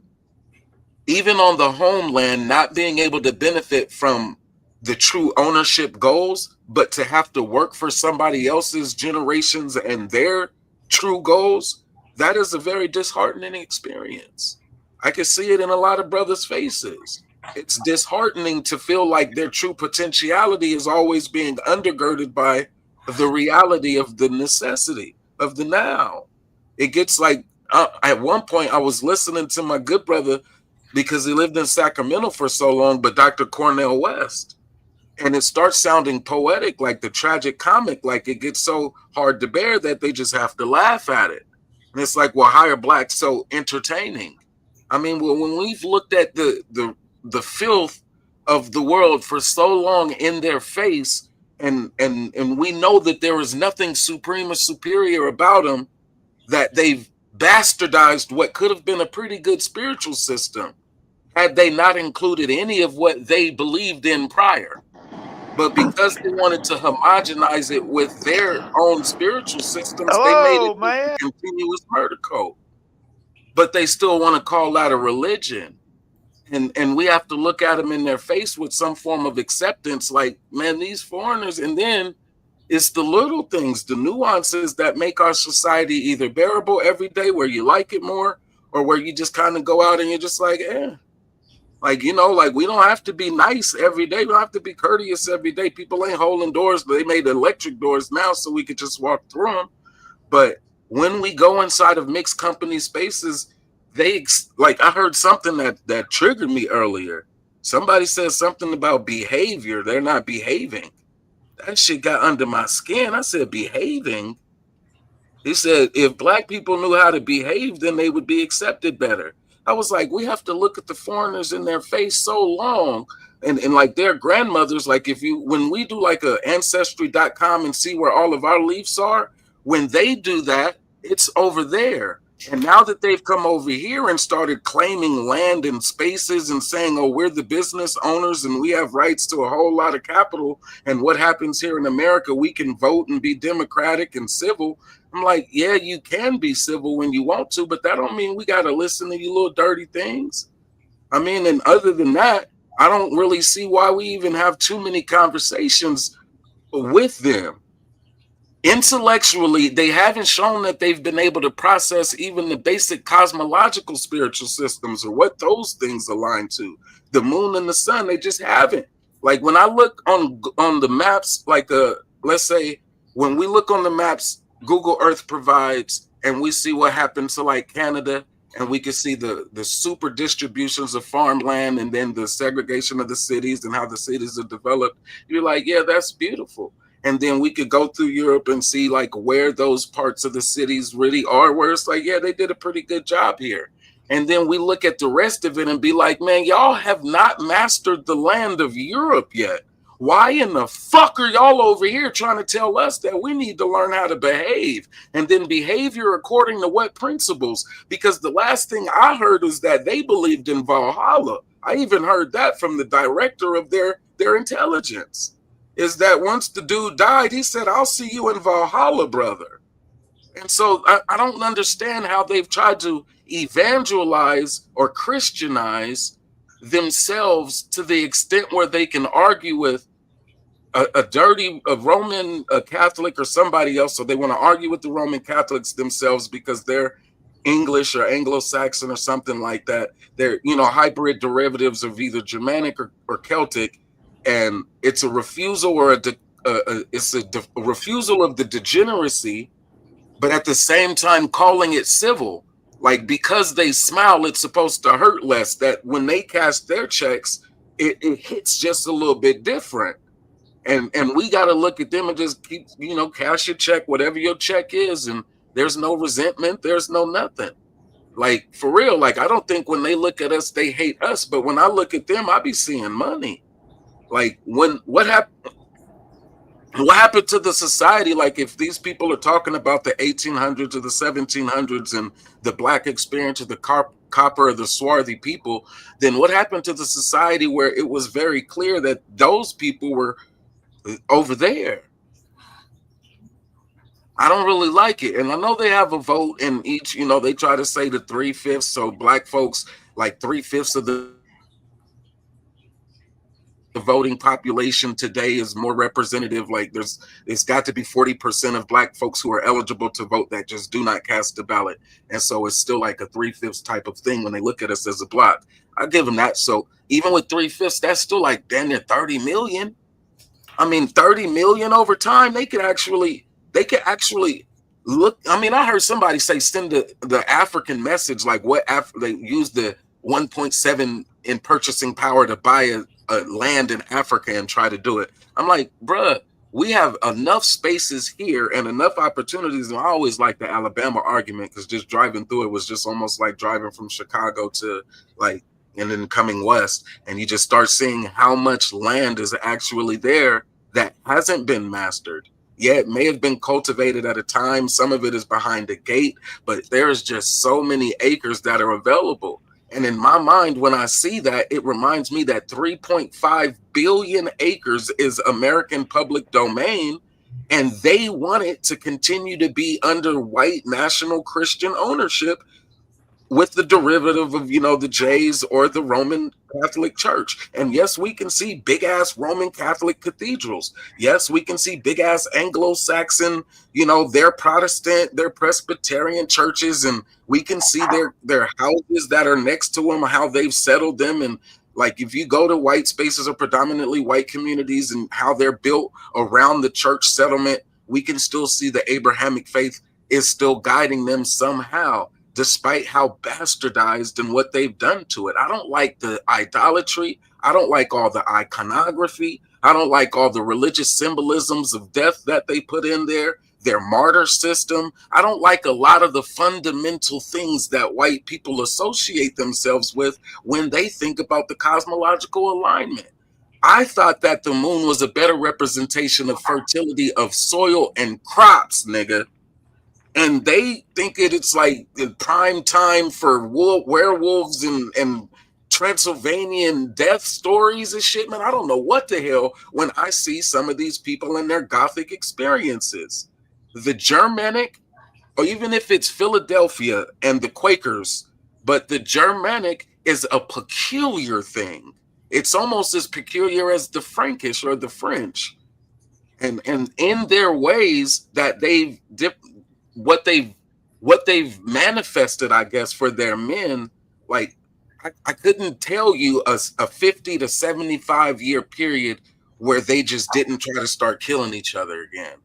S20: even on the homeland not being able to benefit from the true ownership goals, but to have to work for somebody else's generations and their true goals, that is a very disheartening experience. I can see it in a lot of brothers' faces. It's disheartening to feel like their true potentiality is always being undergirded by the reality of the necessity of the now. It gets like, at one point I was listening to my good brother because he lived in Sacramento for so long, but Dr. Cornel West. And it starts sounding poetic, like the tragic comic, like it gets so hard to bear that they just have to laugh at it. And it's like, well, how are blacks so entertaining? I mean, well, when we've looked at the filth of the world for so long in their face, and we know that there is nothing supreme or superior about them, that they've bastardized what could have been a pretty good spiritual system had they not included any of what they believed in prior. But because they wanted to homogenize it with their own spiritual systems, they made it a continuous murder code. But they still want to call that a religion. And we have to look at them in their face with some form of acceptance, like, man, these foreigners. And then it's the little things, the nuances that make our society either bearable every day, where you like it more, or where you just kind of go out and you're just like, like, you know, like, we don't have to be nice every day. We don't have to be courteous every day. People ain't holding doors. They made electric doors now so we could just walk through them. But when we go inside of mixed company spaces, like, I heard something that triggered me earlier. Somebody said something about behavior. They're not behaving. That shit got under my skin. I said, behaving? He said, if black people knew how to behave, then they would be accepted better. I was like, we have to look at the foreigners in their face so long, and like their grandmothers, like when we do like a ancestry.com and see where all of our leaves are, when they do that, it's over there. And now that they've come over here and started claiming land and spaces and saying, oh, we're the business owners and we have rights to a whole lot of capital, and what happens here in America, we can vote and be democratic and civil. I'm like, yeah, you can be civil when you want to, but that don't mean we got to listen to you little dirty things. I mean, and other than that, I don't really see why we even have too many conversations with them. Intellectually, they haven't shown that they've been able to process even the basic cosmological spiritual systems or what those things align to. The moon and the sun, they just haven't. Like, when I look on the maps, like let's say when we look on the maps Google Earth provides, and we see what happened to like Canada, and we can see the super distributions of farmland and then the segregation of the cities and how the cities are developed, you're like, yeah, that's beautiful. And then we could go through Europe and see like where those parts of the cities really are, where it's like, yeah, they did a pretty good job here. And then we look at the rest of it and be like, man, y'all have not mastered the land of Europe yet. Why in the fuck are y'all over here trying to tell us that we need to learn how to behave, and then behavior according to what principles? Because the last thing I heard was that they believed in Valhalla. I even heard that from the director of their intelligence, is that once the dude died, he said, I'll see you in Valhalla, brother. And so I don't understand how they've tried to evangelize or Christianize themselves to the extent where they can argue with a Roman Catholic or somebody else. So they want to argue with the Roman Catholics themselves because they're English or Anglo-Saxon or something like that. They're, you know, hybrid derivatives of either Germanic or Celtic. And it's a refusal or a refusal of the degeneracy, but at the same time calling it civil. Like, because they smile, it's supposed to hurt less. That when they cash their checks, it hits just a little bit different. And we got to look at them and just keep, you know, cash your check, whatever your check is. And there's no resentment. There's no nothing. Like, for real, like, I don't think when they look at us, they hate us. But when I look at them, I be seeing money. Like, what happened to the society? Like, if these people are talking about the 1800s or the 1700s and the black experience of the copper or the swarthy people, then what happened to the society where it was very clear that those people were over there? I don't really like it. And I know they have a vote in each, you know, they try to say the 3/5. So black folks, like 3/5 of the voting population today is more representative. Like, it's got to be 40% of black folks who are eligible to vote that just do not cast the ballot. And so it's still like a 3/5 type of thing when they look at us as a block. I give them that. So even with 3/5, that's still like damn near 30 million. I mean, 30 million over time, they could actually look. I mean, I heard somebody say, send the African message, like what they use the 1.7 in purchasing power to buy a land in Africa and try to do it. I'm like, bruh, We have enough spaces here and enough opportunities. And I always like the Alabama argument because just driving through it was just almost like driving from Chicago to like, and then coming west. And you just start seeing how much land is actually there that hasn't been mastered. Yeah, it may have been cultivated at a time. Some of it is behind a gate, but there's just so many acres that are available. And in my mind, when I see that, it reminds me that 3.5 billion acres is American public domain, and they want it to continue to be under white national Christian ownership with the derivative of, the Jays or the Roman Catholic Church. And yes, we can see big ass Roman Catholic cathedrals. Yes, we can see big ass Anglo-Saxon, their Protestant, their Presbyterian churches, and we can see their houses that are next to them, how they've settled them. And like, if you go to white spaces or predominantly white communities and how they're built around the church settlement, we can still see the Abrahamic faith is still guiding them somehow, despite how bastardized and what they've done to it. I don't like the idolatry. I don't like all the iconography. I don't like all the religious symbolisms of death that they put in there, their martyr system. I don't like a lot of the fundamental things that white people associate themselves with when they think about the cosmological alignment. I thought that the moon was a better representation of fertility of soil and crops, nigga. And they think it's like in prime time for werewolves and Transylvanian death stories and shit, man. I don't know what the hell when I see some of these people and their Gothic experiences. The Germanic, or even if it's Philadelphia and the Quakers, but the Germanic is a peculiar thing. It's almost as peculiar as the Frankish or the French. And in their ways that they've what they've manifested, I guess, for their men, like I couldn't tell you a 50 to 75 year period where they just didn't try to start killing each other again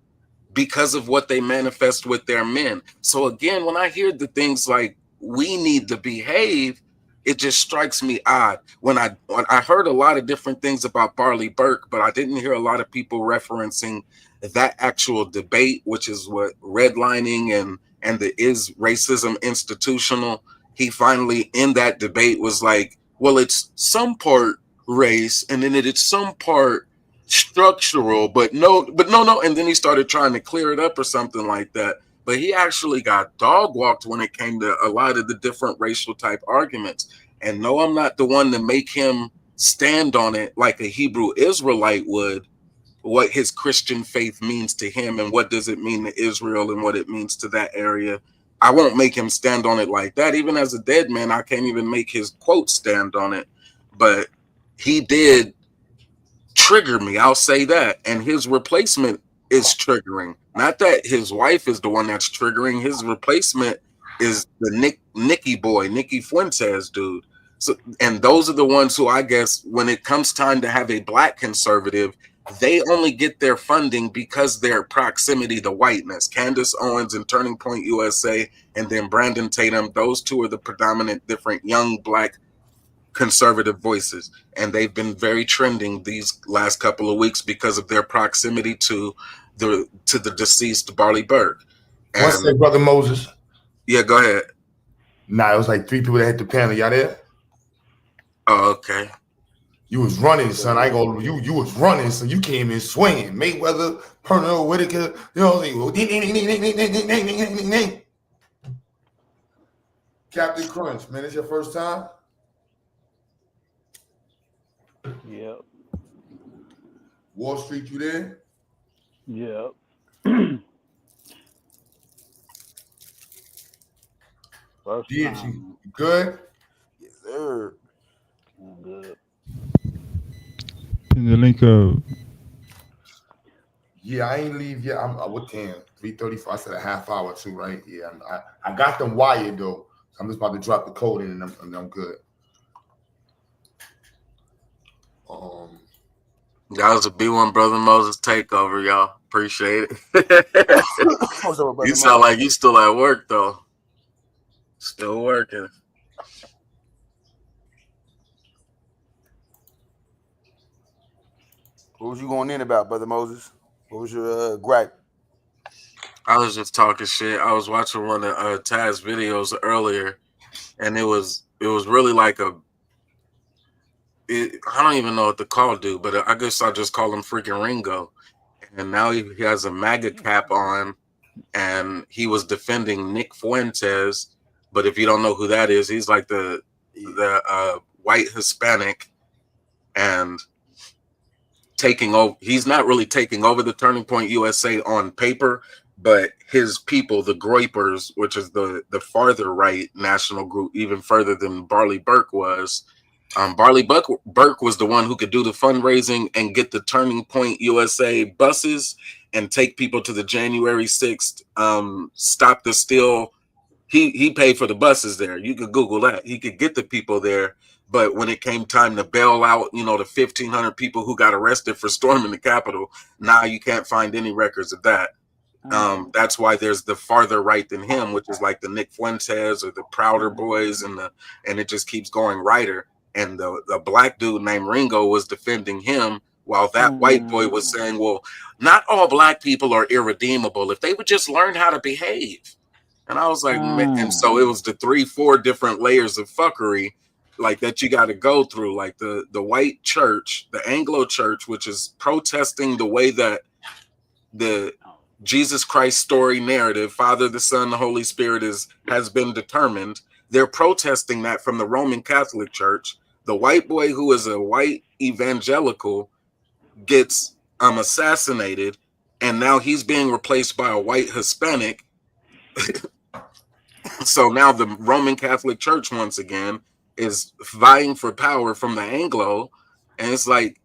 S20: because of what they manifest with their men. So again, when I hear the things like we need to behave, it just strikes me odd. When I heard a lot of different things about Barley Burke, but I didn't hear a lot of people referencing that actual debate, which is what redlining and the is racism institutional. He finally in that debate was like, well, it's some part race and then it's some part structural, but no. And then he started trying to clear it up or something like that. But he actually got dog walked when it came to a lot of the different racial type arguments. And no, I'm not the one to make him stand on it like a Hebrew Israelite would, what his Christian faith means to him and what does it mean to Israel and what it means to that area. I won't make him stand on it like that. Even as a dead man, I can't even make his quote stand on it. But he did trigger me, I'll say that. And his replacement is triggering. Not that his wife is the one that's triggering. His replacement is the Nikki Fuentes dude. So, and those are the ones who, I guess, when it comes time to have a black conservative, they only get their funding because their proximity to whiteness. Candace Owens and Turning Point USA, and then Brandon Tatum. Those two are the predominant different young black conservative voices, and they've been very trending these last couple of weeks because of their proximity to the deceased Barley Burke.
S10: What's that, Brother Moses?
S20: Yeah, go ahead.
S10: Nah, it was like 3 people that hit the panel. Y'all there?
S20: Oh, okay.
S10: You was running, son. I ain't gonna. You was running, so you came in swinging. Mayweather, Pernell Whitaker. You know what I'm saying? Captain Crunch, man, it's your first time.
S15: Yep.
S10: Wall Street, you there?
S15: Yep. First
S10: Did
S15: time.
S10: you good?
S15: Yes, sir. I'm good.
S5: Pin the link up.
S10: Yeah, I ain't leave yet. I'm what time? 3:35. I said a half hour too, right? Yeah, I got them wired though. So I'm just about to drop the code in, and I'm good.
S20: That was a B1 Brother Moses takeover, y'all. Appreciate it.
S15: What's up, Brother
S20: You sound
S15: Moses?
S20: like you still at work though. Still working.
S15: What was you going in about, Brother Moses? What was your gripe?
S20: I was just talking shit. I was watching one of Taz's videos earlier, and it was really like I don't even know what to call dude, but I guess I'll just call him freaking Ringo. And now he has a MAGA cap on, and he was defending Nick Fuentes. But if you don't know who that is, he's like the white Hispanic, and taking over. He's not really taking over the Turning Point USA on paper, but his people, the Groypers, which is the farther right national group, even further than Barley Burke was. Barley Burke was the one who could do the fundraising and get the Turning Point USA buses and take people to the January 6th Stop the Steal. He paid for the buses there. You could Google that. He could get the people there. But when it came time to bail out, the 1,500 people who got arrested for storming the Capitol, now you can't find any records of that. That's why there's the farther right than him, which is like the Nick Fuentes or the Prouder Boys, and it just keeps going righter. And the black dude named Ringo was defending him, while that white boy was saying, well, not all black people are irredeemable if they would just learn how to behave. And I was like, man, and so it was the 3-4 different layers of fuckery like that you got to go through, like the white church, the Anglo church, which is protesting the way that the Jesus Christ story narrative, Father, the Son, the Holy Spirit has been determined. They're protesting that from the Roman Catholic Church. The white boy who is a white evangelical gets assassinated, and now he's being replaced by a white Hispanic. So now the Roman Catholic Church once again is vying for power from the Anglo. And it's like,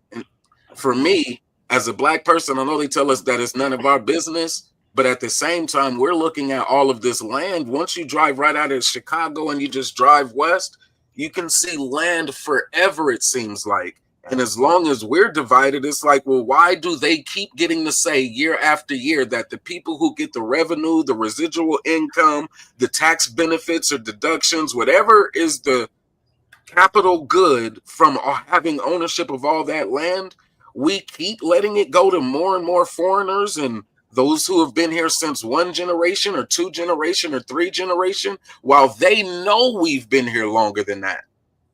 S20: for me, as a black person, I know they tell us that it's none of our business, but at the same time, we're looking at all of this land. Once you drive right out of Chicago and you just drive west, you can see land forever, it seems like. And as long as we're divided, it's like, well, why do they keep getting to say year after year that the people who get the revenue, the residual income, the tax benefits or deductions, whatever is the capital good from having ownership of all that land, we keep letting it go to more and more foreigners and those who have been here since 1 generation or 2 generation or 3 generation, while they know we've been here longer than that.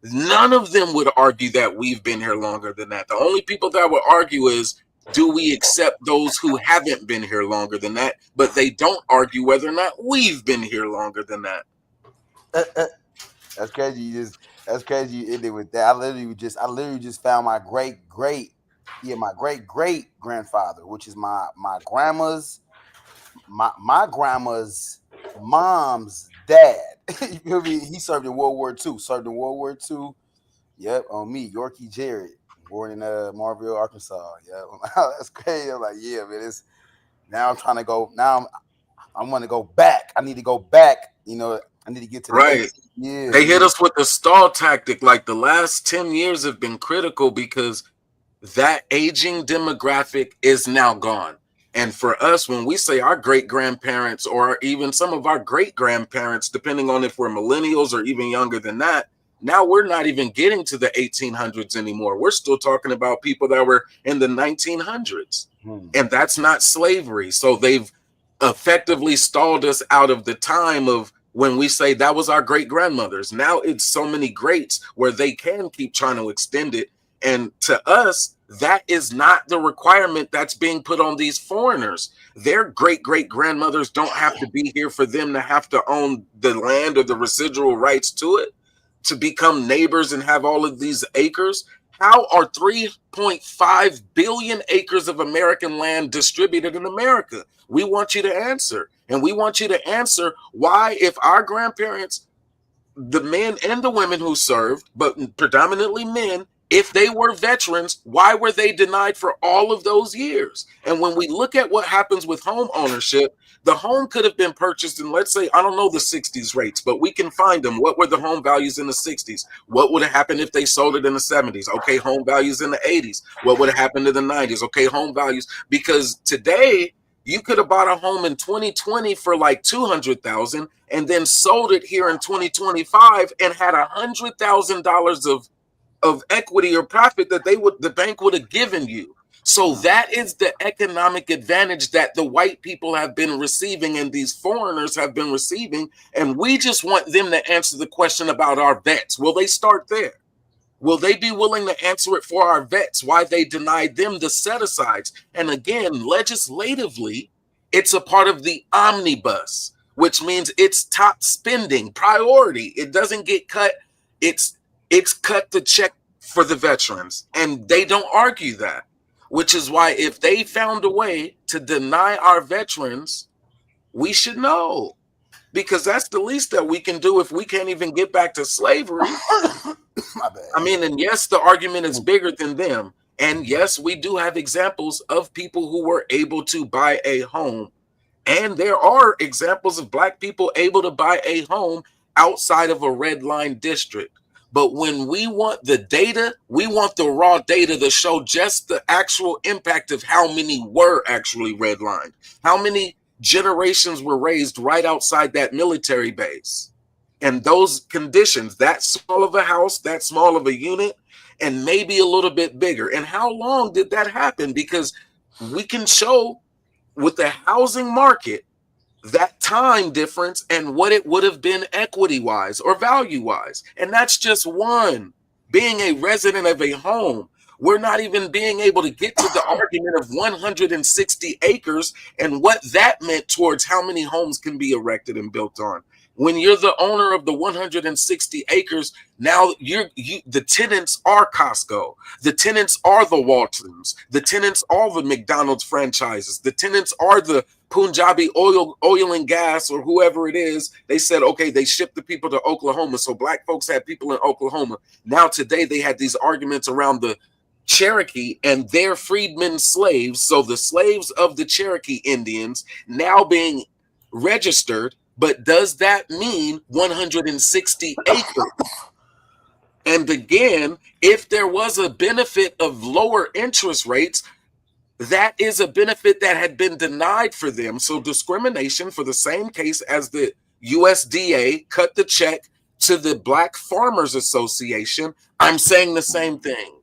S20: None of them would argue that we've been here longer than that. The only people that would argue is, do we accept those who haven't been here longer than that? But they don't argue whether or not we've been here longer than that.
S15: That's crazy. That's crazy. You ended with that. I literally just found my great great grandfather, which is my grandma's mom's dad. You feel me? He served in World War II. Yep, on me, Yorkie Jarrett, born in Marville, Arkansas. Yep, that's crazy. I'm like, yeah, man. Now I'm trying to go. Now I want to go back. I need to go back. I need to get to the
S20: right.
S15: Yeah,
S20: they hit us with the stall tactic. Like the last 10 years have been critical because that aging demographic is now gone. And for us, when we say our great-grandparents or even some of our great-grandparents, depending on if we're millennials or even younger than that, now we're not even getting to the 1800s anymore. We're still talking about people that were in the 1900s. And that's not slavery. So they've effectively stalled us out of the time of when we say that was our great-grandmothers. Now it's so many greats where they can keep trying to extend it. And to us, that is not the requirement that's being put on these foreigners. Their great-great-grandmothers don't have to be here for them to have to own the land or the residual rights to it, to become neighbors and have all of these acres. How are 3.5 billion acres of American land distributed in America? We want you to answer. And we want you to answer why, if our grandparents, the men and the women who served, but predominantly men, if they were veterans, why were they denied for all of those years? And when we look at what happens with home ownership, the home could have been purchased in, let's say, I don't know the 60s rates, but we can find them. What were the home values in the 60s? What would have happened if they sold it in the 70s? Okay, home values in the 80s. What would have happened in the 90s? Okay, home values. Because today, you could have bought a home in 2020 for like $200,000 and then sold it here in 2025 and had $100,000 of equity or profit that the bank would have given you. So that is the economic advantage that the white people have been receiving and these foreigners have been receiving. And we just want them to answer the question about our vets. Will they start there? Will they be willing to answer it for our vets, why they denied them the set-asides? And again, legislatively, it's a part of the omnibus, which means it's top spending, priority. It doesn't get cut. It's cut the check for the veterans. And they don't argue that, which is why if they found a way to deny our veterans, we should know. Because that's the least that we can do if we can't even get back to slavery.
S15: My bad.
S20: I mean, and yes, the argument is bigger than them. And yes, we do have examples of people who were able to buy a home. And there are examples of Black people able to buy a home outside of a red line district. But when we want the data, we want the raw data to show just the actual impact of how many were actually redlined, how many generations were raised right outside that military base. And those conditions, that small of a house, that small of a unit, and maybe a little bit bigger. And how long did that happen? Because we can show with the housing market that time difference and what it would have been equity-wise or value-wise. And that's just one. Being a resident of a home, we're not even being able to get to the argument of 160 acres and what that meant towards how many homes can be erected and built on. When you're the owner of the 160 acres, now the tenants are Costco. The tenants are the Waltons. The tenants are the McDonald's franchises. The tenants are the Punjabi oil and gas or whoever it is. They said, okay, they shipped the people to Oklahoma. So Black folks had people in Oklahoma. Now today they had these arguments around the Cherokee and their freedmen slaves. So the slaves of the Cherokee Indians now being registered. But does that mean 160 acres? And again, if there was a benefit of lower interest rates, that is a benefit that had been denied for them. So discrimination for the same case as the USDA cut the check to the Black Farmers Association. I'm saying the same thing.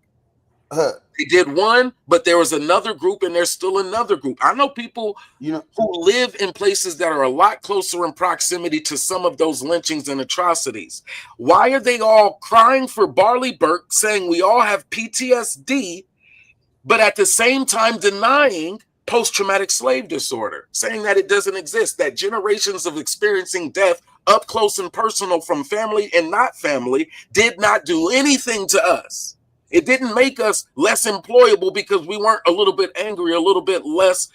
S20: They did one, but there was another group and there's still another group. I know people who live in places that are a lot closer in proximity to some of those lynchings and atrocities. Why are they all crying for Barley Burke, saying we all have PTSD, but at the same time denying post-traumatic slave disorder, saying that it doesn't exist, that generations of experiencing death up close and personal from family and not family did not do anything to us? It didn't make us less employable because we weren't a little bit angry, a little bit less.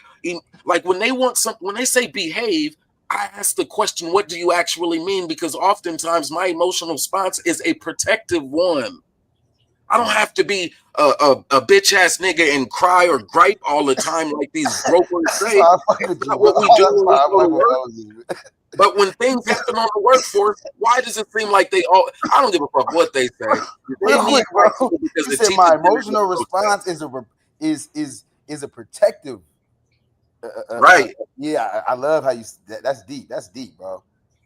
S20: Like when they say behave, I ask the question, what do you actually mean? Because oftentimes my emotional response is a protective one. I don't have to be a bitch ass nigga and cry or gripe all the time like these gropers say. That's not what we do. But when things happen on the workforce, why does it seem like they all? I don't give a fuck what they say.
S15: Real quick, bro. You said my emotional response is a protective.
S20: Right.
S15: Yeah, I love how you. That's deep. That's deep, bro.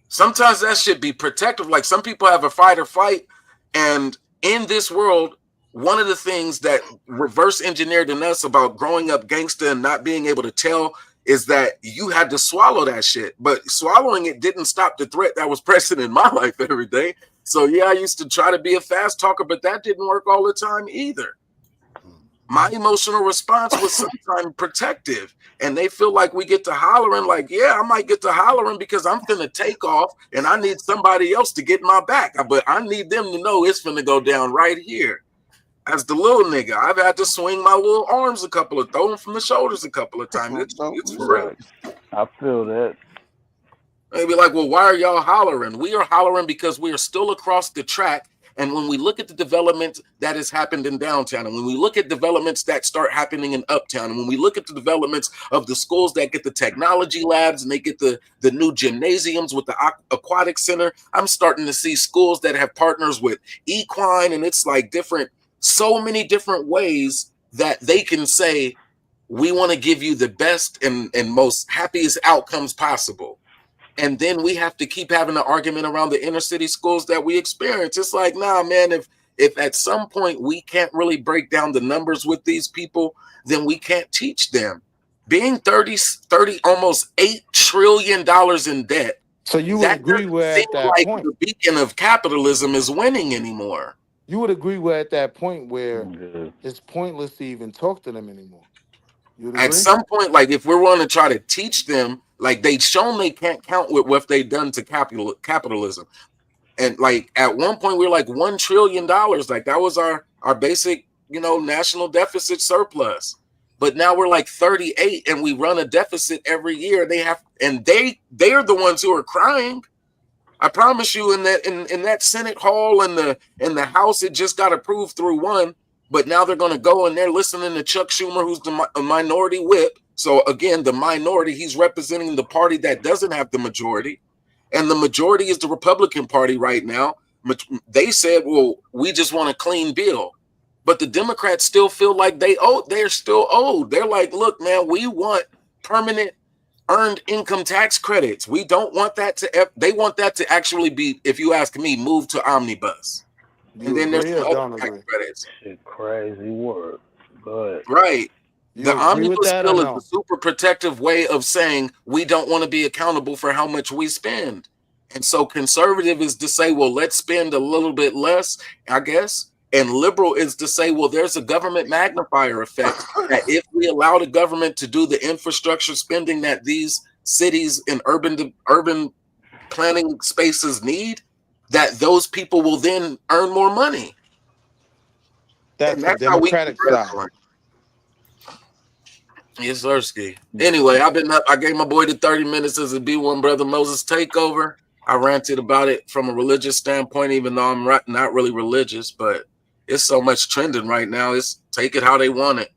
S20: Sometimes that should be protective. Like some people have a fight or flight, and in this world, one of the things that reverse engineered in us about growing up gangster and not being able to tell is that you had to swallow that shit. But swallowing it didn't stop the threat that was present in my life every day. So yeah, I used to try to be a fast talker, but that didn't work all the time either. My emotional response was sometimes protective. And they feel like we get to hollering like, yeah, I might get to hollering because I'm finna take off and I need somebody else to get my back. But I need them to know it's finna go down right here. As the little nigga, I've had to swing my little arms throw them from the shoulders a couple of times. It's for real.
S9: I feel that.
S20: They be like, well, why are y'all hollering? We are hollering because we are still across the track. And when we look at the development that has happened in downtown, and when we look at developments that start happening in uptown, and when we look at the developments of the schools that get the technology labs and they get the new gymnasiums with the aquatic center, I'm starting to see schools that have partners with equine, and it's like so many different ways that they can say, we want to give you the best and most happiest outcomes possible. And then we have to keep having an argument around the inner city schools that we experience. It's like, nah, man, if at some point we can't really break down the numbers with these people, then we can't teach them. Being 30 almost $8 trillion in debt.
S9: So you would
S20: That
S9: agree
S20: doesn't
S9: we're
S20: seem
S9: at that
S20: like
S9: point.
S20: the beacon of capitalism is winning anymore.
S9: You would agree we're at that point where it's pointless to even talk to them anymore. You would
S20: At
S9: agree?
S20: some point, like if we're going to try to teach them, like they've shown they can't count with what they've done to capitalism. And like at one point we were like $1 trillion. Like that was our basic, national deficit surplus. But now we're like 38 and we run a deficit every year. They're the ones who are crying. I promise you, in that Senate hall and the House, it just got approved through one. But now they're going to go and they're listening to Chuck Schumer, who's the minority whip. So again, the minority, he's representing the party that doesn't have the majority. And the majority is the Republican Party right now. They said, well, we just want a clean bill. But the Democrats still feel like they're still owed. They're like, look, man, we want permanent earned income tax credits. We don't want that they want that to actually be, if you ask me, moved to omnibus. And then there's some other tax credits.
S22: Shit, crazy work. But
S20: right. The omnibus bill is
S9: no?
S20: a super protective way of saying we don't want to be accountable for how much we spend. And so conservative is to say, well, let's spend a little bit less, I guess. And liberal is to say, well, there's a government magnifier effect that if we allow the government to do the infrastructure spending that these cities and urban planning spaces need, that those people will then earn more money.
S9: That's the Democratic side.
S20: Yes, Sirski. Anyway, I gave my boy the 30 minutes as a B1 Brother Moses takeover. I ranted about it from a religious standpoint, even though I'm not really religious, but it's so much trending right now. It's take it how they want it.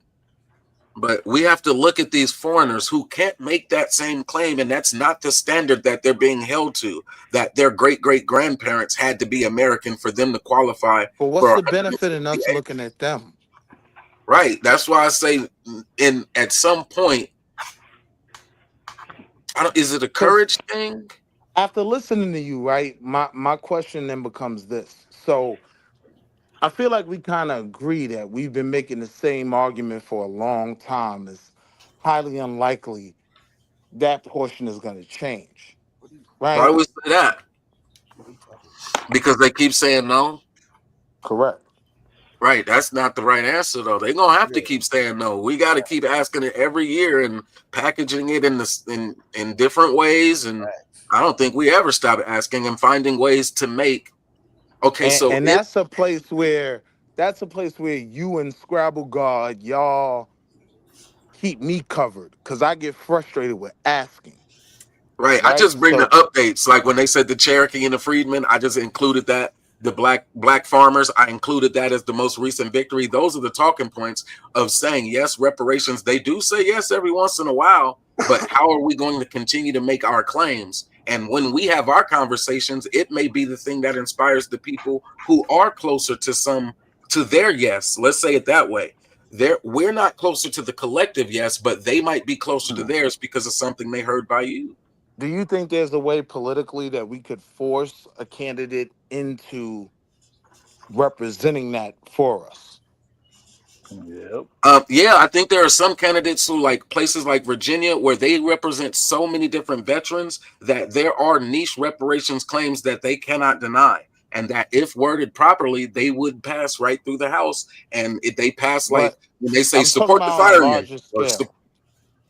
S20: But we have to look at these foreigners who can't make that same claim, and that's not the standard that they're being held to, that their great-great-grandparents had to be American for them to qualify.
S9: But what's the benefit in us looking at them?
S20: Right. That's why I say at some point, is it a courage thing?
S9: After listening to you, right, my question then becomes this. So I feel like we kind of agree that we've been making the same argument for a long time. It's highly unlikely that portion is going to change, right?
S20: Why would we say that? Because they keep saying no?
S9: Correct.
S20: Right. That's not the right answer, though. They're going to have to keep saying no. We got to keep asking it every year and packaging it in different ways. And I don't think we ever stop asking and finding ways to make. Okay,
S9: and that's a place where you and Scrabble God, y'all keep me covered because I get frustrated with asking.
S20: Right. I just bring the updates. Like when they said the Cherokee and the Freedmen, I just included that. The black farmers, I included that as the most recent victory. Those are the talking points of saying yes, reparations. They do say yes every once in a while, but how are we going to continue to make our claims? And when we have our conversations, it may be the thing that inspires the people who are closer to their yes. Let's say it that way. We're not closer to the collective yes, but they might be closer to theirs because of something they heard by you.
S9: Do you think there's a way politically that we could force a candidate into representing that for us?
S20: Yeah, I think there are some candidates who, like places like Virginia, where they represent so many different veterans that there are niche reparations claims that they cannot deny, and that if worded properly, they would pass right through the House. And if they pass, like when they say support the firemen,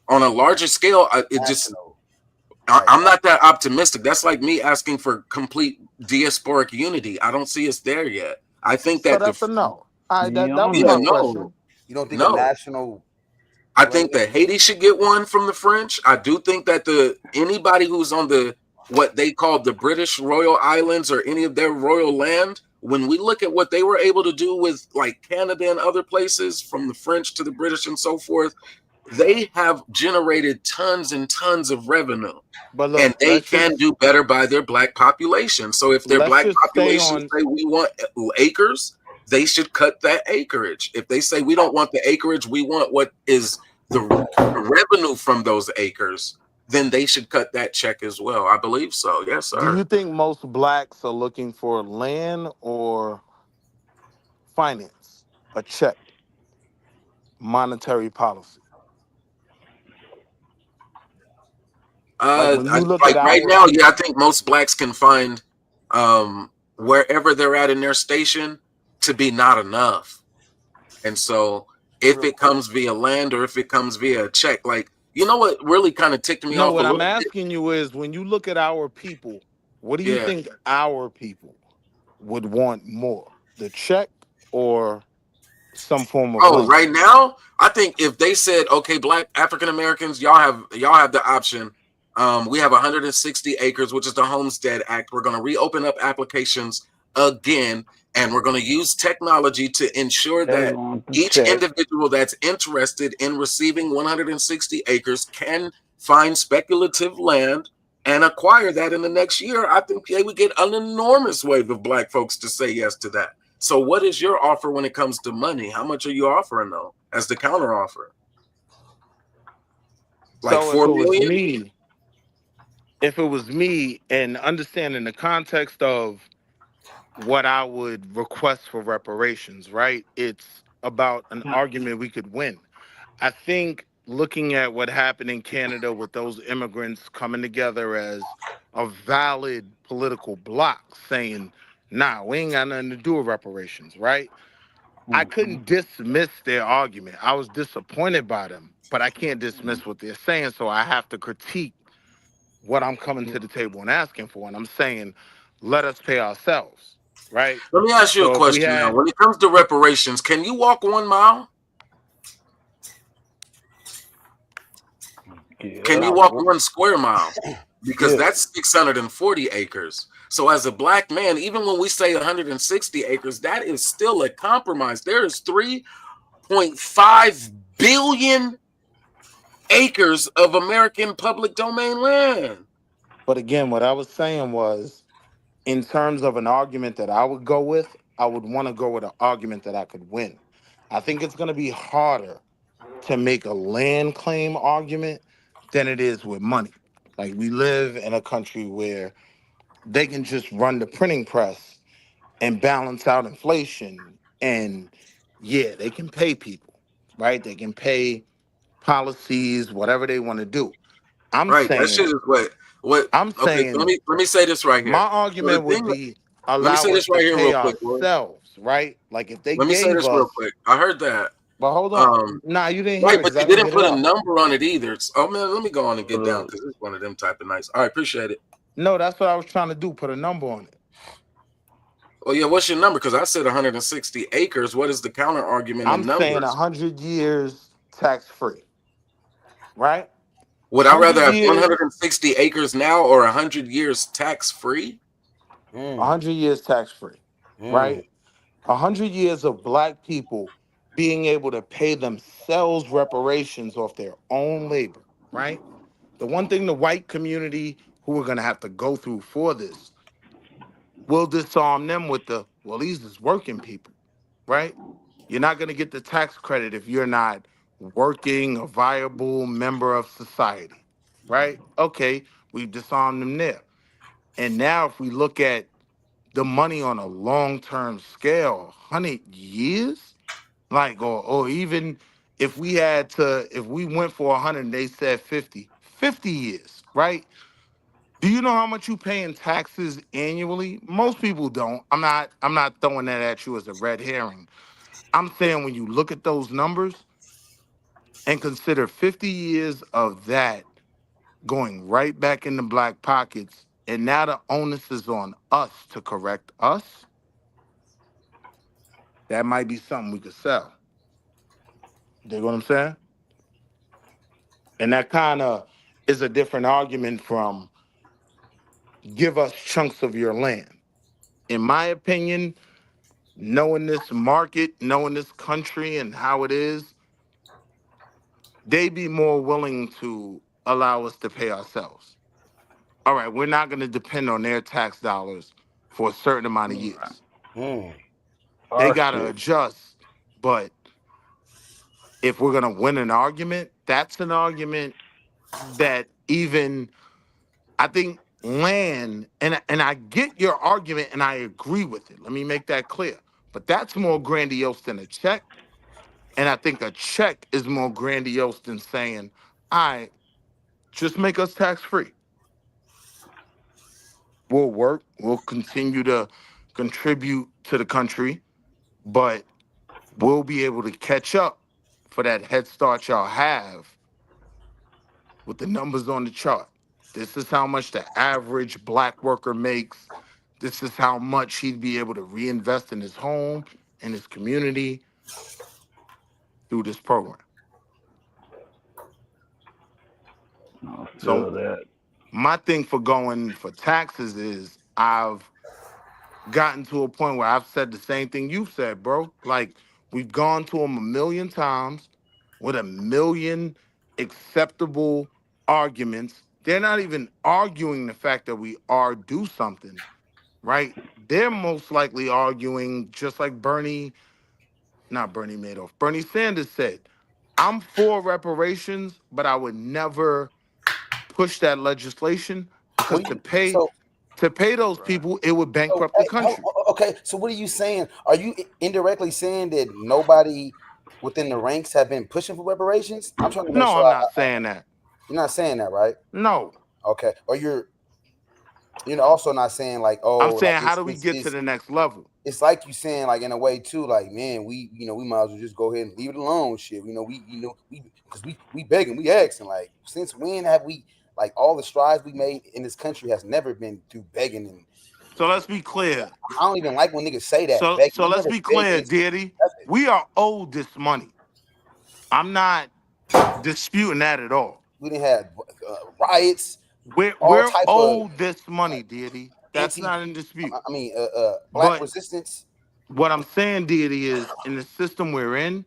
S20: on a larger scale, I'm not that optimistic. That's like me asking for complete diasporic unity. I don't see us there yet. I think that
S9: that's a no. That was my question.
S15: You don't think a national?
S20: I think that Haiti should get one from the French. I do think that anybody who's on what they call the British Royal Islands or any of their royal land, when we look at what they were able to do with like Canada and other places, from the French to the British and so forth, they have generated tons and tons of revenue.
S9: But look,
S20: and they can do better by their black population. So if their black population say we want acres, they should cut that acreage. If they say we don't want the acreage, we want what is the revenue from those acres, then they should cut that check as well. I believe so. Yes, sir.
S9: Do you think most blacks are looking for land or finance a check monetary policy? Like when you look at
S20: Like right
S9: our
S20: now, yeah, I
S9: people,
S20: think most blacks can find wherever they're at in their station to be not enough. And so if it comes via land or if it comes via a check, like, you know what really kind of ticked me
S9: no,
S20: off a
S9: what I'm
S20: little bit?
S9: asking you is when you look at our people, what do you
S20: Yeah.
S9: think our people would want more? The check or some form of
S20: Oh,
S9: land?
S20: right now, I think if they said, okay, black African Americans, y'all have the option. We have 160 acres, which is the Homestead Act. We're going to reopen up applications again, and we're going to use technology to ensure
S22: They
S20: that
S22: want the
S20: each
S22: check.
S20: individual that's interested in receiving 160 acres can find speculative land and acquire that in the next year. I think they would get an enormous wave of black folks to say yes to that. So what is your offer when it comes to money? How much are you offering though as the counter offer? Like
S9: So if
S20: 4
S9: it was
S20: million?
S9: me, and understanding the context of what I would request for reparations, right? It's about an argument we could win. I think looking at what happened in Canada with those immigrants coming together as a valid political bloc saying, nah, we ain't got nothing to do with reparations, right? I couldn't dismiss their argument. I was disappointed by them, but I can't dismiss what they're saying, so I have to critique what I'm coming to the table and asking for. And I'm saying, let us pay ourselves, right?
S20: Let me ask you a
S9: So if we
S20: question now.
S9: had,
S20: When it comes to reparations, can you walk 1 mile? Can you
S22: Yeah.
S20: walk 1 square mile? Because
S22: Yeah.
S20: that's 640 acres. So as a black man, even when we say 160 acres, that is still a compromise. There is 3.5 billion acres of American public domain land.
S9: but again, what I was saying was, in terms of an argument that I would go with, I would want to go with an argument that I could win. I think it's going to be harder to make a land claim argument than it is with money. Like we live in a country where they can just run the printing press and balance out inflation. And yeah, they can pay people, right? They can pay policies, whatever they want to do. I'm
S20: Right. That shit
S9: saying,
S20: is what
S9: I'm
S20: okay, so
S9: saying
S20: let me say this right
S9: my
S20: here. So the
S9: argument would
S20: thing
S9: be
S20: let me say
S9: allow us
S20: this
S9: to
S20: right here
S9: pay
S20: real quick, boy.
S9: ourselves, right? Like if they
S20: Let me say
S9: gave
S20: this real
S9: us,
S20: quick. I heard that.
S9: but hold on.
S20: Um
S9: Nah, you didn't hear
S20: right,
S9: it
S20: but
S9: because I
S20: they
S9: didn't
S20: didn't
S9: get it
S20: put a
S9: out.
S20: number on it either. Oh man, let me go on and get down because it's one of them type of nights. All right, appreciate it.
S9: No, that's what I was trying to do, put a number on it.
S20: Oh yeah, what's your number? Because I said 160 acres. What is the counter argument
S9: I'm
S20: in
S9: saying
S20: numbers?
S9: 100 years tax-free, right?
S20: Would I rather
S9: 100
S20: have
S9: years,
S20: 160 acres now or 100 years tax free?
S9: 100 years tax-free, right? 100 years of black people being able to pay themselves reparations off their own labor, right? The one thing the white community who are going to have to go through for this will disarm them with the, well, these is working people, right? You're not going to get the tax credit if you're not working, a viable member of society, right? Okay, we've disarmed them there. And now if we look at the money on a long-term scale, 100 years, like, or even if we had to, if we went for 100 and they said 50, 50 years, right? Do you know how much you pay in taxes annually? Most people don't. I'm not throwing that at you as a red herring. I'm saying when you look at those numbers and consider 50 years of that going right back in the black pockets, and now the onus is on us to correct us, that might be something we could sell. You dig what I'm saying? And that kind of is a different argument from give us chunks of your land. In my opinion, knowing this market, knowing this country and how it is, they be more willing to allow us to pay ourselves. All right, we're not going to depend on their tax dollars for a certain amount of years. They
S22: Our
S9: got to
S22: shit.
S9: adjust. But if we're going to win an argument, that's an argument that even I think land, and I get your argument and I agree with it. Let me make that clear. But that's more grandiose than a check. And I think a check is more grandiose than saying, all right, just make us tax-free. We'll work, we'll continue to contribute to the country, but we'll be able to catch up for that head start y'all have with the numbers on the chart. This is how much the average black worker makes. This is how much he'd be able to reinvest in his home and his community through this program. So
S22: that.
S9: my thing for going for taxes is I've gotten to a point where I've said the same thing you've said, bro. Like, we've gone to them a million times with a million acceptable arguments. They're not even arguing the fact that we are do something, right? They're most likely arguing just like Bernie Madoff, Bernie Sanders said, I'm for reparations, but I would never push that legislation because to pay those people, it would bankrupt the country.
S15: Okay, so what are you saying? Are you indirectly saying that nobody within the ranks have been pushing for reparations? I'm trying to make
S9: No,
S15: sure.
S9: I'm not saying that.
S15: You're not saying that, right?
S9: No.
S15: Okay, or you're also not saying like, oh,
S9: I'm saying,
S15: like
S9: how do we get to the next level?
S15: It's like you saying, like, in a way too, like, man, we might as well just go ahead and leave it alone. Shit, because we begging, we asking, like, since when have we, like, all the strides we made in this country has never been through begging. And
S9: so let's be clear.
S15: I don't even like when niggas say that.
S9: So let's be clear, Diddy. We are owed this money. I'm not disputing that at all.
S15: We didn't have riots.
S9: We're owed this money, Diddy. That's not in dispute.
S15: I mean, black resistance.
S9: What I'm saying, Diddy, is in the system we're in,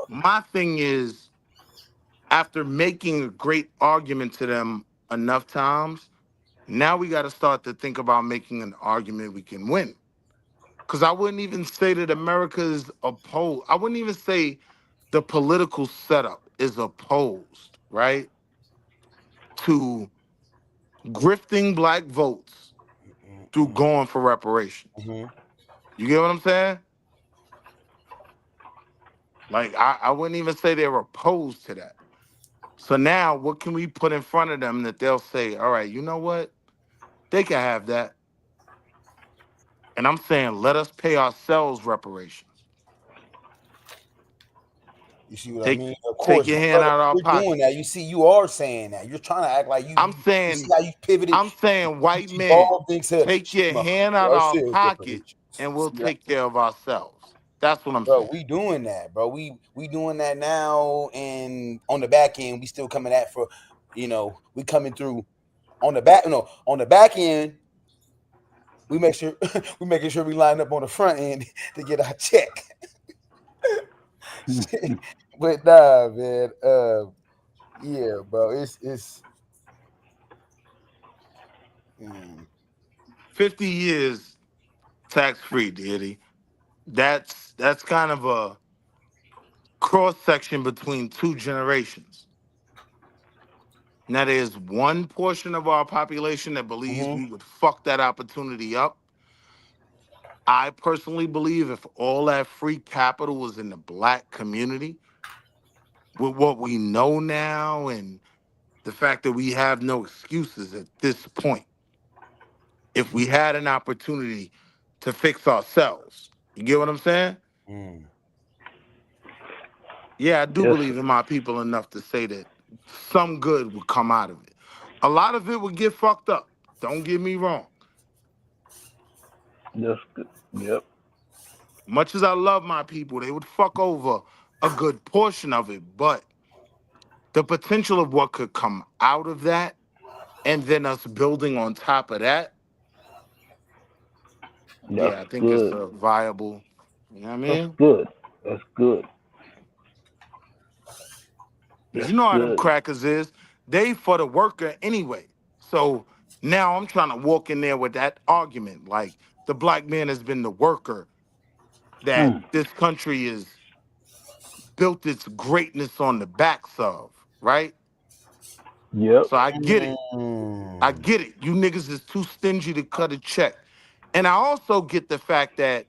S9: my thing is, after making a great argument to them enough times, now we got to start to think about making an argument we can win. Because I wouldn't even say that America is opposed. I wouldn't even say the political setup is opposed, right, to grifting black votes through going for reparations. You get what I'm saying? Like, I wouldn't even say they're opposed to that. So now what can we put in front of them that they'll say, all right, you know what? They can have that. And I'm saying, let us pay ourselves reparations.
S15: You see what I mean? Of course,
S9: take your hand out of our
S15: we're
S9: pocket.
S15: doing that. You see, you are saying that. You're trying to act like you.
S9: I'm saying,
S15: you see how you pivoted.
S9: I'm saying, white man, take your hand out of our pocket and we'll take care of ourselves. That's what I'm saying.
S15: We doing that, bro. We doing that now, and on the back end, we still coming at for, we coming through on the back. No, on the back end, we make sure we making sure we line up on the front end to get our check. But nah, man. Yeah, bro. It's
S9: 50 years tax-free, Diddy. That's kind of a cross-section between two generations. Now, there's one portion of our population that believes we would fuck that opportunity up. I personally believe if all that free capital was in the black community, with what we know now and the fact that we have no excuses at this point, if we had an opportunity to fix ourselves, you get what I'm saying? Yeah, I do believe in my people enough to say that some good would come out of it. A lot of it would get fucked up. Don't get me wrong.
S22: That's good. Yep.
S9: Much as I love my people, they would fuck over a good portion of it, but the potential of what could come out of that and then us building on top of that, yeah, I think it's a viable, you know what I mean?
S22: That's good. That's good.
S9: Because you know how them crackers is. They for the worker anyway. So now I'm trying to walk in there with that argument. Like, the black man has been the worker that this country has built its greatness on the backs of, right?
S22: Yep.
S9: So I get it. I get it. You niggas is too stingy to cut a check. And I also get the fact that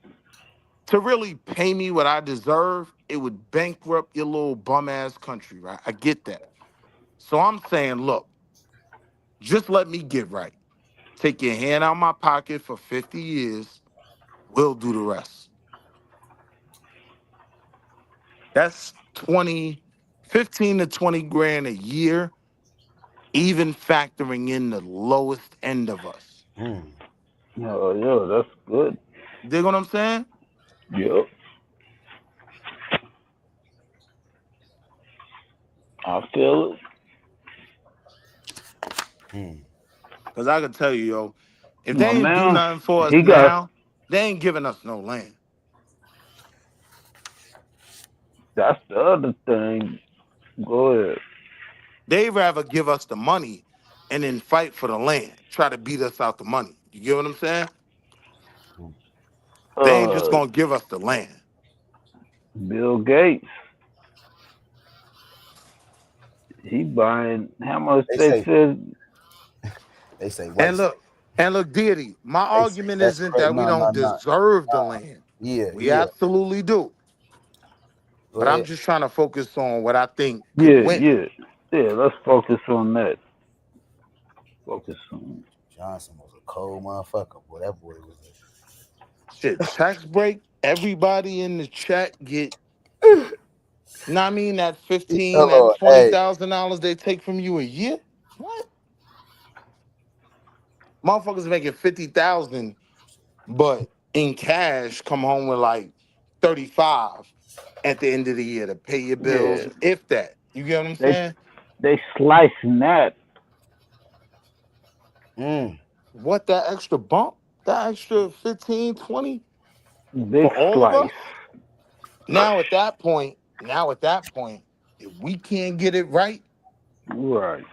S9: to really pay me what I deserve, it would bankrupt your little bum ass country, right? I get that. So I'm saying, look, just let me get right. Take your hand out my pocket for 50 years. We'll do the rest. That's 15 to 20 grand a year, even factoring in the lowest end of us.
S22: Oh, yeah, that's good.
S9: Dig what I'm saying?
S22: Yep. I feel it.
S9: Because I can tell you, yo, if they
S22: My
S9: ain't do
S22: man,
S9: nothing for us
S22: he got,
S9: now, they ain't giving us no land.
S22: that's the other thing. Go ahead.
S9: They'd rather give us the money and then fight for the land, try to beat us out the money. You get what I'm saying? They ain't just gonna give us the land.
S22: Bill Gates, he buying, how much
S15: They
S22: they
S15: say
S22: said?
S9: And
S15: white.
S9: look, deity, my
S15: They say
S9: argument
S15: that's
S9: isn't
S15: crazy.
S9: that we don't
S15: No.
S9: deserve the land.
S15: Yeah,
S9: We
S15: yeah.
S9: absolutely do.
S15: Go
S9: But I'm
S15: ahead.
S9: just trying to focus on what I think could
S22: Yeah,
S9: win.
S22: yeah. Let's focus on that. Focus on.
S15: Johnson was a cold motherfucker. Boy, that boy was
S9: Shit, tax break, everybody in the chat get, I mean, that 15, that
S15: Hello, hey.
S9: $20,000 they take from you a year? What? Motherfuckers making 50,000, but in cash come home with like 35 at the end of the year to pay your bills,
S22: Yeah,
S9: if that. You get what I'm saying?
S22: they slicing that.
S9: What, that extra bump? That extra 15, 20
S22: Big
S9: for all of
S22: slice.
S9: us? Now at that point, if we can't get it right,
S22: Right,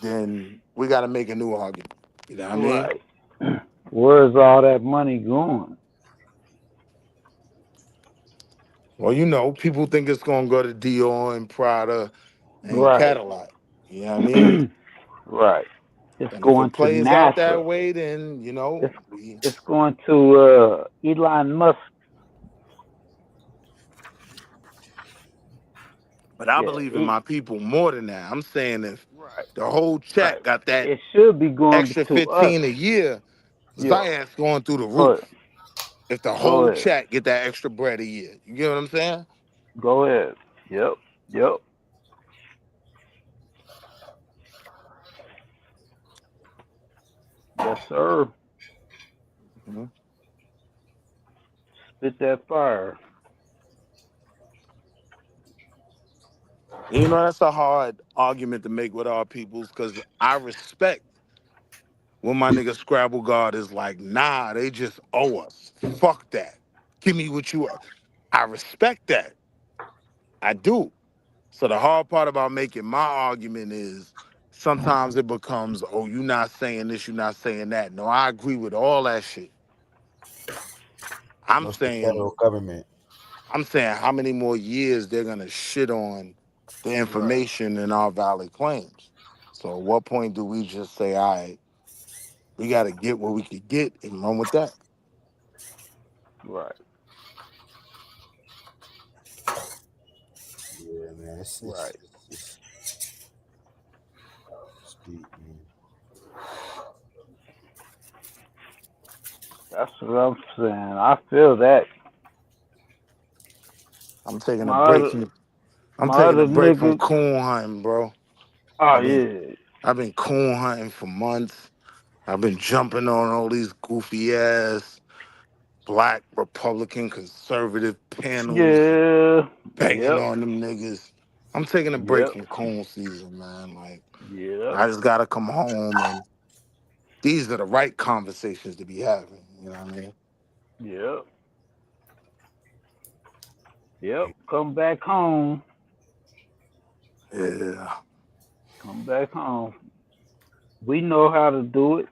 S9: then we got to make a new argument. You know what I mean?
S22: right. Where's all that money going?
S9: Well, you know, people think it's going to go to Dior and Prada and
S22: Right,
S9: Cadillac. You know what I mean?
S22: right. It's
S9: And if
S22: going
S9: it
S22: to
S9: plays out that
S22: NASA.
S9: way, then, you know,
S22: It's going to Elon Musk.
S9: but I
S22: Yeah,
S9: believe in my people more than that. I'm saying if
S22: right,
S9: the whole
S22: right.
S9: chat got that
S22: It should be going
S9: extra
S22: to us.
S9: 15 a year,
S22: Yeah.
S9: Zayat's going through the
S22: Go ahead.
S9: roof. If the
S22: Go
S9: whole
S22: ahead.
S9: chat get that extra bread a year. You get what I'm saying?
S22: Go ahead. Yep. Yep. Yes, sir.
S9: Mm-hmm.
S22: Spit that fire.
S9: You know, that's a hard argument to make with our peoples because I respect when my nigga Scrabble God is like, nah, they just owe us. Fuck that. Give me what you are. I respect that. I do. So the hard part about making my argument is sometimes it becomes, oh, you not saying this, you not saying that. No, I agree with all that shit. I'm
S15: what's the
S9: saying
S15: federal government?
S9: how many more years they're gonna shit on the
S22: Right.
S9: information in our valid claims. So at what point do we just say, all right, we gotta get what we could get and run with that?
S22: Right.
S15: Yeah, man.
S22: Right.
S15: It's deep, man.
S22: That's what I'm saying. I feel that.
S9: I'm taking a
S22: My
S9: break
S22: other,
S9: from
S22: my other nigga.
S9: coon hunting, bro.
S22: Oh
S9: I've been
S22: yeah.
S9: I've been coon hunting for months. I've been jumping on all these goofy ass black Republican conservative panels,
S22: Yeah.
S9: banging
S22: Yep.
S9: on them niggas. I'm taking a break
S22: Yep.
S9: from coon season, man. Like
S22: Yep.
S9: I just gotta come home and these are the right conversations to be having. You know what I mean?
S22: Yep. Yep. Come back home.
S9: Yeah.
S22: Come back home. We know how to do it.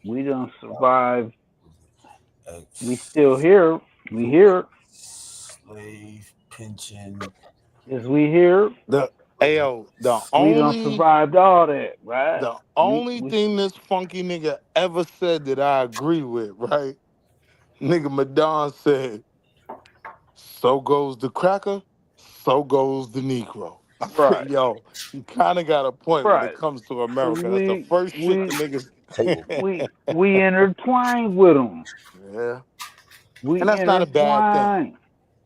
S22: We done survived. We still here. We here.
S15: Slave pension.
S22: Is we here?
S9: Hey yo,
S22: We done survived all that, right?
S9: the only thing this funky nigga ever said that I agree with, right? Nigga Madon said, "So goes the cracker, so goes the Negro." I
S22: Right.
S9: said, "Yo, you kind of got a point when it
S22: Right.
S9: comes to America. That's the first shit the niggas."
S22: we intertwined with them.
S9: Yeah,
S22: We
S9: and that's not a bad thing.
S22: intertwined.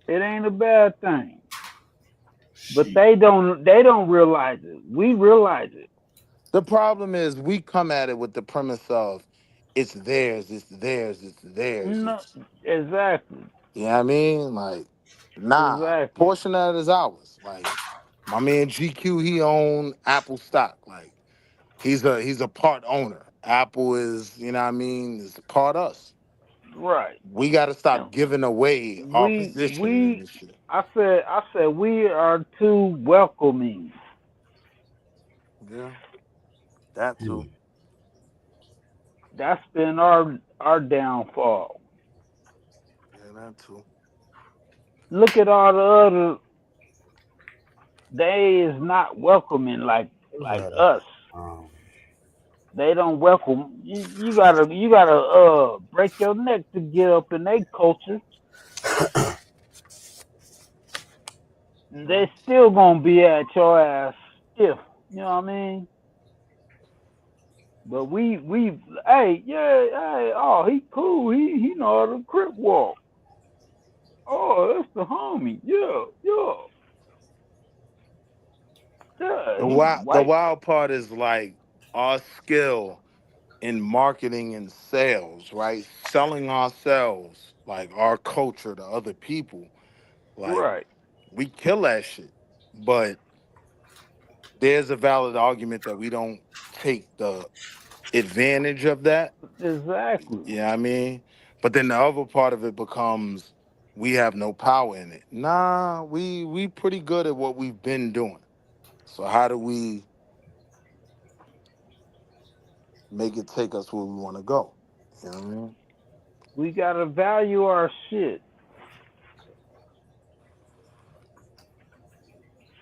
S22: It ain't a bad thing. But they don't realize it. We realize it.
S9: The problem is we come at it with the premise of it's theirs, it's theirs, it's theirs.
S22: No, exactly.
S9: You know what I mean? Like, nah,
S22: Exactly.
S9: portion of it is ours. Like, my man GQ, he own Apple stock. Like, he's a part owner. Apple is, you know what I mean, is part us.
S22: Right.
S9: We got to stop giving away our position in this shit.
S22: I said we are too welcoming.
S9: Yeah, that too.
S22: That's been our downfall.
S9: Yeah, that too.
S22: Look at all the other. They is not welcoming like us. They don't welcome. You gotta break your neck to get up in their culture. They still gonna be at your ass stiff. You know what I mean? But hey, oh, he cool. He know how to crip walk. Oh, that's the homie. Yeah.
S9: The
S22: He white.
S9: wild part is like our skill in marketing and sales, right? Selling ourselves, like our culture to other people. Like,
S22: Right.
S9: we kill that shit. But there's a valid argument that we don't take the advantage of that.
S22: Exactly.
S9: Yeah, I mean? But then the other part of it becomes we have no power in it. Nah, we pretty good at what we've been doing. So how do we make it take us where we want to go? You know what I mean?
S22: We gotta value our shit.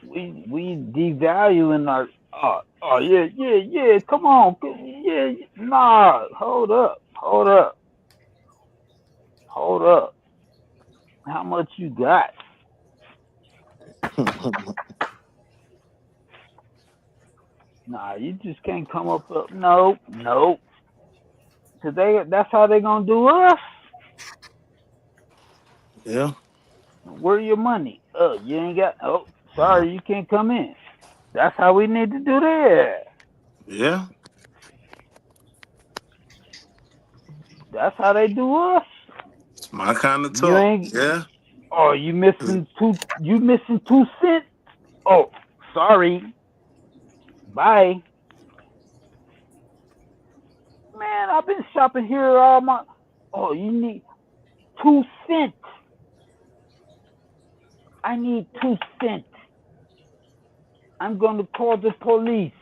S22: We devaluing our. Oh yeah. Come on, yeah. Nah, hold up. How much you got? Nah, you just can't come up. Nope. Cause that's how they gonna do us.
S9: Yeah.
S22: Where your money? You ain't got. Oh, sorry, you can't come in. That's how we need to do that.
S9: Yeah.
S22: That's how they do us.
S9: It's my kind of
S22: You
S9: talk.
S22: ain't.
S9: Yeah.
S22: Oh, you missing 2 cents? Oh, sorry. Bye. Man, I've been shopping here all my. Oh, you need 2 cents. I need 2 cents. I'm going to call the police.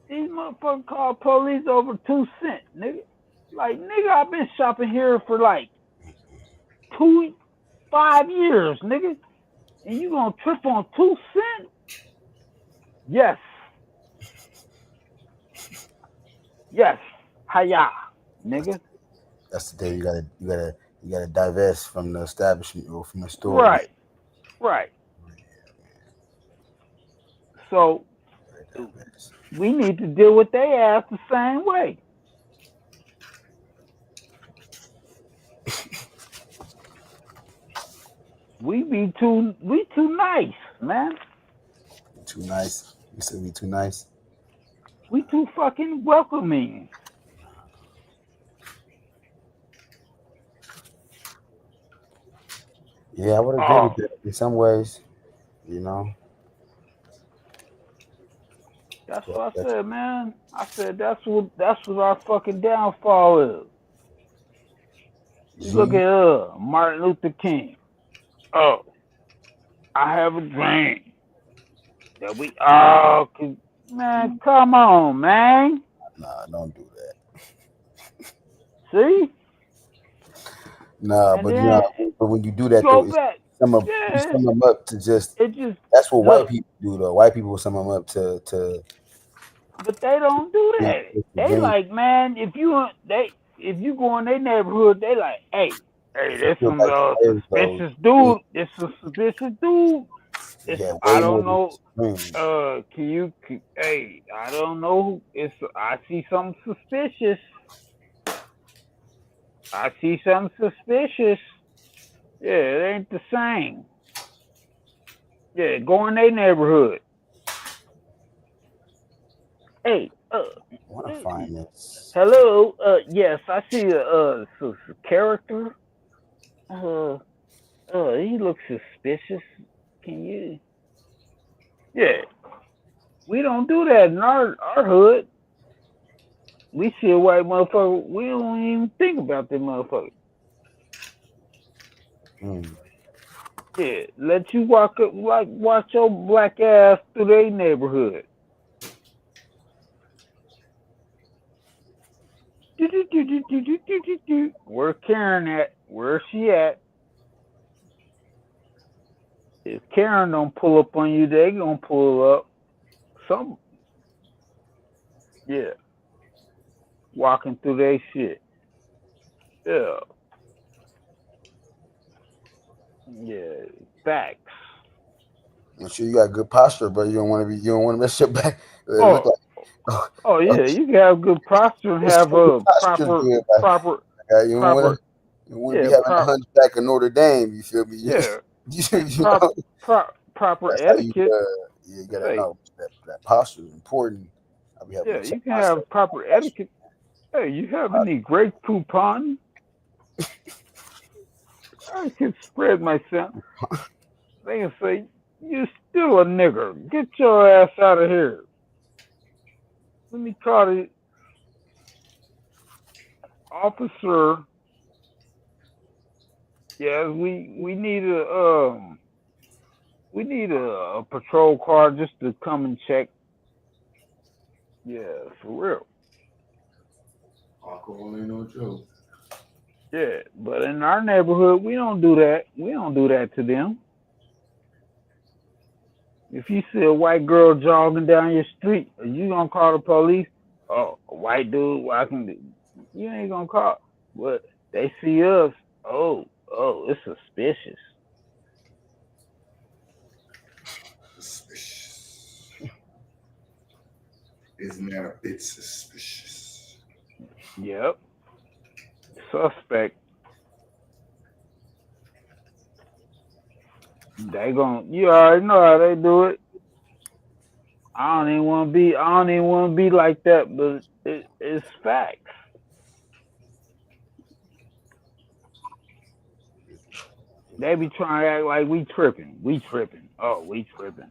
S22: These motherfuckers call police over 2 cents, nigga. Like, nigga, I've been shopping here for like 5 years, nigga. And you gonna trip on 2 cents? Yes. Hiya, nigga.
S15: That's the day you gotta divest from the establishment or from the store.
S22: Right. So we need to deal with their ass the same way. We too nice, man.
S15: Too nice. You said we too nice.
S22: We too fucking welcoming.
S15: Yeah, I would agree with that in some ways. You know.
S22: That's what I said, man. I said that's what our fucking downfall is. You look at Martin Luther King. Oh, I have a dream that we all can. Man, come on, man.
S15: Nah, don't do that.
S22: See?
S15: Nah,
S22: And
S15: but
S22: then
S15: but when you do that
S22: go
S15: though,
S22: back.
S15: sum them, you sum them up to just. That's what white people do, though. White people sum them up to.
S22: But they don't do that. They like, man, if you go in their neighborhood, they like, hey, there's some suspicious dude. It's a suspicious dude. I don't know. Hey, I don't know. I see something suspicious. I see something suspicious. Yeah, it ain't the same. Yeah, go in their neighborhood. Hey,
S15: I want to find this.
S22: hello. Yes, I see a character. He looks suspicious. Can you? Yeah, we don't do that in our hood. We see a white motherfucker, we don't even think about that motherfucker. Yeah, let you walk up, like, watch your black ass through their neighborhood. Where Karen at? Where she at? If Karen don't pull up on you, they gonna pull up. Yeah, walking through their shit. Yeah. Yeah, facts.
S15: Make sure you got good posture, bro. You don't want to mess your back. Look like.
S22: Oh yeah, you can have good posture and have a proper.
S15: You don't want to be having a hunchback of Notre Dame. You feel me?
S22: Yeah. Proper
S15: that's
S22: etiquette.
S15: How you gotta know that posture is important.
S22: Yeah, you can have proper etiquette. Hey, you have any grape coupon? I can spread myself. They can say, you still a nigger. Get your ass out of here. Let me try to officer. Yeah, we need a patrol car just to come and check. Yeah, for real.
S10: Alcohol ain't no joke.
S22: Yeah, but in our neighborhood, we don't do that. We don't do that to them. If you see a white girl jogging down your street, are you gonna call the police? Oh, a white dude walking. You ain't gonna call. But they see us. Oh, it's suspicious.
S10: Suspicious. Isn't that a bit suspicious?
S22: Yep. Suspect. You already know how they do it. I don't even want to be like that, but it's facts. They be trying to act like we tripping. Oh, we tripping.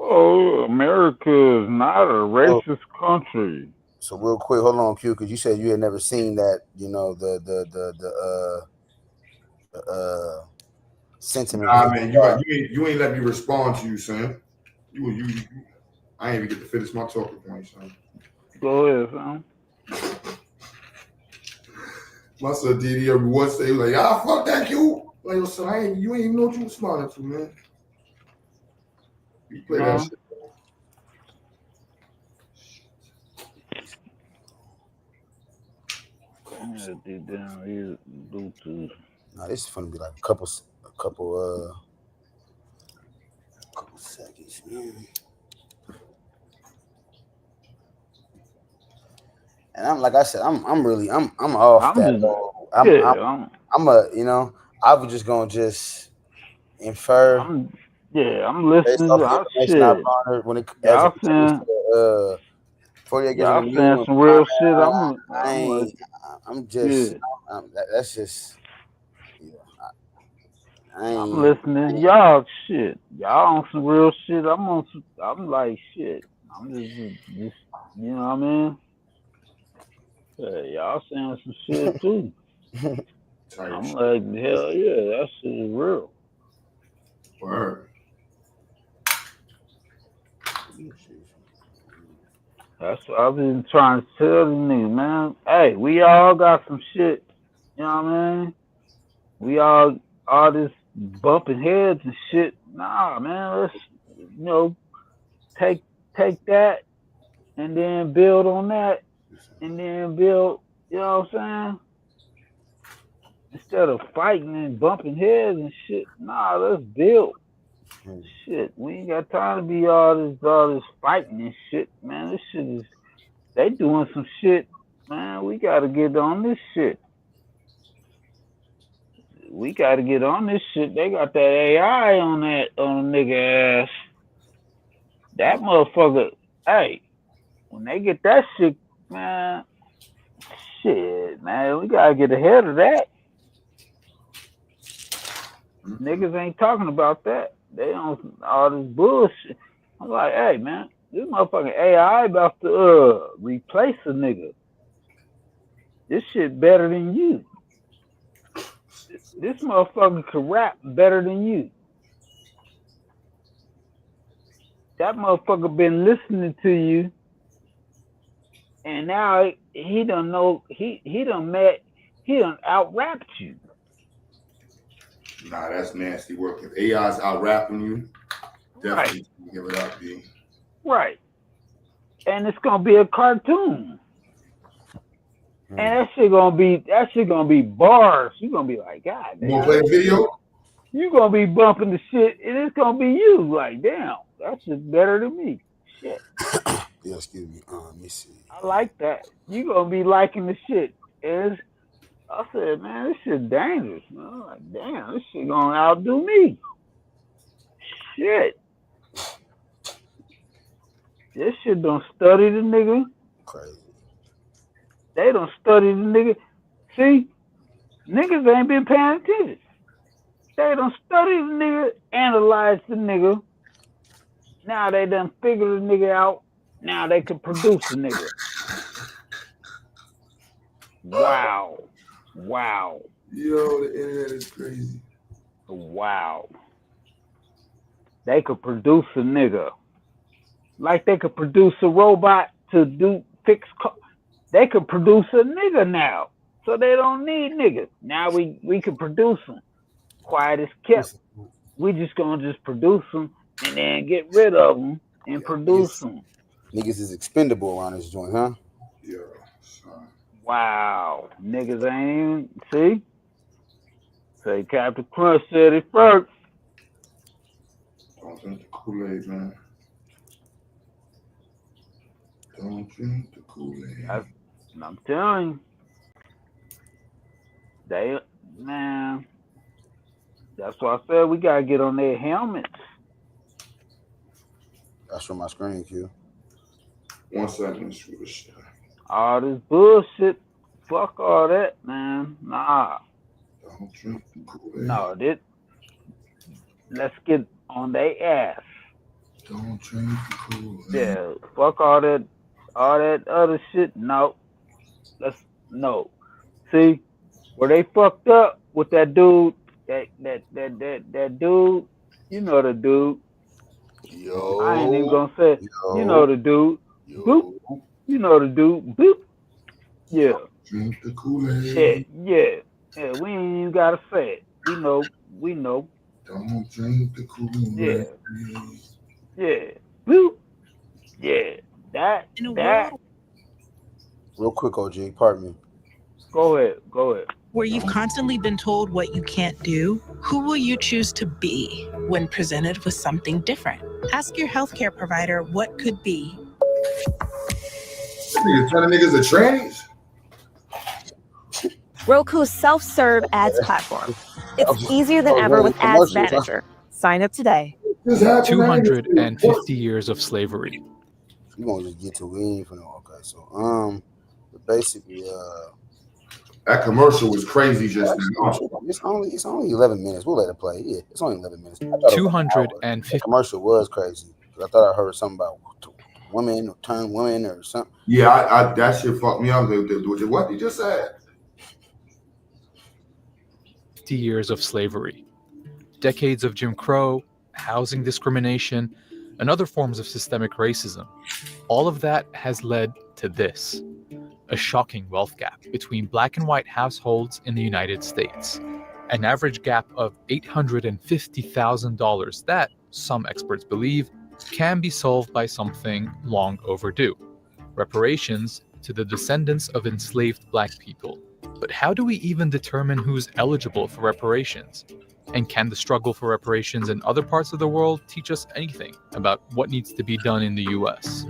S22: Oh, America is not a racist country.
S15: So real quick, hold on, Q, because you said you had never seen that. The sentiment.
S10: Nah, man, you ain't let me respond to you, son. You I ain't even get to finish my talking point, son.
S22: Go ahead, son.
S10: My son DD every once say like, fuck that Q. Like, yo, son, you ain't even know what you responding to, man. You play that shit.
S22: Yeah, deep down here, Bluetooth.
S15: Nah, this is gonna be like a couple seconds, man. And I'm like I said, I'm off that. I was just gonna infer.
S22: I'm listening to our shit.
S15: Y'all
S22: saying some real shit.
S15: That's just.
S22: I'm listening to y'all shit. Y'all on some real shit. I'm like shit. I'm just you know what I mean? Yeah, y'all saying some shit too. I'm like, hell yeah, that shit is real.
S10: Word.
S22: That's what I've been trying to tell the niggas, man. Hey, we all got some shit. You know what I mean? We all this bumping heads and shit. Nah, man, let's take that and then build on that and then build. You know what I'm saying? Instead of fighting and bumping heads and shit, nah, let's build. Shit, we ain't got time to be all this fighting and shit, man. This shit is, they doing some shit, man. We gotta get on this shit. We gotta get on this shit. They got that AI on a nigga ass. That motherfucker, hey, when they get that shit, man, shit, man, we gotta get ahead of that. Niggas ain't talking about that. They on all this bullshit. I'm like, hey, man, this motherfucking AI about to replace a nigga. This shit better than you. This motherfucker can rap better than you. That motherfucker been listening to you, and now he done know he done out rapped you.
S4: Nah, that's nasty work. If AI's out rapping you, definitely give it up, B.
S22: Right. And it's gonna be a cartoon. And that shit gonna be bars. You gonna be like, God damn.
S4: You wanna play the video?
S22: You gonna be bumping the shit, and it's gonna be you. Like, damn, that shit's better than me. Shit.
S15: Yeah, excuse me. Let me see.
S22: I like that. You gonna be liking the shit. And I said, man, this shit dangerous. Man. I'm like, damn, this shit gonna outdo me. Shit. This shit don't study the nigga.
S15: Crazy.
S22: They don't study the nigga. See, niggas ain't been paying attention. They don't study the nigga, analyze the nigga. Now they done figure the nigga out. Now they can produce a nigga. Wow. Wow.
S4: Yo, the internet is crazy.
S22: Wow. They could produce a nigga. Like they could produce a robot to fix cars. They could produce a nigga now. So they don't need niggas. Now we can produce them. Quiet as kept. We just gonna produce them and then get rid of them and produce them.
S15: Niggas is expendable around this joint, huh?
S4: Yeah.
S22: Wow. Niggas ain't even, see? Say Captain Crunch said it first.
S4: Don't drink the Kool-Aid, man. Don't drink the Kool-Aid.
S22: I'm telling you. Man, that's why I said we gotta get on their helmets.
S15: That's from my screen, Q.
S4: 1 second.
S22: All this bullshit, fuck all that, man. Nah.
S4: Don't drink the Kool-Aid.
S22: No, let's get on their ass.
S4: Don't drink the Kool-Aid.
S22: Yeah, fuck all that other shit. No. No. See, where they fucked up with that dude, that dude, you know the dude.
S15: Yo.
S22: I ain't even gonna say it.
S15: Yo.
S22: You know the dude.
S15: Yo.
S22: Boop. You know the dude. Boop. Yeah.
S4: Drink the Kool-Aid.
S22: Yeah. Yeah, we ain't even gotta say it. We know.
S4: Don't drink the Kool-Aid.
S22: Yeah. Boop. Yeah. That.
S15: Real quick, OG, pardon me.
S22: Go ahead.
S12: Where you've constantly been told what you can't do, who will you choose to be when presented with something different? Ask your healthcare provider what could be.
S4: You're telling niggas are trannies?
S16: Roku's self-serve ads platform. It's easier than ever with Ads Manager. Sign up today.
S23: 250 years of slavery.
S15: You gonna just get to we ain't finna. Okay, so basically
S4: that commercial was crazy. Just
S15: it's only 11 minutes. We'll let it play. Yeah, it's only 11 minutes.
S23: 250.
S15: The commercial was crazy. I thought I heard something about women or turn women or something.
S4: Yeah, I that shit fucked me up. What you just said?
S23: 50 years of slavery, decades of Jim Crow, housing discrimination, and other forms of systemic racism. All of that has led to this: a shocking wealth gap between black and white households in the United States. an average gap of $850,000 that, some experts believe, can be solved by something long overdue: reparations to the descendants of enslaved Black people. But how do we even determine who's eligible for reparations? And can the struggle for reparations in other parts of the world teach us anything about what needs to be done in the US?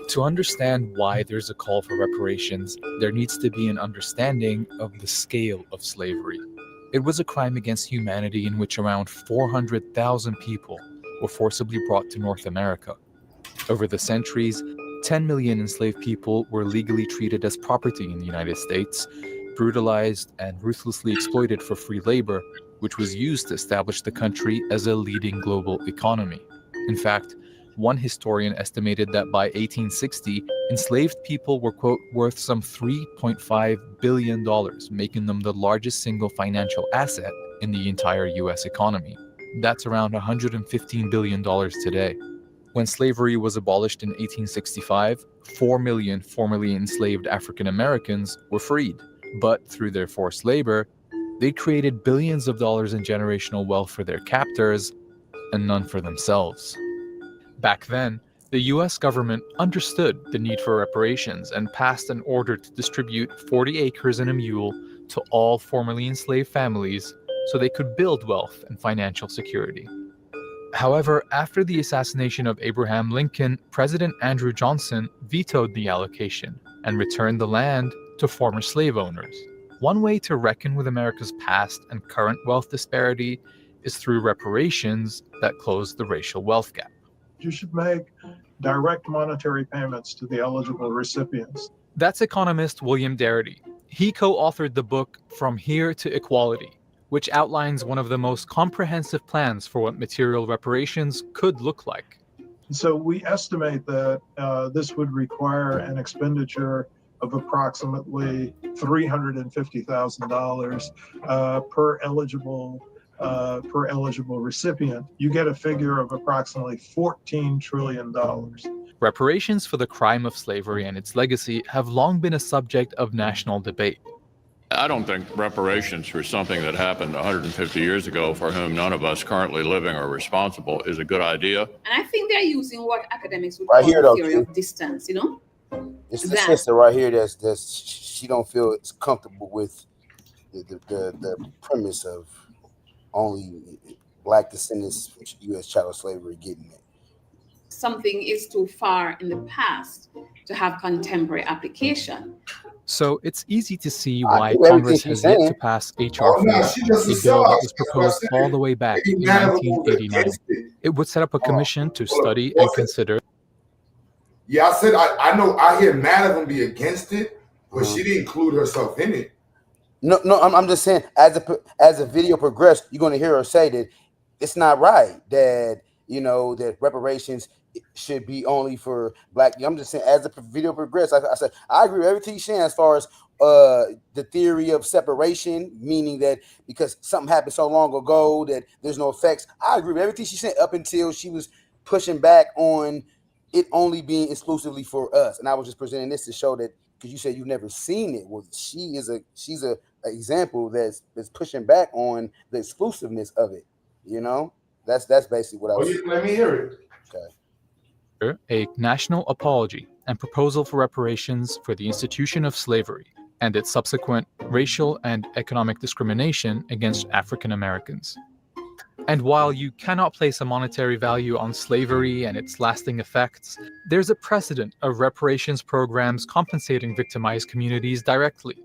S23: To understand why there's a call for reparations, there needs to be an understanding of the scale of slavery. It was a crime against humanity in which around 400,000 people were forcibly brought to North America. Over the centuries, 10 million enslaved people were legally treated as property in the United States, brutalized and ruthlessly exploited for free labor, which was used to establish the country as a leading global economy. In fact, one historian estimated that by 1860, enslaved people were, quote, worth some $3.5 billion, making them the largest single financial asset in the entire US economy. That's around $115 billion today. When slavery was abolished in 1865, 4 million formerly enslaved African Americans were freed. But through their forced labor, they created billions of dollars in generational wealth for their captors and none for themselves. Back then, the US government understood the need for reparations and passed an order to distribute 40 acres and a mule to all formerly enslaved families so they could build wealth and financial security. However, after the assassination of Abraham Lincoln, President Andrew Johnson vetoed the allocation and returned the land to former slave owners. One way to reckon with America's past and current wealth disparity is through reparations that close the racial wealth gap.
S1: You should make direct monetary payments to the eligible recipients.
S23: That's economist William Darity. He co-authored the book From Here to Equality, which outlines one of the most comprehensive plans for what material reparations could look like.
S1: So we estimate that this would require an expenditure of approximately $350,000 per eligible recipient. You get a figure of approximately $14 trillion.
S23: Reparations for the crime of slavery and its legacy have long been a subject of national debate.
S2: I don't think reparations for something that happened 150 years ago for whom none of us currently living are responsible is a good idea.
S14: And I think they're using what academics would
S15: Right
S14: call
S15: here,
S14: the
S15: though,
S14: theory of distance, you know?
S15: It's the sister right here that's she don't feel it's comfortable with the premise of only Black descendants of U.S. chattel slavery getting it.
S14: Something is too far in the past to have contemporary application.
S23: So it's easy to see why Congress has yet to pass H.R. 4, a bill that was proposed all the way back in 1989. It would set up a commission to study and consider.
S4: Yeah, I said I know I hear mad of them be against it, but she didn't include herself in it.
S15: No, I'm just saying as the video progressed, you're going to hear her say that it's not right that that reparations should be only for Black. I'm just saying as the video progressed, I said I agree with everything she's saying as far as the theory of separation, meaning that because something happened so long ago that there's no effects. I agree with everything she said up until she was pushing back on it only being exclusively for us. And I was just presenting this to show that because you said you've never seen it. Well, she's a example that's pushing back on the exclusiveness of it. That's basically what I was.
S4: Let me hear it.
S15: Okay.
S23: A national apology and proposal for reparations for the institution of slavery and its subsequent racial and economic discrimination against African Americans. And while you cannot place a monetary value on slavery and its lasting effects, there's a precedent of reparations programs compensating victimized communities directly.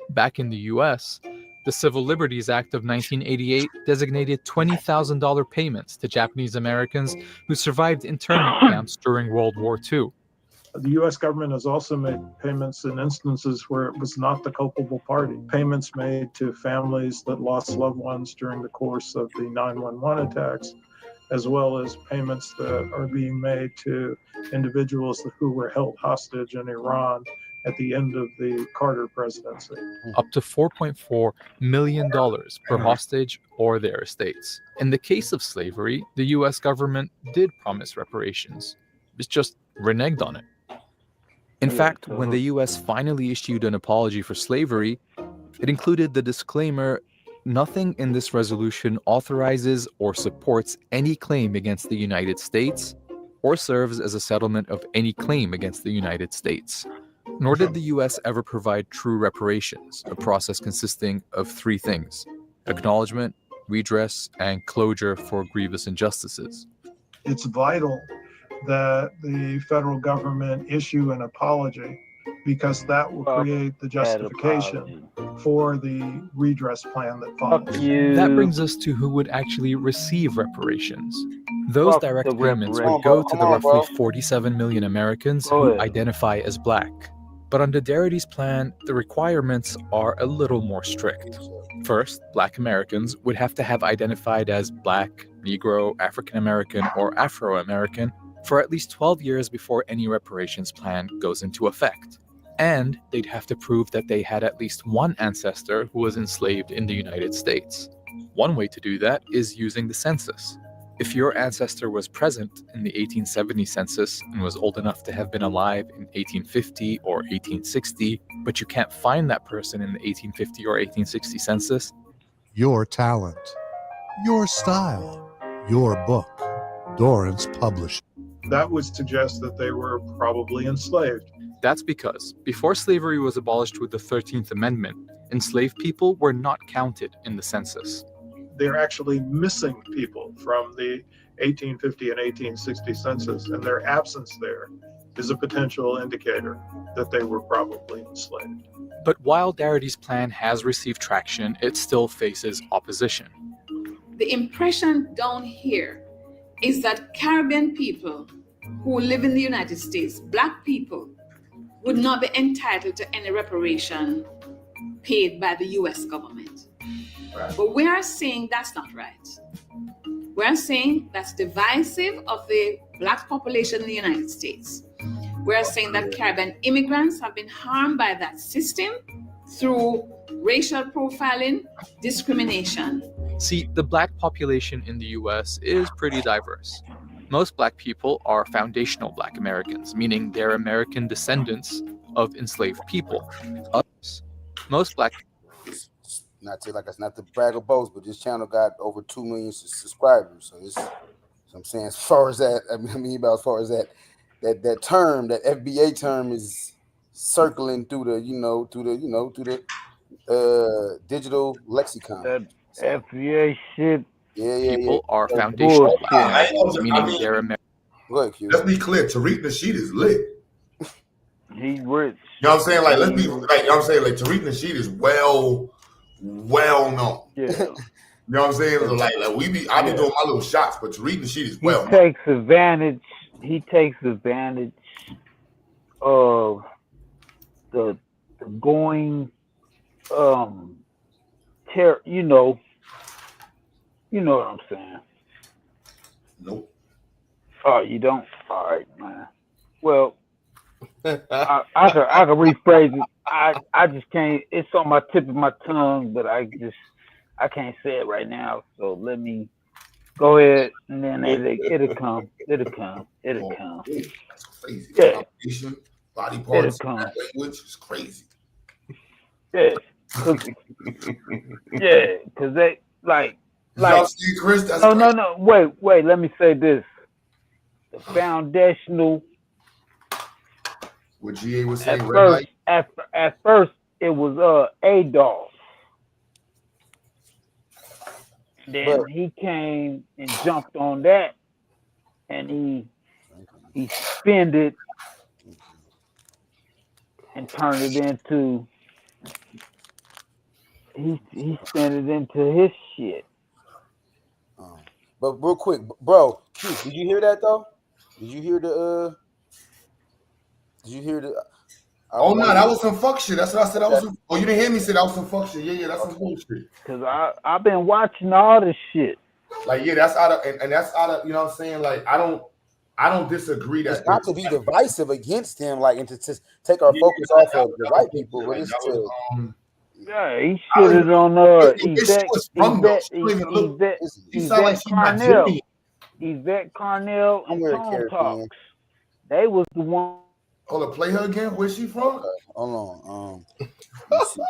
S23: Back in the US, the Civil Liberties Act of 1988 designated $20,000 payments to Japanese Americans who survived internment camps during World War II.
S1: The U.S. government has also made payments in instances where it was not the culpable party. Payments made to families that lost loved ones during the course of the 9/11 attacks, as well as payments that are being made to individuals who were held hostage in Iran at the end of the Carter presidency.
S23: Up to $4.4 million per hostage or their estates. In the case of slavery, the U.S. government did promise reparations. It's just reneged on it. In fact, when the US finally issued an apology for slavery, it included the disclaimer, "Nothing in this resolution authorizes or supports any claim against the United States or serves as a settlement of any claim against the United States." Nor did the US ever provide true reparations, a process consisting of three things: acknowledgement, redress, and closure for grievous injustices.
S1: It's vital that the federal government issue an apology, because that will create the justification for the redress plan that follows.
S23: That brings us to who would actually receive reparations. Those direct payments would go to the roughly 47 million Americans who identify as Black. But under Darity's plan, the requirements are a little more strict. First, Black Americans would have to have identified as Black, Negro, African American, or Afro American for at least 12 years before any reparations plan goes into effect. And they'd have to prove that they had at least one ancestor who was enslaved in the United States. One way to do that is using the census. If your ancestor was present in the 1870 census and was old enough to have been alive in 1850 or 1860, but you can't find that person in the 1850 or 1860 census,
S7: your talent, your style, your book. Dorrance Publishing.
S1: That would suggest that they were probably enslaved.
S23: That's because before slavery was abolished with the 13th Amendment, enslaved people were not counted in the census.
S1: They're actually missing people from the 1850 and 1860 census, and their absence there is a potential indicator that they were probably enslaved.
S23: But while Darity's plan has received traction, it still faces opposition.
S14: The impression down here is that Caribbean people who live in the United States, Black people, would not be entitled to any reparation paid by the US government. Right. But we are saying that's not right. We are saying that's divisive of the Black population in the United States. We are saying that Caribbean immigrants have been harmed by that system through racial profiling, discrimination.
S23: See, the Black population in the US is pretty diverse. Most Black people are foundational Black Americans, meaning they're American descendants of enslaved people. Others, most Black
S15: not to brag or boast, but this channel got over 2 million subscribers. So this, I'm saying, as far as that, as far as that term, that FBA term is circling through the digital lexicon.
S22: That FBA shit.
S23: People are foundational Black Americans, meaning they're American.
S4: Let's be clear. Tariq Nasheed is lit.
S22: He rich.
S4: You know what I'm saying? Like, let's be like, you know what I'm saying? Like, Tariq Nasheed is well known.
S22: Yeah.
S4: You know what I'm saying? So like I be doing my little shots, but Tariq Nasheed is well known.
S22: He takes advantage of the going you know what I'm saying.
S4: Nope.
S22: Oh, you don't? All right, man. Well, I can rephrase it. I just can't. It's on my tip of my tongue, but I can't say it right now. So let me go ahead, and then it'll come. It'll come.
S4: That's crazy.
S22: Yeah.
S4: Body parts, language is crazy.
S22: Yeah. Because they like.
S4: See, Chris, that's
S22: no. Wait. Let me say this. The foundational.
S4: What GA was saying,
S22: at first, it was ADOS. Then he came and jumped on that, and he spinned it and turned it into. He spun it into his shit.
S15: But real quick, bro, Keith, did you hear that though? Did you hear the?
S4: Oh no, that was some fuck shit. That's what I said. You didn't hear me say that was some fuck shit. Yeah, that's some bullshit.
S22: Cause I've been watching all this shit.
S4: Like that's out of and that's out of, you know what I'm saying. Like I don't disagree that
S15: it's not to be divisive against him, like, and to take our focus off of the white people, but it's to.
S22: Yeah, he shitted on Yvette Carnell and Tone Talks. They was the one
S4: Hold on, play her again. Where's she from?
S15: Okay, hold on. Let's see.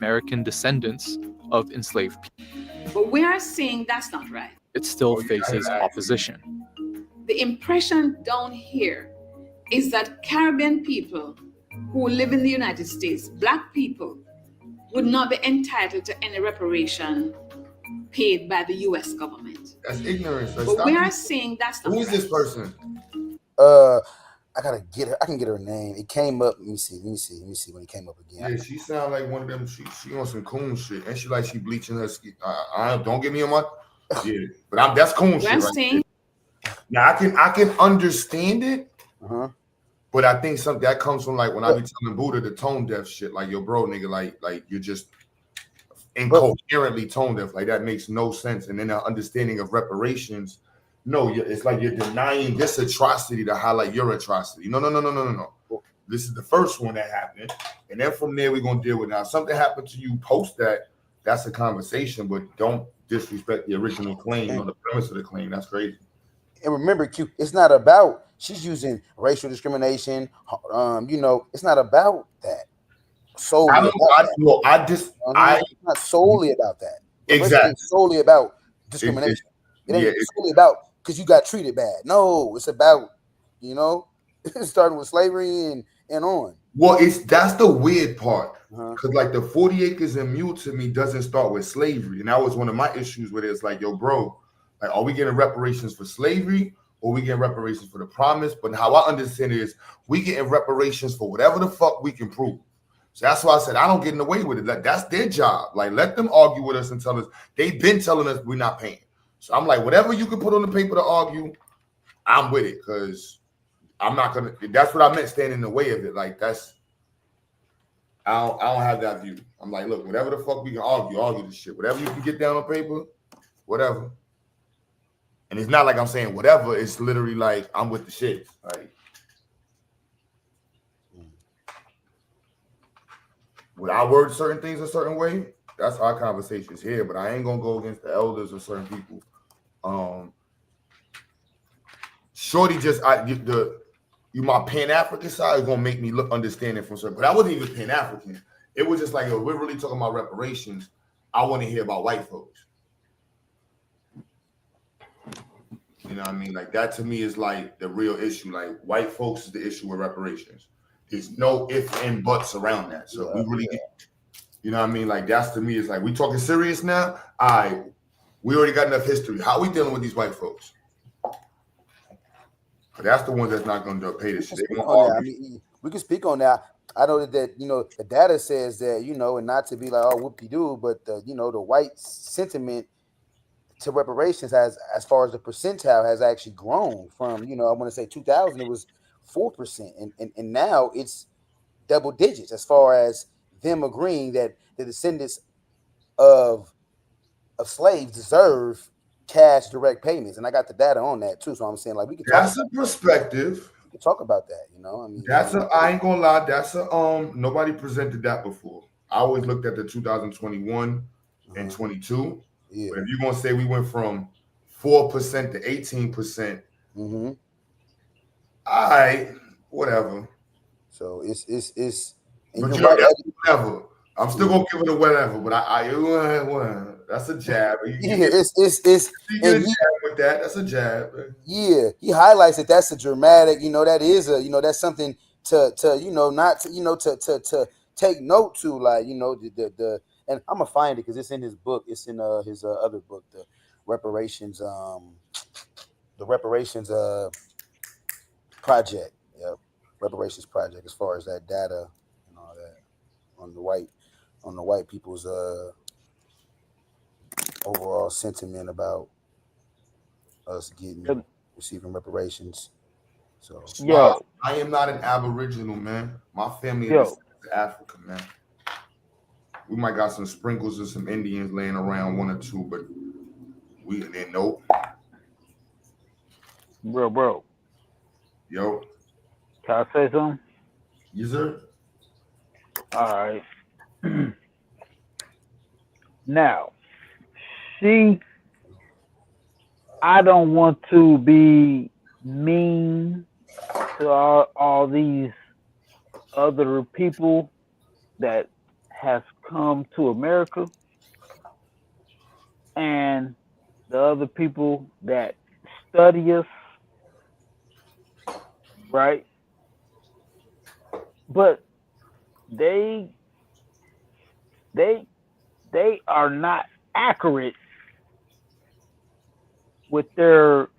S23: American descendants of enslaved people.
S14: But we are saying that's not right.
S23: It still faces opposition.
S14: The impression down here is that Caribbean people who live in the United States, Black people, would not be entitled to any reparation paid by the U.S. government.
S4: That's ignorance.
S14: But we are saying that's not
S4: Who is
S14: right.
S4: this person?
S15: I gotta get her. I can get her name. It came up. Let me see when it came up again.
S4: Yeah, she sound like one of them. She on some coon shit, and she like she bleaching her skin. Don't get me on my. Yeah, but that's coon shit. Right there. Now I can understand it, but I think something that comes from like when I be telling Buddha the tone deaf shit. Like, yo, bro, nigga, like you're just incoherently tone deaf. Like that makes no sense. And then the understanding of reparations. No, it's like you're denying this atrocity to highlight your atrocity. No. This is the first one that happened. And then from there, we're going to deal with now. Something happened to you post that, that's a conversation, but don't disrespect the original claim or the premise of the claim. That's crazy.
S15: And remember, Q, it's not about, she's using racial discrimination. It's not about that. It's not solely about that.
S4: Exactly.
S15: It's solely about discrimination. It ain't solely about because you got treated bad. No, it's about, starting with slavery and on.
S4: Well, that's the weird part. Because like the 40 acres and mule to me doesn't start with slavery. And that was one of my issues with it. It's like, yo, bro, like, are we getting reparations for slavery or we getting reparations for the promise? But how I understand it is we getting reparations for whatever the fuck we can prove. So that's why I said I don't get in the way with it. Like, that's their job. Like, let them argue with us and tell us they've been telling us we're not paying. So I'm like, whatever you can put on the paper to argue, I'm with it because I'm not gonna. That's what I meant, standing in the way of it. Like that's, I don't have that view. I'm like, look, whatever the fuck we can argue this shit. Whatever you can get down on paper, whatever. And it's not like I'm saying whatever. It's literally like I'm with the shit. Like, would I word certain things a certain way? That's our conversations here. But I ain't gonna go against the elders or certain people. Shorty just my Pan-African side is gonna make me look understanding from certain, but I wasn't even Pan-African. It was just like, yo, we're really talking about reparations. I want to hear about white folks. You know what I mean? Like that to me is like the real issue. Like white folks is the issue with reparations. There's no ifs and buts around that. So we really you know what I mean? Like that's to me is like, we talking serious now? We already got enough history. How are we dealing with these white folks? But that's the ones that's not going to pay this shit.
S15: We can speak on that. I know that the data says that, and not to be like, oh, whoop-de-doo, but the white sentiment to reparations has, as far as the percentile, has actually grown from, I want to say 2000, it was 4%. And now it's double digits as far as them agreeing that the descendants of slaves deserve cash direct payments. And I got the data on that too. So I'm saying, like, we can
S4: that's a perspective.
S15: We can talk about that,
S4: I ain't gonna lie, that's nobody presented that before. I always looked at the 2021 and 22. Yeah. But if you're gonna say we went from 4% to 18%, all right, whatever.
S15: So it's
S4: but that's whatever. I'm still gonna give it a whatever, but that's a jab.
S15: It's
S4: with that. That's a jab.
S15: Yeah, he highlights that that's a dramatic. That is that's something to not to take note to, like the and I'm gonna find it because it's in his book. It's in his other book, the reparations project. Yep, reparations project. As far as that data and all that on the white people's overall sentiment about us receiving reparations. So
S4: I am not an Aboriginal, man. My family is African, man. We might got some sprinkles of some Indians laying around, one or two, but we didn't know.
S22: Bro.
S4: Yo.
S22: Can I say something?
S4: Yes, sir.
S22: All right. Now, she I don't want to be mean to all these other people that has come to America and the other people that study us, right? But they are not accurate with their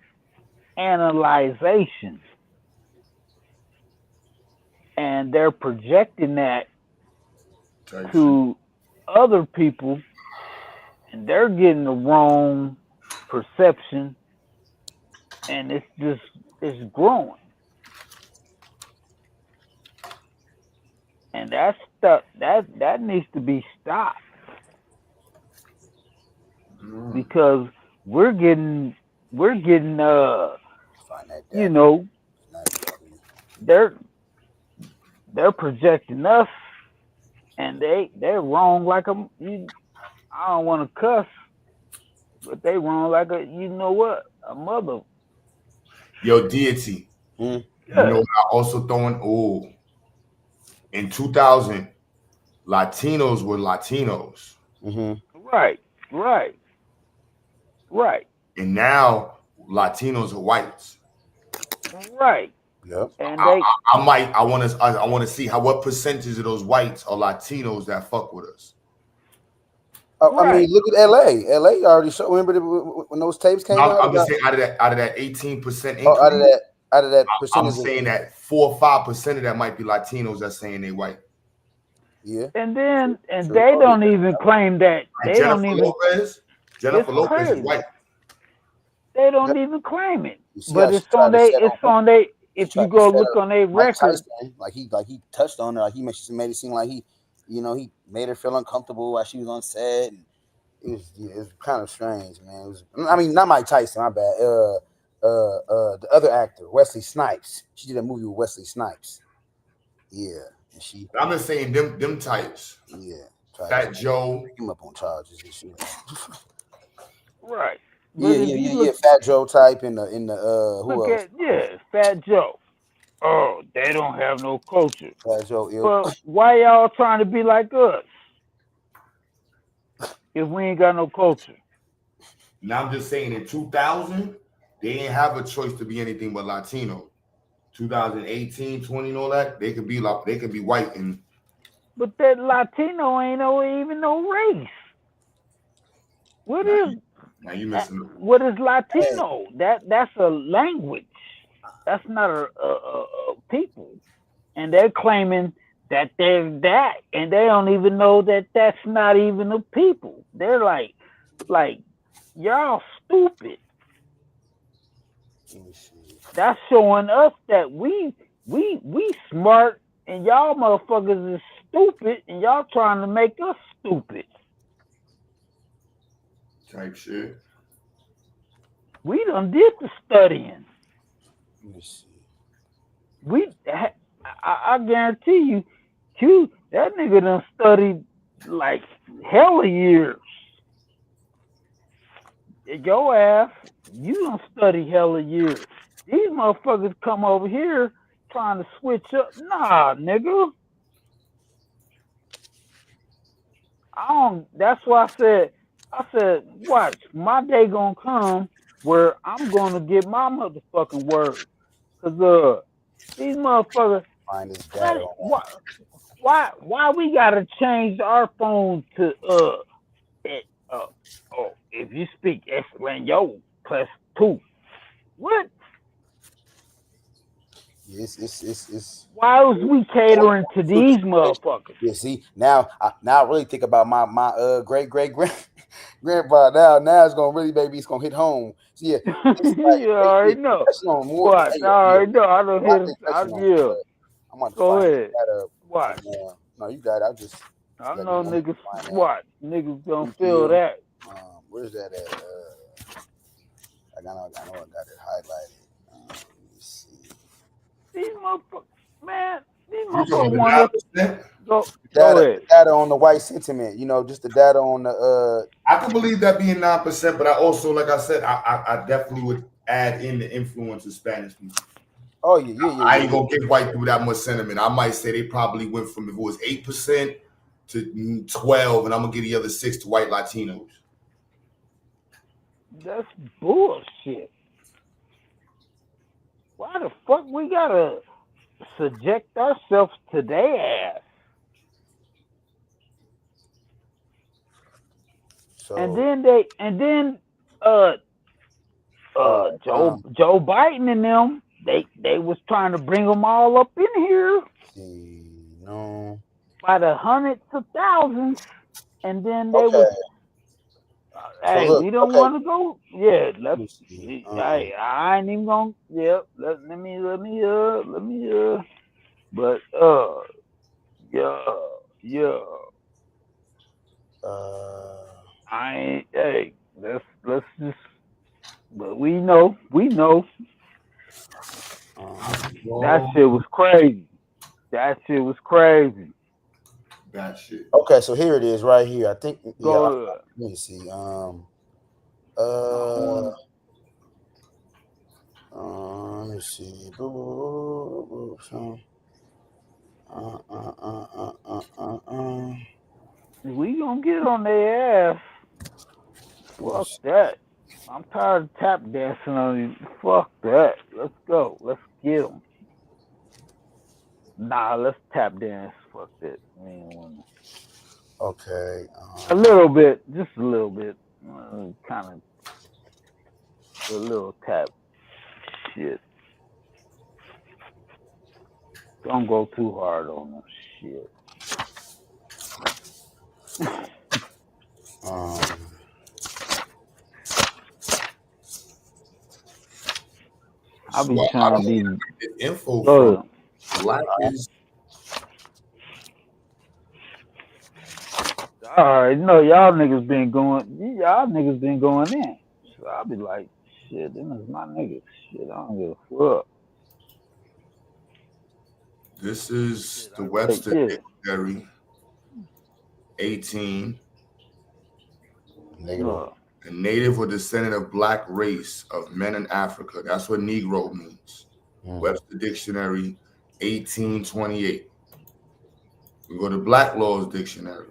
S22: analyzation, and they're projecting that to other people, and they're getting the wrong perception, and it's growing, and that stuff that needs to be stopped because we're getting you know, they're projecting us, and they're wrong like I don't want to cuss, but they wrong like a mother.
S4: Yo, deity. You know what I also throwing? In 2000, Latinos were Latinos.
S22: Right.
S4: And now Latinos are whites.
S22: Right.
S15: Yep.
S22: And
S4: I want to see what percentage of those whites are Latinos that fuck with us.
S15: I mean, look at LA. LA already showed. Remember when those tapes came out?
S4: I'm just saying out of that 18% increase.
S15: Out of that percentage.
S4: I'm saying that 4 or 5% of that might be Latinos that's saying they white.
S15: Yeah.
S22: And they don't even claim that.
S4: Like
S22: They don't even.
S4: Jennifer Lopez is white.
S22: They don't even claim it.
S15: See
S22: But it's on they. If you go look on their record,
S15: like he touched on her, like he made it seem like he made her feel uncomfortable while she was on set. And it was kind of strange, man. I mean, not Mike Tyson, my bad. The other actor, Wesley Snipes. She did a movie with Wesley Snipes. Yeah, and
S4: I'm just saying them types.
S15: Yeah,
S4: Fat Joe.
S15: Pick him up on charges and shit.
S22: Right.
S15: Yeah. Fat Joe type in the who else?
S22: Fat Joe. Oh, they don't have no culture.
S15: Fat Joe.
S22: But why y'all trying to be like us if we ain't got no culture?
S4: Now I'm just saying in 2000, they didn't have a choice to be anything but Latino. 2018, 20, and all that, they could be white and.
S22: But that Latino ain't even no race. What is?
S4: Now you missing it.
S22: What is Latino? That's a language. That's not a people, and they're claiming that they're that, and they don't even know that that's not even a people. They're like y'all stupid. That's showing us that we smart, and y'all motherfuckers is stupid, and y'all trying to make us stupid.
S4: Type shit.
S22: We done did the studying.
S15: Let me see.
S22: I guarantee you, Q, that nigga done studied like hella years. Your ass, you done study hella years. These motherfuckers come over here trying to switch up. Nah, nigga. That's why I said, watch, my day gonna come where I'm gonna get my motherfucking word. Cause these motherfuckers, why we gotta change our phone to if you speak Espanol +2. What?
S15: It's
S22: why was we catering to these motherfuckers?
S15: Yeah, see, now I really think about my great grandpa. Now it's gonna really, baby, it's gonna hit home. So yeah, it's like,
S22: I already know. What? I already know. I don't hear.
S15: I'm gonna
S22: go ahead.
S15: That up.
S22: What?
S15: No, you got it.
S22: I know niggas. What? Niggas gonna feel that.
S15: Where's that at? I know I got it highlighted. Let me see.
S22: These motherfuckers, man. These motherfuckers want us. Go
S15: Data,
S22: ahead.
S15: data on the white sentiment. You know, just the data on the.
S4: I can believe that being 9%, but I also, like I said, I definitely would add in the influence of Spanish people.
S15: Oh yeah.
S4: I ain't gonna give white people that much sentiment. I might say they probably went from, if it was 8% to 12, and I'm gonna give the other 6 to white Latinos.
S22: That's bullshit. Why the fuck we gotta subject ourselves to their ass?
S15: So,
S22: and then Joe Biden and them, they was trying to bring them all up in here.
S15: No.
S22: By the hundreds of thousands, and then they
S15: Okay.
S22: was, hey,
S15: look,
S22: we don't
S15: okay.
S22: want to go. Yeah, let's.
S15: see.
S22: Hey, I ain't even gonna. Yep. Let me. But yeah. I ain't. Hey, let's just. But we know. That shit was crazy. That
S4: shit.
S15: Okay, so here it is, right here. I think.
S22: Go
S15: let me see. Let me see.
S22: We gonna get on their ass. Fuck that. I'm tired of tap dancing on you. Fuck that. Let's go. Let's get them. Nah, let's tap dance. Fuck that. We ain't wanna.
S15: Okay.
S22: A little bit, just a little bit. Kind of a little tap shit. Don't go too hard on them shit. I'll be trying to be
S4: info from Black is.
S22: All right, no, y'all niggas been going in. So I'll be like, shit, them is my niggas. Shit, I don't give a fuck.
S4: This is the Webster Dictionary, 18. A native or descendant of black race of men in Africa. That's what Negro means. Webster Dictionary, 1828. We go to Black Laws Dictionary.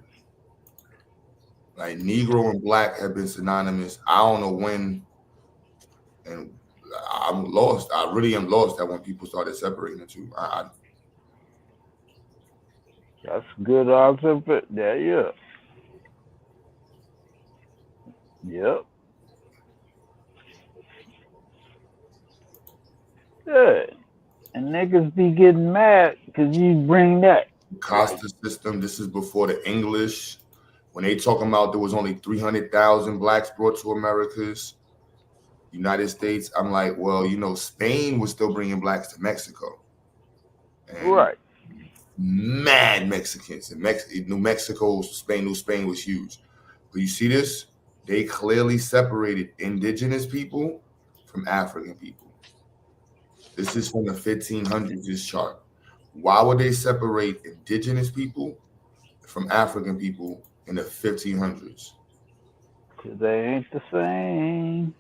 S4: Like Negro and black have been synonymous. I don't know when, and I'm lost. I really am lost at when people started separating the two.
S22: That's good observation. Yeah. Yep. Good. And niggas be getting mad because you bring that.
S4: Costa system. This is before the English. When they talking about there was only 300,000 blacks brought to Americas, United States, I'm like, well, you know, Spain was still bringing blacks to Mexico. And
S22: right.
S4: Mad Mexicans. In New Mexico, Spain was huge. But you see this? They clearly separated indigenous people from African people. This is from the 1500s, this chart. Why would they separate indigenous people from African people in the 1500s?
S22: Because they ain't the same.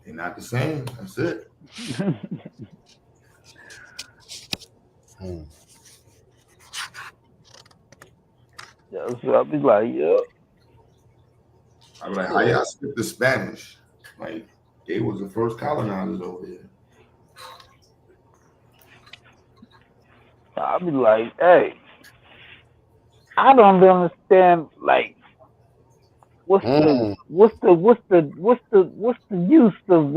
S4: They're not the same. That's it.
S22: So I'll be like, yeah.
S4: I'm like, how y'all skip the Spanish? Like, they was the first colonizers over here.
S22: I'll be like, hey, I don't understand. Like, what's the use of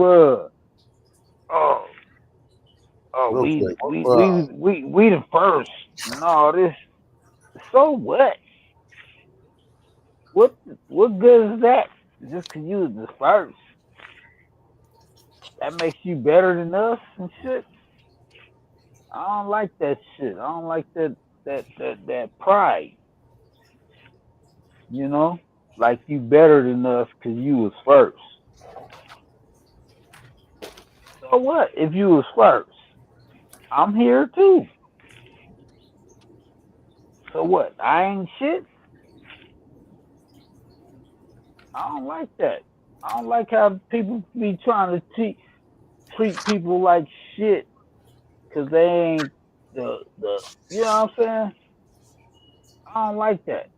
S22: we the first and all this. So what? What good is that? Just because you was the first, that makes you better than us and shit. I don't like that shit. I don't like that pride. You know, like you better than us because you was first. So what if you was first? I'm here too. So what? I ain't shit. I don't like that. I don't like how people be trying to treat people like shit because they ain't the you know what I'm saying? I don't like that.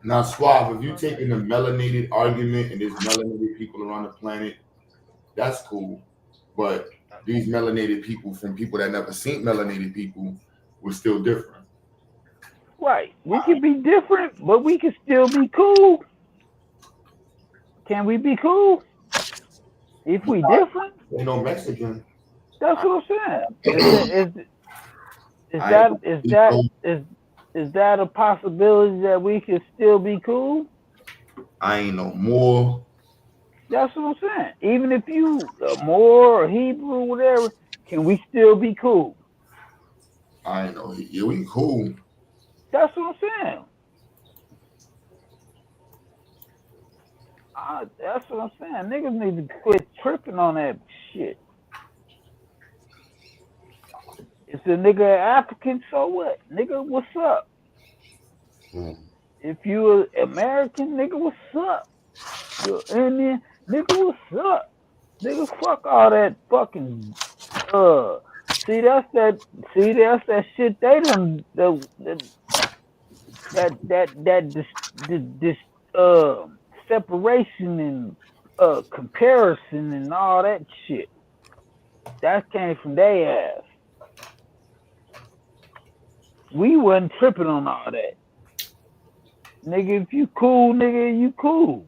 S4: Now, Suave, if you taking the melanated argument and there's melanated people around the planet, that's cool. But these melanated people from people that never seen melanated people were still different.
S22: Right. We can be different, but we can still be cool. Can we be cool? If we different?
S4: Ain't no Mexican.
S22: That's what I'm saying. Is that a possibility that we can still be cool?
S4: I ain't no more.
S22: That's what I'm saying. Even if you Moor or Hebrew, whatever, can we still be cool?
S4: I ain't know. Yeah, we cool.
S22: That's what I'm saying. That's what I'm saying. Niggas need to quit tripping on that shit. If the nigga African, so what? Nigga, what's up? If you an American, nigga, what's up? You're Indian, nigga, what's up? Nigga, fuck all that fucking that's that shit they done this separation and comparison and all that shit. That came from their ass. We wasn't tripping on all that. Nigga, if you cool, nigga, you cool.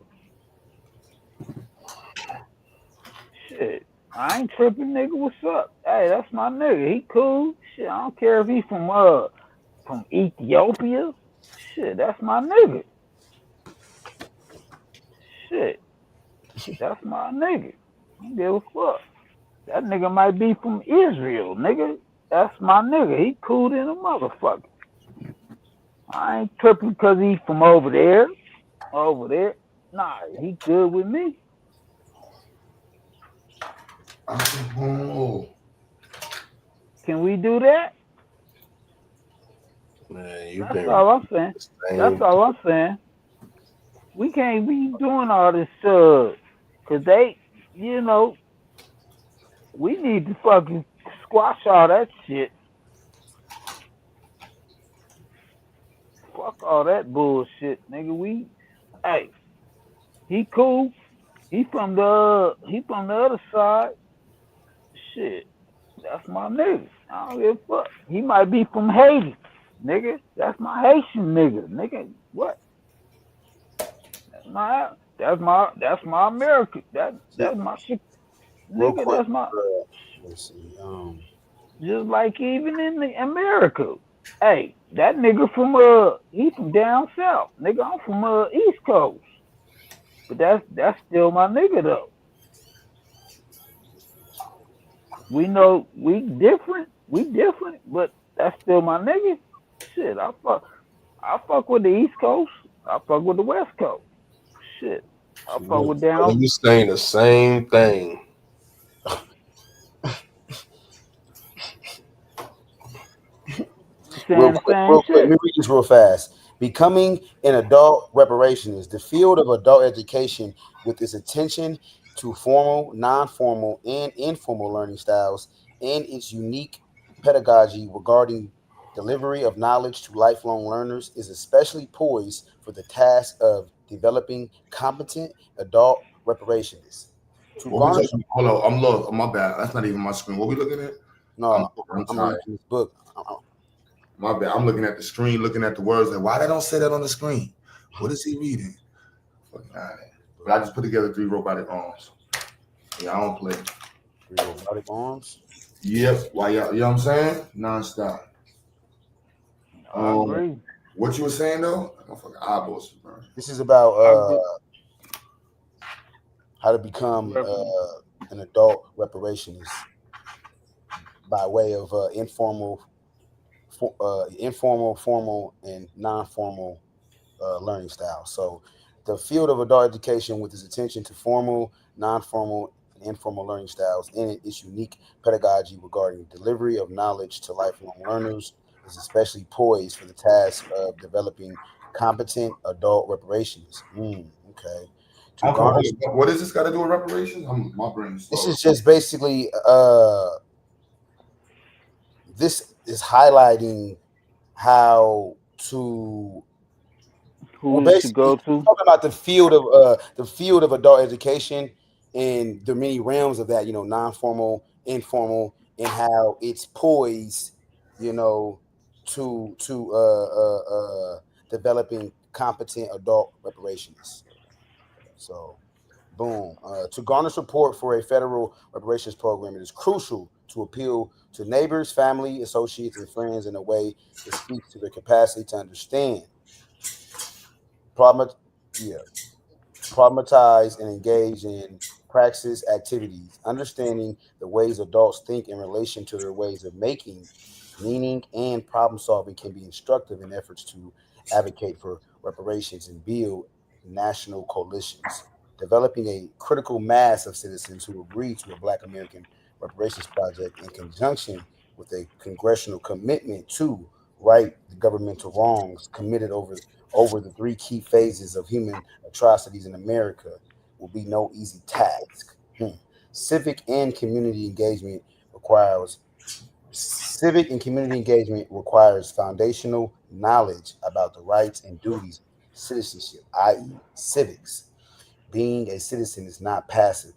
S22: Shit. I ain't tripping, nigga. What's up? Hey, that's my nigga. He cool. Shit, I don't care if he from Ethiopia. Shit, that's my nigga. Shit. That's my nigga. I don't give a fuck. That nigga might be from Israel, nigga. That's my nigga. He cool than a motherfucker. I ain't tripping because he from over there. Over there. Nah, he good with me.
S4: Oh.
S22: Can we do that?
S3: Man,
S22: That's all I'm saying. That's all I'm saying. We can't be doing all this cause they, we need to fucking squash all that shit. Fuck all that bullshit, nigga. Hey, he cool. He from the other side. Shit, that's my nigga. I don't give a fuck. He might be from Haiti, nigga. That's my Haitian nigga, nigga. What? That's my American. That's my shit,
S15: Real
S22: nigga.
S15: quick,
S22: That's my.
S15: let's see.
S22: Just like even in America, hey, that nigga he from down south, nigga. I'm from East Coast, but that's still my nigga though. We know we different, but that's still my nigga. Shit, I fuck with the East Coast. I fuck with the West Coast. Shit, I fuck with down.
S3: You saying the same thing.
S15: Real quick, let me read this real fast. Becoming an adult reparationist, the field of adult education with its attention to formal, non-formal, and informal learning styles and its unique pedagogy regarding delivery of knowledge to lifelong learners is especially poised for the task of developing competent adult reparationists.
S4: Hold on, I'm looking. My bad. That's not even my screen. What we looking at?
S15: No, I'm reading this book.
S4: My bad. I'm looking at the screen, looking at the words. Like, why they don't say that on the screen? What is he reading? Fucking but I just put together 3 robotic arms. Yeah, I don't play.
S15: 3 robotic arms?
S4: Yep. Why y'all? You know what I'm saying? Non-stop.
S22: I agree.
S4: What you were saying though? Fucking ABOS.
S15: This is about how to become an adult reparationist by way of informal, formal, and non-formal learning style. So the field of adult education with its attention to formal, non-formal, and informal learning styles and its unique pedagogy regarding delivery of knowledge to lifelong learners is especially poised for the task of developing competent adult reparations. Okay. To
S4: Okay,
S15: garner,
S4: what does this got to do with reparations? My brain's
S15: this
S4: slow.
S15: is just basically this is highlighting how to
S22: Who we should go to?
S15: talking about the field of adult education and the many realms of that, non-formal, informal, and how it's poised, to developing competent adult reparations. So, boom. To garner support for a federal reparations program, it is crucial to appeal to neighbors, family, associates, and friends in a way that speaks to their capacity to understand, problematize, and engage in praxis activities. Understanding the ways adults think in relation to their ways of making meaning and problem solving can be instructive in efforts to advocate for reparations and build national coalitions. Developing a critical mass of citizens who agree to a Black American reparations project in conjunction with a congressional commitment to right the governmental wrongs committed over the three key phases of human atrocities in America will be no easy task. Civic and community engagement requires foundational knowledge about the rights and duties of citizenship, i.e., civics. Being a citizen is not passive.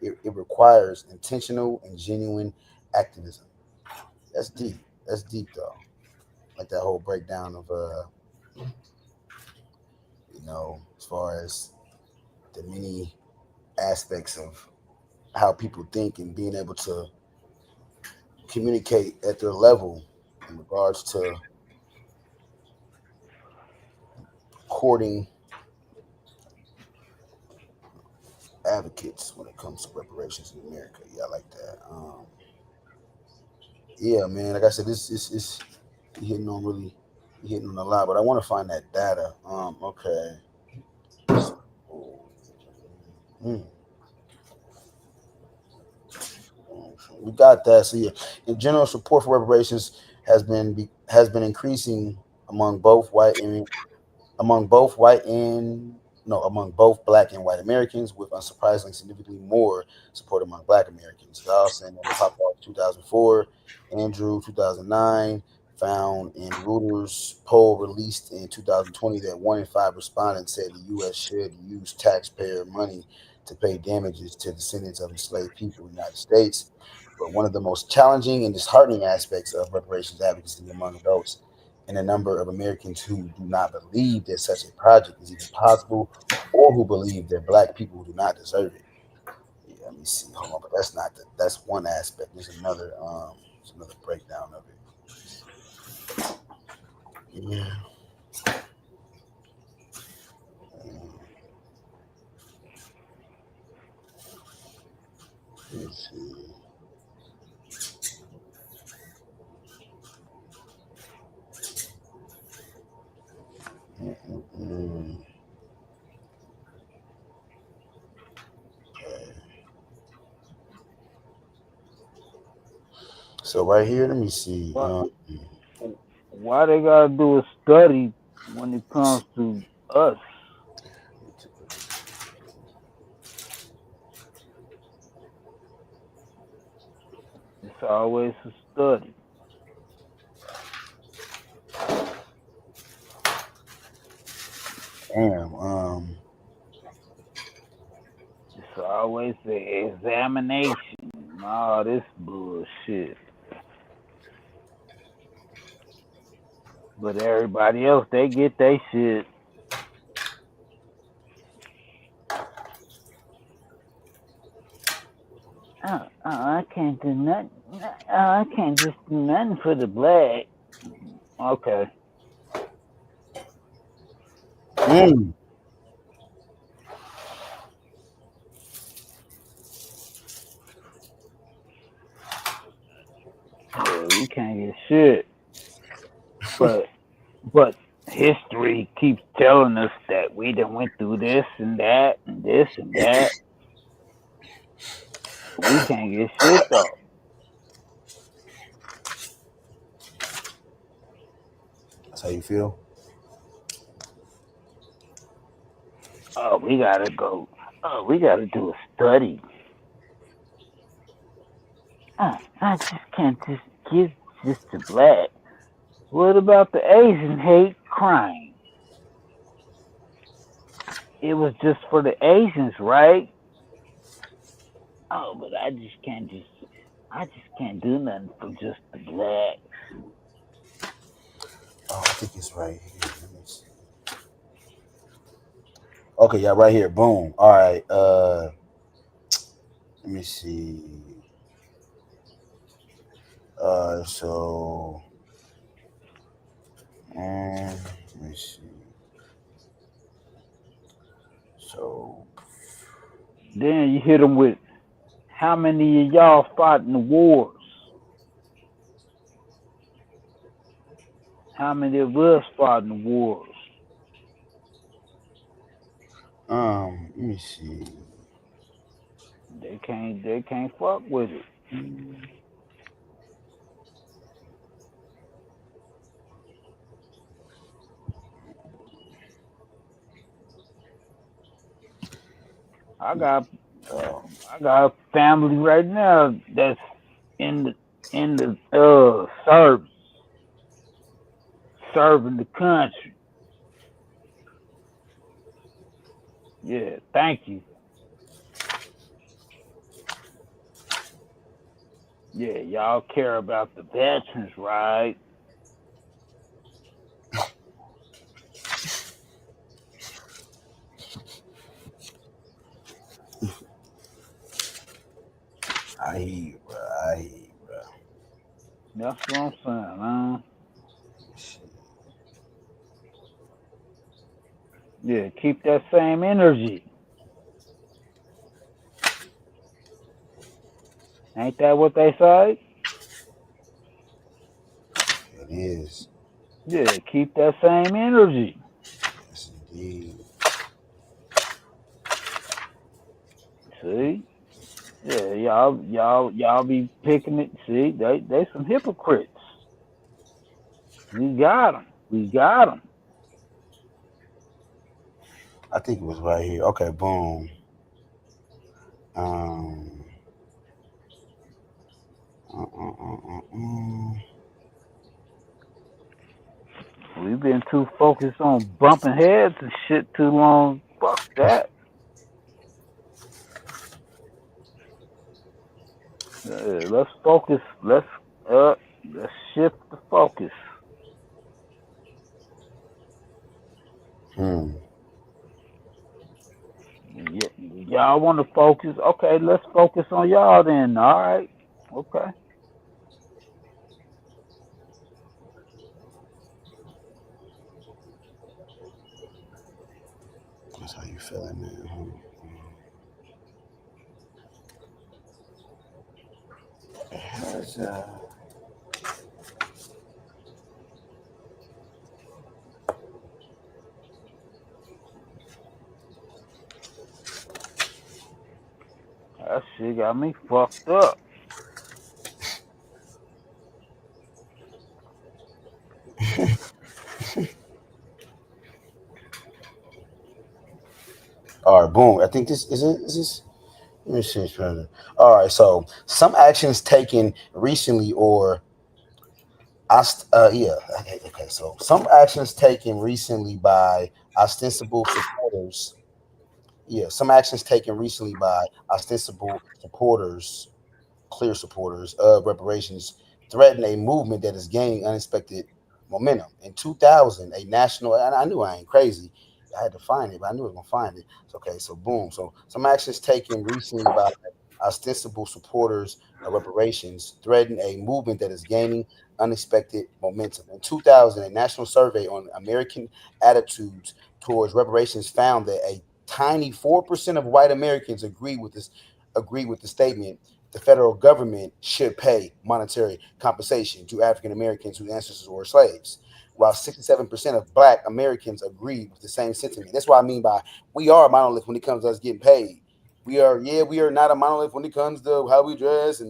S15: It requires intentional and genuine activism. That's deep. That's deep though. Like that whole breakdown of as far as the many aspects of how people think and being able to communicate at their level in regards to courting advocates when it comes to reparations in America. Yeah, I like that. Yeah, man. Like I said, this is hitting on a lot, but I want to find that data. Okay. We got that. So yeah, in general, support for reparations has been increasing among both Black and white Americans, with unsurprisingly significantly more support among Black Americans. Dawson and Poplar 2004, Andrew 2009, found in Reuters poll released in 2020 that 1 in 5 respondents said the U.S. should use taxpayer money to pay damages to descendants of enslaved people in the United States. But one of the most challenging and disheartening aspects of reparations advocacy among adults and a number of Americans who do not believe that such a project is even possible, or who believe that Black people do not deserve it. Yeah, let me see. Hold on, but that's one aspect. There's another breakdown of it. Yeah. Let's see. So right here, let me see.
S22: Why they gotta do a study when it comes to us? It's always a study.
S15: Damn.
S22: It's always the examination and all this bullshit. But everybody else, they get their shit. I can't do nothing. I can't just do nothing for the Black. Okay. Yeah, we can't get shit. But history keeps telling us that we done went through this and that and this and that. We can't get shit though.
S15: That's how you feel?
S22: Oh, we gotta go. Oh, we gotta do a study. I just can't just give just to black. What about the Asian hate crime? It was just for the Asians, right? Oh, but I just can't do nothing for just the black.
S15: Oh, I think it's right here. Let me see. Okay, yeah, right here. Boom. All right. Let me see. So let me see. So
S22: Then you hit them with how many of y'all fought in the wars? How many of us fought in the wars?
S15: let me see.
S22: They can't fuck with it. I got a family right now that's in the service, serving the country. Yeah, thank you. Yeah, y'all care about the veterans, right?
S15: I hear you, bro.
S22: That's what I'm saying, man. Yeah, keep that same energy. Ain't that what they say?
S15: It is.
S22: Yeah, keep that same energy.
S15: Yes, indeed.
S22: See? Yeah, y'all be picking it. See, they some hypocrites. We got them.
S15: I think it was right here. Okay, boom.
S22: We've been too focused on bumping heads and shit too long. Fuck that. Let's focus. Let's shift the focus. Yeah, y'all want to focus? Okay, let's focus on y'all then. All right. Okay.
S15: That's how you feeling, man. How's
S22: That shit got me fucked up.
S15: All right, boom. I think this is it. Is this? Let me see. All right. So some actions taken recently, or yeah. Okay. So some actions taken recently by ostensible supporters. Yeah. Some actions taken recently by ostensible supporters, clear supporters of reparations, threaten a movement that is gaining unexpected momentum. In 2000, a national, and I knew I ain't crazy. I had to find it, but I knew I was going to find it. So, okay, so boom. So some actions taken recently by ostensible supporters of reparations threaten a movement that is gaining unexpected momentum. In 2000, a national survey on American attitudes towards reparations found that a tiny 4% of white Americans agree with the statement the federal government should pay monetary compensation to African Americans whose ancestors were slaves, while 67% of Black Americans agreed with the same sentiment. That's what I mean by we are a monolith when it comes to us getting paid. We are not a monolith when it comes to how we dress,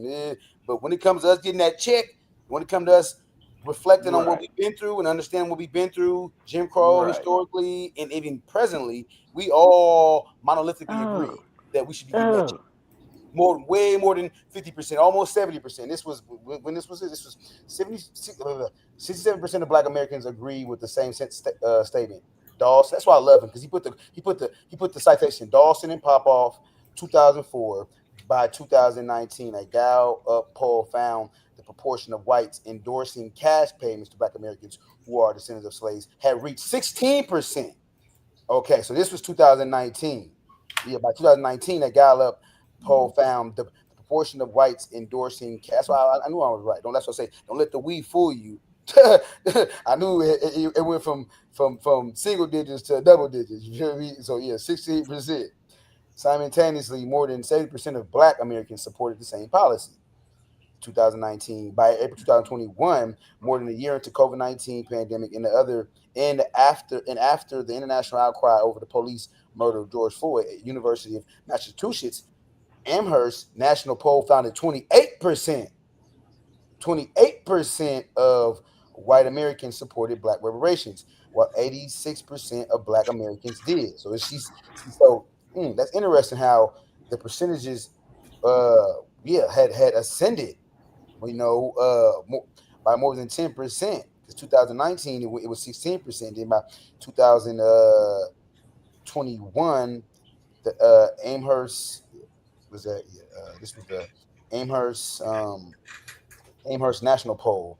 S15: but when it comes to us getting that check, when it comes to us reflecting on what we've been through and understanding what we've been through, Jim Crow historically and even presently, we all monolithically agree that we should be getting that check. Way more than 50%, almost 70%. This was when this was 67% of Black Americans agree with the same statement. Dawson, that's why I love him, because he put the citation Dawson and Popoff, 2004. By 2019, a Gallup poll found the proportion of whites endorsing cash payments to Black Americans who are descendants of slaves had reached 16%. Okay, so this was 2019. Yeah, by 2019, a Gallup poll found the proportion of whites endorsing cash. That's why I knew I was right. That's what I say. Don't let the weed fool you. I knew it went from single digits to double digits. You feel me? So yeah, 68%. Simultaneously, more than 70% of Black Americans supported the same policy. 2019. By April 2021, more than a year into COVID-19 pandemic and after the international outcry over the police murder of George Floyd at University of Massachusetts, Amherst national poll found that 28% of white Americans supported Black reparations, while 86% of Black Americans did. So that's interesting how the percentages had ascended, by more than 10%. Because 2019 it was 16%. Then by 2021, the Amherst was that. This was the Amherst national poll.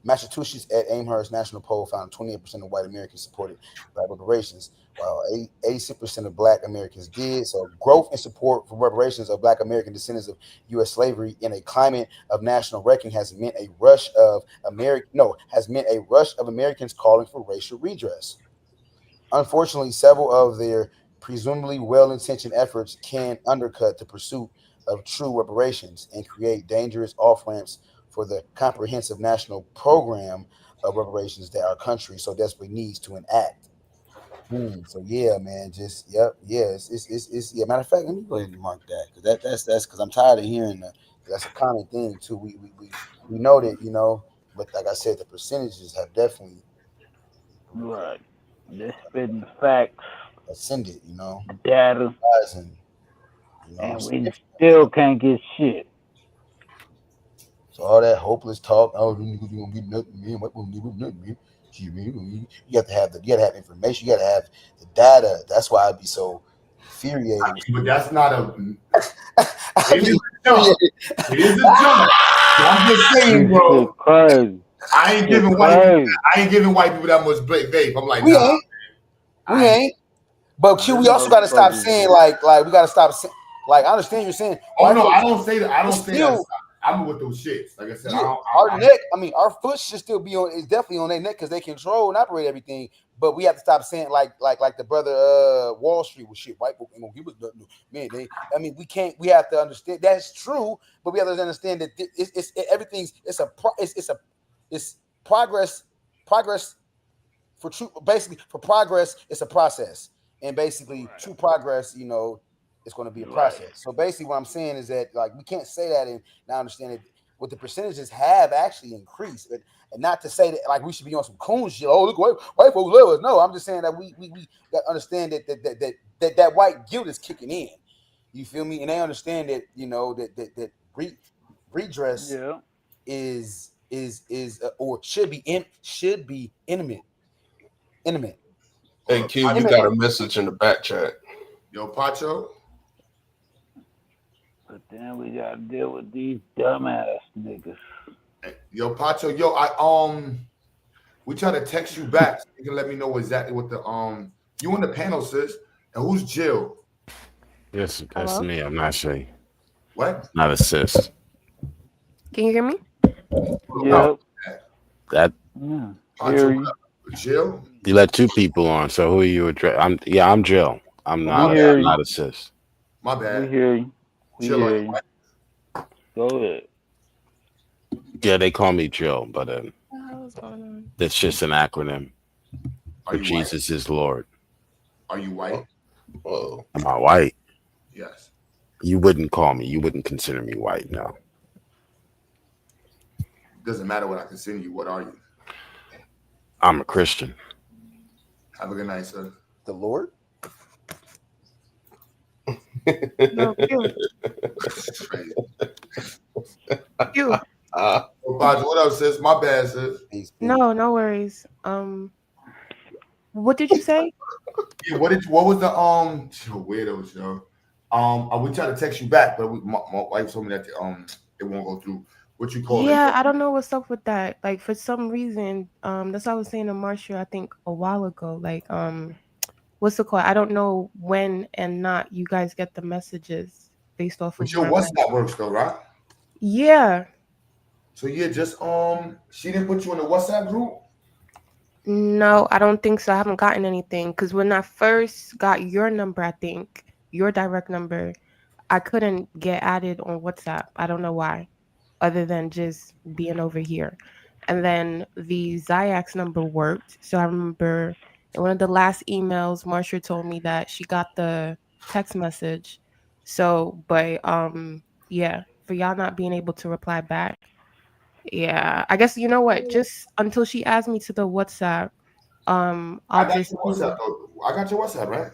S15: Massachusetts at Amherst national poll found 28% of white Americans supported Black reparations, while 86% of Black Americans did. So growth and support for reparations of Black American descendants of U.S. slavery in a climate of national reckoning has meant a rush of Americans calling for racial redress. Unfortunately, several of their presumably well-intentioned efforts can undercut the pursuit of true reparations and create dangerous off-ramps for the comprehensive national program of reparations that our country so desperately needs to enact. So yeah, man, it's matter of fact, let me go ahead and mark that, because that's because I'm tired of hearing that. That's a common thing too. We know that, but like I said, the percentages have definitely
S22: They're spitting facts, ascended,
S15: data,
S22: and we still can't get shit.
S15: So all that hopeless talk, you gonna get nothing, man. What gonna do nothing, man? You got to have information. You got to have the data. That's why I'd be so infuriated.
S10: But that's not it is a jump. It is a jump. I'm just saying, bro.
S22: Crazy.
S10: I ain't giving white people that much vape. I'm like,
S15: we ain't. But Q, we also got to stop saying like we got to stop saying, like, I understand you're saying.
S10: Oh no, I don't say that. I don't say that. I'm with those shits. Like I said,
S15: our foot should still be on. It's definitely on their neck because they control and operate everything. But we have to stop saying like the brother Wall Street was shit. White people ain't gonna give us nothing. Man, we can't. We have to understand that's true, but we have to understand that it's everything's. It's progress. Progress for true. Basically, for progress, it's a process, and basically, true progress, it's going to be a process. So basically what I'm saying is that, like, we can't say that and not understand that what the percentages have actually increased. And not to say that, like, we should be on some coon shit. Oh, look, white folks love us. No, I'm just saying that we got to understand that white guilt is kicking in. You feel me? And they understand that, that redress is or should be intimate.
S3: Hey, Q, you got a message in the back chat.
S10: Yo, Pacho.
S22: But then we gotta deal with these dumbass niggas.
S10: Yo, Pacho, we try to text you back so you can let me know exactly what the you on the panel, sis. And who's Jill?
S8: Yes, that's me. I'm not Shay.
S10: What?
S8: Not a sis.
S16: Can you hear me?
S22: Yeah.
S8: That.
S10: Pacho, Jill.
S8: You let two people on. So who are you address? I'm Jill. I'm not a sis.
S10: My bad.
S22: We hear you.
S10: Jill,
S22: go ahead.
S8: Yeah, they call me Jill, but that's just an acronym for Jesus is Lord.
S10: Are you white?
S8: Whoa. Am I white?
S10: Yes.
S8: You wouldn't call me. You wouldn't consider me white, no.
S4: doesn't matter what I can send you. What are you?
S8: I'm a Christian.
S4: Have a good night, sir.
S15: The Lord?
S11: No, you. You.
S4: What up, sis? My bad, sis.
S11: No, no worries. What did you say?
S4: Yeah, what was the weirdo show? We tried to text you back, but my wife told me that it won't go through. What you call it?
S11: Yeah, I don't know what's up with that. Like for some reason, that's what I was saying to Marsha, I think a while ago. Like, what's the call? I don't know when and not you guys get the messages based off
S4: But
S11: of
S4: your
S11: where I'm
S4: WhatsApp works though, right?
S11: Yeah.
S4: So yeah, just she didn't put you in the WhatsApp group?
S11: No, I don't think so. I haven't gotten anything because when I first got your number, I think your direct number, I couldn't get added on WhatsApp. I don't know why, other than just being over here. And then the Ziax number worked. So I remember in one of the last emails, Marsha told me that she got the text message. So, but yeah, for y'all not being able to reply back. Yeah, I guess you know what? Just until she adds me to the WhatsApp,
S4: I
S11: I'll
S4: got
S11: just
S4: your WhatsApp though. I got your WhatsApp, right?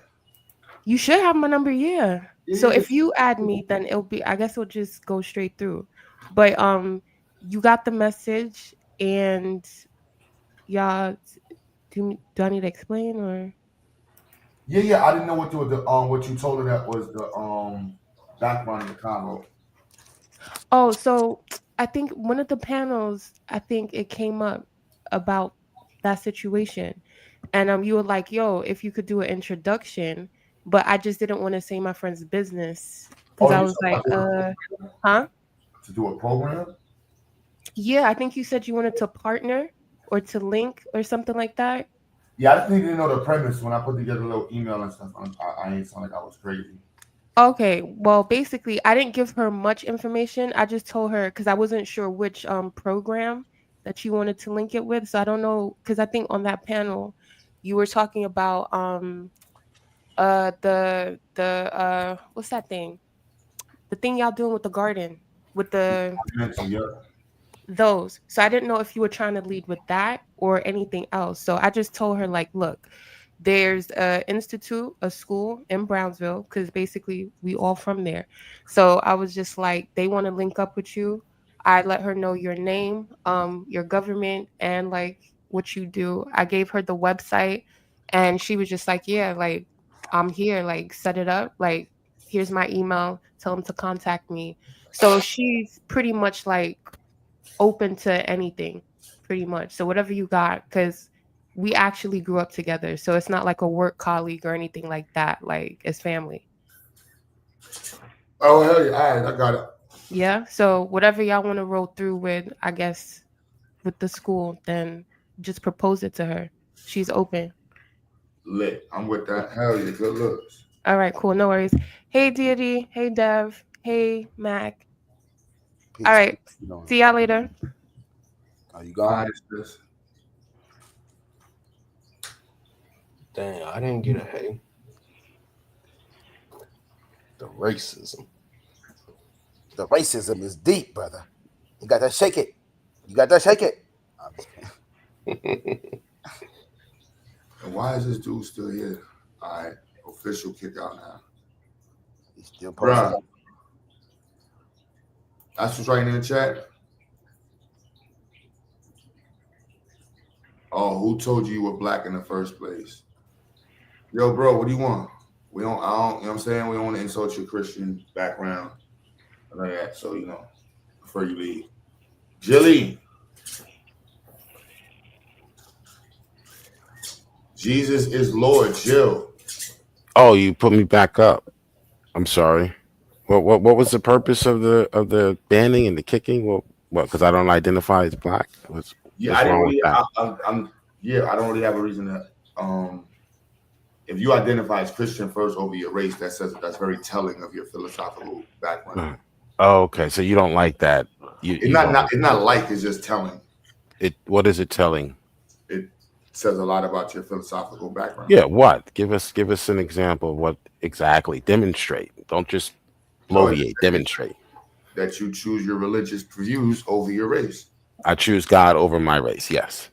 S11: You should have my number, yeah.
S4: Yeah,
S11: So
S4: yeah.
S11: if you add me, then I guess it'll just go straight through. But you got the message and y'all do I need to explain or
S4: Yeah. I didn't know what you told her that was the background of the convo.
S11: Oh, so I think one of the panels, I think it came up about that situation. And you were like, yo, if you could do an introduction, but I just didn't want to say my friend's business because
S4: Oh,
S11: I
S4: you
S11: was like,
S4: talking
S11: huh?
S4: to do a program?
S11: Yeah, I think you said you wanted to partner or to link or something like that.
S4: Yeah, I just didn't know the premise when I put together a little email and stuff. I ain't sound like I was crazy.
S11: Okay, well, basically, I didn't give her much information. I just told her because I wasn't sure which program that you wanted to link it with. So I don't know because I think on that panel you were talking about the what's that thing? The thing y'all doing with the garden with the those. So I didn't know if you were trying to lead with that or anything else. So I just told her like, look, there's a institute, a school in Brownsville, because basically we all from there. So I was just like, they want to link up with you. I let her know your name, your government, and like what you do. I gave her the website, and she was just like, yeah, like I'm here, like set it up, like here's my email, tell them to contact me. So she's pretty much like open to anything, pretty much. So whatever you got, because we actually grew up together. So it's not like a work colleague or anything like that. Like it's family.
S4: Oh hell yeah! All right, I got it.
S11: Yeah. So whatever y'all want to roll through with, I guess, with the school, then just propose it to her. She's open.
S4: Lit. I'm with that. Hell yeah, good looks.
S11: All right, cool. No worries. Hey, Deity. Hey, Dev. Hey, Mac.
S15: Peace.
S11: All right. See y'all later.
S15: Are you gone?
S3: Damn, I didn't get a hey. The racism.
S15: The racism is deep, brother. You got to shake it. You got to shake it.
S4: And why is this dude still here? All right, official kick out now.
S15: He's still posting.
S4: Bruh. That's what's right in the chat. Oh, who told you were black in the first place? Yo, bro, what do you want? You know what I'm saying? We don't want to insult your Christian background like that. So, before you leave. Jilly. Jesus is Lord, Jill.
S8: Oh, you put me back up. I'm sorry. What was the purpose of the banning and the kicking? What? Because I don't identify as black. What's wrong with that?
S4: I don't really have a reason to. If you identify as Christian first over your race, that's very telling of your philosophical background.
S8: Oh, okay. So you don't like that.
S4: It's not like, it's just telling.
S8: What is it telling?
S4: It says a lot about your philosophical background.
S8: Yeah. What? Give us an example of what exactly. Demonstrate. Don't just bloviate. Demonstrate.
S4: That you choose your religious views over your race.
S8: I choose God over my race. Yes.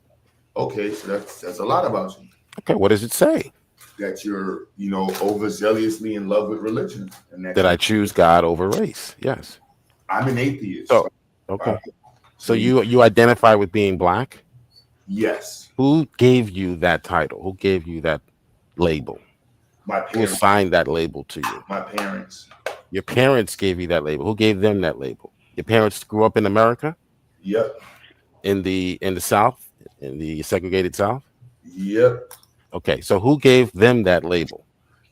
S4: Okay, so that's a lot about you.
S8: Okay, what does it say?
S4: That you're, overzealously in love with religion. And
S8: That I choose God over race. Yes.
S4: I'm an atheist.
S8: So, okay. So you identify with being black?
S4: Yes.
S8: Who gave you that title? Who gave you that label?
S4: My
S8: Who
S4: parents.
S8: assigned that label to you?
S4: My parents.
S8: Your parents gave you that label. Who gave them that label? Your parents grew up in America?
S4: Yep.
S8: In the South? In the segregated South?
S4: Yep.
S8: Okay, so who gave them that label?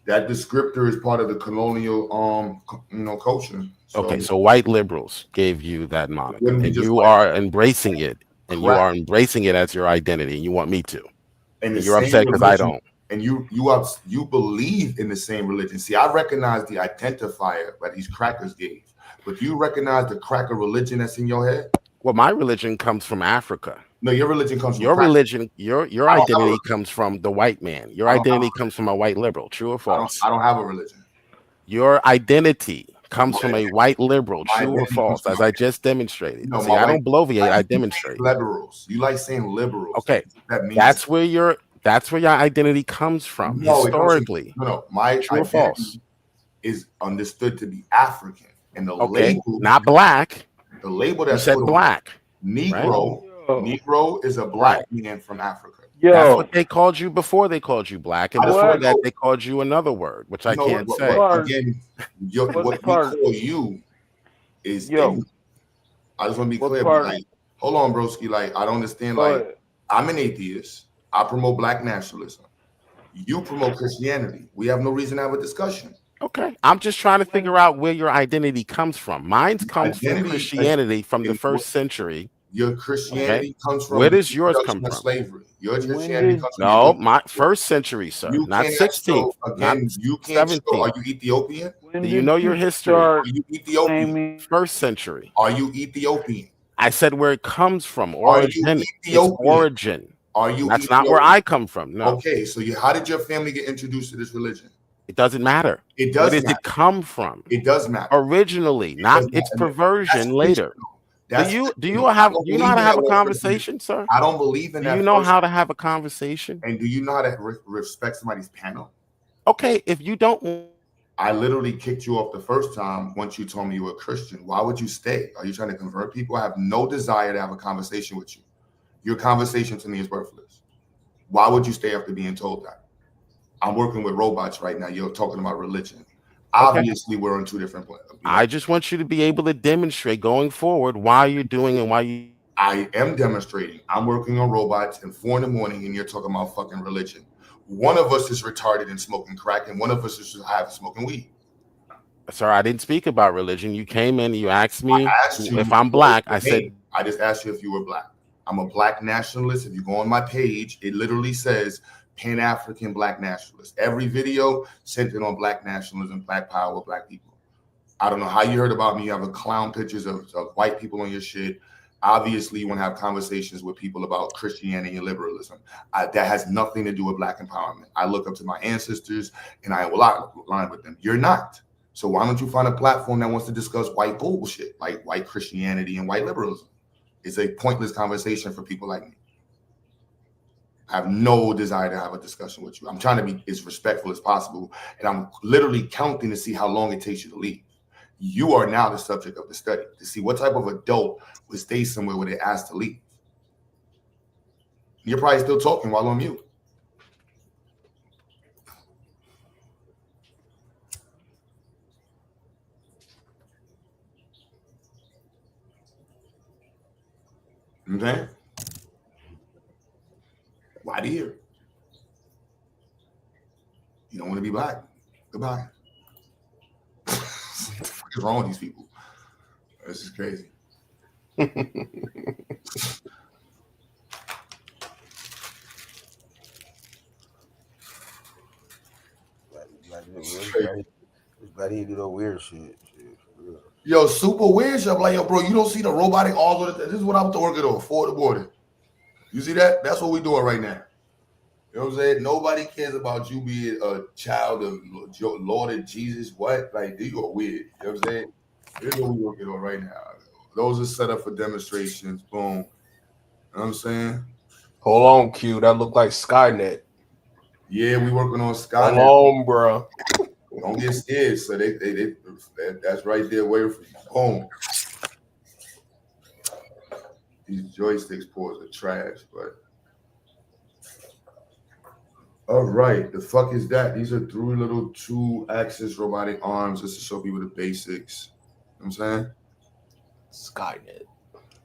S4: That descriptor is part of the colonial culture.
S8: Okay, so white liberals gave you that moniker,
S4: Wouldn't be
S8: and
S4: just
S8: you
S4: white.
S8: are embracing it, and you
S4: Correct.
S8: are embracing it as your identity, and you want me to.
S4: And
S8: And you're upset because I don't.
S4: And you believe in the same religion. See, I recognize the identifier that these crackers gave, but do you recognize the cracker religion that's in your head?
S8: Well, my religion comes from Africa.
S4: No, your religion comes from
S8: your
S4: crackers.
S8: religion. Your identity comes from the white man. Your identity comes from a white liberal. True or false?
S4: I don't have a religion.
S8: Your identity comes from a white liberal. True or false? As I just demonstrated.
S4: No,
S8: See, I don't bloviate. I demonstrate.
S4: Liberals. You like saying liberals.
S8: Okay,
S4: that means
S8: that's where your identity comes from historically.
S4: No, my
S8: True or false?
S4: Is understood to be African, and the
S8: Okay,
S4: label,
S8: not black.
S4: The label
S8: You
S4: that's
S8: said
S4: put on
S8: black.
S4: Negro.
S8: Right?
S4: Negro is a black man from Africa.
S8: That's what they called you before they called you black, and before
S4: What?
S8: that they called you another word, which I can't say.
S4: Again, what we call you is ignorant. I just want to be clear. But like, hold on, broski. Like, I don't understand. Like, I'm an atheist. I promote black nationalism. You promote Christianity. We have no reason to have a discussion.
S8: Okay, I'm just trying to figure out where your identity comes from. Mine comes from Christianity from the first century.
S4: Your Christianity comes from
S8: where does yours come from?
S4: Slavery. Your Christianity comes from
S8: no, my first century, sir. Not 16th. Not
S4: you can't
S8: 17th.
S4: show. Are you Ethiopian?
S8: Do you know your history?
S4: Are you Ethiopian?
S8: First century.
S4: Are you Ethiopian?
S8: I said where it comes from.
S4: Origin.
S8: Are you Ethiopian? Origin.
S4: Are you?
S8: That's not where I come from. No.
S4: Okay, so how did your family get introduced to this religion?
S8: It doesn't matter.
S4: It does.
S8: Where did it come from?
S4: It does matter.
S8: Originally, not its perversion later. Do you know how to have a conversation, sir?
S4: I don't believe in that.
S8: Do you know how to have a conversation?
S4: And do you know how to respect somebody's panel?
S8: Okay, if you don't,
S4: I literally kicked you off the first time once you told me you were a Christian. Why would you stay? Are you trying to convert people? I have no desire to have a conversation with you. Your conversation to me is worthless. Why would you stay after being told that? I'm working with robots right now. You're talking about religion. Obviously, we're on two different planets.
S8: I just want you to be able to demonstrate going forward why you're doing and why you.
S4: I am demonstrating. I'm working on robots at 4 a.m, and you're talking about fucking religion. One of us is retarded and smoking crack, and one of us is smoking weed.
S8: Sir, I didn't speak about religion. You came in and you asked me if I'm black. I said
S4: I just asked you if you were black. I'm a black nationalist. If you go on my page, it literally says Pan-African black nationalist. Every video centered on black nationalism, black power, black people. I don't know how you heard about me. You have a clown pictures of white people on your shit. Obviously, you want to have conversations with people about Christianity and liberalism. That has nothing to do with black empowerment. I look up to my ancestors and I will align with them. You're not. So why don't you find a platform that wants to discuss white bullshit, like white Christianity and white liberalism? It's a pointless conversation for people like me. I have no desire to have a discussion with you. I'm trying to be as respectful as possible, and I'm literally counting to see how long it takes you to leave. You are now the subject of the study to see what type of adult would stay somewhere where they're asked to leave. You're probably still talking while on mute. Okay. Why do you? You don't want to be black. Goodbye. What the fuck is wrong with these people? This is crazy.
S15: Glad he do that weird shit.
S4: Yo, super weird shit. I'm like, yo, bro, you don't see the robotic all of it. This is what I'm working on for the border. You see that? That's what we're doing right now. You know what I'm saying? Nobody cares about you being a child of Lord and Jesus. What? Like, you are weird. You know what I'm saying? This is what we're working on right now. Those are set up for demonstrations. Boom. know what I'm saying?
S3: Hold on, Q. That look like Skynet.
S4: Yeah, we working on Skynet.
S3: Hold on, bro.
S4: Don't get scared. So that's right there waiting for you. Boom. These joysticks pause are trash, but all right. The fuck is that? These are 3 little 2-axis robotic arms just to show people the basics. You know what I'm saying?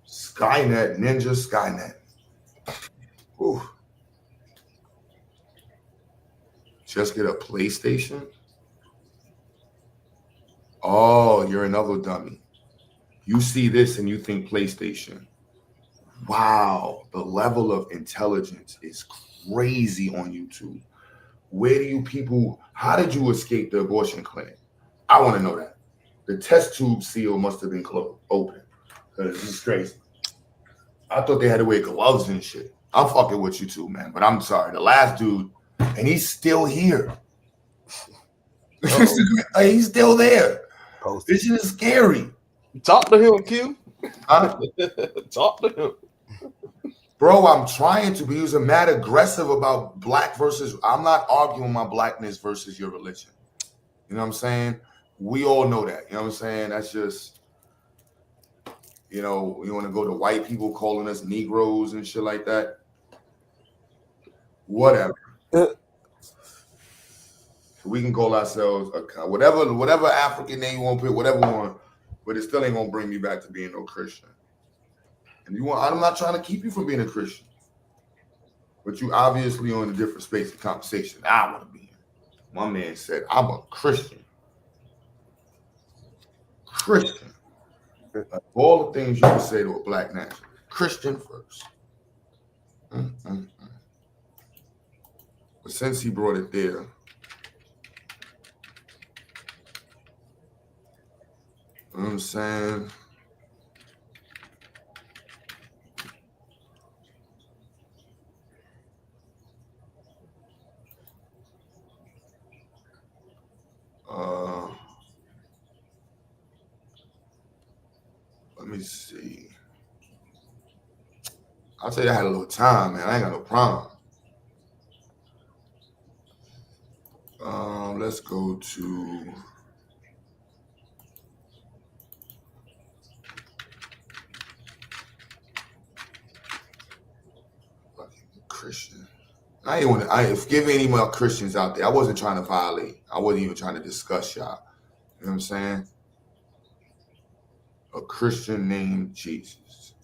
S4: Skynet, Ninja Skynet. Whew. Just get a PlayStation? Oh, you're another dummy. You see this and you think PlayStation. Wow, the level of intelligence is crazy on YouTube. Where do you people, how did you escape the abortion clinic? I want to know that. The test tube seal must have been open. Because this is crazy. I thought they had to wear gloves and shit. I'm fucking with you too, man. But I'm sorry. The last dude, and he's still here. He's still there. This shit is scary.
S3: Talk to him, Q.
S4: Huh?
S3: Talk to him.
S4: Bro, I'm trying to, but he was mad aggressive about black versus, I'm not arguing my blackness versus your religion. You know what I'm saying? We all know that. You know what I'm saying? That's just, you know, you want to go to white people calling us Negroes and shit like that. Whatever. We can call ourselves whatever African name you want to put, whatever one, but it still ain't gonna bring me back to being no Christian. And I'm not trying to keep you from being a Christian, but you obviously on a different space of conversation I want to be in. My man said, I'm a Christian. Christian. Like all the things you would say to a black nationalist. Christian first. But since he brought it there, you know what I'm saying? Let me see. I'll tell you I had a little time, man. I ain't got no problem. Let's go to Christian. I ain't want to. Forgive any more Christians out there. I wasn't trying to violate. I wasn't even trying to discuss y'all. You know what I'm saying? A Christian named Jesus.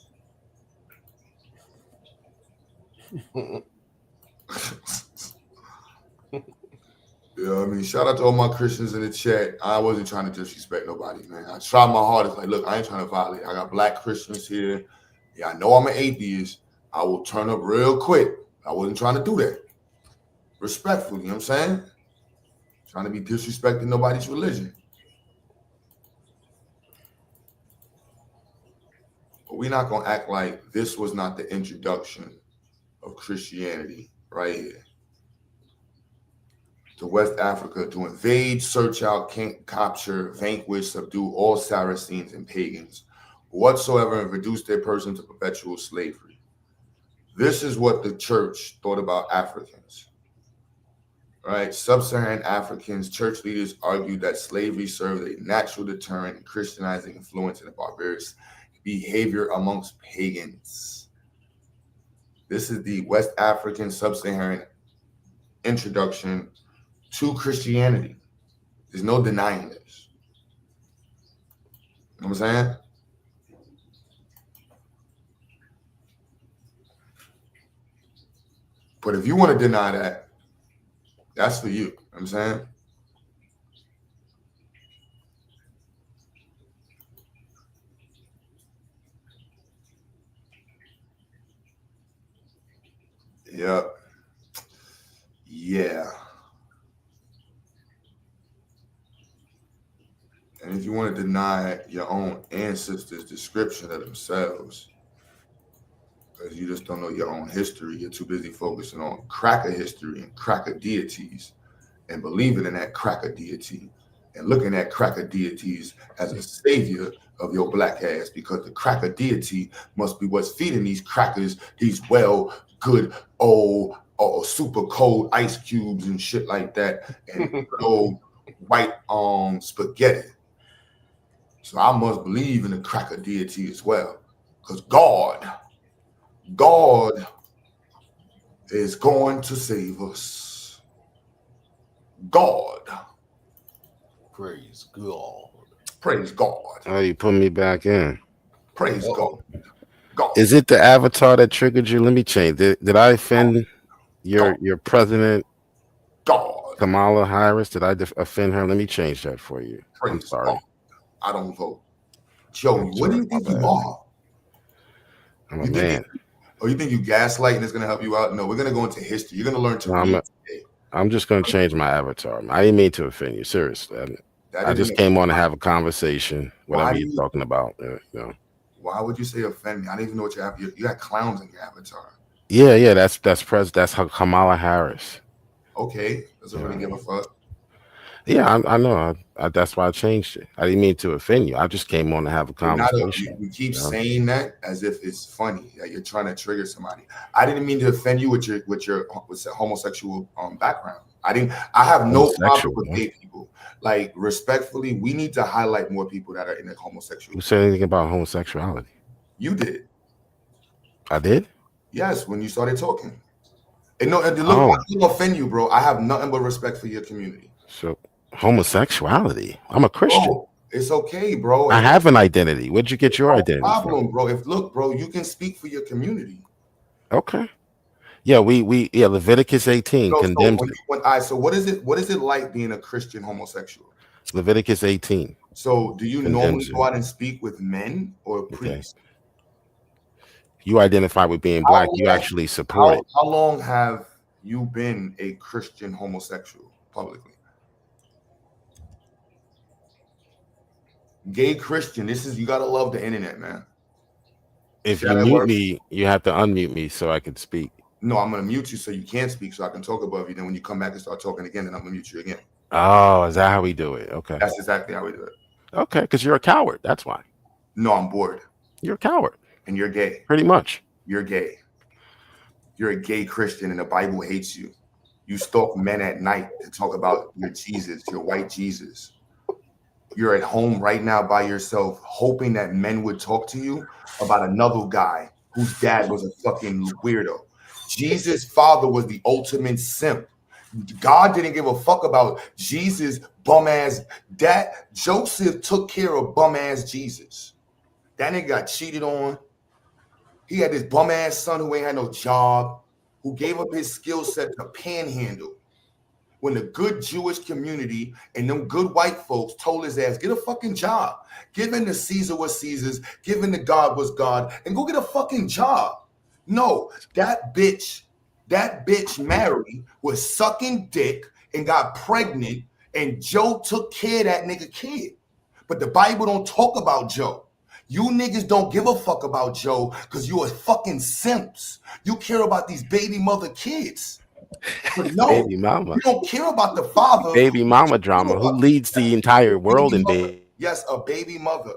S4: Yeah, I mean, shout out to all my Christians in the chat. I wasn't trying to disrespect nobody, man. I tried my hardest. Like, look, I ain't trying to violate. I got black Christians here. Yeah, I know I'm an atheist. I will turn up real quick. I wasn't trying to do that. Respectfully, you know what I'm saying? Trying to be disrespecting nobody's religion. But we're not going to act like this was not the introduction of Christianity right here. To West Africa to invade, search out, capture, vanquish, subdue all Saracens and pagans whatsoever and reduce their person to perpetual slavery. This is what the church thought about Africans. Right? Sub-Saharan Africans, church leaders argued that slavery served a natural deterrent and Christianizing influence in the barbarous behavior amongst pagans. This is the West African Sub-Saharan introduction to Christianity. There's no denying this. You know what I'm saying? But if you want to deny that, that's for you. You know what I'm saying? Yep. Yeah. And if you want to deny your own ancestors' description of themselves, because you just don't know your own history, you're too busy focusing on cracker history and cracker deities and believing in that cracker deity and looking at cracker deities as a savior of your black ass, because the cracker deity must be what's feeding these crackers these good old super cold ice cubes and shit like that, and good old white spaghetti. So I must believe in the cracker deity as well, because God is going to save us. God.
S15: Praise God.
S4: Praise God.
S8: Oh, you put me back in.
S4: Praise God.
S8: Is it the avatar that triggered you? Let me change. Did I offend your president, Kamala Harris? Did I offend her? Let me change that for you. I'm sorry.
S4: God. I don't vote. Joe, what do you think you are?
S8: I'm a man.
S4: You think you gaslighting is going to help you out? No, we're going to go into history. You're going to learn to read today.
S8: I'm just going to change my avatar. I didn't mean to offend you. Seriously. I just came on to have a conversation, whatever you're talking about. You know.
S4: Why would you say offend me? I don't even know what you have. You got clowns in your avatar.
S8: Yeah. That's Kamala Harris.
S4: Okay. Doesn't really give a fuck.
S8: Yeah, I know. That's why I changed it. I didn't mean to offend you. I just came on to have a conversation.
S4: You keep saying that as if it's funny that you're trying to trigger somebody. I didn't mean to offend you with your homosexual background. I have no problem with gay people. Like, respectfully, we need to highlight more people that are in the homosexual.
S8: Who said anything about homosexuality?
S4: You did.
S8: I did?
S4: Yes, when you started talking. And look, I don't offend you, bro. I have nothing but respect for your community.
S8: So homosexuality. I'm a Christian.
S4: Bro, it's okay, bro.
S8: I have an identity. Where'd you get your identity?
S4: Problem, bro. Bro, you can speak for your community.
S8: Okay. Yeah, Leviticus 18 condemns it.
S4: So what is it like being a Christian homosexual?
S8: Leviticus 18.
S4: So do you normally go out and speak with men or priests?
S8: You identify with being black. You actually support it.
S4: How long have you been a Christian homosexual publicly? Gay Christian. You gotta love the internet, man.
S8: If you mute me, you have to unmute me so I can speak.
S4: No, I'm gonna mute you so you can't speak, so I can talk above you. Then when you come back and start talking again, then I'm gonna mute you again.
S8: Oh, is that how we do it? Okay.
S4: That's exactly how we do it.
S8: Okay, because you're a coward. That's why.
S4: No, I'm bored.
S8: You're a coward.
S4: And you're gay.
S8: Pretty much.
S4: You're gay. You're a gay Christian, and the Bible hates you. You stalk men at night to talk about your Jesus, your white Jesus. You're at home right now by yourself, hoping that men would talk to you about another guy whose dad was a fucking weirdo. Jesus' father was the ultimate simp. God didn't give a fuck about Jesus' bum-ass dad. Joseph took care of bum-ass Jesus. That nigga got cheated on. He had this bum-ass son who ain't had no job, who gave up his skill set to panhandle. When the good Jewish community and them good white folks told his ass, get a fucking job. Give in to Caesar what Caesar's, give in to God what's God, and go get a fucking job. No, that bitch Mary was sucking dick and got pregnant, and Joe took care of that nigga kid. But the Bible don't talk about Joe. You niggas don't give a fuck about Joe because you are fucking simps. You care about these baby mother kids. But no,
S8: baby mama.
S4: You don't care about the father.
S8: Baby mama drama. Who leads the entire world in baby?
S4: Yes, a baby mother.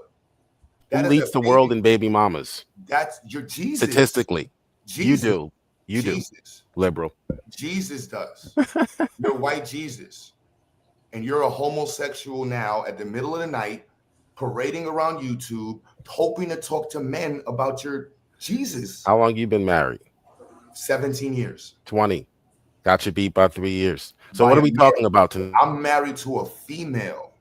S8: Who leads the world in baby mamas?
S4: That's your Jesus.
S8: Statistically,
S4: Jesus.
S8: You do. Liberal.
S4: Jesus does. You're white Jesus. And you're a homosexual now at the middle of the night, parading around YouTube, hoping to talk to men about your Jesus.
S8: How long you been married?
S4: 17 years.
S8: 20. Got you beat by 3 years. So what are we talking about tonight?
S4: I'm married to a female.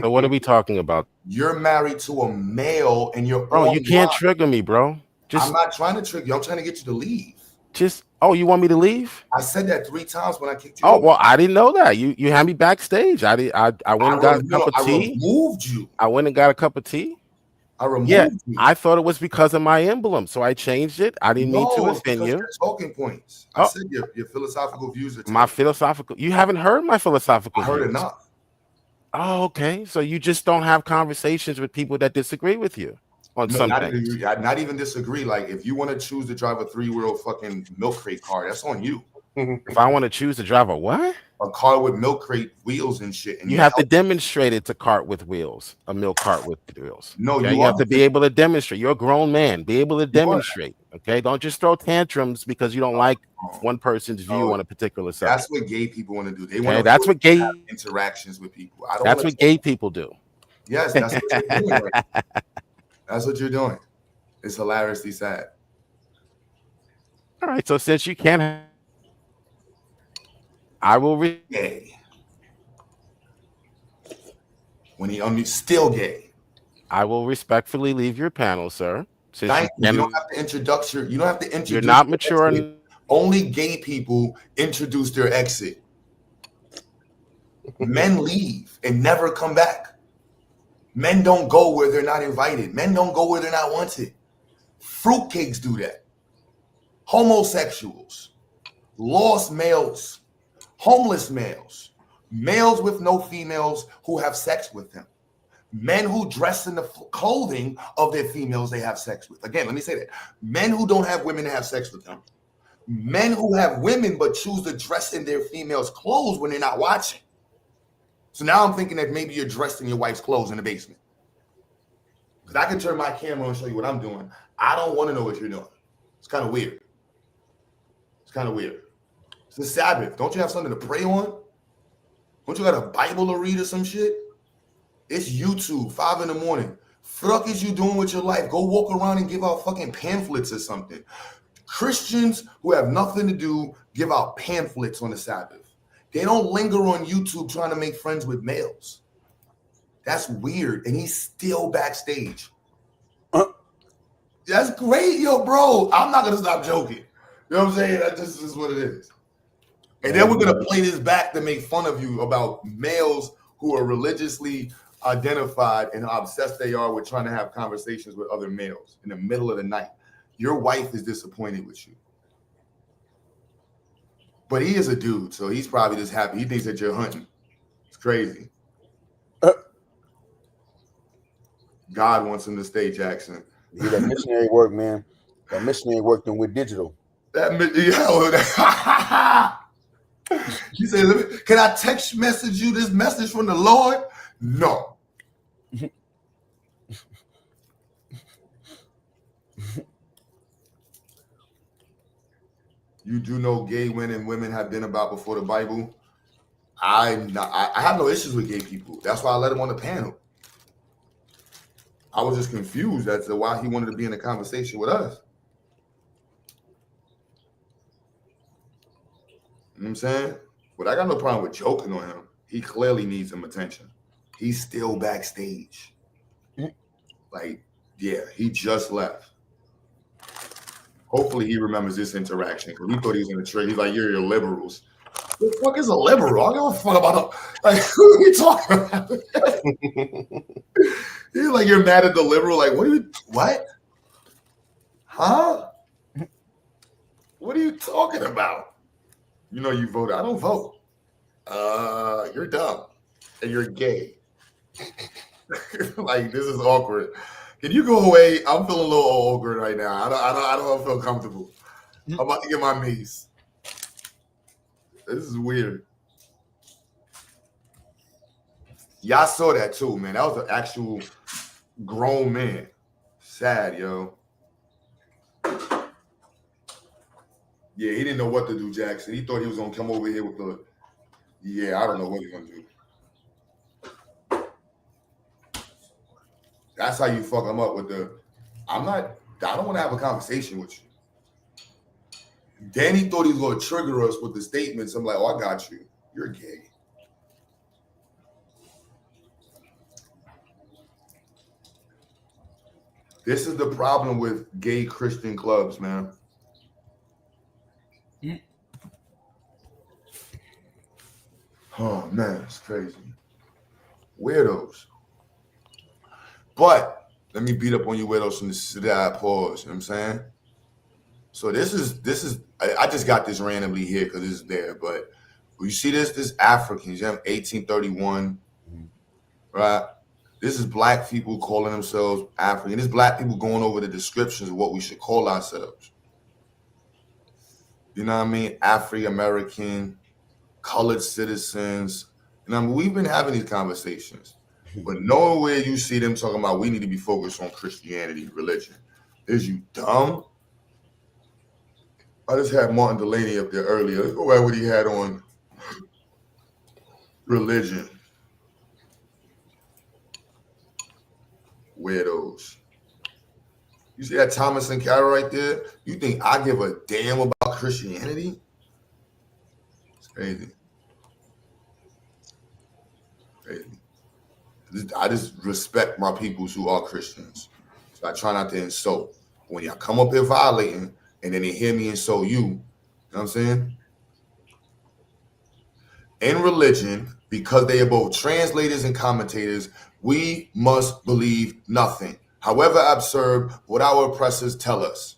S8: So what are we talking about?
S4: You're married to a male and you're
S8: bro, you can't trigger me, bro.
S4: I'm not trying to trigger you. I'm trying to get you to leave.
S8: You want me to leave?
S4: I said that 3 times when I kicked you.
S8: Oh, well, I didn't know that. You had me backstage. I went and got a cup of tea.
S4: I removed you.
S8: I went and got a cup of tea.
S4: I removed you.
S8: I thought it was because of my emblem, so I changed it. I didn't mean to offend you.
S4: Talking points. I said your philosophical views are
S8: my philosophical. You haven't heard my philosophical views.
S4: I heard enough.
S8: Oh, okay. So you just don't have conversations with people that disagree with you on something.
S4: Not even disagree. Like, if you want to choose to drive a 3-year-old fucking milk crate car, that's on you.
S8: If I want to choose to drive a what?
S4: a car with milk crate wheels and shit. And
S8: You have to demonstrate it to cart with wheels, a milk cart with wheels.
S4: No,
S8: okay?
S4: you
S8: You have to be able to demonstrate. You're a grown man. Be able to demonstrate. Okay, don't just throw tantrums because you don't like one person's view on a particular subject.
S4: That's what gay people want to do. They
S8: Okay,
S4: want to
S8: that's what gay
S4: have interactions with people. I don't.
S8: That's what gay people do.
S4: Yes, that's what you're doing. Right now. That's what you're doing. It's hilariously sad.
S8: All right, so since you can't, I will
S4: gay. When he's still gay.
S8: I will respectfully leave your panel, sir. Since
S4: You don't have to introduce your. You don't have to introduce.
S8: You're not mature.
S4: Only gay people introduce their exit. Men leave and never come back. Men don't go where they're not invited. Men don't go where they're not wanted. Fruitcakes do that. Homosexuals, lost males, homeless males, males with no females who have sex with them, men who dress in the clothing of their females they have sex with. Again, let me say that. Men who don't have women to have sex with them. Men who have women but choose to dress in their females' clothes when they're not watching. So now I'm thinking that maybe you're dressed in your wife's clothes in the basement. Because I can turn my camera and show you what I'm doing. I don't want to know what you're doing. It's kind of weird. It's kind of weird. It's the Sabbath. Don't you have something to pray on? Don't you got a Bible to read or some shit? It's YouTube, 5 in the morning. Fuck is you doing with your life? Go walk around and give out fucking pamphlets or something. Christians who have nothing to do give out pamphlets on the Sabbath. They don't linger on YouTube trying to make friends with males. That's weird. And he's still backstage. That's great, yo, bro. I'm not going to stop joking. You know what I'm saying? That just is what it is. And then we're going to play this back to make fun of you about males who are religiously identified and how obsessed they are with trying to have conversations with other males in the middle of the night. Your wife is disappointed with you. But he is a dude, so he's probably just happy. He thinks that you're hunting. It's crazy. God wants him to stay, Jackson.
S15: Yeah, that missionary work, man. That missionary work done with digital.
S4: He said, can I text message you this message from the Lord? No. You do know gay men and women have been about before the Bible. I have no issues with gay people. That's why I let him on the panel. I was just confused as to why he wanted to be in a conversation with us. You know what I'm saying? But I got no problem with joking on him. He clearly needs some attention. He's still backstage. Like, yeah, he just left. Hopefully he remembers this interaction because he thought he was in a trade. He's like, you're your liberals. What the fuck is a liberal? I don't give a fuck about them. Like, who are you talking about? He's like, you're mad at the liberal. Like, what? Huh? What are you talking about? You know you voted. I don't vote. You're dumb. And you're gay. Like, this is awkward. Can you go away? I'm feeling a little awkward right now. I don't feel comfortable. I'm about to get my mace. This is weird. Y'all saw that too, man. That was an actual grown man. Sad, yo. Yeah, he didn't know what to do, Jackson. He thought he was gonna come over here with the. Yeah, I don't know what he's gonna do. That's how you fuck him up with the. I don't want to have a conversation with you. Then he thought he was going to trigger us with the statements. I'm like, oh, I got you. You're gay. This is the problem with gay Christian clubs, man. Oh, man, it's crazy. Weirdos. But let me beat up on you widows from the side pause. You know what I'm saying? So this is I just got this randomly here because it's there. But you see this Africans, 1831, right? This is black people calling themselves African. This is black people going over the descriptions of what we should call ourselves. You know what I mean? Afro-American, colored citizens. And I mean, we've been having these conversations, but nowhere you see them talking about we need to be focused on Christianity, religion. Is you dumb? I just had Martin Delaney up there earlier. Let's go back what he had on religion. Weirdos. You see that Thomas and Carol right there? You think I give a damn about Christianity? It's crazy. Crazy. I just respect my peoples who are Christians. So I try not to insult. When y'all come up here violating and then they hear me insult you, you know what I'm saying? In religion, because they are both translators and commentators, we must believe nothing, however absurd what our oppressors tell us.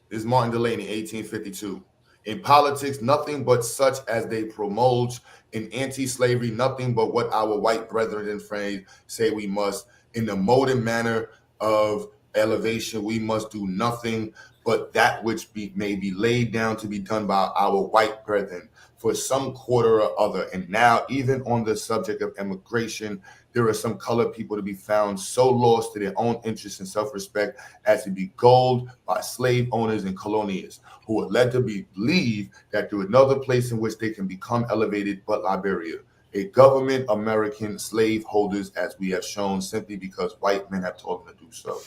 S4: This is Martin Delaney, 1852. In politics, nothing but such as they promote. In anti-slavery, nothing but what our white brethren and friends say we must. In the mode and manner of elevation, we must do nothing but that which may be laid down to be done by our white brethren for some quarter or other. And now, even on the subject of immigration, there are some colored people to be found so lost to their own interests and self-respect as to be gulled by slave owners and colonials who are led to believe that there is another place in which they can become elevated but Liberia, a government American slave holders, as we have shown, simply because white men have told them to do so.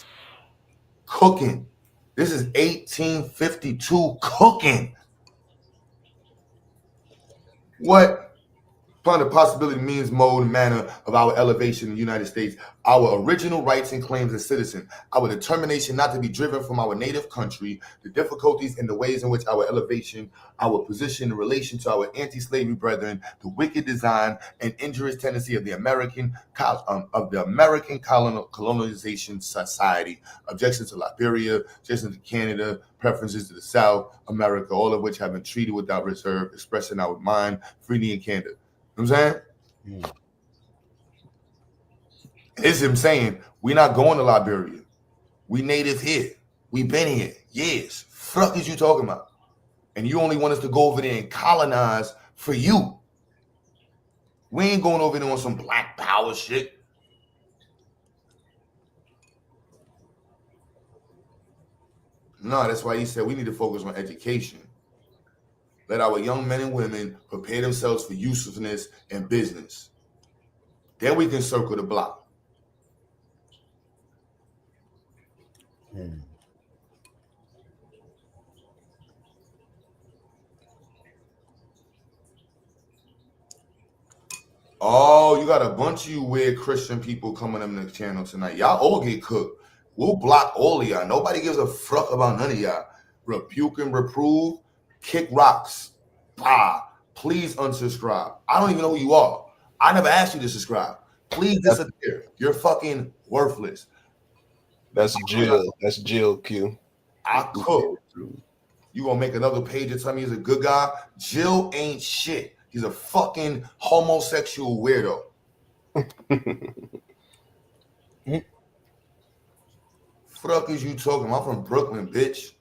S4: Cooking. This is 1852 cooking. What? Upon the possibility, means, mode, and manner of our elevation in the United States, our original rights and claims as citizens, our determination not to be driven from our native country, the difficulties and the ways in which our elevation, our position in relation to our anti-slavery brethren, the wicked design and injurious tendency of the American colonization society, objections to Liberia, objections to Canada, preferences to the South America, all of which have been treated without reserve, expressing our mind freely in Canada. You know what I'm saying? It's him saying, we're not going to Liberia. We native here. We been here years. Fuck is you talking about? And you only want us to go over there and colonize for you. We ain't going over there on some black power shit. No, that's why he said we need to focus on education. Let our young men and women prepare themselves for usefulness and business. Then we can circle the block. Oh, you got a bunch of you weird Christian people coming on the channel tonight. Y'all all get cooked. We'll block all of y'all. Nobody gives a fuck about none of y'all. Rebuke and reprove. Kick rocks. Please unsubscribe. I don't even know who you are. I never asked you to subscribe. Please disappear. You're fucking worthless.
S13: That's Jill. That's Jill Q.
S4: I cook. You gonna make another page and tell me he's a good guy? Jill ain't shit. He's a fucking homosexual weirdo. Fuck is you talking? I'm from Brooklyn, bitch.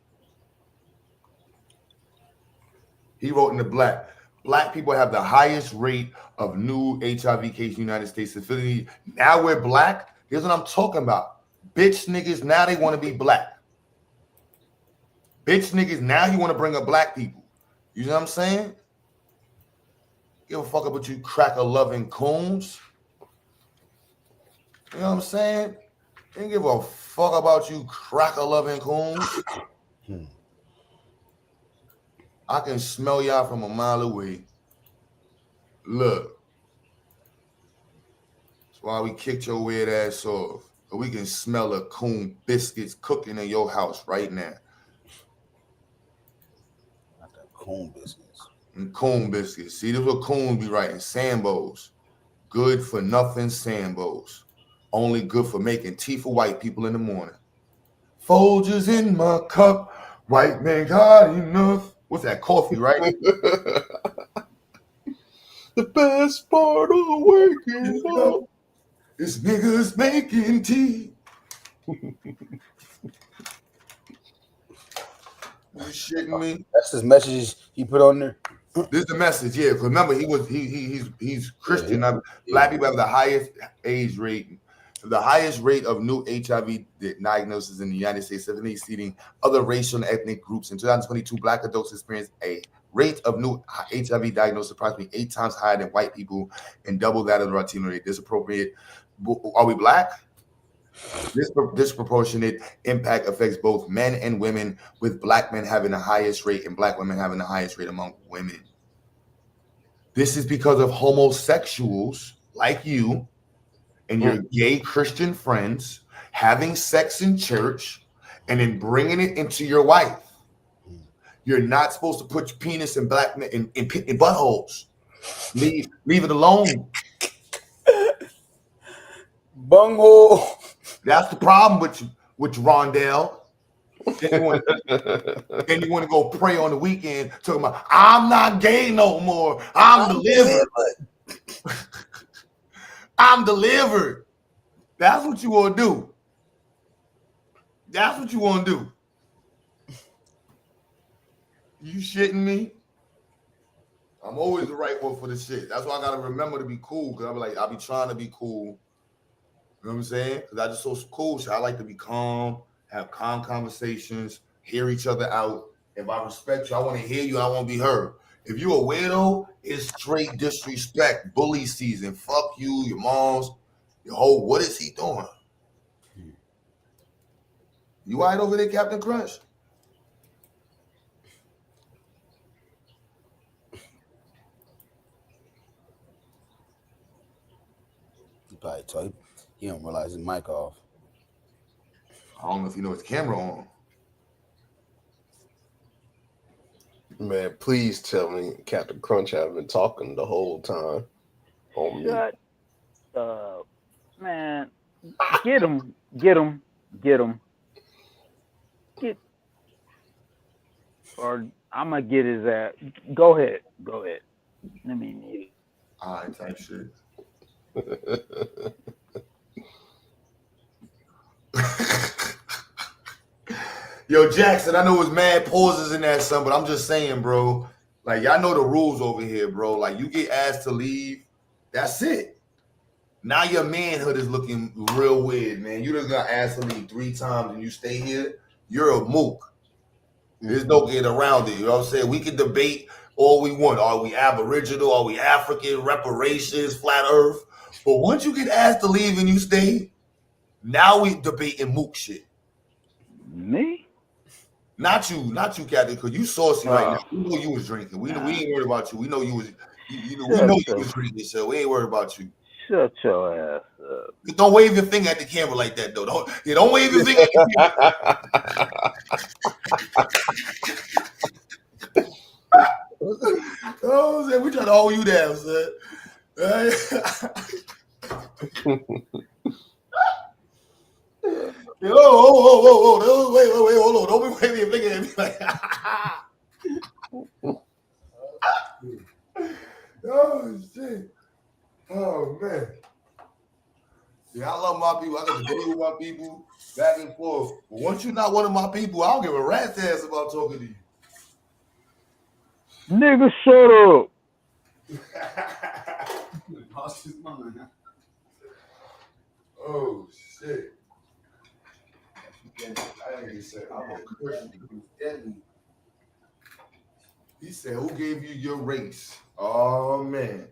S4: He wrote in the black people have the highest rate of new HIV case in the United States. Now we're black. Here's what I'm talking about. Bitch niggas, now they want to be black. Bitch niggas, now you want to bring up black people. You know what I'm saying? Give a fuck about you cracker-loving coons. You know what I'm saying? Didn't give a fuck about you cracker-loving coons. I can smell y'all from a mile away. Look. That's why we kicked your weird ass off. So we can smell a coon biscuits cooking in your house right now.
S15: Not that coon biscuits.
S4: And coon biscuits. See, this is what coons be writing. Sambos. Good for nothing Sambos. Only good for making tea for white people in the morning. Folgers in my cup. White man got enough. What's that? Coffee, right?
S13: The best part of waking up
S4: is niggas making tea. You shitting me?
S15: That's his message he put on there.
S4: This is the message, yeah. Because remember, he's Christian. Black people have the highest age rate, the highest rate of new HIV diagnosis in the United States, significantly exceeding other racial and ethnic groups. In 2022, Black adults experienced a rate of new HIV diagnosis approximately 8 times higher than white people and double that of the Latino rate. Disappropriate. Are we Black? This disproportionate impact affects both men and women, with Black men having the highest rate and Black women having the highest rate among women. This is because of homosexuals like you and your gay Christian friends having sex in church and then bringing it into your wife. You're not supposed to put your penis in black men in buttholes. Leave it alone.
S13: Bunghole.
S4: That's the problem with you, Rondell. Then you want to go pray on the weekend talking about, I'm not gay no more. I'm delivered. I'm delivered. That's what you want to do. That's what you want to do. You shitting me? I'm always the right one for the shit. That's why I gotta remember to be cool. Cause I'll be trying to be cool. You know what I'm saying? Cause I just so cool. So I like to be calm, have calm conversations, hear each other out. If I respect you, I want to hear you. I want to be heard. If you a weirdo, it's straight disrespect, bully season. Fuck you, your moms, your whole. What is he doing? You all right over there, Captain Crunch?
S15: He probably told he don't realize his mic off.
S4: I don't know if you know his camera on.
S13: Man, please tell me Captain Crunch have been talking the whole time on me.
S22: Shut up, man. Get him. Or I'm gonna get his ass. Go ahead. Let me mute.
S4: All right, type shit. Yo, Jackson, I know it's mad pauses in that, son, but I'm just saying, bro. Like, y'all know the rules over here, bro. Like, you get asked to leave, that's it. Now your manhood is looking real weird, man. You just got asked to leave 3 times and you stay here, you're a mook. There's no getting around it. You know what I'm saying? We can debate all we want. Are we Aboriginal? Are we African? Reparations? Flat Earth? But once you get asked to leave and you stay, now we debating mook shit.
S22: Me?
S4: Not you, Captain, because you saucy right now. We know you was drinking. We ain't worried about you. We know you was you was drinking, so we ain't worried about you.
S22: Shut your ass up.
S4: Don't wave your finger at the camera like that, though. Don't wave your finger at the camera. Oh, man, we trying to hold you down, son. Oh, wait, hold on. Don't be waving your finger at me like oh, shit. Oh, man. Yeah, I love my people. I got to debate with my people back and forth. But once you're not one of my people, I don't give a rat's ass about talking to you.
S22: Nigga, shut up.
S4: Lost his mind. Oh, shit. He said, I'm a Christian. He said, who gave you your race? Oh, man.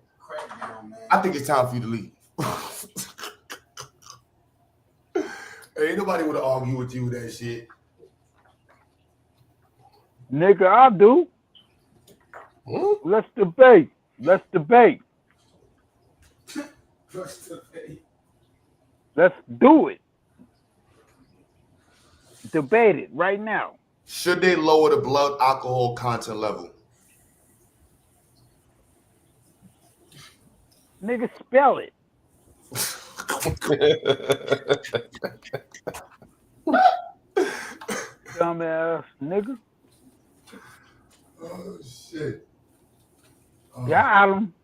S4: I think it's time for you to leave. Ain't nobody would argue with you with that shit.
S22: Nigga, I do. Let's debate. Let's do it. Debate it right now.
S4: Should they lower the blood alcohol content level?
S22: Nigga, spell it. Dumbass nigga.
S4: Oh, shit. Oh.
S22: Got him.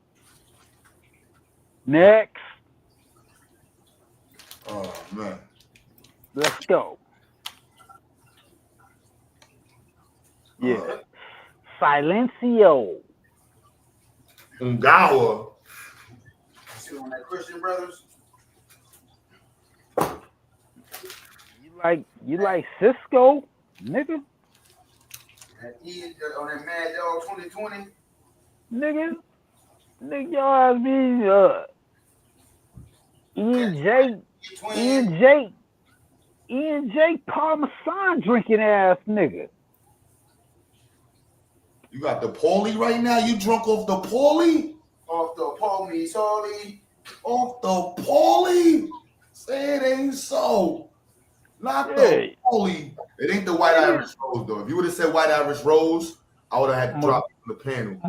S22: Next.
S4: Oh, man.
S22: Let's go. Yeah. Silencio.
S4: Ungawa.
S15: See on that Christian Brothers?
S22: You like Cisco, nigga?
S15: That on that Mad Dog 2020?
S22: Nigga, y'all be Ian J Parmesan drinking ass nigga.
S4: You got the Paulie right now? You drunk off the Paulie?
S15: Off the Paulie, sorry.
S4: Off the Paulie? Say it ain't so. Not the Paulie. It ain't the White Irish Rose, though. If you would have said White Irish Rose, I would have had to drop it from the panel.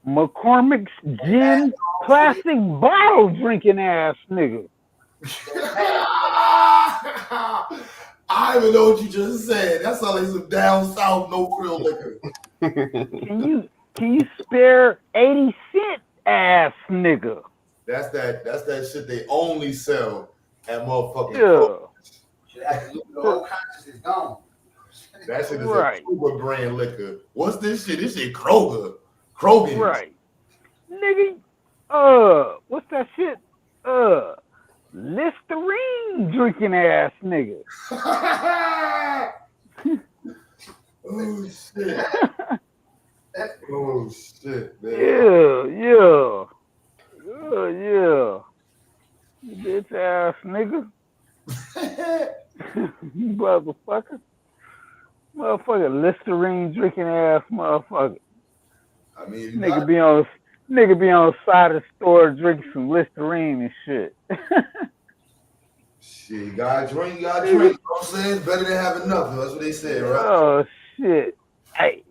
S22: McCormick's gin plastic bottle drinking ass nigga.
S4: I don't even know what you just said. That sounds like some down south no frill liquor.
S22: Can you spare 80-cent ass nigga?
S4: That's that shit they only sell at motherfucking
S15: The whole conscience is gone.
S4: That shit is a Kroger brand liquor. What's this shit? This shit Kroger. Krogan.
S22: Right. Nigga, what's that shit? Listerine drinking ass nigga.
S4: Oh shit. Oh shit, man.
S22: Yeah. You bitch ass nigga. Motherfucker Listerine drinking ass motherfucker.
S4: I mean,
S22: nigga be on the side of the store drinking some Listerine and shit.
S4: Shit, you gotta drink. You know what I'm saying? It's better than having nothing. That's what they say, right?
S22: Oh shit. Hey,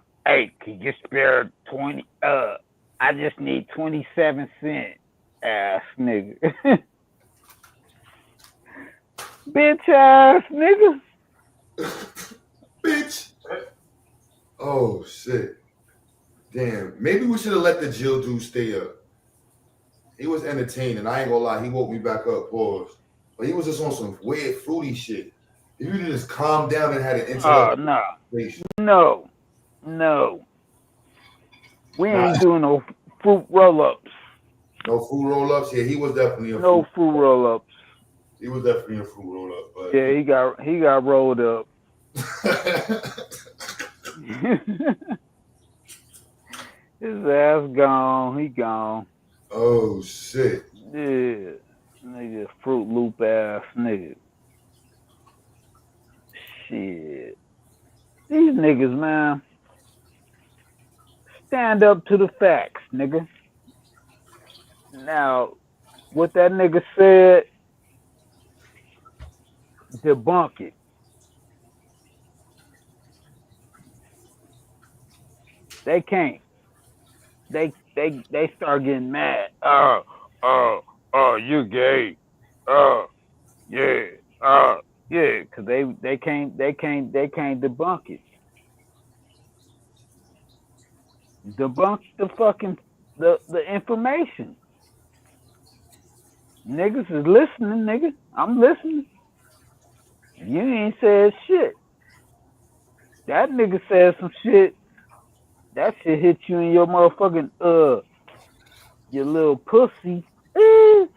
S22: can you spare 20? I just need 27 cents, ass nigga. Bitch ass nigga.
S4: Bitch. Oh shit. Damn. Maybe we should have let the Jill dude stay up. He was entertaining. I ain't gonna lie. He woke me back up. Pause. But he was just on some weird fruity shit. If you just calm down and had an intellectual conversation.
S22: No. We ain't doing no fruit roll-ups.
S4: No fruit roll-ups? Yeah, he was definitely a
S22: fruit roll-ups.
S4: He was definitely a fruit roll-up. But
S22: yeah, he got rolled up. His ass gone. He gone.
S4: Oh shit.
S22: Yeah. Nigga, Fruit Loop ass nigga. Shit. These niggas, man. Stand up to the facts, nigga. Now, what that nigga said, debunk it. They can't. They start getting mad. You gay. Yeah, cause they can't debunk it. Debunk the fucking the information. Niggas is listening, nigga. I'm listening. You ain't said shit. That nigga said some shit. That shit hit you in your motherfucking your little pussy. Ooh,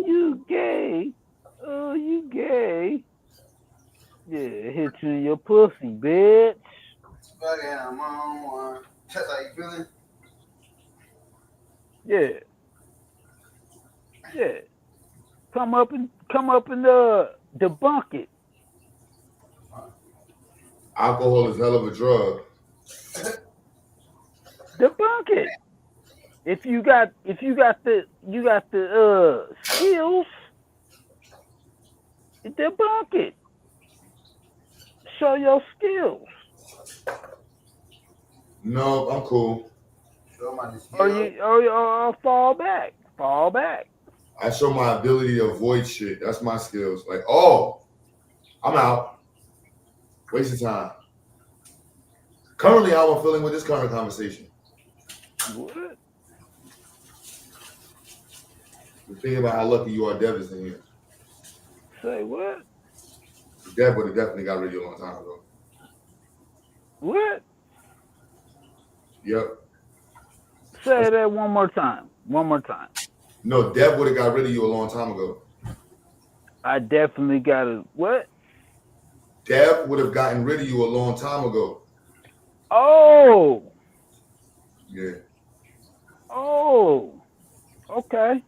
S22: you gay. Oh, you gay. Yeah, it hit you in your pussy, bitch.
S15: That's how you feeling?
S22: Yeah. Come up and debunk it.
S4: Alcohol is hell of a drug.
S22: Debunk it. If you got the skills, debunk it. Show your skills.
S4: No, I'm cool.
S22: Or fall back. Fall back.
S4: I show my ability to avoid shit. That's my skills. Like, oh, I'm out. Waste of time. Currently, how I'm feeling with this current conversation.
S22: What?
S4: You're thinking about how lucky you are, Devis, in here.
S22: Say what?
S4: You're Dad would have definitely got rid of you a long time ago.
S22: What?
S4: Yep.
S22: Say that one more time. One more time.
S4: No, Dad would have got rid of you a long time ago.
S22: I definitely got it. What?
S4: Dad would have gotten rid of you a long time ago.
S22: Oh.
S4: Yeah.
S22: Oh. Okay.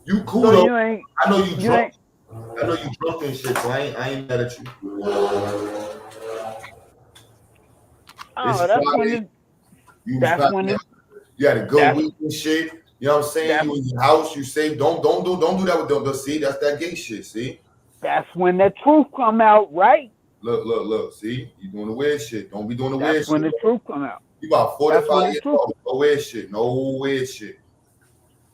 S4: You cool
S22: So
S4: though.
S22: you ain't,
S4: I know you drunk.
S22: Ain't,
S4: I know you drunk and shit, so I ain't mad at you.
S22: oh, that's when it. That's when it.
S4: You had to go week and shit. You know what I'm saying? You in your house, you say, don't do that with them. See, that's that gay shit. See?
S22: That's when the truth come out, right?
S4: Look. See, you doing the weird shit. Don't be doing the weird shit.
S22: That's when the truth come out.
S4: You about 45 years old. No weird shit. No weird shit.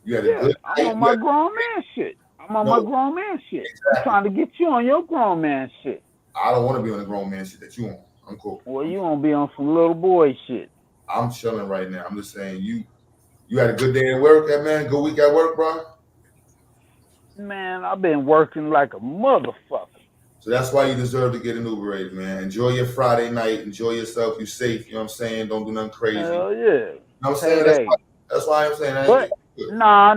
S4: You had a good
S22: I'm
S4: night.
S22: on my grown man shit. I'm on my grown man shit. Exactly. I'm trying to get you on your grown man shit.
S4: I don't want to be on the grown man shit that you on. I'm cool.
S22: Well, you won't be on some little boy shit.
S4: I'm chilling right now. I'm just saying you had a good day at work, man. Good week at work, bro.
S22: Man, I've been working like a motherfucker.
S4: So that's why you deserve to get an Uber Eats, man. Enjoy your Friday night. Enjoy yourself. You safe. You know what I'm saying? Don't do nothing crazy.
S22: Hell yeah.
S4: You know what I'm saying? That's why I'm saying that.
S22: But nah.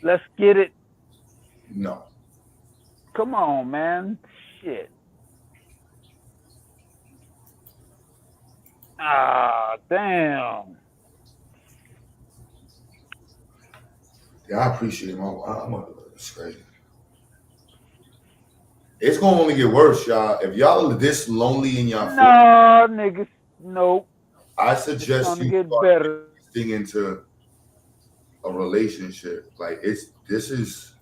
S22: Let's get it.
S4: No.
S22: Come on, man. Shit. Ah, damn.
S4: Yeah, I appreciate it. It's crazy. It's gonna only get worse, y'all. If y'all are this lonely in y'all,
S22: Niggas, nope.
S4: I suggest you
S22: get better.
S4: Investing into a relationship. Like this is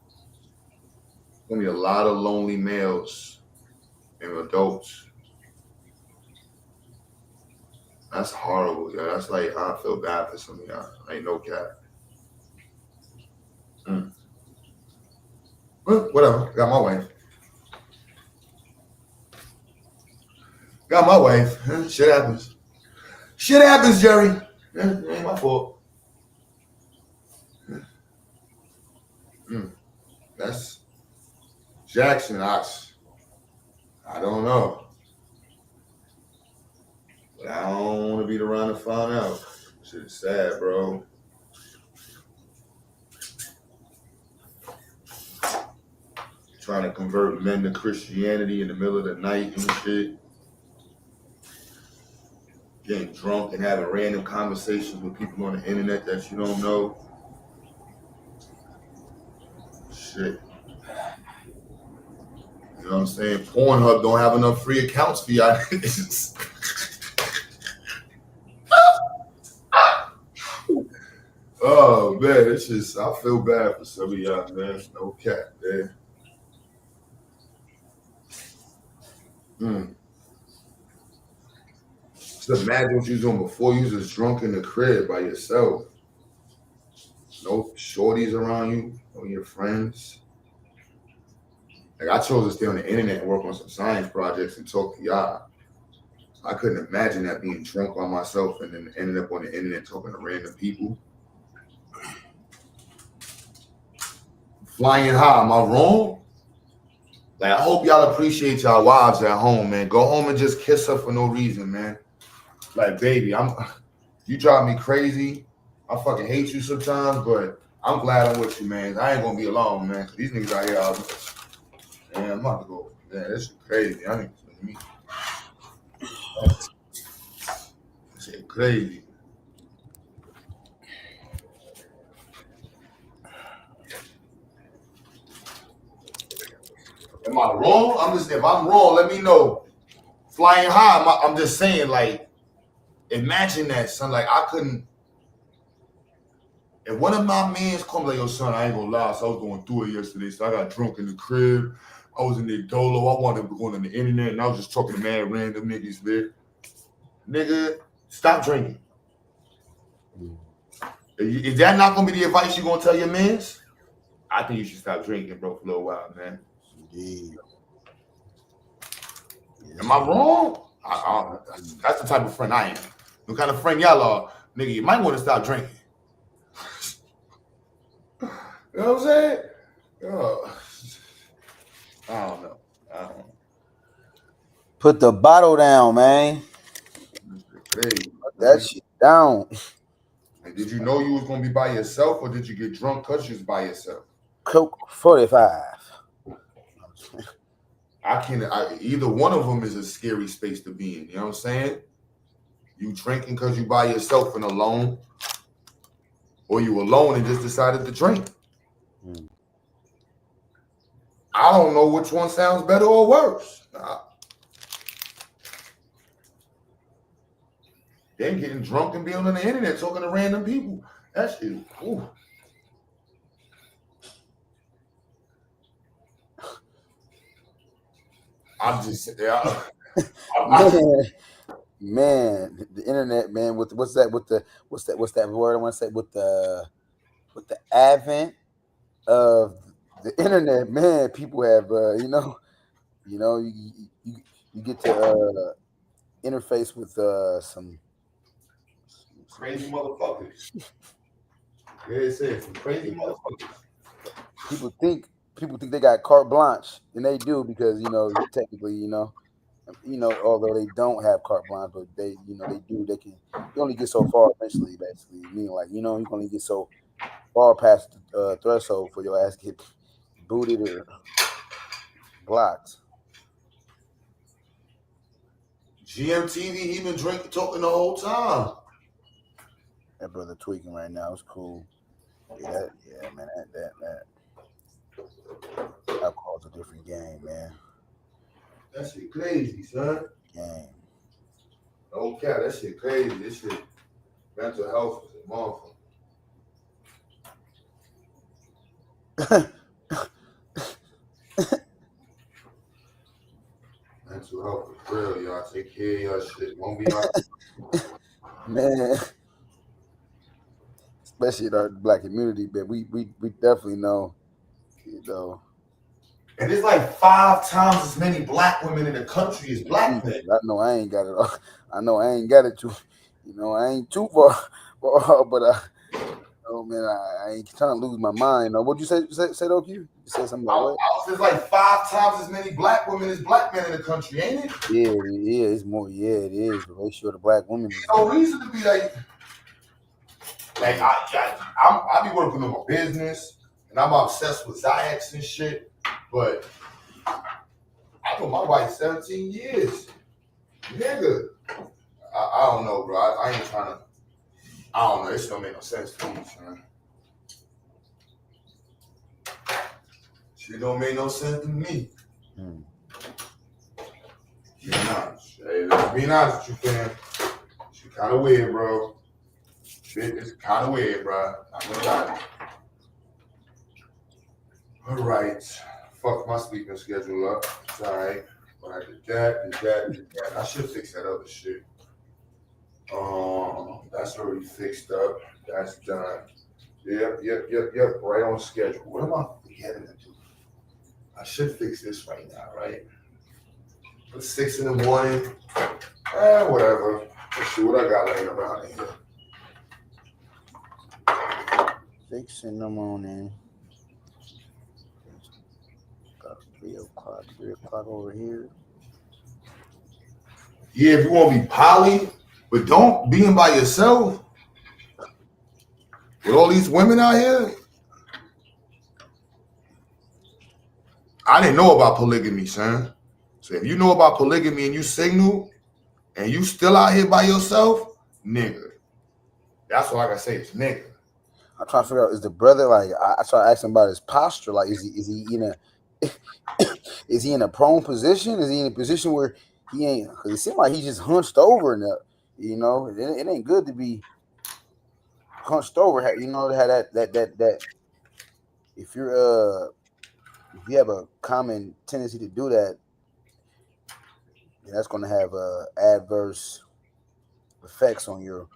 S4: gonna be a lot of lonely males and adults. That's horrible, yeah. That's like I feel bad for some of y'all. Ain't no cap. Well, whatever. Got my wife. Got my wife. Shit happens. Shit happens, Jerry. It ain't my fault. That's Jackson. I don't know. But I don't want to be around to find out. Shit is sad, bro. Trying to convert men to Christianity in the middle of the night and shit. Getting drunk and having random conversations with people on the internet that you don't know. Shit. You know what I'm saying? Pornhub don't have enough free accounts for y'all. Oh man, it's just I feel bad for some of y'all, man. No cap, man. Just imagine what you was doing before. You was just drunk in the crib by yourself. No shorties around you, no your friends. Like I chose to stay on the internet and work on some science projects and talk to y'all. I couldn't imagine that being drunk by myself and then ending up on the internet talking to random people. Flying high, am I wrong? Like I hope y'all appreciate y'all wives at home, man. Go home and just kiss her for no reason, man. Like, baby, you drive me crazy. I fucking hate you sometimes, but I'm glad I'm with you, man. I ain't gonna be alone, man. These niggas out here, man, I'm about to go. Man, this is crazy. I think it's me. This shit crazy. Am I wrong? If I'm wrong, let me know. Flying high, I'm just saying, like, imagine that, son. Like, I couldn't. If one of my mans come like, yo, son, I ain't gonna lie, so I was going through it yesterday, so I got drunk in the crib. I was in there dolo. I wanted to go on the internet, and I was just talking to mad random niggas there. Nigga, stop drinking. Is that not gonna be the advice you're gonna tell your mans? I think you should stop drinking, bro, for a little while, man.
S15: Indeed.
S4: Am I wrong? That's the type of friend I am. The kind of friend y'all are, nigga, you might want to stop drinking. You know what I'm saying? Oh, I don't know.
S15: Put the bottle down, man.
S4: Hey,
S15: Put that shit down.
S4: Hey, did you know you was gonna be by yourself, or did you get drunk because you was by yourself?
S15: Coke 45.
S4: Either one of them is a scary space to be in. You know what I'm saying? You drinking because you by yourself and alone, or you alone and just decided to drink. I don't know which one sounds better or worse. Them getting drunk and being on the internet talking to random people. That shit. Ooh. I'm just
S15: man, the internet, man. With what's that word I want to say? With the advent of the internet, man, people have you get to interface with some
S4: crazy motherfuckers. Yeah, it says some crazy motherfuckers.
S15: People think they got carte blanche, and they do because technically although they don't have carte blanche, but they do. They can. You only get so far eventually. Basically, meaning like you can only get so far past the threshold for your ass to get booted or blocked.
S4: GMTV, he been drinking, talking the whole time.
S15: That brother tweaking right now. It's cool. Yeah, man. That alcohol's a different game, man.
S4: That shit crazy, son.
S15: Game.
S4: Okay, that shit crazy. This shit, mental health is a motherfucker. Mental health is real, y'all. Take care of y'all shit. Won't be out.
S15: Man. Especially in our black community, but we definitely know,
S4: And there's like 5 times as many black women in the country as black men.
S15: I know I ain't got it all. I know I ain't got it too. I ain't too far, but man, I ain't trying to lose my mind. What'd you say though, Q? You said something like what?
S4: There's like 5 times as many black women as black men in the country, ain't it?
S15: Yeah, it's more. Yeah, it is. The ratio of the black women.
S4: There's no reason to be like I be working on my business, and I'm obsessed with Zayaks and shit, but I know my wife 17 years. Nigga. I don't know, bro. I ain't trying to. I don't know. This don't make no sense to me, son. Shit don't make no sense to me. Being honest. Hey, let's be honest with you, fam. Shit kind of weird, bro. Shit is kind of weird, bro. I'm gonna lie. All right. Fuck my sleeping schedule up. It's all right. But I did that. I should fix that other shit. That's already fixed up. That's done. Yep. Right on schedule. What am I forgetting to do? I should fix this right now, right? It's 6 in the morning. Whatever. Let's see what I got laying around here.
S15: 6 in the morning. About 3 o'clock over here.
S4: Yeah, if you want to be poly, but don't be in by yourself. With all these women out here. I didn't know about polygamy, son. So if you know about polygamy and you single and you still out here by yourself, nigga. That's all I can say is nigga.
S15: I'm trying to figure out, is the brother like? I started asking about his posture. Like, is he in a prone position? Is he in a position where he ain't? Because it seemed like he just hunched over and it ain't good to be hunched over. To have that. If you have a common tendency to do that, then that's going to have adverse effects on your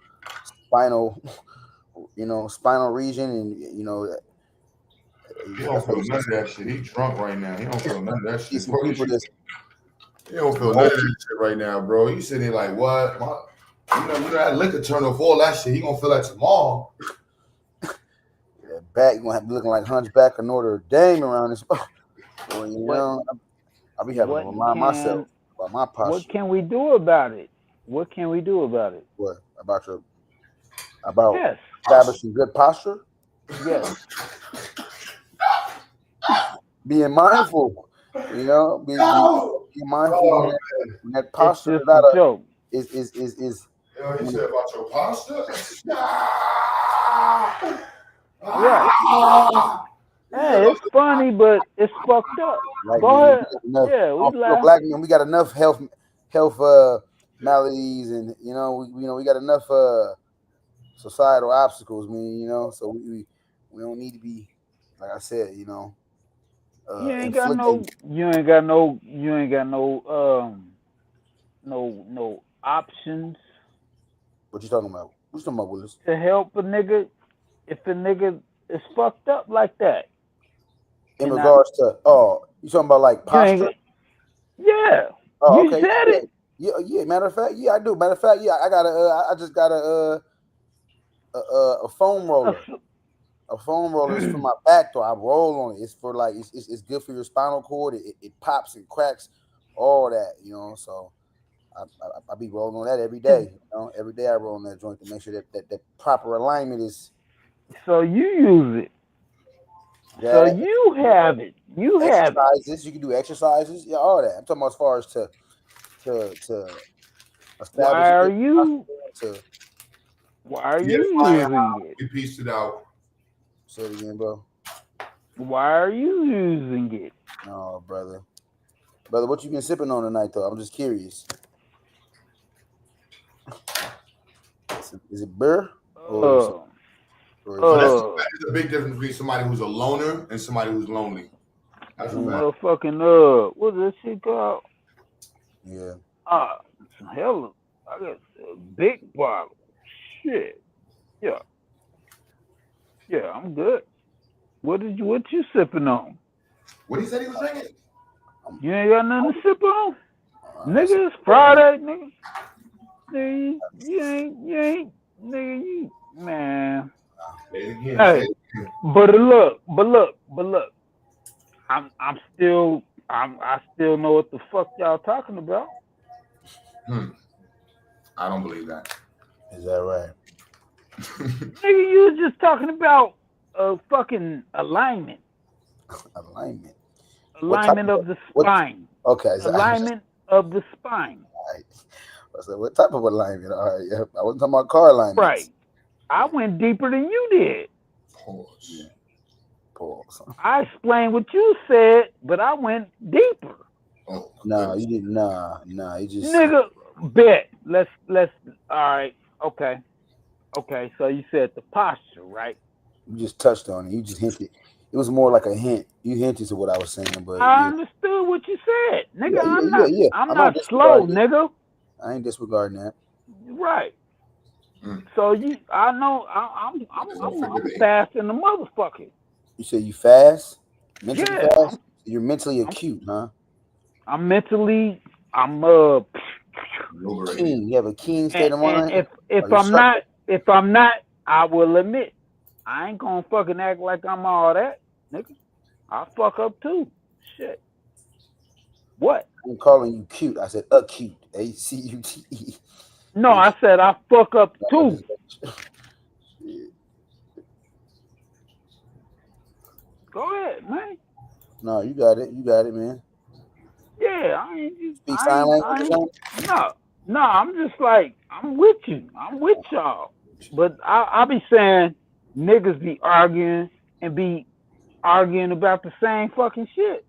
S15: spinal region, and
S4: he don't feel none of that shit. He drunk right now. He don't feel none of that shit. He don't feel none of that shit right now, bro. He sitting there like, what? You know that liquor turn off all that shit. He gonna feel that tomorrow.
S15: Back, you gonna have to be looking like Hunchback of Notre Dame around this. Well, you know, I'll be having to remind myself about my posture.
S22: What can we do about it? What can we do about it?
S15: What about
S22: yes.
S15: establishing good posture?
S22: Yes.
S15: Being mindful, you know, being mindful when that posture
S22: it's just a joke.
S15: Is
S4: You know what he said about your posture?
S22: Right. Hey, it's funny, but it's fucked up.
S15: Like,
S22: go
S15: man,
S22: ahead. Yeah, we laugh.
S15: Black men, we got enough health maladies, and you know, we got enough societal obstacles, man. You know, so we don't need to be, like I said, you know.
S22: You ain't got no options.
S15: What you talking about? What you talking about, Willis?
S22: To help a nigga if a nigga is fucked up like that.
S15: In regards to you talking about like posture?
S22: Yeah.
S15: Oh,
S22: you
S15: okay.
S22: said it.
S15: Yeah. Matter of fact, yeah, I do. Matter of fact, yeah, I just got a foam roller. A foam roller is for my back, though. I roll on it. It's for like it's good for your spinal cord. It pops and cracks, all that, you know. So I be rolling on that every day. You know, every day I roll on that joint to make sure that proper alignment is.
S22: So you use it. So you have it. You have
S15: exercises. You can do exercises. Yeah, all that. I'm talking about as far as to establish.
S22: Why are you using it?
S4: You pieced it out.
S15: Say it again, bro.
S22: Why are you using it?
S15: No, brother. Brother, what you been sipping on tonight, though? I'm just curious. Is it beer?
S4: So that's a big difference between somebody who's a loner and somebody who's lonely. That's
S22: motherfucking what's that shit called?
S15: Yeah.
S22: Some hell. I got a big bottle. Shit. Yeah. Yeah, I'm good. What you sipping on?
S4: What he said he was drinking?
S22: You ain't got nothing to sip on? Nigga, it's Friday, nigga. Nigga, you ain't, nigga, you, man. Hey, but look. I still know what the fuck y'all talking about.
S4: I don't believe that.
S15: Is that right?
S22: Nigga, you was just talking about fucking alignment.
S15: Alignment.
S22: Alignment of the spine.
S15: Okay.
S22: Alignment of the spine.
S15: All right. I said, what type of alignment? All right. Yeah. I wasn't talking about car alignment.
S22: Right. I went deeper than you did.
S15: Pause. Pause.
S22: I explained what you said, but I went deeper.
S15: No, you didn't. Nah. You just.
S22: Nigga, bet. Let's. All right. Okay. So you said the posture, right?
S15: You just touched on it. You just hinted. It was more like a hint. You hinted to what I was saying, but
S22: I understood what you said, nigga.
S15: Yeah,
S22: I'm not slow, nigga.
S15: I ain't disregarding that.
S22: Right. So I know I'm fast in the motherfucker.
S15: You say you fast? Mentally fast? You're mentally acute, huh?
S22: I'm mentally.
S15: Keen. You have a keen state of mind.
S22: If I'm not, I will admit I ain't gonna fucking act like I'm all that, nigga. I fuck up too. Shit. What?
S15: I'm calling you cute. I said acute. ACUTE.
S22: No, I said I fuck up too. Go ahead, man.
S15: No, you got it. You got it, man.
S22: Yeah, I ain't.
S15: Speak sign language.
S22: No, I'm just like, I'm with you. I'm with y'all. But I be saying niggas be arguing about the same fucking shit.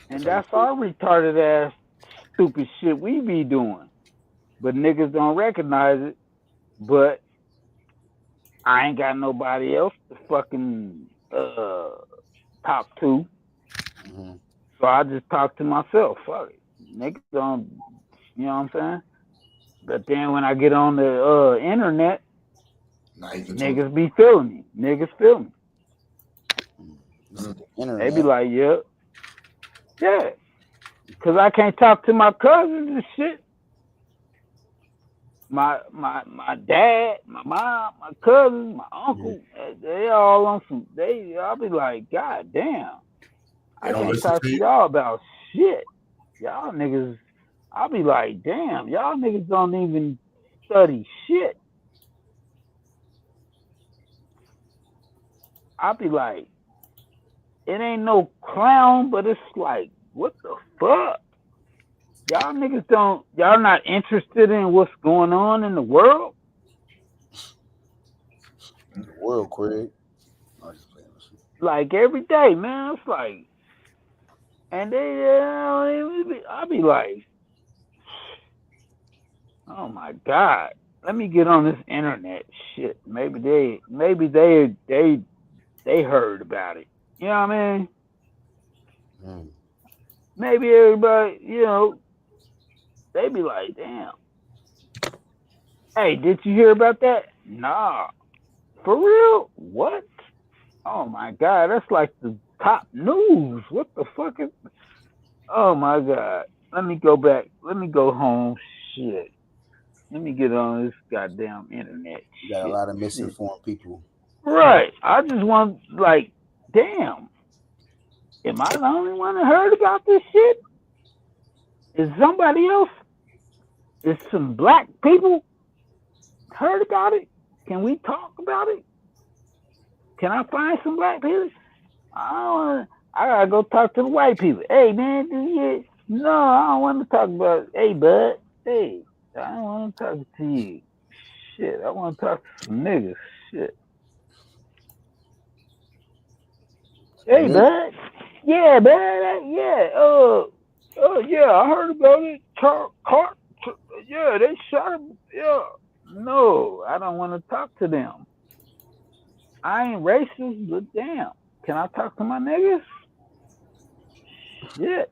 S22: And that's our retarded ass stupid shit we be doing. But niggas don't recognize it. But I ain't got nobody else to fucking talk to.
S15: Mm-hmm.
S22: So I just talk to myself. Fuck it. Niggas don't, you know what I'm saying? But then when I get on the internet, niggas be feeling me. Niggas feel me. They be like, yeah. Because I can't talk to my cousins and shit. my dad, my mom, my cousin, my uncle, they all on some. I'll be like, God damn, I can't talk to y'all about shit. Y'all niggas, I'll be like, damn, y'all niggas don't even study shit. I'll be like, it ain't no clown, but it's like, what the fuck? Y'all niggas y'all not interested in what's going on in the world?
S15: In the world, Craig.
S22: Like every day, man. It's like, and I'll be like, oh my God, let me get on this internet shit. Maybe they heard about it. You know what I mean? Maybe everybody, they be like, damn. Hey, did you hear about that? Nah. For real? What? Oh my God, that's like the top news. What the fuck is? Oh my God. Let me go back. Let me go home. Shit. Let me get on this goddamn internet.
S15: You got a lot of misinformed people.
S22: Right. I just want, like, damn. Am I the only one that heard about this shit? Is somebody else? Is some black people heard about it? Can we talk about it? Can I find some black people? I gotta go talk to the white people. Hey man, no, I don't want to talk about. Hey bud, hey, I don't want to talk to you. Shit, I want to talk to some niggas. Shit. Hey bud, yeah, bud, yeah. Yeah, I heard about it. Yeah, they shot him. Yeah. No, I don't want to talk to them. I ain't racist, but damn, can I talk to my niggas? Shit.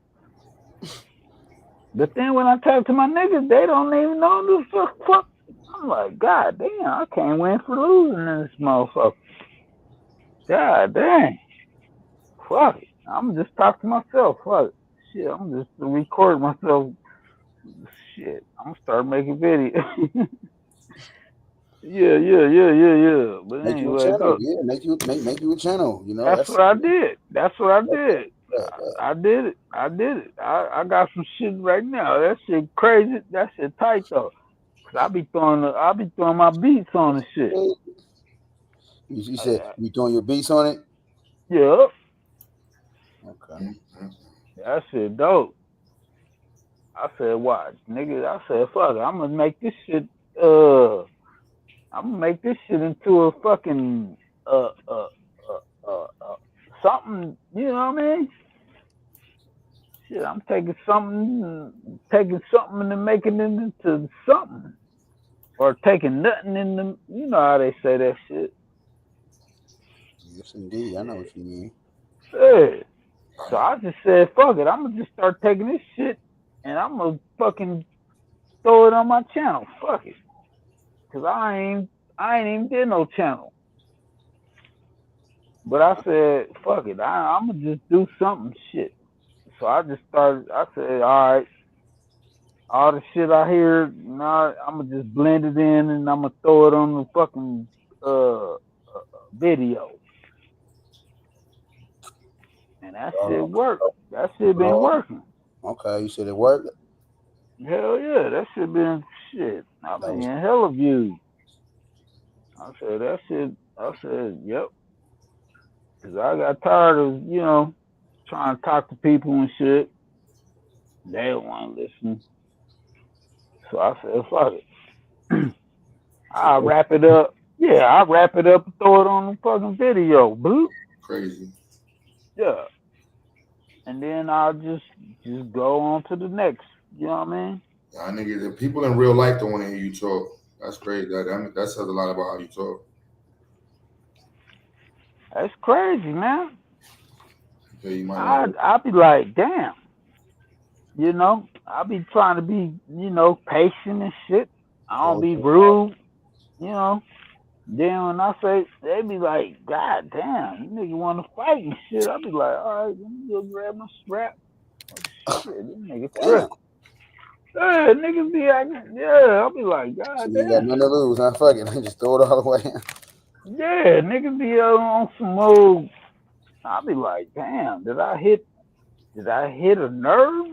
S22: But then when I talk to my niggas, they don't even know the fuck. I'm like, God damn, I can't win for losing in this motherfucker. God damn. Fuck it. I'm just talk to myself. Fuck it. Shit, I'm just record myself. Shit, I'm gonna start making videos. Yeah. But
S15: Make you a
S22: anyway,
S15: channel. Yeah, make you a channel.
S22: that's what I did. I did it. I got some shit right now. That shit crazy. That shit tight though. Cause I be throwing my beats on the shit.
S15: You said you throwing your beats on it?
S22: Yeah.
S15: Okay.
S22: That shit dope. I said, watch, nigga. I said, fuck it. I'm gonna make this shit. I'm gonna make this shit into a fucking something. You know what I mean? Shit, I'm taking something and making it into something, or taking nothing in the. You know how they say that shit.
S15: Yes, indeed. I know what you mean.
S22: Yeah. So I just said, fuck it. I'm gonna just start taking this shit, and I'm gonna fucking throw it on my channel. Fuck it, cause I ain't even did no channel. But I said, fuck it. I'm gonna just do something shit. So I just started. I said, all right, all the shit I hear, now I'm gonna just blend it in, and I'm gonna throw it on the fucking video. And that shit worked. That shit been working.
S15: Okay, you said it worked?
S22: Hell yeah, that shit been shit. I been getting hella views. I said that shit. I said, yep. Cause I got tired of, trying to talk to people and shit. They don't want to listen. So I said, fuck it. I'll wrap it up. Yeah, I'll wrap it up and throw it on the fucking video. Bloop.
S4: Crazy.
S22: Yeah. And then I'll just go on to the next. You know what I mean?
S4: Nah, nigga, the people in real life don't want to hear you talk. That's crazy. That says a lot about how you talk.
S22: That's crazy, man.
S4: Yeah, you might
S22: I'll be like, damn. I'll be trying to be, patient and shit. I don't be rude, Then when I say, they be like, God damn, you nigga want to fight and shit. I'll be like, all right, let me go grab my strap. Oh, shit, this nigga tripping. Yeah, niggas be acting. Yeah, I'll be like, God
S15: So you ain't got
S22: damn.
S15: nothing to lose, huh? Fuck it, just throw it all away.
S22: Yeah, niggas be on some old. I'll be like, damn, did I hit a nerve?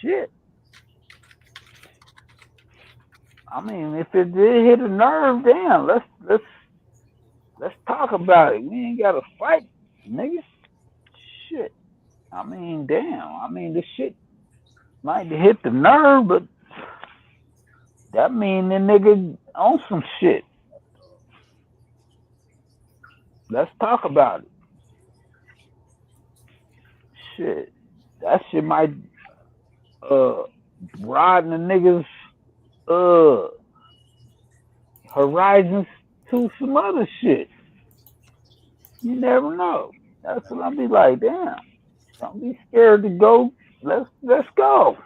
S22: Shit. I mean, if it did hit a nerve, damn, let's talk about it. We ain't gotta fight, nigga. Shit. I mean, damn. I mean, this shit might hit the nerve, but that mean the nigga on some shit. Let's talk about it. Shit. That shit might broaden the niggas horizons to some other shit. You never know. That's what I'll be like, damn. Don't be scared to go. Let's go.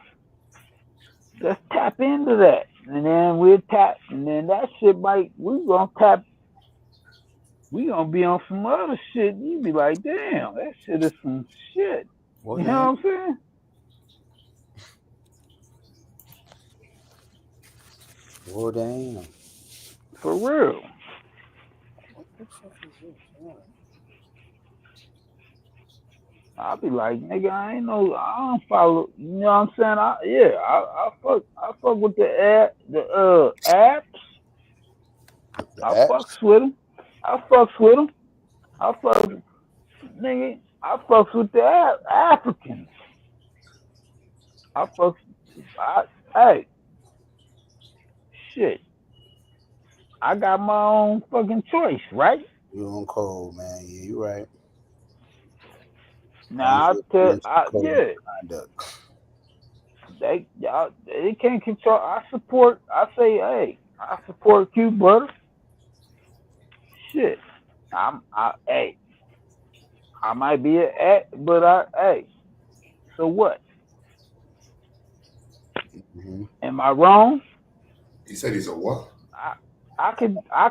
S22: Let's tap into that. And then we'll tap, and then that shit might, we gonna be on some other shit. You be like, damn, that shit is some shit.
S15: Well,
S22: you know what I'm saying?
S15: Well, damn.
S22: For real.
S15: What the fuck is this?
S22: I'll be like, nigga, I don't follow. You know what I'm saying? I fuck with the apps. I fucks with them. I fucks with the Africans. Hey, shit. I got my own fucking choice, right?
S15: You on cold, man. Yeah, you right.
S22: Now they can't control. I support Q butter. Shit. I might be but so what?
S15: Mm-hmm.
S22: Am I wrong?
S4: He said he's a what?
S22: I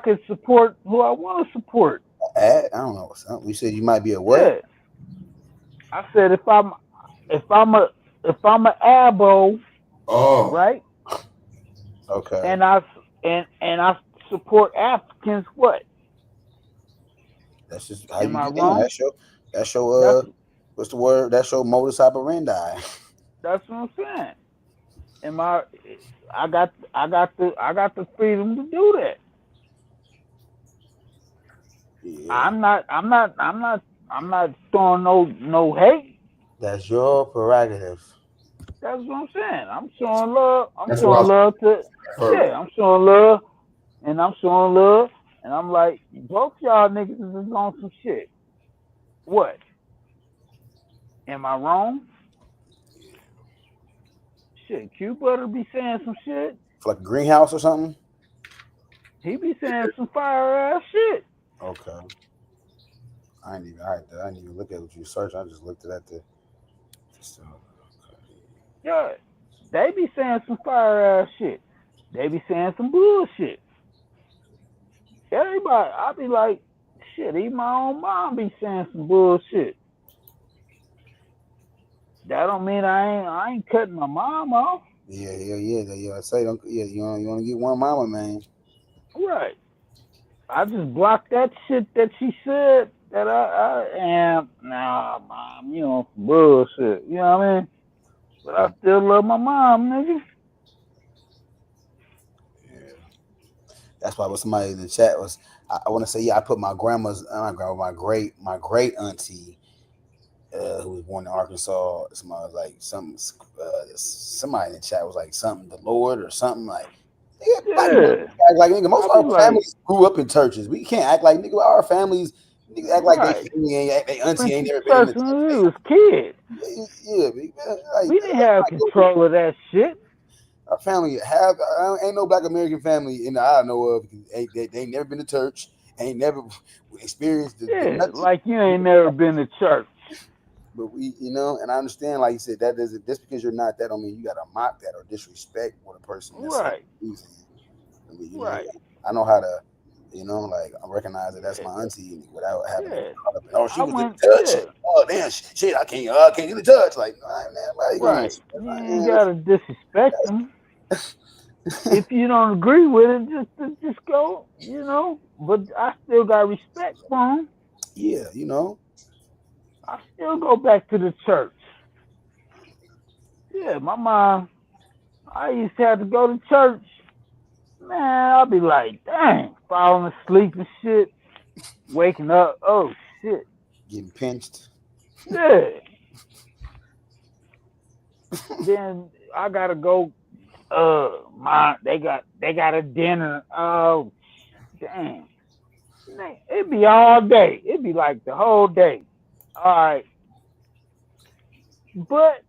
S22: could support who I want to support.
S15: I don't know. You said you might be a what?
S22: Yeah. I said if I'm a abo, right?
S15: Okay.
S22: And I support Africans. What?
S15: That's just how
S22: Am
S15: you
S22: I
S15: get
S22: wrong?
S15: down. That's your what's the word? That's your modus operandi.
S22: That's what I'm saying. I got the freedom to do that.
S15: Yeah.
S22: I'm not throwing no hate.
S15: That's your prerogative.
S22: That's what I'm saying. I'm showing love. I'm
S15: That's
S22: showing
S15: what I
S22: love to I'm showing love, and I'm like, both y'all niggas is on some shit. What? Am I wrong? Shit, Q Butter be saying some shit.
S15: Like a greenhouse or something?
S22: He be saying some fire ass shit.
S15: Okay. I didn't even look at what you searched. I just looked at the
S22: Yeah. They be saying some fire ass shit. They be saying some bullshit. Everybody, I be like, shit, even my own mom be saying some bullshit. That don't mean I ain't cutting my mom off.
S15: Yeah. I say you want to get one mama, man.
S22: Right. I just blocked that shit that she said that I am. Nah, mom, you know, some bullshit. You know what I mean? But I still love my mom, nigga.
S15: That's why what somebody in the chat was. I want to say, I put my my great auntie, who was born in Arkansas. Somebody was like somebody in the chat was like something the Lord or something like. Act like nigga. Most of our families grew up in churches. We can't act like nigga. Our families nigga, act like they family ain't, they auntie ain't never been in the church.
S22: When we was kids.
S15: Yeah,
S22: we didn't have control of that shit.
S15: Our family ain't no Black American family in the I know of. They ain't never been to church. Ain't never experienced nothing.
S22: Like you ain't never been to church.
S15: But we, and I understand, like you said, that doesn't just because you're not that don't mean you gotta mock that or disrespect what a person that's
S22: right.
S15: using. I mean,
S22: right.
S15: I know how to You know, like I recognize that that's my auntie without having to. She
S22: I
S15: was
S22: went,
S15: the judge. Oh damn, shit! I can't do the judge. Like, all right, man, why you
S22: right.
S15: gonna?
S22: You ain't gotta disrespect them. If you don't agree with it, just go. You know, but I still got respect for them.
S15: Yeah, you know.
S22: I still go back to the church. Yeah, my mom. I used to have to go to church. Man, I'll be like, dang, falling asleep and shit, waking up. Oh shit.
S15: Getting pinched.
S22: Yeah. Then I gotta go. They got a dinner. Oh, damn. It'd be all day. It'd be like the whole day. All right. But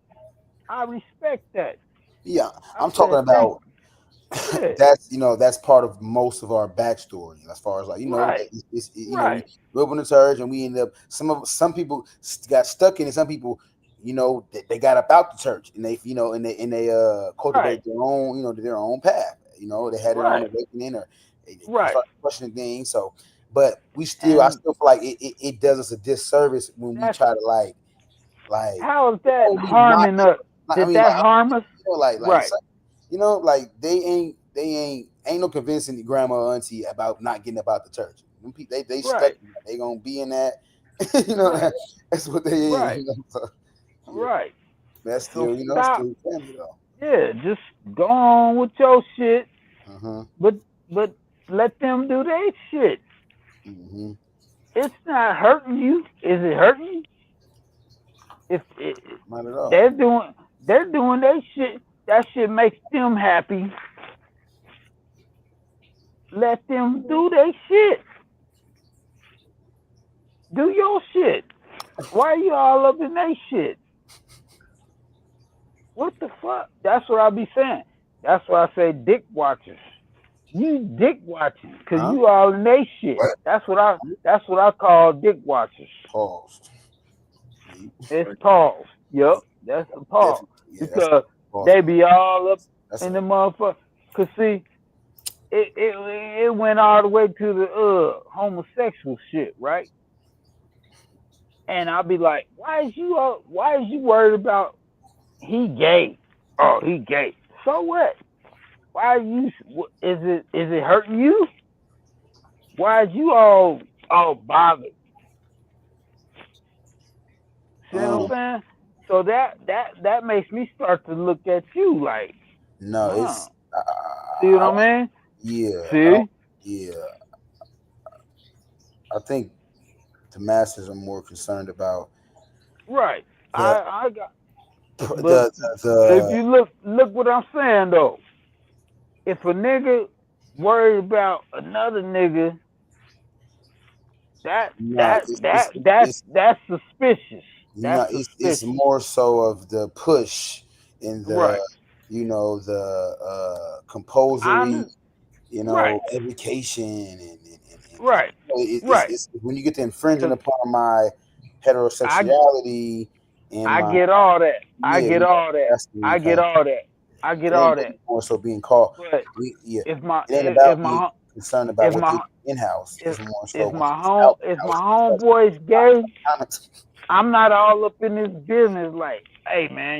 S22: I respect that.
S15: Yeah,
S22: I
S15: I'm talking
S22: said, thank
S15: about.
S22: you. Yeah.
S15: That's part of most of our backstory as far as like
S22: Right.
S15: it's we
S22: Right.
S15: grew up in the church and we end up some people got stuck in it. Some people they got about the church and they cultivate their own their own path. They had their own awakening or they start questioning things. So, but I still feel like it does us a disservice when we try to like
S22: how is that harming us? Did that harm us? Right.
S15: Like they ain't no convincing the grandma or auntie about not getting about the church. They stuck. They gonna be in that. That's what they is.
S22: Right.
S15: So, yeah.
S22: Right.
S15: That's
S22: So
S15: still
S22: stop.
S15: still family though.
S22: Yeah, just go on with your shit.
S15: Uh-huh.
S22: But let them do their shit.
S15: Mm-hmm.
S22: It's not hurting you. Is it hurting you? If
S15: not at all.
S22: They're doing their shit. That shit makes them happy. Let them do their shit. Do your shit. Why are you all up in their shit? What the fuck? That's what I be saying. That's why I say dick watchers. You dick watching because you all in they shit.
S15: What?
S22: That's what I call dick watchers.
S15: Paused.
S22: It's pause. Yep, that's a pause.
S15: Yeah,
S22: because they be all up in the motherfucker. Cause see, it went all the way to the homosexual shit, right? And I'll be like, why is you worried about he gay? Oh, he gay. So what? Why are you? Is it hurting you? Why is you all bothered? See what I'm saying? So that makes me start to look at you like,
S15: no, it's
S22: see what I mean?
S15: Yeah.
S22: See?
S15: I think the masses are more concerned about
S22: Right. I got. But
S15: the
S22: if you look what I'm saying though, if a nigga worried about another nigga, that's suspicious. That's suspicious.
S15: It's more so of the push in the the compulsory education and it's when you get to infringing upon my heterosexuality
S22: I get all that. I get all that.
S15: More so being called.
S22: But if my
S15: it ain't about being concerned about what they in house.
S22: If my homeboy's gay, I'm not all up in this business. Like, hey man,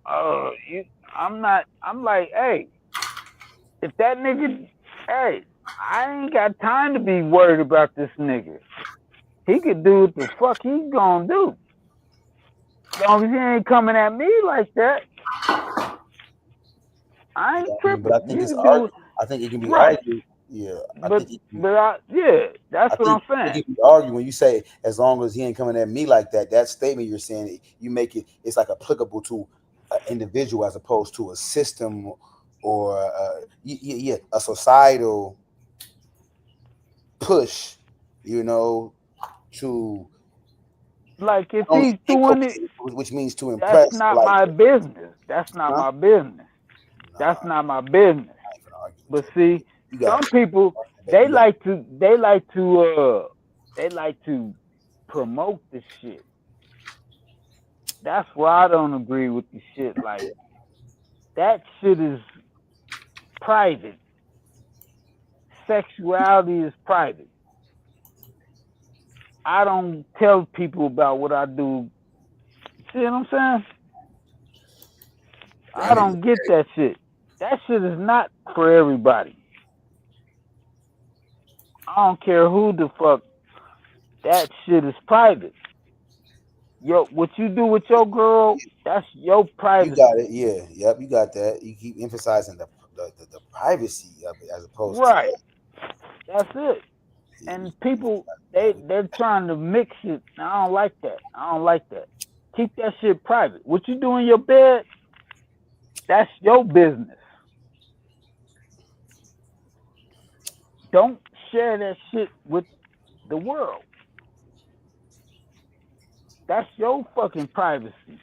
S22: I'm not. I'm like, hey, if that nigga, hey, I ain't got time to be worried about this nigga. He could do what the fuck he's gonna do. As long as he ain't coming at me like that, I ain't tripping.
S15: But I think I think it can be argued. Yeah,
S22: that's what I'm saying.
S15: You can argue when you say as long as he ain't coming at me like that. That statement you're saying, you make it's like applicable to an individual as opposed to a system or a societal push. To
S22: like if he's doing it,
S15: which means to impress.
S22: That's not my business. That's not my business. That's not my business. But see, some people they like to promote this shit. That's why I don't agree with the shit. Like that shit is private. sexuality is private. I don't tell people about what I do. See what I'm saying? I don't get that shit. That shit is not for everybody. I don't care who the fuck. That shit is private. Yo, what you do with your girl, that's your privacy.
S15: You got it. Yeah. Yep. You got that. You keep emphasizing the privacy of it as opposed
S22: right.
S15: to
S22: That's it. And people, they're trying to mix it. I don't like that. I don't like that. Keep that shit private. What you do in your bed, that's your business. Don't share that shit with the world. That's your fucking privacy.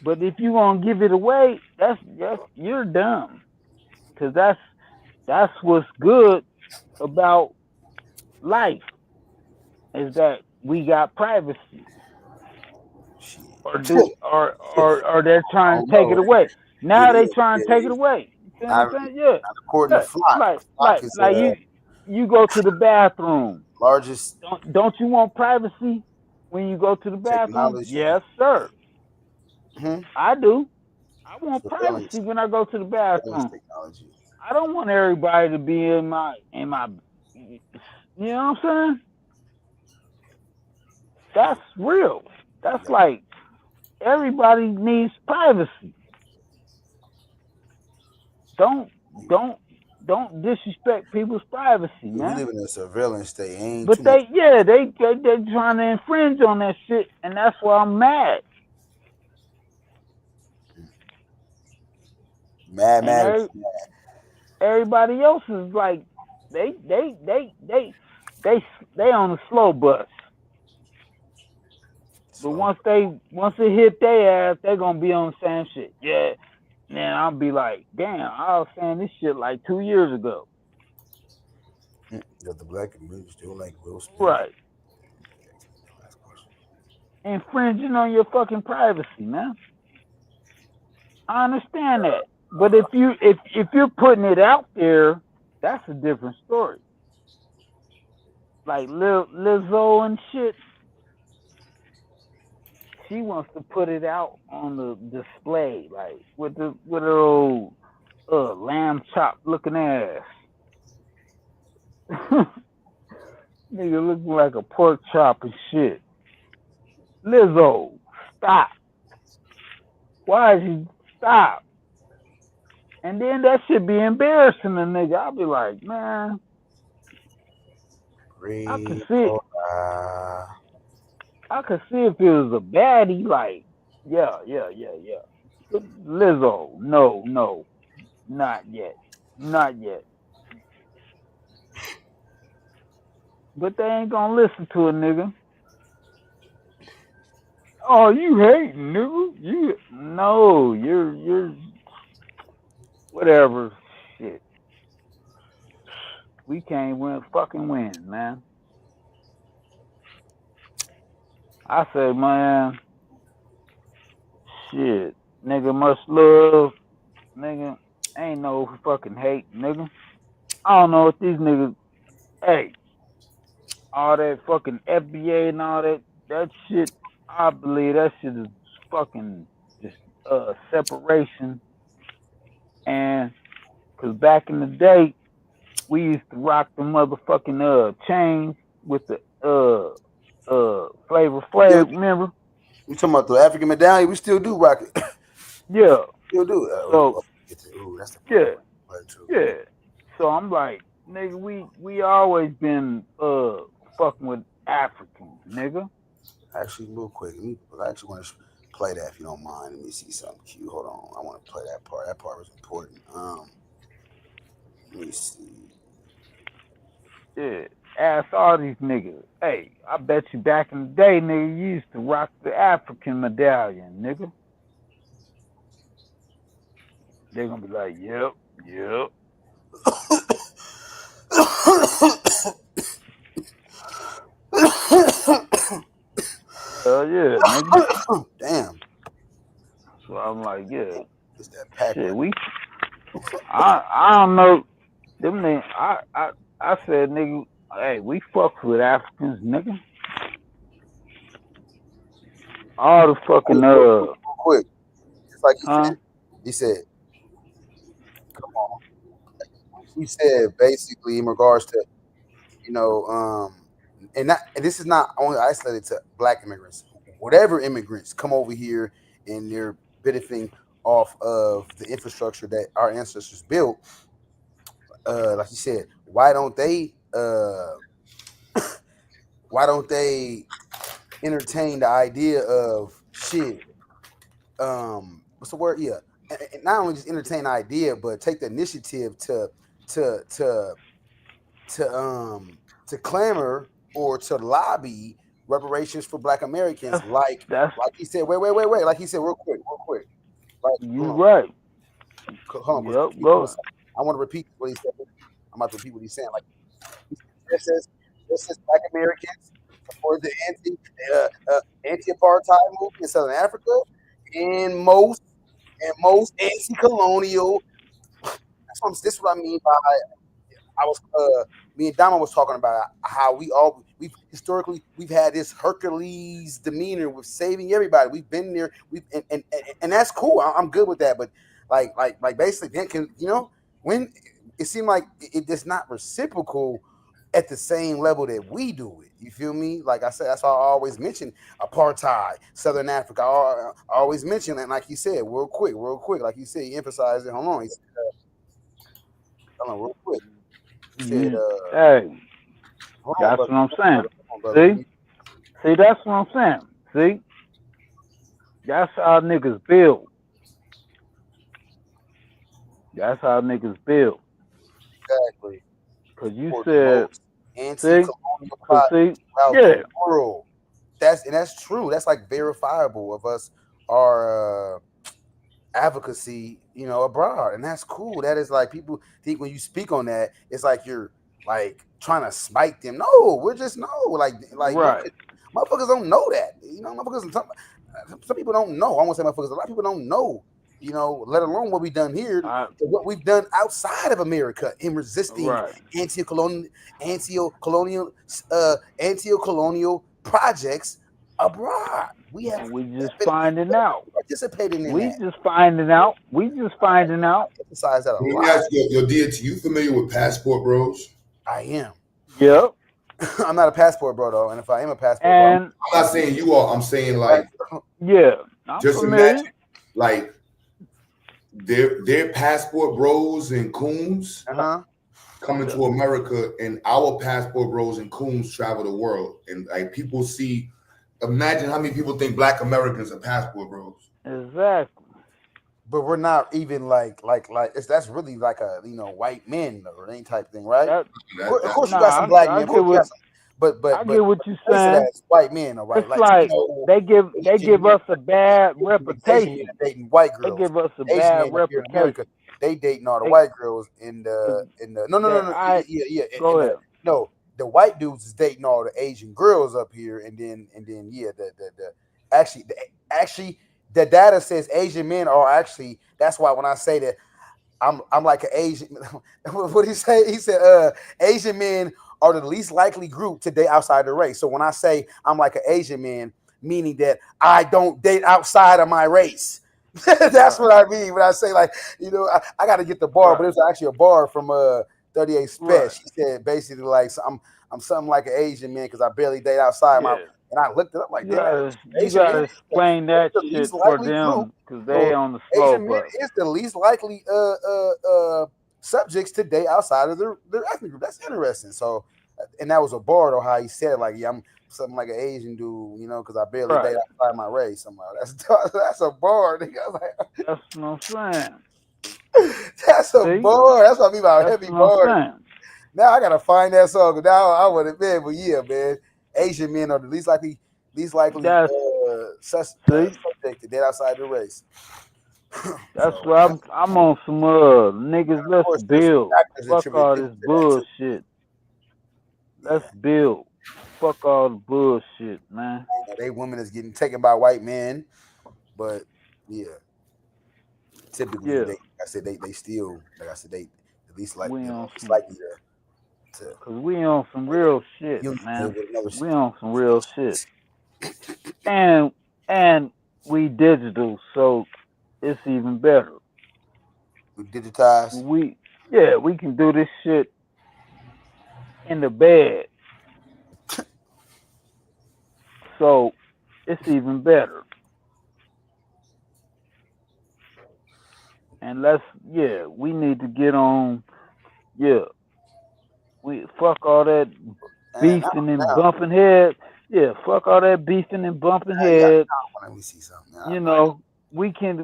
S22: But if you gonna give it away, that's you're dumb. Cause that's what's good about life is that we got privacy. Or they're trying to take it away. Now they trying to take it away. You see what I'm saying? Yeah.
S15: according to Flock. Flock is
S22: like you go to the bathroom.
S15: Largest.
S22: Don't you want privacy when you go to the bathroom?
S15: Technology.
S22: Yes, sir.
S15: Mm-hmm.
S22: I do. I want privacy when I go to the bathroom.
S15: Technology.
S22: I don't want everybody to be in my you know what I'm saying? That's real. That's like everybody needs privacy. Don't disrespect people's privacy, man.
S15: We live in a surveillance state. Ain't
S22: but
S15: too
S22: they
S15: much.
S22: they're trying to infringe on that shit, and that's why I'm mad.
S15: Mad.
S22: Everybody else is like they on the slow bus. But once it hit their ass, they're gonna be on the same shit. Yeah. Then I'll be like, damn, I was saying this shit like 2 years ago.
S15: The black community still like Will Smith.
S22: Right. Infringing on your fucking privacy, man. I understand that. But if you're putting it out there, that's a different story. Like Lizzo and shit. She wants to put it out on the display, like with her old lamb chop looking ass. Nigga looking like a pork chop and shit. Lizzo, stop. Why is you stop? And then that should be embarrassing the nigga. I'll be like, man, I could see it. I could see if it was a baddie, like, yeah. But Lizzo, no, not yet. But they ain't gonna listen to a nigga. Oh, you hating, nigga? You're whatever. Shit. We can't fucking win, man. I say, man, shit, nigga must love, nigga, ain't no fucking hate, nigga. I don't know what these niggas, hey, all that fucking FBA and all that shit, I believe that shit is fucking just separation. And cause back in the day, we used to rock the motherfucking chains with the Flavor Flav, remember?
S15: You talking about the African medallion? We still do rock it.
S22: Yeah.
S15: Still do. That's the
S22: yeah. So I'm like, nigga, we always been fucking with Africans, nigga.
S15: Actually, real quick, I actually want to play that if you don't mind. Let me see something cute. Hold on, I want to play that part. That part was important. Let me see.
S22: Yeah, ask all these niggas. Hey, I bet you back in the day, nigga, you used to rock the African medallion, nigga. They're gonna be like, yep. Hell yeah, nigga.
S15: Damn.
S22: So I'm like, yeah.
S15: It's that pack.
S22: Shit, I don't know. Them niggas, I said, nigga, hey, we fucks with Africans, nigga. All the fucking
S15: real quick, just like
S22: huh?
S15: he said, come on. He said basically in regards to, you know, and this is not only isolated to black immigrants. Whatever immigrants come over here and they're benefiting off of the infrastructure that our ancestors built, like you said, why don't they entertain the idea of shit? What's the word? Yeah, and not only just entertain the idea, but take the initiative to clamor or to lobby reparations for Black Americans, like he said. Wait. Like he said, real quick. Like,
S22: You right.
S15: Hold on.
S22: Yep, go.
S15: I want to repeat what he said. I'm about to repeat what he's saying. Like, this is Black Americans support the anti-apartheid movement in Southern Africa, and most anti-colonial. This is what I mean by me and Dama was talking about how we've historically had this Hercules demeanor with saving everybody. We've been there. And that's cool. I'm good with that. But like basically, when it seemed like it's not reciprocal at the same level that we do it. You feel me? Like I said, that's why I always mention apartheid, Southern Africa. I always mention that, like he said, real quick. Like he said, he emphasized it. Hold on, he said, real quick. He said,
S22: hey, that's what I'm saying. See, that's what I'm saying. See, that's how niggas build.
S15: Exactly.
S22: Cause you said
S15: anti-colonial projects throughout the world. That's true. That's like verifiable of us, our advocacy, abroad, and that's cool. That is like people think when you speak on that, it's like you're like trying to smite them. No, we're just like
S22: right.
S15: Motherfuckers don't know that. Motherfuckers. Some people don't know. I won't say motherfuckers. A lot of people don't know. Let alone what we've done here, what we've done outside of America in resisting anti-colonial projects abroad.
S22: We just finding out.
S15: Participating in
S22: we
S15: that.
S22: Just finding out.
S15: Emphasize that a
S4: Let
S15: lot.
S4: me ask you, your deity, you familiar with Passport Bros?
S15: I am.
S22: Yep.
S15: I'm not a passport bro though, and if I am a passport bro,
S4: I'm not saying you are. I'm saying like,
S22: I'm
S4: just
S22: familiar.
S4: imagine like their passport bros and coons coming to America, and our passport bros and coons travel the world, and like people see. Imagine how many people think Black Americans are passport bros.
S22: Exactly.
S15: But we're not even like that's really like a white men or any type thing, right? Of course, you got some black men. But
S22: I get what you're saying.
S15: As white men, all right?
S22: It's like they give us a bad reputation.
S15: Dating white girls.
S22: They give us a
S15: Asian
S22: bad
S15: men here in America,
S22: reputation.
S15: they dating all the white girls in the no.
S22: Go ahead.
S15: No, the white dudes is dating all the Asian girls up here, and then actually the data says Asian men are actually. That's why when I say that I'm like an Asian. What did he say? He said Asian men are the least likely group to date outside the race. So when I say I'm like an Asian man, meaning that I don't date outside of my race. That's what I mean when I say like, I got to get the bar, but it was actually a bar from 38 Special. She said basically like I'm something like an Asian man because I barely date outside my. And I looked it up like,
S22: you gotta explain that shit for them because they on the slow
S15: Asian men is the least likely subjects to date outside of their ethnic group. That's interesting. So, and that was a bar though how he said it, like, yeah, I'm something like an Asian dude, because I barely date outside my race. I'm like, that's a bar. Nigga.
S22: That's what I'm saying.
S15: That's a bar. That's what I mean by a heavy bar. Now I gotta find that song. Now I would have been, but yeah, man. Asian men are the least likely subject to date outside the race.
S22: That's why I'm on some niggas. Let's build. Fuck all this bullshit. Let's build. Fuck all the bullshit, man.
S15: They women is getting taken by white men, but yeah, typically they still, like I said, they at least likely
S22: Cause we on some real shit, man. We on some real shit. And we digital, so it's even better.
S15: We digitized.
S22: We can do this shit in the bed. So it's even better. And we need to get on. Yeah, we fuck all that beefing and bumping heads. Yeah, fuck all that beefing and bumping heads.
S15: Let me see something.
S22: You know, we can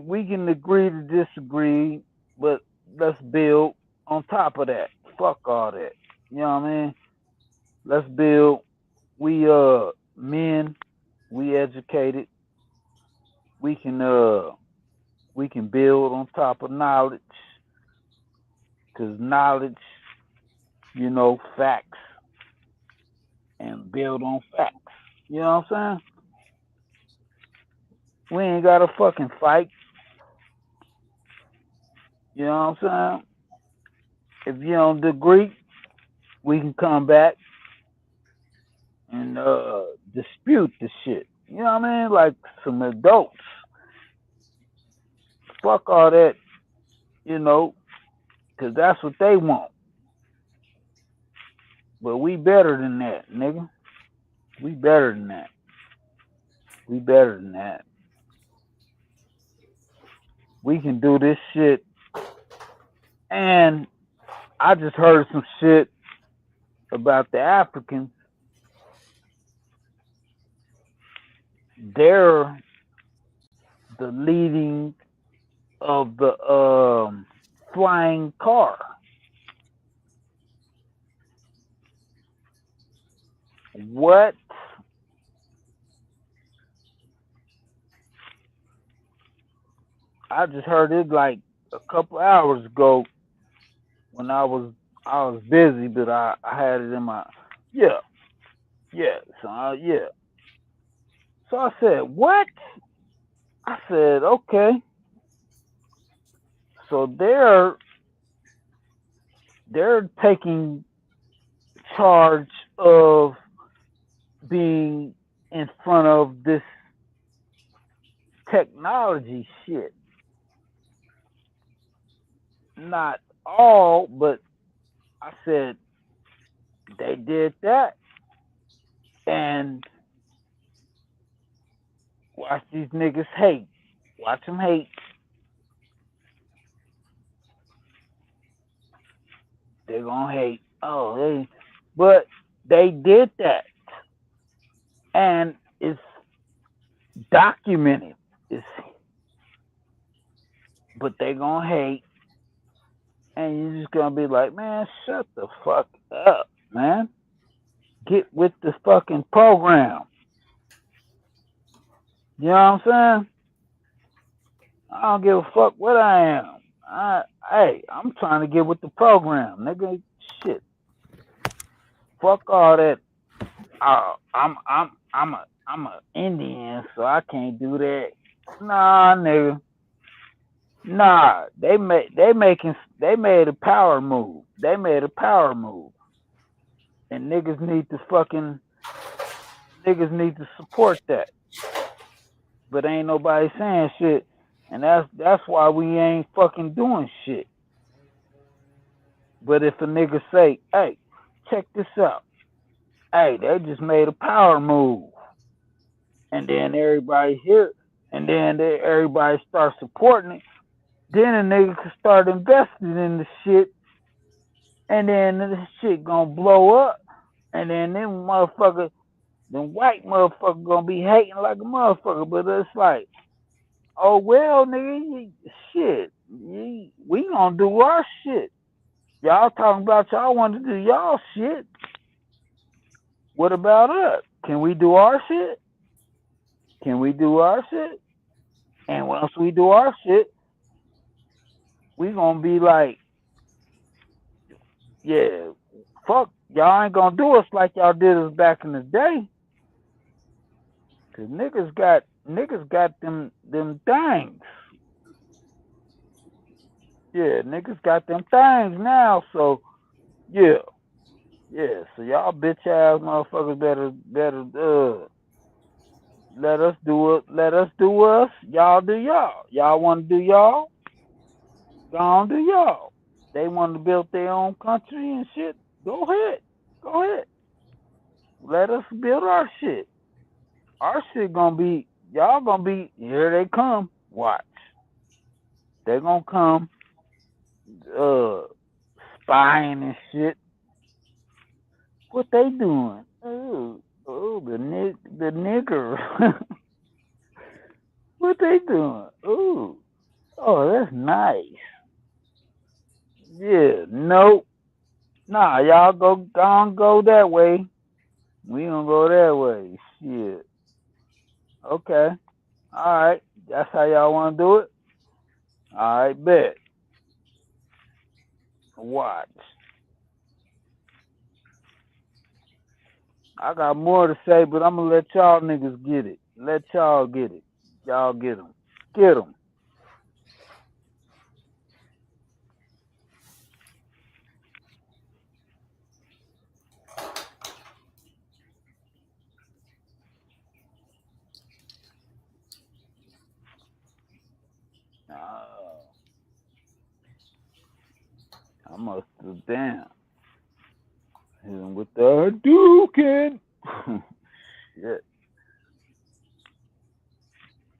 S22: agree to disagree, but let's build on top of that. Fuck all that. You know what I mean? Let's build. We men, we educated. We can build on top of knowledge. Cause knowledge, you know, facts. And build on facts. You know what I'm saying? We ain't gotta fucking fight. You know what I'm saying? If you don't agree, we can come back and dispute the shit. You know what I mean? Like some adults. Fuck all that, you know, because that's what they want. But we better than that, nigga. We better than that. We better than that. We can do this shit. And I just heard some shit about the Africans. They're the leading of the flying car. What? I just heard it like a couple hours ago when I was busy, but I had it in my yeah. So So I said, what? I said, okay. So they're taking charge of being in front of this technology shit. Not all, but I said they did that. And watch these niggas hate. Watch them hate. They're gonna hate. But they did that. And it's documented. But they gonna hate. And you're just gonna be like, man, shut the fuck up, man. Get with the fucking program. You know what I'm saying? I don't give a fuck what I am. I'm trying to get with the program, nigga. Shit. Fuck all that. I'm a Indian, so I can't do that. Nah, nigga. Nah, they made a power move. They made a power move. And niggas need to support that. But ain't nobody saying shit. And that's why we ain't fucking doing shit. But if a nigga say, hey, check this out. Hey, they just made a power move. And then everybody here, and then everybody start supporting it. Then a nigga can start investing in the shit. And then this shit gonna blow up. And then them white motherfuckers gonna be hating like a motherfucker. But it's like, oh well, nigga, shit. We gonna do our shit. Y'all talking about y'all want to do y'all shit. What about us? Can we do our shit? Can we do our shit? And once we do our shit, we gonna be like, yeah, fuck, y'all ain't gonna do us like y'all did us back in the day. Cause niggas got them things. Yeah, niggas got them things now, so yeah. Yeah, so y'all bitch ass motherfuckers better let us do it. Let us do us. Y'all do y'all. Y'all want to do y'all? Go on, do y'all. They want to build their own country and shit. Go ahead. Go ahead. Let us build our shit. Our shit gonna be, y'all gonna be, here they come. Watch. They gonna come spying and shit. What they doing? Oh, the nigger. What they doing? Ooh. Oh, that's nice. Yeah, nope. Nah, y'all go that way. We don't go that way. Shit. Okay. All right. That's how y'all want to do it? All right, bet. Watch. I got more to say, but I'm going to let y'all niggas get it. Let y'all get it. Y'all get them. Get them. I must have damn. Hit him with the Hadouken. Shit.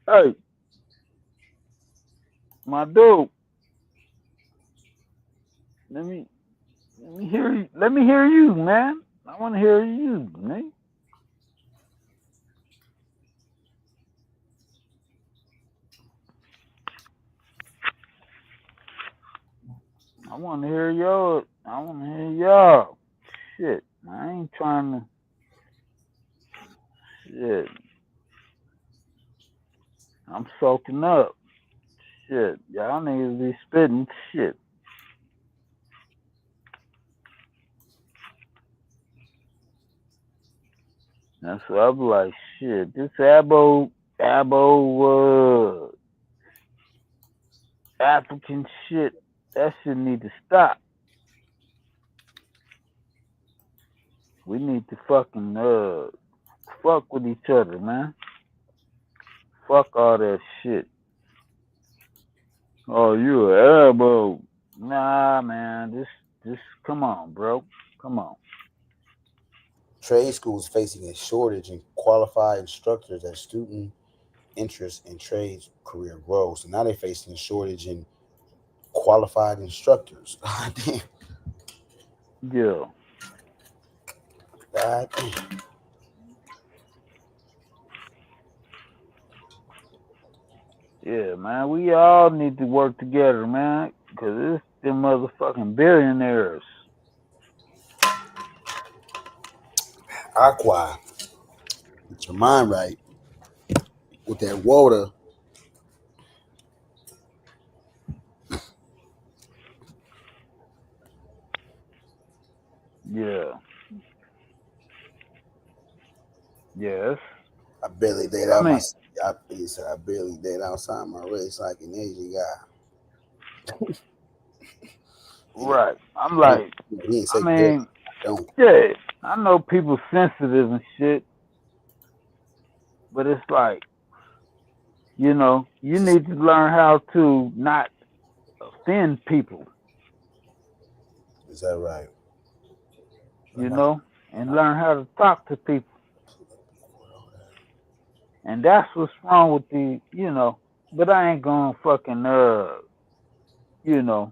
S22: Hey, my dude. Let me hear you. Let me hear you, man. I want to hear you, man. I want to hear y'all. I want to hear y'all. Shit, I ain't trying to. Shit, I'm soaking up. Shit, y'all niggas be spitting shit. That's what I'm like. Shit, this abo, African shit. That shit need to stop. We need to fucking fuck with each other, man. Fuck all that shit. Oh, you a abo? Nah, man. Just come on, bro. Come on.
S15: Trade schools facing a shortage in qualified instructors as student interest in trades career grows. So now they're facing a shortage in qualified instructors. Damn.
S22: Yeah.
S15: God damn.
S22: Yeah, man. We all need to work together, man. Because it's them motherfucking billionaires.
S15: Aqua. Get your mind right. With that water.
S22: Yeah. Yes.
S15: I barely dated out my. I barely dated outside my race like an Asian guy.
S22: Right. I'm like,
S15: He ain't say
S22: I
S15: good.
S22: mean,
S15: I don't.
S22: yeah, I know people sensitive and shit, but it's like, you know, you need to learn how to not offend people,
S15: Is that right?
S22: you know, and learn how to talk to people. And that's what's wrong with the, you know, but I ain't gonna fucking, you know,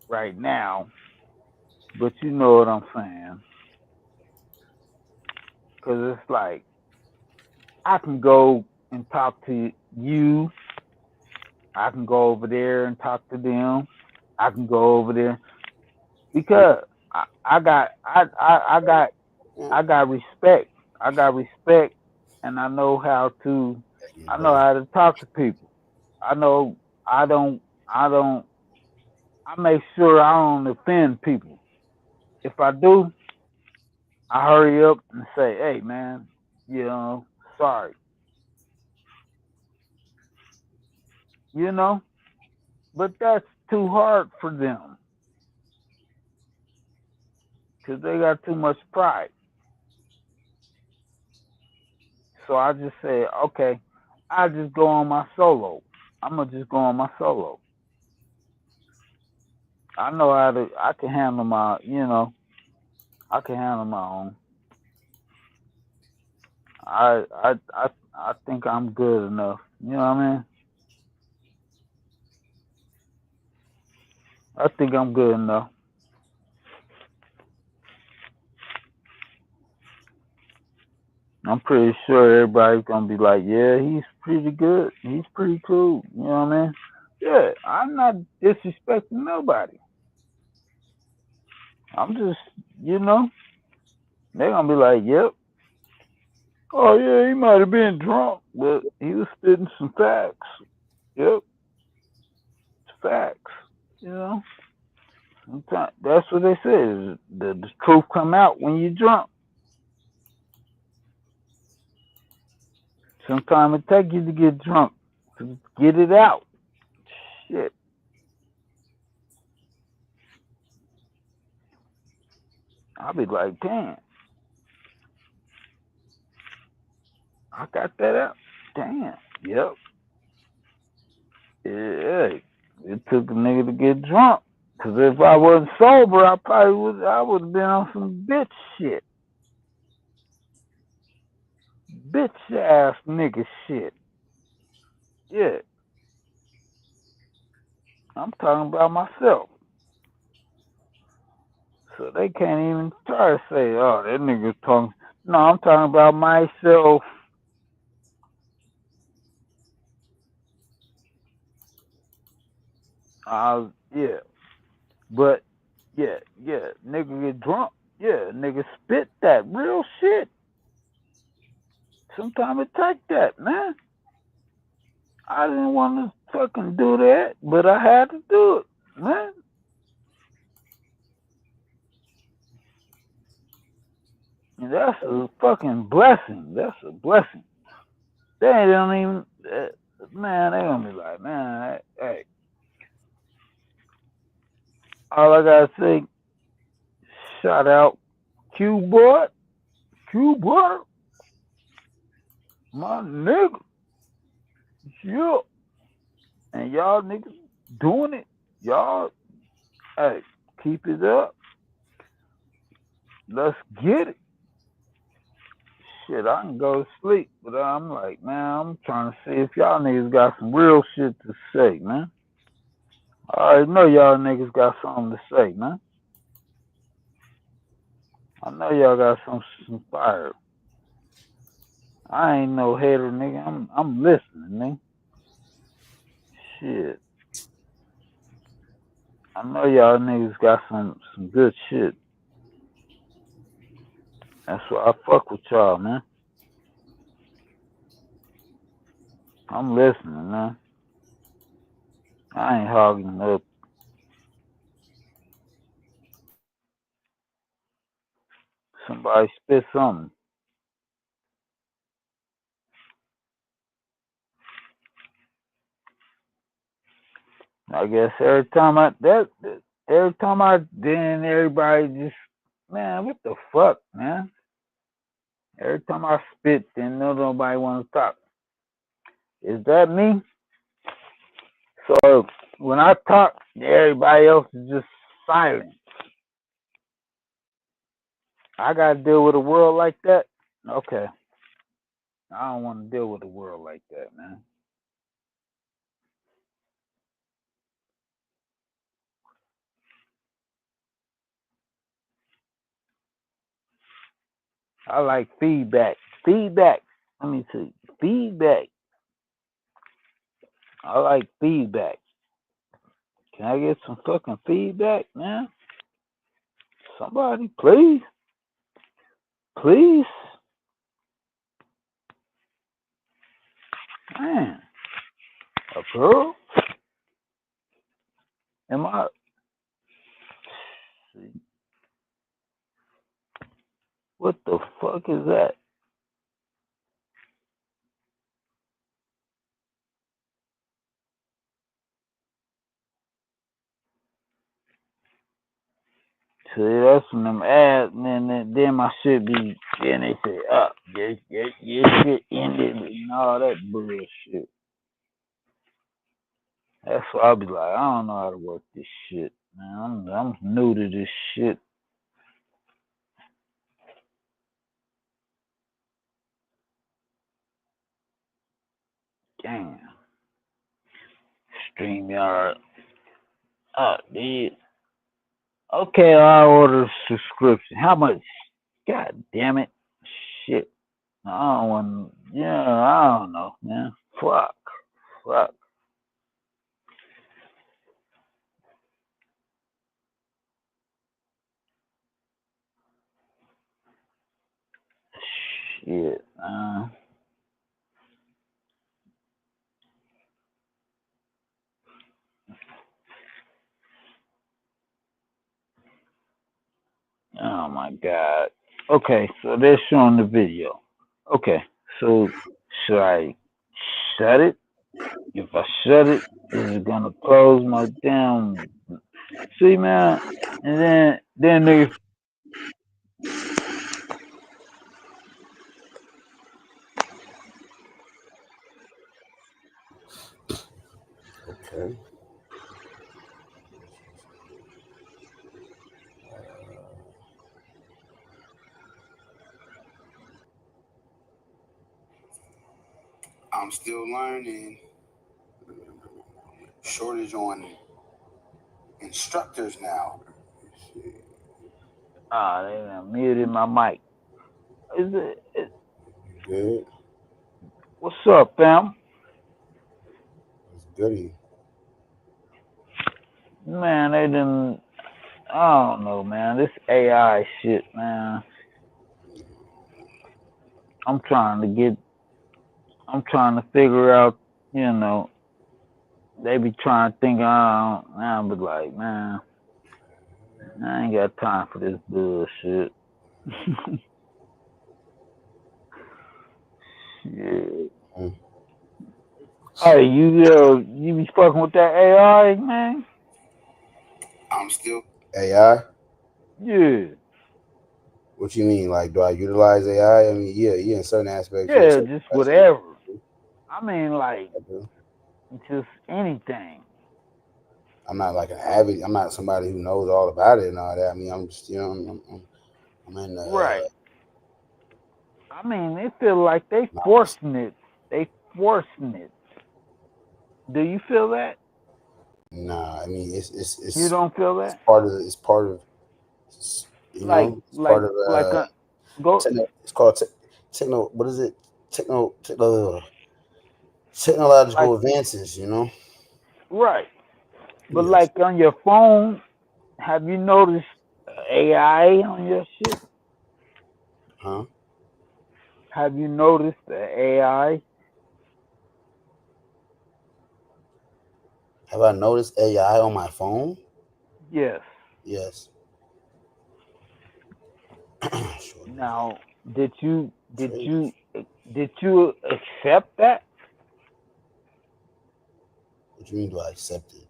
S22: right now, but you know what I'm saying. Cause it's like, I can go and talk to you. I can go over there and talk to them. I can go over there because I got respect. I got respect, and I know how to talk to people. I know I don't I make sure I don't offend people. If I do, I hurry up and say, "Hey, man, you know, sorry." You know, but that's too hard for them. because they got too much pride. So I just say, okay, I just go on my solo. I'm gonna just go on my solo. I know how to. I can handle my. I can handle my own. I think I'm good enough. You know what I mean? I think I'm good enough. I'm pretty sure everybody's gonna be like, yeah, he's pretty good. He's pretty cool. You know what I mean? Yeah, I'm not disrespecting nobody. I'm just, they're gonna be like, yep. Oh yeah, he might have been drunk, but he was spitting some facts. Yep, it's facts. Sometimes that's what they say. The truth come out when you're drunk. Sometimes it takes you to get drunk to get it out. Shit. I'll be like, damn, I got that out. Damn. Yep. Yeah. It took a nigga to get drunk. Cause if I wasn't sober, I would have been on some bitch shit. Bitch ass nigga shit. Yeah. I'm talking about myself. So they can't even try to say, oh, that nigga talking. No, I'm talking about myself. Yeah. But, yeah, nigga get drunk. Yeah, nigga spit that real shit. Sometimes it take that, man. I didn't want to fucking do that, but I had to do it, man. And that's a fucking blessing. That's a blessing. They don't even, man, they gonna be like, man, hey. All I gotta say, shout out Q boy, my nigga. Yeah. And y'all niggas doing it. Y'all, hey, keep it up. Let's get it. Shit, I can go to sleep, but I'm like, man, I'm trying to see if y'all niggas got some real shit to say, man. I already know y'all niggas got something to say, man. I know y'all got some fire. I ain't no hater, nigga. I'm listening, nigga. Shit. I know y'all niggas got some good shit. That's why I fuck with y'all, man. I'm listening, man. I ain't hogging up. Somebody spit something. I guess every time I then everybody just, man, what the fuck, man? Every time I spit, then nobody want to talk. Is that me? So when I talk, everybody else is just silent. I gotta deal with a world like that? Okay. I don't want to deal with a world like that, man. I like feedback. Feedback. Let me see. Feedback. I like feedback. Can I get some fucking feedback, man? Somebody, please. Please. Man. A girl? Am I? What the fuck is that? See, that's when them ads, then my shit be, then they say, your shit ended and all that bullshit. That's why I be like, I don't know how to work this shit, man. I'm new to this shit. Damn. StreamYard. Oh, dude. Okay, I'll order a subscription. How much? God damn it. Shit. I don't want, I don't know, man. Fuck. Shit. Oh my God. Okay, so they're showing the video. Okay, so should I shut it? If I shut it, is it gonna close my damn? See, man, and then they.
S4: Okay.
S15: I'm still learning. Shortage on instructors now.
S22: They done muted my mic. Is it?
S4: Good.
S22: What's up, fam?
S4: It's goody.
S22: Man, they didn't. I don't know, man. This AI shit, man. I'm trying to figure out, they be trying to think, I'm be like, man, I ain't got time for this bullshit. Shit. Hey, you be fucking with that AI, man?
S15: I'm still
S4: AI?
S22: Yeah.
S4: What you mean? Like, do I utilize AI? I mean, yeah, in certain aspects.
S22: Yeah, just whatever. I mean, like, just anything.
S4: I'm not like an avid. I'm not somebody who knows all about it and all that. I mean, I'm just, I'm in the.
S22: Right. I mean, they feel like they forcing it. They forcing it. Do you feel that?
S4: Nah, I mean, it's.
S22: You don't feel that?
S4: It's part of. You know, it's part of it's called techno. What is it? Technological advances. You know.
S22: Right. But like on your phone, have you noticed AI on your shit?
S4: Huh?
S22: Have you noticed the AI?
S4: Have I noticed AI on my phone?
S22: Yes.
S4: Yes.
S22: Now, did you accept that?
S4: What do you mean? Do I accept it?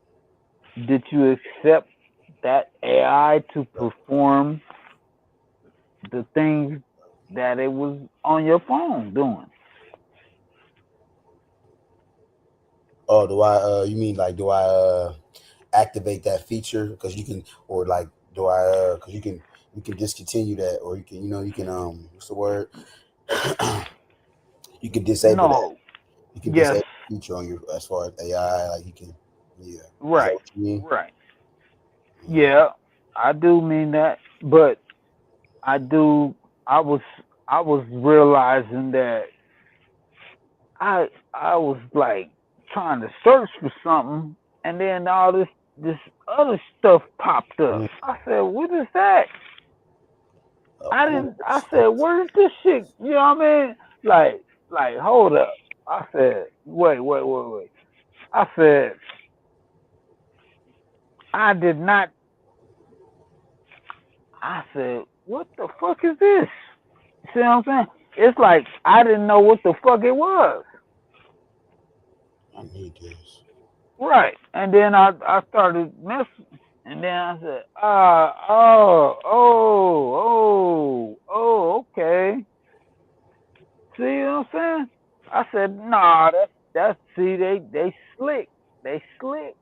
S22: Did you accept that AI to perform the things that it was on your phone doing?
S4: Oh, do I? You mean like do I activate that feature? Because you can, or like do I? Because you can discontinue that, or you can what's the word? You can disable that. You can disable the feature on your as far as AI. Like you can, yeah.
S22: Right.
S4: Is that what you mean?
S22: Right. Yeah, I do mean that, but I was realizing that I was like trying to search for something, and then all this other stuff popped up. I said, "What is that?" I said, "Where is this shit?" You know what I mean? Like, hold up. I said, "Wait." I said, I did not. I said, "What the fuck is this?" See what I'm saying? It's like I didn't know what the fuck it was.
S4: I need this.
S22: Right. And then I started messing. And then I said, okay. See what I'm saying? I said, nah, that's see, they slick. They slick.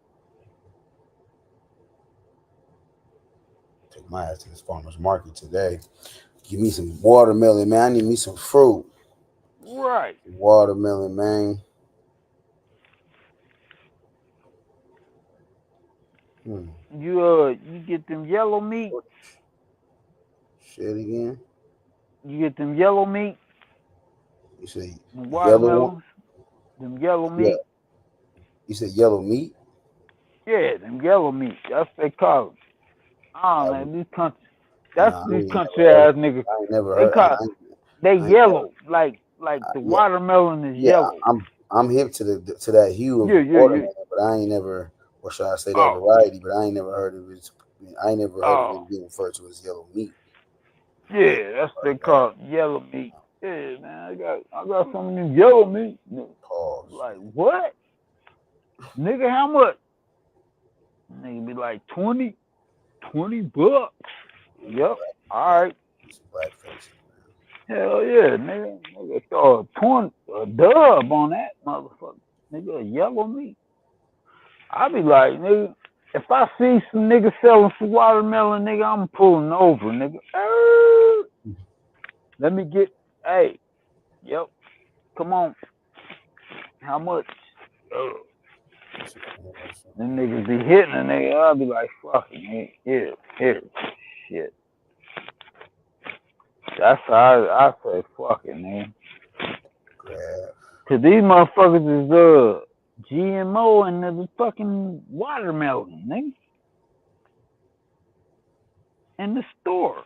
S15: Take my ass to this farmer's market today. Give me some watermelon, man. I need me some fruit.
S22: Right.
S15: Watermelon, man.
S22: You get them yellow meat.
S15: Shit again.
S22: You get them yellow meat.
S15: You say
S22: Watermelons. Them yellow meat.
S15: Yeah. You said yellow meat?
S22: Yeah, them yellow meat. That's what they call them. Oh man, these country. That's these country ass niggas.
S15: I ain't never
S22: They
S15: heard.
S22: call. They yellow. Like the
S15: Yeah.
S22: watermelon is yellow.
S15: I'm hip to that hue of watermelon, but I ain't never, or should I say that variety? But I ain't never heard of it. I ain't never heard of it being referred to as yellow meat.
S22: Yeah, that's what they call it, yellow meat. Yeah, man, I got some of them yellow meat.
S15: Pause.
S22: Like what? Nigga, how much? Nigga be like $20 bucks. Yep. All right. Hell yeah, nigga. Nigga throw a dub on that motherfucker. Nigga, yellow meat. I be like, nigga, if I see some niggas selling some watermelon, nigga, I'm pulling over, nigga. Let me get, hey, yep, come on. How much? Them niggas be hitting a nigga. I'll be like, fuck it, nigga. Here, shit. That's how I say, fuck it, nigga. Cause these motherfuckers is GMO and the fucking watermelon, nigga. In the store.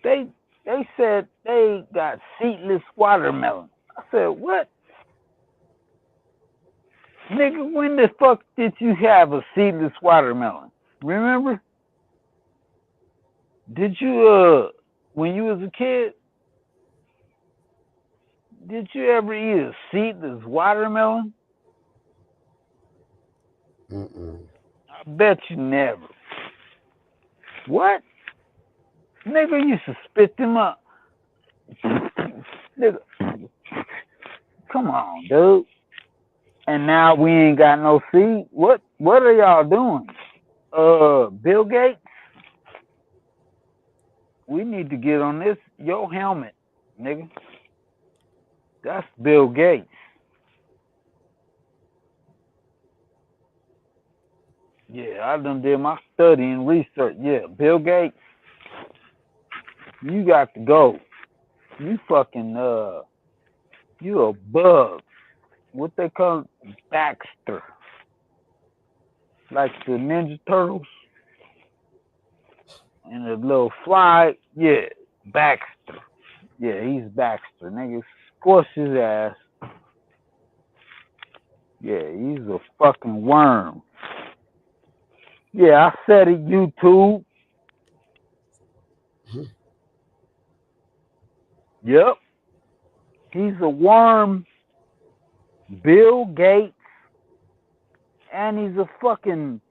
S22: They said they got seedless watermelon. I said, what? Nigga, when the fuck did you have a seedless watermelon? Remember? Did you when you was a kid, did you ever eat a seedless watermelon? I bet you never. What? Nigga used to spit them up. Nigga. Come on, dude. And now we ain't got no seed. What are y'all doing? Bill Gates? We need to get on this. Your helmet, nigga. That's Bill Gates. Yeah, I done did my study and research. Yeah, Bill Gates. You got to go. You fucking you a bug. What they call Baxter. Like the Ninja Turtles. And a little fly. Yeah, Baxter. Yeah, he's Baxter. Nigga, squash his ass. Yeah, he's a fucking worm. Yeah, I said it, YouTube. Yep. He's a worm. Bill Gates. And he's a fucking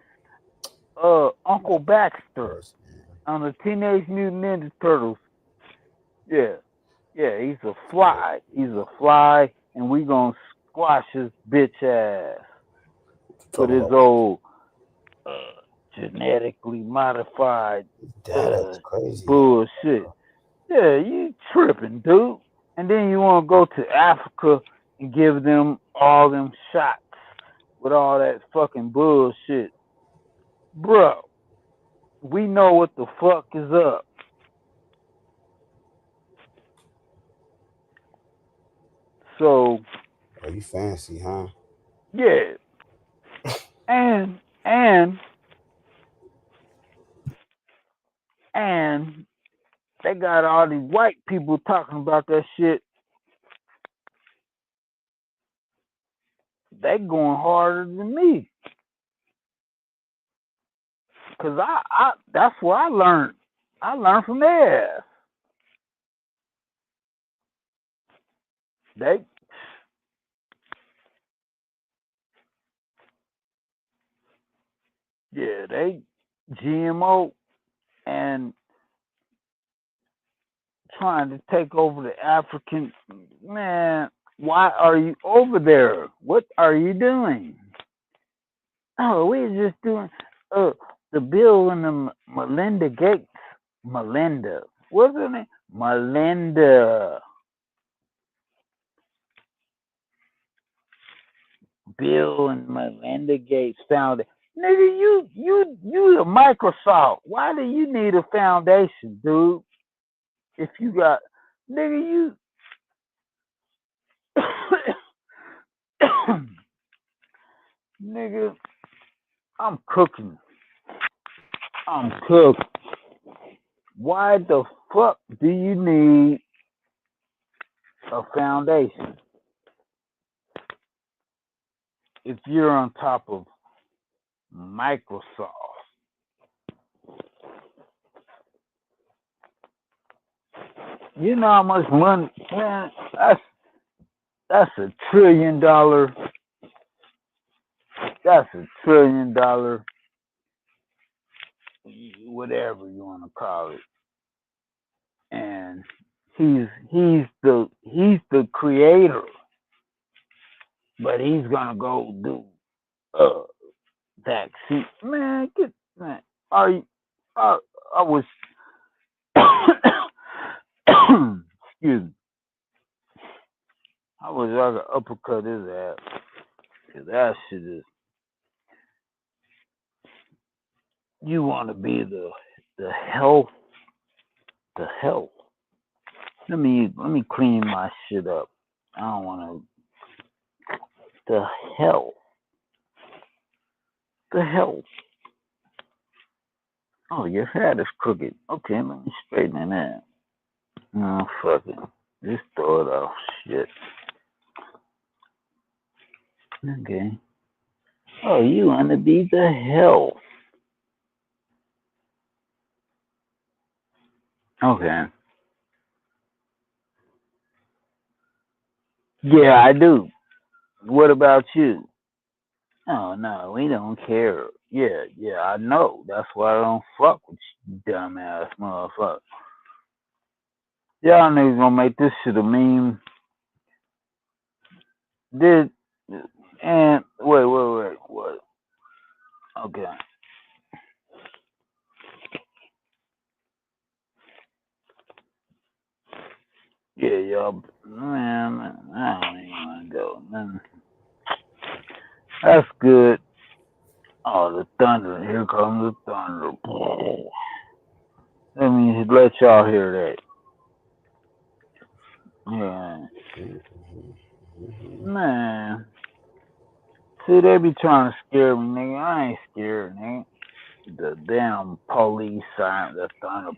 S22: Uncle Baxter on the Teenage Mutant Ninja Turtles. Yeah. Yeah, he's a fly. He's a fly, and we gonna squash his bitch ass. With his old genetically modified bullshit. Yeah, you tripping, dude. And then you want to go to Africa and give them all them shots with all that fucking bullshit. Bro, we know what the fuck is up. So.
S15: Oh, you fancy, huh?
S22: Yeah. And they got all these white people talking about that shit. They going harder than me. Cause I that's what I learned. I learned from their ass. Yeah, they GMO and trying to take over the African. Man, why are you over there? What are you doing? Oh, we're just doing the bill in the Melinda Gates. Melinda. What's her name? Melinda. Bill and Melinda Gates found it. Nigga, you a Microsoft. Why do you need a foundation, dude? If you got nigga, you nigga, I'm cooking. I'm cooked. Why the fuck do you need a foundation if you're on top of Microsoft? You know how much money, man? That's $1 trillion. That's $1 trillion. Whatever you want to call it. And he's the creator, but he's gonna go do vaccine. Man, are you? I was excuse me. I was like to uppercut his ass. Cause that shit is. You want to be the health. The health. Let me clean my shit up. I don't want to. The health. The health. Oh, your hat is crooked. Okay, let me straighten it out. No, fuck it. Just throw it off. Shit. Okay. Oh, you want to be the health. Okay. Yeah, I do. What about you? Oh, no, we don't care. Yeah, I know. That's why I don't fuck with you, dumbass motherfucker. Y'all niggas gonna make this shit a meme. Did and wait. What? Okay. Yeah, y'all. Man, I don't even want to go. Man. That's good. Oh, the thunder. Here comes the thunder. Let me let y'all hear that. Yeah. Man. See, they be trying to scare me, nigga. I ain't scared, nigga. The damn police siren, the thunder.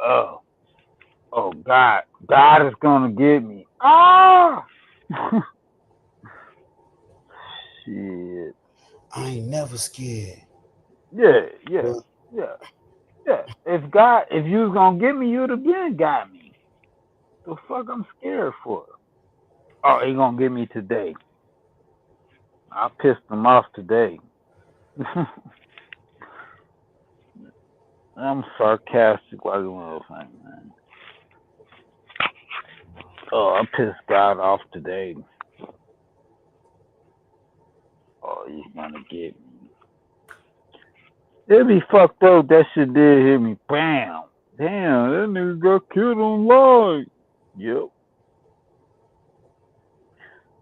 S22: Oh, God. God is gonna get me. Ah! Shit.
S15: I ain't never scared.
S22: Yeah. If you was gonna get me, you'd have been got me. The fuck I'm scared for? Oh, he gonna get me today. I pissed him off today. I'm sarcastic like a motherfucker, man. Oh, I pissed God off today. Oh, he's gonna get me. It'd be fucked up. That shit did hit me. Bam. Damn, that nigga got killed on live. Yep.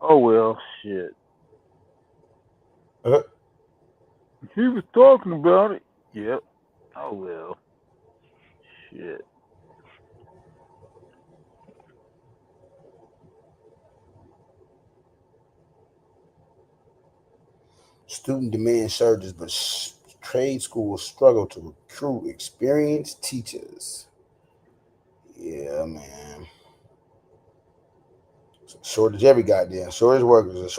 S22: Oh well, shit. He was talking about it. Yep. Oh well. Shit.
S15: Student demand surges, but trade schools struggle to recruit experienced teachers. Yeah, man. Shortage every goddamn shortage workers, a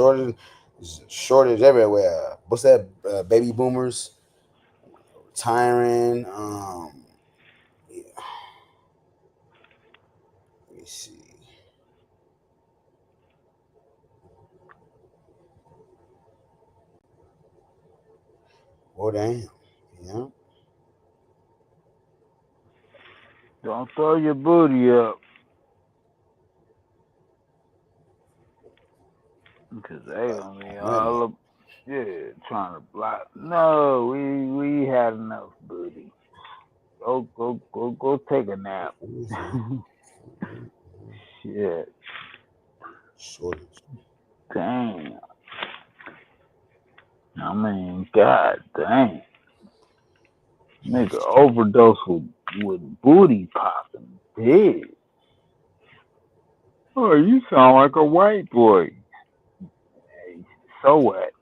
S15: shortage everywhere. What's that? Baby boomers retiring. Yeah. Let me see. Oh damn. Yeah.
S22: Don't throw your booty up. Because they gonna be all up, trying to block. No, we had enough booty. Go take a nap. Shit. Damn. I mean, god damn. Nigga overdose with booty popping. Big. Oh, you sound like a white boy. Hey, so what?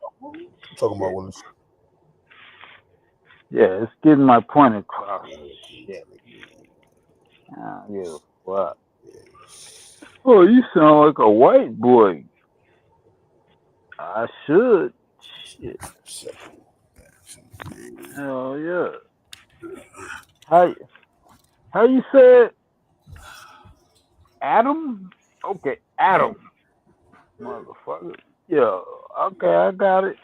S15: Talking about when
S22: Yeah, it's getting my point across. Shit. Yeah, fuck. Oh, you sound like a white boy. I should. Shit. Hell yeah. How you say it? Adam? Okay, Adam. Motherfucker. Yeah. Okay, I got it.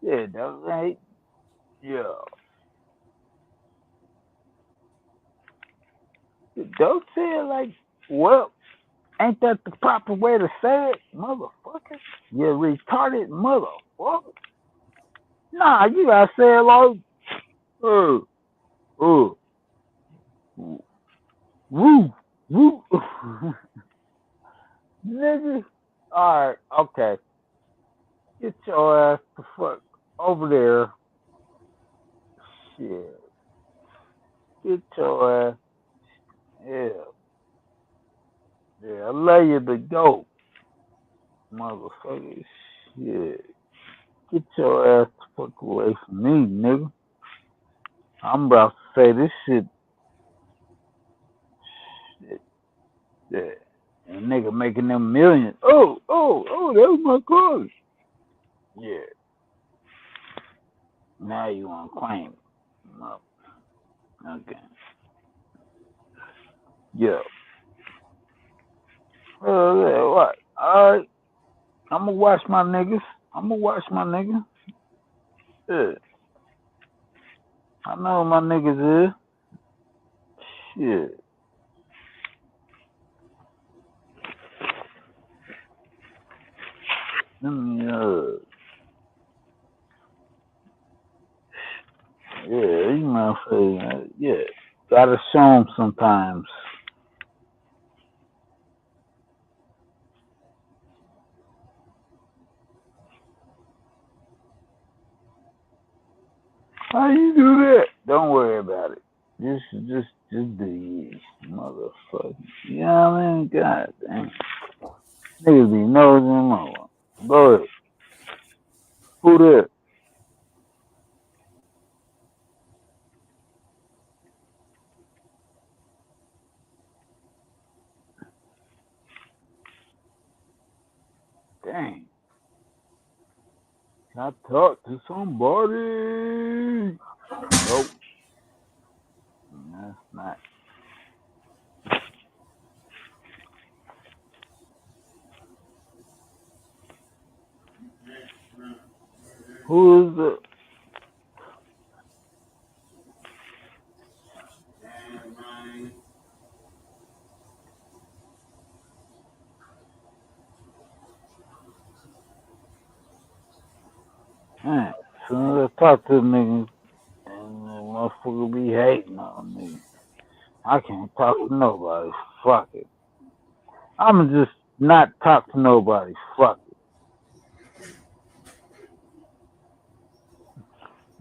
S22: Yeah, that's right. Yeah. Don't say it like, well, ain't that the proper way to say it, motherfucker? You retarded motherfucker. Nah, you gotta say it like, woo, woo. Nigga. Alright, okay. Get your ass the fuck over there. Shit. Get your ass. Yeah. Yeah, I love you to go. Motherfucker. Shit. Get your ass the fuck away from me, nigga. I'm about to say this shit. Yeah. And nigga making them millions. Oh, that was my car. Yeah. Now you want to claim it. No. Okay. Yeah. What? Alright. I'm gonna watch my niggas. Yeah. I know my niggas is. Shit. Let me, yeah, you know what I'm saying? Yeah. Gotta show them sometimes. How you do that? Don't worry about it. Just do you, motherfucker. You know what I mean? God damn. Niggas be nosing over. Go ahead. Who that? Dang. Can I talk to somebody? Nope. That's not. Who is it? Man, as soon as I talk to the niggas, and the motherfucker be hating on me. I can't talk to nobody. Fuck it. I'ma just not talk to nobody. Fuck it.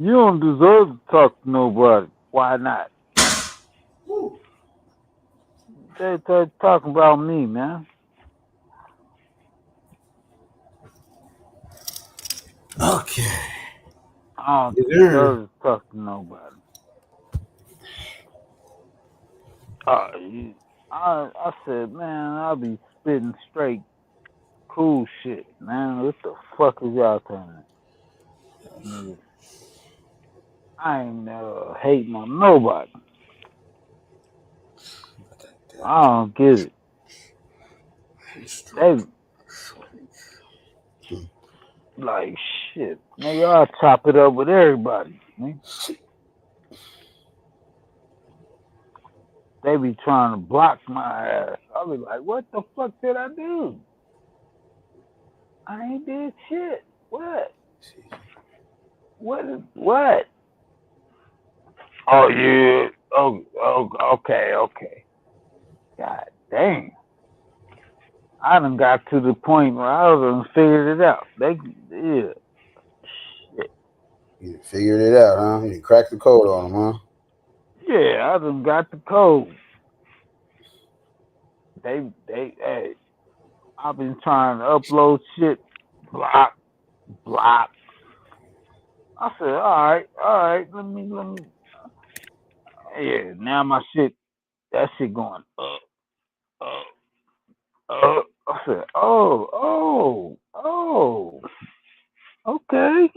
S22: You don't deserve to talk to nobody. Why not? They talking about me, man.
S15: okay.
S22: I don't deserve to talk to nobody. I said, man, I'll be spitting straight cool shit, man. What the fuck is y'all telling me? I ain't hating on nobody. I don't get it. They like shit. Nigga, I'll chop it up with everybody. Man. They be trying to block my ass. I'll be like, what the fuck did I do? I ain't did shit. What? What? Oh, yeah. Oh, okay. God dang. I done got to the point where I done figured it out. Yeah. Shit.
S15: You figured it out, huh? You cracked the code on them, huh?
S22: Yeah, I done got the code. Hey, I've been trying to upload shit, block. I said, all right, let me. Yeah, now my shit, that shit going up. I said, oh, okay,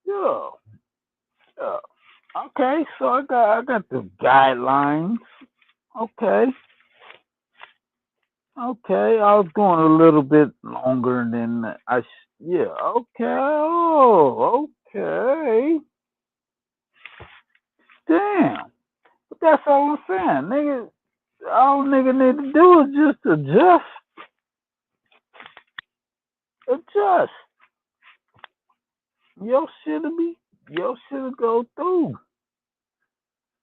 S22: yeah. Okay, so I got the guidelines. Okay, I was going a little bit longer than yeah. Okay. Damn, but that's all I'm saying, nigga. All nigga need to do is just adjust. Your shit'll go through.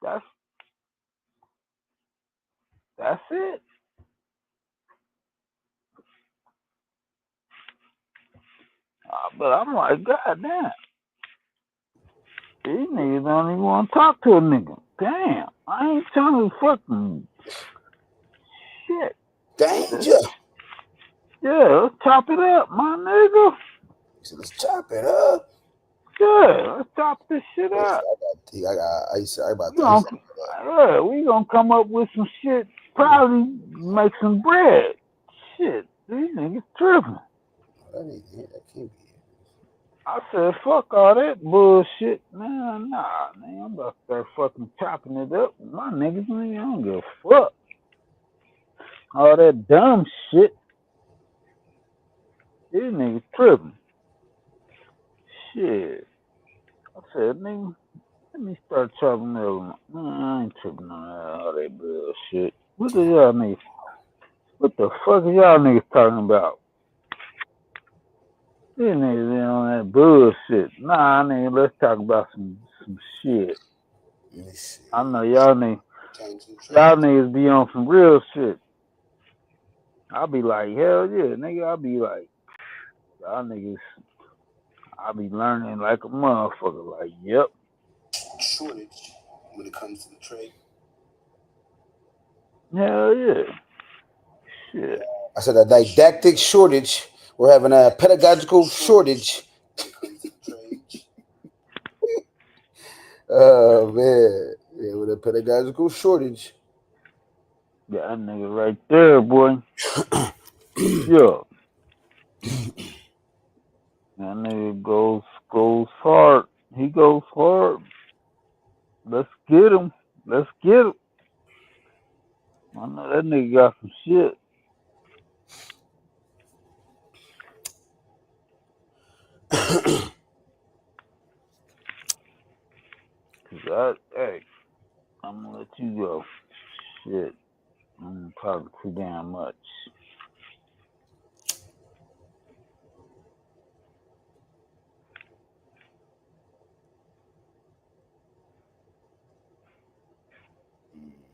S22: That's it. But I'm like, God damn. These niggas don't even want to talk to a nigga. Damn. I ain't trying to fucking shit.
S15: Danger.
S22: Yeah, let's chop it up, my nigga.
S15: So let's chop it up.
S22: Yeah, let's chop this shit up. We gonna come up with some shit, probably make some bread. Shit, these niggas tripping.
S15: That can't be.
S22: I said, fuck all that bullshit. Nah, man, I'm about to start fucking chopping it up. My niggas, I don't give a fuck. All that dumb shit. These niggas tripping. Shit. I said, nigga, let me start chopping up. I ain't tripping on all that bullshit. What the y'all niggas? What the fuck are y'all niggas talking about? These niggas ain't on that bullshit. Nah, nigga, let's talk about some shit. I know y'all niggas be on some real shit. I'll be like, hell yeah, nigga. I'll be like, y'all niggas, I'll be learning like a motherfucker. Like, yep.
S15: Shortage when it comes to the trade.
S22: Hell yeah. Shit.
S15: I said a didactic shortage. We're having a pedagogical shortage. Oh man, yeah, with a pedagogical shortage.
S22: Yeah, that nigga right there, boy. Yeah. That nigga goes hard. He goes hard. Let's get him. I know that nigga got some shit. Hey, I'm gonna let you go. Shit. I'm talking too damn much.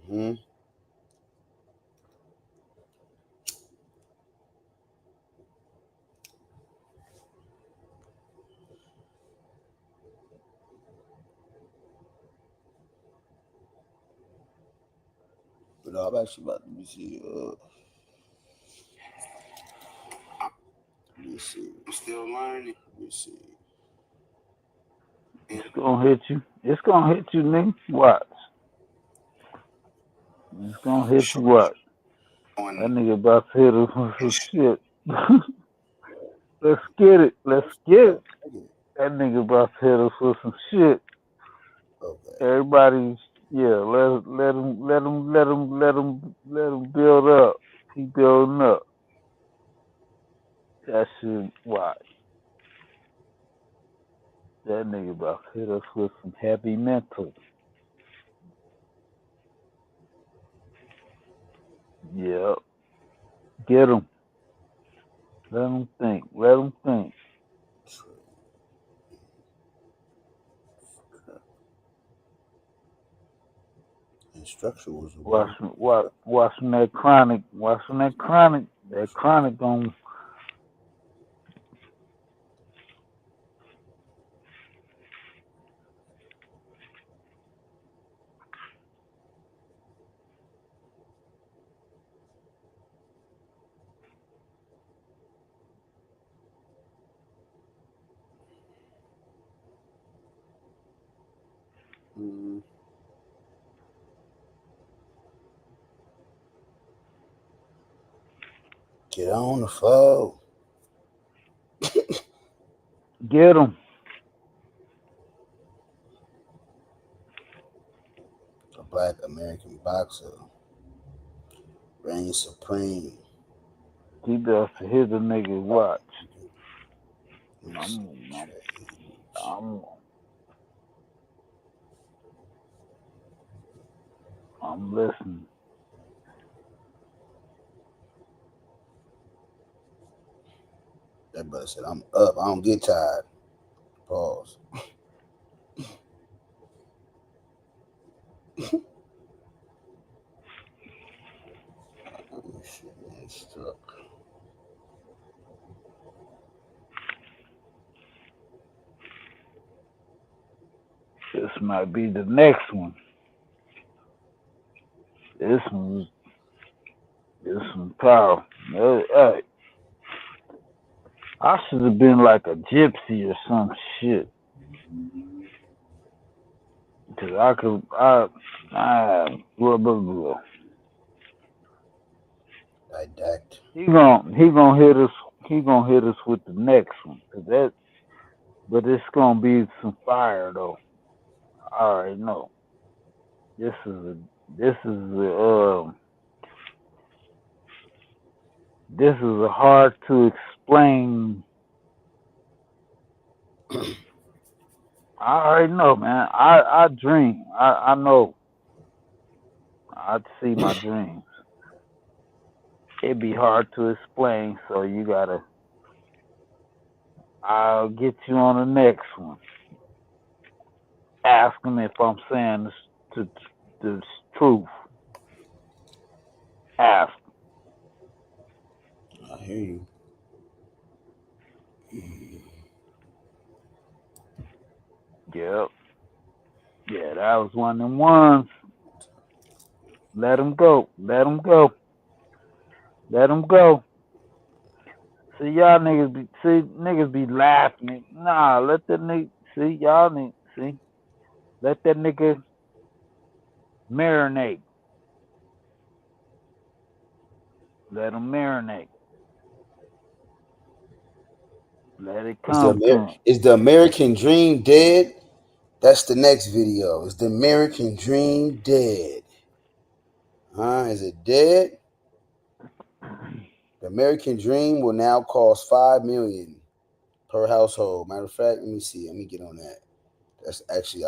S15: Hmm. But I'm actually about to see. Let me see. I'm still learning. Let me see.
S22: It's gonna hit you. It's gonna hit you, nigga. Watch. It's gonna hit you. Watch. That nigga about to hit us with some shit. Let's get it. That nigga about to hit us with some shit.
S15: Okay.
S22: Everybody, yeah, let him build up. He building up. That shit, watch. That nigga about to hit us with some heavy mental. Yep. Get him. Let him think. Let him think.
S15: Instructions.
S22: Watching that chronic. Watching that chronic. That chronic gon'
S15: Get on the floor.
S22: get him.
S15: A black American boxer reigns supreme.
S22: He does to hit the nigga. Watch. I'm listening.
S15: That brother said, I'm up. I don't get tired. Pause.
S22: This might be the next one. This one power. Hey, I should have been like a gypsy or some shit. Cause I could, blah, blah, blah.
S15: Didact.
S22: He gonna hit us. He gonna hit us with the next one. But it's gonna be some fire though. I already know. This is a hard to explain. I already know, man. I dream. I know. I see my dreams. It'd be hard to explain, so you gotta. I'll get you on the next one. Ask him if I'm saying the truth. Ask.
S15: I hear you.
S22: Yep. Yeah, that was one of them ones. Let him go. Let him go. Let him go. See, y'all niggas be laughing. Nah, let that nigga, let that nigga marinate. Let him marinate. Let it come to him.
S15: Is the American Dream dead? That's the next video. Is the American Dream dead? Is it dead? The American Dream will now cost $5 million per household. Matter of fact, let me see. Let me get on that. That's actually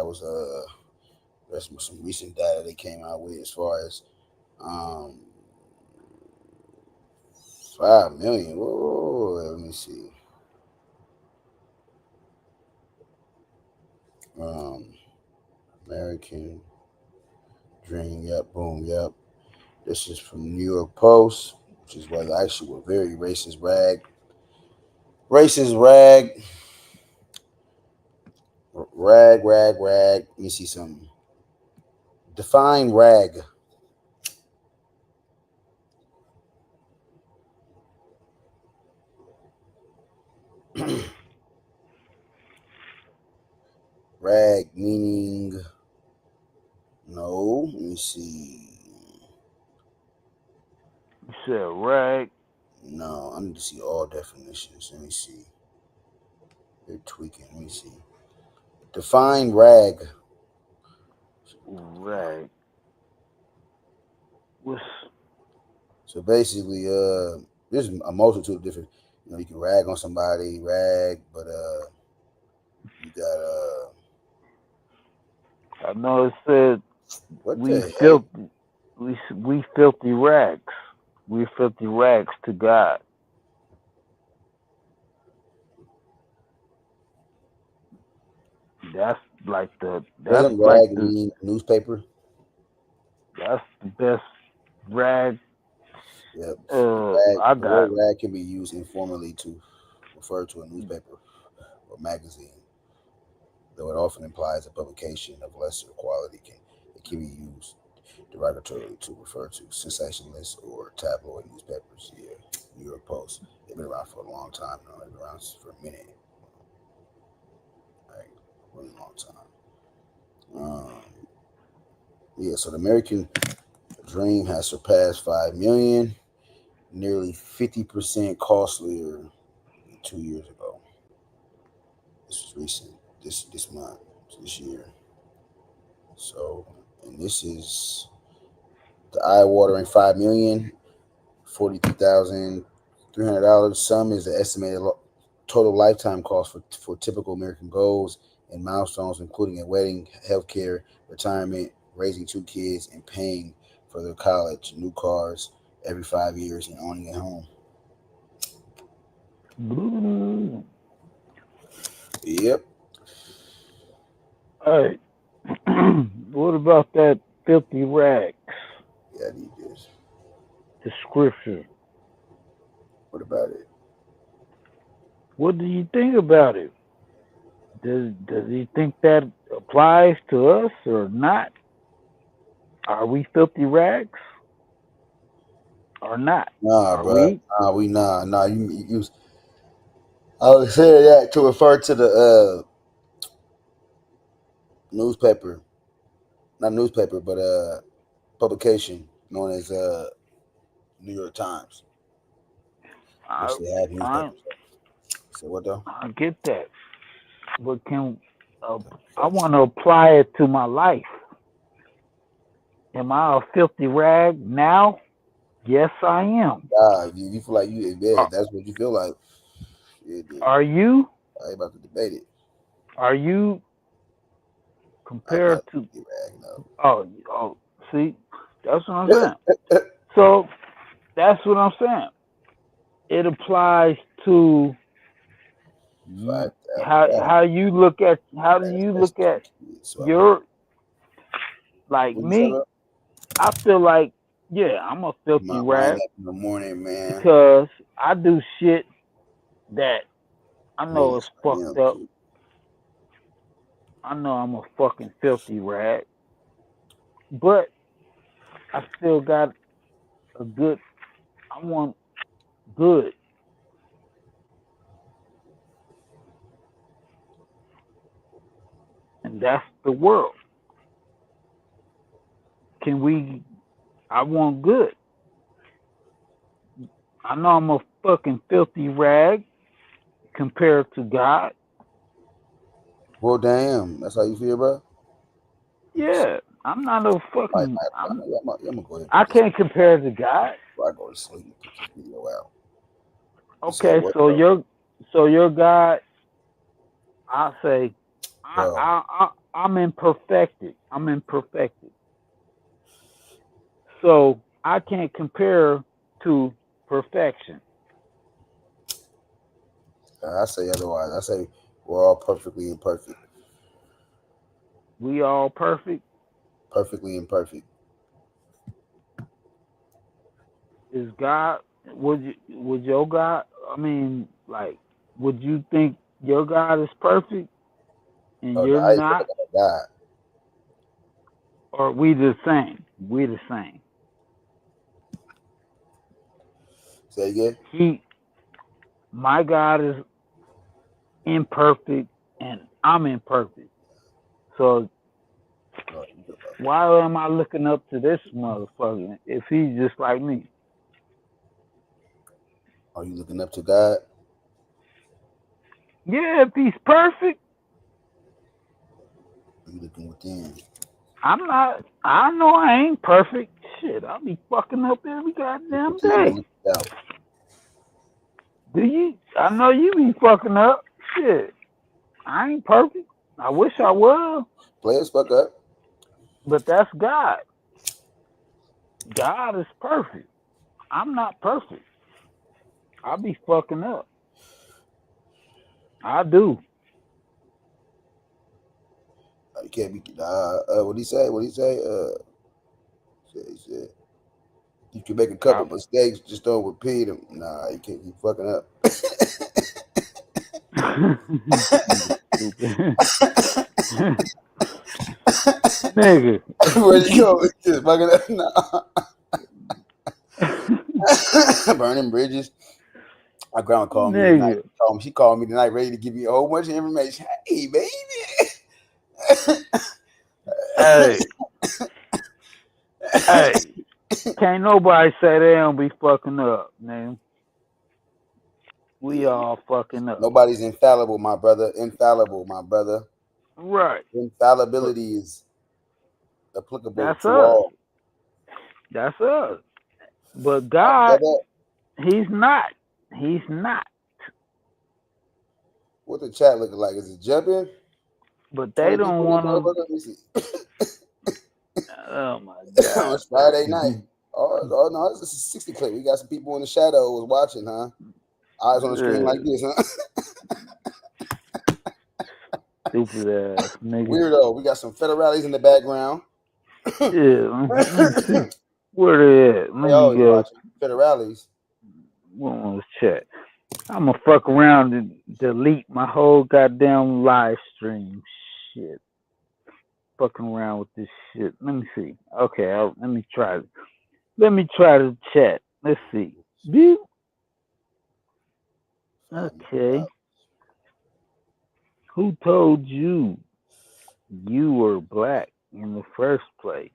S15: that's some recent data they came out with as far as 5 million. Whoa, let me see. American Dream. Yep, boom, yep. This is from New York Post, which is where actually a very racist rag. Rag. Let me see something. Define rag. Rag meaning no. Let me see.
S22: You said rag.
S15: No, I need to see all definitions. Let me see. They're tweaking. Let me see. Define rag.
S22: Rag.
S15: So basically, there's a multitude of different. You know, you can rag on somebody, but you got
S22: I know it said
S15: what
S22: we
S15: the heck?
S22: filthy, we filthy rags. We filthy rags to God. That's like
S15: Doesn't rag mean newspaper?
S22: That's the best rag.
S15: Yep.
S22: I
S15: The
S22: got.
S15: word rag can be used informally to refer to a newspaper or magazine, though it often implies a publication of lesser quality. It can be used derogatorily to refer to sensationalist or tabloid newspapers. Yeah, New York Post. They've been around for a long time now. They've been around for a minute. Like, a really long time. Yeah, so the American dream has surpassed 5 million, nearly 50% costlier than 2 years ago. This was recent, this month, this year. So, and this is the eye-watering $5,043,300. Sum is the estimated total lifetime cost for typical American goals and milestones, including a wedding, healthcare, retirement, raising 2 kids, and paying for their college, new cars every 5 years, and owning a home. Yep.
S22: Hey, what about that filthy rags?
S15: Yeah, I need this.
S22: The scripture.
S15: What about it?
S22: What do you think about it? Does he think that applies to us or not? Are we filthy rags or not?
S15: Nah,
S22: Are
S15: bro.
S22: we?
S15: Nah. You I was saying that to refer to the newspaper, not newspaper, but publication known as New York Times, which they have newspapers. So what though?
S22: I get that, but I want to apply it to my life? Am I a filthy rag now? Yes, I am.
S15: You feel like that's what you feel like. Yeah,
S22: Are you?
S15: I ain't about to debate it.
S22: Are you compared to? Oh, see, that's what I'm saying. So that's what I'm saying. It applies to how you look at your, like me. I feel like, yeah, I'm a filthy rag
S15: in the morning, man,
S22: because I do shit that I know is fucked up. I know I'm a fucking filthy rag, but I still got a good. I want good. And that's the world. I want good. I know I'm a fucking filthy rag compared to God.
S15: Well, damn, that's how you feel, bro?
S22: Yeah, I'm not a fucking.
S15: I'm gonna go ahead.
S22: I can't compare to God.
S15: Before I go to sleep and put this video out.
S22: Okay, so your God, I say, I'm imperfected. I'm imperfected. So I can't compare to perfection.
S15: I say otherwise. I say we're all perfectly imperfect.
S22: We all perfect?
S15: Perfectly imperfect.
S22: Is God, would your God, I mean, like, would you think your God is perfect and you're not?
S15: God.
S22: Or we the same? We the same.
S15: Say again?
S22: My God is imperfect and I'm imperfect. So why am I looking up to this motherfucker if he's just like me?
S15: Are you looking up to God?
S22: Yeah, if he's perfect.
S15: Are you looking within?
S22: I'm not. I know I ain't perfect. Shit, I'll be fucking up every goddamn day. Do you? I know you be fucking up. Shit, I ain't perfect. I wish I was.
S15: Players fuck up.
S22: But that's God. God is perfect. I'm not perfect. I be fucking up. I do.
S15: You can't be. What he say? He said you can make a couple mistakes, just don't repeat them. Nah, you can't keep fucking up.
S22: Nigga.
S15: Where you go? Just fucking up. Nah. Burning bridges. My grandma called me tonight. She called me tonight, ready to give me a whole bunch of information. Hey, baby.
S22: Hey, can't nobody say they don't be fucking up, man. We all fucking up.
S15: Nobody's infallible, my brother. Infallible, my brother.
S22: Right.
S15: Infallibility is applicable to
S22: us.
S15: all.
S22: That's us. But God, he's not. He's not.
S15: What the chat looking like? Is it jumping?
S22: But they don't want to. Oh my God!
S15: It's Friday night. Oh no, it's a 60 clip. We got some people in the shadows watching, huh? Eyes on the screen like this, huh?
S22: Stupid ass nigga.
S15: Weirdo. We got some federales in the background.
S22: Yeah. Let me see. Where they at? Let me go.
S15: Federales.
S22: Let's check. I'm gonna fuck around and delete my whole goddamn live stream. Shit. Fucking around with this shit. Let me see. Okay, let me try it. Let me try to chat. Let's see. Okay. Who told you you were black in the first place?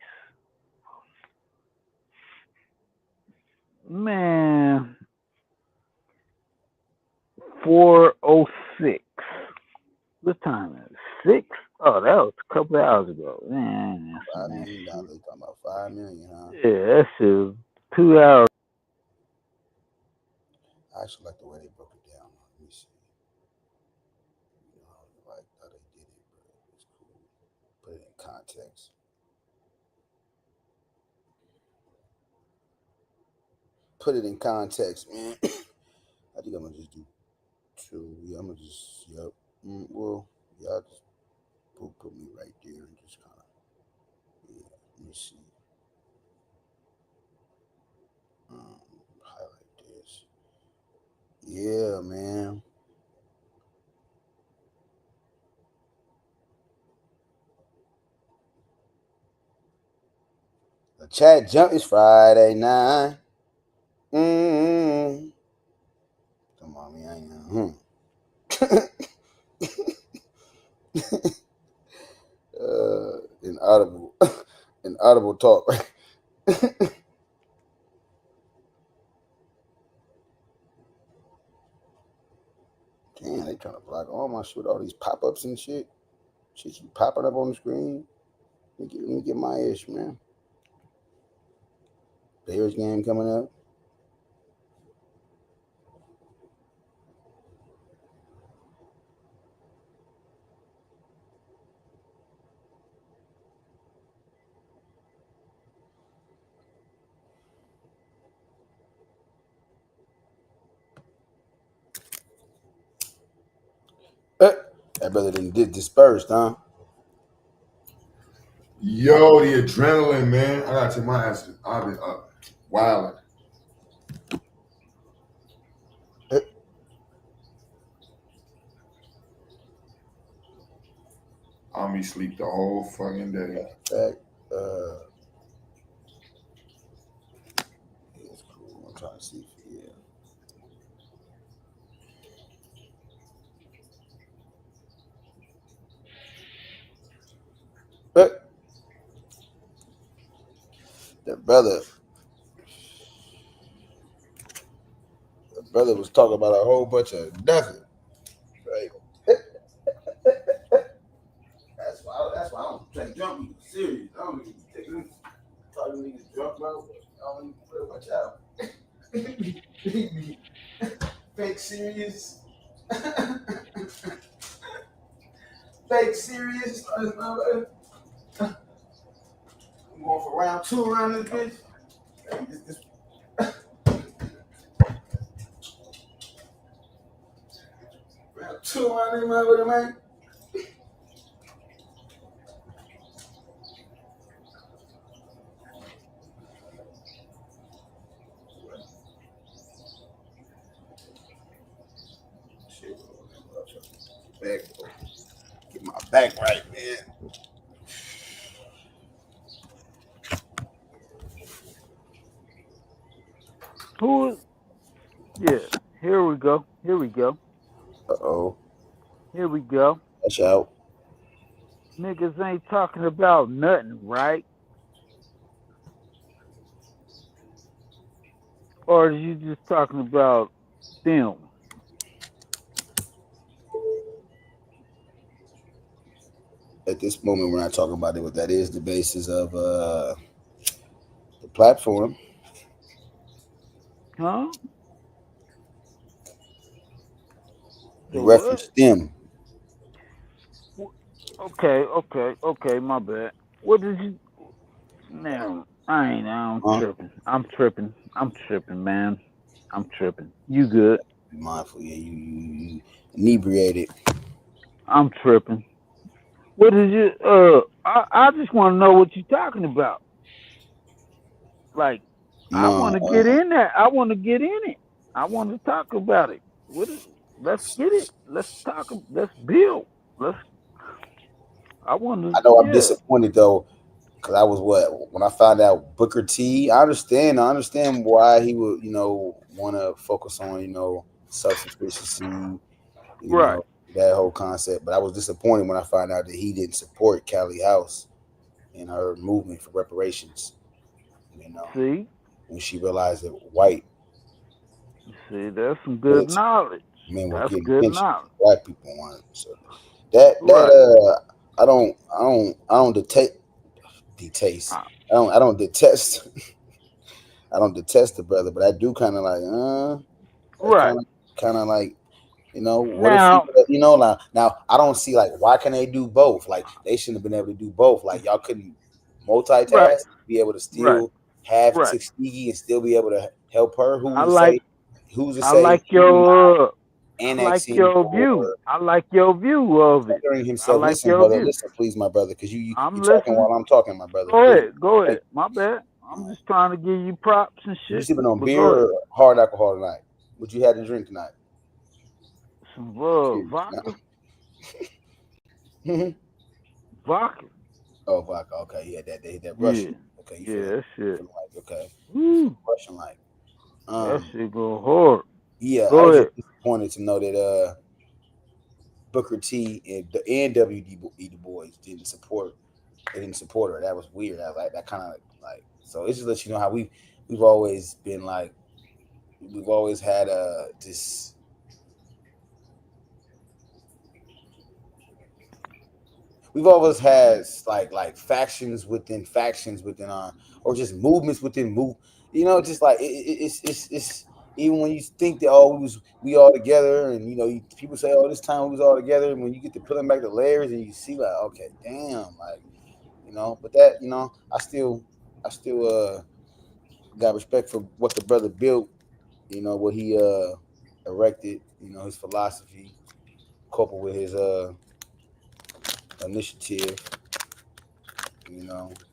S22: Man. 4:06. What time is it? 6? Oh, that was a couple of hours ago. Man,
S15: $5 million. They talking about $5 million, huh?
S22: Yeah, that shit was 2 hours.
S15: I actually like the way they broke it down. Let me see. I like how they did it, but it's cool. Put it in context. Put it in context, man. I think I'm gonna just do 2. Yeah, I'm gonna just well, y'all just put me right there and just kind of let me see. Highlight this. Yeah, man. The chat jump is Friday night. Come on, man. I ain't inaudible talk. Damn, they trying to block all my shit, all these pop-ups and shit. Shit keep popping up on the screen. Let me get my ish, man. Bears game coming up. That brother didn't get dispersed, huh?
S10: Yo, the adrenaline, man. I gotta take my ass. I've been up wilding. I'll be sleep the whole fucking day.
S15: It's cool. I'm trying to see. Yeah. The brother was talking about a whole bunch of nothing. Right? That's why I don't take drunk people serious. I don't even take them talking niggas drunk, bro. I don't even put much out. Fake serious. Fake serious. I'm going for round 2 around this bitch. Round 2 around this motherfucker, man. Back. Get my back right, man.
S22: Who is? Yeah. Here we go. Here we go.
S15: Uh-oh.
S22: Here we go.
S15: Watch out.
S22: Niggas ain't talking about nothing, right? Or are you just talking about them?
S15: At this moment, we're not talking about it, but that is the basis of the platform.
S22: Huh?
S15: You referenced them.
S22: Okay, my bad. What did you? Man, I'm tripping. I'm tripping, man. I'm tripping. You good?
S15: Be mindful, yeah. You inebriated.
S22: I'm tripping. What did you? I just want to know what you're talking about. Like, I want to get in there. I want to get in it. I want to talk about it. Let's get it. Let's talk. Let's build. I
S15: know I'm disappointed though, because I was when I found out Booker T. I understand why he would, want to focus on, self-sufficiency, know, that whole concept. But I was disappointed when I found out that he didn't support Callie House and her movement for reparations.
S22: See,
S15: when she realized that white.
S22: See, that's some good knowledge.
S15: Men were
S22: That's
S15: getting
S22: good
S15: pensions,
S22: knowledge.
S15: black people weren't. So that I don't detest. I don't detest. I don't detest the brother, but I do kind of like, kind of like, what if now I don't see like why can they do both? Like they shouldn't have been able to do both. Like y'all couldn't multitask, be able to still have Tuskegee and still be able to help her. Who's to say?
S22: I like your
S15: view.
S22: I like your view of it.
S15: Himself.
S22: I like
S15: Listen,
S22: your
S15: brother.
S22: view.
S15: Listen, please, my brother, because you're
S22: listening
S15: talking while I'm talking, my brother.
S22: Go ahead. My bad. I'm just trying to give you props and shit.
S15: You sipping on beer or hard alcohol tonight? What you had to drink tonight?
S22: Some vodka. Vodka.
S15: Oh, vodka. Okay, yeah, that Russian. Okay,
S22: that shit.
S15: Okay,
S22: Russian
S15: like.
S22: That shit go hard.
S15: Yeah,
S22: go
S15: I was
S22: ahead.
S15: just disappointed to know that Booker T and W.E. Du Bois didn't support her. That was weird. I was like, that kind of like. So it just lets you know how we've always been like, we've always had this. We've always had like factions within or just movements within just like it's even when you think that we all together and people say this time we was all together, and when you get to pulling back the layers and you see like okay damn like but that I still got respect for what the brother built, what he erected, his philosophy coupled with his initiative,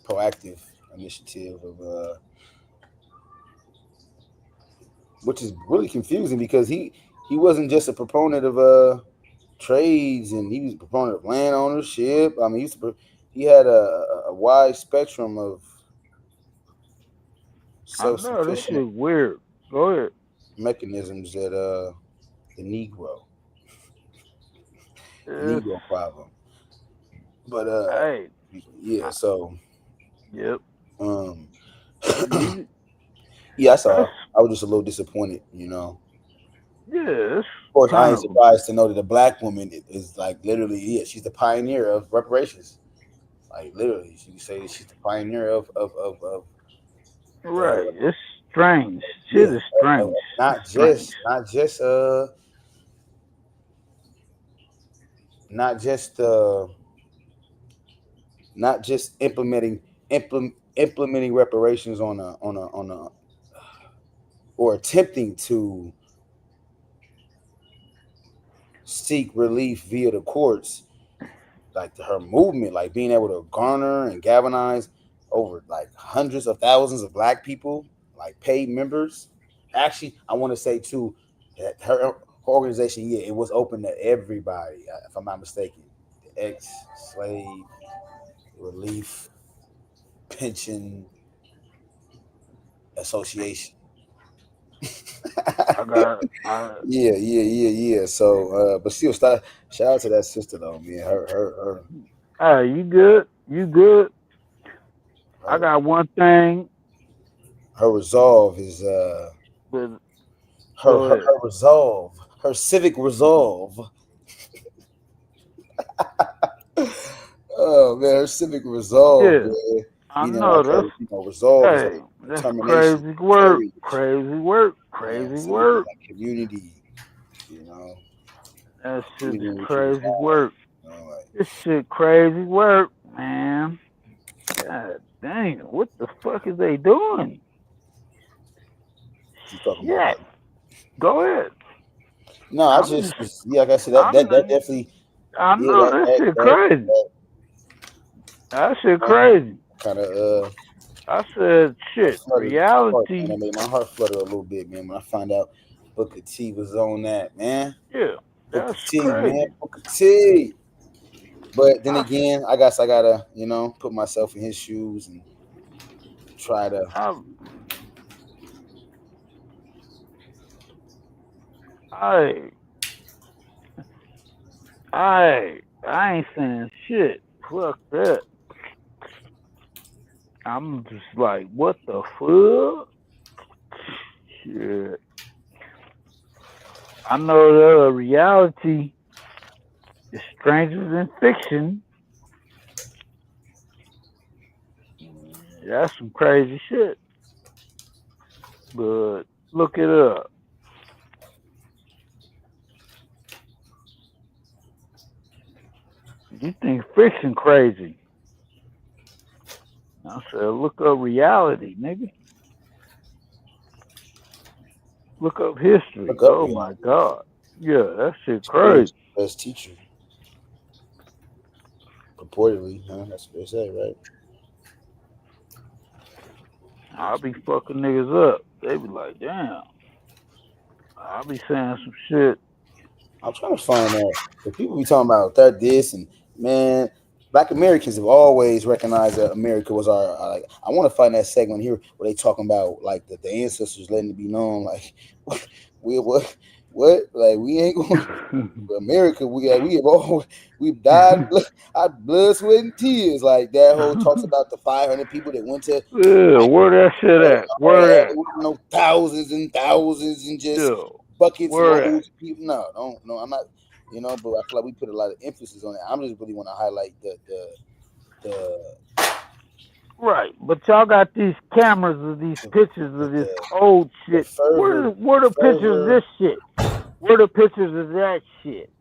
S15: proactive initiative of which is really confusing because he wasn't just a proponent of trades, and he was a proponent of land ownership. I mean, he had a wide spectrum of self-sufficient.
S22: I know this shit weird. Go ahead.
S15: Mechanisms that the Negro problem. But
S22: hey,
S15: yeah, so
S22: yep.
S15: Yeah, I saw. I was just a little disappointed,
S22: Yeah.
S15: Of course, I ain't surprised to know that a black woman is like literally, she's the pioneer of reparations. Like literally, you say that she's the pioneer of
S22: right. It's strange. Shit is strange.
S15: Not just not just implementing reparations on a or attempting to seek relief via the courts, like her movement, like being able to garner and galvanize over like hundreds of thousands of Black people, like paid members. Actually, I want to say too that her organization, yeah, it was open to everybody, if I'm not mistaken. The ex-slave relief pension association. Yeah. So, but still, shout out to that sister though, man. Her.
S22: Hey, you good? You good? I got one thing.
S15: Her resolve is
S22: But
S15: her resolve, her civic resolve. Oh man, her civic resolve,
S22: yeah,
S15: man.
S22: I
S15: Meaning
S22: know
S15: like her, resolve is
S22: Hey,
S15: like
S22: that's
S15: determination,
S22: crazy work.
S15: courage.
S22: Crazy work.
S15: Yeah,
S22: Crazy
S15: civic is
S22: work.
S15: like community,
S22: That shit is
S15: community in which you
S22: crazy
S15: reside,
S22: work. This shit crazy work, man. God dang, what the fuck is they doing?
S15: You talking
S22: Yeah.
S15: about?
S22: Go ahead.
S15: No, I just yeah, like I said, that definitely.
S22: I know that shit crazy. That shit crazy.
S15: Kind of
S22: I said shit. Reality.
S15: That made my heart flutter a little bit, man, when I found out Booker T was on that, man.
S22: Yeah,
S15: Booker
S22: that's
S15: T,
S22: crazy.
S15: man, Booker T. But then again, I guess I gotta, put myself in his shoes and try to.
S22: I ain't saying shit. Fuck that. I'm just like, what the fuck? Shit. I know the reality is stranger than fiction. That's some crazy shit. But look it up. You think fiction crazy? I said, look up reality, nigga. Look up history. Oh
S15: reality.
S22: my God. Yeah, that shit crazy.
S15: Best teacher. Purportedly, huh? That's what they say, right?
S22: I'll be fucking niggas up. They be like, damn. I'll be saying some shit.
S15: I'm trying to find out. The people be talking about that, this, and man, Black Americans have always recognized that America was our like. I want to find that segment here where they talking about like the ancestors letting it be known, like what like we ain't going America. We've died, our blood, sweat, and tears. Like that whole talks about the 500 people that went to.
S22: Yeah, where that shit at? Where that?
S15: Thousands and thousands and just buckets loads of people. No, I'm not. But I feel like we put a lot of emphasis on it. I'm just really want to highlight the
S22: right, but y'all got these cameras of these pictures of this old shit. Where the pictures of this shit? Where the pictures of that shit?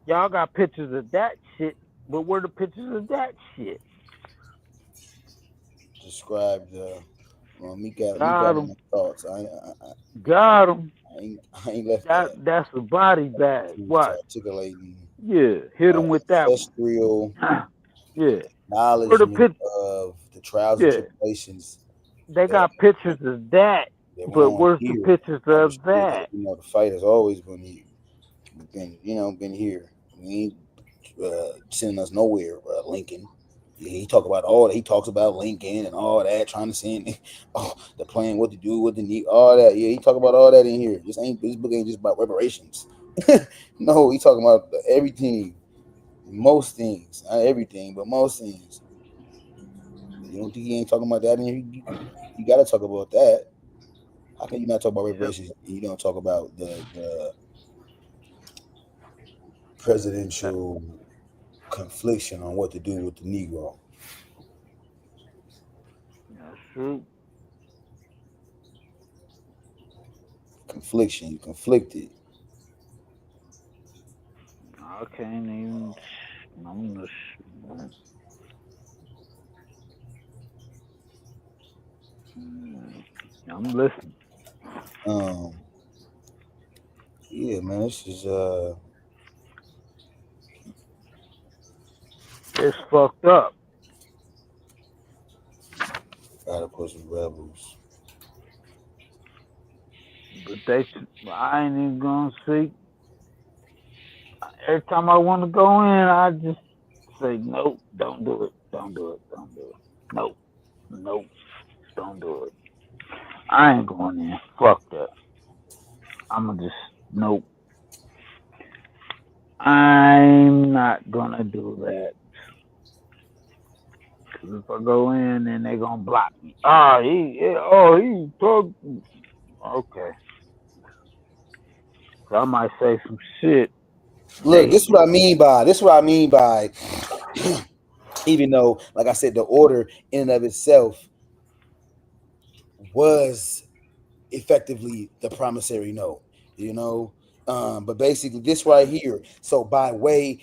S22: Y'all got pictures of that shit, but where the pictures of that shit?
S15: Describe the. Well, me got
S22: him.
S15: My thoughts.
S22: Got him.
S15: I ain't left that.
S22: That's a body bag. What?
S15: Articulating.
S22: Yeah, hit him with that
S15: ancestral.
S22: Yeah.
S15: Acknowledgement of the trials and tribulations.
S22: They got pictures of that, but where's the pictures of that?
S15: The fight has always been here. Been here. We ain't sending us nowhere. Lincoln. Yeah, he talks about Lincoln and all that, trying to send the plan, what to do, what to need, all that. Yeah, he talk about all that in here. This book ain't just about reparations. No, he talking about everything, most things, not everything, but most things. You don't think he ain't talking about that in here? You got to talk about that. How can you not talk about reparations and you don't talk about the presidential confliction on what to do with the Negro?
S22: That's true.
S15: Confliction, you conflicted.
S22: I can't even. I'm listening.
S15: Yeah, man, this is
S22: It's fucked up.
S15: gotta put some rebels.
S22: But I ain't even gonna see. Every time I want to go in, I just say, nope, don't do it, don't do it, don't do it. Nope, nope, don't do it. I ain't going in. Fuck that. I'ma just, nope. I'm not gonna do that. Cause if I go in, then they gonna block me. He talked. Okay. So I might say some shit.
S15: Look, this is what I mean by. Even though, like I said, the order in and of itself was effectively the promissory note, but basically this right here. So by the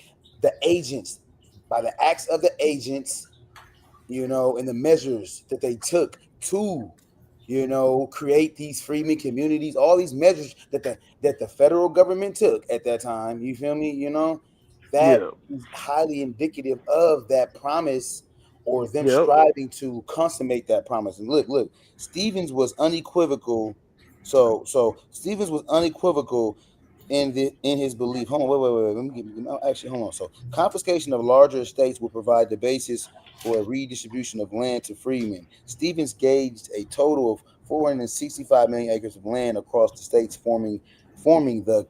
S15: acts of the agents, and the measures that they took to, create these freedmen communities, all these measures that the federal government took at that time, you feel me? That is highly indicative of that promise or them striving to consummate that promise. And look, Stevens was unequivocal. So Stevens was unequivocal in his belief. Hold on, wait. Hold on. So confiscation of larger estates will provide the basis for a redistribution of land to freemen. Stevens gauged a total of 465 million acres of land across the states forming the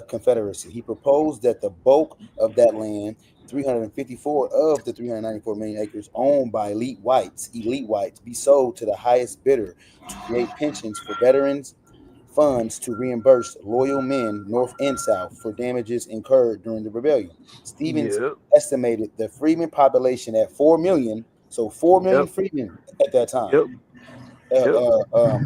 S15: Confederacy. He proposed that the bulk of that land, 354 of the 394 million acres owned by elite whites, be sold to the highest bidder to create pensions for veterans, funds to reimburse loyal men North and South for damages incurred during the rebellion. Stevens estimated the freedmen population at 4 million, so 4 million freedmen at that time.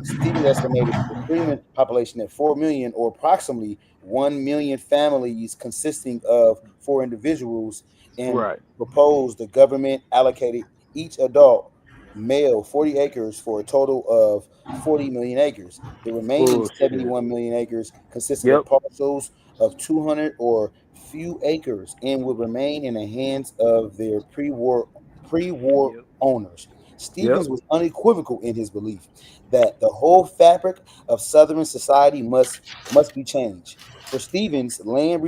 S15: Stevens estimated the freedmen population at 4 million, or approximately 1 million families consisting of 4 individuals, and proposed the government allocated each adult male 40 acres for a total of 40 million acres. The remaining 71 million acres consisted of parcels of 200 or few acres and would remain in the hands of their pre-war owners. Stevens was unequivocal in his belief that the whole fabric of Southern society must be changed. For Stevens, land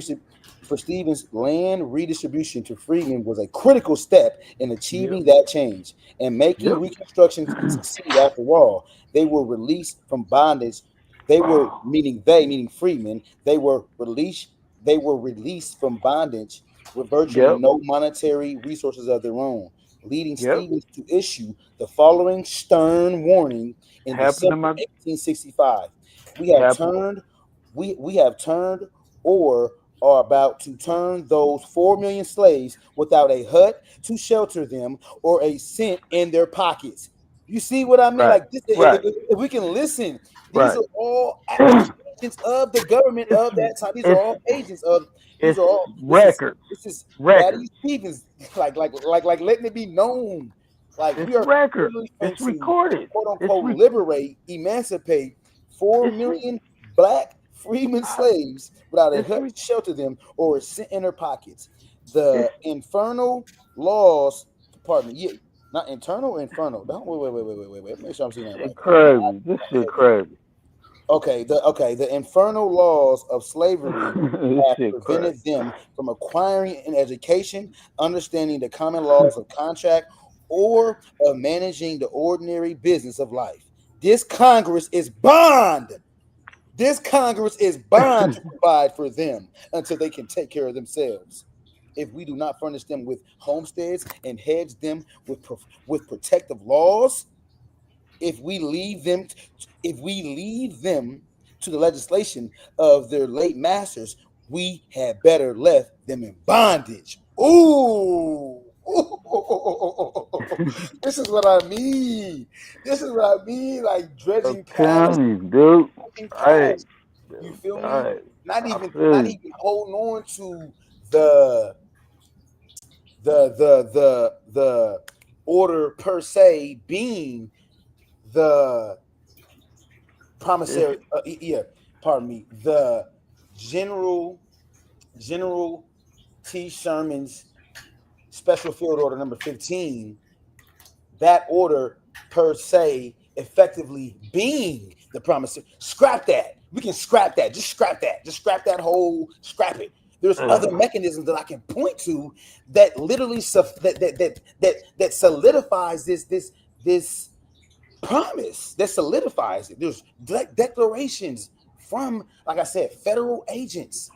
S15: redistribution to freedmen was a critical step in achieving that change and making Reconstruction succeed. After all, they were released from bondage. Meaning freedmen. They were released from bondage with virtually no monetary resources of their own, leading Stevens to issue the following stern warning in December 1865. We have turned or are about to turn those 4 million slaves without a hut to shelter them or a cent in their pockets. You see what I mean? Like this, if we can listen, these are all agents of the government of that time. These are all agents of. These are all
S22: records.
S15: This is Thaddeus Stevens, like letting it be known. Like we are literally going to quote unquote liberate, emancipate 4 million black freedmen slaves without a hut to shelter them or a cent in their pockets. The infernal laws, pardon me, not internal, infernal. Wait. Make sure I'm seeing that right.
S22: Crazy. This shit crazy.
S15: Okay, the infernal laws of slavery have prevented them from acquiring an education, understanding the common laws of contract, or of managing the ordinary business of life. This Congress is bond. This Congress is bond to provide for them until they can take care of themselves. If we do not furnish them with homesteads and hedge them with protective laws, if we leave them to the legislation of their late masters, we had better left them in bondage. Ooh. This is what I mean. Like dredging past.
S22: Dude.
S15: You feel me?
S22: Right.
S15: Not
S22: I
S15: even
S22: feel you.
S15: holding on to the order per se being the promissory. Pardon me. The General T. Sherman's Special Field Order number 15. That order per se effectively being the promissory. Scrap that. We can scrap that. Just scrap that. Just scrap that whole. Scrap it. There's other mechanisms that I can point to that literally that solidifies this promise, that solidifies it. There's declarations from, like I said, federal agents,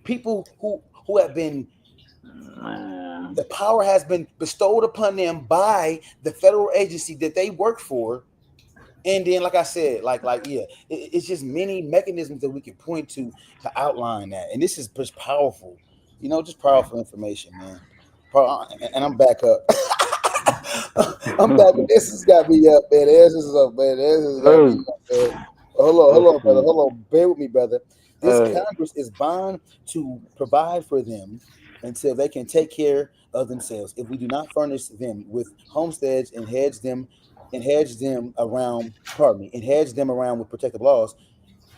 S15: people who have been, the power has been bestowed upon them by the federal agency that they work for. And then, like I said, it's just many mechanisms that we can point to outline that. And this is just powerful, just powerful information, man. And I'm back up. I'm back. This has got me up, man. This is up, man. This has got me up, man. Hold on, brother. Hold on. Bear with me, brother. This Congress is bound to provide for them until they can take care of themselves. If we do not furnish them with homesteads and hedge them around with protective laws,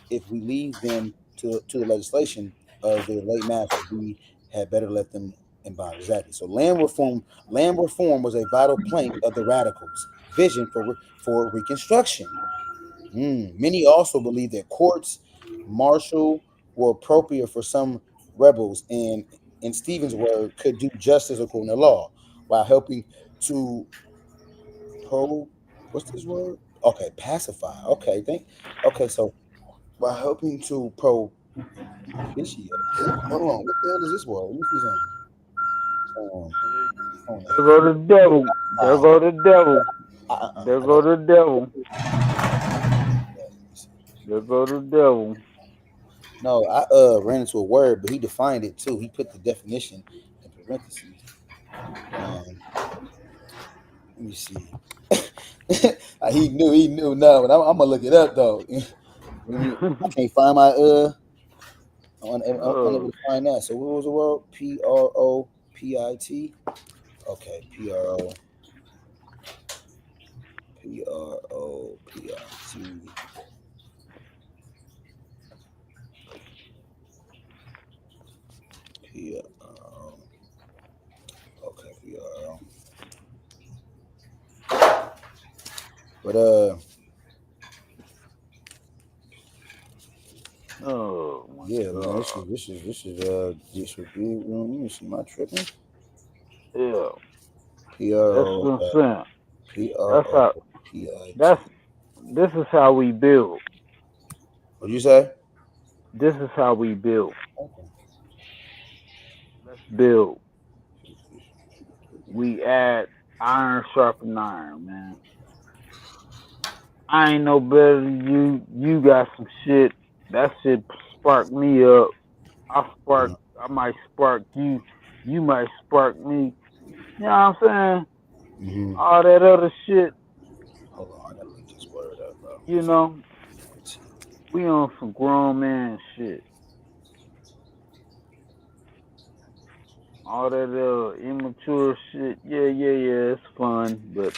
S15: if we leave them to the legislation of their late masters, we had better let them in bondage. Exactly. So land reform was a vital plank of the radicals' vision for Reconstruction. Many also believe that courts martial were appropriate for some rebels, and in Stephen's word, could do justice according to law, while helping to what's this word? Okay, pacify. Okay, so while helping to propitiate. Hold on, what the hell is this word? Let me see something.
S22: There go the devil. There go the devil. There go the devil. There go the devil.
S15: No, I ran into a word, but he defined it too. He put the definition in parentheses. Let me see. He knew now, but I'm gonna look it up though. I can't find my I'm unable to find that. So what was the word? PROPIT. Okay, PROPIT. Okay, PRO. But yeah, man, this would be. Let me see my tripping.
S22: Yeah.
S15: PRO.
S22: That's what I'm saying. This is how we build.
S15: What'd you say?
S22: This is how we build. Okay. Let's build. We add iron sharpen iron, man. I ain't no better than you. You got some shit. That shit sparked me up. I might spark you. You might spark me. You know what I'm saying? All that other shit.
S15: Hold on, I gotta look this word up, bro.
S22: We on some grown man shit. All that immature shit. Yeah, it's fun, but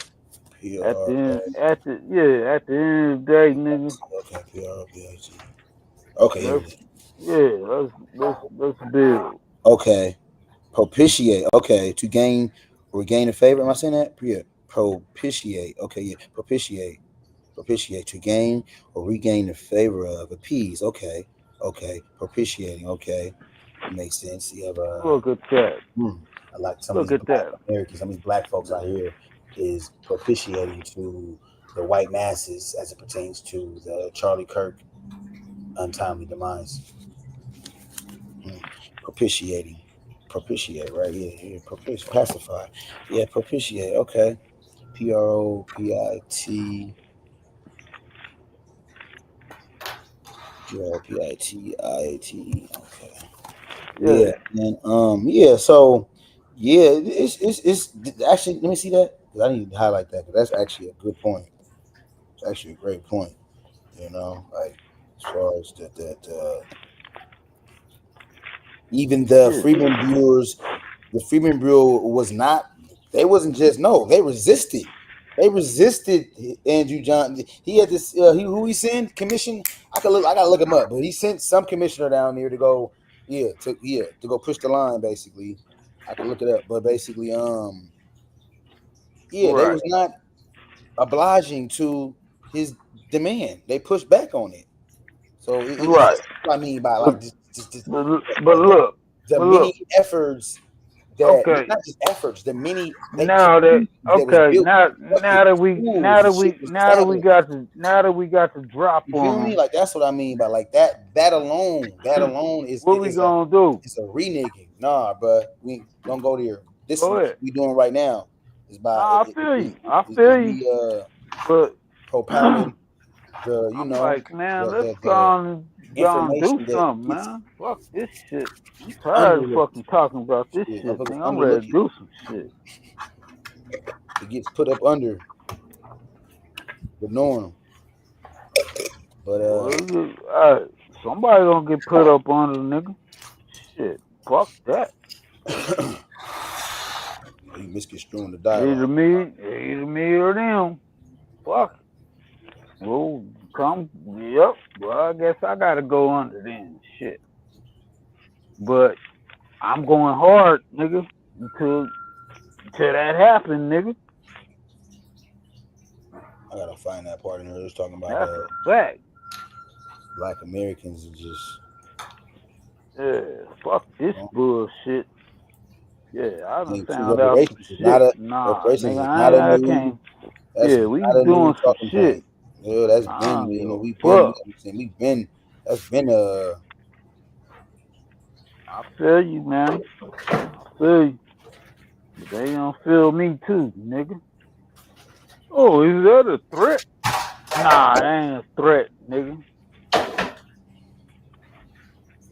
S22: at the end of the day, nigga.
S15: Okay, PROPIT. Okay,
S22: let's build.
S15: Okay, propitiate. Okay, to gain or regain a favor. Am I saying that? Yeah. Propitiate. Okay, yeah. Propitiate to gain or regain the favor of, appease. Okay. Propitiating. Okay, makes sense. You have
S22: look at that.
S15: I like some of these black Americans, some of these black folks out here is propitiating to the white masses as it pertains to the Charlie Kirk untimely demise. Propitiate, right? Yeah, pacify. Yeah, propitiate. Okay. PROPIT. PROPITIATE. Okay. Yeah. And so it's actually, let me see that, because I need to highlight that, because that's actually a good point. It's actually a great point. Like as far as even the Freeman Bureau was not. They wasn't just they resisted. They resisted Andrew Johnson. He had this. Who he sent commission? I gotta look him up. But he sent some commissioner down there to go. To go push the line. Basically, I can look it up. But basically, they was not obliging to his demand. They pushed back on it. So it's what I mean by like
S22: look,
S15: the many efforts that not just efforts, the many
S22: now that we got to drop
S15: you
S22: on
S15: feel me? Like that's what I mean by like that alone is
S22: what we gonna do?
S15: It's a reneging. Nah, bro, we don't go there. This is what we doing right now. Is by
S22: I feel you. But
S15: propounding the
S22: I'm like, man, let's go on do something, man. Fuck this shit. I'm tired of fucking talking about this shit, man. I'm ready to do some shit.
S15: It gets put up under the norm. But
S22: somebody gonna get put up under, nigga. Shit, fuck that.
S15: You misconstruing the dialogue.
S22: Either me or them. Fuck it. Well, yep. Well, I guess I gotta go under then. Shit. But I'm going hard, nigga, until that happens, nigga.
S15: I gotta find that part in there. It's talking about
S22: that's a fact.
S15: Black Americans are just
S22: fuck this bullshit. Yeah, I done found out some shit. I can't. We doing some shit.
S15: Yeah, that's been we've been that's been
S22: I feel you, man. I feel you. But they don't feel me too, nigga. Oh, is that a threat? Nah, it ain't a threat, nigga.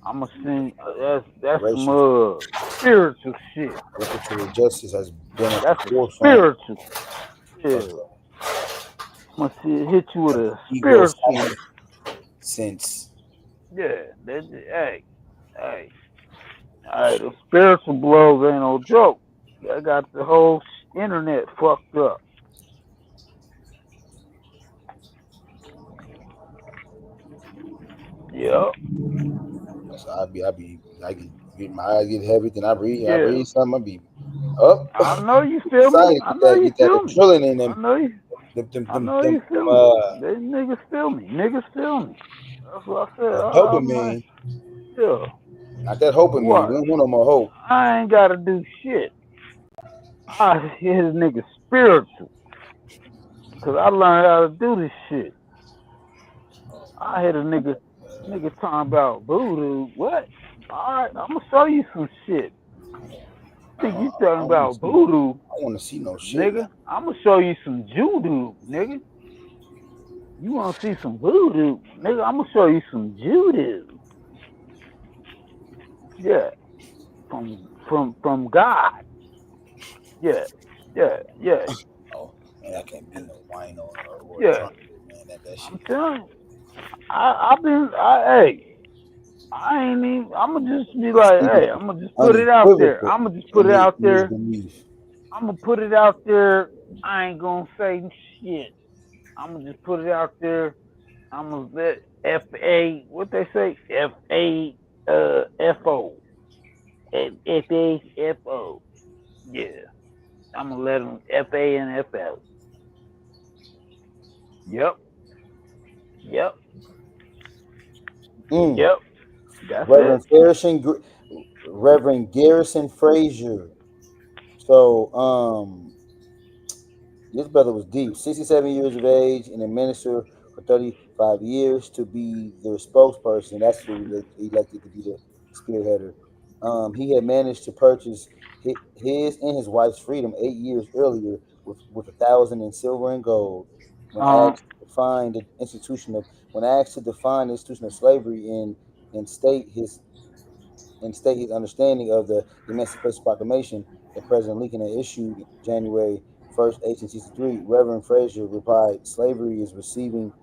S22: I'ma sing. That's some spiritual shit.
S15: Reparatory justice has been at
S22: that's
S15: the forefront.
S22: Spiritual. Yeah. I'ma hit you with a spiritual
S15: since.
S22: Yeah. Hey. The spiritual blows ain't no joke. They got the whole internet fucked up. Yep.
S15: So I get my eyes get heavy, then I read something, I be up.
S22: I know you feel me. I know you feel me.
S15: Drilling in them.
S22: I know you feel me. They niggas feel me. That's what I said.
S15: Hoping me.
S22: Yeah.
S15: Not that hoping me. We don't want no more hope.
S22: I ain't gotta do shit. I hit a nigga spiritual. Cause I learned how to do this shit. I hit a nigga talking about voodoo. What? Alright, I'm gonna show you some shit. Think you talking about voodoo?
S15: I wanna see no shit.
S22: Nigga, I'm gonna show you some judo, nigga. You wanna see some voodoo? Nigga, I'm gonna show you some judo. Yeah. From God. Yeah.
S15: Oh, man, I can't be no wino or
S22: yeah.
S15: Man, that shit.
S22: I'm telling you. I ain't even. I'ma just be like, hey, I'ma just put it out there. I'ma put it out there. I ain't gonna say shit. I'ma just put it out there. I'ma let FA, what they say? FO. FAFO. Yeah. I'm gonna let them FA and FL. Yep. Yep. That's
S15: Reverend Garrison Frazier. So, this brother was deep. 67 years of age and a minister for 35 years to be their spokesperson. That's who he elected to be the spearheader. He had managed to purchase his and his wife's freedom 8 years earlier with 1,000 in silver and gold. When asked to define the institution of slavery and state his understanding of the Emancipation Proclamation that President Lincoln had issued January 1st, 1863, Reverend Frazier replied, "Slavery is receiving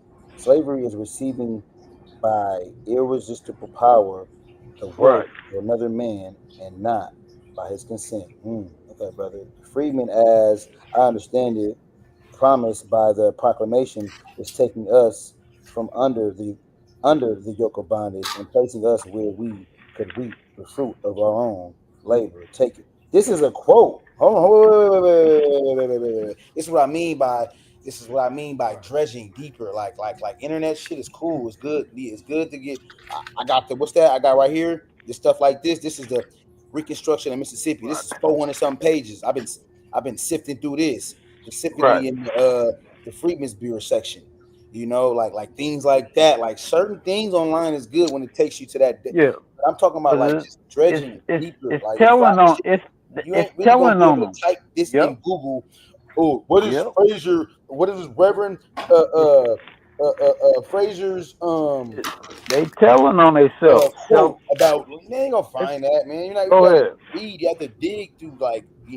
S15: by irresistible power, the work of another man, and not by his consent. Okay, brother. The freedman, as I understand it, promised by the proclamation, is taking us from under the yoke of bondage and placing us where we could reap the fruit of our own labor. Take it. This is a quote. Hold on. Wait. This is what I mean by dredging deeper. Like internet shit is cool. It's good. It's good to get. I got the what's that? I got right here. This stuff like this. This is the Reconstruction of Mississippi. This is 400 some pages. I've been sifting through this specifically in the Freedmen's Bureau section. You know, like things like that. Like certain things online is good when it takes you to that.
S22: Yeah.
S15: But I'm talking about like just dredging deeper.
S22: It's
S15: like
S22: telling on
S15: you ain't really
S22: telling
S15: gonna be
S22: on
S15: able
S22: them.
S15: to type this in Google. Oh, what is Fraser? What is Reverend Fraser's
S22: They telling on themselves.
S15: quote about? You ain't gonna find that, man. You
S22: Go
S15: gotta
S22: ahead.
S15: read. You have to dig through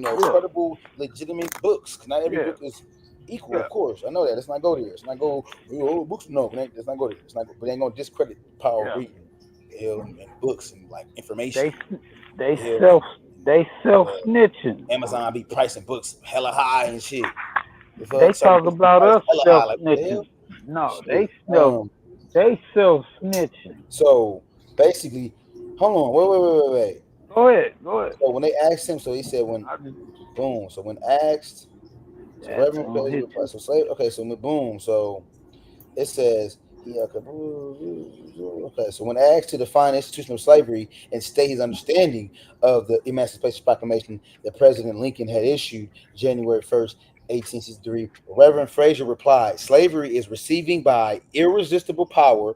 S15: credible, legitimate books. Not every book is equal, of course. I know that. Let's not go there. Let's not go. Books, no. Let's not go there. But they ain't gonna discredit the power of reading, and books and like information.
S22: They self snitching.
S15: Amazon be pricing books hella high and shit.
S22: They talk about us self
S15: like,
S22: snitching. No,
S15: shit.
S22: they self snitching.
S15: So basically, hold on, wait.
S22: Go ahead.
S15: So when they asked him, so he said boom. So when asked, so Reverend Fraser replied, so slave. Okay, so boom. So it says okay. So when asked to define institution of slavery and state his understanding of the Emancipation Proclamation that President Lincoln had issued January 1st, 1863, Reverend Fraser replied, "Slavery is receiving by irresistible power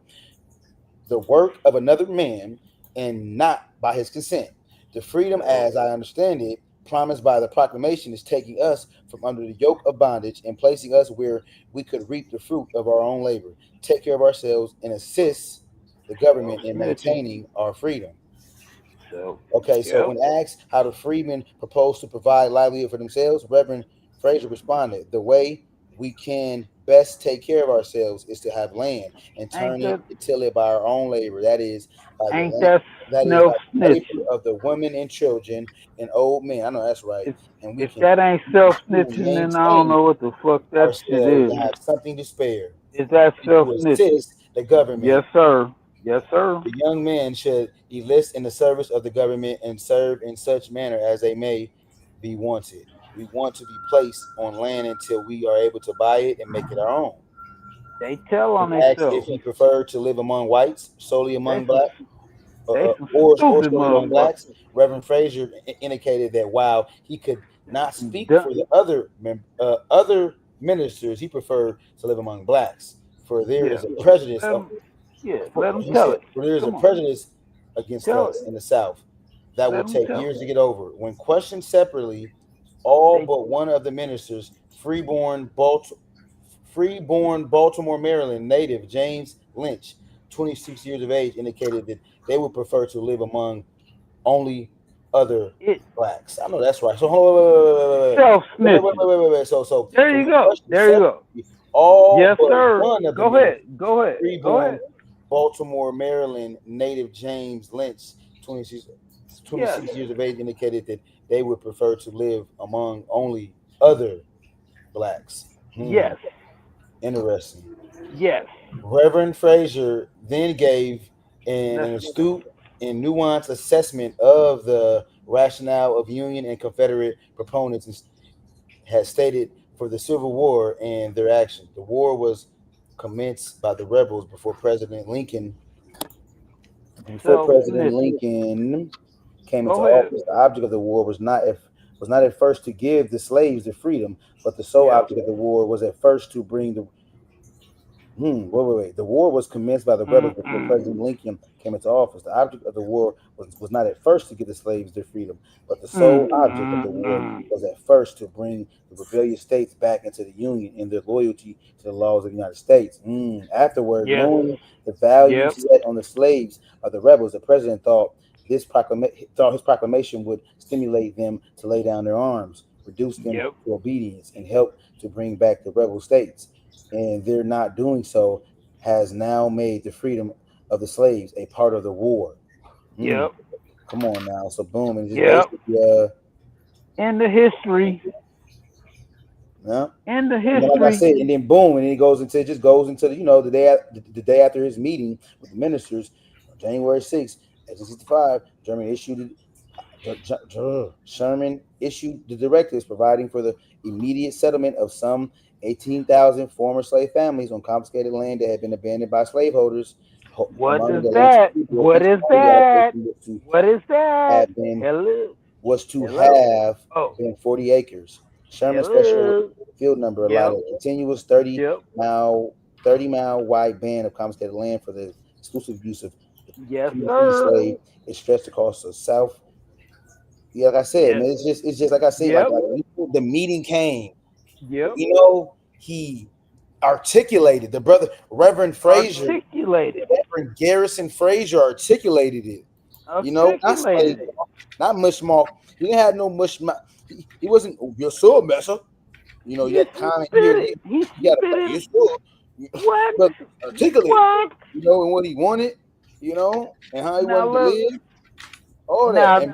S15: the work of another man and not by his consent. The freedom, as I understand it, promised by the proclamation is taking us from under the yoke of bondage and placing us where we could reap the fruit of our own labor, take care of ourselves, and assist the government in maintaining our freedom." Okay, so when asked how the freedmen propose to provide livelihood for themselves, Reverend Fraser responded, "The way we can best take care of ourselves is to have land and turn it and till it by our own labor. That is by the labor of the women and children and old men." I know that's right. And we
S22: If
S15: can
S22: that ain't self snitching, then I don't know what the fuck that shit is.
S15: have something to spare.
S22: Is that self
S15: To
S22: snitching?
S15: assist the government.
S22: Yes, sir. Yes, sir.
S15: The young men should enlist in the service of the government and serve in such manner as they may be wanted. We want to be placed on land until we are able to buy it and make it our own.
S22: They tell on
S15: Asked
S22: themselves.
S15: if he preferred to live among whites, solely among blacks, or
S22: stupid
S15: solely among blacks. Reverend Fraser indicated that while he could not speak for the other ministers, he preferred to live among blacks, for there is a prejudice.
S22: Let them tell it.
S15: For there is a prejudice against us in the South that will take years to get over. When questioned separately, all but one of the ministers, freeborn Baltimore, Maryland native James Lynch, 26 years of age, indicated that they would prefer to live among only other blacks. I know that's right. So wait. So
S22: there you go.
S15: All
S22: yes,
S15: but
S22: sir.
S15: one of
S22: Go
S15: the
S22: ahead.
S15: freeborn Baltimore, Maryland native James Lynch, 26 years of age, indicated that they would prefer to live among only other blacks.
S22: Yes.
S15: Interesting.
S22: Yes.
S15: Reverend Fraser then gave an astute and nuanced assessment of the rationale of Union and Confederate proponents and has stated for the Civil War and their action. The war was commenced by the rebels before President Lincoln came into office. The object of the war was not at first to give the slaves their freedom, but the sole object of the war was at first to bring the The war was commenced by the rebels before President Lincoln came into office. The object of the war was not at first to give the slaves their freedom, but the sole object of the war was at first to bring the rebellious states back into the Union and their loyalty to the laws of the United States. Afterward, knowing the value set on the slaves by the rebels, the president thought his proclamation would stimulate them to lay down their arms, reduce them to obedience, and help to bring back the rebel states. And their not doing so has now made the freedom of the slaves, a part of the war.
S22: Yep.
S15: Come on now. So boom, and just
S22: Yep.
S15: basically
S22: In the history.
S15: Yeah.
S22: In the
S15: And then,
S22: history.
S15: like I said, and then boom, and then it goes into the day after his meeting with the ministers, January 6th, 1865, Sherman issued the directives providing for the immediate settlement of some 18,000 former slave families on confiscated land that had been abandoned by slaveholders.
S22: What is that? What is that? What is that?
S15: Was to have been 40 acres. Sherman's special
S22: Hello.
S15: field number allowed a continuous 30-mile wide band of confiscated land for the exclusive use of free slave. It stretched across the south. Yeah, like I said, man, it's just like I said, like the meeting came.
S22: Yep.
S15: You know, he articulated, the brother Reverend Frazier, Reverend Garrison Frazier articulated it. You know, not mush mouth. He didn't have no mush mouth. He wasn't your soul messer. You know, you had comment here. You got to your soul.
S22: What?
S15: But articulate. You know, and what he wanted. You know, and how he wanted to live. All that, and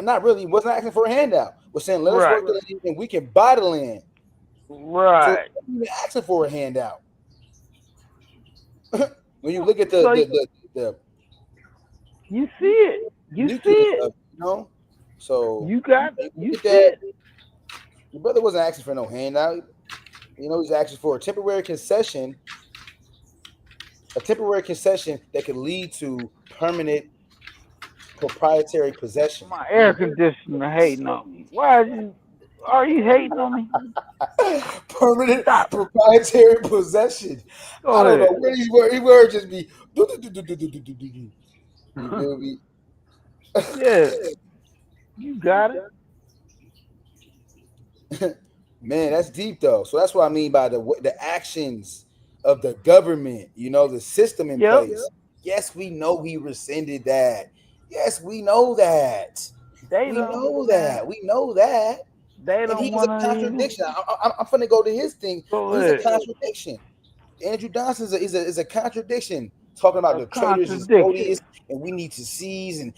S15: not really wasn't asking for a handout. Was saying let us work the land and we can buy the land.
S22: Right.
S15: So he was asking for a handout. When you look at the
S22: you see it. You see it.
S15: Stuff, you know, so
S22: you got
S15: you see that. Your brother wasn't asking for no handout. You know, he's asking for a temporary concession that could lead to permanent proprietary possession.
S22: My air conditioner hating on me. Why are you hating on me?
S15: Permanent proprietary possession. I don't know where these words just be. You feel me?
S22: Yeah, you got
S15: it. Man, that's deep though. So that's what I mean by the actions of the government. You know, the system in place. Yes, we know he rescinded that. Yes, we know that. We know that. And he was a contradiction. I'm finna go to his thing. He's a contradiction. Andrew Johnson is a contradiction. Talking about the traders is odious and we need to seize and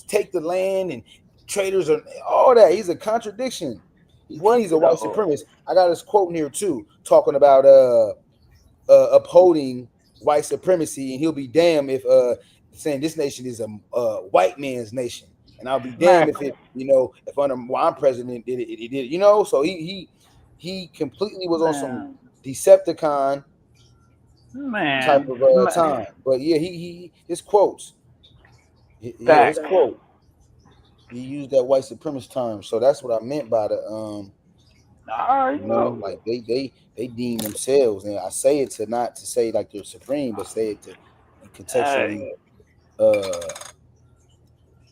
S15: take the land and traders are all that. He's a contradiction. He's a white supremacist. I got his quote in here too, talking about upholding white supremacy, and he'll be damned if saying this nation is a white man's nation, and I'll be damned if it, you know, if under while I'm president it did, you know. So he completely was on some Decepticon type of time. But yeah, he his quotes, his quote, he used that white supremacist term. So that's what I meant by the you know, like they deem themselves, and I say it to not to say like they're supreme, but say it to contextually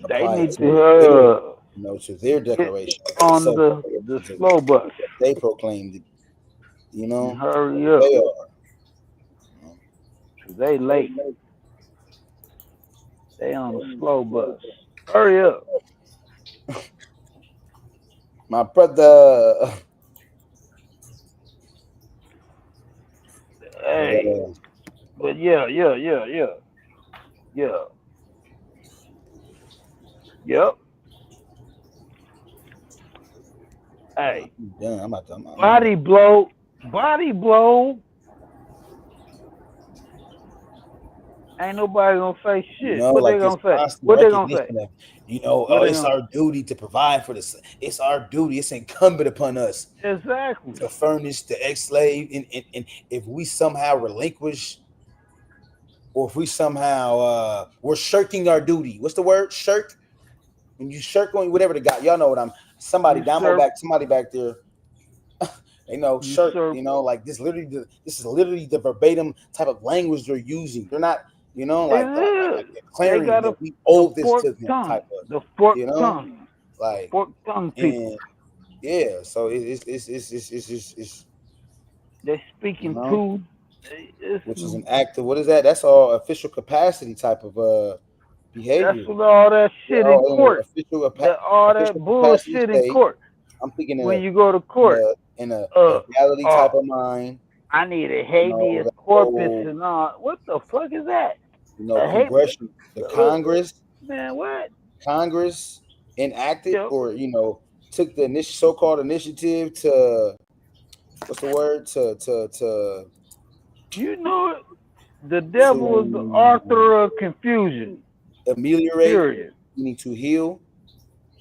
S22: they need
S15: to
S22: their,
S15: you know, to their declaration
S22: on the slow bus.
S15: They proclaimed it, you know.
S22: Hurry up.
S15: They are.
S22: They late. They on the slow bus. Hurry up.
S15: My brother.
S22: Hey. But yeah. Yep. Hey.
S15: Yeah,
S22: body blow. Ain't nobody gonna say shit.
S15: You know,
S22: what
S15: like
S22: they gonna say?
S15: What they gonna say? You know, it's our duty to provide for this. It's our duty. It's incumbent upon us.
S22: Exactly.
S15: To furnish the ex-slave, and if we somehow relinquish, or if we somehow we're shirking our duty. What's the word? Shirk. When you shirk on whatever the guy, y'all know what I'm. Somebody back there. You know, shirk. You know, like this. This is literally the verbatim type of language they're using. They're not. You know, like declaring that we owe this to them. Type of.
S22: The fork
S15: you know,
S22: tongue.
S15: like
S22: fork tongue people.
S15: Yeah. So it's
S22: they're speaking truth.
S15: Which is an act of what is that? That's all official capacity type of behavior.
S22: That's what all that shit in court. All that bullshit in court.
S15: I'm thinking
S22: when you go to court
S15: in a reality type of mind.
S22: I need a habeas corpus and all. What the fuck is that?
S15: You know, congressional, the Congress.
S22: Man, what?
S15: Congress enacted or took the so-called initiative to what's the word to
S22: you know it. The devil is the author of confusion.
S15: Ameliorate,
S22: period.
S15: Meaning to heal.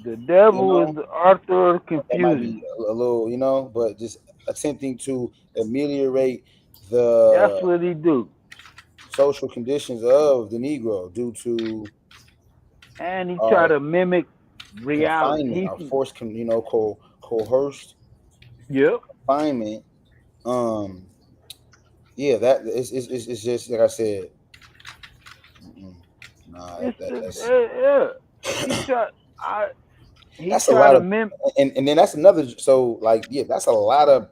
S22: The devil is the author of confusion.
S15: That might be a little, but just attempting to ameliorate the
S22: that's what he do.
S15: Social conditions of the Negro due to
S22: and he try to mimic reality.
S15: Our forced, coerced.
S22: Yep.
S15: Confinement. Yeah, that it's just like I said. Nah, that's that's a lot of, and then that's another. So that's a lot of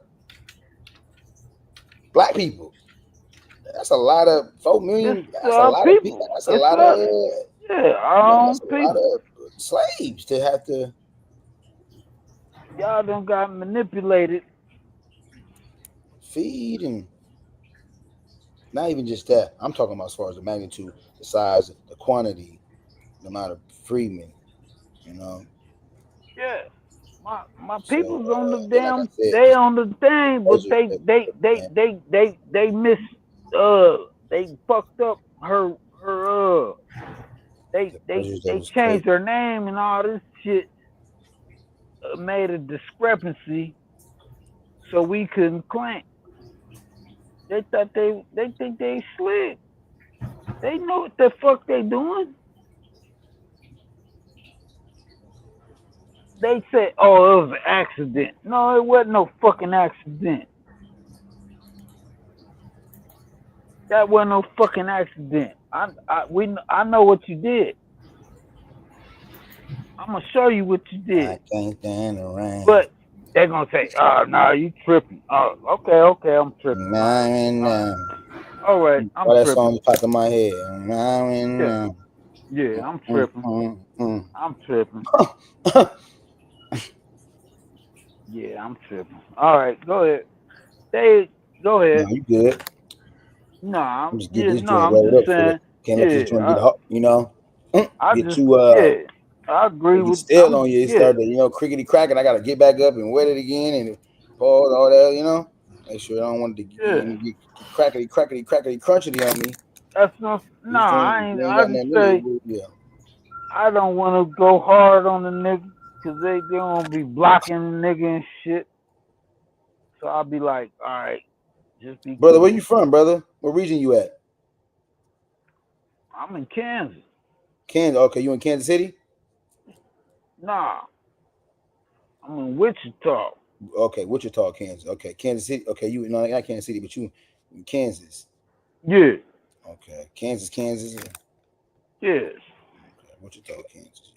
S15: black people. That's a lot of 4 million. That's a lot of people. That's a lot of that's a lot of slaves to have to.
S22: Y'all done got manipulated.
S15: Feed and not even just that. I'm talking about as far as the magnitude, the size, the quantity, the amount of freedmen.
S22: Yeah, my people's on the damn. They on the thing, but they miss. They fucked up her. They changed her name and all this shit. Made a discrepancy, so we couldn't claim. They thought they think they slick. They know what the fuck they doing. They said, "Oh, it was an accident." No, it wasn't no fucking accident. That wasn't no fucking accident. I know what you did. I'm gonna show you what you did.
S15: I can't stand around.
S22: But they're gonna say, "Oh, no, you tripping." Oh, okay, I'm tripping. All right, I'm
S15: that
S22: tripping.
S15: song popped in my head.
S22: Yeah, I'm tripping. I'm tripping. Yeah, I'm tripping. All right, go ahead. Go ahead.
S15: No, you good.
S22: No, I'm
S15: just
S22: just saying.
S15: Can't let this joint get
S22: I agree with.
S15: Still on you. It started, crickety cracking. I gotta get back up and wet it again and pause all that. Make sure I don't want it to get crackety crunchity on me.
S22: That's not. No, I ain't. I just say. I don't want to go hard on the nigga because they gonna be blocking the nigga and shit. So I'll be like, all right, just be.
S15: Brother, where you from, brother? What region you at?
S22: I'm in Kansas.
S15: Kansas. Okay, you in Kansas City?
S22: Nah, I'm in Wichita.
S15: Okay, Wichita, Kansas. Okay, Kansas City. Okay, you not Kansas City, but you in Kansas.
S22: Yeah.
S15: Okay, Kansas.
S22: Yes.
S15: Okay, Wichita, Kansas.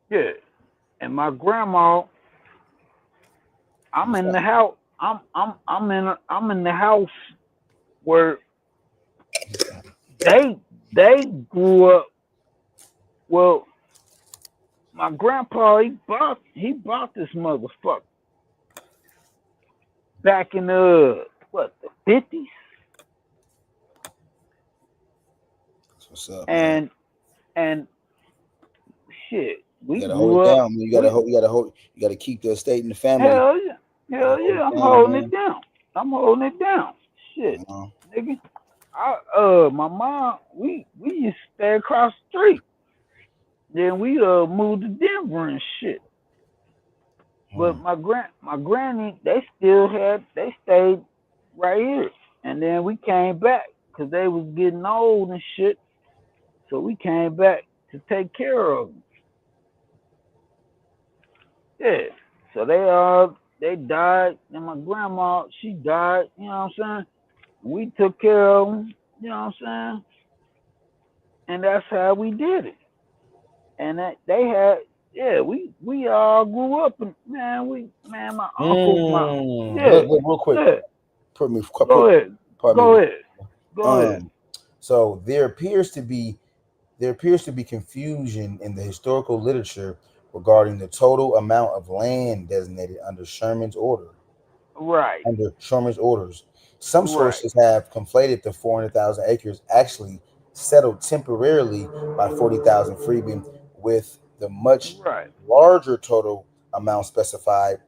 S22: Yeah. And my grandma, I'm in the house. I'm in the house where they grew up. Well, my grandpa he bought this motherfucker back in the 50s.
S15: What's up?
S22: And shit, we
S15: gotta
S22: grew
S15: hold it
S22: up.
S15: down. You gotta keep the estate in the family.
S22: Hell yeah, I'm holding it down. I'm holding it down. Shit, nigga. My mom, we used to stay across the street. Then we moved to Denver and shit. But my granny, they stayed right here. And then we came back because they was getting old and shit. So we came back to take care of them. Yeah. So they died, and my grandma, she died, you know what I'm saying? We took care of them, you know what I'm saying? And that's how we did it. And they had, we all grew up, and my uncle,
S15: real quick.
S22: Yeah.
S15: Go
S22: ahead.
S15: So there appears to be confusion in the historical literature regarding the total amount of land designated under Sherman's order.
S22: Right.
S15: Under Sherman's orders. Some sources have conflated the 400,000 acres actually settled temporarily by 40,000 freedmen, with the much
S22: Right.
S15: larger total amount specified.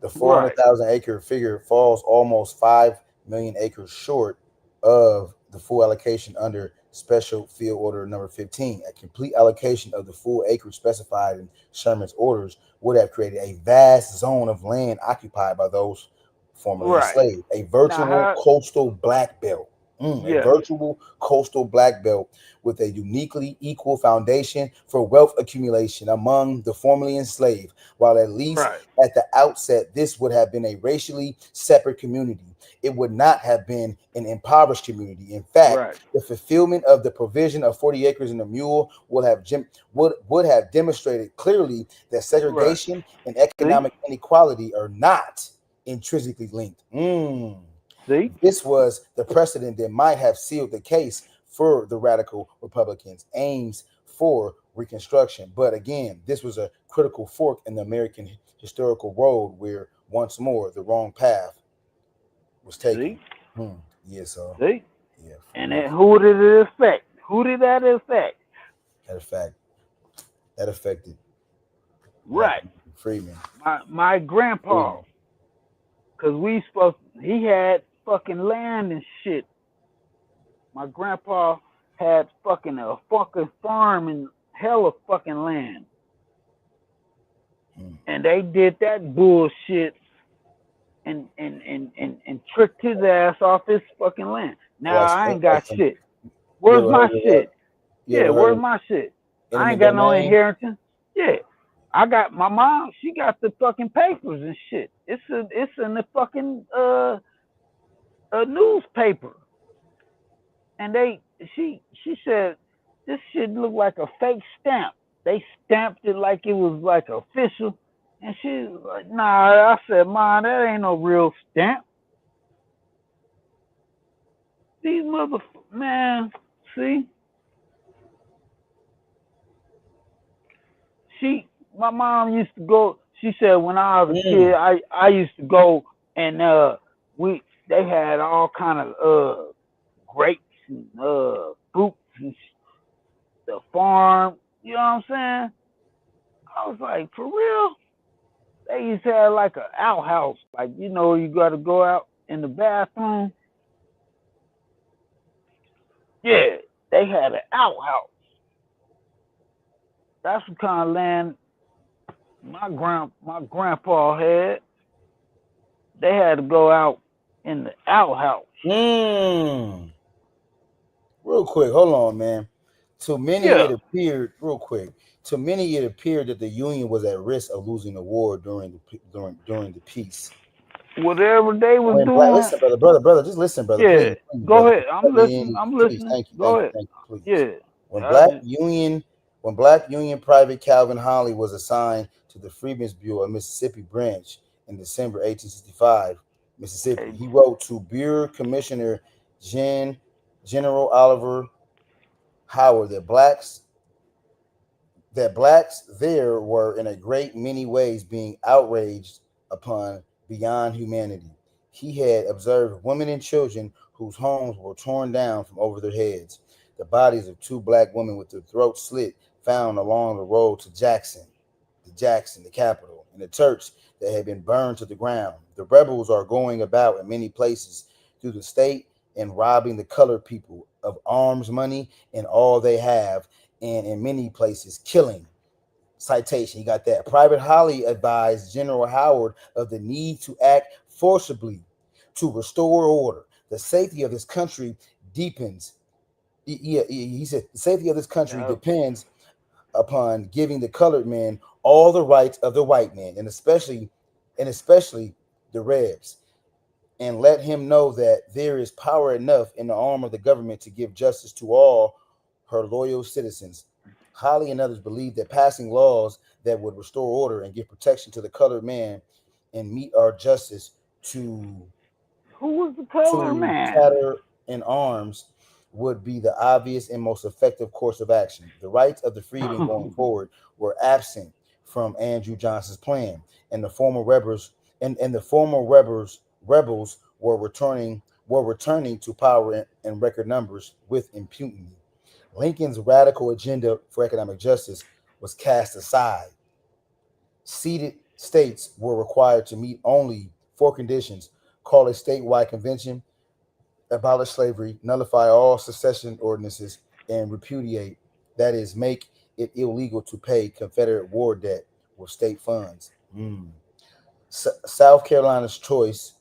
S15: The
S22: Right.
S15: 400,000 acre figure falls almost 5 million acres short of the full allocation under Special Field Order number 15. A complete allocation of the full acreage specified in Sherman's orders would have created a vast zone of land occupied by those formerly
S22: Right.
S15: enslaved, a virtual coastal black belt. A
S22: Yes.
S15: virtual coastal black belt with a uniquely equal foundation for wealth accumulation among the formerly enslaved. While at least
S22: Right.
S15: at the outset, this would have been a racially separate community. It would not have been an impoverished community. In fact,
S22: Right.
S15: the fulfillment of the provision of 40 acres and a mule would have demonstrated clearly that segregation and economic inequality are not intrinsically linked.
S22: See?
S15: This was the precedent that might have sealed the case for the radical Republicans' aims for Reconstruction. But again, this was a critical fork in the American historical road where, once more, the wrong path was taken. Yes, sir.
S22: See?
S15: Yeah.
S22: And then who did it affect? Who did that affect?
S15: That affected
S22: Right.
S15: Freeman.
S22: My grandpa, because he had fucking land and shit. My grandpa had fucking a fucking farm and hella fucking land. And they did that bullshit and tricked his ass off his fucking land. Now I ain't got shit. Where's my shit? Yeah, where's my shit? I ain't got no inheritance. Yeah. I got my mom, she got the fucking papers and shit. It's in the fucking a newspaper. And she said this shit looked like a fake stamp. They stamped it like it was like official. And she was like, nah, I said, Mom, that ain't no real stamp. These man, see? My mom used to go, she said when I was a kid, I used to go and they had all kind of grapes and fruits and the farm, you know what I'm saying? I was like, for real? They used to have like an outhouse, like, you know, you got to go out in the bathroom. Yeah, they had an outhouse. That's the kind of land my grandpa had. They had to go out in the outhouse.
S15: Real quick, hold on, man. To many, it appeared that the Union was at risk of losing the war during the peace.
S22: Whatever they was doing.
S15: Listen, brother, just listen, brother.
S22: Yeah,
S15: please,
S22: go
S15: brother.
S22: ahead. I'm listening.
S15: Thank you.
S22: Go ahead.
S15: Please.
S22: Yeah.
S15: When Black Union Private Calvin Holly was assigned to the Freedmen's Bureau of Mississippi branch in December 1865, Mississippi, he wrote to Bureau Commissioner General Oliver Howard that blacks there were in a great many ways being outraged upon beyond humanity. He had observed women and children whose homes were torn down from over their heads. The bodies of 2 black women with their throats slit found along the road to Jackson, the capital, and the church that had been burned to the ground. The rebels are going about in many places through the state and robbing the colored people of arms, money, and all they have, and in many places killing. Citation, you got that. Private Holly advised General Howard of the need to act forcibly to restore order. The safety of this country depends. He said the safety of this country depends upon giving the colored man all the rights of the white man, and especially the Rebs, and let him know that there is power enough in the arm of the government to give justice to all her loyal citizens. Holly and others believed that passing laws that would restore order and give protection to the colored man and meet our justice to
S22: who was the colored man?
S15: Tatter in arms would be the obvious and most effective course of action. The rights of the freedmen going forward were absent from Andrew Johnson's plan, and the former rebels were returning to power in record numbers with impunity. Lincoln's radical agenda for economic justice was cast aside. Ceded states were required to meet only 4 conditions: call a statewide convention, abolish slavery, nullify all secession ordinances, and repudiate, that is, make it illegal to pay Confederate war debt with state funds. South Carolina's choice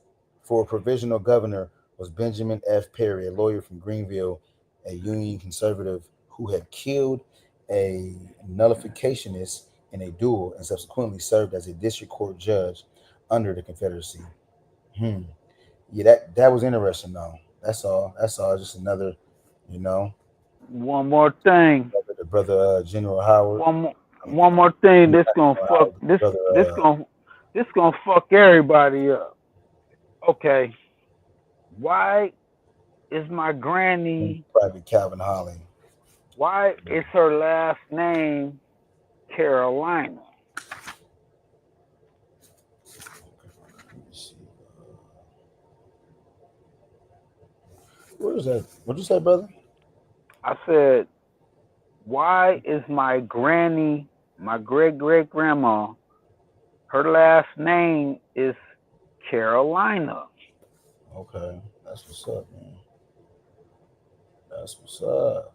S15: for a provisional governor was Benjamin F. Perry, a lawyer from Greenville, a Union conservative who had killed a nullificationist in a duel and subsequently served as a district court judge under the Confederacy. Yeah, that was interesting though. That's all. Just another,
S22: One more thing.
S15: The brother General Howard.
S22: One more thing. This gonna fuck. This gonna fuck everybody up. Okay. Why is my granny?
S15: Private Calvin Holly.
S22: Why is her last name Carolina?
S15: What is that? What'd you say, brother?
S22: I said, why is my granny, my great-great-grandma, her last name is Carolina?
S15: Okay, that's what's up, man. That's what's up.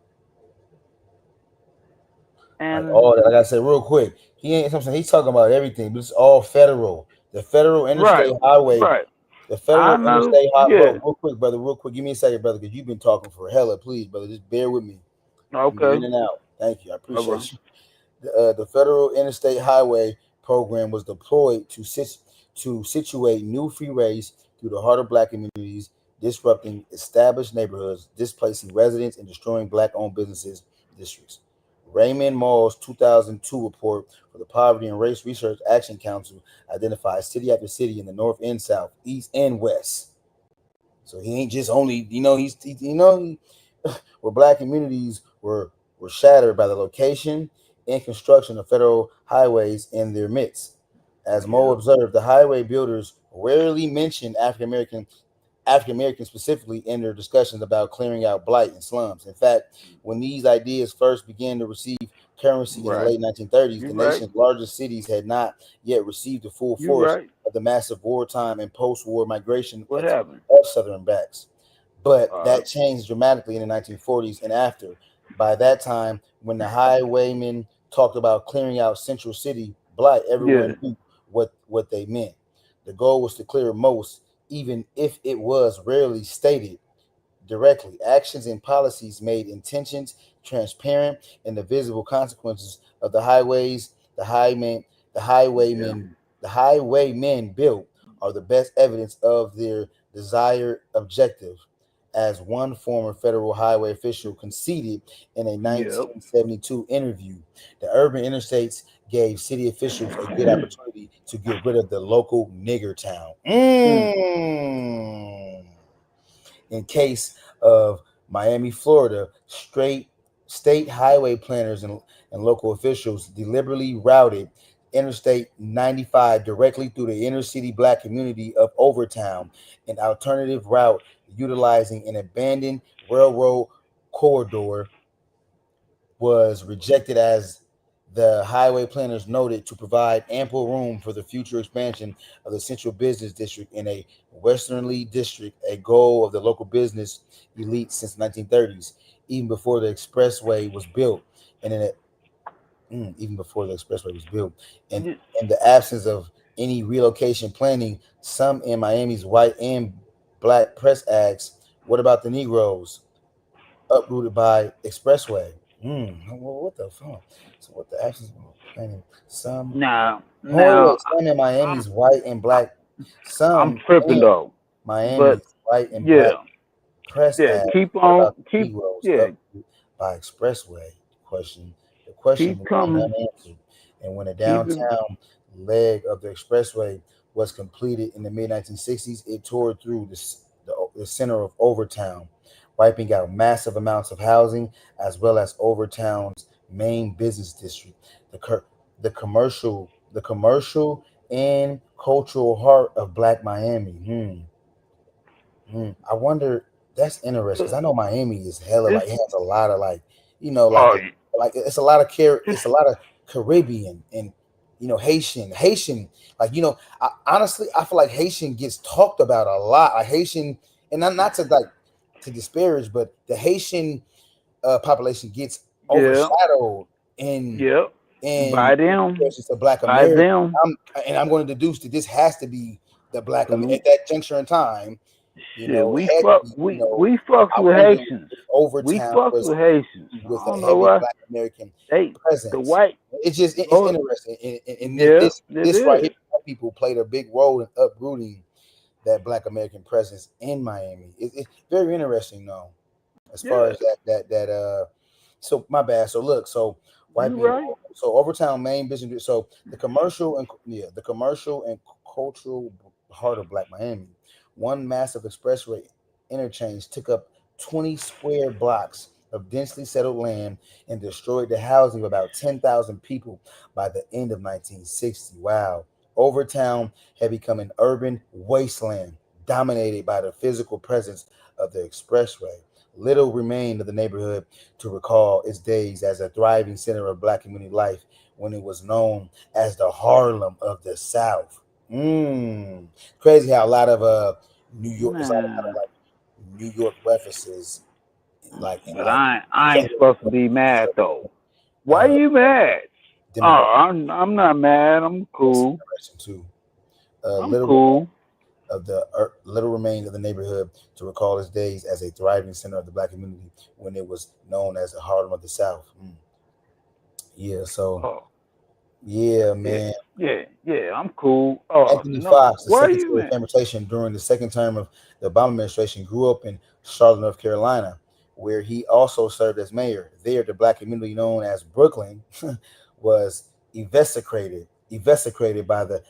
S22: And
S15: like I said, real quick, he's talking about everything, but it's all federal. The federal interstate highway.
S22: Right.
S15: The federal interstate highway.
S22: Yeah.
S15: Real quick, brother. Real quick. Give me a second, brother, because you've been talking for hella. Please, brother, just bear with me.
S22: Okay.
S15: In and out. Thank you. I appreciate you. The federal interstate highway program was deployed to situate new freeways through the heart of Black communities, disrupting established neighborhoods, displacing residents, and destroying Black-owned businesses districts. Raymond Mall's 2002 report for the Poverty and Race Research Action Council identifies city after city in the North and South, East and West. So he ain't just only, where Black communities were shattered by the location and construction of federal highways in their midst. As Mo observed, the highway builders rarely mentioned African Americans specifically in their discussions about clearing out blight and slums. In fact, when these ideas first began to receive currency in the late 1930s, the nation's largest cities had not yet received the full force of the massive wartime and post-war migration of Southern Blacks. But that changed dramatically in the 1940s and after. By that time, when the highwaymen talked about clearing out Central City blight, everyone knew what they meant. The goal was to clear most, even if it was rarely stated directly. Actions and policies made intentions transparent, and the visible consequences of the highways the highwaymen built are the best evidence of their desired objective. As one former federal highway official conceded in a 1972 interview, the urban interstates gave city officials a good opportunity to get rid of the local nigger town. In case of Miami, Florida, state highway planners and local officials deliberately routed Interstate 95 directly through the inner city Black community of Overtown, an alternative route utilizing an abandoned railroad corridor was rejected as the highway planners noted to provide ample room for the future expansion of the central business district in a westernly district, a goal of the local business elite since the 1930s, even before the expressway was built. And in the absence of any relocation planning, some in Miami's white and Black press asked, "What about the Negroes uprooted by expressway?" What the fuck? So what the absence of planning? Some in Miami's white and Black.
S22: I'm tripping though.
S15: Miami's white and Black press asked,
S22: keep
S15: "What about the
S22: keep
S15: Negroes uprooted by expressway?" The question remained unanswered. And when the downtown leg of the expressway was completed in the mid-1960s, it tore through the center of Overtown, wiping out massive amounts of housing as well as Overtown's main business district, the commercial and cultural heart of Black Miami. I wonder. That's interesting because I know Miami is hella has a lot of
S21: you know, like it's a lot of it's a lot of Caribbean and Haitian, like honestly, I feel like Haitian gets talked about a lot. Like Haitian, and not to to disparage, but the Haitian population gets overshadowed in
S22: by them,
S21: the Black
S22: by
S21: American.
S22: them.
S21: I'm going to deduce that this has to be the Black at that juncture in time.
S22: Shit, we
S21: It had
S22: fuck,
S21: to be,
S22: we fucks
S21: I
S22: with
S21: wonder
S22: Haitians.
S21: if Overtown
S22: We fucks
S21: was
S22: with Haitians.
S21: with
S22: I
S21: a
S22: don't know
S21: heavy
S22: why.
S21: Black American
S22: The
S21: presence.
S22: white.
S21: It's just it's
S22: Oh,
S21: interesting, and
S22: yeah,
S21: this right here, people played a big role in uprooting that Black American presence in Miami. It's very interesting, though, as far as that. So my bad. So look, so white people.
S22: Right.
S21: So Overtown main business. So the commercial and cultural heart of Black Miami. One massive expressway interchange took up 20 square blocks of densely settled land and destroyed the housing of about 10,000 people by the end of 1960. Wow. Overtown had become an urban wasteland dominated by the physical presence of the expressway. Little remained of the neighborhood to recall its days as a thriving center of Black community life when it was known as the Harlem of the South. Crazy how a lot of New York, it's a lot of like New York references,
S22: but I ain't supposed to be mad though. Why you mad? I'm not mad. I'm cool.
S21: Too.
S22: I'm cool.
S21: Of the little remains of the neighborhood to recall its days as a thriving center of the Black community when it was known as the Harlem of the South. Yeah, so yeah, man.
S22: Yeah, I'm cool.
S21: Anthony Fox, the Secretary of Transportation during the second term of the Obama administration, grew up in Charlotte, North Carolina, where he also served as mayor. There, the Black community known as Brooklyn was eviscerated by the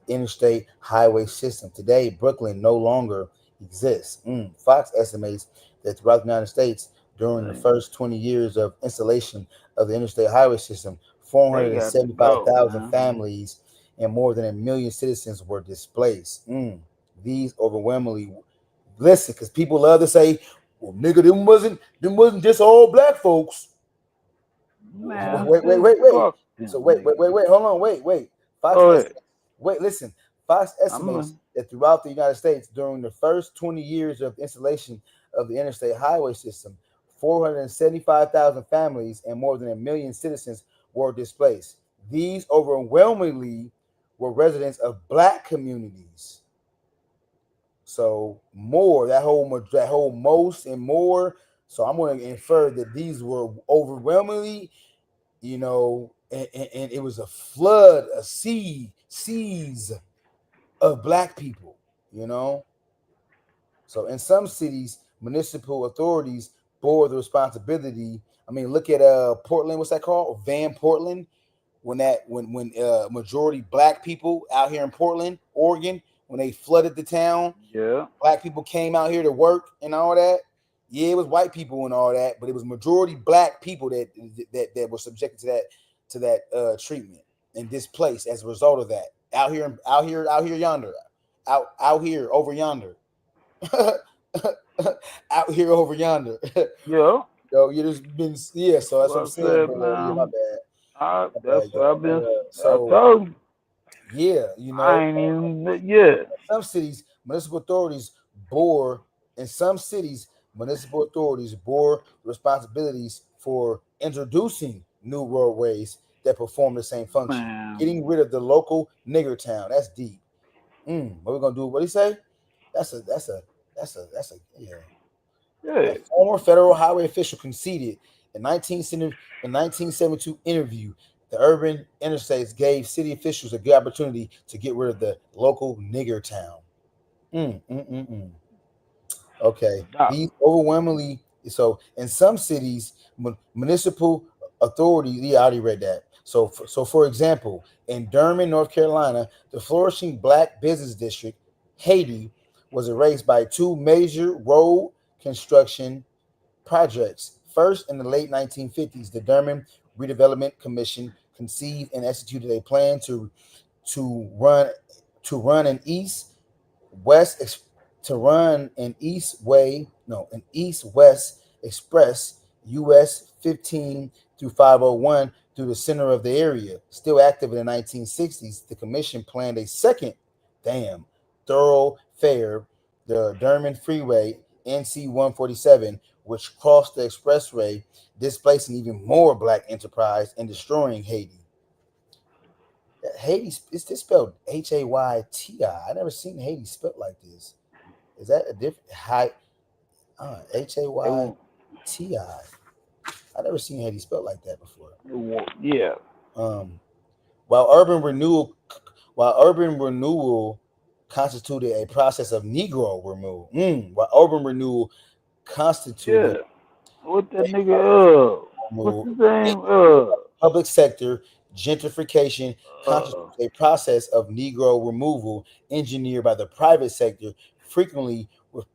S21: interstate highway system. Today, Brooklyn no longer exists. Fox estimates that throughout the United States, during the first 20 years of installation of the interstate highway system, 475,000 families and more than 1 million citizens were displaced. These overwhelmingly listen, because people love to say, "Well, nigga, them wasn't just all Black folks."
S22: Man,
S21: wait. So wait. Hold on. Wait. Fox estimates that throughout the United States, during the first 20 years of installation of the interstate highway system, 475,000 families and more than 1 million citizens were displaced. These overwhelmingly were residents of Black communities. So that whole most and more. So I'm going to infer that these were overwhelmingly, and it was a flood, seas of Black people, So in some cities, municipal authorities bore the responsibility. I mean, look at Portland. What's that called? Van Portland. When majority Black people out here in Portland, Oregon, when they flooded the town, Black people came out here to work and all that. Yeah, it was white people and all that, but it was majority Black people that were subjected to that treatment and displaced as a result of that. Out here yonder, out here over yonder. Out here over yonder.
S22: Yeah.
S21: Yo, you just been so that's what I'm saying, bro. Yeah, my bad.
S22: That's what I've been.
S21: So yeah,
S22: I ain't even
S21: Some cities, municipal authorities bore responsibilities for introducing new roadways that perform the same function. Getting rid of the local nigger town. That's deep. What we gonna do? What do you say? That's a yeah. A former federal highway official conceded in 1972 interview the urban interstates gave city officials a good opportunity to get rid of the local nigger town. Okay. These overwhelmingly so in some cities, municipal authorities. I already read that. So for example, in Durham, North Carolina, the flourishing Black business district, Haiti, was erased by two major road construction projects. First, in the late 1950s, the Durham Redevelopment Commission conceived and executed a plan to run an east-west
S15: Express US 15 through 501 through the center of the area. Still active in the 1960s, the commission planned a second thoroughfare, the Durham Freeway, NC 147, which crossed the expressway, displacing even more black enterprise and destroying Haiti. Haiti, is this spelled Hayti? I never seen Haiti spelled like this. Is that a different Hayti? I never seen Haiti spelled like that before.
S22: Yeah.
S15: While urban renewal constituted a process of Negro removal. While urban renewal constituted
S22: What that nigga what's his name?
S15: Public sector gentrification constitutes a process of Negro removal engineered by the private sector, frequently with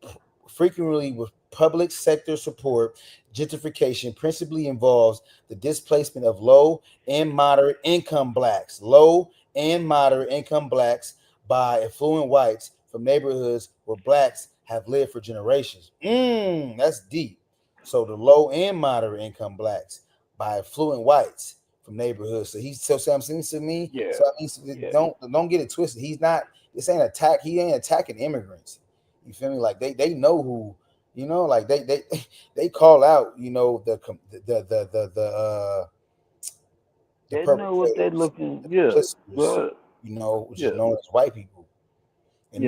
S15: public sector support. Gentrification principally involves the displacement of low and moderate income blacks by affluent whites from neighborhoods where blacks have lived for generations. That's deep. So the low and moderate income blacks by affluent whites from neighborhoods. So seems to me.
S22: Yeah.
S15: So I mean, don't get it twisted. He ain't attacking immigrants. You feel me? Like they know who, like they call out,
S22: they know what they're looking.
S15: Which is known as white people. In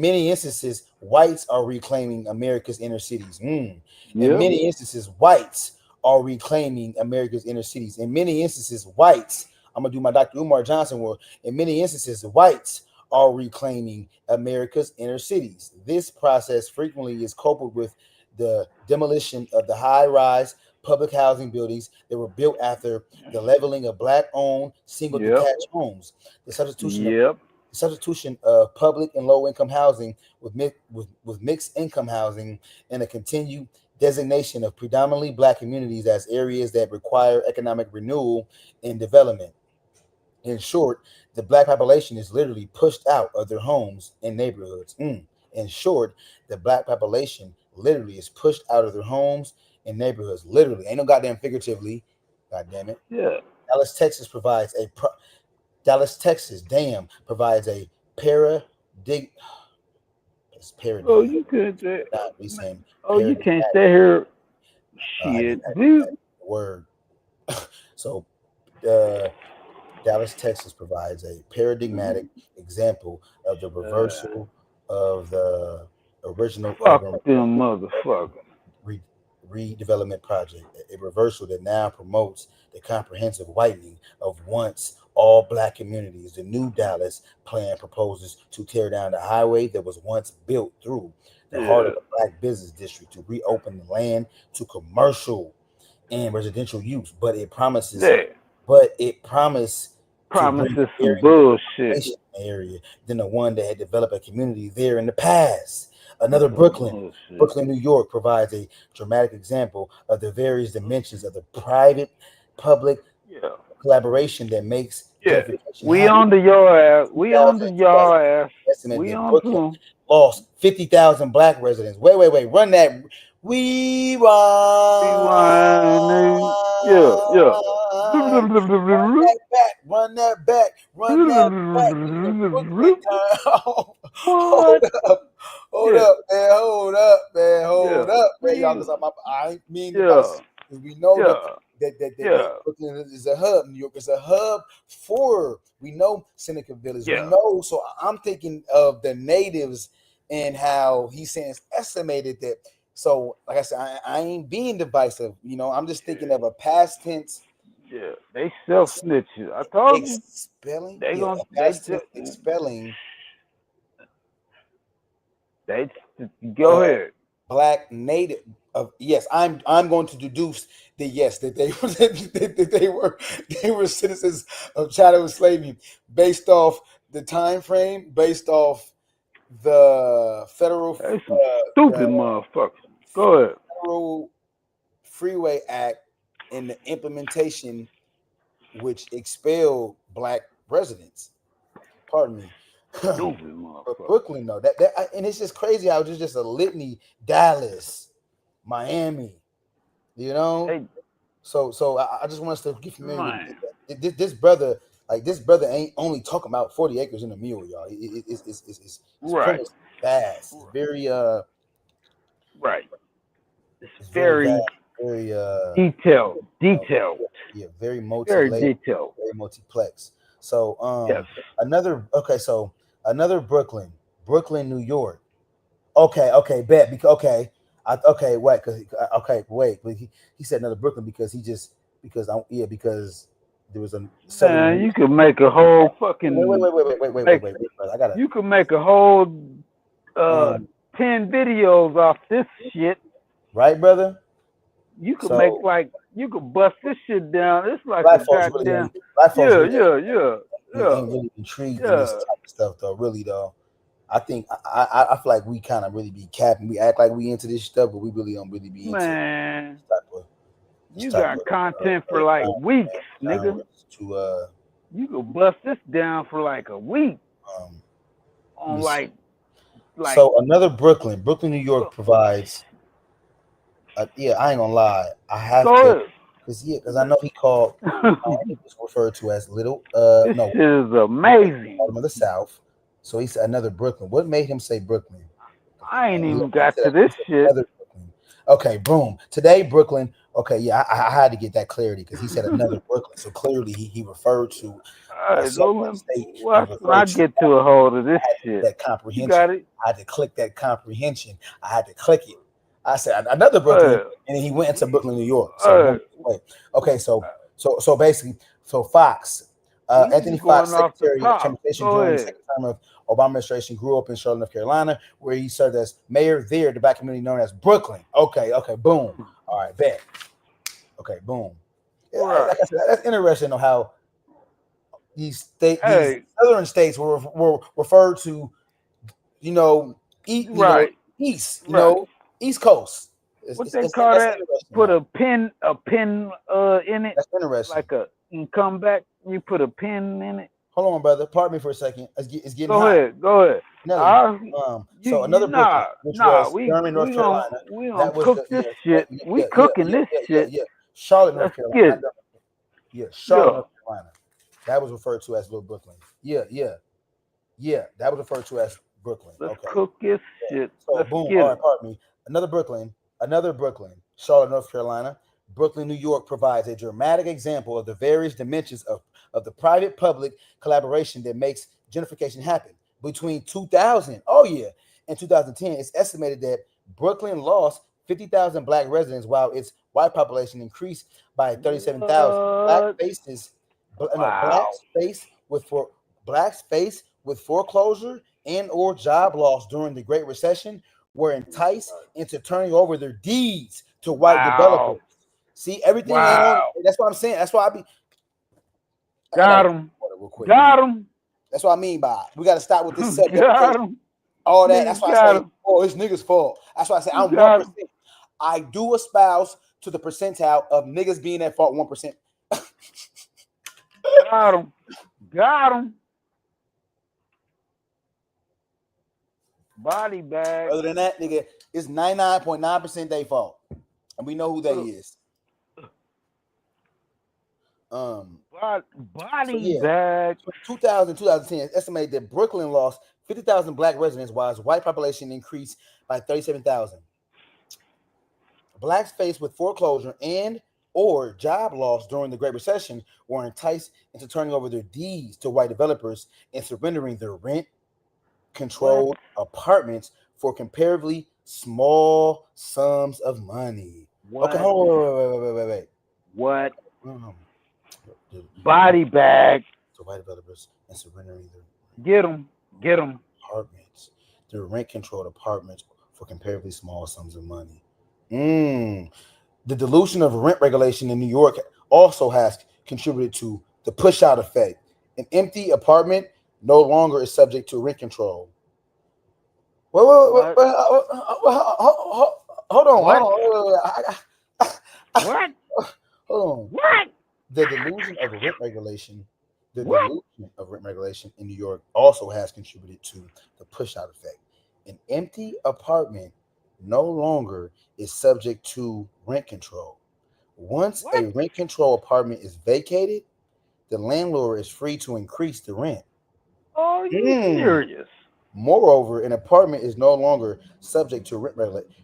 S15: many instances, whites are reclaiming America's inner cities. In many instances, whites are reclaiming America's inner cities. In many instances, whites, I'm going to do my Dr. Umar Johnson word. In many instances, whites are reclaiming America's inner cities. This process frequently is coupled with the demolition of the high-rise public housing buildings that were built after the leveling of black-owned single detached homes. The substitution of public and low-income housing with mixed income housing, and a continued designation of predominantly black communities as areas that require economic renewal and development. In short, the black population is literally pushed out of their homes and neighborhoods. In short, the black population literally is pushed out of their homes and neighborhoods. Literally, ain't no goddamn figuratively. God damn it.
S22: Yeah.
S15: Dallas, Texas provides a paradigm.
S22: Oh, you could. You can't stay here. Shit.
S15: Word. So, Dallas, Texas provides a paradigmatic example of the reversal of the original
S22: them motherfucker
S15: redevelopment project, a reversal that now promotes the comprehensive whitening of once all black communities. The new Dallas plan proposes to tear down the highway that was once built through the heart of the black business district to reopen the land to commercial and residential use, but it promises
S22: some bullshit
S15: area than the one that had developed a community there in the past. Another Brooklyn, New York provides a dramatic example of the various dimensions of the private-public collaboration that makes
S22: we on to your ass. We on to your ass. We on to
S15: lost 50,000 black residents. Wait. Run that. We run. Run that back. Hold up, man. Y'all, because I ain't mean because we know that Brooklyn is a hub. New York is a hub for, we know, Seneca Village. We know, so I'm thinking of the natives and how he's saying it's estimated that. So, like I said, I ain't being divisive. I'm just thinking of a past tense.
S22: Yeah, they self-snitches. I told you.
S15: Expelling?
S22: They go ahead.
S15: Black native of I'm going to deduce that they were citizens of chattel slavery based off the time frame, based off the federal
S22: stupid motherfucker. Go ahead.
S15: Federal Freeway Act and the implementation which expelled black residents. Pardon me.
S22: Stupid motherfucker.
S15: But Brooklyn though, and it's just crazy how it's just a litany. Dallas, Miami. You know, so I just want us to get familiar with this brother. Like this brother ain't only talking about 40 acres in a mule, y'all. It's
S22: Right.
S15: premise vast. It's very
S22: Right.
S15: it's
S22: very
S15: vast, very
S22: detailed.
S15: Yeah, very
S22: Very
S15: multi-layered,
S22: detailed.
S15: very multiplex. So
S22: Yes.
S15: another Brooklyn, New York. Okay, bet. Okay, wait, wait. But he said another Brooklyn because because there was a
S22: Man, you could make a whole fucking.
S15: Wait. I gotta.
S22: You could make a whole 10 videos off this shit.
S15: Right, brother.
S22: You could make you could bust this shit down. It's like
S15: Black
S22: a
S15: folks
S22: goddamn.
S15: really ain't really intrigued in this type of stuff though. Really though. I think I feel like we kind of really be capping. We act like we into this stuff, but we really don't really be into
S22: Man,
S15: this
S22: you
S15: type
S22: got
S15: of,
S22: content for like weeks, nigga. You could bust this down for like a week. On like
S15: so another Brooklyn, New York provides. Yeah, I ain't gonna lie. I have to because I know he called. He was referred to as little.
S22: This shit is amazing.
S15: Bottom of the South. So he said another Brooklyn. What made him say Brooklyn?
S22: I ain't even got to this shit.
S15: Okay, boom. Today, Brooklyn. Okay, yeah, I had to get that clarity because he said another Brooklyn. So clearly, he referred to.
S22: When I get to a hold of this shit,
S15: that comprehension.
S22: You got it.
S15: I had to click that comprehension. I had to click it. I said another Brooklyn, and then he went into Brooklyn, New York. So okay, so basically, Fox, Anthony Fox, Secretary of Transportation during the second term of Obama administration, grew up in Charlotte, North Carolina, where he served as mayor there, the black community known as Brooklyn. Okay, boom. All right, bet. Okay, boom. Like I said, that's interesting on how these southern states were referred to, east, East Coast.
S22: What they call that? Put a pin in it.
S15: That's interesting.
S22: Like you come back, you put a pin in it.
S15: Hold on, brother. Pardon me for a second. It's getting
S22: Go
S15: hot.
S22: ahead.
S15: So another Brooklyn, which was Durham, North Carolina.
S22: We gonna cook this shit. We cooking this shit.
S15: Charlotte, North Carolina. Charlotte, North Carolina. That was referred to as Little Brooklyn. Yeah. That was referred to as Brooklyn.
S22: Let's cook this shit.
S15: So boom. All right, pardon me. Another Brooklyn, Charlotte, North Carolina. Brooklyn, New York provides a dramatic example of the various dimensions of the private-public collaboration that makes gentrification happen. Between 2000, and 2010, it's estimated that Brooklyn lost 50,000 black residents while its white population increased by 37,000. Blacks faced with foreclosure and or job loss during the Great Recession were enticed into turning over their deeds to white developers. See, everything ain't on. That's what I'm saying. That's why I be.
S22: Got him.
S15: That's what I mean by it. We got to stop with this subject.
S22: Got him.
S15: All that. That's why I say, it's niggas' fault. That's why I say I'm 1%. I do espouse to the percentile of niggas being at fault 1%.
S22: Got him. Body bag.
S15: Other than that, nigga, it's 99.9% their fault. And we know who they is.
S22: Body bag.
S15: 2010, it's estimated that Brooklyn lost 50,000 black residents while its white population increased by 37,000. Blacks faced with foreclosure and or job loss during the Great Recession were enticed into turning over their deeds to white developers and surrendering their rent-controlled apartments for comparatively small sums of money.
S22: What?
S15: Okay, wait.
S22: What? Body bag.
S15: To white developers and surrendering their
S22: get them
S15: apartments, their rent-controlled apartments for comparatively small sums of money. The dilution of rent regulation in New York also has contributed to the push-out effect. An empty apartment no longer is subject to rent control. Hold on.
S22: What?
S15: The delusion of rent regulation. Delusion of rent regulation in New York also has contributed to the push-out effect. An empty apartment no longer is subject to rent control. Once a rent control apartment is vacated, the landlord is free to increase the rent.
S22: Are you serious?
S15: Moreover, an apartment is no longer subject to rent regulation.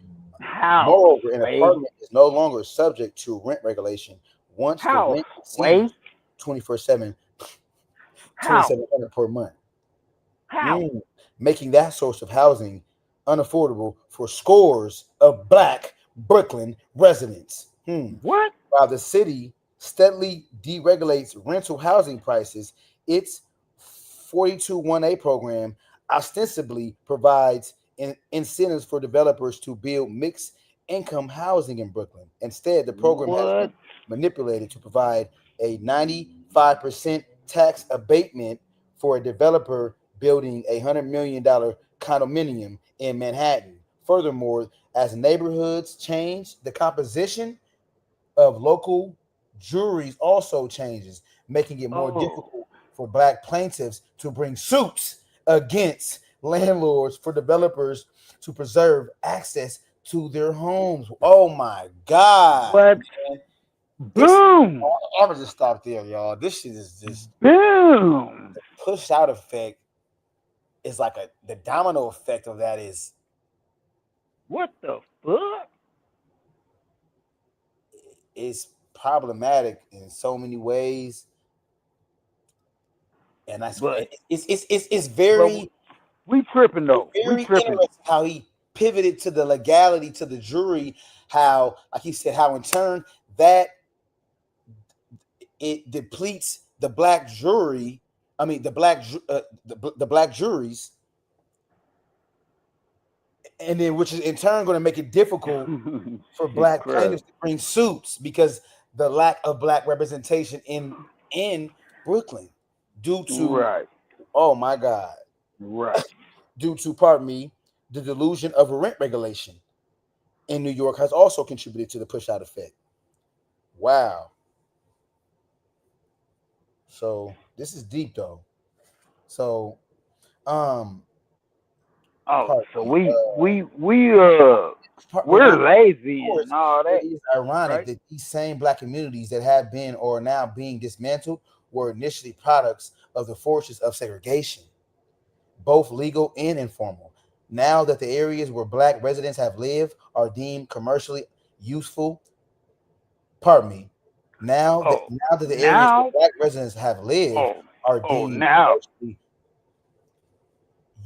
S22: How?
S15: Moreover, an apartment is no longer subject to rent regulation once the rent exceeds 24/7, $2,700 per month. Making that source of housing unaffordable for scores of Black Brooklyn residents.
S22: What?
S15: While the city steadily deregulates rental housing prices, its 421A program ostensibly provides incentives for developers to build mixed income housing in Brooklyn. Instead, the program has been manipulated to provide a 95% tax abatement for a developer building a $100 million condominium in Manhattan. Furthermore, as neighborhoods change, the composition of local juries also changes, making it more difficult for Black plaintiffs to bring suits against landlords for developers to preserve access to their homes. Oh my God.
S22: What? Boom.
S15: I'm gonna just stop there, y'all. This shit is just
S22: boom.
S15: The push out effect is like the domino effect of that is
S22: what the fuck?
S15: It's problematic in so many ways. And that's it's very
S22: we tripping though.
S15: Very interesting how he pivoted to the legality to the jury, how like he said, how in turn that it depletes the Black jury. I mean the Black juries, and then which is in turn going to make it difficult for Black plaintiffs to bring suits because the lack of Black representation in Brooklyn due to oh my God. Due to, pardon me, the delusion of a rent regulation in New York has also contributed to the push-out effect. Wow. So this is deep, though. So,
S22: so we're lazy and all that.
S15: It is ironic that these same Black communities that have been or are now being dismantled were initially products of the forces of segregation, both legal and informal. Now that the areas where Black residents have lived are deemed commercially useful, pardon me. Now that the areas where Black residents have lived are deemed commercially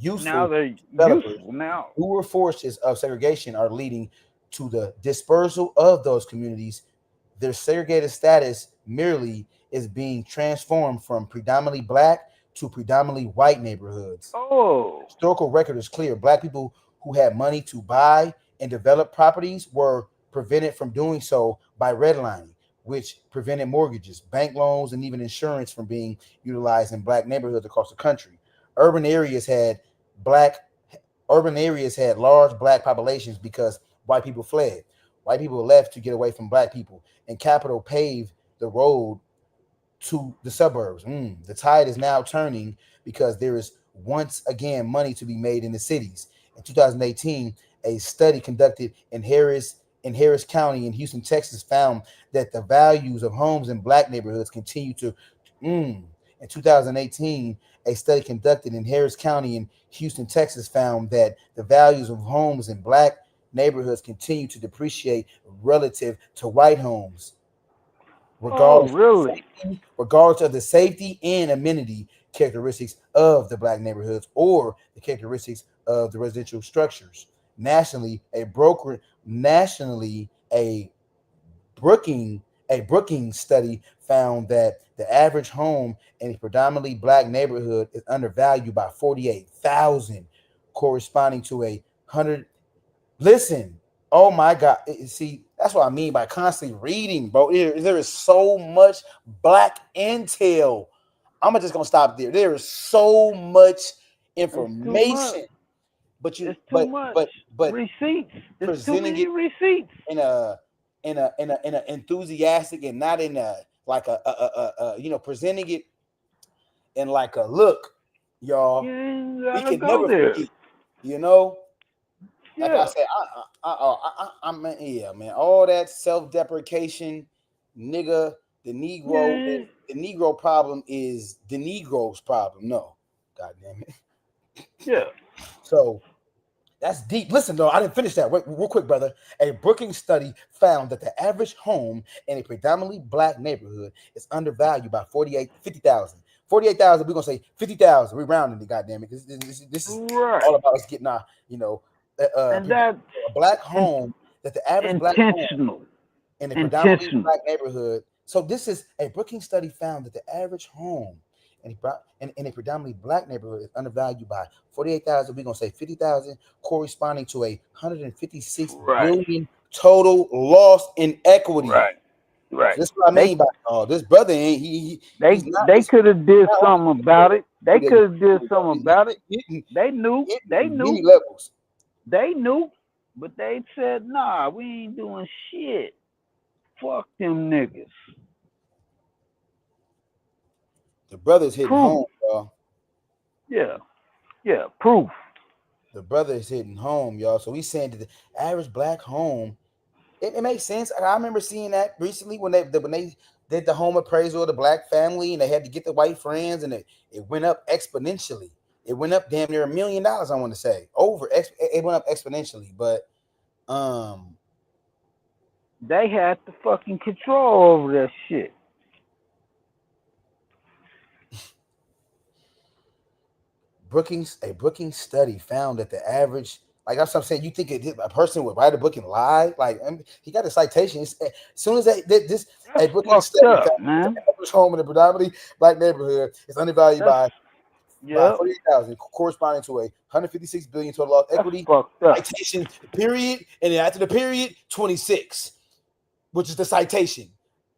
S15: useful.
S22: Now they're useful now.
S15: Newer forces of segregation are leading to the dispersal of those communities. Their segregated status merely is being transformed from predominantly Black to predominantly white neighborhoods. Historical record is clear. Black people who had money to buy and develop properties were prevented from doing so by redlining, which prevented mortgages, bank loans, and even insurance from being utilized in Black neighborhoods across the country. Urban areas had large Black populations because white people fled. White people left to get away from Black people, and capital paved the road to the suburbs. The tide is now turning because there is once again money to be made in the cities. In 2018, a study conducted in Harris County in Houston, Texas, found that the values of homes in Black neighborhoods continue to. In 2018, a study conducted in Harris County in Houston, Texas, found that the values of homes in Black neighborhoods continue to depreciate relative to white homes. Regardless of the safety and amenity characteristics of the Black neighborhoods or the characteristics of the residential structures. Nationally, a Brookings study found that the average home in a predominantly Black neighborhood is undervalued by $48,000, corresponding to 100. Listen, oh my God! See, that's what I mean by constantly reading, bro. There is so much Black intel. I'm just gonna stop there. There is so much information, but
S22: receipts. There's too many receipts
S15: in a enthusiastic and not in a like a presenting it in like a look, y'all. We can never forget, like I said, I'm yeah, man. All that self-deprecation, nigga. The Negro, the Negro problem is the Negro's problem. No, God damn it.
S22: Yeah.
S15: So that's deep. Listen, though, I didn't finish that. Wait, real quick, brother. A Brookings study found that the average home in a predominantly black neighborhood is undervalued by 50,000. 48,000, we're gonna say 50,000. We're rounding it, goddamn it. This is all about us getting our,
S22: and that's
S15: a black home, that the average black home in a predominantly black neighborhood. So this is a Brookings study found that the average home in a predominantly black neighborhood is undervalued by 48,000. We're gonna say 50,000, corresponding to 156 billion total loss in equity.
S22: Right.
S15: So this is what I mean by this brother ain't
S22: they could have did something about it. They could have did something about it. They knew.
S15: Many levels.
S22: They knew, but they said, nah, we ain't doing shit. Fuck them niggas.
S15: The brother's hitting home, y'all.
S22: Yeah, proof.
S15: The brother is hitting home, y'all. So he's saying that the average black home, it makes sense. I remember seeing that recently when they did the home appraisal of the black family, and they had to get the white friends, and it went up exponentially. It went up damn near $1 million. I want to say it went up exponentially, but
S22: they had the fucking control over that shit.
S15: A Brookings study found that the average, like that's what I'm saying, you think a person would write a book and lie? Like, he got a citation. As soon as a Brookings study found that the average home in a predominantly black neighborhood is undervalued by 48,000, corresponding to 156 billion total loss equity. Citation period, and then after the period, 26, which is the citation,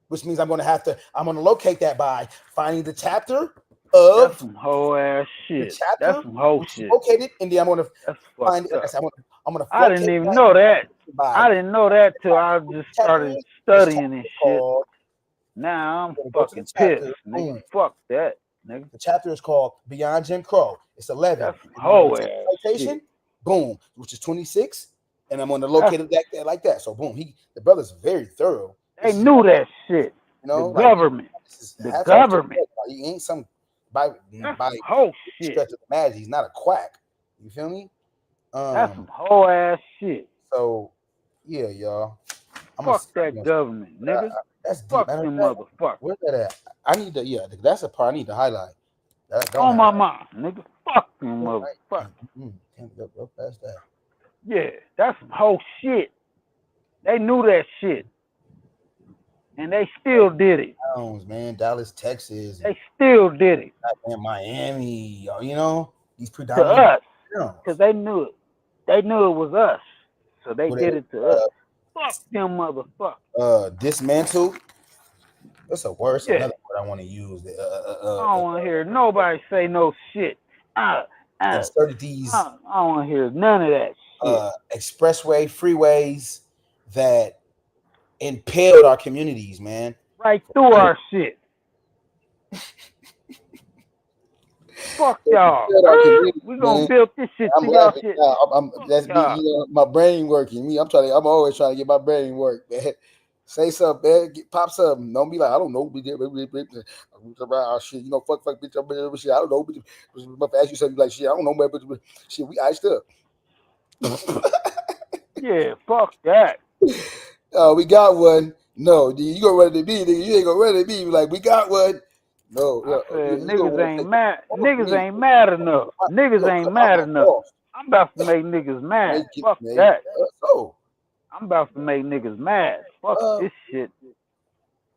S15: which means I'm going to locate that by finding the chapter of
S22: that's some whole ass shit.
S15: The chapter,
S22: that's some whole shit.
S15: Located, and then I'm going to find it. I'm going to.
S22: I didn't even know that. I didn't know that till I just started studying this shit. Now I'm fucking pissed, nigga. Fuck that, nigga.
S15: The chapter is called Beyond Jim Crow. It's 11.
S22: That's some whole ass
S15: citation.
S22: Shit.
S15: Boom, which is 26, and I'm going to locate it like that. So boom, the brother's very thorough.
S22: They knew that shit. You know, the government. The government.
S15: He ain't some by
S22: whole shit.
S15: Stretch of the magic. He's not a quack. You feel me?
S22: That's some whole ass shit.
S15: So yeah, y'all.
S22: Fuck that government, nigga.
S15: That's deep.
S22: Fuck them motherfuckers.
S15: Where's that at? I need to. That's a part I need to highlight.
S22: On my mind, nigga. Fuck them motherfuckers.
S15: Go past that.
S22: Yeah, that's some whole shit. They knew that shit. And they still did it.
S15: Man, Dallas, Texas.
S22: They still did it.
S15: And Miami, you know, these
S22: to
S15: predominant
S22: us, because they knew it. They knew it was us, so they did it to us. Fuck them motherfuckers.
S15: Dismantle. That's a word. That's another word I want to use.
S22: I don't want to hear nobody say no shit.
S15: Inserted these.
S22: I don't want to hear none of that shit.
S15: Expressway, freeways that impaled our communities, man.
S22: Right through our shit. Fuck y'all. We're gonna build this shit to y'all shit.
S15: That's me, my brain working. I'm always trying to get my brain work, man. Say something, man. Pop something. Don't be like, I don't know. Our shit, fuck, bitch, shit. I don't know. But ask you something like, shit, I don't know, man. But shit, we iced up.
S22: Yeah, fuck that.
S15: Oh, we got one. No, you gonna run it to me, nigga. You ain't gonna run it to me. Like, we got one. No,
S22: I said, niggas ain't mad. Niggas ain't mad enough. Niggas ain't mad enough. I'm about to make niggas mad. Fuck that. I'm about to make niggas mad. Fuck this shit.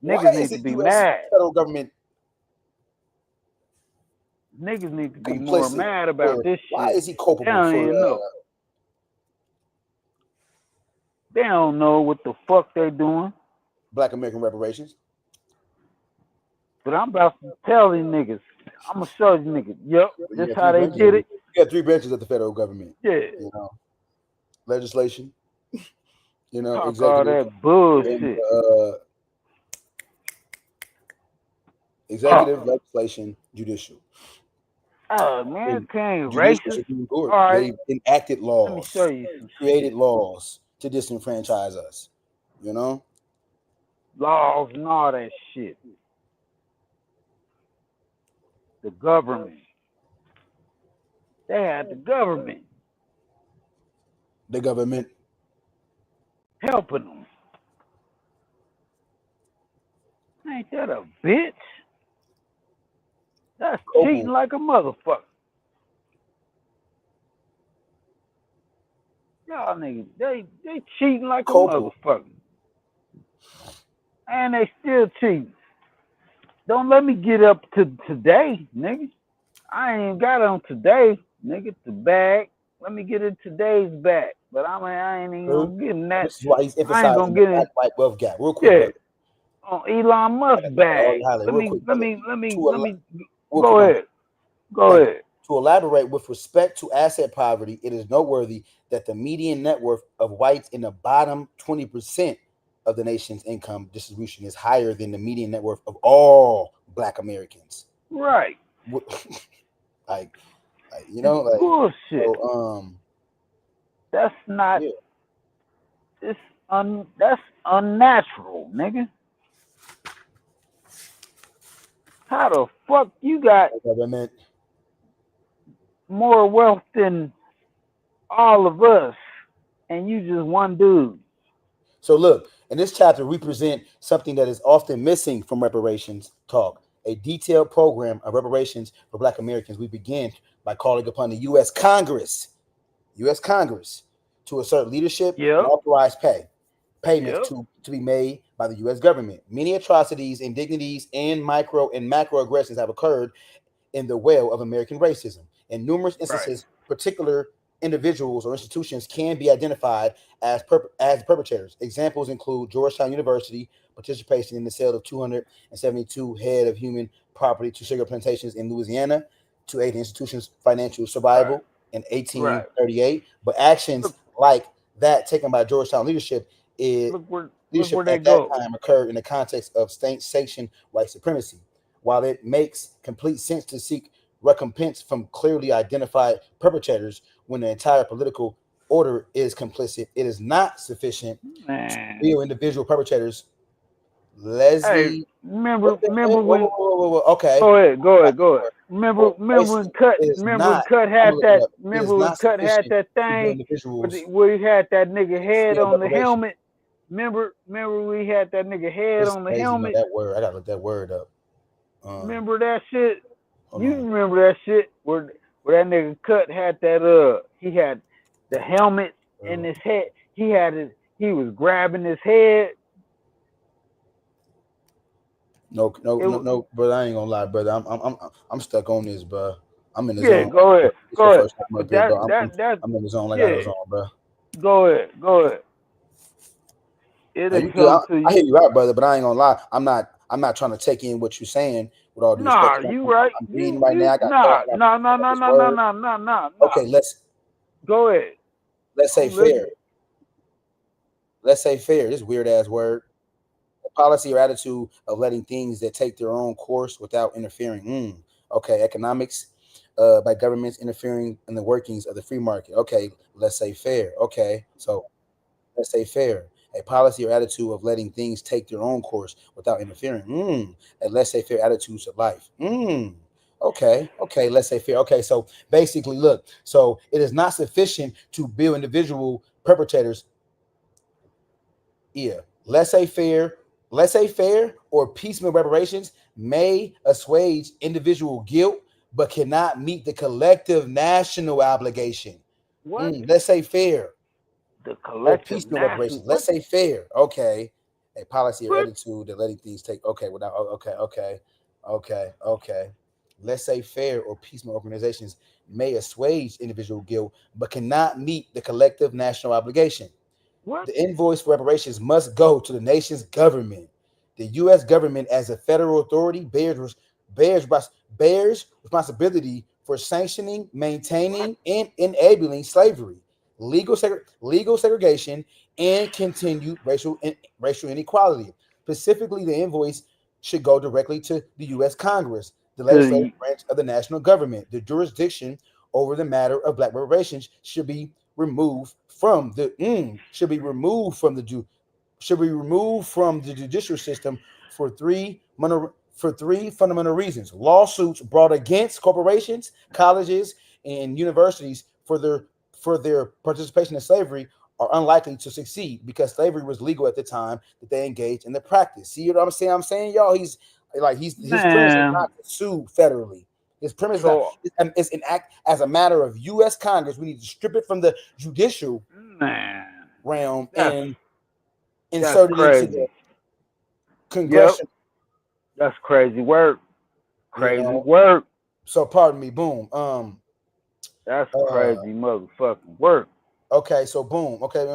S22: Niggas need to be mad.
S15: Federal government.
S22: Niggas need to be more mad about this shit.
S15: Why is he culpable
S22: They don't know what the fuck they doing.
S15: Black American reparations.
S22: But I'm about to tell these niggas. I'm gonna show you niggas. Yep, this how they did it.
S15: You got 3 branches of the federal government.
S22: Yeah.
S15: Legislation.
S22: Talk
S15: executive.
S22: All that bullshit.
S15: Executive, legislation, judicial.
S22: Oh man,
S17: And
S22: okay,
S17: judicial
S22: racist.
S17: Supreme
S22: All
S17: Court,
S22: right,
S17: they enacted
S22: let me show
S17: laws,
S22: you some
S17: created
S22: shit.
S17: laws to disenfranchise us. You know,
S22: Laws and all that shit. The government. They had the government
S17: the government.
S22: helping them. Ain't that a bitch? That's cheating like a motherfucker. Y'all niggas, they cheating like a motherfucker. And they still cheating. Don't let me get up to today, nigga. I ain't even got on today, nigga, the bag. Let me get in today's bag. But I ain't even gonna get in that.
S17: This is why he's
S22: I ain't gonna
S17: emphasizing the
S22: get in.
S17: black white wealth gap. Real quick,
S22: Yeah,
S17: brother.
S22: on Elon Musk bag. Let me go ahead. Go ahead.
S17: To elaborate, with respect to asset poverty, it is noteworthy that the median net worth of whites in the bottom 20% of the nation's income distribution is higher than the median net worth of all Black Americans.
S22: Right.
S17: Like you know, like
S22: bullshit.
S17: So,
S22: that's not. Yeah. That's unnatural, nigga. How the fuck you got more wealth than all of us, and you just one dude?
S17: So look, in this chapter, we present something that is often missing from reparations talk, a detailed program of reparations for Black Americans. We begin by calling upon the U.S. Congress to assert leadership and authorize payments to be made by the U.S. government. Many atrocities, indignities, and micro and macro aggressions have occurred in the well of American racism. In numerous instances, particular individuals or institutions can be identified as perpetrators. Examples include Georgetown University participation in the sale of 272 head of human property to sugar plantations in Louisiana to aid the institution's financial survival in 1838. But actions like that taken by Georgetown leadership at that time occurred in the context of state-sanctioned white supremacy. While it makes complete sense to seek recompense from clearly identified perpetrators when the entire political order is complicit, it is not sufficient to reveal individual perpetrators. Leslie,
S22: remember when?
S17: Okay,
S22: go ahead. Remember when Cut had that? Remember when Cut had that thing where he had that nigga head on the helmet? Remember we had that nigga head on the helmet.
S17: That word, I gotta look that word up.
S22: Remember that shit? You remember that shit where that nigga Cut had that he had the helmet in his head. He was grabbing his head.
S17: No, brother. I ain't gonna lie, brother. I'm stuck on this, bro. I'm in the
S22: zone.
S17: Go ahead.
S22: I'm
S17: in the zone like I was on, bro.
S22: Go ahead.
S17: I hear you out, brother, but I ain't gonna lie. I'm not trying to take in what you're saying with all due respect.
S22: You right.
S17: I'm reading right now.
S22: No.
S17: Okay, let's
S22: go ahead.
S17: Let's say fair. Let's say fair. This weird ass word. A policy or attitude of letting things that take their own course without interfering. Okay, economics by governments interfering in the workings of the free market. Okay, let's say fair. Okay, so let's say fair. A policy or attitude of letting things take their own course without interfering. A let's say fair attitude to life. Okay, let's say fair. Okay, so basically, look, so it is not sufficient to bill individual perpetrators. Yeah, let's say fair or piecemeal reparations may assuage individual guilt, but cannot meet the collective national obligation. Let's say fair.
S22: The collective
S17: piecemeal reparations. Let's say fair. Okay. A policy or attitude that letting things take. Okay. Without. Okay. Let's say fair or piecemeal organizations may assuage individual guilt, but cannot meet the collective national obligation. The invoice for reparations must go to the nation's government. The U.S. government, as a federal authority, bears responsibility for sanctioning, maintaining, and enabling slavery, legal segregation, and continued racial inequality. Specifically, the invoice should go directly to the U.S. Congress. the legislative branch of the national government. The jurisdiction over the matter of black reparations should be removed from the judicial system for three fundamental reasons. Lawsuits brought against corporations, colleges, and universities for their participation in slavery are unlikely to succeed because slavery was legal at the time that they engaged in the practice. See what I'm saying? I'm saying, y'all, his premise is not to sue federally. His premise is an act as a matter of U.S. Congress. We need to strip it from the judicial realm and insert it into the congressional.
S22: That's crazy work. Crazy work.
S17: So pardon me, boom.
S22: That's crazy motherfucking work.
S17: Okay, so boom. Okay.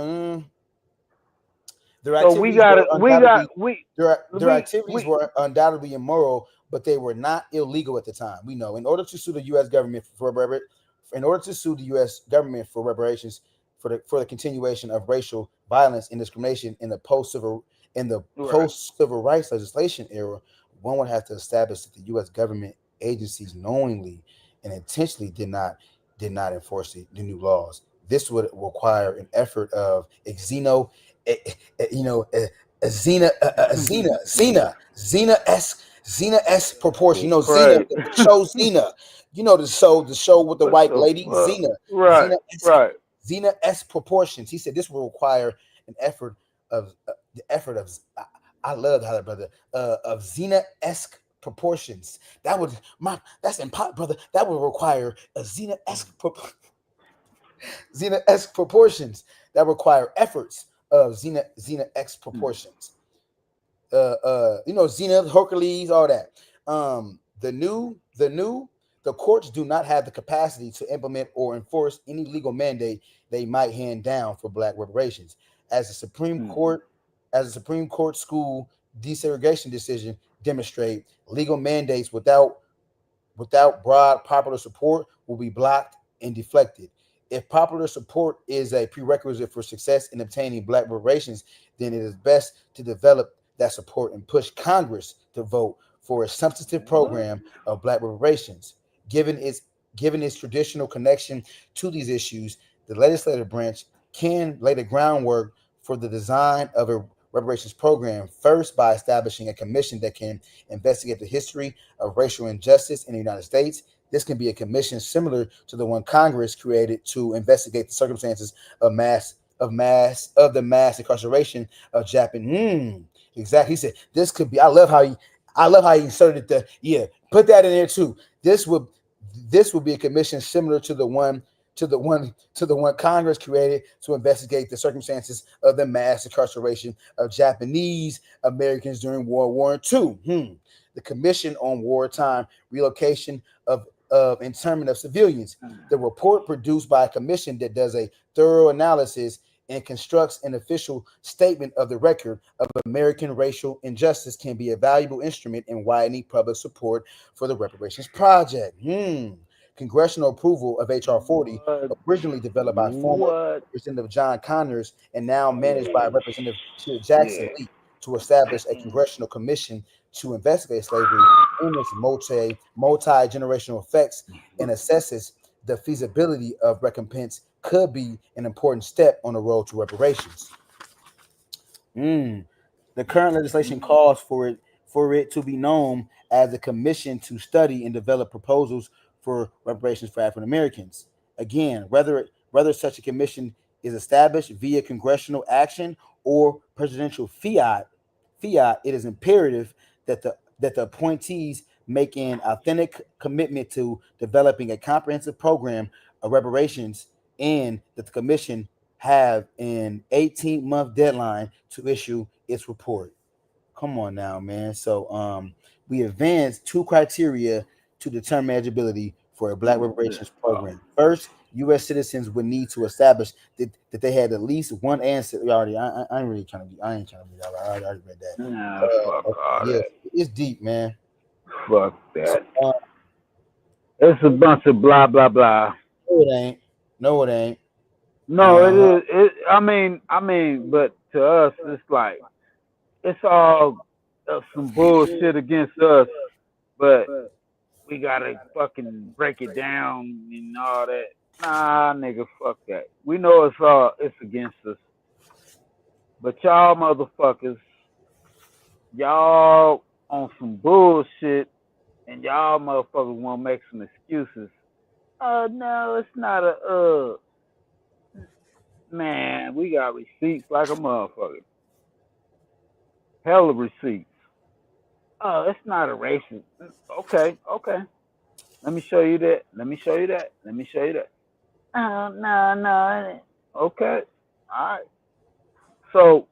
S17: Their activities were undoubtedly immoral, but they were not illegal at the time. We know. In order to sue the U.S. government for reparations for the continuation of racial violence and discrimination in the post-civil rights legislation era, one would have to establish that the U.S. government agencies knowingly and intentionally did not enforce the new laws. This would require an effort of Xena proportion. You know, Xena, the show Xena. You know the show with the white lady, Xena. Xena S proportions. He said this will require an effort of I love how that brother of Xena-esque proportions. That's impossible, brother. That would require a Xena-esque proportions that require efforts of Xena-esque proportions. Xena, Hercules, all that. The courts do not have the capacity to implement or enforce any legal mandate they might hand down for black reparations. As the Supreme Court school desegregation decision demonstrate, legal mandates without broad popular support will be blocked and deflected. If popular support is a prerequisite for success in obtaining black reparations, then it is best to develop that support and push Congress to vote for a substantive program of black reparations. Given its traditional connection to these issues, the legislative branch can lay the groundwork for the design of a reparations program, first by establishing a commission that can investigate the history of racial injustice in the United States. This can be a commission similar to the one Congress created to investigate the circumstances of the mass incarceration of Japanese. Exactly. He said this could be. I love how he inserted put that in there too. This would be a commission similar to the one Congress created to investigate the circumstances of the mass incarceration of Japanese Americans during World War II. The Commission on Wartime Relocation of Internment of Civilians. The report produced by a commission that does a thorough analysis and constructs an official statement of the record of American racial injustice can be a valuable instrument in widening public support for the reparations project. Congressional approval of H.R. 40, originally developed by former Representative John Connors and now managed by Representative Sheila Jackson Lee, to establish a congressional commission to investigate slavery and its multi-generational effects and assesses the feasibility of recompense, could be an important step on the road to reparations. The current legislation calls for it to be known as a commission to study and develop proposals for reparations for African Americans. Again, whether such a commission is established via congressional action or presidential fiat, it is imperative that the appointees make an authentic commitment to developing a comprehensive program of reparations, and that the commission have an 18-month deadline to issue its report. Come on now, man. So we advanced 2 criteria to determine eligibility for a black reparations program. First, U.S. citizens would need to establish that they had at least one ancestor. I ain't trying to be. I already read that. That. It's deep, man.
S22: Fuck that. It's a bunch of blah blah blah.
S17: No, it ain't. No, it ain't.
S22: No, it is. I mean, but to us, it's like it's all some bullshit against us, but we gotta fucking break it down and all that. Nah, nigga, fuck that. We know it's against us. But y'all motherfuckers, y'all on some bullshit, and y'all motherfuckers want to make some excuses. No, it's not man, we got receipts like a motherfucker. Hella receipts. It's not a racist. Okay. Let me show you that. Let me show you that. No. Okay. All right. So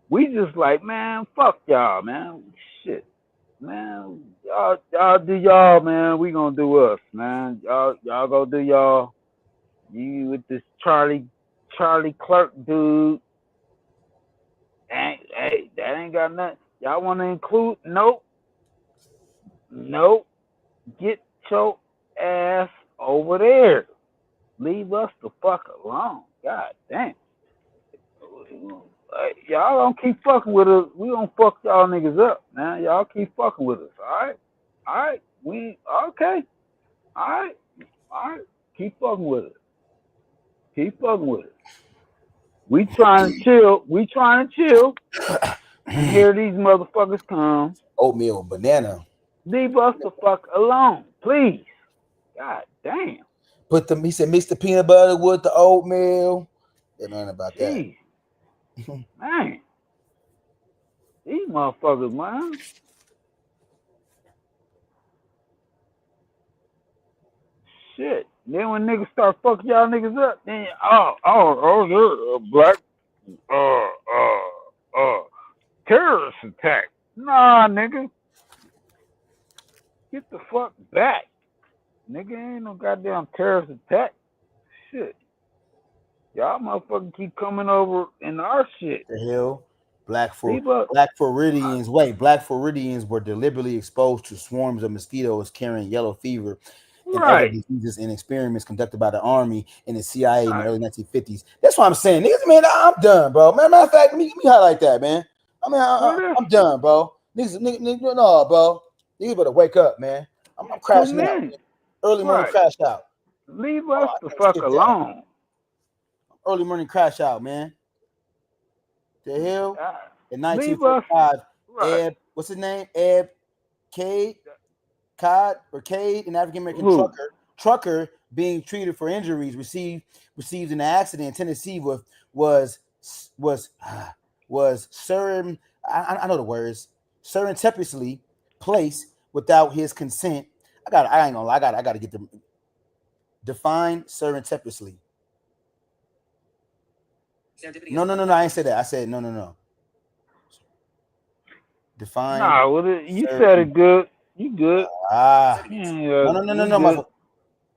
S22: we just like, man, fuck y'all, man. Shit. Man, y'all do y'all, man. We gonna do us, man. Y'all go do y'all. You with this Charlie Clerk dude. Hey, that ain't got nothing. Y'all wanna include? Nope. Get your ass over there. Leave us the fuck alone. God damn. Y'all don't keep fucking with us. We don't fuck y'all niggas up, man. Y'all keep fucking with us, all right? We okay. All right. Keep fucking with us. We trying to chill. And here these motherfuckers come.
S17: Oatmeal, banana.
S22: Leave us the fuck alone, please. God damn.
S17: He said mix the peanut butter with the oatmeal. They learn about that.
S22: Man. These motherfuckers, man. Shit. Then when niggas start fucking y'all niggas up, then they're black terrorist attack. Nah, nigga. Get the fuck back. Nigga, ain't no goddamn terrorist attack. Shit. Y'all motherfuckers keep coming over in our shit.
S17: The hell? Black Floridians were deliberately exposed to swarms of mosquitoes carrying yellow fever and other diseases in experiments conducted by the Army and the CIA in the early 1950s. That's what I'm saying. Niggas, man, I'm done, bro. Matter of fact, let me highlight that, man. I mean, I'm done, bro. Niggas, no, bro. Niggas better wake up, man. I'm crashing out. Early morning crash out.
S22: Leave us the fuck alone.
S17: Early morning crash out, man. The hell? In 1945, what's his name? Cade, an African American trucker being treated for injuries received in an accident in Tennessee was surreptitiously placed without his consent. I gotta get them defined surreptitiously. No, I ain't say that. I said no. Define.
S22: Nah, you said it good. You good.
S17: No.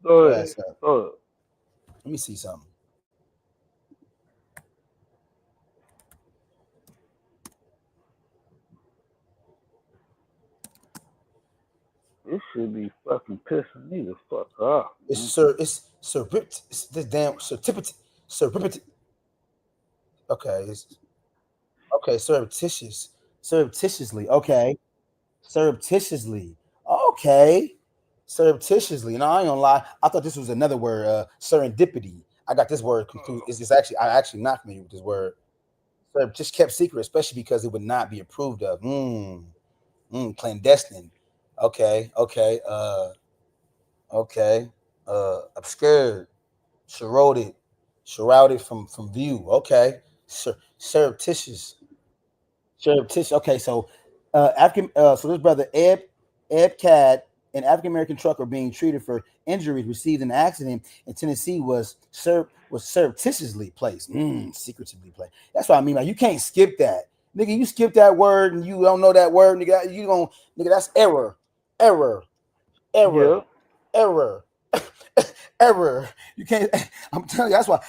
S22: Go ahead.
S17: Let me see something.
S22: This should be fucking pissing me the fuck off.
S17: It's this damn certificate. Okay, surreptitiously. Okay, surreptitiously. No, I ain't gonna lie. I thought this was another word, serendipity. I got this word confused. It's actually I actually not familiar with this word. Just kept secret, especially because it would not be approved of. Clandestine. Okay. Obscured, shrouded from view. Okay, surreptitious. Okay, so so this brother Eb Cad, an African American trucker being treated for injuries received in an accident in Tennessee, was surreptitiously placed. Secretively placed. That's what I mean. Like, you can't skip that, nigga. You skip that word and you don't know that word, nigga. Nigga, that's error.
S22: Yeah.
S17: Error. You can't. I'm telling you, that's why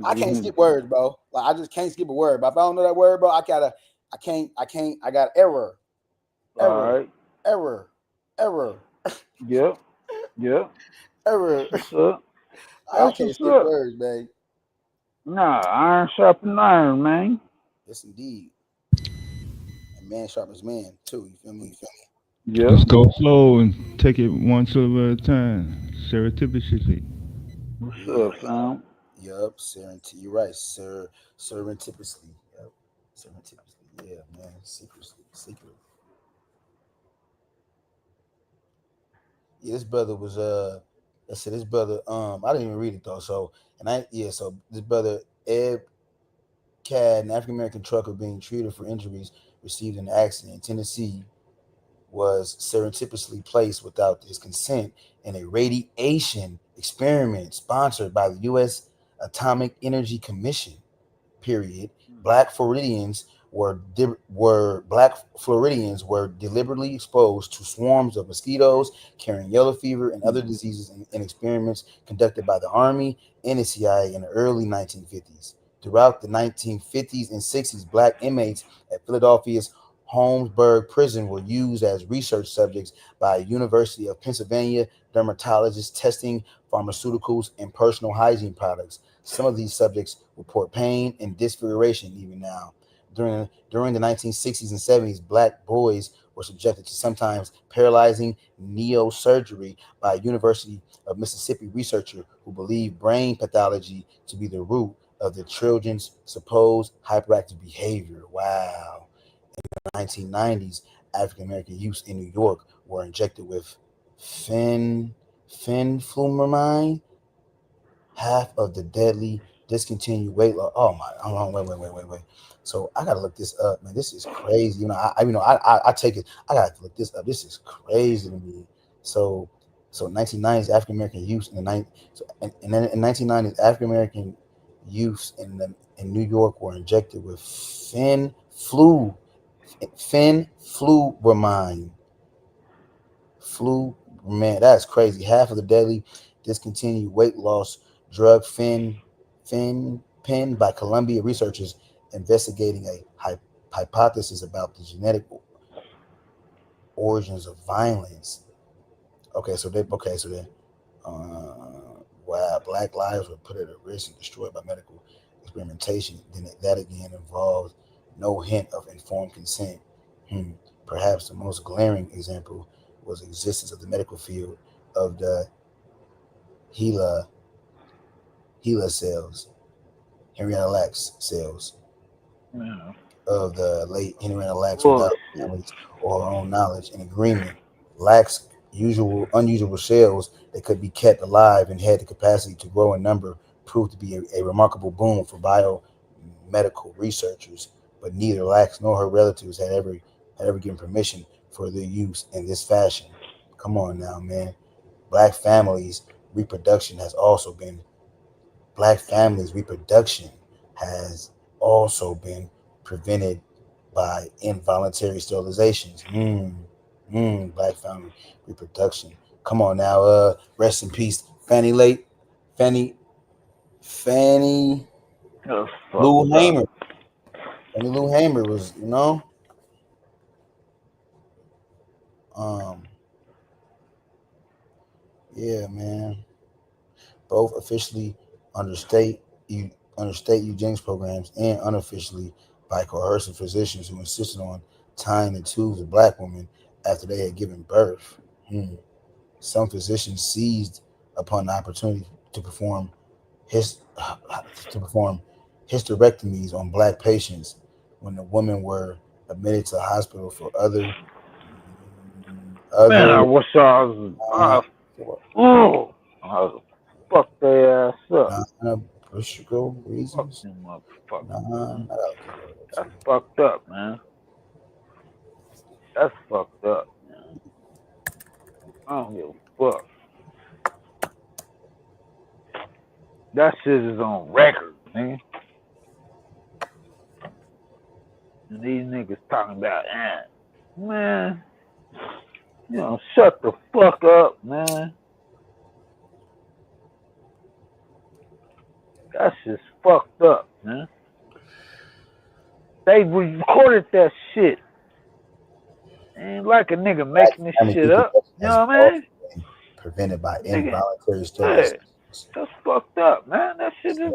S17: I can't skip words, bro. Like, I just can't skip a word. But if I don't know that word, bro, I got error.
S22: All right.
S17: Error.
S22: Yeah.
S17: Error.
S22: What's up?
S17: I can't skip words, man.
S22: Nah, iron sharpens iron, man.
S17: Yes, indeed. And man sharpens man too. You feel me?
S22: Yeah.
S5: Let's go slow and take it one syllable at a time. Serendipitously.
S22: What's up, fam?
S17: Yup, you're right, sir. Serendipitously. Yup. Serendipitously. Yeah, man. Secretly. Yeah, this brother was I said this brother, I didn't even read it though. So so this brother Ed Cad, an African American trucker being treated for injuries received in an accident in Tennessee, was surreptitiously placed without his consent in a radiation experiment sponsored by the U.S. Atomic Energy Commission. Period. Black Floridians were deliberately exposed to swarms of mosquitoes carrying yellow fever and other diseases in experiments conducted by the Army and the CIA in the early 1950s. Throughout the 1950s and 60s, black inmates at Philadelphia's Holmesburg prison were used as research subjects by University of Pennsylvania dermatologists testing pharmaceuticals and personal hygiene products. Some of these subjects report pain and disfiguration even now. During the 1960s and 70s, black boys were subjected to sometimes paralyzing neosurgery by a University of Mississippi researcher who believed brain pathology to be the root of the children's supposed hyperactive behavior. Wow. In the 1990s, African American youths in New York were injected with fenfluramine, half of the deadly discontinued weight loss. Oh my! Hold on, wait. So I gotta look this up, man. This is crazy. I take it. I gotta look this up. This is crazy to me. So 1990s African American youth in the and then in 1990s African American youths in New York were injected with fenfluramine. Man, that's crazy. Half of the deadly discontinued weight loss drug fen by Columbia researchers investigating a hypothesis about the genetic origins of violence. Wow, black lives were put at risk and destroyed by medical experimentation. Then that again involved no hint of informed consent. Perhaps the most glaring example was the existence of the medical field of the HeLa cells, Henrietta Lacks cells, of the late Henrietta Lacks without families or her own knowledge and agreement. Lacks unusual cells that could be kept alive and had the capacity to grow in number proved to be a remarkable boon for biomedical researchers, but neither Lacks nor her relatives had ever given permission for their use in this fashion. Come on now, man. Black families' reproduction has also been prevented by involuntary sterilizations. Black family reproduction. Come on now. Rest in peace, Fannie Lou Hamer. Fannie Lou Hamer was, yeah, man. Both officially under state eugenics programs and unofficially by coercive physicians who insisted on tying the tubes of black women after they had given birth. Some physicians seized upon the opportunity to perform hysterectomies on black patients when the women were admitted to the hospital for other.
S22: Man, I wish I was. I was fuck their ass up.
S17: Non-appreciable reasons.
S22: Fuck them motherfuckers. That's fucked up, man. That's fucked up, man. I don't give a fuck. That shit is on record, man. And these niggas talking about, man, shut the fuck up, man. That shit's fucked up, man. They recorded that shit. Ain't like a nigga making this shit up. You know what I mean?
S17: Prevented by involuntary sterilization.
S22: That's fucked up, man. That shit is in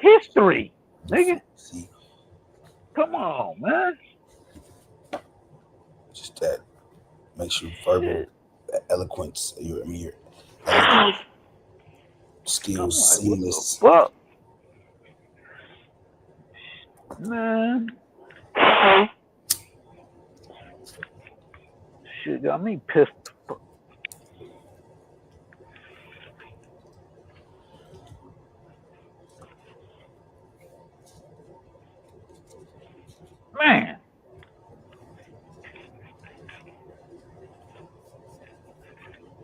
S22: history, nigga. Come on, man.
S17: Just that. makes you verbal eloquence. Your eloquent skills seamless.
S22: Fuck, man. Shit got me pissed. Man.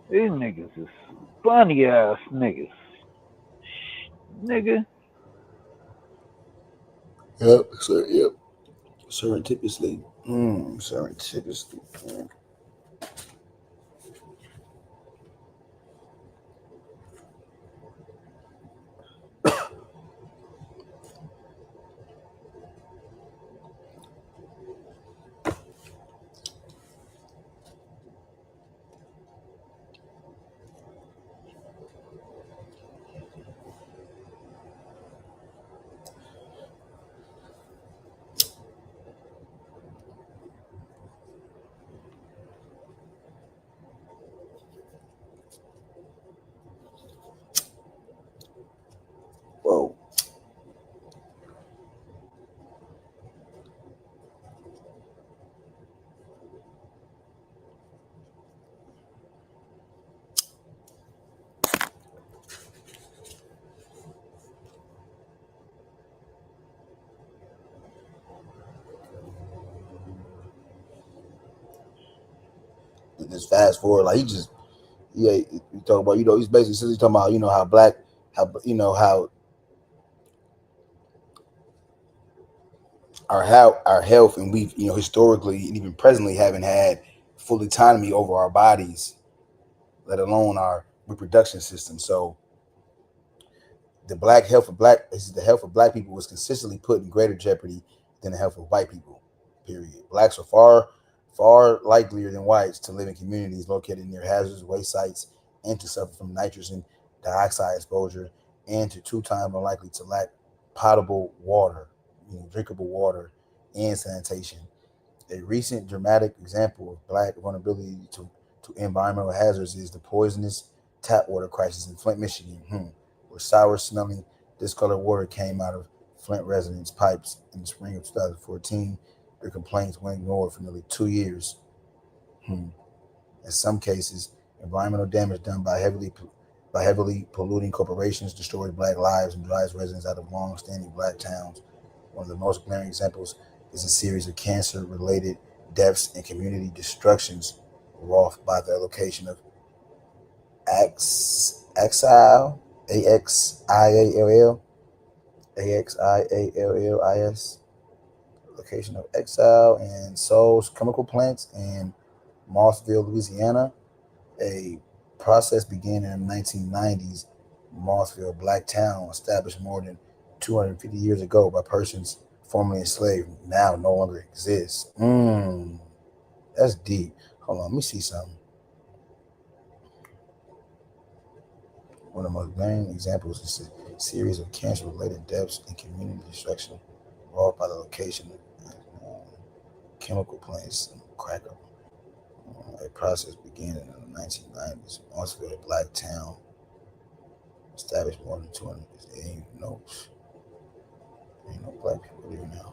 S22: These niggas is funny ass niggas. Nigga.
S17: Yep. Surreptitiously. Surreptitiously. Whoa. Just fast forward, like he talk about, he's basically talking about, how our health, and we've, historically and even presently haven't had full autonomy over our bodies, let alone our reproduction system. So the health of black people was consistently put in greater jeopardy than the health of white people, period. Blacks are far likelier than whites to live in communities located near hazardous waste sites and to suffer from nitrogen dioxide exposure, and to 2 times more likely to lack potable water, drinkable water, and sanitation. A recent dramatic example of black vulnerability to environmental hazards is the poisonous tap water crisis in Flint, Michigan, where sour-smelling, discolored water came out of Flint residents' pipes in the spring of 2014. Their complaints went ignored for nearly 2 years. In some cases, environmental damage done by heavily polluting corporations destroys black lives and drives residents out of long-standing black towns. One of the most glaring examples is a series of cancer-related deaths and community destructions wrought by the location of Axiall, AXIALLIS, location of Axiall and Souls chemical plants in Mossville, Louisiana. A process began in the 1990s. Mossville, black town, established more than 250 years ago by persons formerly enslaved, now no longer exists. That's deep. Hold on, let me see something. One of the most glaring examples is a series of cancer-related deaths and community destruction wrought by the location of chemical plants and cracker. A process began in the 1990s. Mossville, a black town, established more than 200 years. Ain't no black people here now.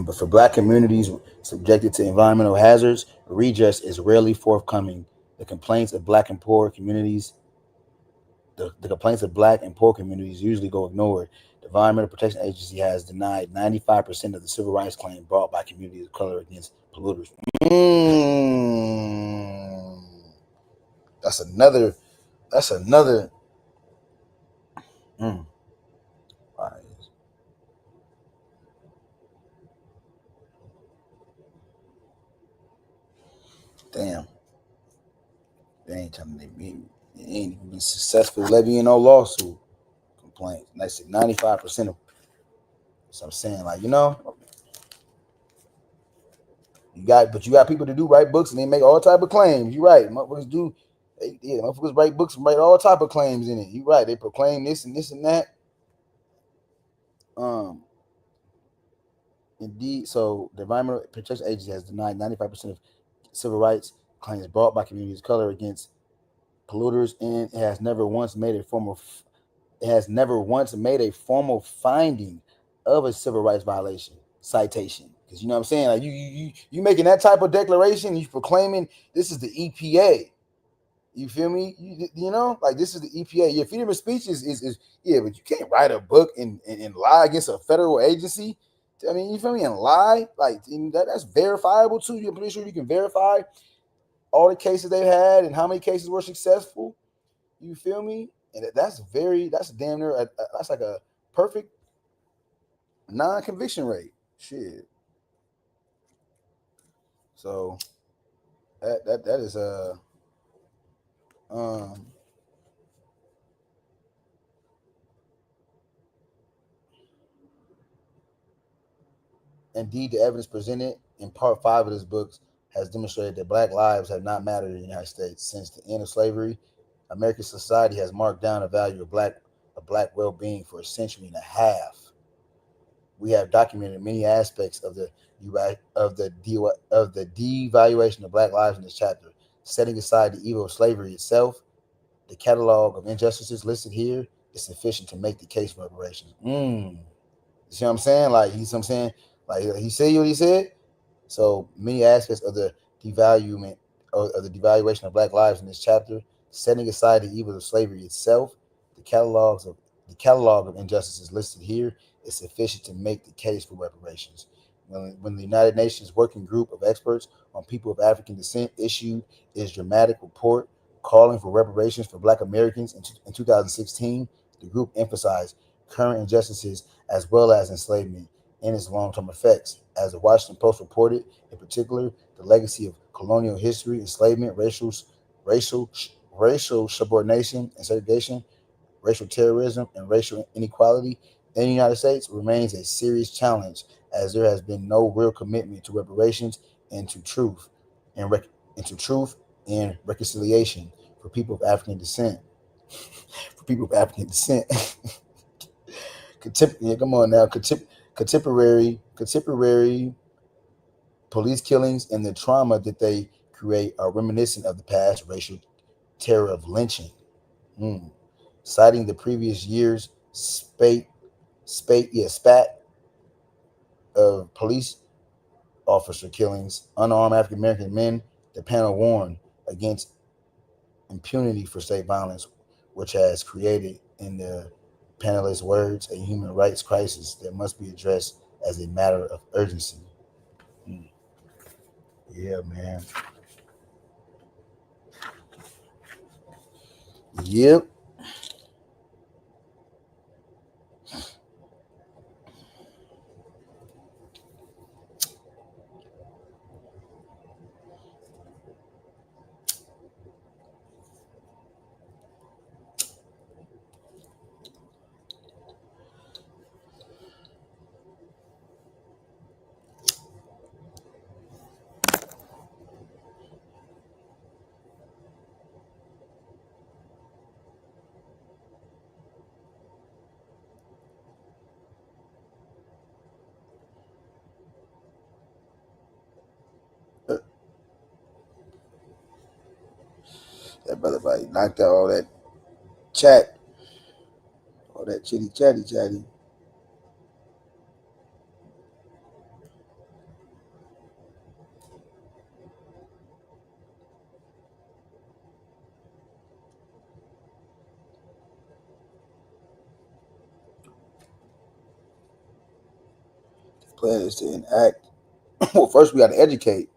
S17: But for black communities subjected to environmental hazards, redress is rarely forthcoming. The complaints of black and poor communities usually go ignored. The Environmental Protection Agency has denied 95% of the civil rights claim brought by communities of color against polluters. That's another. Damn. They ain't telling me they ain't even been successful levying no lawsuit complaints. And I said 95% of. So I'm saying, like, You got people to do write books and they make all type of claims. You're right. Motherfuckers do. Motherfuckers write books and write all type of claims in it. You're right. They proclaim this and this and that. Indeed. So the Environmental Protection Agency has denied 95% of civil rights claims brought by communities of color against polluters, and it has never once made a formal finding of a civil rights violation citation. Because you know what I'm saying, like you making that type of declaration, you proclaiming this is the EPA. You feel me? You know, like this is the EPA. Your freedom of speech is yeah, but you can't write a book and lie against a federal agency. I mean, you feel me? And lie, like that's verifiable too. You're pretty sure you can verify all the cases they had and how many cases were successful. You feel me? And that's damn near that's like a perfect non-conviction rate. Shit. So that is indeed, the evidence presented in part 5 of this book has demonstrated that Black lives have not mattered in the United States since the end of slavery. American society has marked down the value of black well-being for a century and a half. We have documented many aspects of the devaluation of Black lives in this chapter. Setting aside the evil of slavery itself, the catalog of injustices listed here is sufficient to make the case for reparations. You see what I'm saying? Like, you see what I'm saying? Like, he said what he said. So many aspects of the devaluation of Black lives in this chapter, setting aside the evil of slavery itself, the catalog of injustices listed here is sufficient to make the case for reparations. When the United Nations Working Group of Experts on People of African Descent issued its dramatic report calling for reparations for Black Americans in 2016, the group emphasized current injustices as well as enslavement and its long-term effects. As the Washington Post reported, in particular, the legacy of colonial history, enslavement, racial subordination and segregation, racial terrorism, and racial inequality in the United States remains a serious challenge, as there has been no real commitment to reparations and to truth and reconciliation for people of African descent. Contemporary police killings and the trauma that they create are reminiscent of the past racial terror of lynching. Citing the previous year's spat of police officer killings, unarmed African American men, the panel warned against impunity for state violence, which has created, in the panelists' words, a human rights crisis that must be addressed as a matter of urgency. Yeah, man. Yep. That brother buddy knocked out all that chat, all that chitty chatty. The plan is to enact. Well, first we got to educate.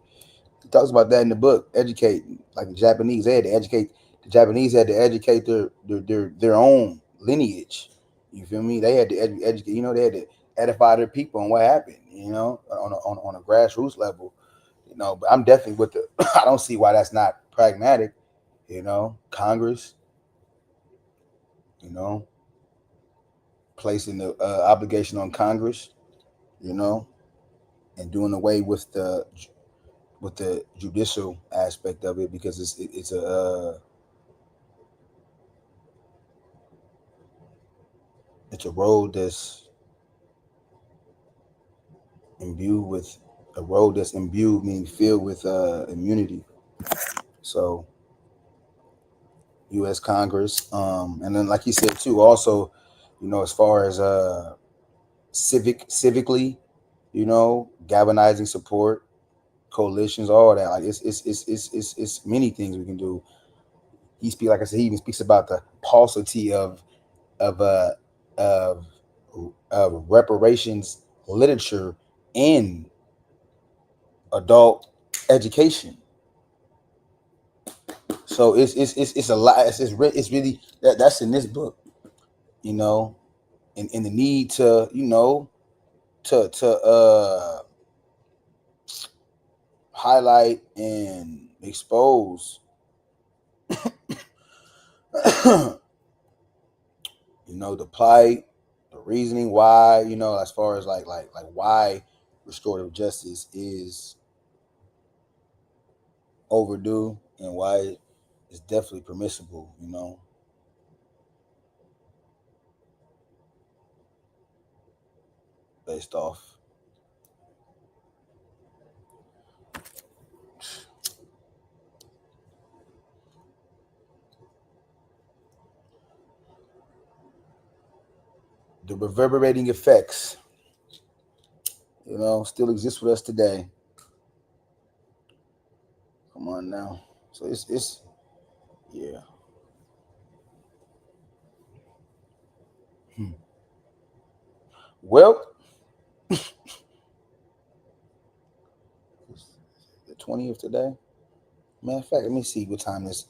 S17: He talks about that in the book. Educate, like the Japanese, they had to educate. The Japanese had to educate their own lineage. You feel me? They had to educate. You know, they had to edify their people on what happened. You know, on a grassroots level. You know, but I'm definitely with the. I don't see why that's not pragmatic. You know, Congress. You know, placing the obligation on Congress. You know, and doing away with the with the judicial aspect of it, because it's a road that's imbued meaning filled with immunity. So U.S. Congress, and then like he said too, also, as far as civically, galvanizing support, coalitions, all that. Like it's many things we can do. Like I said, he even speaks about the paucity of reparations literature in adult education. So it's a lot. It's really that's in this book, and the need to to highlight and expose the plight, the reasoning why, as far as like why restorative justice is overdue and why it's definitely permissible, based off the reverberating effects, still exist with us today. Come on now. So it's yeah. Well, the 20th today. Matter of fact, let me see what time this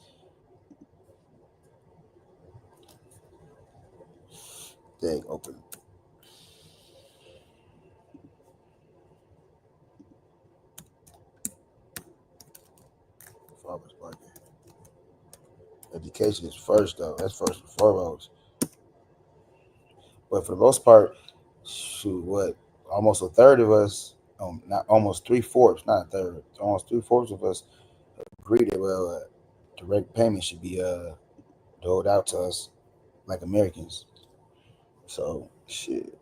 S17: thing open. Education is first, though. That's first and foremost. But for the most part, shoot, almost a third of us, not almost 3/4, not a third, almost 3/4 of us agree that direct payment should be doled out to us like Americans. So shit.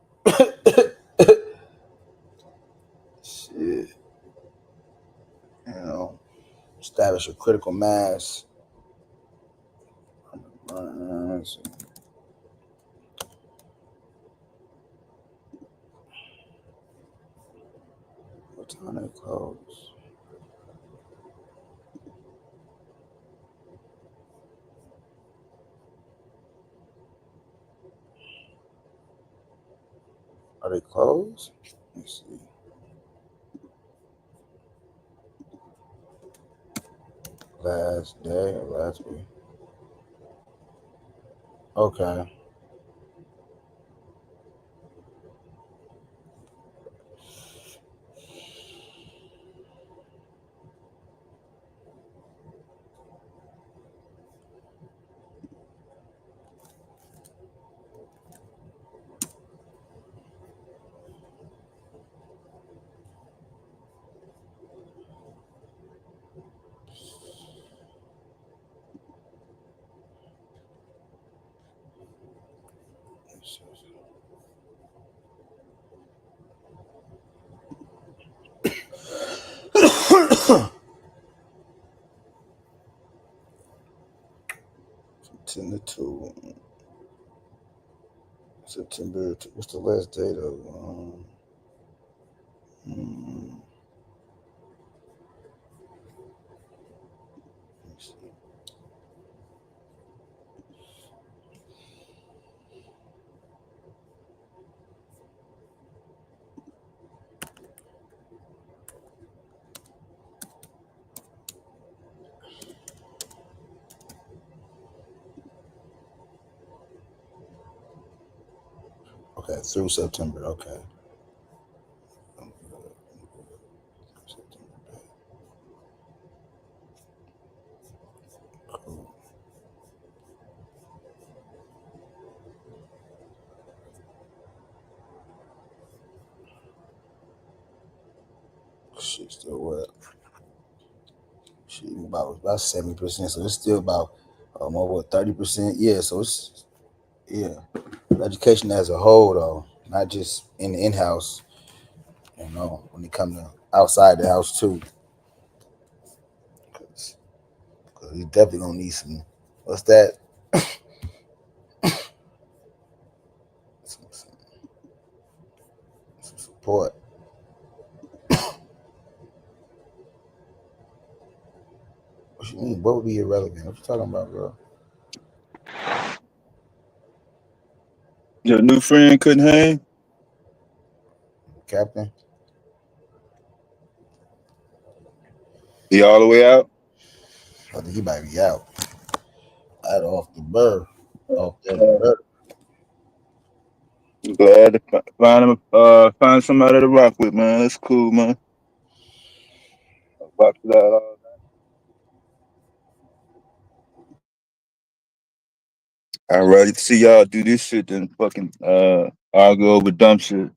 S17: Shit. Establish a critical mass. Let's see. What time they close? Are they closed? Let's see. Last day or last week? Okay. September 2. September. What's the last date of? Okay, through September. Okay. Cool. Shit, still wet. about 70%. So it's still about over 30%. Yeah, so it's education as a whole though, not just in the in-house. You know, when it comes to outside the house too, because we definitely gonna need some. What's that? some support. What you mean? What would be irrelevant? What you talking about, bro?
S6: Your new friend couldn't hang?
S17: Captain?
S6: He all the way out?
S17: I think he might be out. Off the bird. Off that bird.
S6: Glad to find somebody to rock with, man. That's cool, man. Rock it out all night. I'd rather see y'all do this shit than fucking argue over dumb shit.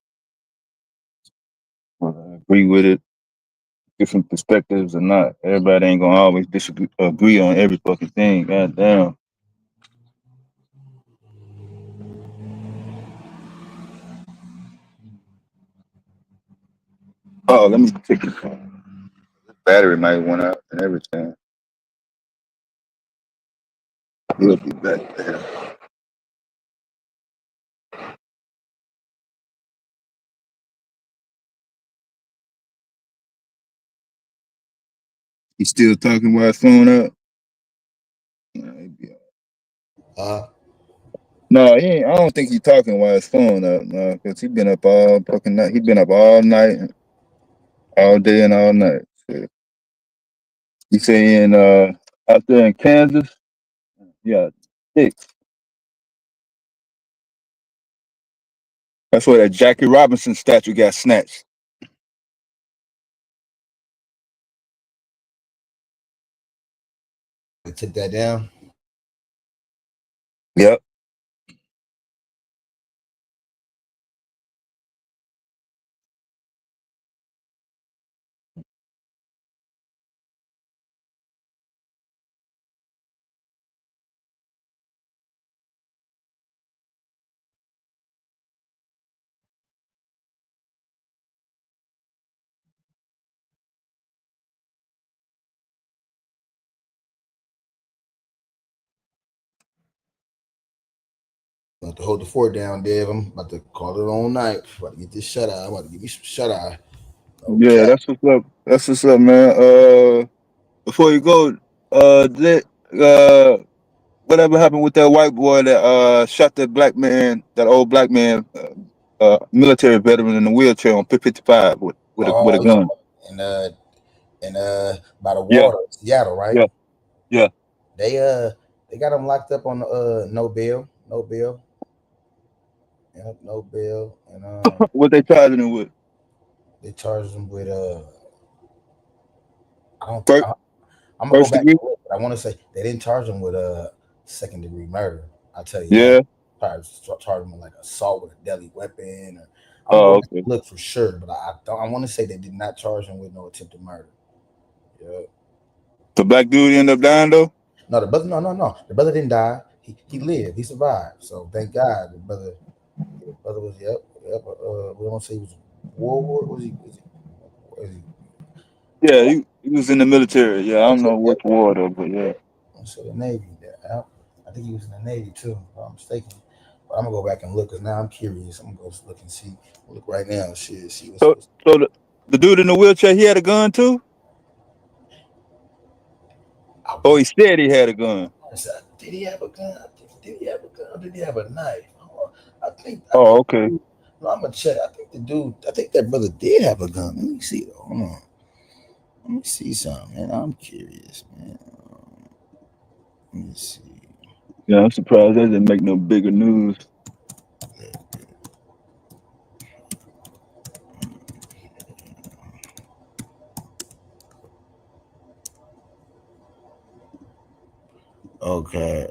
S6: Agree with it, different perspectives or not. Everybody ain't gonna always agree on every fucking thing. God damn. Oh, let me take it. Battery might went out and everything. We'll be back there. He still talking while his phone up? No, he ain't. I don't think he's talking while his phone up, no, because he been up all fucking night. He been up all night, all day and all night. Shit. He saying out there in Kansas, yeah, 6. That's where that Jackie Robinson statue got snatched.
S17: They took that down.
S6: Yep.
S17: About to hold the fort down, Dave. I'm about to call it all night. About to get this shut eye. I'm about to give me some shut eye. Okay.
S6: Yeah, that's what's up. That's what's up, man. Before you go, whatever happened with that white boy that shot that black man, that old black man, military veteran in the wheelchair on 55 with a gun.
S17: And by the
S6: Yeah.
S17: water, Seattle, right?
S6: Yeah. Yeah.
S17: They got him locked up on no bail. Yep, no bail. And
S6: What they charging him with?
S17: they charged him with I'm
S6: First
S17: gonna go back
S6: degree?
S17: and look, but I want to say they didn't charge him with second-degree murder. I'll tell you
S6: Yeah.
S17: that. Probably charged him with like assault with a deadly weapon. I'm
S6: Oh,
S17: going
S6: okay.
S17: to look for sure, but I want to say they did not charge him with no attempted murder. Yeah.
S6: The black dude ended up dying though?
S17: No, the brother. No. The brother didn't die. He lived. He survived. So thank God. The brother was. Yep. We don't say he was war. Was he?
S6: Yeah, he was in the military. Yeah, I don't know which war though, but yeah.
S17: So the Navy. Yeah, I think he was in the Navy too, if I'm mistaken. But I'm gonna go back and look because now I'm curious. I'm gonna go look and see. Look right now. See what's.
S6: So the dude in the wheelchair, he had a gun too? Oh, he said he had a gun.
S17: Did he have a gun? Did he have a gun? Or did he have a knife? I think.
S6: Oh, okay.
S17: No, I'm gonna check. I think that brother did have a gun. Let me see. Hold on. Let me see something, man. I'm curious, man. Let me see.
S6: Yeah, I'm surprised that didn't make no bigger news.
S17: Okay.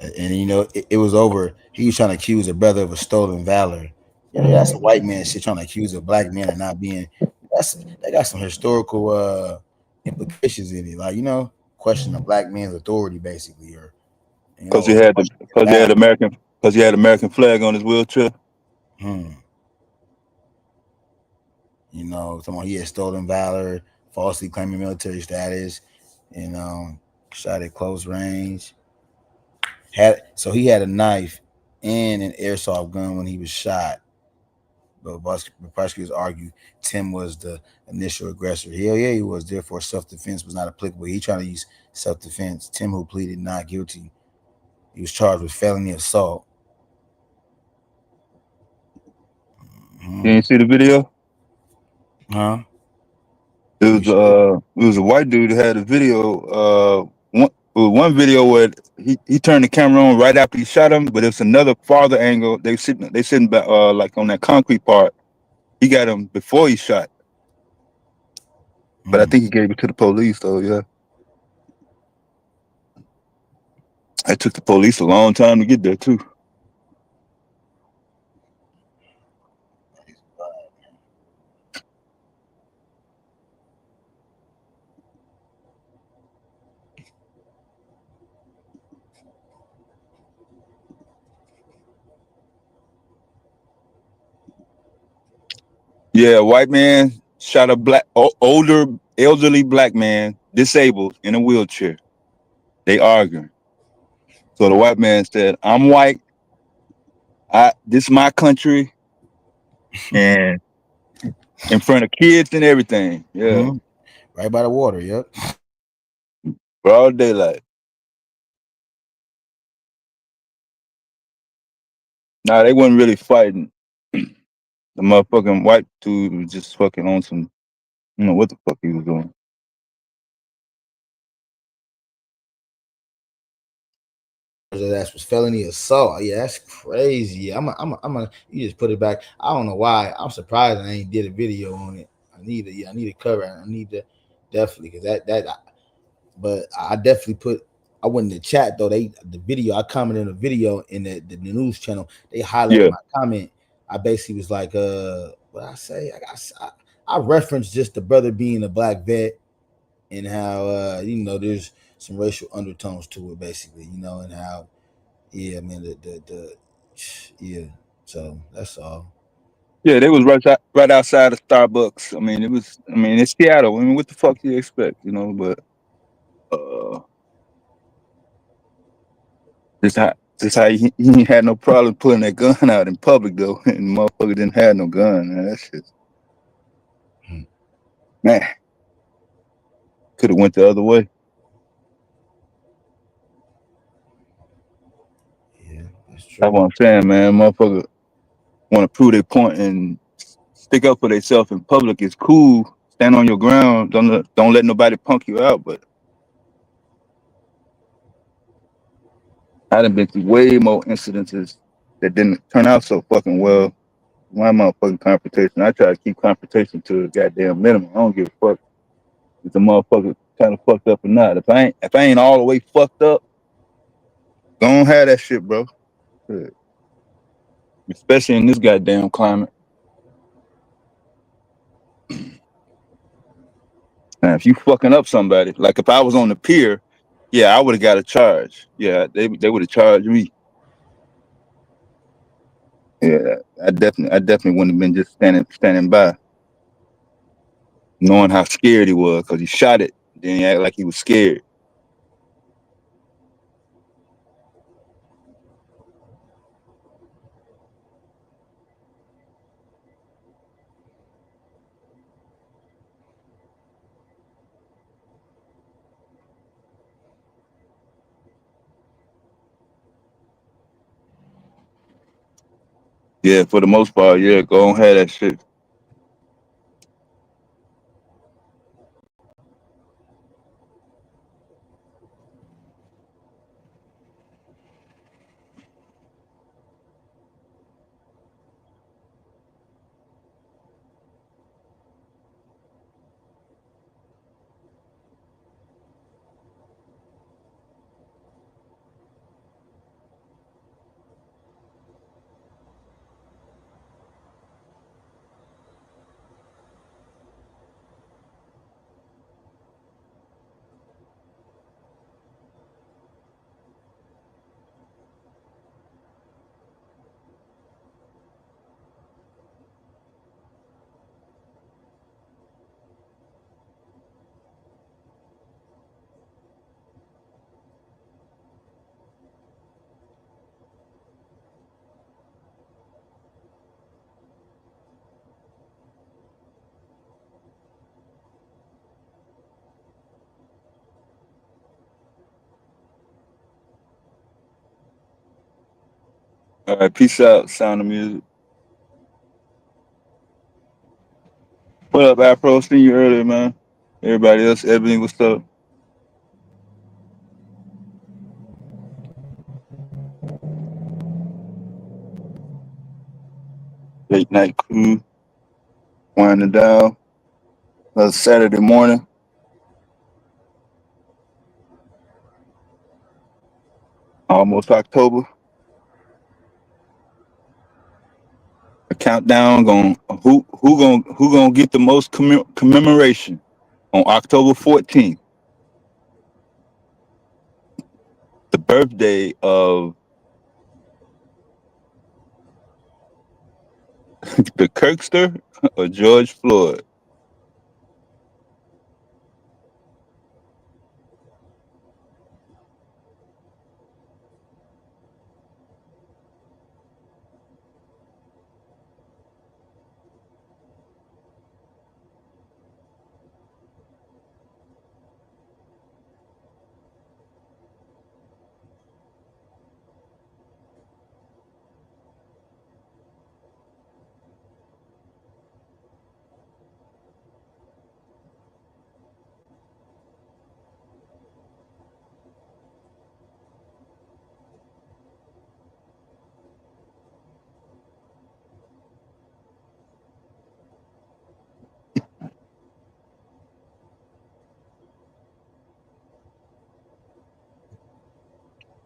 S17: And you know, it was over. He was trying to accuse a brother of a stolen valor. You know, that's a white man shit trying to accuse a black man of not being They got some historical implications in it, like question a black man's authority, basically, or
S6: Because he had American flag on his wheelchair.
S17: Someone he had stolen valor, falsely claiming military status, shot at close range. He had a knife and an airsoft gun when he was shot. But prosecutors argue Tim was the initial aggressor. Hell yeah, he was. Therefore, self-defense was not applicable. He tried to use self-defense. Tim, who pleaded not guilty, he was charged with felony assault.
S6: Can you see the video?
S17: Huh?
S6: It was a white dude that had a video. One video where he turned the camera on right after he shot him, but it's another farther angle. They sitting back like on that concrete part. He got him before he shot, but I think he gave it to the police though. Yeah, it took the police a long time to get there too. Yeah, a white man shot a older, elderly black man, disabled, in a wheelchair. They arguing. So the white man said, "I'm white. This is my country," and in front of kids and everything. Yeah,
S17: right by the water. Yep,
S6: broad daylight. Nah, they wasn't really fighting. The motherfucking white dude was just fucking on some. I don't know what the fuck he was doing.
S17: That was felony assault. Yeah, that's crazy. You just put it back. I don't know why. I'm surprised I ain't did a video on it. I need to cover it. I need to definitely because but I definitely put. I went in the chat though. The video. I commented on the video in the news channel. They highlighted my comment. I basically was like, what I say? I referenced just the brother being a black vet and how there's some racial undertones to it, basically, and how. Yeah, man. Yeah. So that's all.
S6: Yeah, they was right outside of Starbucks. I mean, it's Seattle. I mean, what the fuck do you expect, But this how he had no problem pulling that gun out in public though, and the motherfucker didn't have no gun. Man, that shit, man, could have went the other way.
S17: Yeah, that's true.
S6: That's what I'm saying, man. Motherfucker want to prove their point and stick up for themselves in public is cool. Stand on your ground. Don't let nobody punk you out. But I done been through way more incidences that didn't turn out so fucking well. My motherfucking confrontation. I try to keep confrontation to the goddamn minimum. I don't give a fuck if the motherfucker kind of fucked up or not. If I ain't all the way fucked up, don't have that shit, bro. Shit. Especially in this goddamn climate. Now, if you fucking up somebody, like if I was on the pier, yeah, I would have got a charge. Yeah, they would have charged me. Yeah, I definitely wouldn't have been just standing by, knowing how scared he was because he shot it. Then he acted like he was scared. Yeah, for the most part, yeah, go and have that shit. All right, peace out, Sound of Music. What up, Afro? Seen you earlier, man. Everybody else, Ebony, what's up? Late night crew, winding down. Another Saturday morning. Almost October. A countdown who gonna get the most commemoration on October 14th, the birthday of the Kirkster or George Floyd.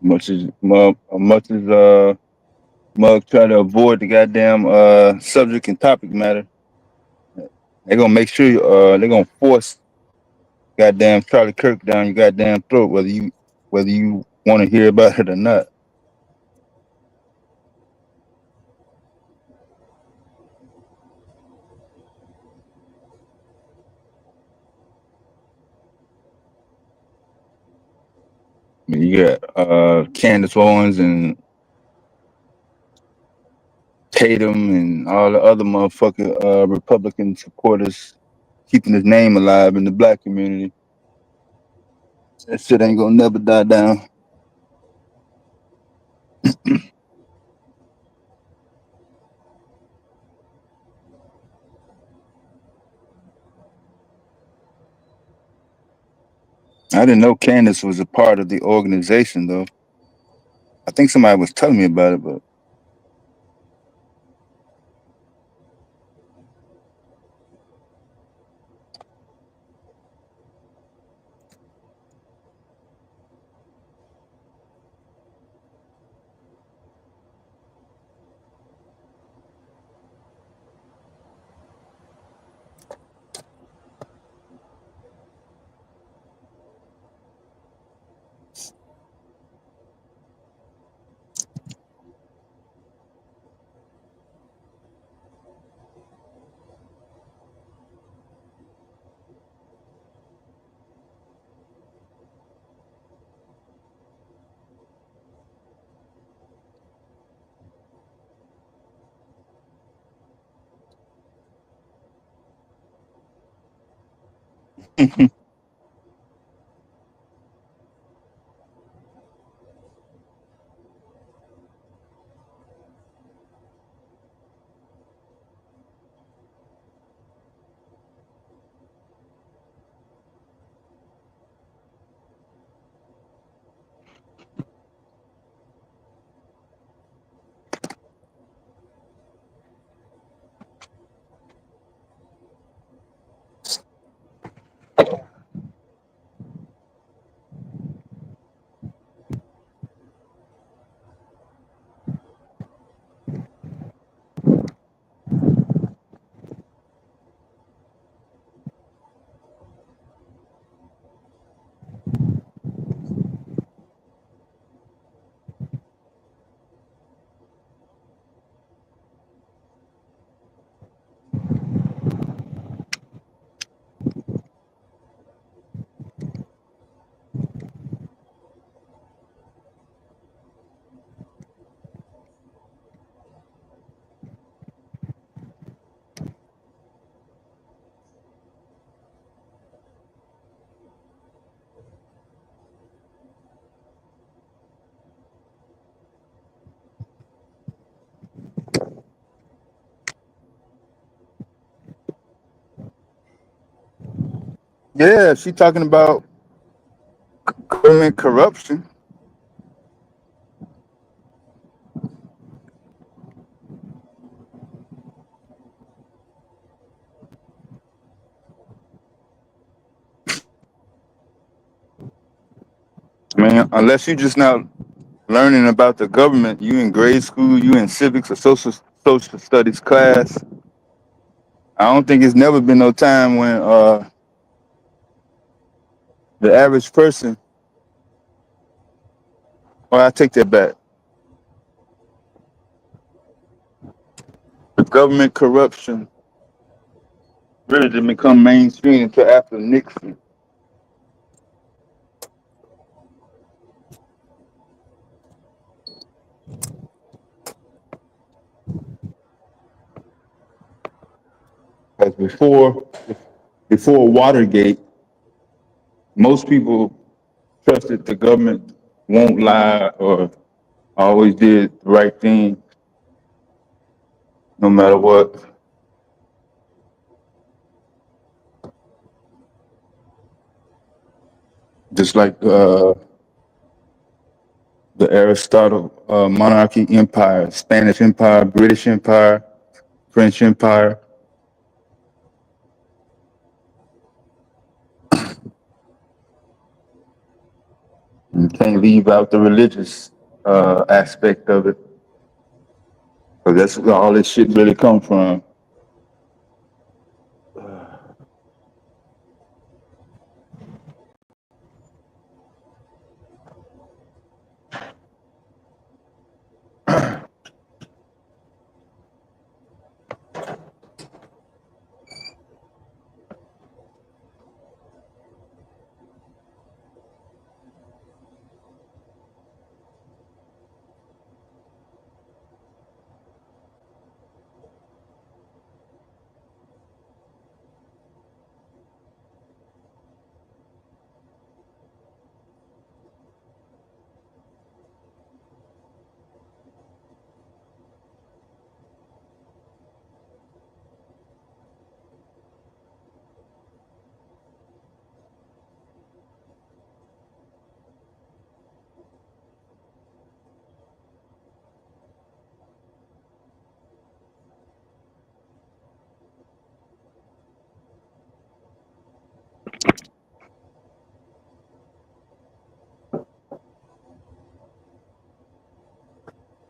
S6: Much as Mug try to avoid the goddamn subject and topic matter, they're gonna make sure they're gonna force goddamn Charlie Kirk down your goddamn throat, whether you want to hear about it or not. I mean, you got Candace Owens and Tatum and all the other motherfucking Republican supporters keeping his name alive in the black community. That shit ain't gonna never die down. I didn't know Candace was a part of the organization though. I think somebody was telling me about it, but Yeah, she talking about government corruption. Man, unless you just now learning about the government, you in grade school, you in civics or social studies class. I don't think it's never been no time when the average person, or I take that back. The government corruption really didn't become mainstream until after Nixon. Because before Watergate, most people trusted the government won't lie or always did the right thing no matter what. Just like the Aristotle monarchy empire, Spanish empire, British empire, French empire. You can't leave out the religious aspect of it, because that's where all this shit really come from.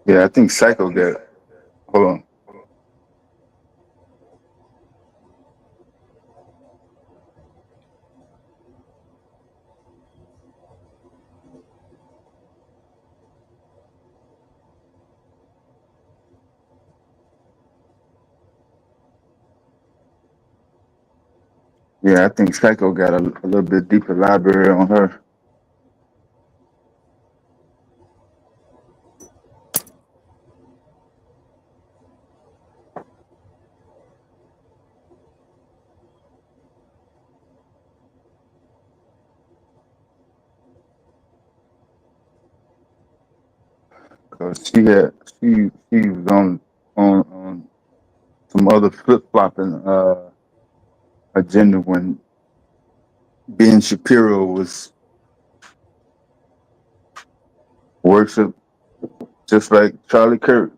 S6: Yeah, I think Psycho got. Hold on. Yeah, I think Psycho got a little bit deeper library on her. Cause she was on some other flip flopping agenda when Ben Shapiro was worship just like Charlie Kirk.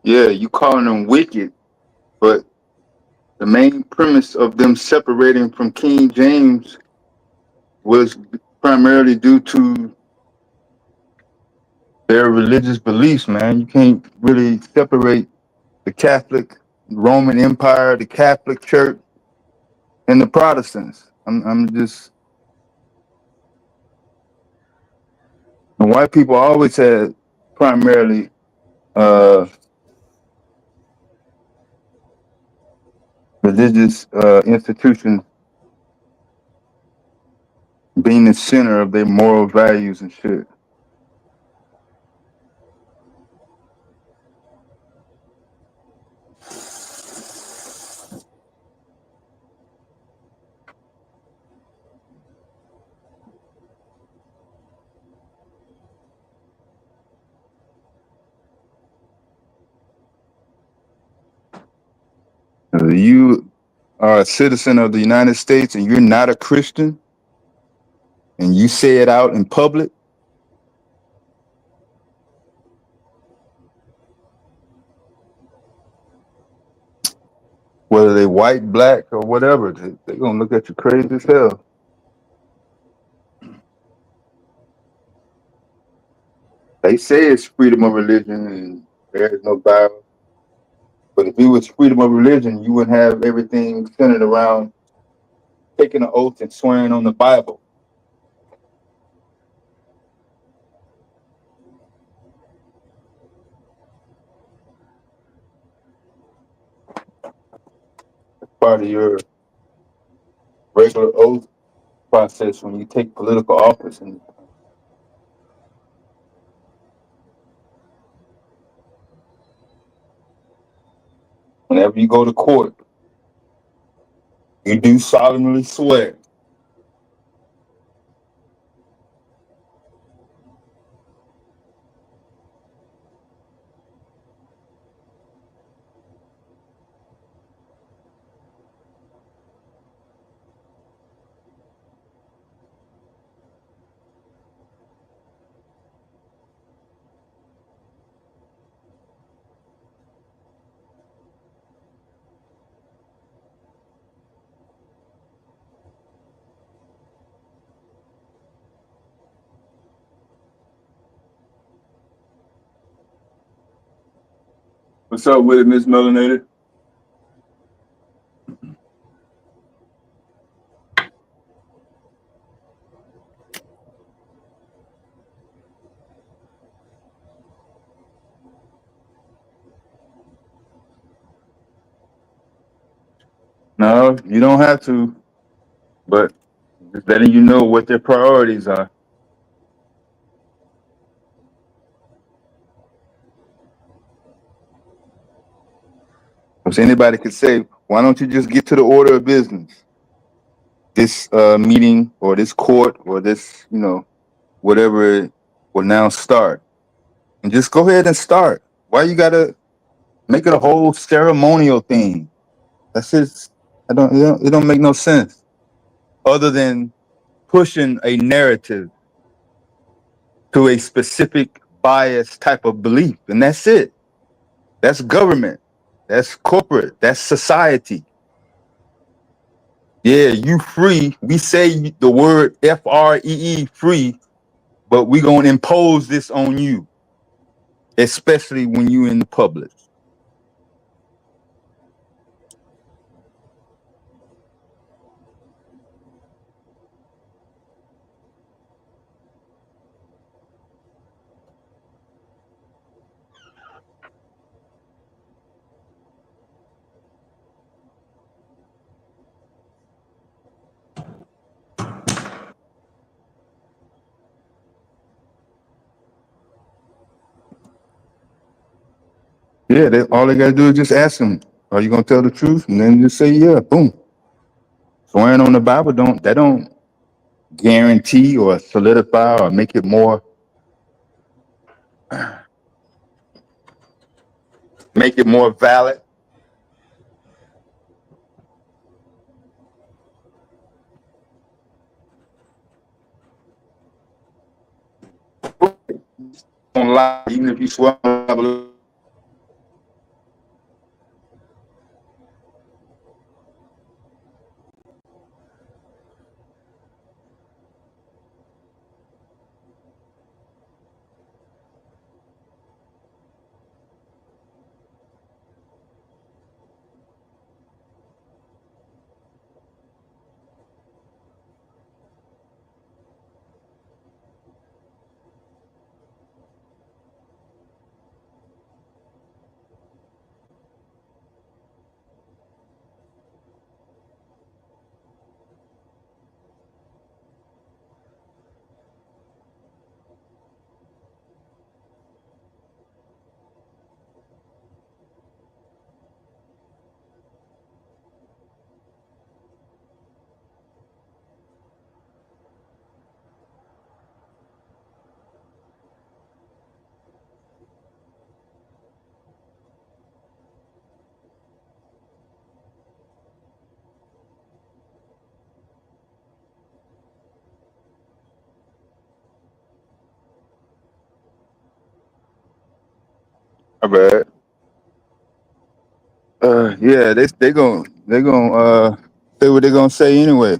S6: Yeah, you calling them wicked, but the main premise of them separating from King James was primarily due to their religious beliefs, man. You can't really separate the Catholic Roman Empire, the Catholic Church, and the Protestants. I'm just, and white people always had primarily religious institutions being the center of their moral values and shit. You are a citizen of the United States and you're not a Christian, and you say it out in public, whether they white, black, or whatever, they're gonna look at you crazy as hell. They say it's freedom of religion and there is no Bible. But if it was freedom of religion, you would have everything centered around taking an oath and swearing on the Bible. Part of your regular oath process when you take political office. And whenever you go to court, you do solemnly swear. What's up with it, Miss Melanated? No, you don't have to, but just letting you know what their priorities are. Because anybody could say, why don't you just get to the order of business? This meeting or this court or this, whatever it will now start. And just go ahead and start. Why you gotta make it a whole ceremonial thing? That's just, it don't make no sense. Other than pushing a narrative to a specific bias type of belief. And that's it. That's government. That's corporate. That's society. Yeah, you free. We say the word free, free, but we gonna impose this on you, especially when you in the public. Yeah, all they gotta do is just ask them, are you gonna tell the truth? And then just say, yeah, boom. Swearing on the Bible don't guarantee or solidify or make it more valid. Don't lie, even if you swear on the Bible. My bad. Yeah, they gonna say what they gonna say anyway.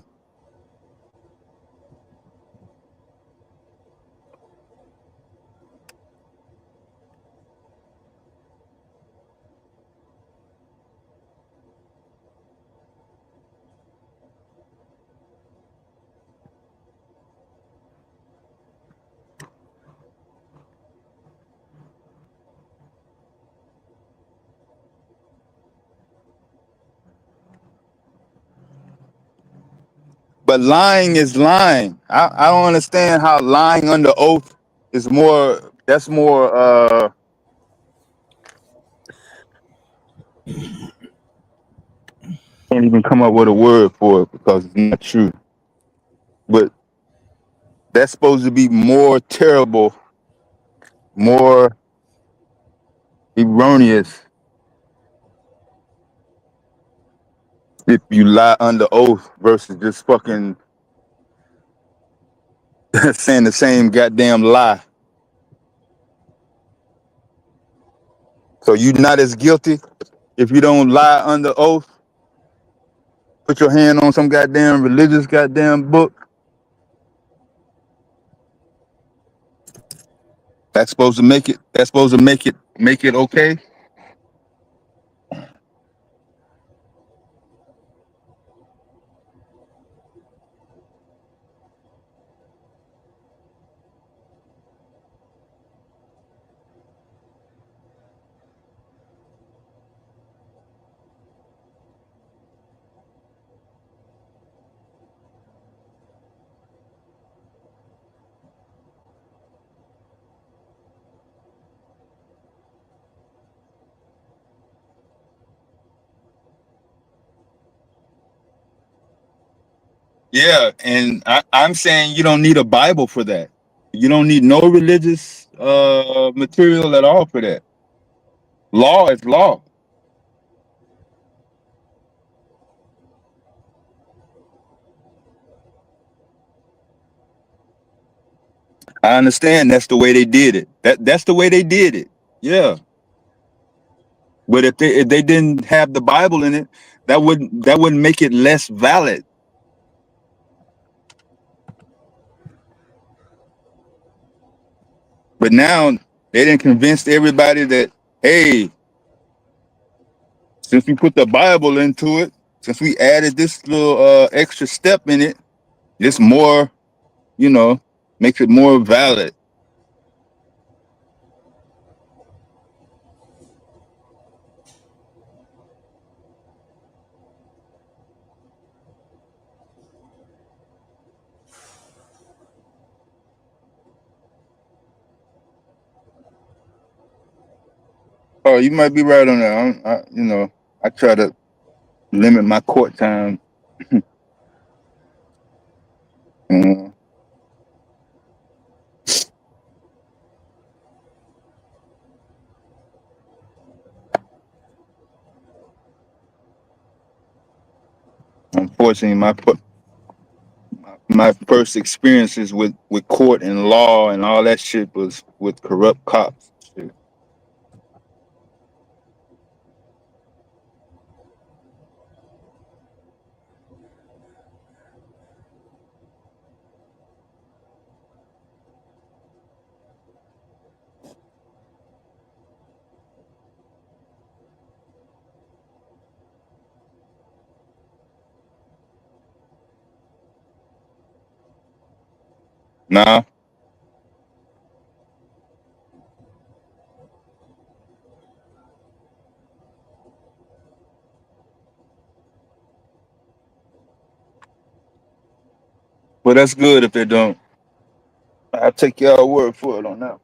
S6: But lying is lying. I don't understand how lying under oath is more. That's more. Can't even come up with a word for it because it's not true. But that's supposed to be more terrible, more erroneous if you lie under oath versus just fucking saying the same goddamn lie. So you're not as guilty if you don't lie under oath. Put your hand on some goddamn religious goddamn book. That's supposed to make it. That's supposed to make it okay. Yeah, and I'm saying you don't need a Bible for that. You don't need no religious material at all for that. Law is law. I understand that's the way they did it. That's the way they did it. Yeah. But if they didn't have the Bible in it, that wouldn't make it less valid. But now they didn't convince everybody that, hey, since we put the Bible into it, since we added this little extra step in it, it's more, makes it more valid. Oh, you might be right on that. I try to limit my court time. Mm, Unfortunately, my first experiences with court and law and all that shit was with corrupt cops. Shit. Nah, but that's good if they don't. I'll take y'all word for it on that.